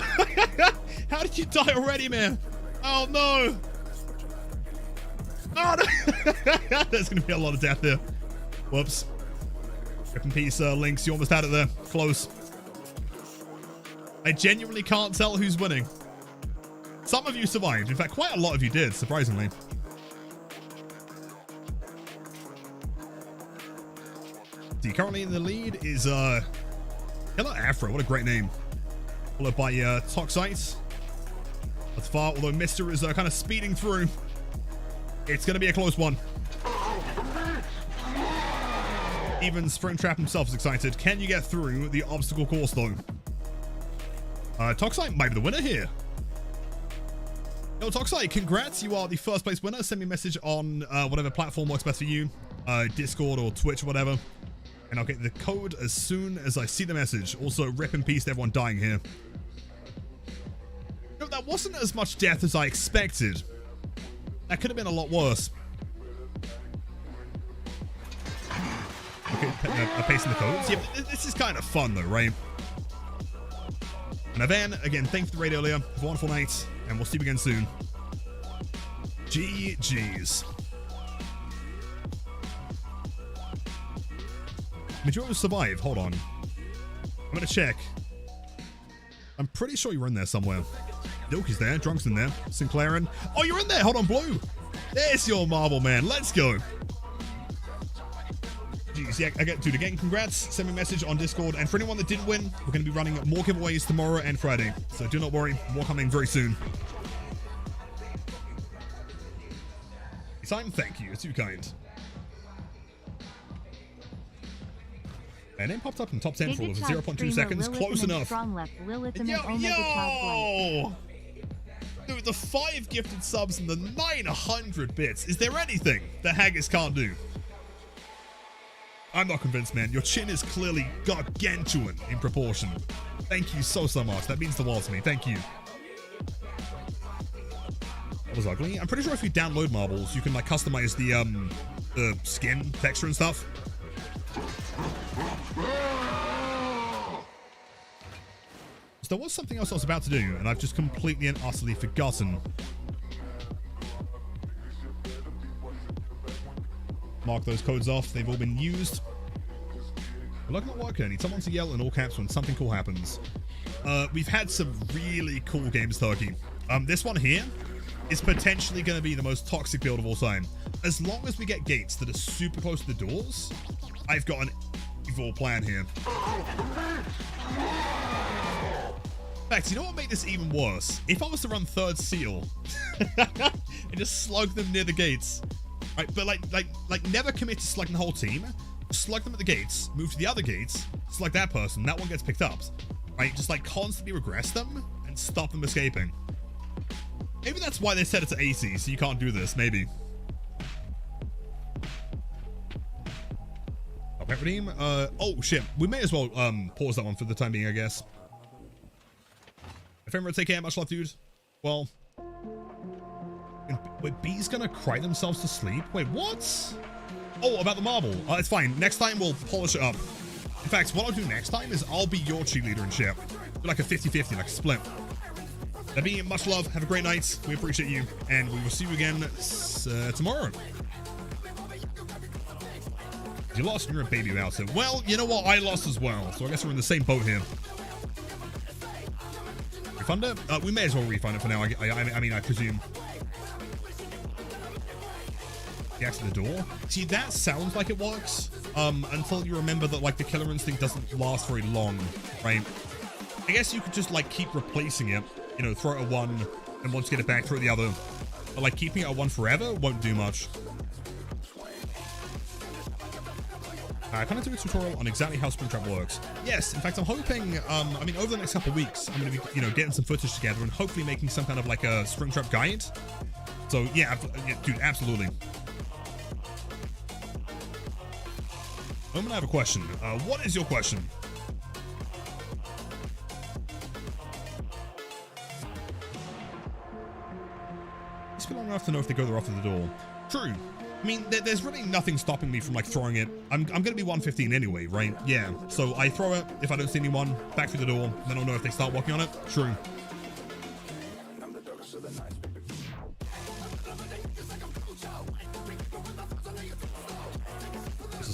how did you die already, man? Oh, no. Oh, no. There's going to be a lot of death there. Whoops. Rip in peace, Lynx. You almost had it there. Close. I genuinely can't tell who's winning. Some of you survived. In fact, quite a lot of you did, surprisingly. See, currently in the lead is, Hello Afro, what a great name. Followed by Toxite. That's far, although Mister is kind of speeding through. It's going to be a close one. Even Springtrap himself is excited. Can you get through the obstacle course though? Toxite might be the winner here. Yo, Toxite, congrats. You are the first place winner. Send me a message on whatever platform works best for you. Discord or Twitch or whatever. And I'll get the code as soon as I see the message. Also, rip in peace to everyone dying here. No, that wasn't as much death as I expected. That could have been a lot worse. Okay, pasting the codes. Yeah, this is kind of fun though, right? And Ivan, again, thank you for the raid earlier. Have a wonderful night, and we'll see you again soon. GG's. Did you survive? Hold on. I'm gonna check. I'm pretty sure you were in there somewhere. Yoki's there. Drunk's in there. Sinclairin. Oh, you're in there. Hold on, Blue. There's your marble, man. Let's go. Jeez, yeah, again, congrats. Send me a message on Discord. And for anyone that didn't win, we're going to be running more giveaways tomorrow and Friday. So do not worry. More coming very soon. Simon, thank you. It's too kind. And name popped up in top 10 for Giga 0.2 seconds. Close enough. Strong left Lilith and Yo, Omega Child Dude, the 5 gifted subs and the 900 bits. Is there anything that Haggis can't do? I'm not convinced, man. Your chin is clearly gargantuan in proportion. Thank you so much. That means the world to me. Thank you. That was ugly. I'm pretty sure if you download marbles, you can like customize the skin texture and stuff. So there was something else I was about to do, and I've just completely and utterly forgotten. Mark those codes off. They've all been used. We're not gonna work. I need someone to yell in all caps when something cool happens. We've had some really cool games, Turkey. This one here is potentially going to be the most toxic build of all time. As long as we get gates that are super close to the doors, I've got an evil plan here. In fact, you know what made this even worse? If I was to run third seal and just slug them near the gates, right? But like never commit to slugging the whole team. Slug them at the gates, move to the other gates, slug that person, that one gets picked up. Right? Just like constantly regress them and stop them escaping. Maybe that's why they set it to AC, so you can't do this, maybe. Oh, pet redeem? Oh shit. We may as well pause that one for the time being, I guess. Ephemeral, take care, much love, dude. Well. Wait, B's gonna cry themselves to sleep? Wait, what? Oh, about the marble. It's fine. Next time we'll polish it up. In fact, what I'll do next time is I'll be your cheerleader and shit. Do like a 50-50, like a split. That'd be much love. Have a great night. We appreciate you. And we will see you again tomorrow. You lost and you're a baby about it. Well, you know what? I lost as well. So I guess we're in the same boat here. Refund it? We may as well refund it for now. I mean, I presume. Yeah, to the door. See, that sounds like it works. Until you remember that like the killer instinct doesn't last very long, right? I guess you could just like keep replacing it, you know, throw it at one, and once you get it back, throw it at the other. But like keeping it at one forever won't do much. I kind of do a tutorial on exactly how Springtrap works. Yes, in fact, I'm hoping, I mean, over the next couple of weeks, I'm going to be, you know, getting some footage together and hopefully making some kind of like a Springtrap guide. So yeah, dude, absolutely. I'm gonna have a question. What is your question? It's been long enough to know if they go there after the door. True. I mean, there's really nothing stopping me from like throwing it. I'm gonna be 115 anyway, right? Yeah. So I throw it. If I don't see anyone, back through the door. Then I'll know if they start working on it. True.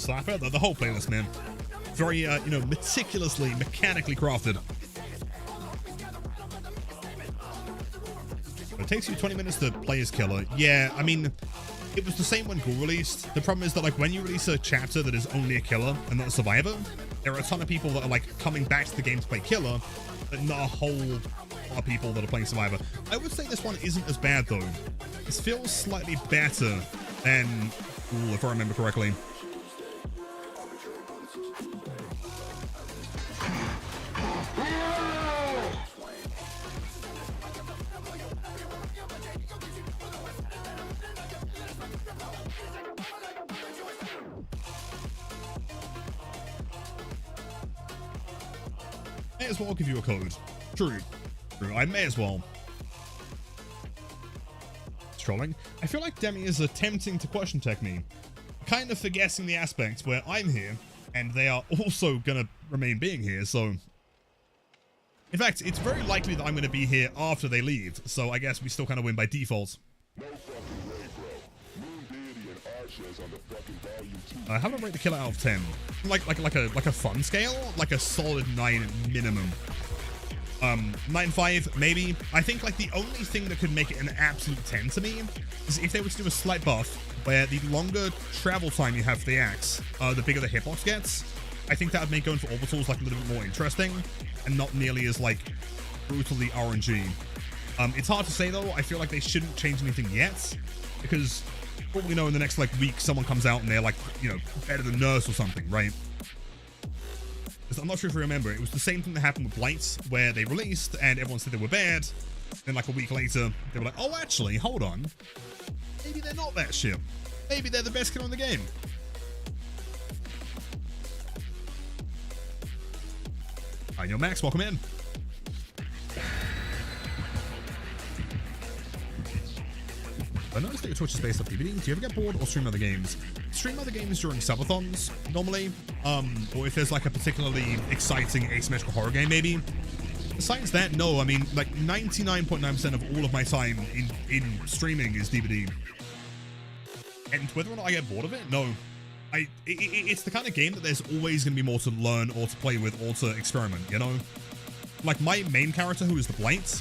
Slapper, the whole playlist, man. Very, you know, meticulously, mechanically crafted. It takes you 20 minutes to play as killer. Yeah, I mean, it was the same when Ghoul released. The problem is that, like, when you release a chapter that is only a killer and not a survivor, there are a ton of people that are, like, coming back to the game to play killer, but not a whole lot of people that are playing survivor. I would say this one isn't as bad, though. This feels slightly better than Ghoul, if I remember correctly. May as well give you a code. True. True. I may as well. Trolling. I feel like Demi is attempting to question tech me, kind of forgetting the aspect where I'm here and they are also gonna remain being here, so in fact, it's very likely that I'm gonna be here after they leave, so I guess we still kind of win by default. How do I rate the killer out of 10? Like a fun scale? Like a solid 9 minimum. 9.5 maybe. I think like the only thing that could make it an absolute 10 to me is if they were to do a slight buff where the longer travel time you have for the axe, the bigger the hitbox gets. I think that would make going for orbitals like a little bit more interesting and not nearly as like brutally RNG. It's hard to say though. I feel like they shouldn't change anything yet because probably know in the next like week someone comes out and they're like, you know, better than Nurse or something, right? Because I'm not sure if you remember, it was the same thing that happened with Blights, where they released and everyone said they were bad. Then like a week later, they were like, oh, actually, hold on. Maybe they're not that shit. Maybe they're the best killer in the game. Alright, yo, Max, welcome in. I noticed that your Twitch is based off DVD. Do you ever get bored or stream other games? Stream other games during subathons, normally. Or if there's like a particularly exciting asymmetrical horror game, maybe. Besides that, no. I mean, like 99.9% of all of my time in streaming is DVD. And whether or not I get bored of it, no. It's the kind of game that there's always going to be more to learn or to play with or to experiment, you know? Like my main character, who is the Blight,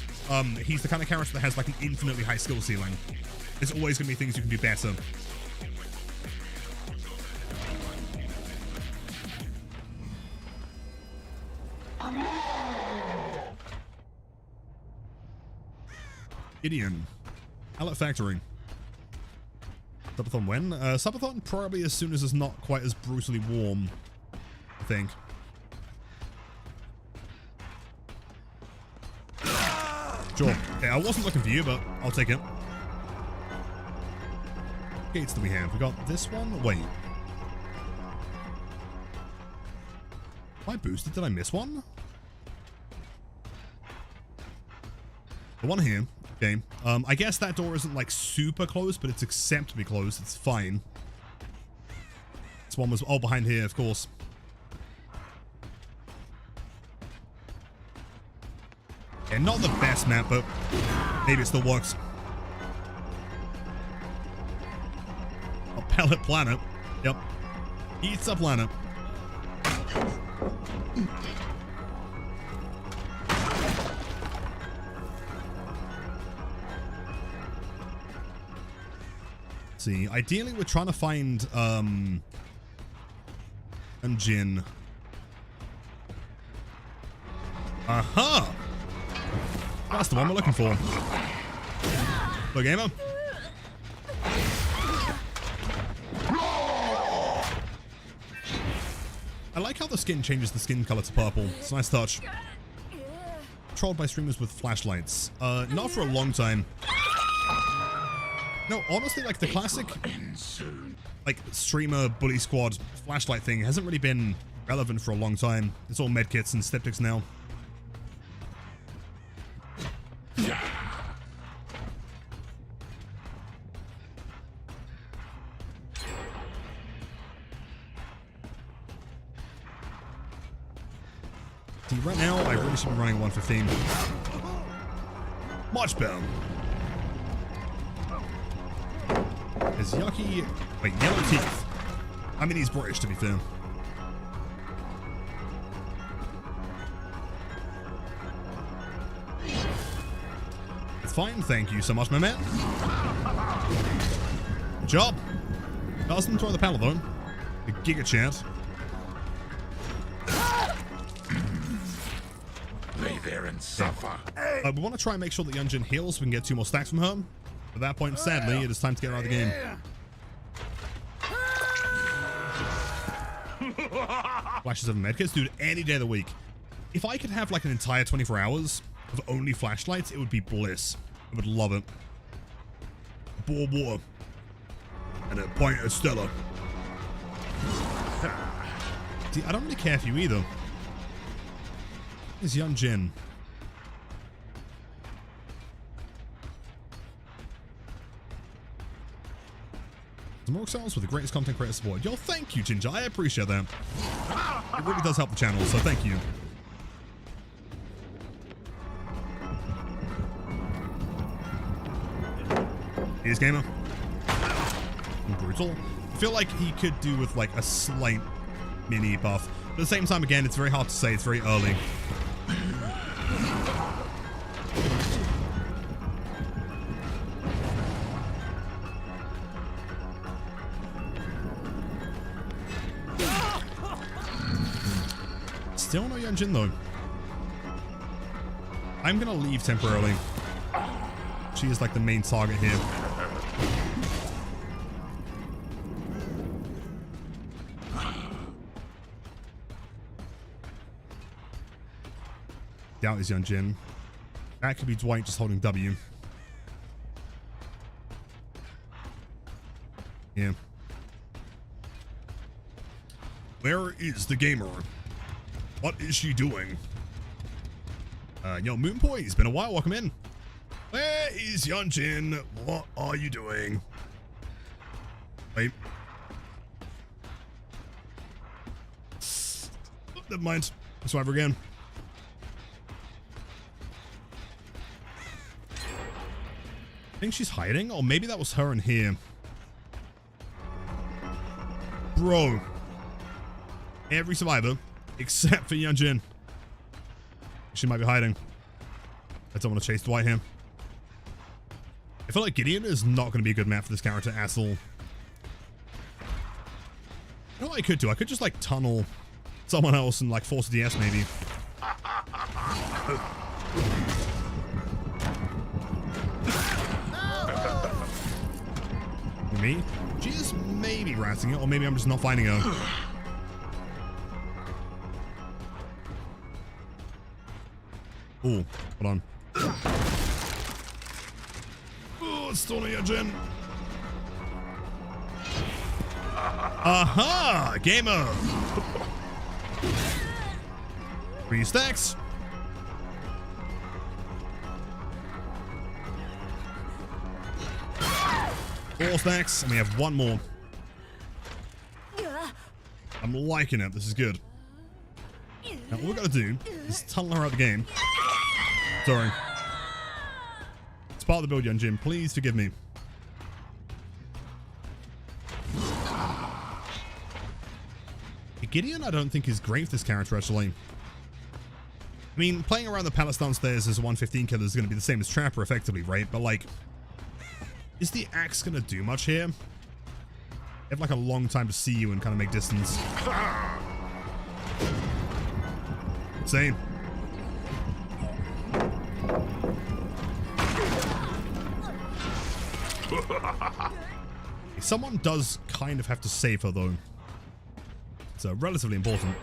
he's the kind of character that has like an infinitely high skill ceiling. There's always going to be things you can do better. Gideon. Outlet Factory. Subathon when? Subathon probably as soon as it's not quite as brutally warm, I think. Sure. Okay, I wasn't looking for you, but I'll take it. Gates that we have. We got this one. Wait. Am I boosted? Did I miss one? The one here. Okay. I guess that door isn't like super close, but it's acceptably close. It's fine. This one was behind here, of course. Yeah, not the best map, but maybe it still works. A pellet planet. Yep. Eats a planet. See, ideally we're trying to find Jin. Aha! That's the one we're looking for. Look, gamer. I like how the skin changes the skin color to purple. It's a nice touch. Controlled by streamers with flashlights. Not for a long time. No, honestly, like the classic, like streamer bully squad flashlight thing hasn't really been relevant for a long time. It's all medkits and styptics now. See, right now I really should be running 115. Much better. Is Yucky... Wait, yellow teeth. I mean, he's British, to be fair. It's fine, thank you so much, my man. Good job. Doesn't throw the pallet, though. A giga chance. Lay there and suffer. We want to try and make sure that Yunjin heals so we can get 2 more stacks from her. At that point, sadly, it is time to get her out of the game. Flashes of medkits, dude, any day of the week. If I could have like an entire 24 hours of only flashlights, it would be bliss. I would love it. Boar water. And a pint of Stella. See, I don't really care for you either. It's Yunjin. Some more sales with the greatest content creator support. Yo, thank you, Ginger. I appreciate that. It really does help the channel, so thank you. Here's Gamer. Brutal. I feel like he could do with like a slight mini buff. But at the same time, again, it's very hard to say. It's very early. Still no Yunjin though. I'm gonna leave temporarily. She is like the main target here. doubt it's Yunjin. That could be Dwight just holding W. Yeah. Where is the gamer? What is she doing? Yo, Moonboy, it's been a while. Welcome in. Where is Yunjin? What are you doing? Wait. Never mind. Let's try again. I think she's hiding, or maybe that was her in here. Bro. Every survivor, except for Yunjin. She might be hiding. I don't want to chase Dwight here. I feel like Gideon is not going to be a good map for this character at all. You know what I could do? I could just like tunnel someone else and like force a DS maybe. Me? She's maybe ratting it, or maybe I'm just not finding her. Ooh, hold on. Oh, it's still a Jen. Aha! Gamer! 3 stacks. Four stacks, and we have 1 more. I'm liking it. This is good. Now, all we gotta do is tunnel her out the game. Sorry. It's part of the build, Yunjin. Please forgive me. Gideon, I don't think is great for this character, actually. I mean, playing around the palace downstairs as a 115 killer is going to be the same as Trapper, effectively, right? But, like, is the axe going to do much here? You have, like, a long time to see you and kind of make distance. Same. Someone does kind of have to save her, though. It's relatively important.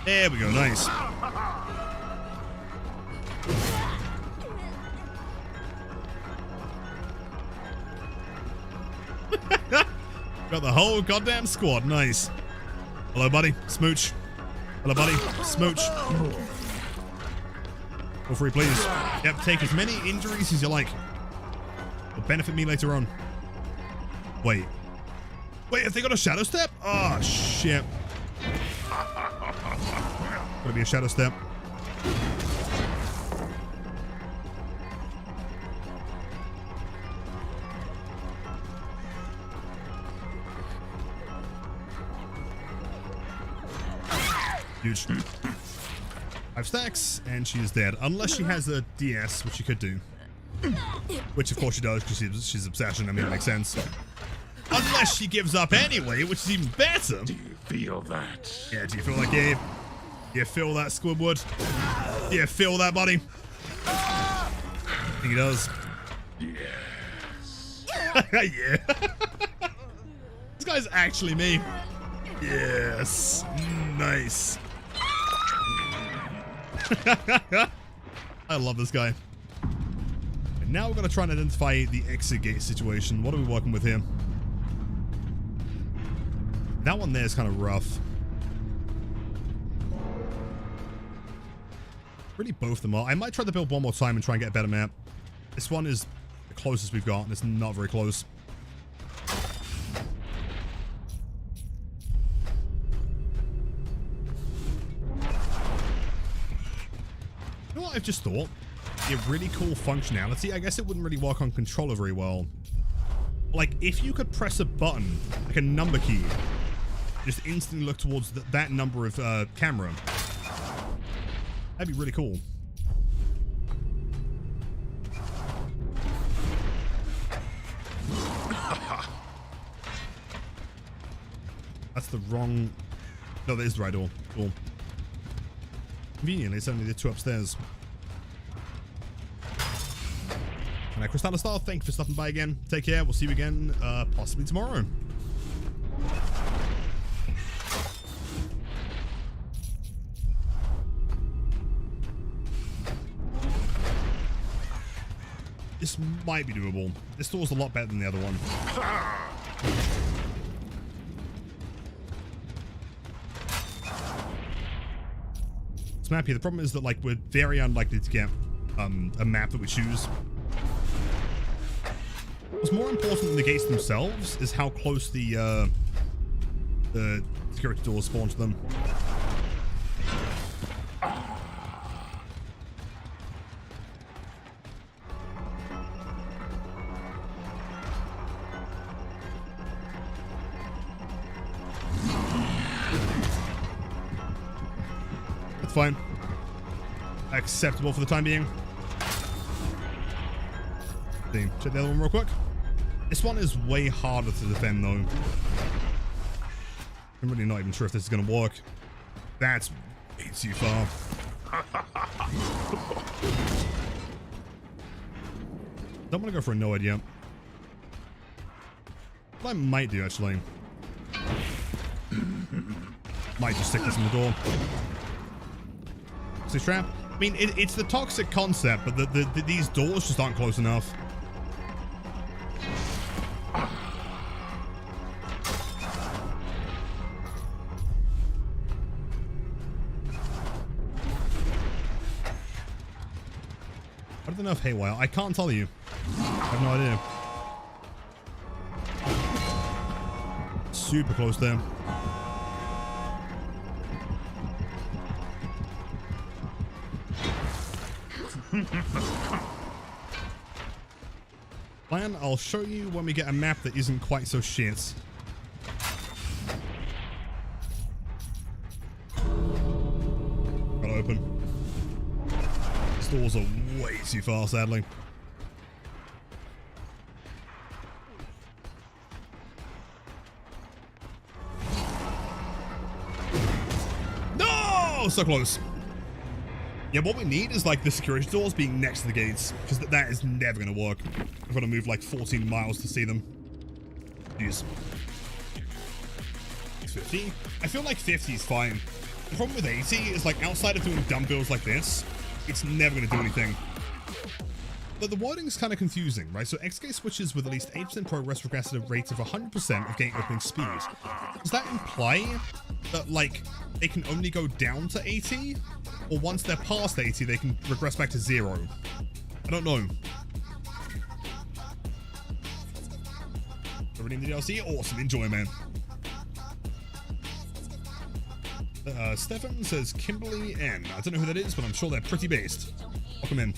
There we go, nice. Got the whole goddamn squad, nice. Hello, buddy. Smooch. Hello, buddy. Smooch. Feel free, please. Yep, take as many injuries as you like. It'll benefit me later on. Wait. Wait, have they got a shadow step? Oh, shit. Gotta be a shadow step. Huge. 5 stacks, and she is dead. Unless she has a DS, which she could do. Which, of course, she does, because she's Obsession. I mean, it makes sense. Unless she gives up anyway, which is even better. Do you feel that? Yeah, do you feel like Gabe? Do you feel that, Squidward? Do you feel that, buddy? I think he does. Yes. Yeah. This guy's actually me. Yes. Nice. I love this guy. And now we're going to try and identify the exit gate situation. What are we working with here? That one there is kind of rough. Really, both of them are. I might try to build one more time and try and get a better map. This one is the closest we've got, and it's not very close. You know what I've just thought? A really cool functionality. I guess it wouldn't really work on controller very well. Like, if you could press a button, like a number key, just instantly look towards that number of camera. That'd be really cool. That's the wrong... No, that is the right door. Cool. Conveniently, it's only the 2 upstairs. And Crystal Star, thank you for stopping by again. Take care. We'll see you again, possibly tomorrow. This might be doable. This door's a lot better than the other one. This map here, the problem is that like we're very unlikely to get a map that we choose. What's more important than the gates themselves is how close the security doors spawn to them. That's fine. Acceptable for the time being. Check the other one real quick. This one is way harder to defend though. I'm really not even sure if this is going to work. That's way too far. Don't want to go for a no idea. What I might do actually. Might just stick this in the door. Springtrap. I mean, it's the toxic concept, but these doors just aren't close enough. I don't know if haywire. I can't tell you. I have no idea. Super close there. Plan, I'll show you when we get a map that isn't quite so shit. Gotta open. These doors are way too far, sadly. No! So close. Yeah, what we need is like the security doors being next to the gates, because that is never going to work. I've got to move like 14 miles to see them. Jeez. 50? I feel like 50 is fine. The problem with 80 is like outside of doing dumb builds like this, it's never going to do anything. But the wording is kind of confusing, right? So XK switches with at least 8% progress regress at a rate of 100% of gate opening speed. Does that imply that like they can only go down to 80? Or once they're past 80, they can regress back to 0? I don't know. Redeem the DLC? Awesome, enjoy, man. Stefan says Kimberly N. I don't know who that is, but I'm sure they're pretty based. Welcome in.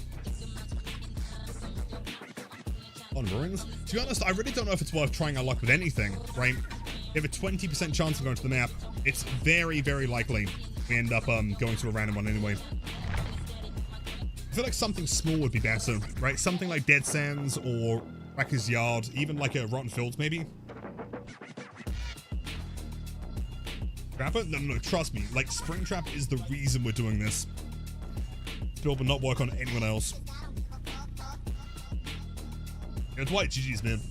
On ruins. To be honest, I really don't know if it's worth trying our luck with anything, right? You have a 20% chance of going to the map. It's very, very likely we end up going to a random one anyway. I feel like something small would be better, right? Something like Dead Sands or Wrecker's Yard, even like a Rotten Fields, maybe. Trapper? No, trust me. Like, Springtrap is the reason we're doing this. This build will not work on anyone else. Yeah, Dwight, GG's, man.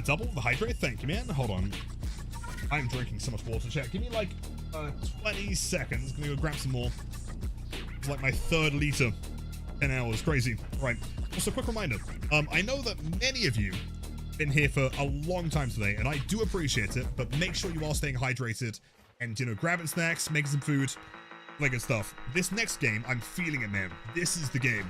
Double the hydrate? Thank you, man. Hold on. I'm drinking so much water. Chat. Give me like 20 seconds. Gonna go grab some more. It's like my 3rd liter. 10 hours. Crazy. Right. Also, quick reminder. I know that many of you have been here for a long time today, and I do appreciate it, but make sure you are staying hydrated and, you know, grabbing snacks, making some food, like good stuff. This next game, I'm feeling it, man. This is the game.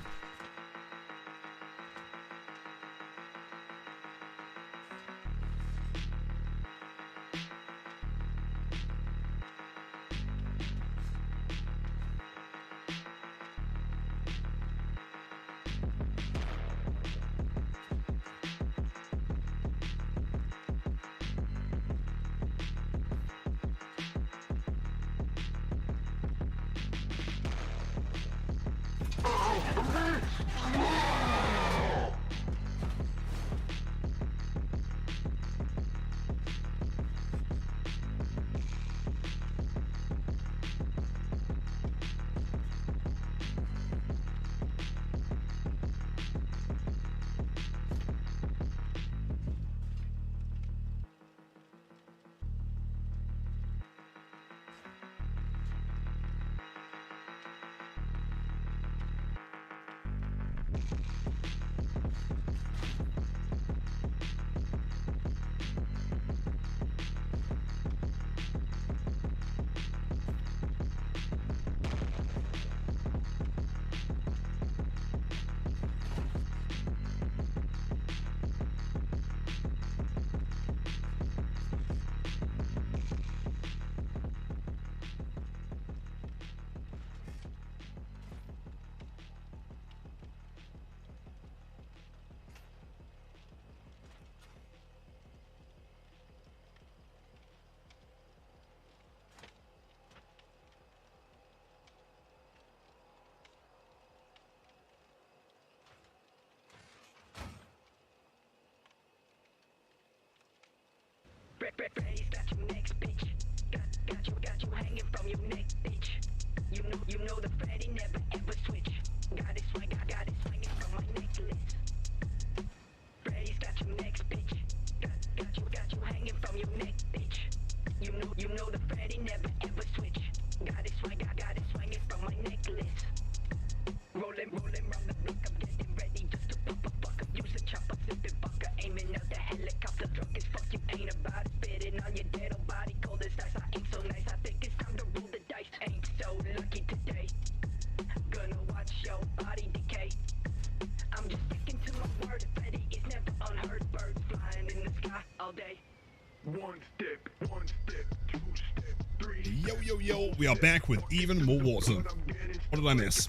Yo, we are back with even more water. What did I miss?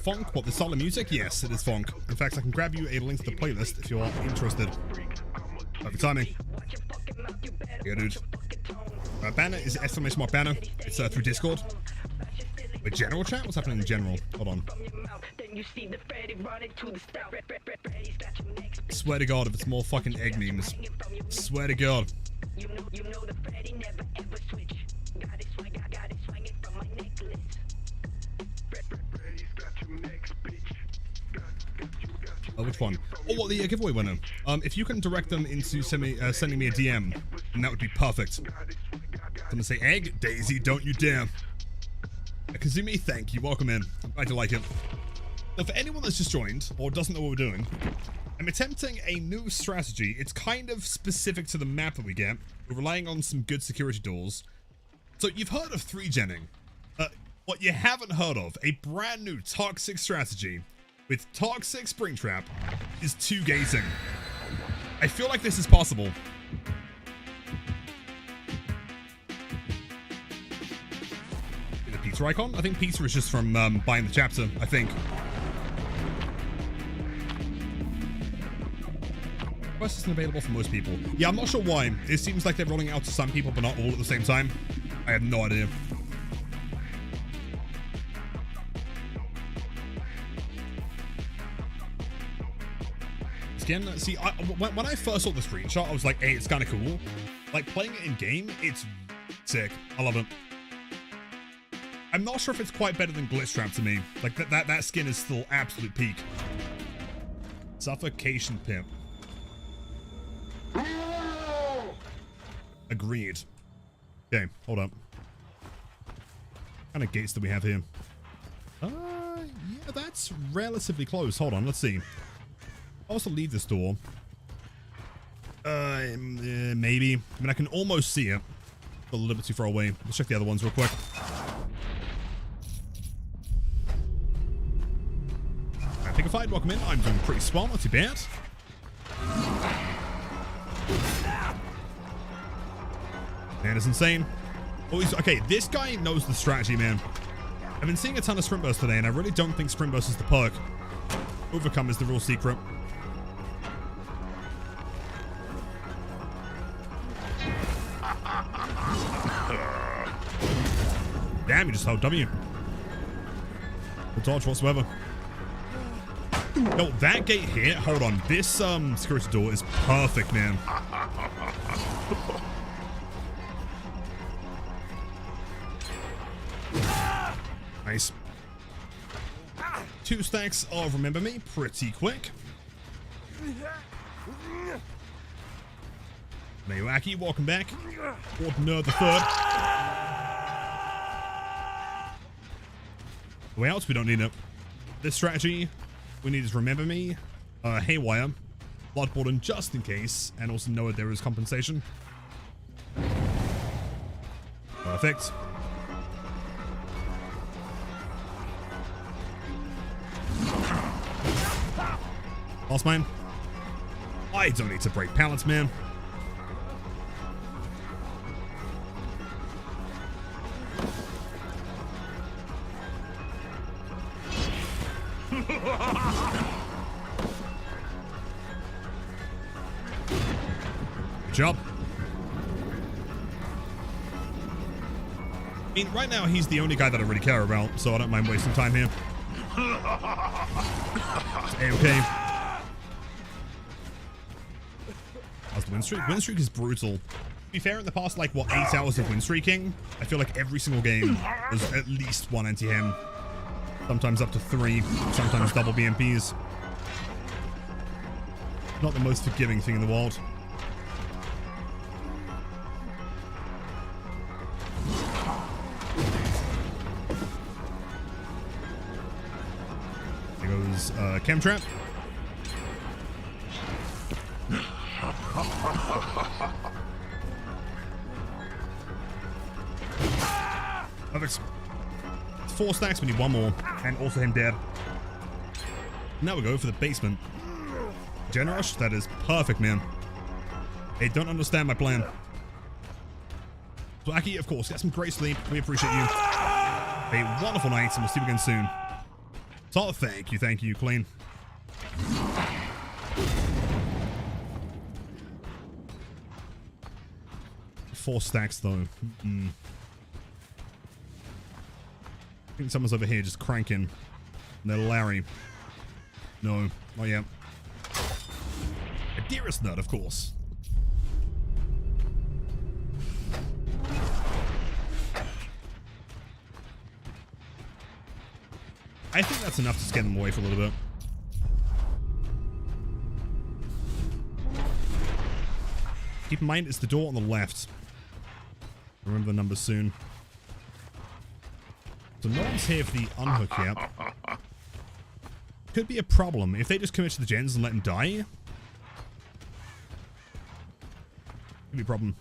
Funk, what, the solid music? Yes, it is funk. In fact, I can grab you a link to the playlist if you're interested. Perfect timing. Yeah, dude. Banner is exclamation mark banner. It's through Discord. Wait, general chat? What's happening in general? Hold on. Swear to God, if it's more fucking egg memes. Swear to God. Which one? Oh, what, the giveaway winner? If you can direct them into sending me a DM, then that would be perfect. I'm gonna say egg, Daisy, don't you dare. Kazumi, thank you. Welcome in. I'm glad you like it. Now, for anyone that's just joined or doesn't know what we're doing, I'm attempting a new strategy. It's kind of specific to the map that we get. We're relying on some good security doors. So you've heard of 3-genning. What you haven't heard of, a brand new toxic strategy with toxic Springtrap, is 2-gazing. I feel like this is possible. The pizza icon? I think pizza is just from buying the chapter, I think. Quest isn't available for most people. Yeah, I'm not sure why. It seems like they're rolling out to some people, but not all at the same time. I have no idea. Skin. See, when I first saw the screenshot, I was like, hey, it's kind of cool. Like, playing it in game, it's sick. I love it. I'm not sure if it's quite better than Glitch Trap to me. Like, that skin is still absolute peak. Suffocation Pimp. Agreed. Okay, hold up. What kind of gates do we have here? Yeah, that's relatively close. Hold on, let's see. I'll also leave this door. Maybe. I mean, I can almost see it. A little bit too far away. Let's check the other ones real quick. Alright, pick a fight, welcome in. I'm doing pretty smart, not too bad. Man, it's insane. Oh, okay, this guy knows the strategy, man. I've been seeing a ton of sprint bursts today, and I really don't think sprint burst is the perk. Overcome is the real secret. Damn, you just held W. No dodge whatsoever. No, that gate here, hold on. This security door is perfect, man. Nice. 2 stacks of Remember Me, pretty quick. Mayuaki, welcome back. Ordner the third. The way out, we don't need it. This strategy, we need is Remember Me, Haywire, Bloodborne just in case, and also know that there is compensation. Perfect. Lost mine. I don't need to break pallets, man. Good job. I mean, right now he's the only guy that I really care about, so I don't mind wasting time here. It's A-okay. How's the win streak? Win streak is brutal. be fair, in the past, like, what, 8 hours of win streaking, I feel like every single game was at least 1 anti-hem. Sometimes up to 3, sometimes double BMPs. Not the most forgiving thing in the world. There goes Chemtrap. Perfect. It's 4 stacks, we need 1 more. And also him dead. Now we go for the basement. Generous, that is perfect, man. They don't understand my plan. So Aki, of course, get some great sleep. We appreciate you. A wonderful night, and we'll see you again soon. So thank you, Clean. Four stacks though. I think someone's over here just cranking. No, Larry. No, not yet. A dearest nut, of course. I think that's enough to scare them away for a little bit. Keep in mind, it's the door on the left. Remember the numbers soon. So no one's here for the unhook yet. Could be a problem if they just commit to the gens and let him die. Could be a problem.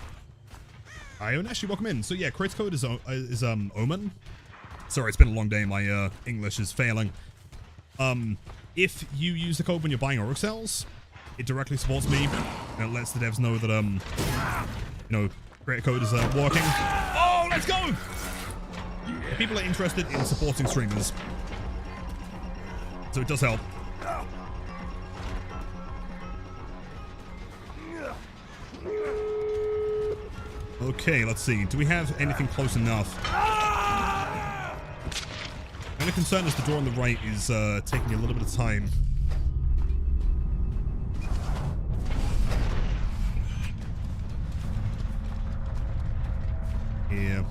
Ionesh, welcome in. So yeah, crit code is Omen. Sorry, it's been a long day. My English is failing. If you use the code when you're buying Auric cells, it directly supports me, and it lets the devs know that you know, crit code is working. Oh, let's go! People are interested in supporting streamers, so it does help. Okay, let's see. Do we have anything close enough? The only concern is the door on the right is taking a little bit of time. Yeah.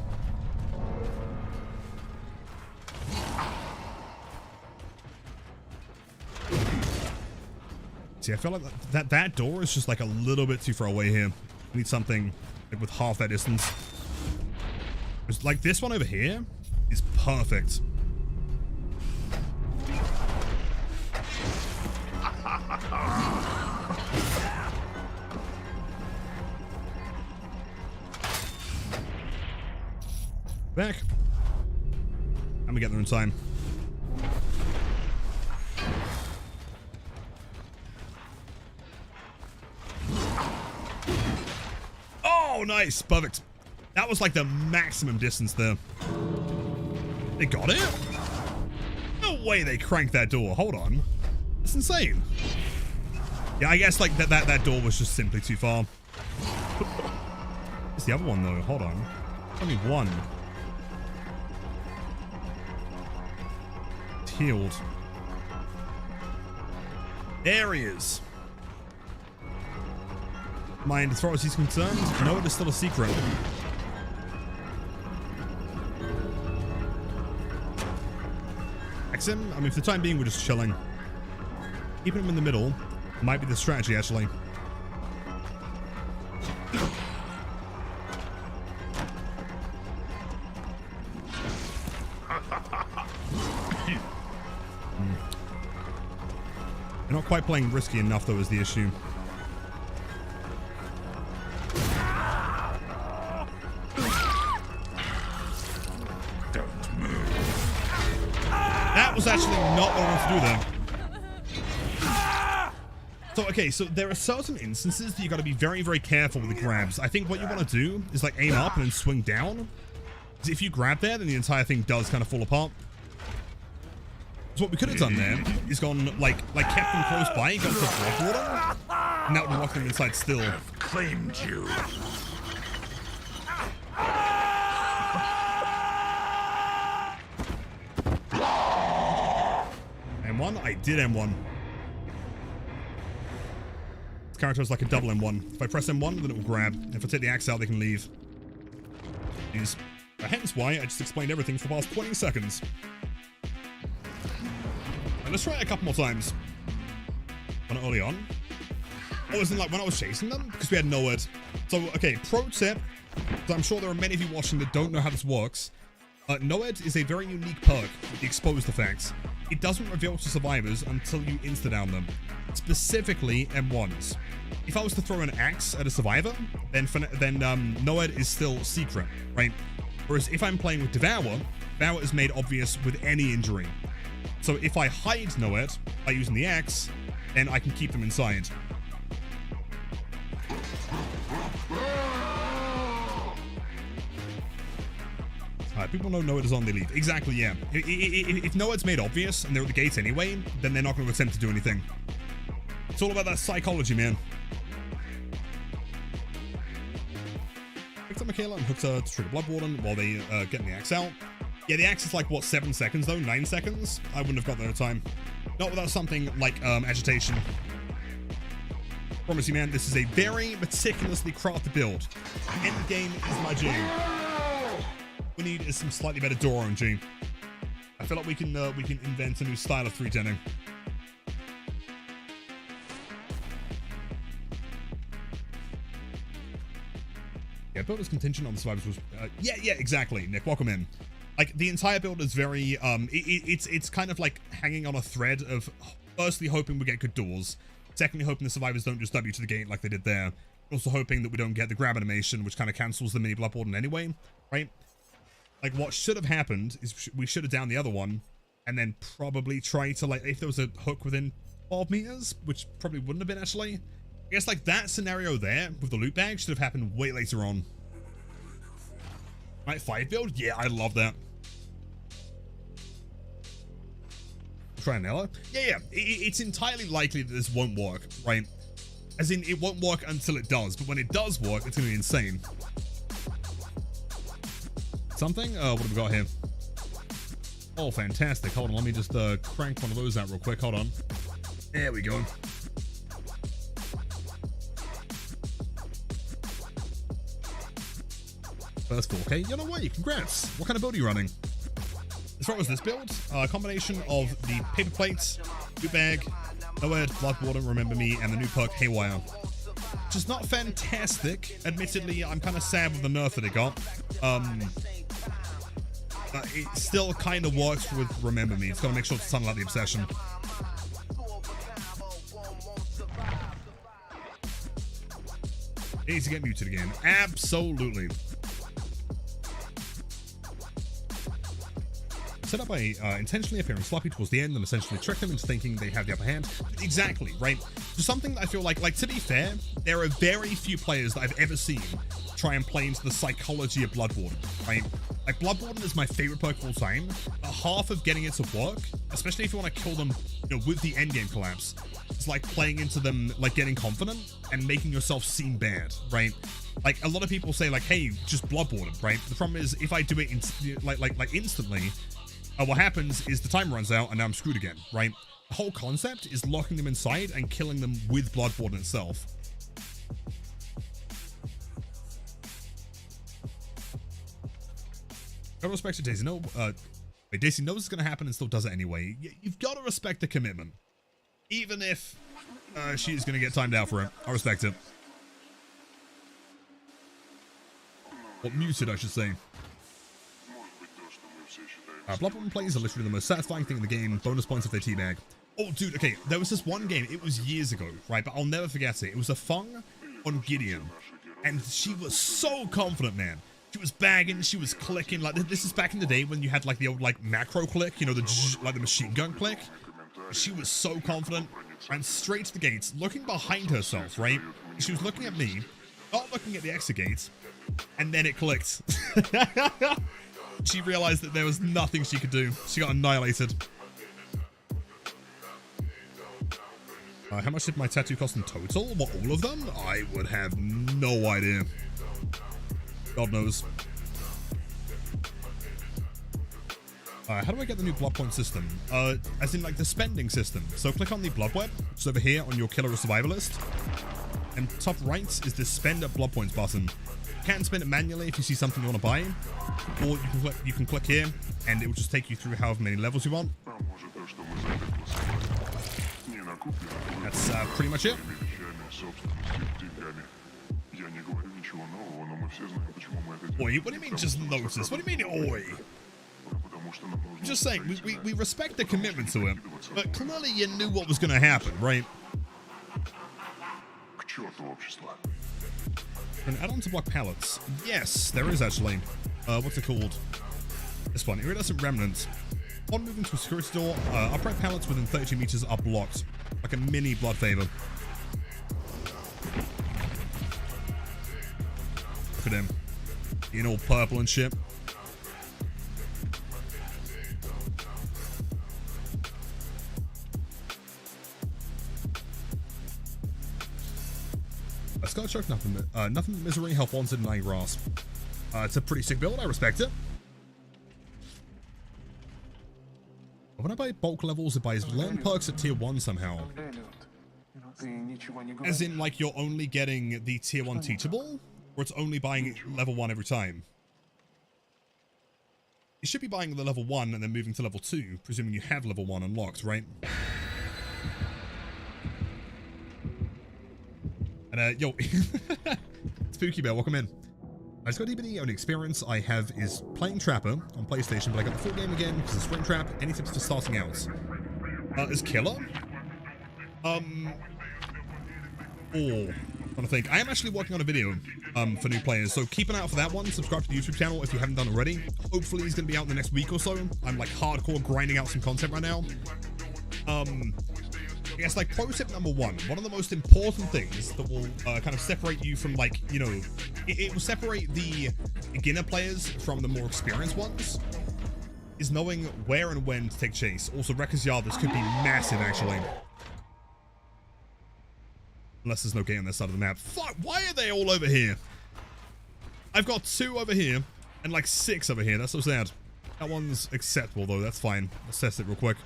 See, I feel like that door is just like a little bit too far away here. We need something like with half that distance. It's like this one over here is perfect. Back. And we get there in time. Oh, nice. Perfect. That was like the maximum distance there. They got it? No way they cranked that door. Hold on. That's insane. Yeah, I guess like that door was just simply too far. It's the other one though. Hold on. Only one. It's healed. There he is. Mind, as far as he's concerned, no, it is still a secret. Him. I mean, for the time being, we're just chilling. Keeping him in the middle might be the strategy, actually. You're not quite playing risky enough, though, is the issue. That was actually not what I wanted to do there. So, okay, so there are certain instances that you got to be very, very careful with the grabs. I think what you want to do is like aim up and then swing down. Because if you grab there, then the entire thing does kind of fall apart. So what we could have done there is gone, like kept them close by, gone for blood water, and that would lock them inside still. I've claimed you. M1? I did M1. It's character has like a double M1. If I press M1, then it will grab. If I take the axe out, they can leave. Jeez. Hence why I just explained everything for the past 20 seconds. And let's try it a couple more times. Early on. Oh, isn't like when I was chasing them? Because we had nowhere. So, okay, pro tip. So I'm sure there are many of you watching that don't know how this works. Noed is a very unique perk, the exposed effects. It doesn't reveal to survivors until you insta-down them. Specifically, M1s. If I was to throw an axe at a survivor, then Noed is still secret, right? Whereas if I'm playing with Devour is made obvious with any injury. So if I hide Noed by using the axe, then I can keep them inside. People know Noed is on, they leave. Exactly, yeah. If Noed's made obvious and they're at the gates anyway, then they're not going to attempt to do anything. It's all about that psychology, man. Picked up Michaela and hooked her to trigger Blood Warden while they getting the axe out. Yeah, the axe is like, what, 7 seconds though? 9 seconds? I wouldn't have got there in time. Not without something like agitation. Promise you, man, this is a very meticulously crafted build. Endgame is my jam. We need is some slightly better door RNG. I feel like we can invent a new style of 310ing. Yeah, build is contingent on the survivors. Yeah, exactly. Nick, welcome in. Like the entire build is very it's kind of like hanging on a thread of firstly hoping we get good doors, secondly hoping the survivors don't just W to the gate like they did there, also hoping that we don't get the grab animation, which kind of cancels the mini Blood Warden anyway, right? Like, what should have happened is we should have downed the other one and then probably try to, like, if there was a hook within 12 meters, which probably wouldn't have been, actually. I guess, like, that scenario there with the loot bag should have happened way later on. Right, 5 build? Yeah, I love that. Trianella? Yeah. It's entirely likely that this won't work, right? As in, it won't work until it does, but when it does work, it's going to be insane. Something? What have we got here? Oh, fantastic. Hold on, let me just crank one of those out real quick. Hold on. There we go. First 4K. You know what? Congrats. What kind of build are you running? As far as this build, a combination of the paper plates, loot bag, Noed, Blood Warden, Remember Me, and the new perk Haywire. Which is not fantastic. Admittedly, I'm kind of sad with the nerf that it got. But it still kind of works with Remember Me. It's got to make sure to tunnel out the obsession. It needs to get muted again. Absolutely. Set up by intentionally appearing sloppy towards the end and essentially trick them into thinking they have the upper hand. Exactly, right? So something that I feel like to be fair, there are very few players that I've ever seen try and play into the psychology of Blood Warden, right? Like, Blood Warden is my favorite perk of all time, but half of getting it to work, especially if you want to kill them, you know, with the endgame collapse, it's like playing into them, like getting confident and making yourself seem bad, right? Like, a lot of people say, like, hey, just Blood Warden, right? The problem is, if I do it instantly, what happens is the time runs out and now I'm screwed again, right? The whole concept is locking them inside and killing them with Blood Warden itself. No respect to Daisy. Daisy knows it's going to happen and still does it anyway. You've got to respect the commitment. Even if she's going to get timed out for it. I respect it. Or muted, I should say. Blood Warden plays are literally the most satisfying thing in the game. Bonus points if they teabag. Oh, dude, okay. There was this one game. It was years ago, right? But I'll never forget it. It was a Fung on Gideon. And she was so confident, man. She was bagging, she was clicking. Like, this is back in the day when you had like the old like macro click, you know, the machine gun click. She was so confident, ran straight to the gates, looking behind herself, right? She was looking at me, not looking at the exit gates, and then it clicked. She realized that there was nothing she could do. She got annihilated. How much did my tattoo cost in total? What, all of them? I would have no idea. God knows. How do I get the new blood point system? As in like the spending system. So click on the blood web, which is over here on your killer or survivalist. And top right is the spend at blood points button. You can spend it manually if you see something you want to buy, or you can click here and it will just take you through however many levels you want. That's pretty much it. Oi, what do you mean just notice? What do you mean oi? Just saying, we respect the commitment to it, but clearly you knew what was going to happen, right? An add-on to block pallets. Yes, there is actually. What's it called? This one. Iridescent remnants. On moving to a security door, upright pallets within 30 meters are blocked. Like a mini blood favor. Look at him. Being all purple and shit. Sky Choke, nothing but misery, health wanted, and nine grasp. It's a pretty sick build, I respect it. When I buy bulk levels, it buys learn perks at tier 1 somehow. As in, like, you're only getting the tier 1 teachable? Or it's only buying level 1 every time? You should be buying the level 1 and then moving to level 2, presuming you have level 1 unlocked, right? And, yo, Spooky Bear, welcome in. I just got the only experience I have is playing Trapper on PlayStation, but I got the full game again because of Springtrap. Any tips for starting out? Is Killer? I'm trying to think. I am actually working on a video for new players, so keep an eye out for that one. Subscribe to the YouTube channel if you haven't done already. Hopefully he's going to be out in the next week or so. I'm like hardcore grinding out some content right now. I guess, like, pro tip number 1, one of the most important things that will kind of separate you from, like, you know, it will separate the beginner players from the more experienced ones, is knowing where and when to take chase. Also, Wrecker's Yard, this could be massive, actually. Unless there's no gate on this side of the map. Fuck, why are they all over here? I've got 2 over here, and, like, 6 over here. That's so sad. That one's acceptable, though. That's fine. Let's test it real quick.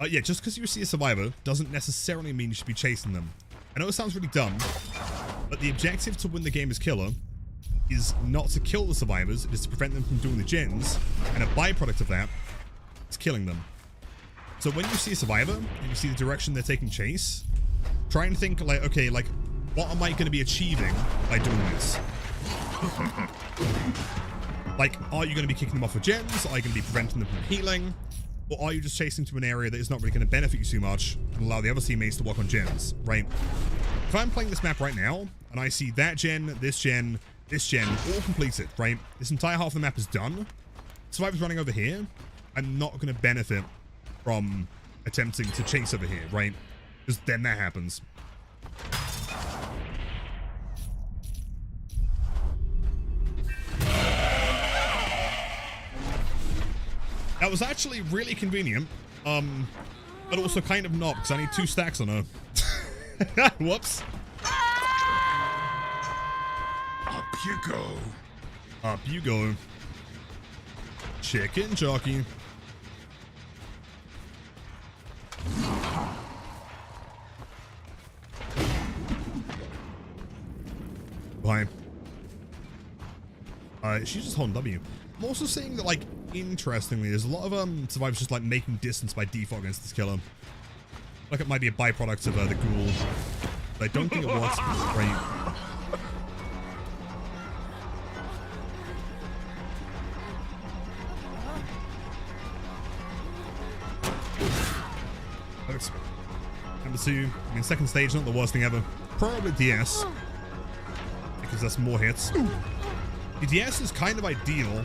Yeah, just because you see a survivor doesn't necessarily mean you should be chasing them. I know it sounds really dumb, but the objective to win the game as Killer is not to kill the survivors, it is to prevent them from doing the gens, and a byproduct of that is killing them. So when you see a survivor, and you see the direction they're taking chase, try and think, like, okay, like, what am I going to be achieving by doing this? Like, are you going to be kicking them off with gens? Are you going to be preventing them from healing? Or are you just chasing to an area that is not really going to benefit you too much and allow the other teammates to work on gens, right? If I'm playing this map right now, and I see that gen, this gen, all completed, right? This entire half of the map is done. Survivor's running over here. I'm not going to benefit from attempting to chase over here, right? Because then that happens. That was actually really convenient, but also kind of not, because I need 2 stacks on her. Whoops. Up you go. Up you go. Chicken jockey. Bye. She's just holding W. I'm also seeing that, like, interestingly, there's a lot of survivors just like making distance by default against this killer. Like it might be a byproduct of the ghoul, but I don't think it works great. Number 2, I mean, second stage, not the worst thing ever. Probably DS, because that's more hits. The DS is kind of ideal.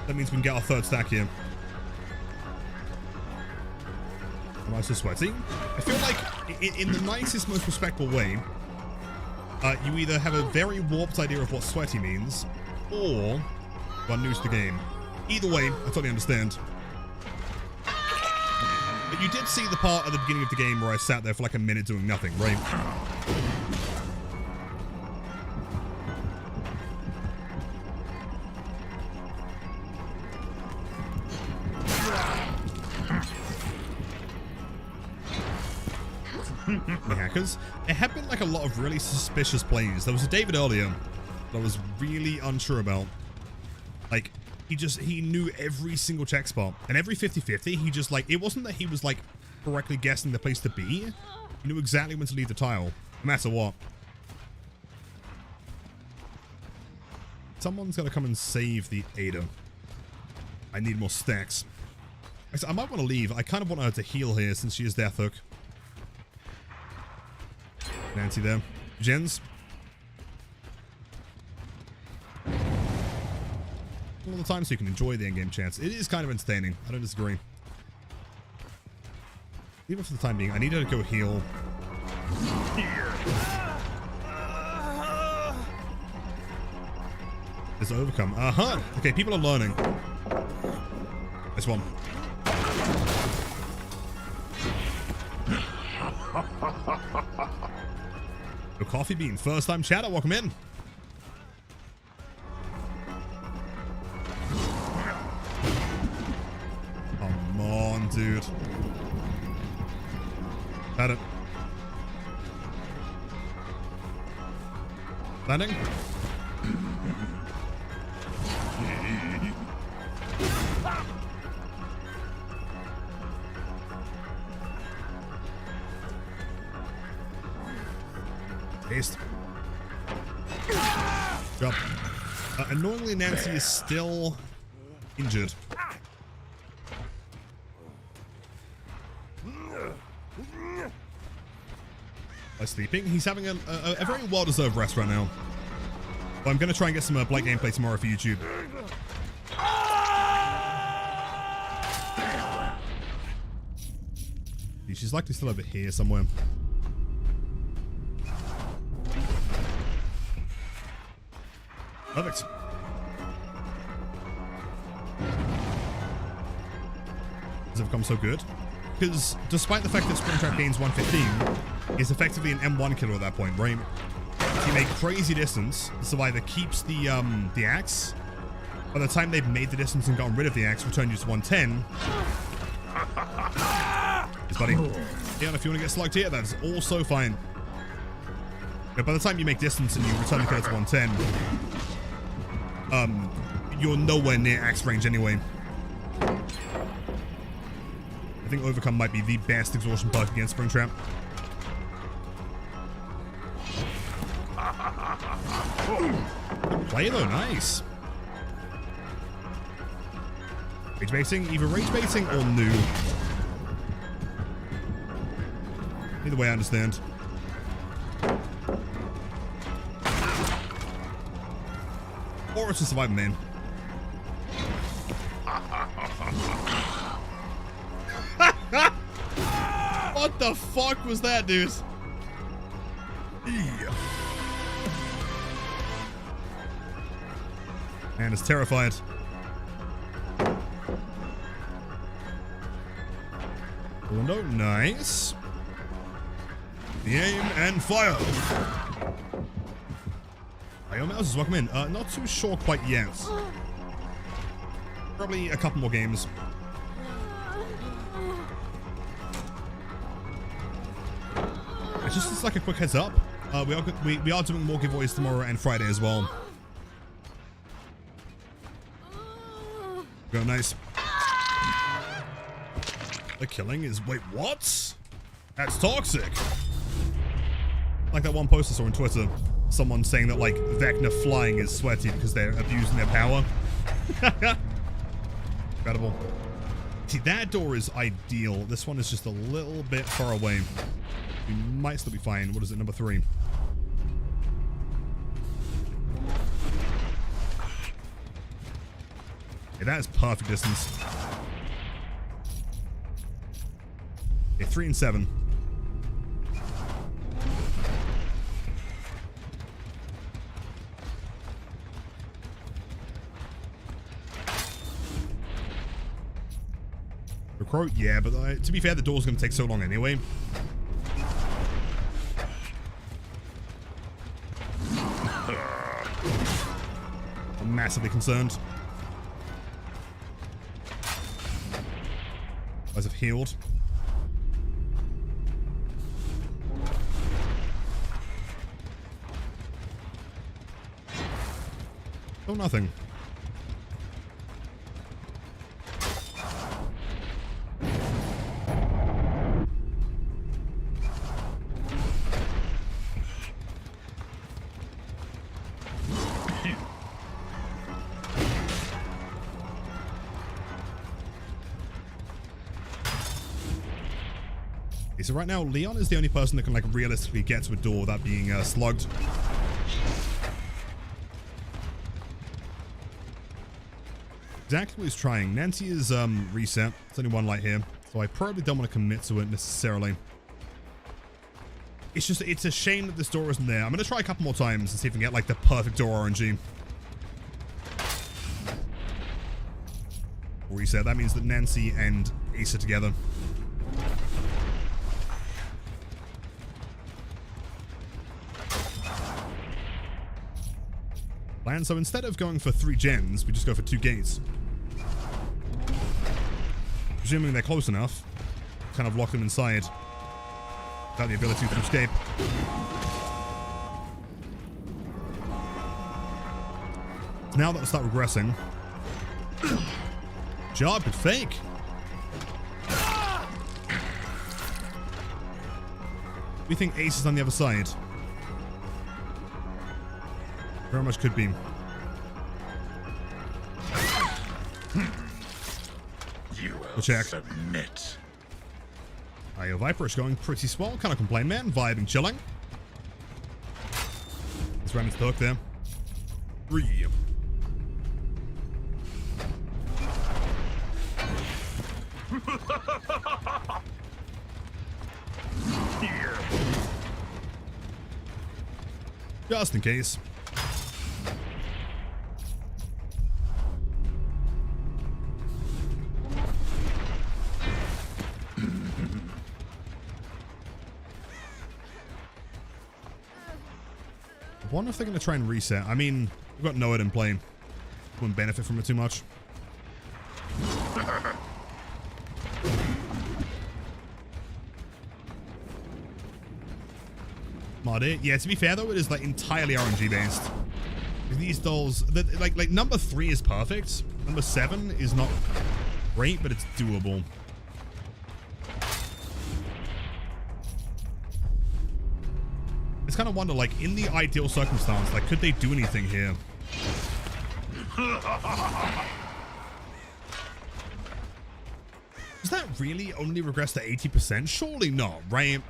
That means we can get our 3rd stack here. Am I so sweaty? I feel like, in the nicest, most respectful way, you either have a very warped idea of what sweaty means, or are new to the game. Either way, I totally understand. But you did see the part at the beginning of the game where I sat there for like a minute doing nothing, right? because there have been like a lot of really suspicious plays. There was a David earlier that I was really unsure about. Like, he knew every single check spot, and every 50-50, he just like, it wasn't that he was like correctly guessing the place to be. He knew exactly when to leave the tile, no matter what. Someone's got to come and save the Ada. I need more stacks. I might want to leave. I kind of want her to heal here since she is Death Hook. Nancy there. Jens. All the time so you can enjoy the endgame chats. It is kind of entertaining. I don't disagree. Even for the time being, I need her to go heal. There's overcome. Uh-huh. Okay, people are learning. This one. Your coffee bean. First time chatter. Welcome in. Come on, dude. Got it. Landing. Haste. Drop. Annoyingly, Nancy is still injured. By sleeping, he's having a very well-deserved rest right now. But I'm going to try and get some Blake gameplay tomorrow for YouTube. She's likely still over here somewhere. Perfect. Has it become so good? Because despite the fact that Springtrap gains 115, is effectively an M1 killer at that point, right? If you make crazy distance, the survivor keeps the axe. By the time they've made the distance and gotten rid of the axe, return you to 110. Yes, buddy. Yeah, and if you want to get slugged here, that's also fine. But by the time you make distance and you return the killer to 110, you're nowhere near axe range anyway. I think Overcome might be the best exhaustion perk against Springtrap. Play though, nice. Rage baiting, either rage baiting or new. Either way, I understand. Or it's a survivor man. What the fuck was that, dude? Yeah. Man is terrified. Window, nice. The aim and fire. Yo, Mouse, welcome in. Not too sure quite yet. Probably a couple more games. Just like a quick heads up, we are doing more giveaways tomorrow and Friday as well. Go, nice. The killing is, wait, what? That's toxic. Like that one post I saw on Twitter. Someone saying that like Vecna flying is sweaty because they're abusing their power. Incredible. See, that door is ideal. This one is just a little bit far away. We might still be fine. What is it, number 3? Okay, that is perfect distance. Okay, 3 and 7. Recruit, yeah, but to be fair, the door's going to take so long anyway. I'm massively concerned. Guys have healed. Oh, nothing. So right now, Leon is the only person that can like realistically get to a door without being slugged. Exactly what he's trying. Nancy is reset. There's only one light here, so I probably don't want to commit to it necessarily. It's just, it's a shame that this door isn't there. I'm gonna try a couple more times and see if we can get like the perfect door RNG. Reset. That means that Nancy and Ace are together. And so instead of going for 3 gens, we just go for 2 gates. Presuming they're close enough, kind of lock them inside without the ability to escape. So now that will start regressing. Job, good fake. We think Ace is on the other side. Very much could be. You will check. submit. Your Viper is going pretty swell. Can't complain, man. Vibing, chilling. Let's ram into the hook there. 3. Just in case. I wonder if they're going to try and reset. I mean, we've got Noah in play. Wouldn't benefit from it too much. Mod it. Yeah, to be fair though, it is like entirely RNG based. These dolls, like number 3 is perfect. Number 7 is not great, but it's doable. It's kind of wonder, like, in the ideal circumstance, like, could they do anything here? Does that really only regress to 80%? Surely not, right?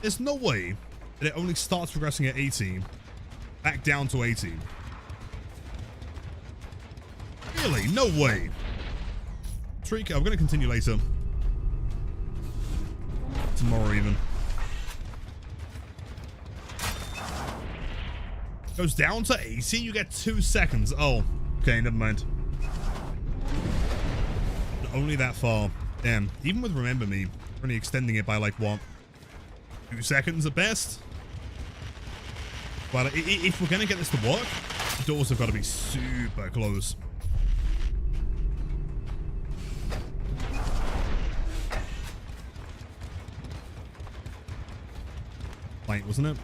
There's no way that it only starts progressing at 80, back down to 80. Really? No way. Trick, I'm going to continue later. Tomorrow even. Goes down to 80, you get 2 seconds. Oh, okay, never mind. Only that far. Damn, even with Remember Me, we're only extending it by like, what? 2 seconds at best? But if we're gonna get this to work, the doors have got to be super close. Light, wasn't it?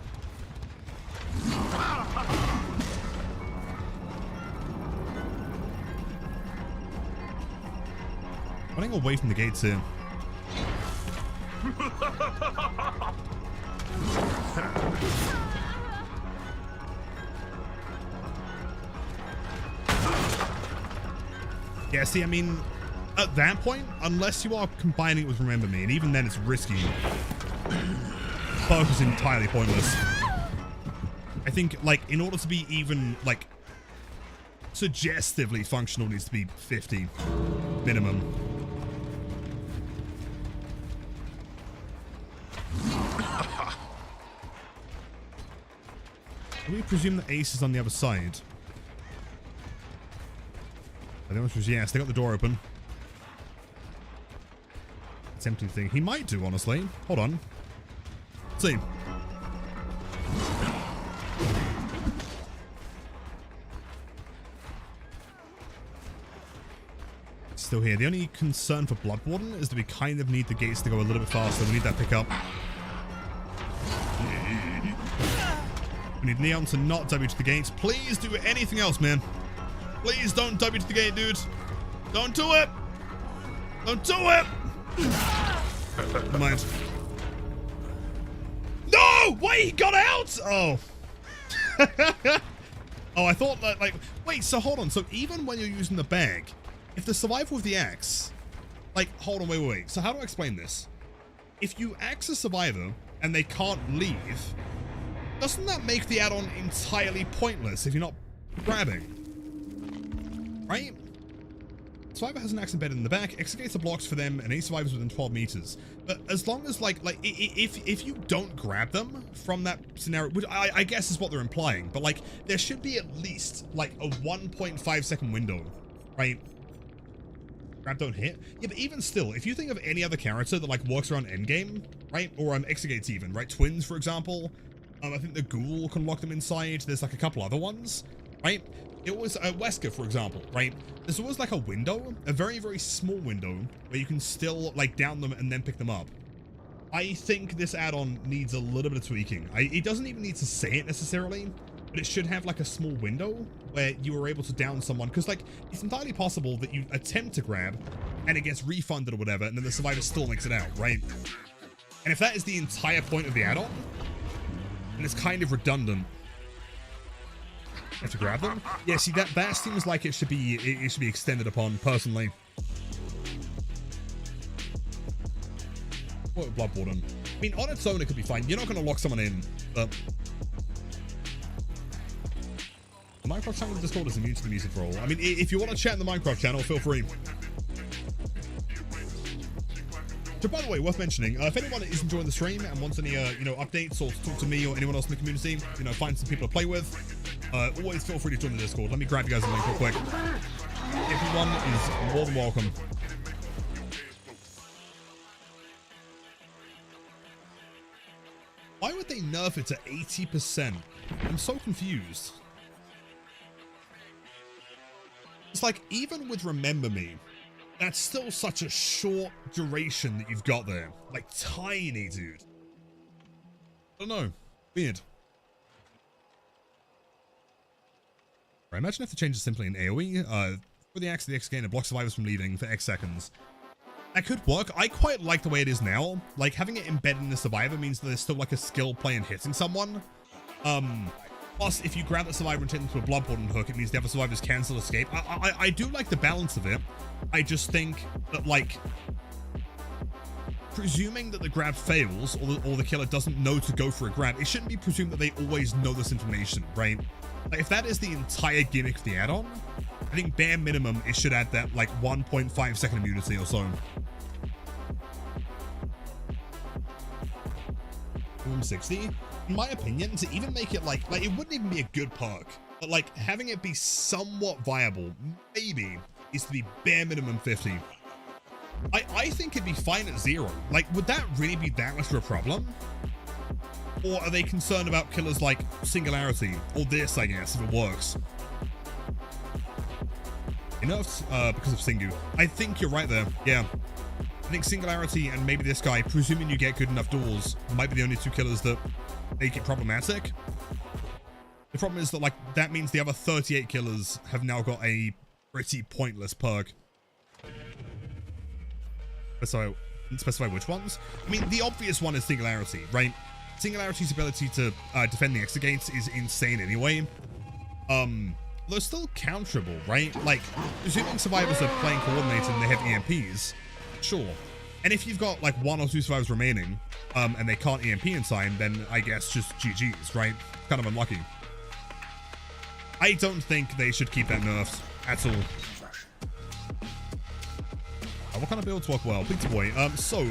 Running away from the gates here. Yeah, see, I mean, at that point, unless you are combining it with Remember Me, and even then it's risky, both is entirely pointless. I think, like, in order to be even, like, suggestively functional, needs to be 50 minimum. We presume that Ace is on the other side. I think it was yes, they got the door open. Tempting thing. He might do, honestly. Hold on. Let's see. Still here. The only concern for Blood Warden is that we kind of need the gates to go a little bit faster. We need that pickup. We need Neon to not W to the gates. Please do anything else, man. Please don't W to the gate, dude. Don't do it. Don't do it. Never mind. No! Wait, he got out? Oh. Oh, I thought that, like, wait, so hold on. So even when you're using the bag, if the survivor with the axe, like, hold on, wait. So how do I explain this? If you axe a survivor and they can't leave, doesn't that make the add-on entirely pointless if you're not grabbing? Right? Survivor has an axe embedded in the back, extricates the blocks for them, and any survivors within 12 meters. But as long as, like if you don't grab them from that scenario, which I guess is what they're implying, but, like, there should be at least, like, a 1.5 second window, right? Grab, don't hit. Yeah, but even still, if you think of any other character that, like, works around endgame, right? Or extricates even, right? Twins, for example. I think the ghoul can lock them inside. There's, like, a couple other ones, right? It was Wesker, for example, right? There's always, like, a window, a very, very small window where you can still, like, down them and then pick them up. I think this add-on needs a little bit of tweaking. It doesn't even need to say it necessarily, but it should have, like, a small window where you were able to down someone, because, like, it's entirely possible that you attempt to grab and it gets refunded or whatever, and then the survivor still makes it out, right? And if that is the entire point of the add-on, then it's kind of redundant. Have to grab them? Yeah, see, that seems like it should be extended upon, personally. What Blood Warden? I mean, on its own, it could be fine. You're not going to lock someone in, but the Minecraft channel in Discord is immune to the music for all. I mean, if you want to chat in the Minecraft channel, feel free. So, by the way, worth mentioning, if anyone is enjoying the stream and wants any, updates or to talk to me or anyone else in the community, find some people to play with, always feel free to join the Discord. Let me grab you guys a link real quick. Everyone is more than welcome. Why would they nerf it to 80%? I'm so confused. It's like, even with Remember Me, that's still such a short duration that you've got there. Like, tiny, dude. I don't know. Weird. Right, imagine if the change is simply an AoE. For the axe of the X gain, it blocks survivors from leaving for X seconds. That could work. I quite like the way it is now. Like, having it embedded in the survivor means that there's still, like, a skill play in hitting someone. Plus, if you grab the survivor and take them to a Blood Warden hook, it means the other survivors can still escape. I do like the balance of it. I just think that, like, presuming that the grab fails, or the killer doesn't know to go for a grab, it shouldn't be presumed that they always know this information, right? Like, if that is the entire gimmick of the add-on, I think bare minimum it should add that, like, 1.5 second immunity or so. Room 60? In my opinion, to even make it like it wouldn't even be a good perk, but, like, having it be somewhat viable, maybe, is to be bare minimum 50. I think it'd be fine at 0. Like, would that really be that much of a problem? Or are they concerned about killers like Singularity, or this, I guess, if it works? Enough because of Singu. I think you're right there, yeah. I think Singularity and maybe this guy, presuming you get good enough doors, might be the only two killers that make it problematic. The problem is that, like, that means the other 38 killers have now got a pretty pointless perk. Specify which ones? I mean, the obvious one is Singularity, right? Singularity's ability to defend the exit gates is insane anyway. They're still counterable, right? Like, assuming survivors are playing coordinated and they have EMPs, sure. And if you've got, like, 1 or 2 survivors remaining, and they can't EMP in time, then I guess just GG's, right? Kind of unlucky. I don't think they should keep that nerfed at all. What kind of builds work well? Pizza Boy. So,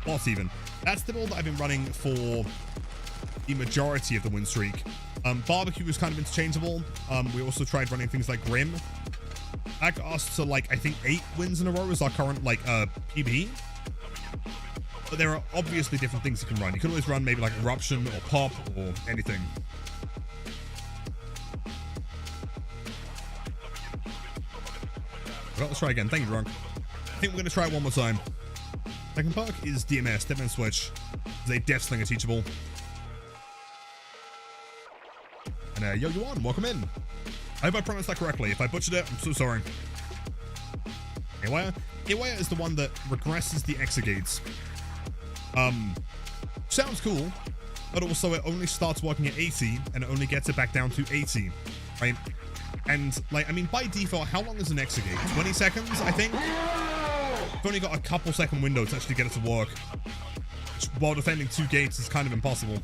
what even? That's the build that I've been running for the majority of the win streak. Barbecue was kind of interchangeable. We also tried running things like Grim. That got us to, like, I think 8 wins in a row is our current, like, PB. But there are obviously different things you can run. You can always run maybe like Eruption or Pop or anything. Well, let's try again. Thank you, Drunk. I think we're going to try it one more time. Second perk is DMS, Dead Man Switch. Is a Death Slinger teachable. And yo, Yuan, welcome in. I hope I pronounced that correctly. If I butchered it, I'm so sorry. Haywire? Haywire is the one that regresses the exegates. Sounds cool, but also it only starts working at 80 and it only gets it back down to 80, right? And, like, I mean, by default, how long is an exegate? 20 seconds, I think? I've only got a couple second window to actually get it to work, which, while defending 2 gates, is kind of impossible.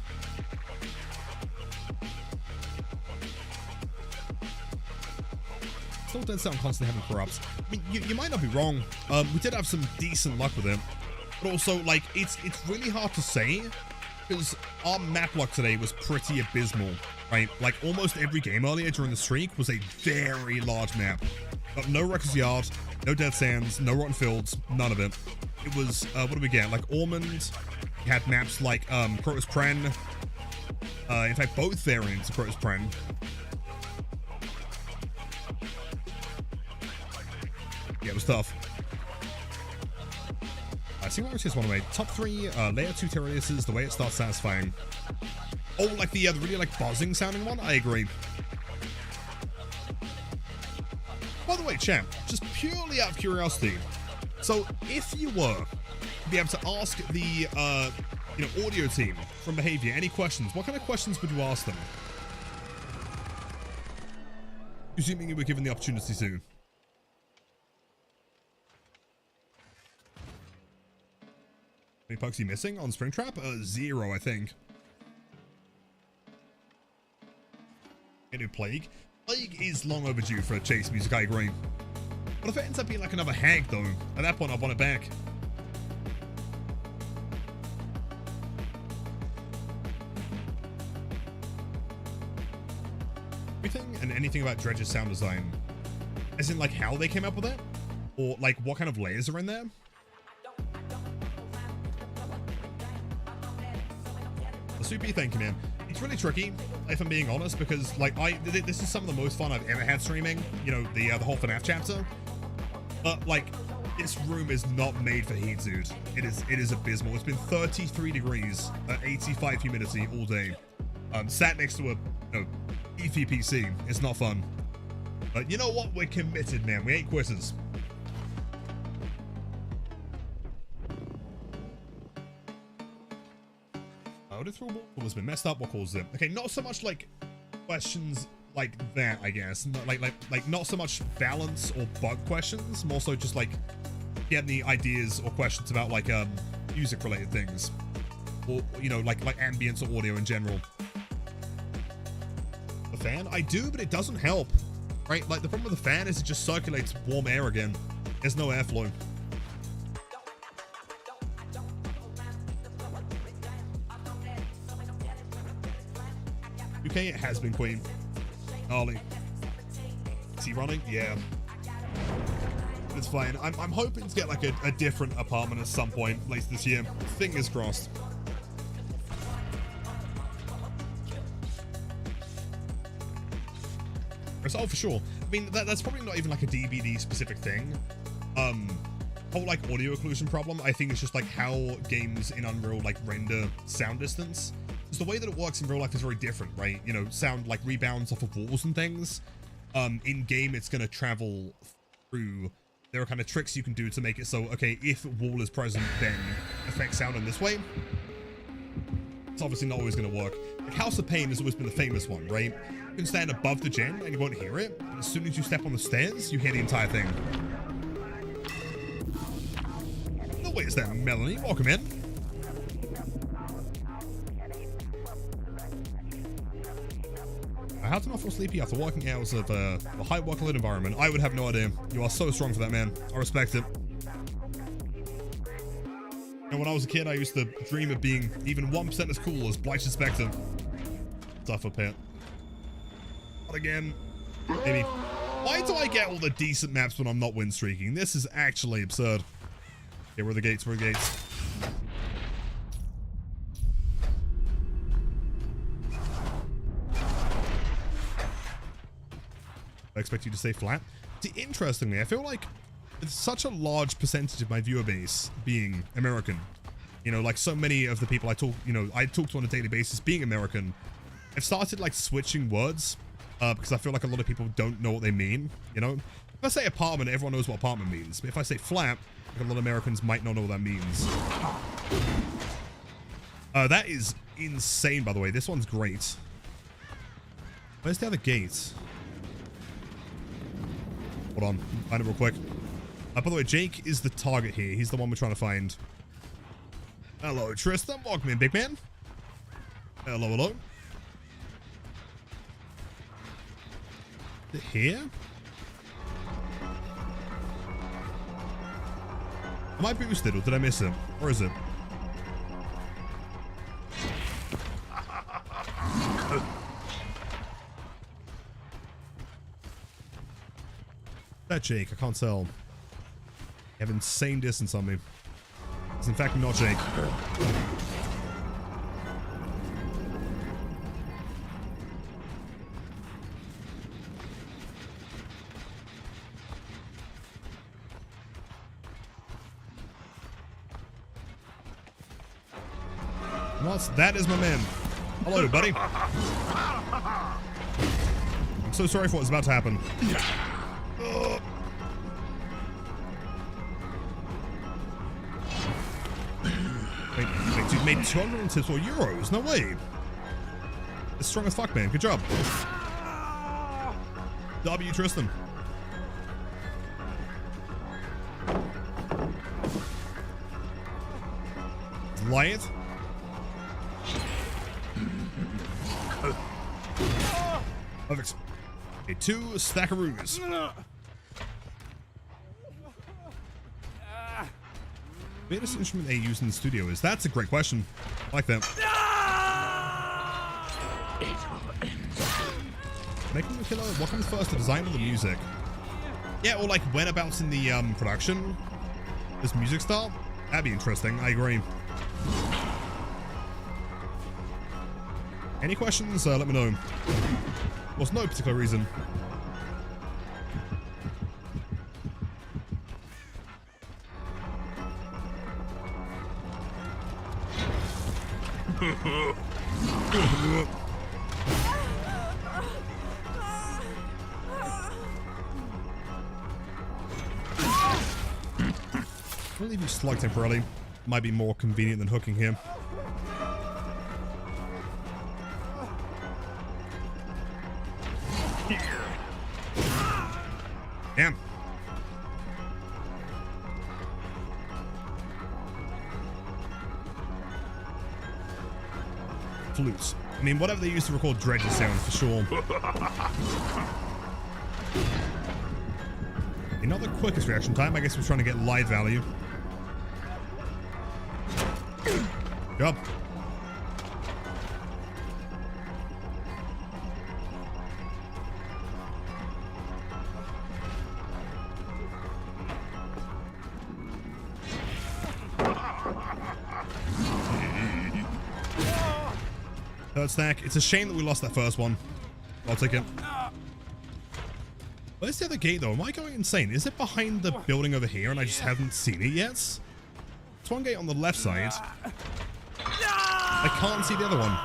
Still dead set on constantly having corrupts. I mean, you might not be wrong. We did have some decent luck with it, but also, like, it's really hard to say, because our map luck today was pretty abysmal, right? Like, almost every game earlier during the streak was a very large map. Got no Wrecker's Yard, no Dead Sands, no Rotten Fields, none of it. It was, what did we get? Like, Ormond, we had maps like, Crotus Pren, in fact, both variants of Crotus Pren. Yeah, it was tough. Singularity is one of my top 3 layer 2 Terrariuses, the way it starts satisfying. Oh, like the really like buzzing sounding one? I agree. By the way, champ, just purely out of curiosity, so if you were to be able to ask the audio team from Behavior any questions, what kind of questions would you ask them? Assuming you were given the opportunity to. Any pucks you missing on Springtrap? 0, I think. New Plague. Plague is long overdue for a chase music, I agree. But if it ends up being like another hag, though, at that point I want it back. Everything and anything about Dredge's sound design, as in like how they came up with it, or like what kind of layers are in there. Soupy, thank you, man. It's really tricky, if I'm being honest, because like this is some of the most fun I've ever had streaming. You know, the whole FNAF chapter. But like, this room is not made for heat, dude. It is abysmal. It's been 33 degrees at 85 humidity all day. Sat next to a beefy PC. It's not fun. But you know what? We're committed, man. We ain't quitters. Has been messed up. What caused it? Okay, not so much like questions like that, I guess. Not like not so much balance or bug questions, more so just like get any ideas or questions about like music related things, or like ambience or audio in general. The fan, I do, but it doesn't help, right? Like the problem with the fan is it just circulates warm air again. There's no airflow. Okay, it has been Queen. Ollie. Is he running? Yeah. It's fine. I'm hoping to get like a different apartment at some point later this year. Fingers crossed. Oh, for sure. I mean, that's probably not even like a DBD specific thing. Whole like audio occlusion problem, I think it's just like how games in Unreal like render sound distance. Because the way that it works in real life is very different, right? You know, sound like rebounds off of walls and things. In game, it's going to travel through. There are kind of tricks you can do to make it so, okay, if wall is present, then affect sound in this way. It's obviously not always going to work. Like House of Pain has always been the famous one, right? You can stand above the gen and you won't hear it. But as soon as you step on the stairs, you hear the entire thing. No way is that, Melanie? Welcome in. How to not feel sleepy after working hours of a high workload environment? I would have no idea. You are so strong for that, man. I respect it. And when I was a kid, I used to dream of being even 1% as cool as Blythe Spectre. Tough up here. Not again. Maybe. Why do I get all the decent maps when I'm not win streaking? This is actually absurd. Okay, where are the gates? Where are the gates? I expect you to stay flat. See, interestingly, I feel like it's such a large percentage of my viewer base being American. You know, like so many of the people I talk to on a daily basis being American. I've started like switching words because I feel like a lot of people don't know what they mean, you know? If I say apartment, everyone knows what apartment means. But if I say flat, like a lot of Americans might not know what that means. That is insane, by the way. This one's great. Where's the other gate? Hold on. Find it real quick. By the way, Jake is the target here. He's the one we're trying to find. Hello, Tristan. Welcome in, big man. Hello, hello. Is it here? Am I boosted or did I miss him? Where is it? That Jake? I can't tell. You have insane distance on me. It's in fact not Jake. What? That is my man. Hello, buddy. I'm so sorry for what's about to happen. Wait, you made 264 euros? No way. It's strong as fuck, man. Good job. W, Tristan. Goliath. Perfect. Okay, 2 stackaroos. Greatest instrument they use in the studio is? That's a great question. I like that. Making the killer. What comes first, the design or the music? Yeah, or like whereabouts in the production this music style? That'd be interesting. I agree. Any questions? Let me know. There's no particular reason. I'll leave you slug temporarily. Might be more convenient than hooking here. Damn. Flutes. I mean, whatever they use to record Dredge's sounds, for sure. Not the quickest reaction time. I guess we're trying to get live value. Job. Third stack. It's a shame that we lost that first one. I'll take it. Where's the other gate though? Am I going insane? Is it behind the building over here and I just haven't seen it yet? There's one gate on the left side. I can't see the other one.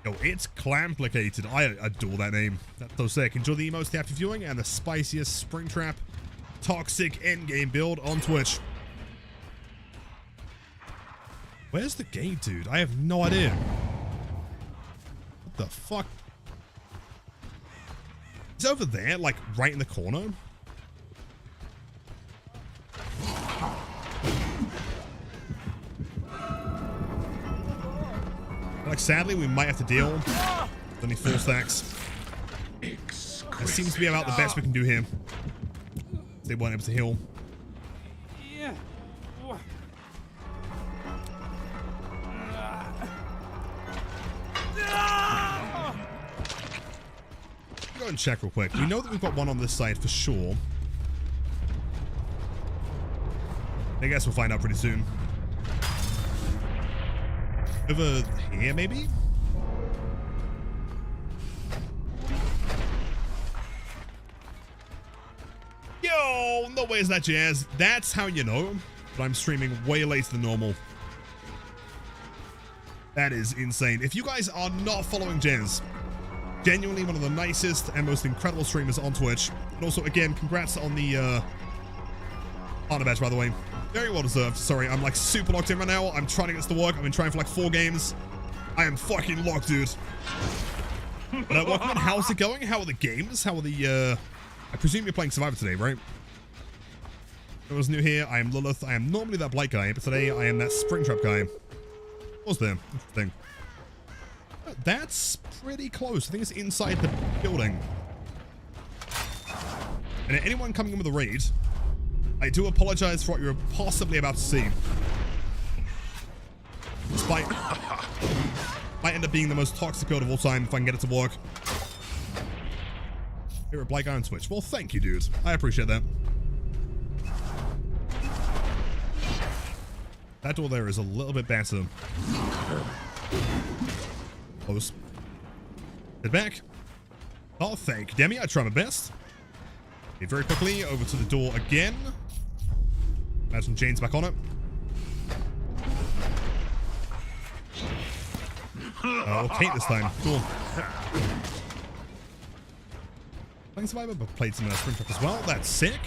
Yo, it's Clamplicated. I adore that name. That's so sick. Enjoy the emotes, the after viewing, and the spiciest Springtrap toxic endgame build on Twitch. Where's the gate, dude? I have no idea. What the fuck? It's over there, like right in the corner. Like, sadly, we might have to deal with only 4 stacks. That seems to be about the best we can do here. They weren't able to heal. Go and check real quick. We know that we've got one on this side for sure. I guess we'll find out pretty soon. Over here, maybe? Yo, no way is that jazz. That's how you know that I'm streaming way later than normal. That is insane. If you guys are not following Jez, genuinely one of the nicest and most incredible streamers on Twitch. And also, again, congrats on the partner badge, by the way. Very well deserved. Sorry, I'm like super locked in right now. I'm trying to get this to work. I've been trying for like 4 games. I am fucking locked, dude. But welcome on. How's it going? How are the games? How are the, I presume you're playing Survivor today, right? I was new here. I am Lilith. I am normally that Blight guy, but today I am that Springtrap guy. Was there? Interesting. That's pretty close. I think it's inside the building. And anyone coming in with a raid, I do apologize for what you're possibly about to see. This might end up being the most toxic build of all time if I can get it to work. Here at Black Iron Switch. Well, thank you, dude. I appreciate that. That door there is a little bit better. Close. Head back. Oh, thank Demi. I try my best. Okay, very quickly over to the door again. Imagine Jane's back on it. Oh, Kate this time. Cool. Playing Survivor, but played some Springtrap as well. That's sick.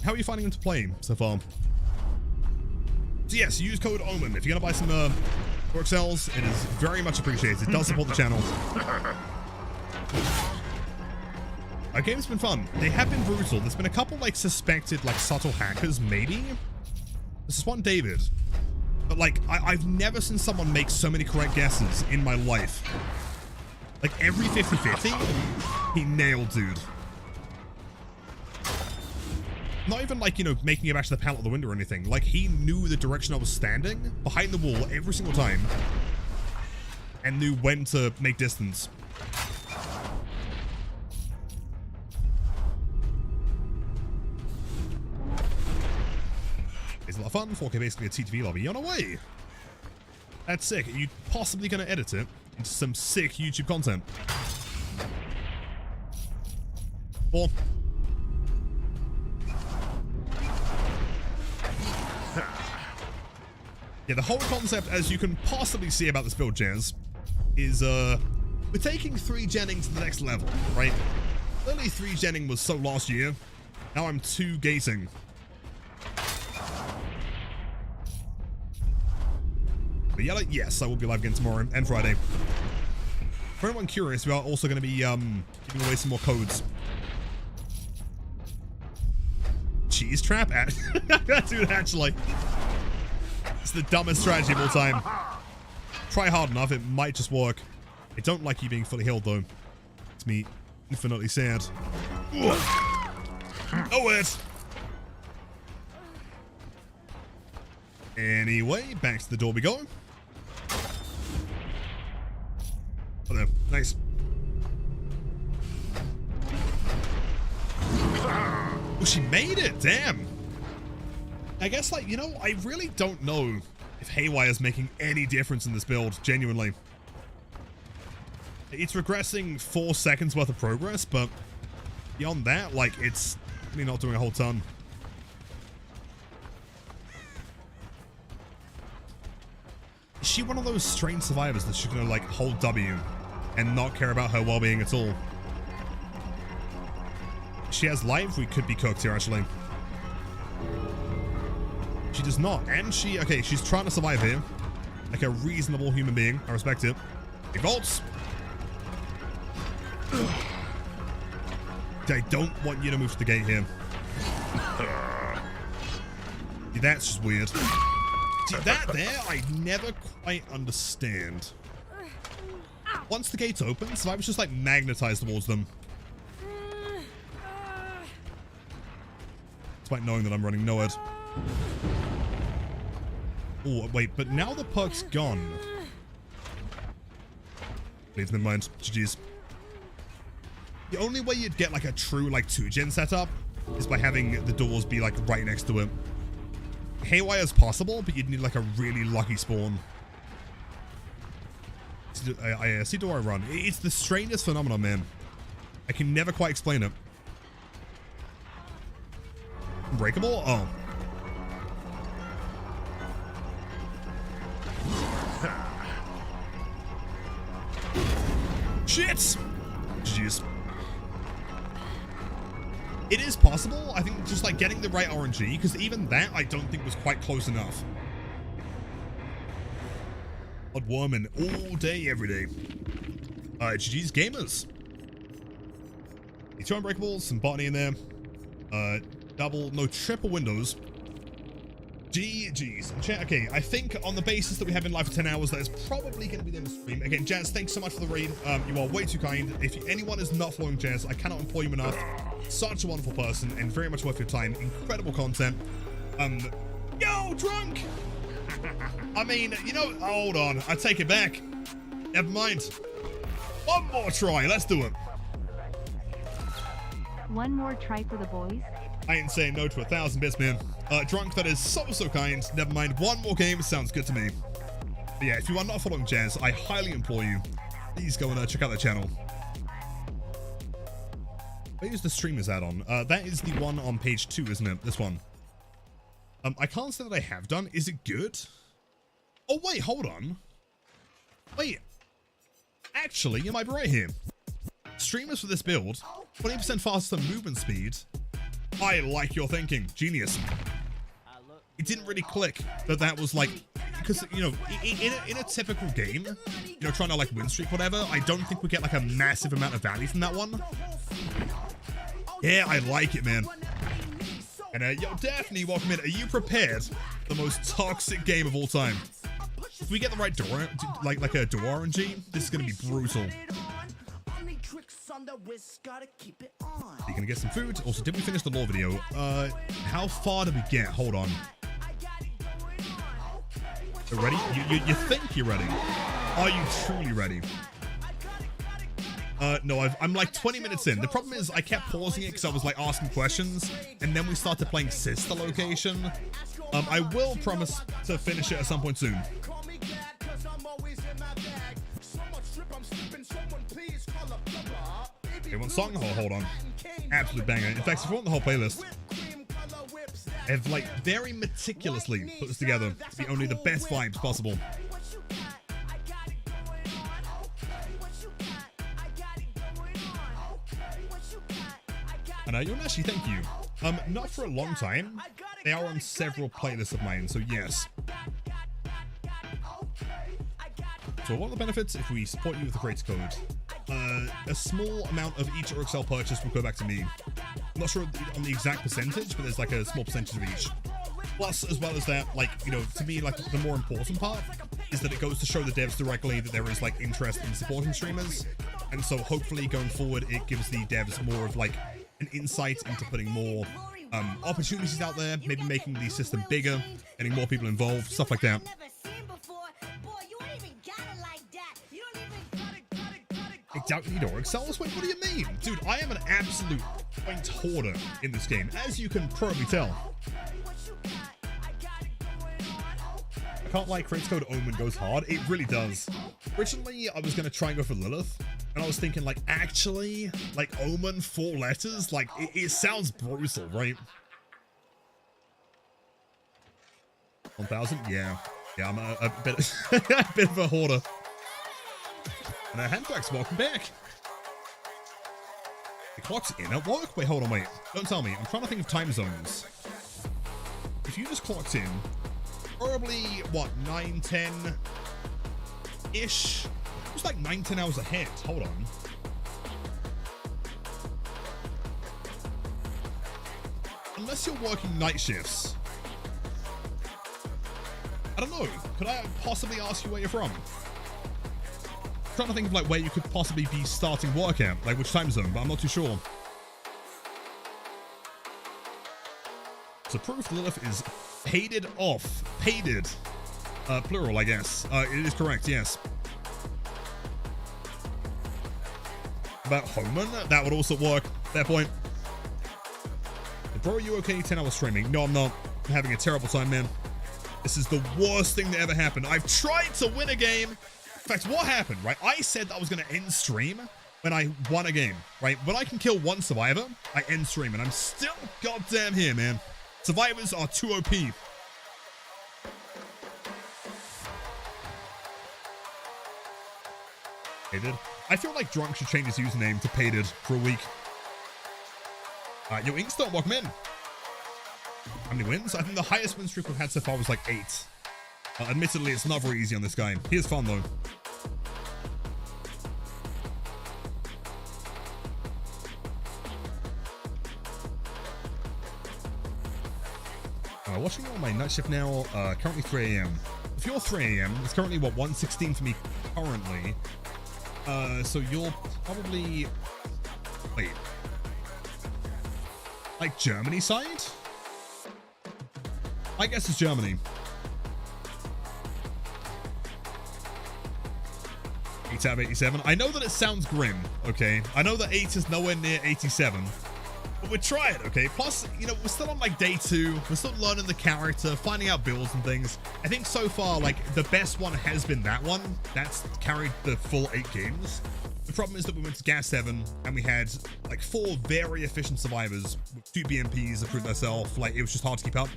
How are you finding them to play so far? So yes, use code OMEN if you're gonna buy some work cells. It is very much appreciated. It does support the channel. Our game's been fun. They have been brutal. There's been a couple like suspected like subtle hackers, maybe. This is one David. But like I've never seen someone make so many correct guesses in my life. Like every 50-50, he nailed, dude. Not even like, you know, making it back to the panel of the window or anything. Like, he knew the direction I was standing behind the wall every single time and knew when to make distance. It's a lot of fun. 4K basically a TTV lobby. You're on a way. That's sick. Are you possibly going to edit it into some sick YouTube content? Or yeah, the whole concept, as you can possibly see about this build, Jazz, is we're taking 3-genning to the next level, right? Early 3-genning was so last year. Now I'm 2-gating. But yeah, yes, I will be live again tomorrow and Friday. For anyone curious, we are also going to be giving away some more codes. Cheese trap? Dude, actually. It's the dumbest strategy of all time. Try hard enough, it might just work. I don't like you being fully healed, though. It's me infinitely sad. Oh, it. Anyway, back to the door we go. Oh, there. Nice. Oh, she made it. Damn. I guess, like, you know, I really don't know if Haywire is making any difference in this build, genuinely. It's regressing 4 seconds worth of progress, but beyond that, like, it's really not doing a whole ton. Is she one of those strange survivors that's just gonna, like, hold W and not care about her well-being at all? If she has life, we could be cooked here, actually. She does not, and okay, she's trying to survive here. Like a reasonable human being. I respect it. Big bolts. I don't want you to move to the gate here. Yeah, that's just weird. See, that there, I never quite understand. Once the gates open, survivors just like magnetize towards them. Despite knowing that I'm running nowhere. Oh, wait, but now the perk's gone. Please, never mind. GG's. The only way you'd get like a true like 2-gen setup is by having the doors be like right next to it. Haywire is possible, but you'd need like a really lucky spawn. I see door I run. It's the strangest phenomenon, man. I can never quite explain it. Breakable? Oh. Shit! Jeez. It is possible. I think just like getting the right RNG, because even that I don't think was quite close enough. Odd woman all day, every day. GG's gamers. Two unbreakables, some botany in there. Triple windows. GG's. Okay, I think on the basis that we have been live for 10 hours, that is probably going to be the end of the stream. Again, Jazz, thanks so much for the raid. You are way too kind. If anyone is not following Jazz, I cannot employ you enough. Such a wonderful person and very much worth your time. Incredible content. Yo, drunk! I mean, you know, hold on. I take it back. Never mind. One more try. Let's do it. One more try for the boys. I ain't saying no to 1,000 bits, man. Drunk, that is so kind. Never mind. One more game sounds good to me. But yeah, if you are not following Jazz, I highly implore you. Please go and check out the channel. Where is the streamers add-on? That is the one on page 2, isn't it? This one. I can't say that I have done. Is it good? Oh, wait, hold on. Wait. Actually, you might be right here. Streamers for this build, 20% faster movement speed. I like your thinking. Genius. It didn't really click that was like, because, you know, in a typical game, you know, trying to like win streak, whatever, I don't think we get like a massive amount of value from that one. Yeah, I like it, man. And yo, Daphne, welcome in. Are you prepared for the most toxic game of all time? If we get the right door, like a door RNG, this is gonna be brutal. You're gonna get some food. Also, did we finish the lore video? How far did we get? Hold on. You're ready? You think you're ready? Are you truly ready? No, I'm like 20 minutes in. The problem is I kept pausing it because I was like asking questions, and then we started playing Sister Location. I will promise to finish it at some point soon. Okay, one song? Oh, hold on. Absolute banger. In fact, if you want the whole playlist, I have like very meticulously put this together to be only the best vibes possible. And Yonashi, thank you. Not for a long time. They are on several playlists of mine, so yes. So what are the benefits if we support you with the creator code? A small amount of each RXL purchase will go back to me. I'm not sure on the exact percentage, but there's like a small percentage of each. Plus, as well as that, like, you know, to me, like, the more important part is that it goes to show the devs directly that there is, like, interest in supporting streamers. And so hopefully going forward, it gives the devs more of, like, an insight into putting more opportunities out there, maybe making the system bigger, getting more people involved, stuff like that. I doubt you need RXLs? Wait, what do you mean? Dude, I am an absolute point hoarder in this game, as you can probably tell. I can't lie, creator code Omen goes hard. It really does. Originally, I was going to try and go for Lilith, and I was thinking, like, actually, like, Omen, 4 letters? Like, it sounds brutal, right? 1,000? Yeah. Yeah, I'm a bit, a bit of a hoarder. And Handbags, welcome back. The clock's in at work? Wait, hold on, wait. Don't tell me. I'm trying to think of time zones. If you just clocked in, probably, what, 9, 10-ish? It was like 9, 10 hours ahead. Hold on. Unless you're working night shifts. I don't know. Could I possibly ask you where you're from? I'm trying to think of like where you could possibly be starting work at, like which time zone, but I'm not too sure. So proof Lilith is paided off. Paided. Plural, I guess. It is correct, yes. About Homan, that would also work. Fair point. Bro, are you okay? 10 hours streaming. No, I'm not. I'm having a terrible time, man. This is the worst thing that ever happened. I've tried to win a game. In fact, what happened, right? I said that I was going to end stream when I won a game, right? When I can kill one survivor, I end stream, and I'm still goddamn here, man. Survivors are too OP. They did. I feel like Drunk should change his username to Pated for a week. Yo, Inkstone, welcome in. How many wins? I think the highest win streak we've had so far was like 8. Admittedly, it's not very easy on this guy. He is fun, though. Watching on my night shift now, currently 3 a.m. If you're 3 a.m., it's currently, what, 1:16 for me currently. So you're probably... Wait. Like Germany side? I guess it's Germany. 8 out of 87. I know that it sounds grim, okay? I know that 8 is nowhere near 87. But we're trying, okay? Plus, you know, we're still on like day 2. We're still learning the character, finding out builds and things. I think so far, like, the best one has been that one. That's carried the full 8 games. The problem is that we went to Gas 7 and we had like 4 very efficient survivors with 2 BMPs that proved themselves. Like, it was just hard to keep up.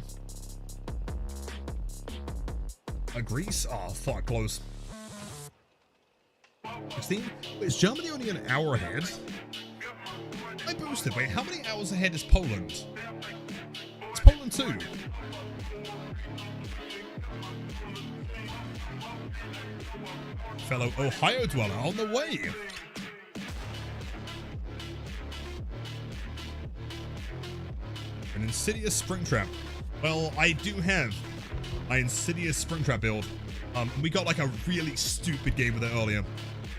Greece? Oh, fuck, close. 16? Wait, is Germany only an hour ahead? I boosted. Wait, how many hours ahead is Poland? It's Poland too. Fellow Ohio dweller on the way. An insidious Springtrap. Well, I do have my insidious Springtrap build. We got like a really stupid game with it earlier.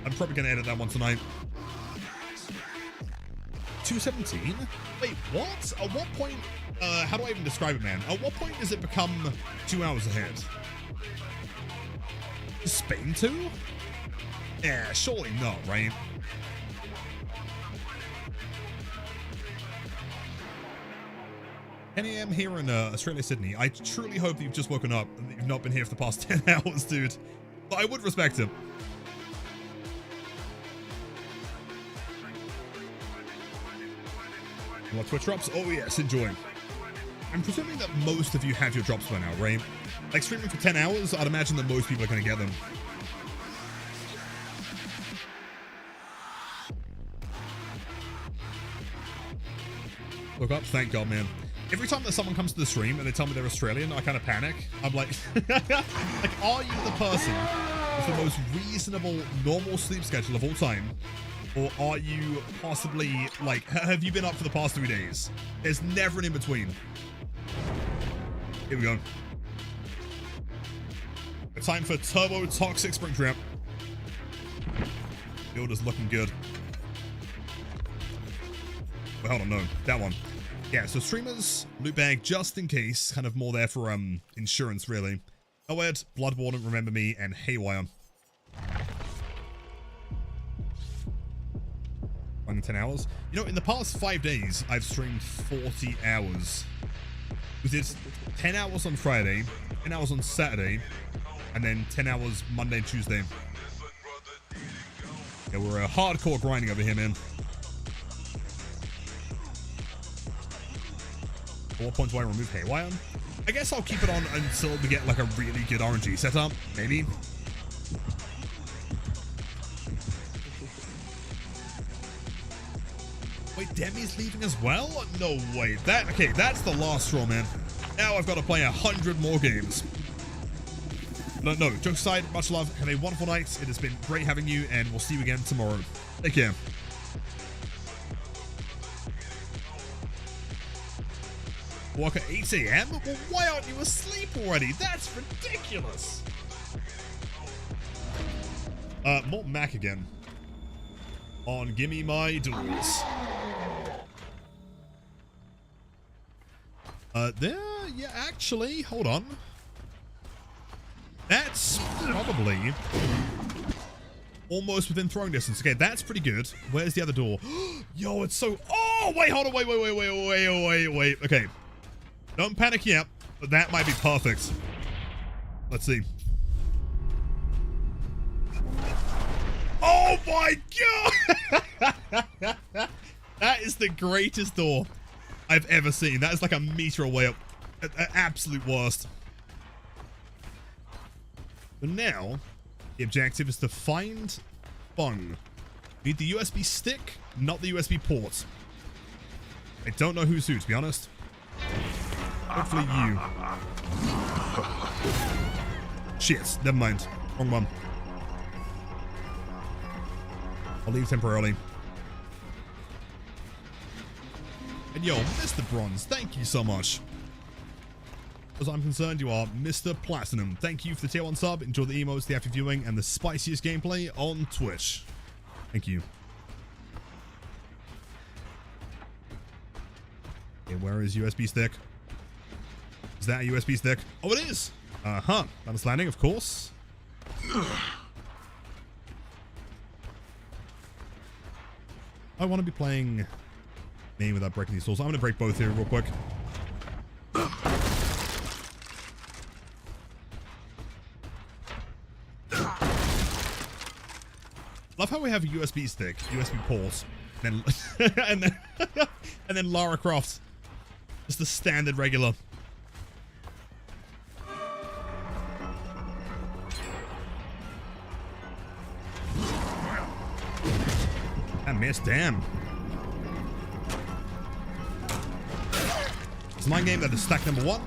I'm probably gonna edit that one tonight. 217? Wait, what? At what point, how do I even describe it, man? At what point does it become 2 hours ahead? Is Spain too? Yeah, surely not, right? .10 a.m. here in Australia, Sydney. I truly hope that you've just woken up and that you've not been here for the past 10 hours, dude. But I would respect it. What Twitch drops? Oh yes, enjoying. I'm presuming that most of you have your drops by now, right? Like streaming for 10 hours, I'd imagine that most people are going to get them. Look up, thank God, man. Every time that someone comes to the stream and they tell me they're Australian, I kind of panic. I'm like, like, are you the person with the most reasonable, normal sleep schedule of all time? Or are you possibly, like, have you been up for the past 3 days? There's never an in-between. Here we go. Time for Turbo Toxic Springtrap. Build is looking good. Well, hold on, no. That one. Yeah, so streamers, loot bag, just in case. Kind of more there for, insurance, really. Oed, Bloodborne, Remember Me, and Haywire. 10 hours. You know, in the past 5 days, I've streamed 40 hours. We did 10 hours on Friday, 10 hours on Saturday, and then 10 hours Monday and Tuesday. Yeah, we're hardcore grinding over here, man. At what point do I remove Haywire? I guess I'll keep it on until we get like a really good RNG setup, maybe. Wait, Demi's leaving as well? No way. Okay, that's the last straw, man. Now I've got to play 100 more games. No, jokes aside, much love. Have a wonderful night. It has been great having you, and we'll see you again tomorrow. Take care. Walk at 8 a.m.? Well, why aren't you asleep already? That's ridiculous. More Mac again. On Gimme My Duels. Yeah, actually, hold on. That's probably almost within throwing distance. Okay, that's pretty good. Where's the other door? Yo, it's so... Oh, wait, hold on, wait. Okay. Don't panic yet, but that might be perfect. Let's see. Oh my God! That is the greatest door I've ever seen. That is like a meter away up. At absolute worst. But now, the objective is to find Fung. Need the USB stick, not the USB port. I don't know who's who, to be honest. Hopefully you. Shit, never mind. Wrong one. I'll leave temporarily. And yo, Mr. Bronze, thank you so much. As I'm concerned, you are Mr. Platinum. Thank you for the tier 1 sub. Enjoy the emotes, the active viewing, and the spiciest gameplay on Twitch. Thank you. Okay, where is USB stick? Is that a USB stick? Oh, it is! Uh-huh. Balance landing, of course. I want to be playing main without breaking these tools. I'm going to break both here real quick. Love how we have a USB stick, USB port, then and then Lara Croft. Just the standard regular. I missed, damn. It's my game that is stack number 1.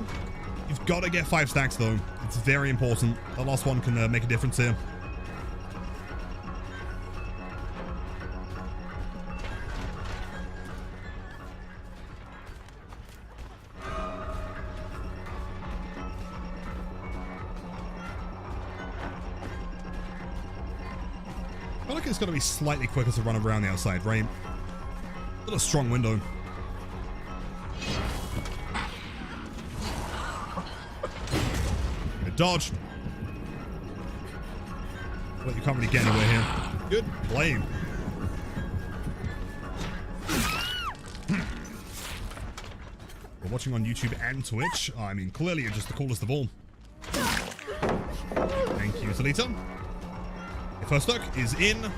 You've got to get 5 stacks though. It's very important. The last one can make a difference here. I feel like it's got to be slightly quicker to run around the outside, right? Not a strong window. Okay, dodge. Well, you can't really get anywhere here. Good play. We're watching on YouTube and Twitch. I mean, clearly you're just the coolest of all. Thank you, Salita. First look is in. Yo,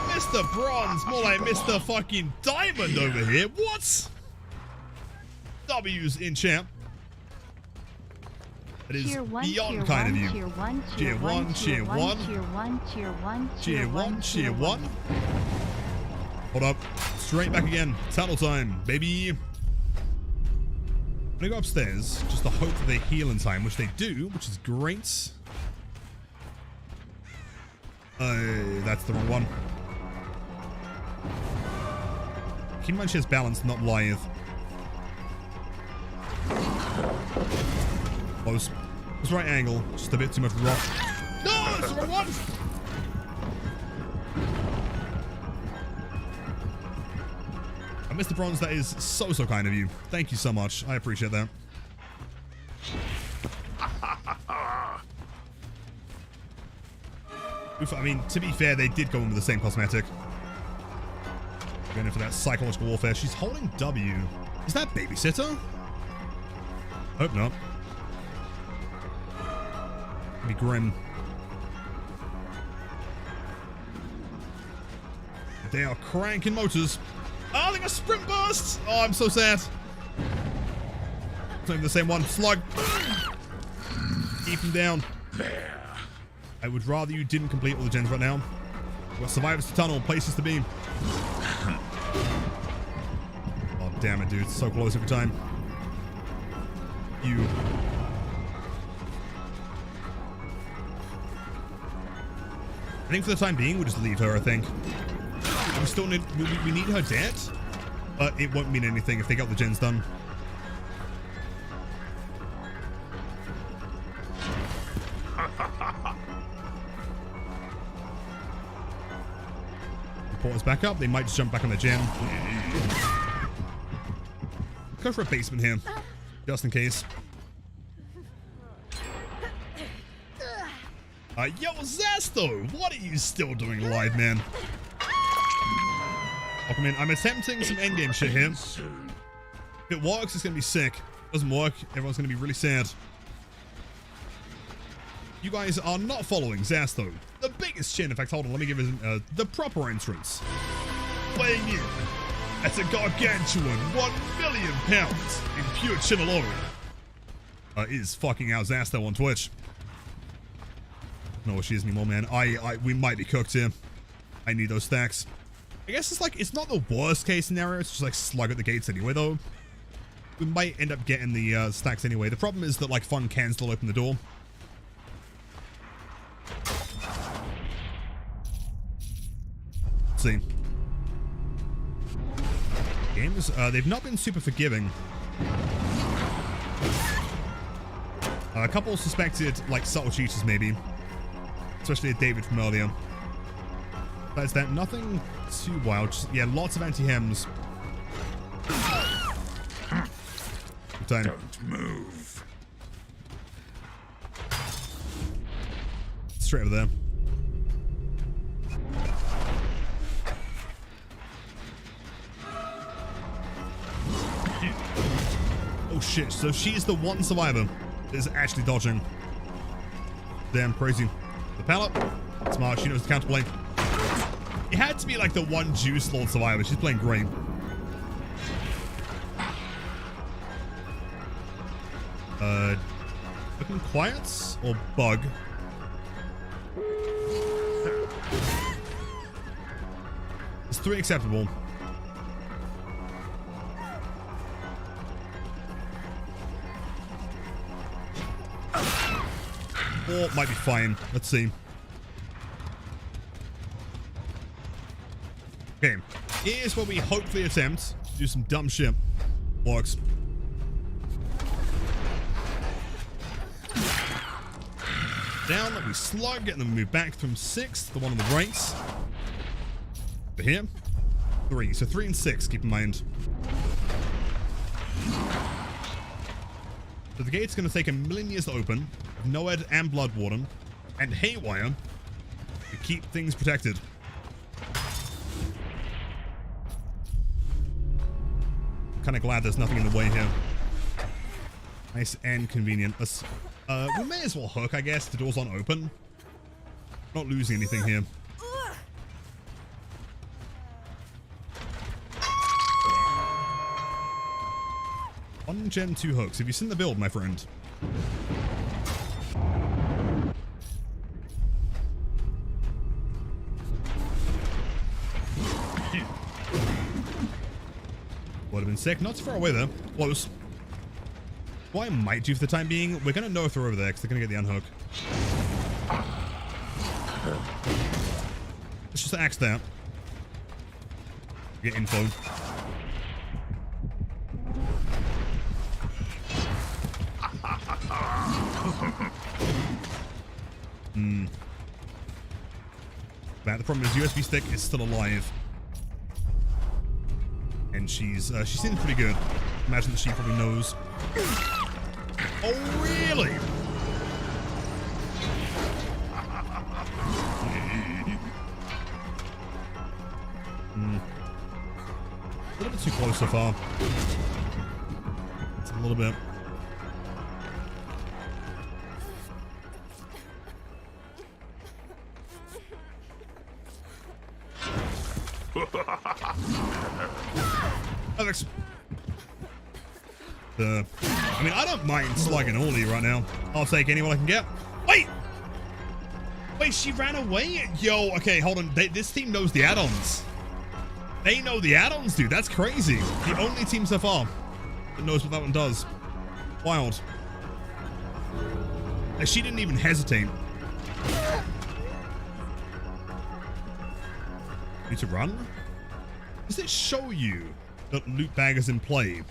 Mr. Bronze, more like Mr. fucking Diamond over here. What? W's in champ. That is beyond kind of you. Cheer one, cheer one, cheer one, cheer one, cheer one, cheer one, cheer one. Hold up. Straight back again. Tunnel time, baby. I'm gonna go upstairs just to hope that they heal in time, which they do, which is great. That's the wrong one. Keep in mind she has balance, not lithe. Close. It's right angle, just a bit too much rock. No, it's the wrong one! And Mr. Bronze, that is so kind of you. Thank you so much. I appreciate that. I mean, to be fair, they did go in with the same cosmetic. Going in for that psychological warfare. She's holding W. Is that babysitter? Hope not. Be grim. They are cranking motors. Oh, they got sprint bursts! Oh, I'm so sad. It's not even the same one. Slug. Keep him down. There. I would rather you didn't complete all the gens right now. We've got survivors to tunnel, places to be. Oh, damn it, dude. It's so close every time. You. I think for the time being, we'll just leave her, I think. We still need, we need her dead, but it won't mean anything if they got the gens done. Porters back up. They might just jump back on the gen. Go for a basement here, just in case. Yo, Zasto, what are you still doing live, man? Welcome in. I'm attempting some endgame shit here. If it works, it's gonna be sick. If it doesn't work, everyone's gonna be really sad. You guys are not following Zasto, the biggest chin. In fact, hold on, let me give him the proper entrance. Weighing in at a gargantuan 1 million pounds in pure chin alone, is fucking out Zasto on Twitch. I don't know what she is anymore, man. We might be cooked here. I need those stacks. I guess it's like, it's not the worst case scenario. It's just like slug at the gates anyway, though. We might end up getting the stacks anyway. The problem is that like Fun can still open the door. Let's see. Games, they've not been super forgiving. A couple suspected like subtle cheaters maybe. Especially David from earlier. Besides that, nothing too wild. Just, yeah, lots of anti-hems. Good time. Don't move. Straight over there. Oh shit, so she's the one survivor that is actually dodging. Damn crazy. The pallet. Smart, she knows the counterplay. It had to be like the one Juice Lord survivor. She's playing great. Looking quiet or bug? Is 3 acceptable? Or might be fine. Let's see. Okay, here's where we hopefully attempt to do some dumb shit. Works. Down, we slug, and then we move back from 6, the one on the right. Over here. 3, so 3 and 6, keep in mind. So the gate's going to take a million years to open. Noed and Bloodwarden. And Haywire to keep things protected. Kind of glad there's nothing in the way here. Nice and convenient. Let's, we may as well hook, I guess. The doors aren't open. Not losing anything here. One gen, 2 hooks. Have you seen the build, my friend? Would have been sick. Not too far away though. Close. What I might do for the time being, we're going to know if they're over there because they're going to get the unhook. Let's just axe that. Get info. The problem is USB stick is still alive. And she seems pretty good. Imagine that she probably knows. Oh, really? A little bit too close so far. It's a little bit. Alex. I mean, I don't mind slugging Orly right now. I'll take anyone I can get. Wait! Wait, she ran away? Yo, okay, hold on. This team knows the add-ons. They know the add-ons, dude. That's crazy. The only team so far that knows what that one does. Wild. Like, she didn't even hesitate. Need to run? Does it show you that loot bag is in play?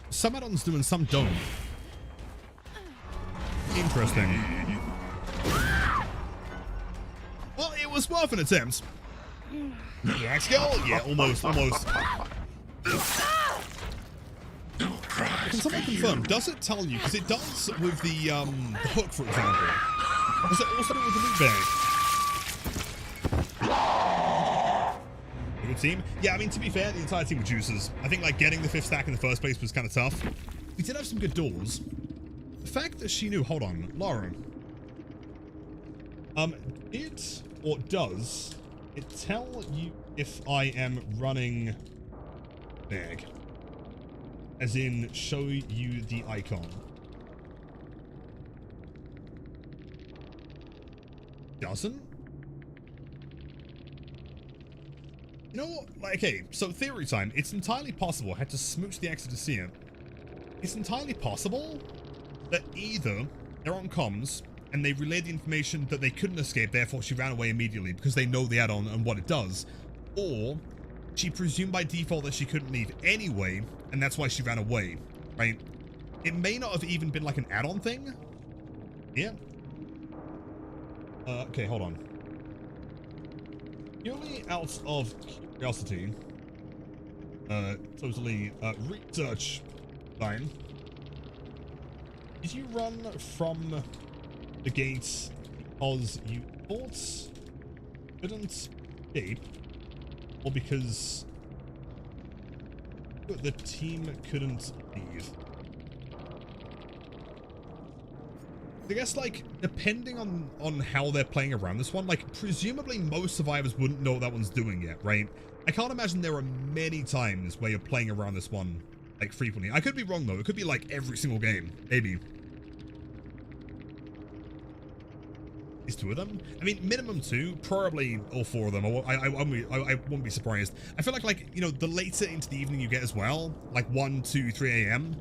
Some add-ons do and some don't. Interesting. Well, it was worth an attempt. Axe girl? Yeah, almost. Can someone confirm? Does it tell you? Because it does with the hook, for example. Does it also do with the loot bag? Good team. Yeah, I mean, to be fair, the entire team were juicers. I think like getting the 5th stack in the first place was kind of tough. We did have some good doors. The fact that she knew, hold on, Laura. It or does it tell you if I am running bag? As in, show you the icon. Doesn't? You know what? Like, okay, so theory time. It's entirely possible. I had to smooch the exit to see it. It's entirely possible that either they're on comms and they relayed the information that they couldn't escape, therefore she ran away immediately because they know the add-on and what it does, or she presumed by default that she couldn't leave anyway, and that's why she ran away, right? It may not have even been like an add-on thing. Yeah. Okay, hold on. Purely out of curiosity, totally research line. Did you run from the gates because you thought couldn't escape, or because the team couldn't leave? I guess, like, depending on how they're playing around this one, like, presumably most survivors wouldn't know what that one's doing yet, right? I can't imagine there are many times where you're playing around this one, like, frequently. I could be wrong, though. It could be, like, every single game. Maybe. Is 2 of them? I mean, minimum 2, probably all 4 of them. I won't be surprised. I feel like, you know, the later into the evening you get as well, like 1, 2, 3 a.m.,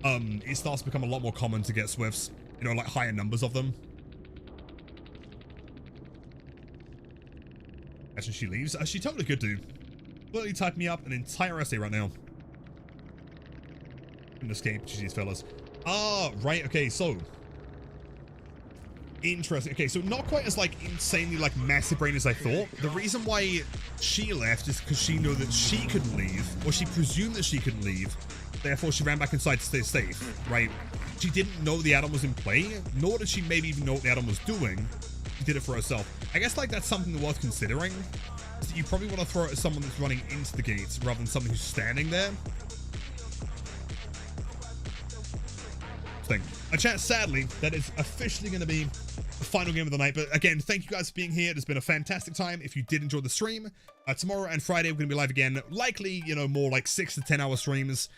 it starts to become a lot more common to get Swifts. You know, like higher numbers of them. Actually, she leaves. She totally could do. Literally type me up an entire essay right now. Couldn't escape, GG's fellas. Ah, right, okay, so. Interesting. Okay, so not quite as, like, insanely, like, massive brain as I thought. The reason why she left is because she knew that she couldn't leave, or she presumed that she couldn't leave. Therefore, she ran back inside to stay safe, right? She didn't know the add-on was in play, nor did she maybe even know what the add-on was doing. She did it for herself. I guess, like, that's something worth considering. So you probably want to throw it at someone that's running into the gates rather than someone who's standing there. Thing. Chat, sadly, that is officially going to be the final game of the night. But again, thank you guys for being here. It has been a fantastic time. If you did enjoy the stream, tomorrow and Friday, we're going to be live again. Likely, you know, more like 6 to 10 hour streams.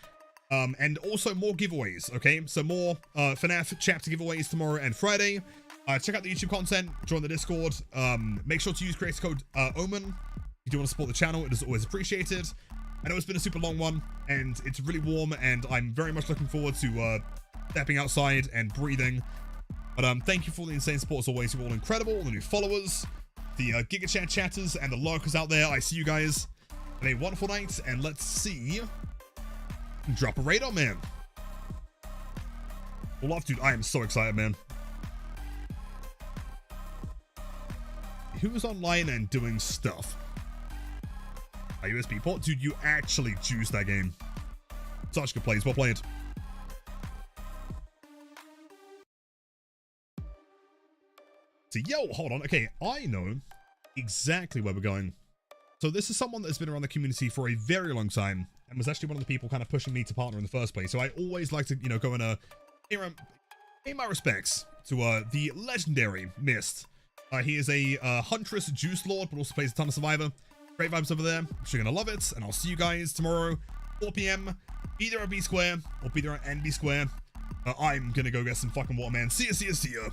And also more giveaways, okay? So more FNAF chapter giveaways tomorrow and Friday. Check out the YouTube content, join the Discord. Make sure to use creator code OMEN. If you do want to support the channel, it is always appreciated. I know it's been a super long one, and it's really warm, and I'm very much looking forward to stepping outside and breathing. But thank you for the insane support as always. You're all incredible, all the new followers, the Giga Chat chatters, and the lurkers out there. I see you guys. Have a wonderful night, and let's see. Drop a radar, man. Well, love, dude. I am so excited, man. Who is online and doing stuff? A USB port? Dude, you actually juiced that game. Such good plays. Well played. So, yo, hold on. Okay, I know exactly where we're going. So this is someone that's been around the community for a very long time and was actually one of the people kind of pushing me to partner in the first place. So I always like to, you know, go and pay my respects to the legendary Mist. He is a Huntress Juice Lord, but also plays a ton of Survivor. Great vibes over there. I'm sure you're gonna love it. And I'll see you guys tomorrow, 4 p.m. Be there at B Square or be there at NB Square. I'm gonna go get some fucking water, man. See ya, see ya, see ya.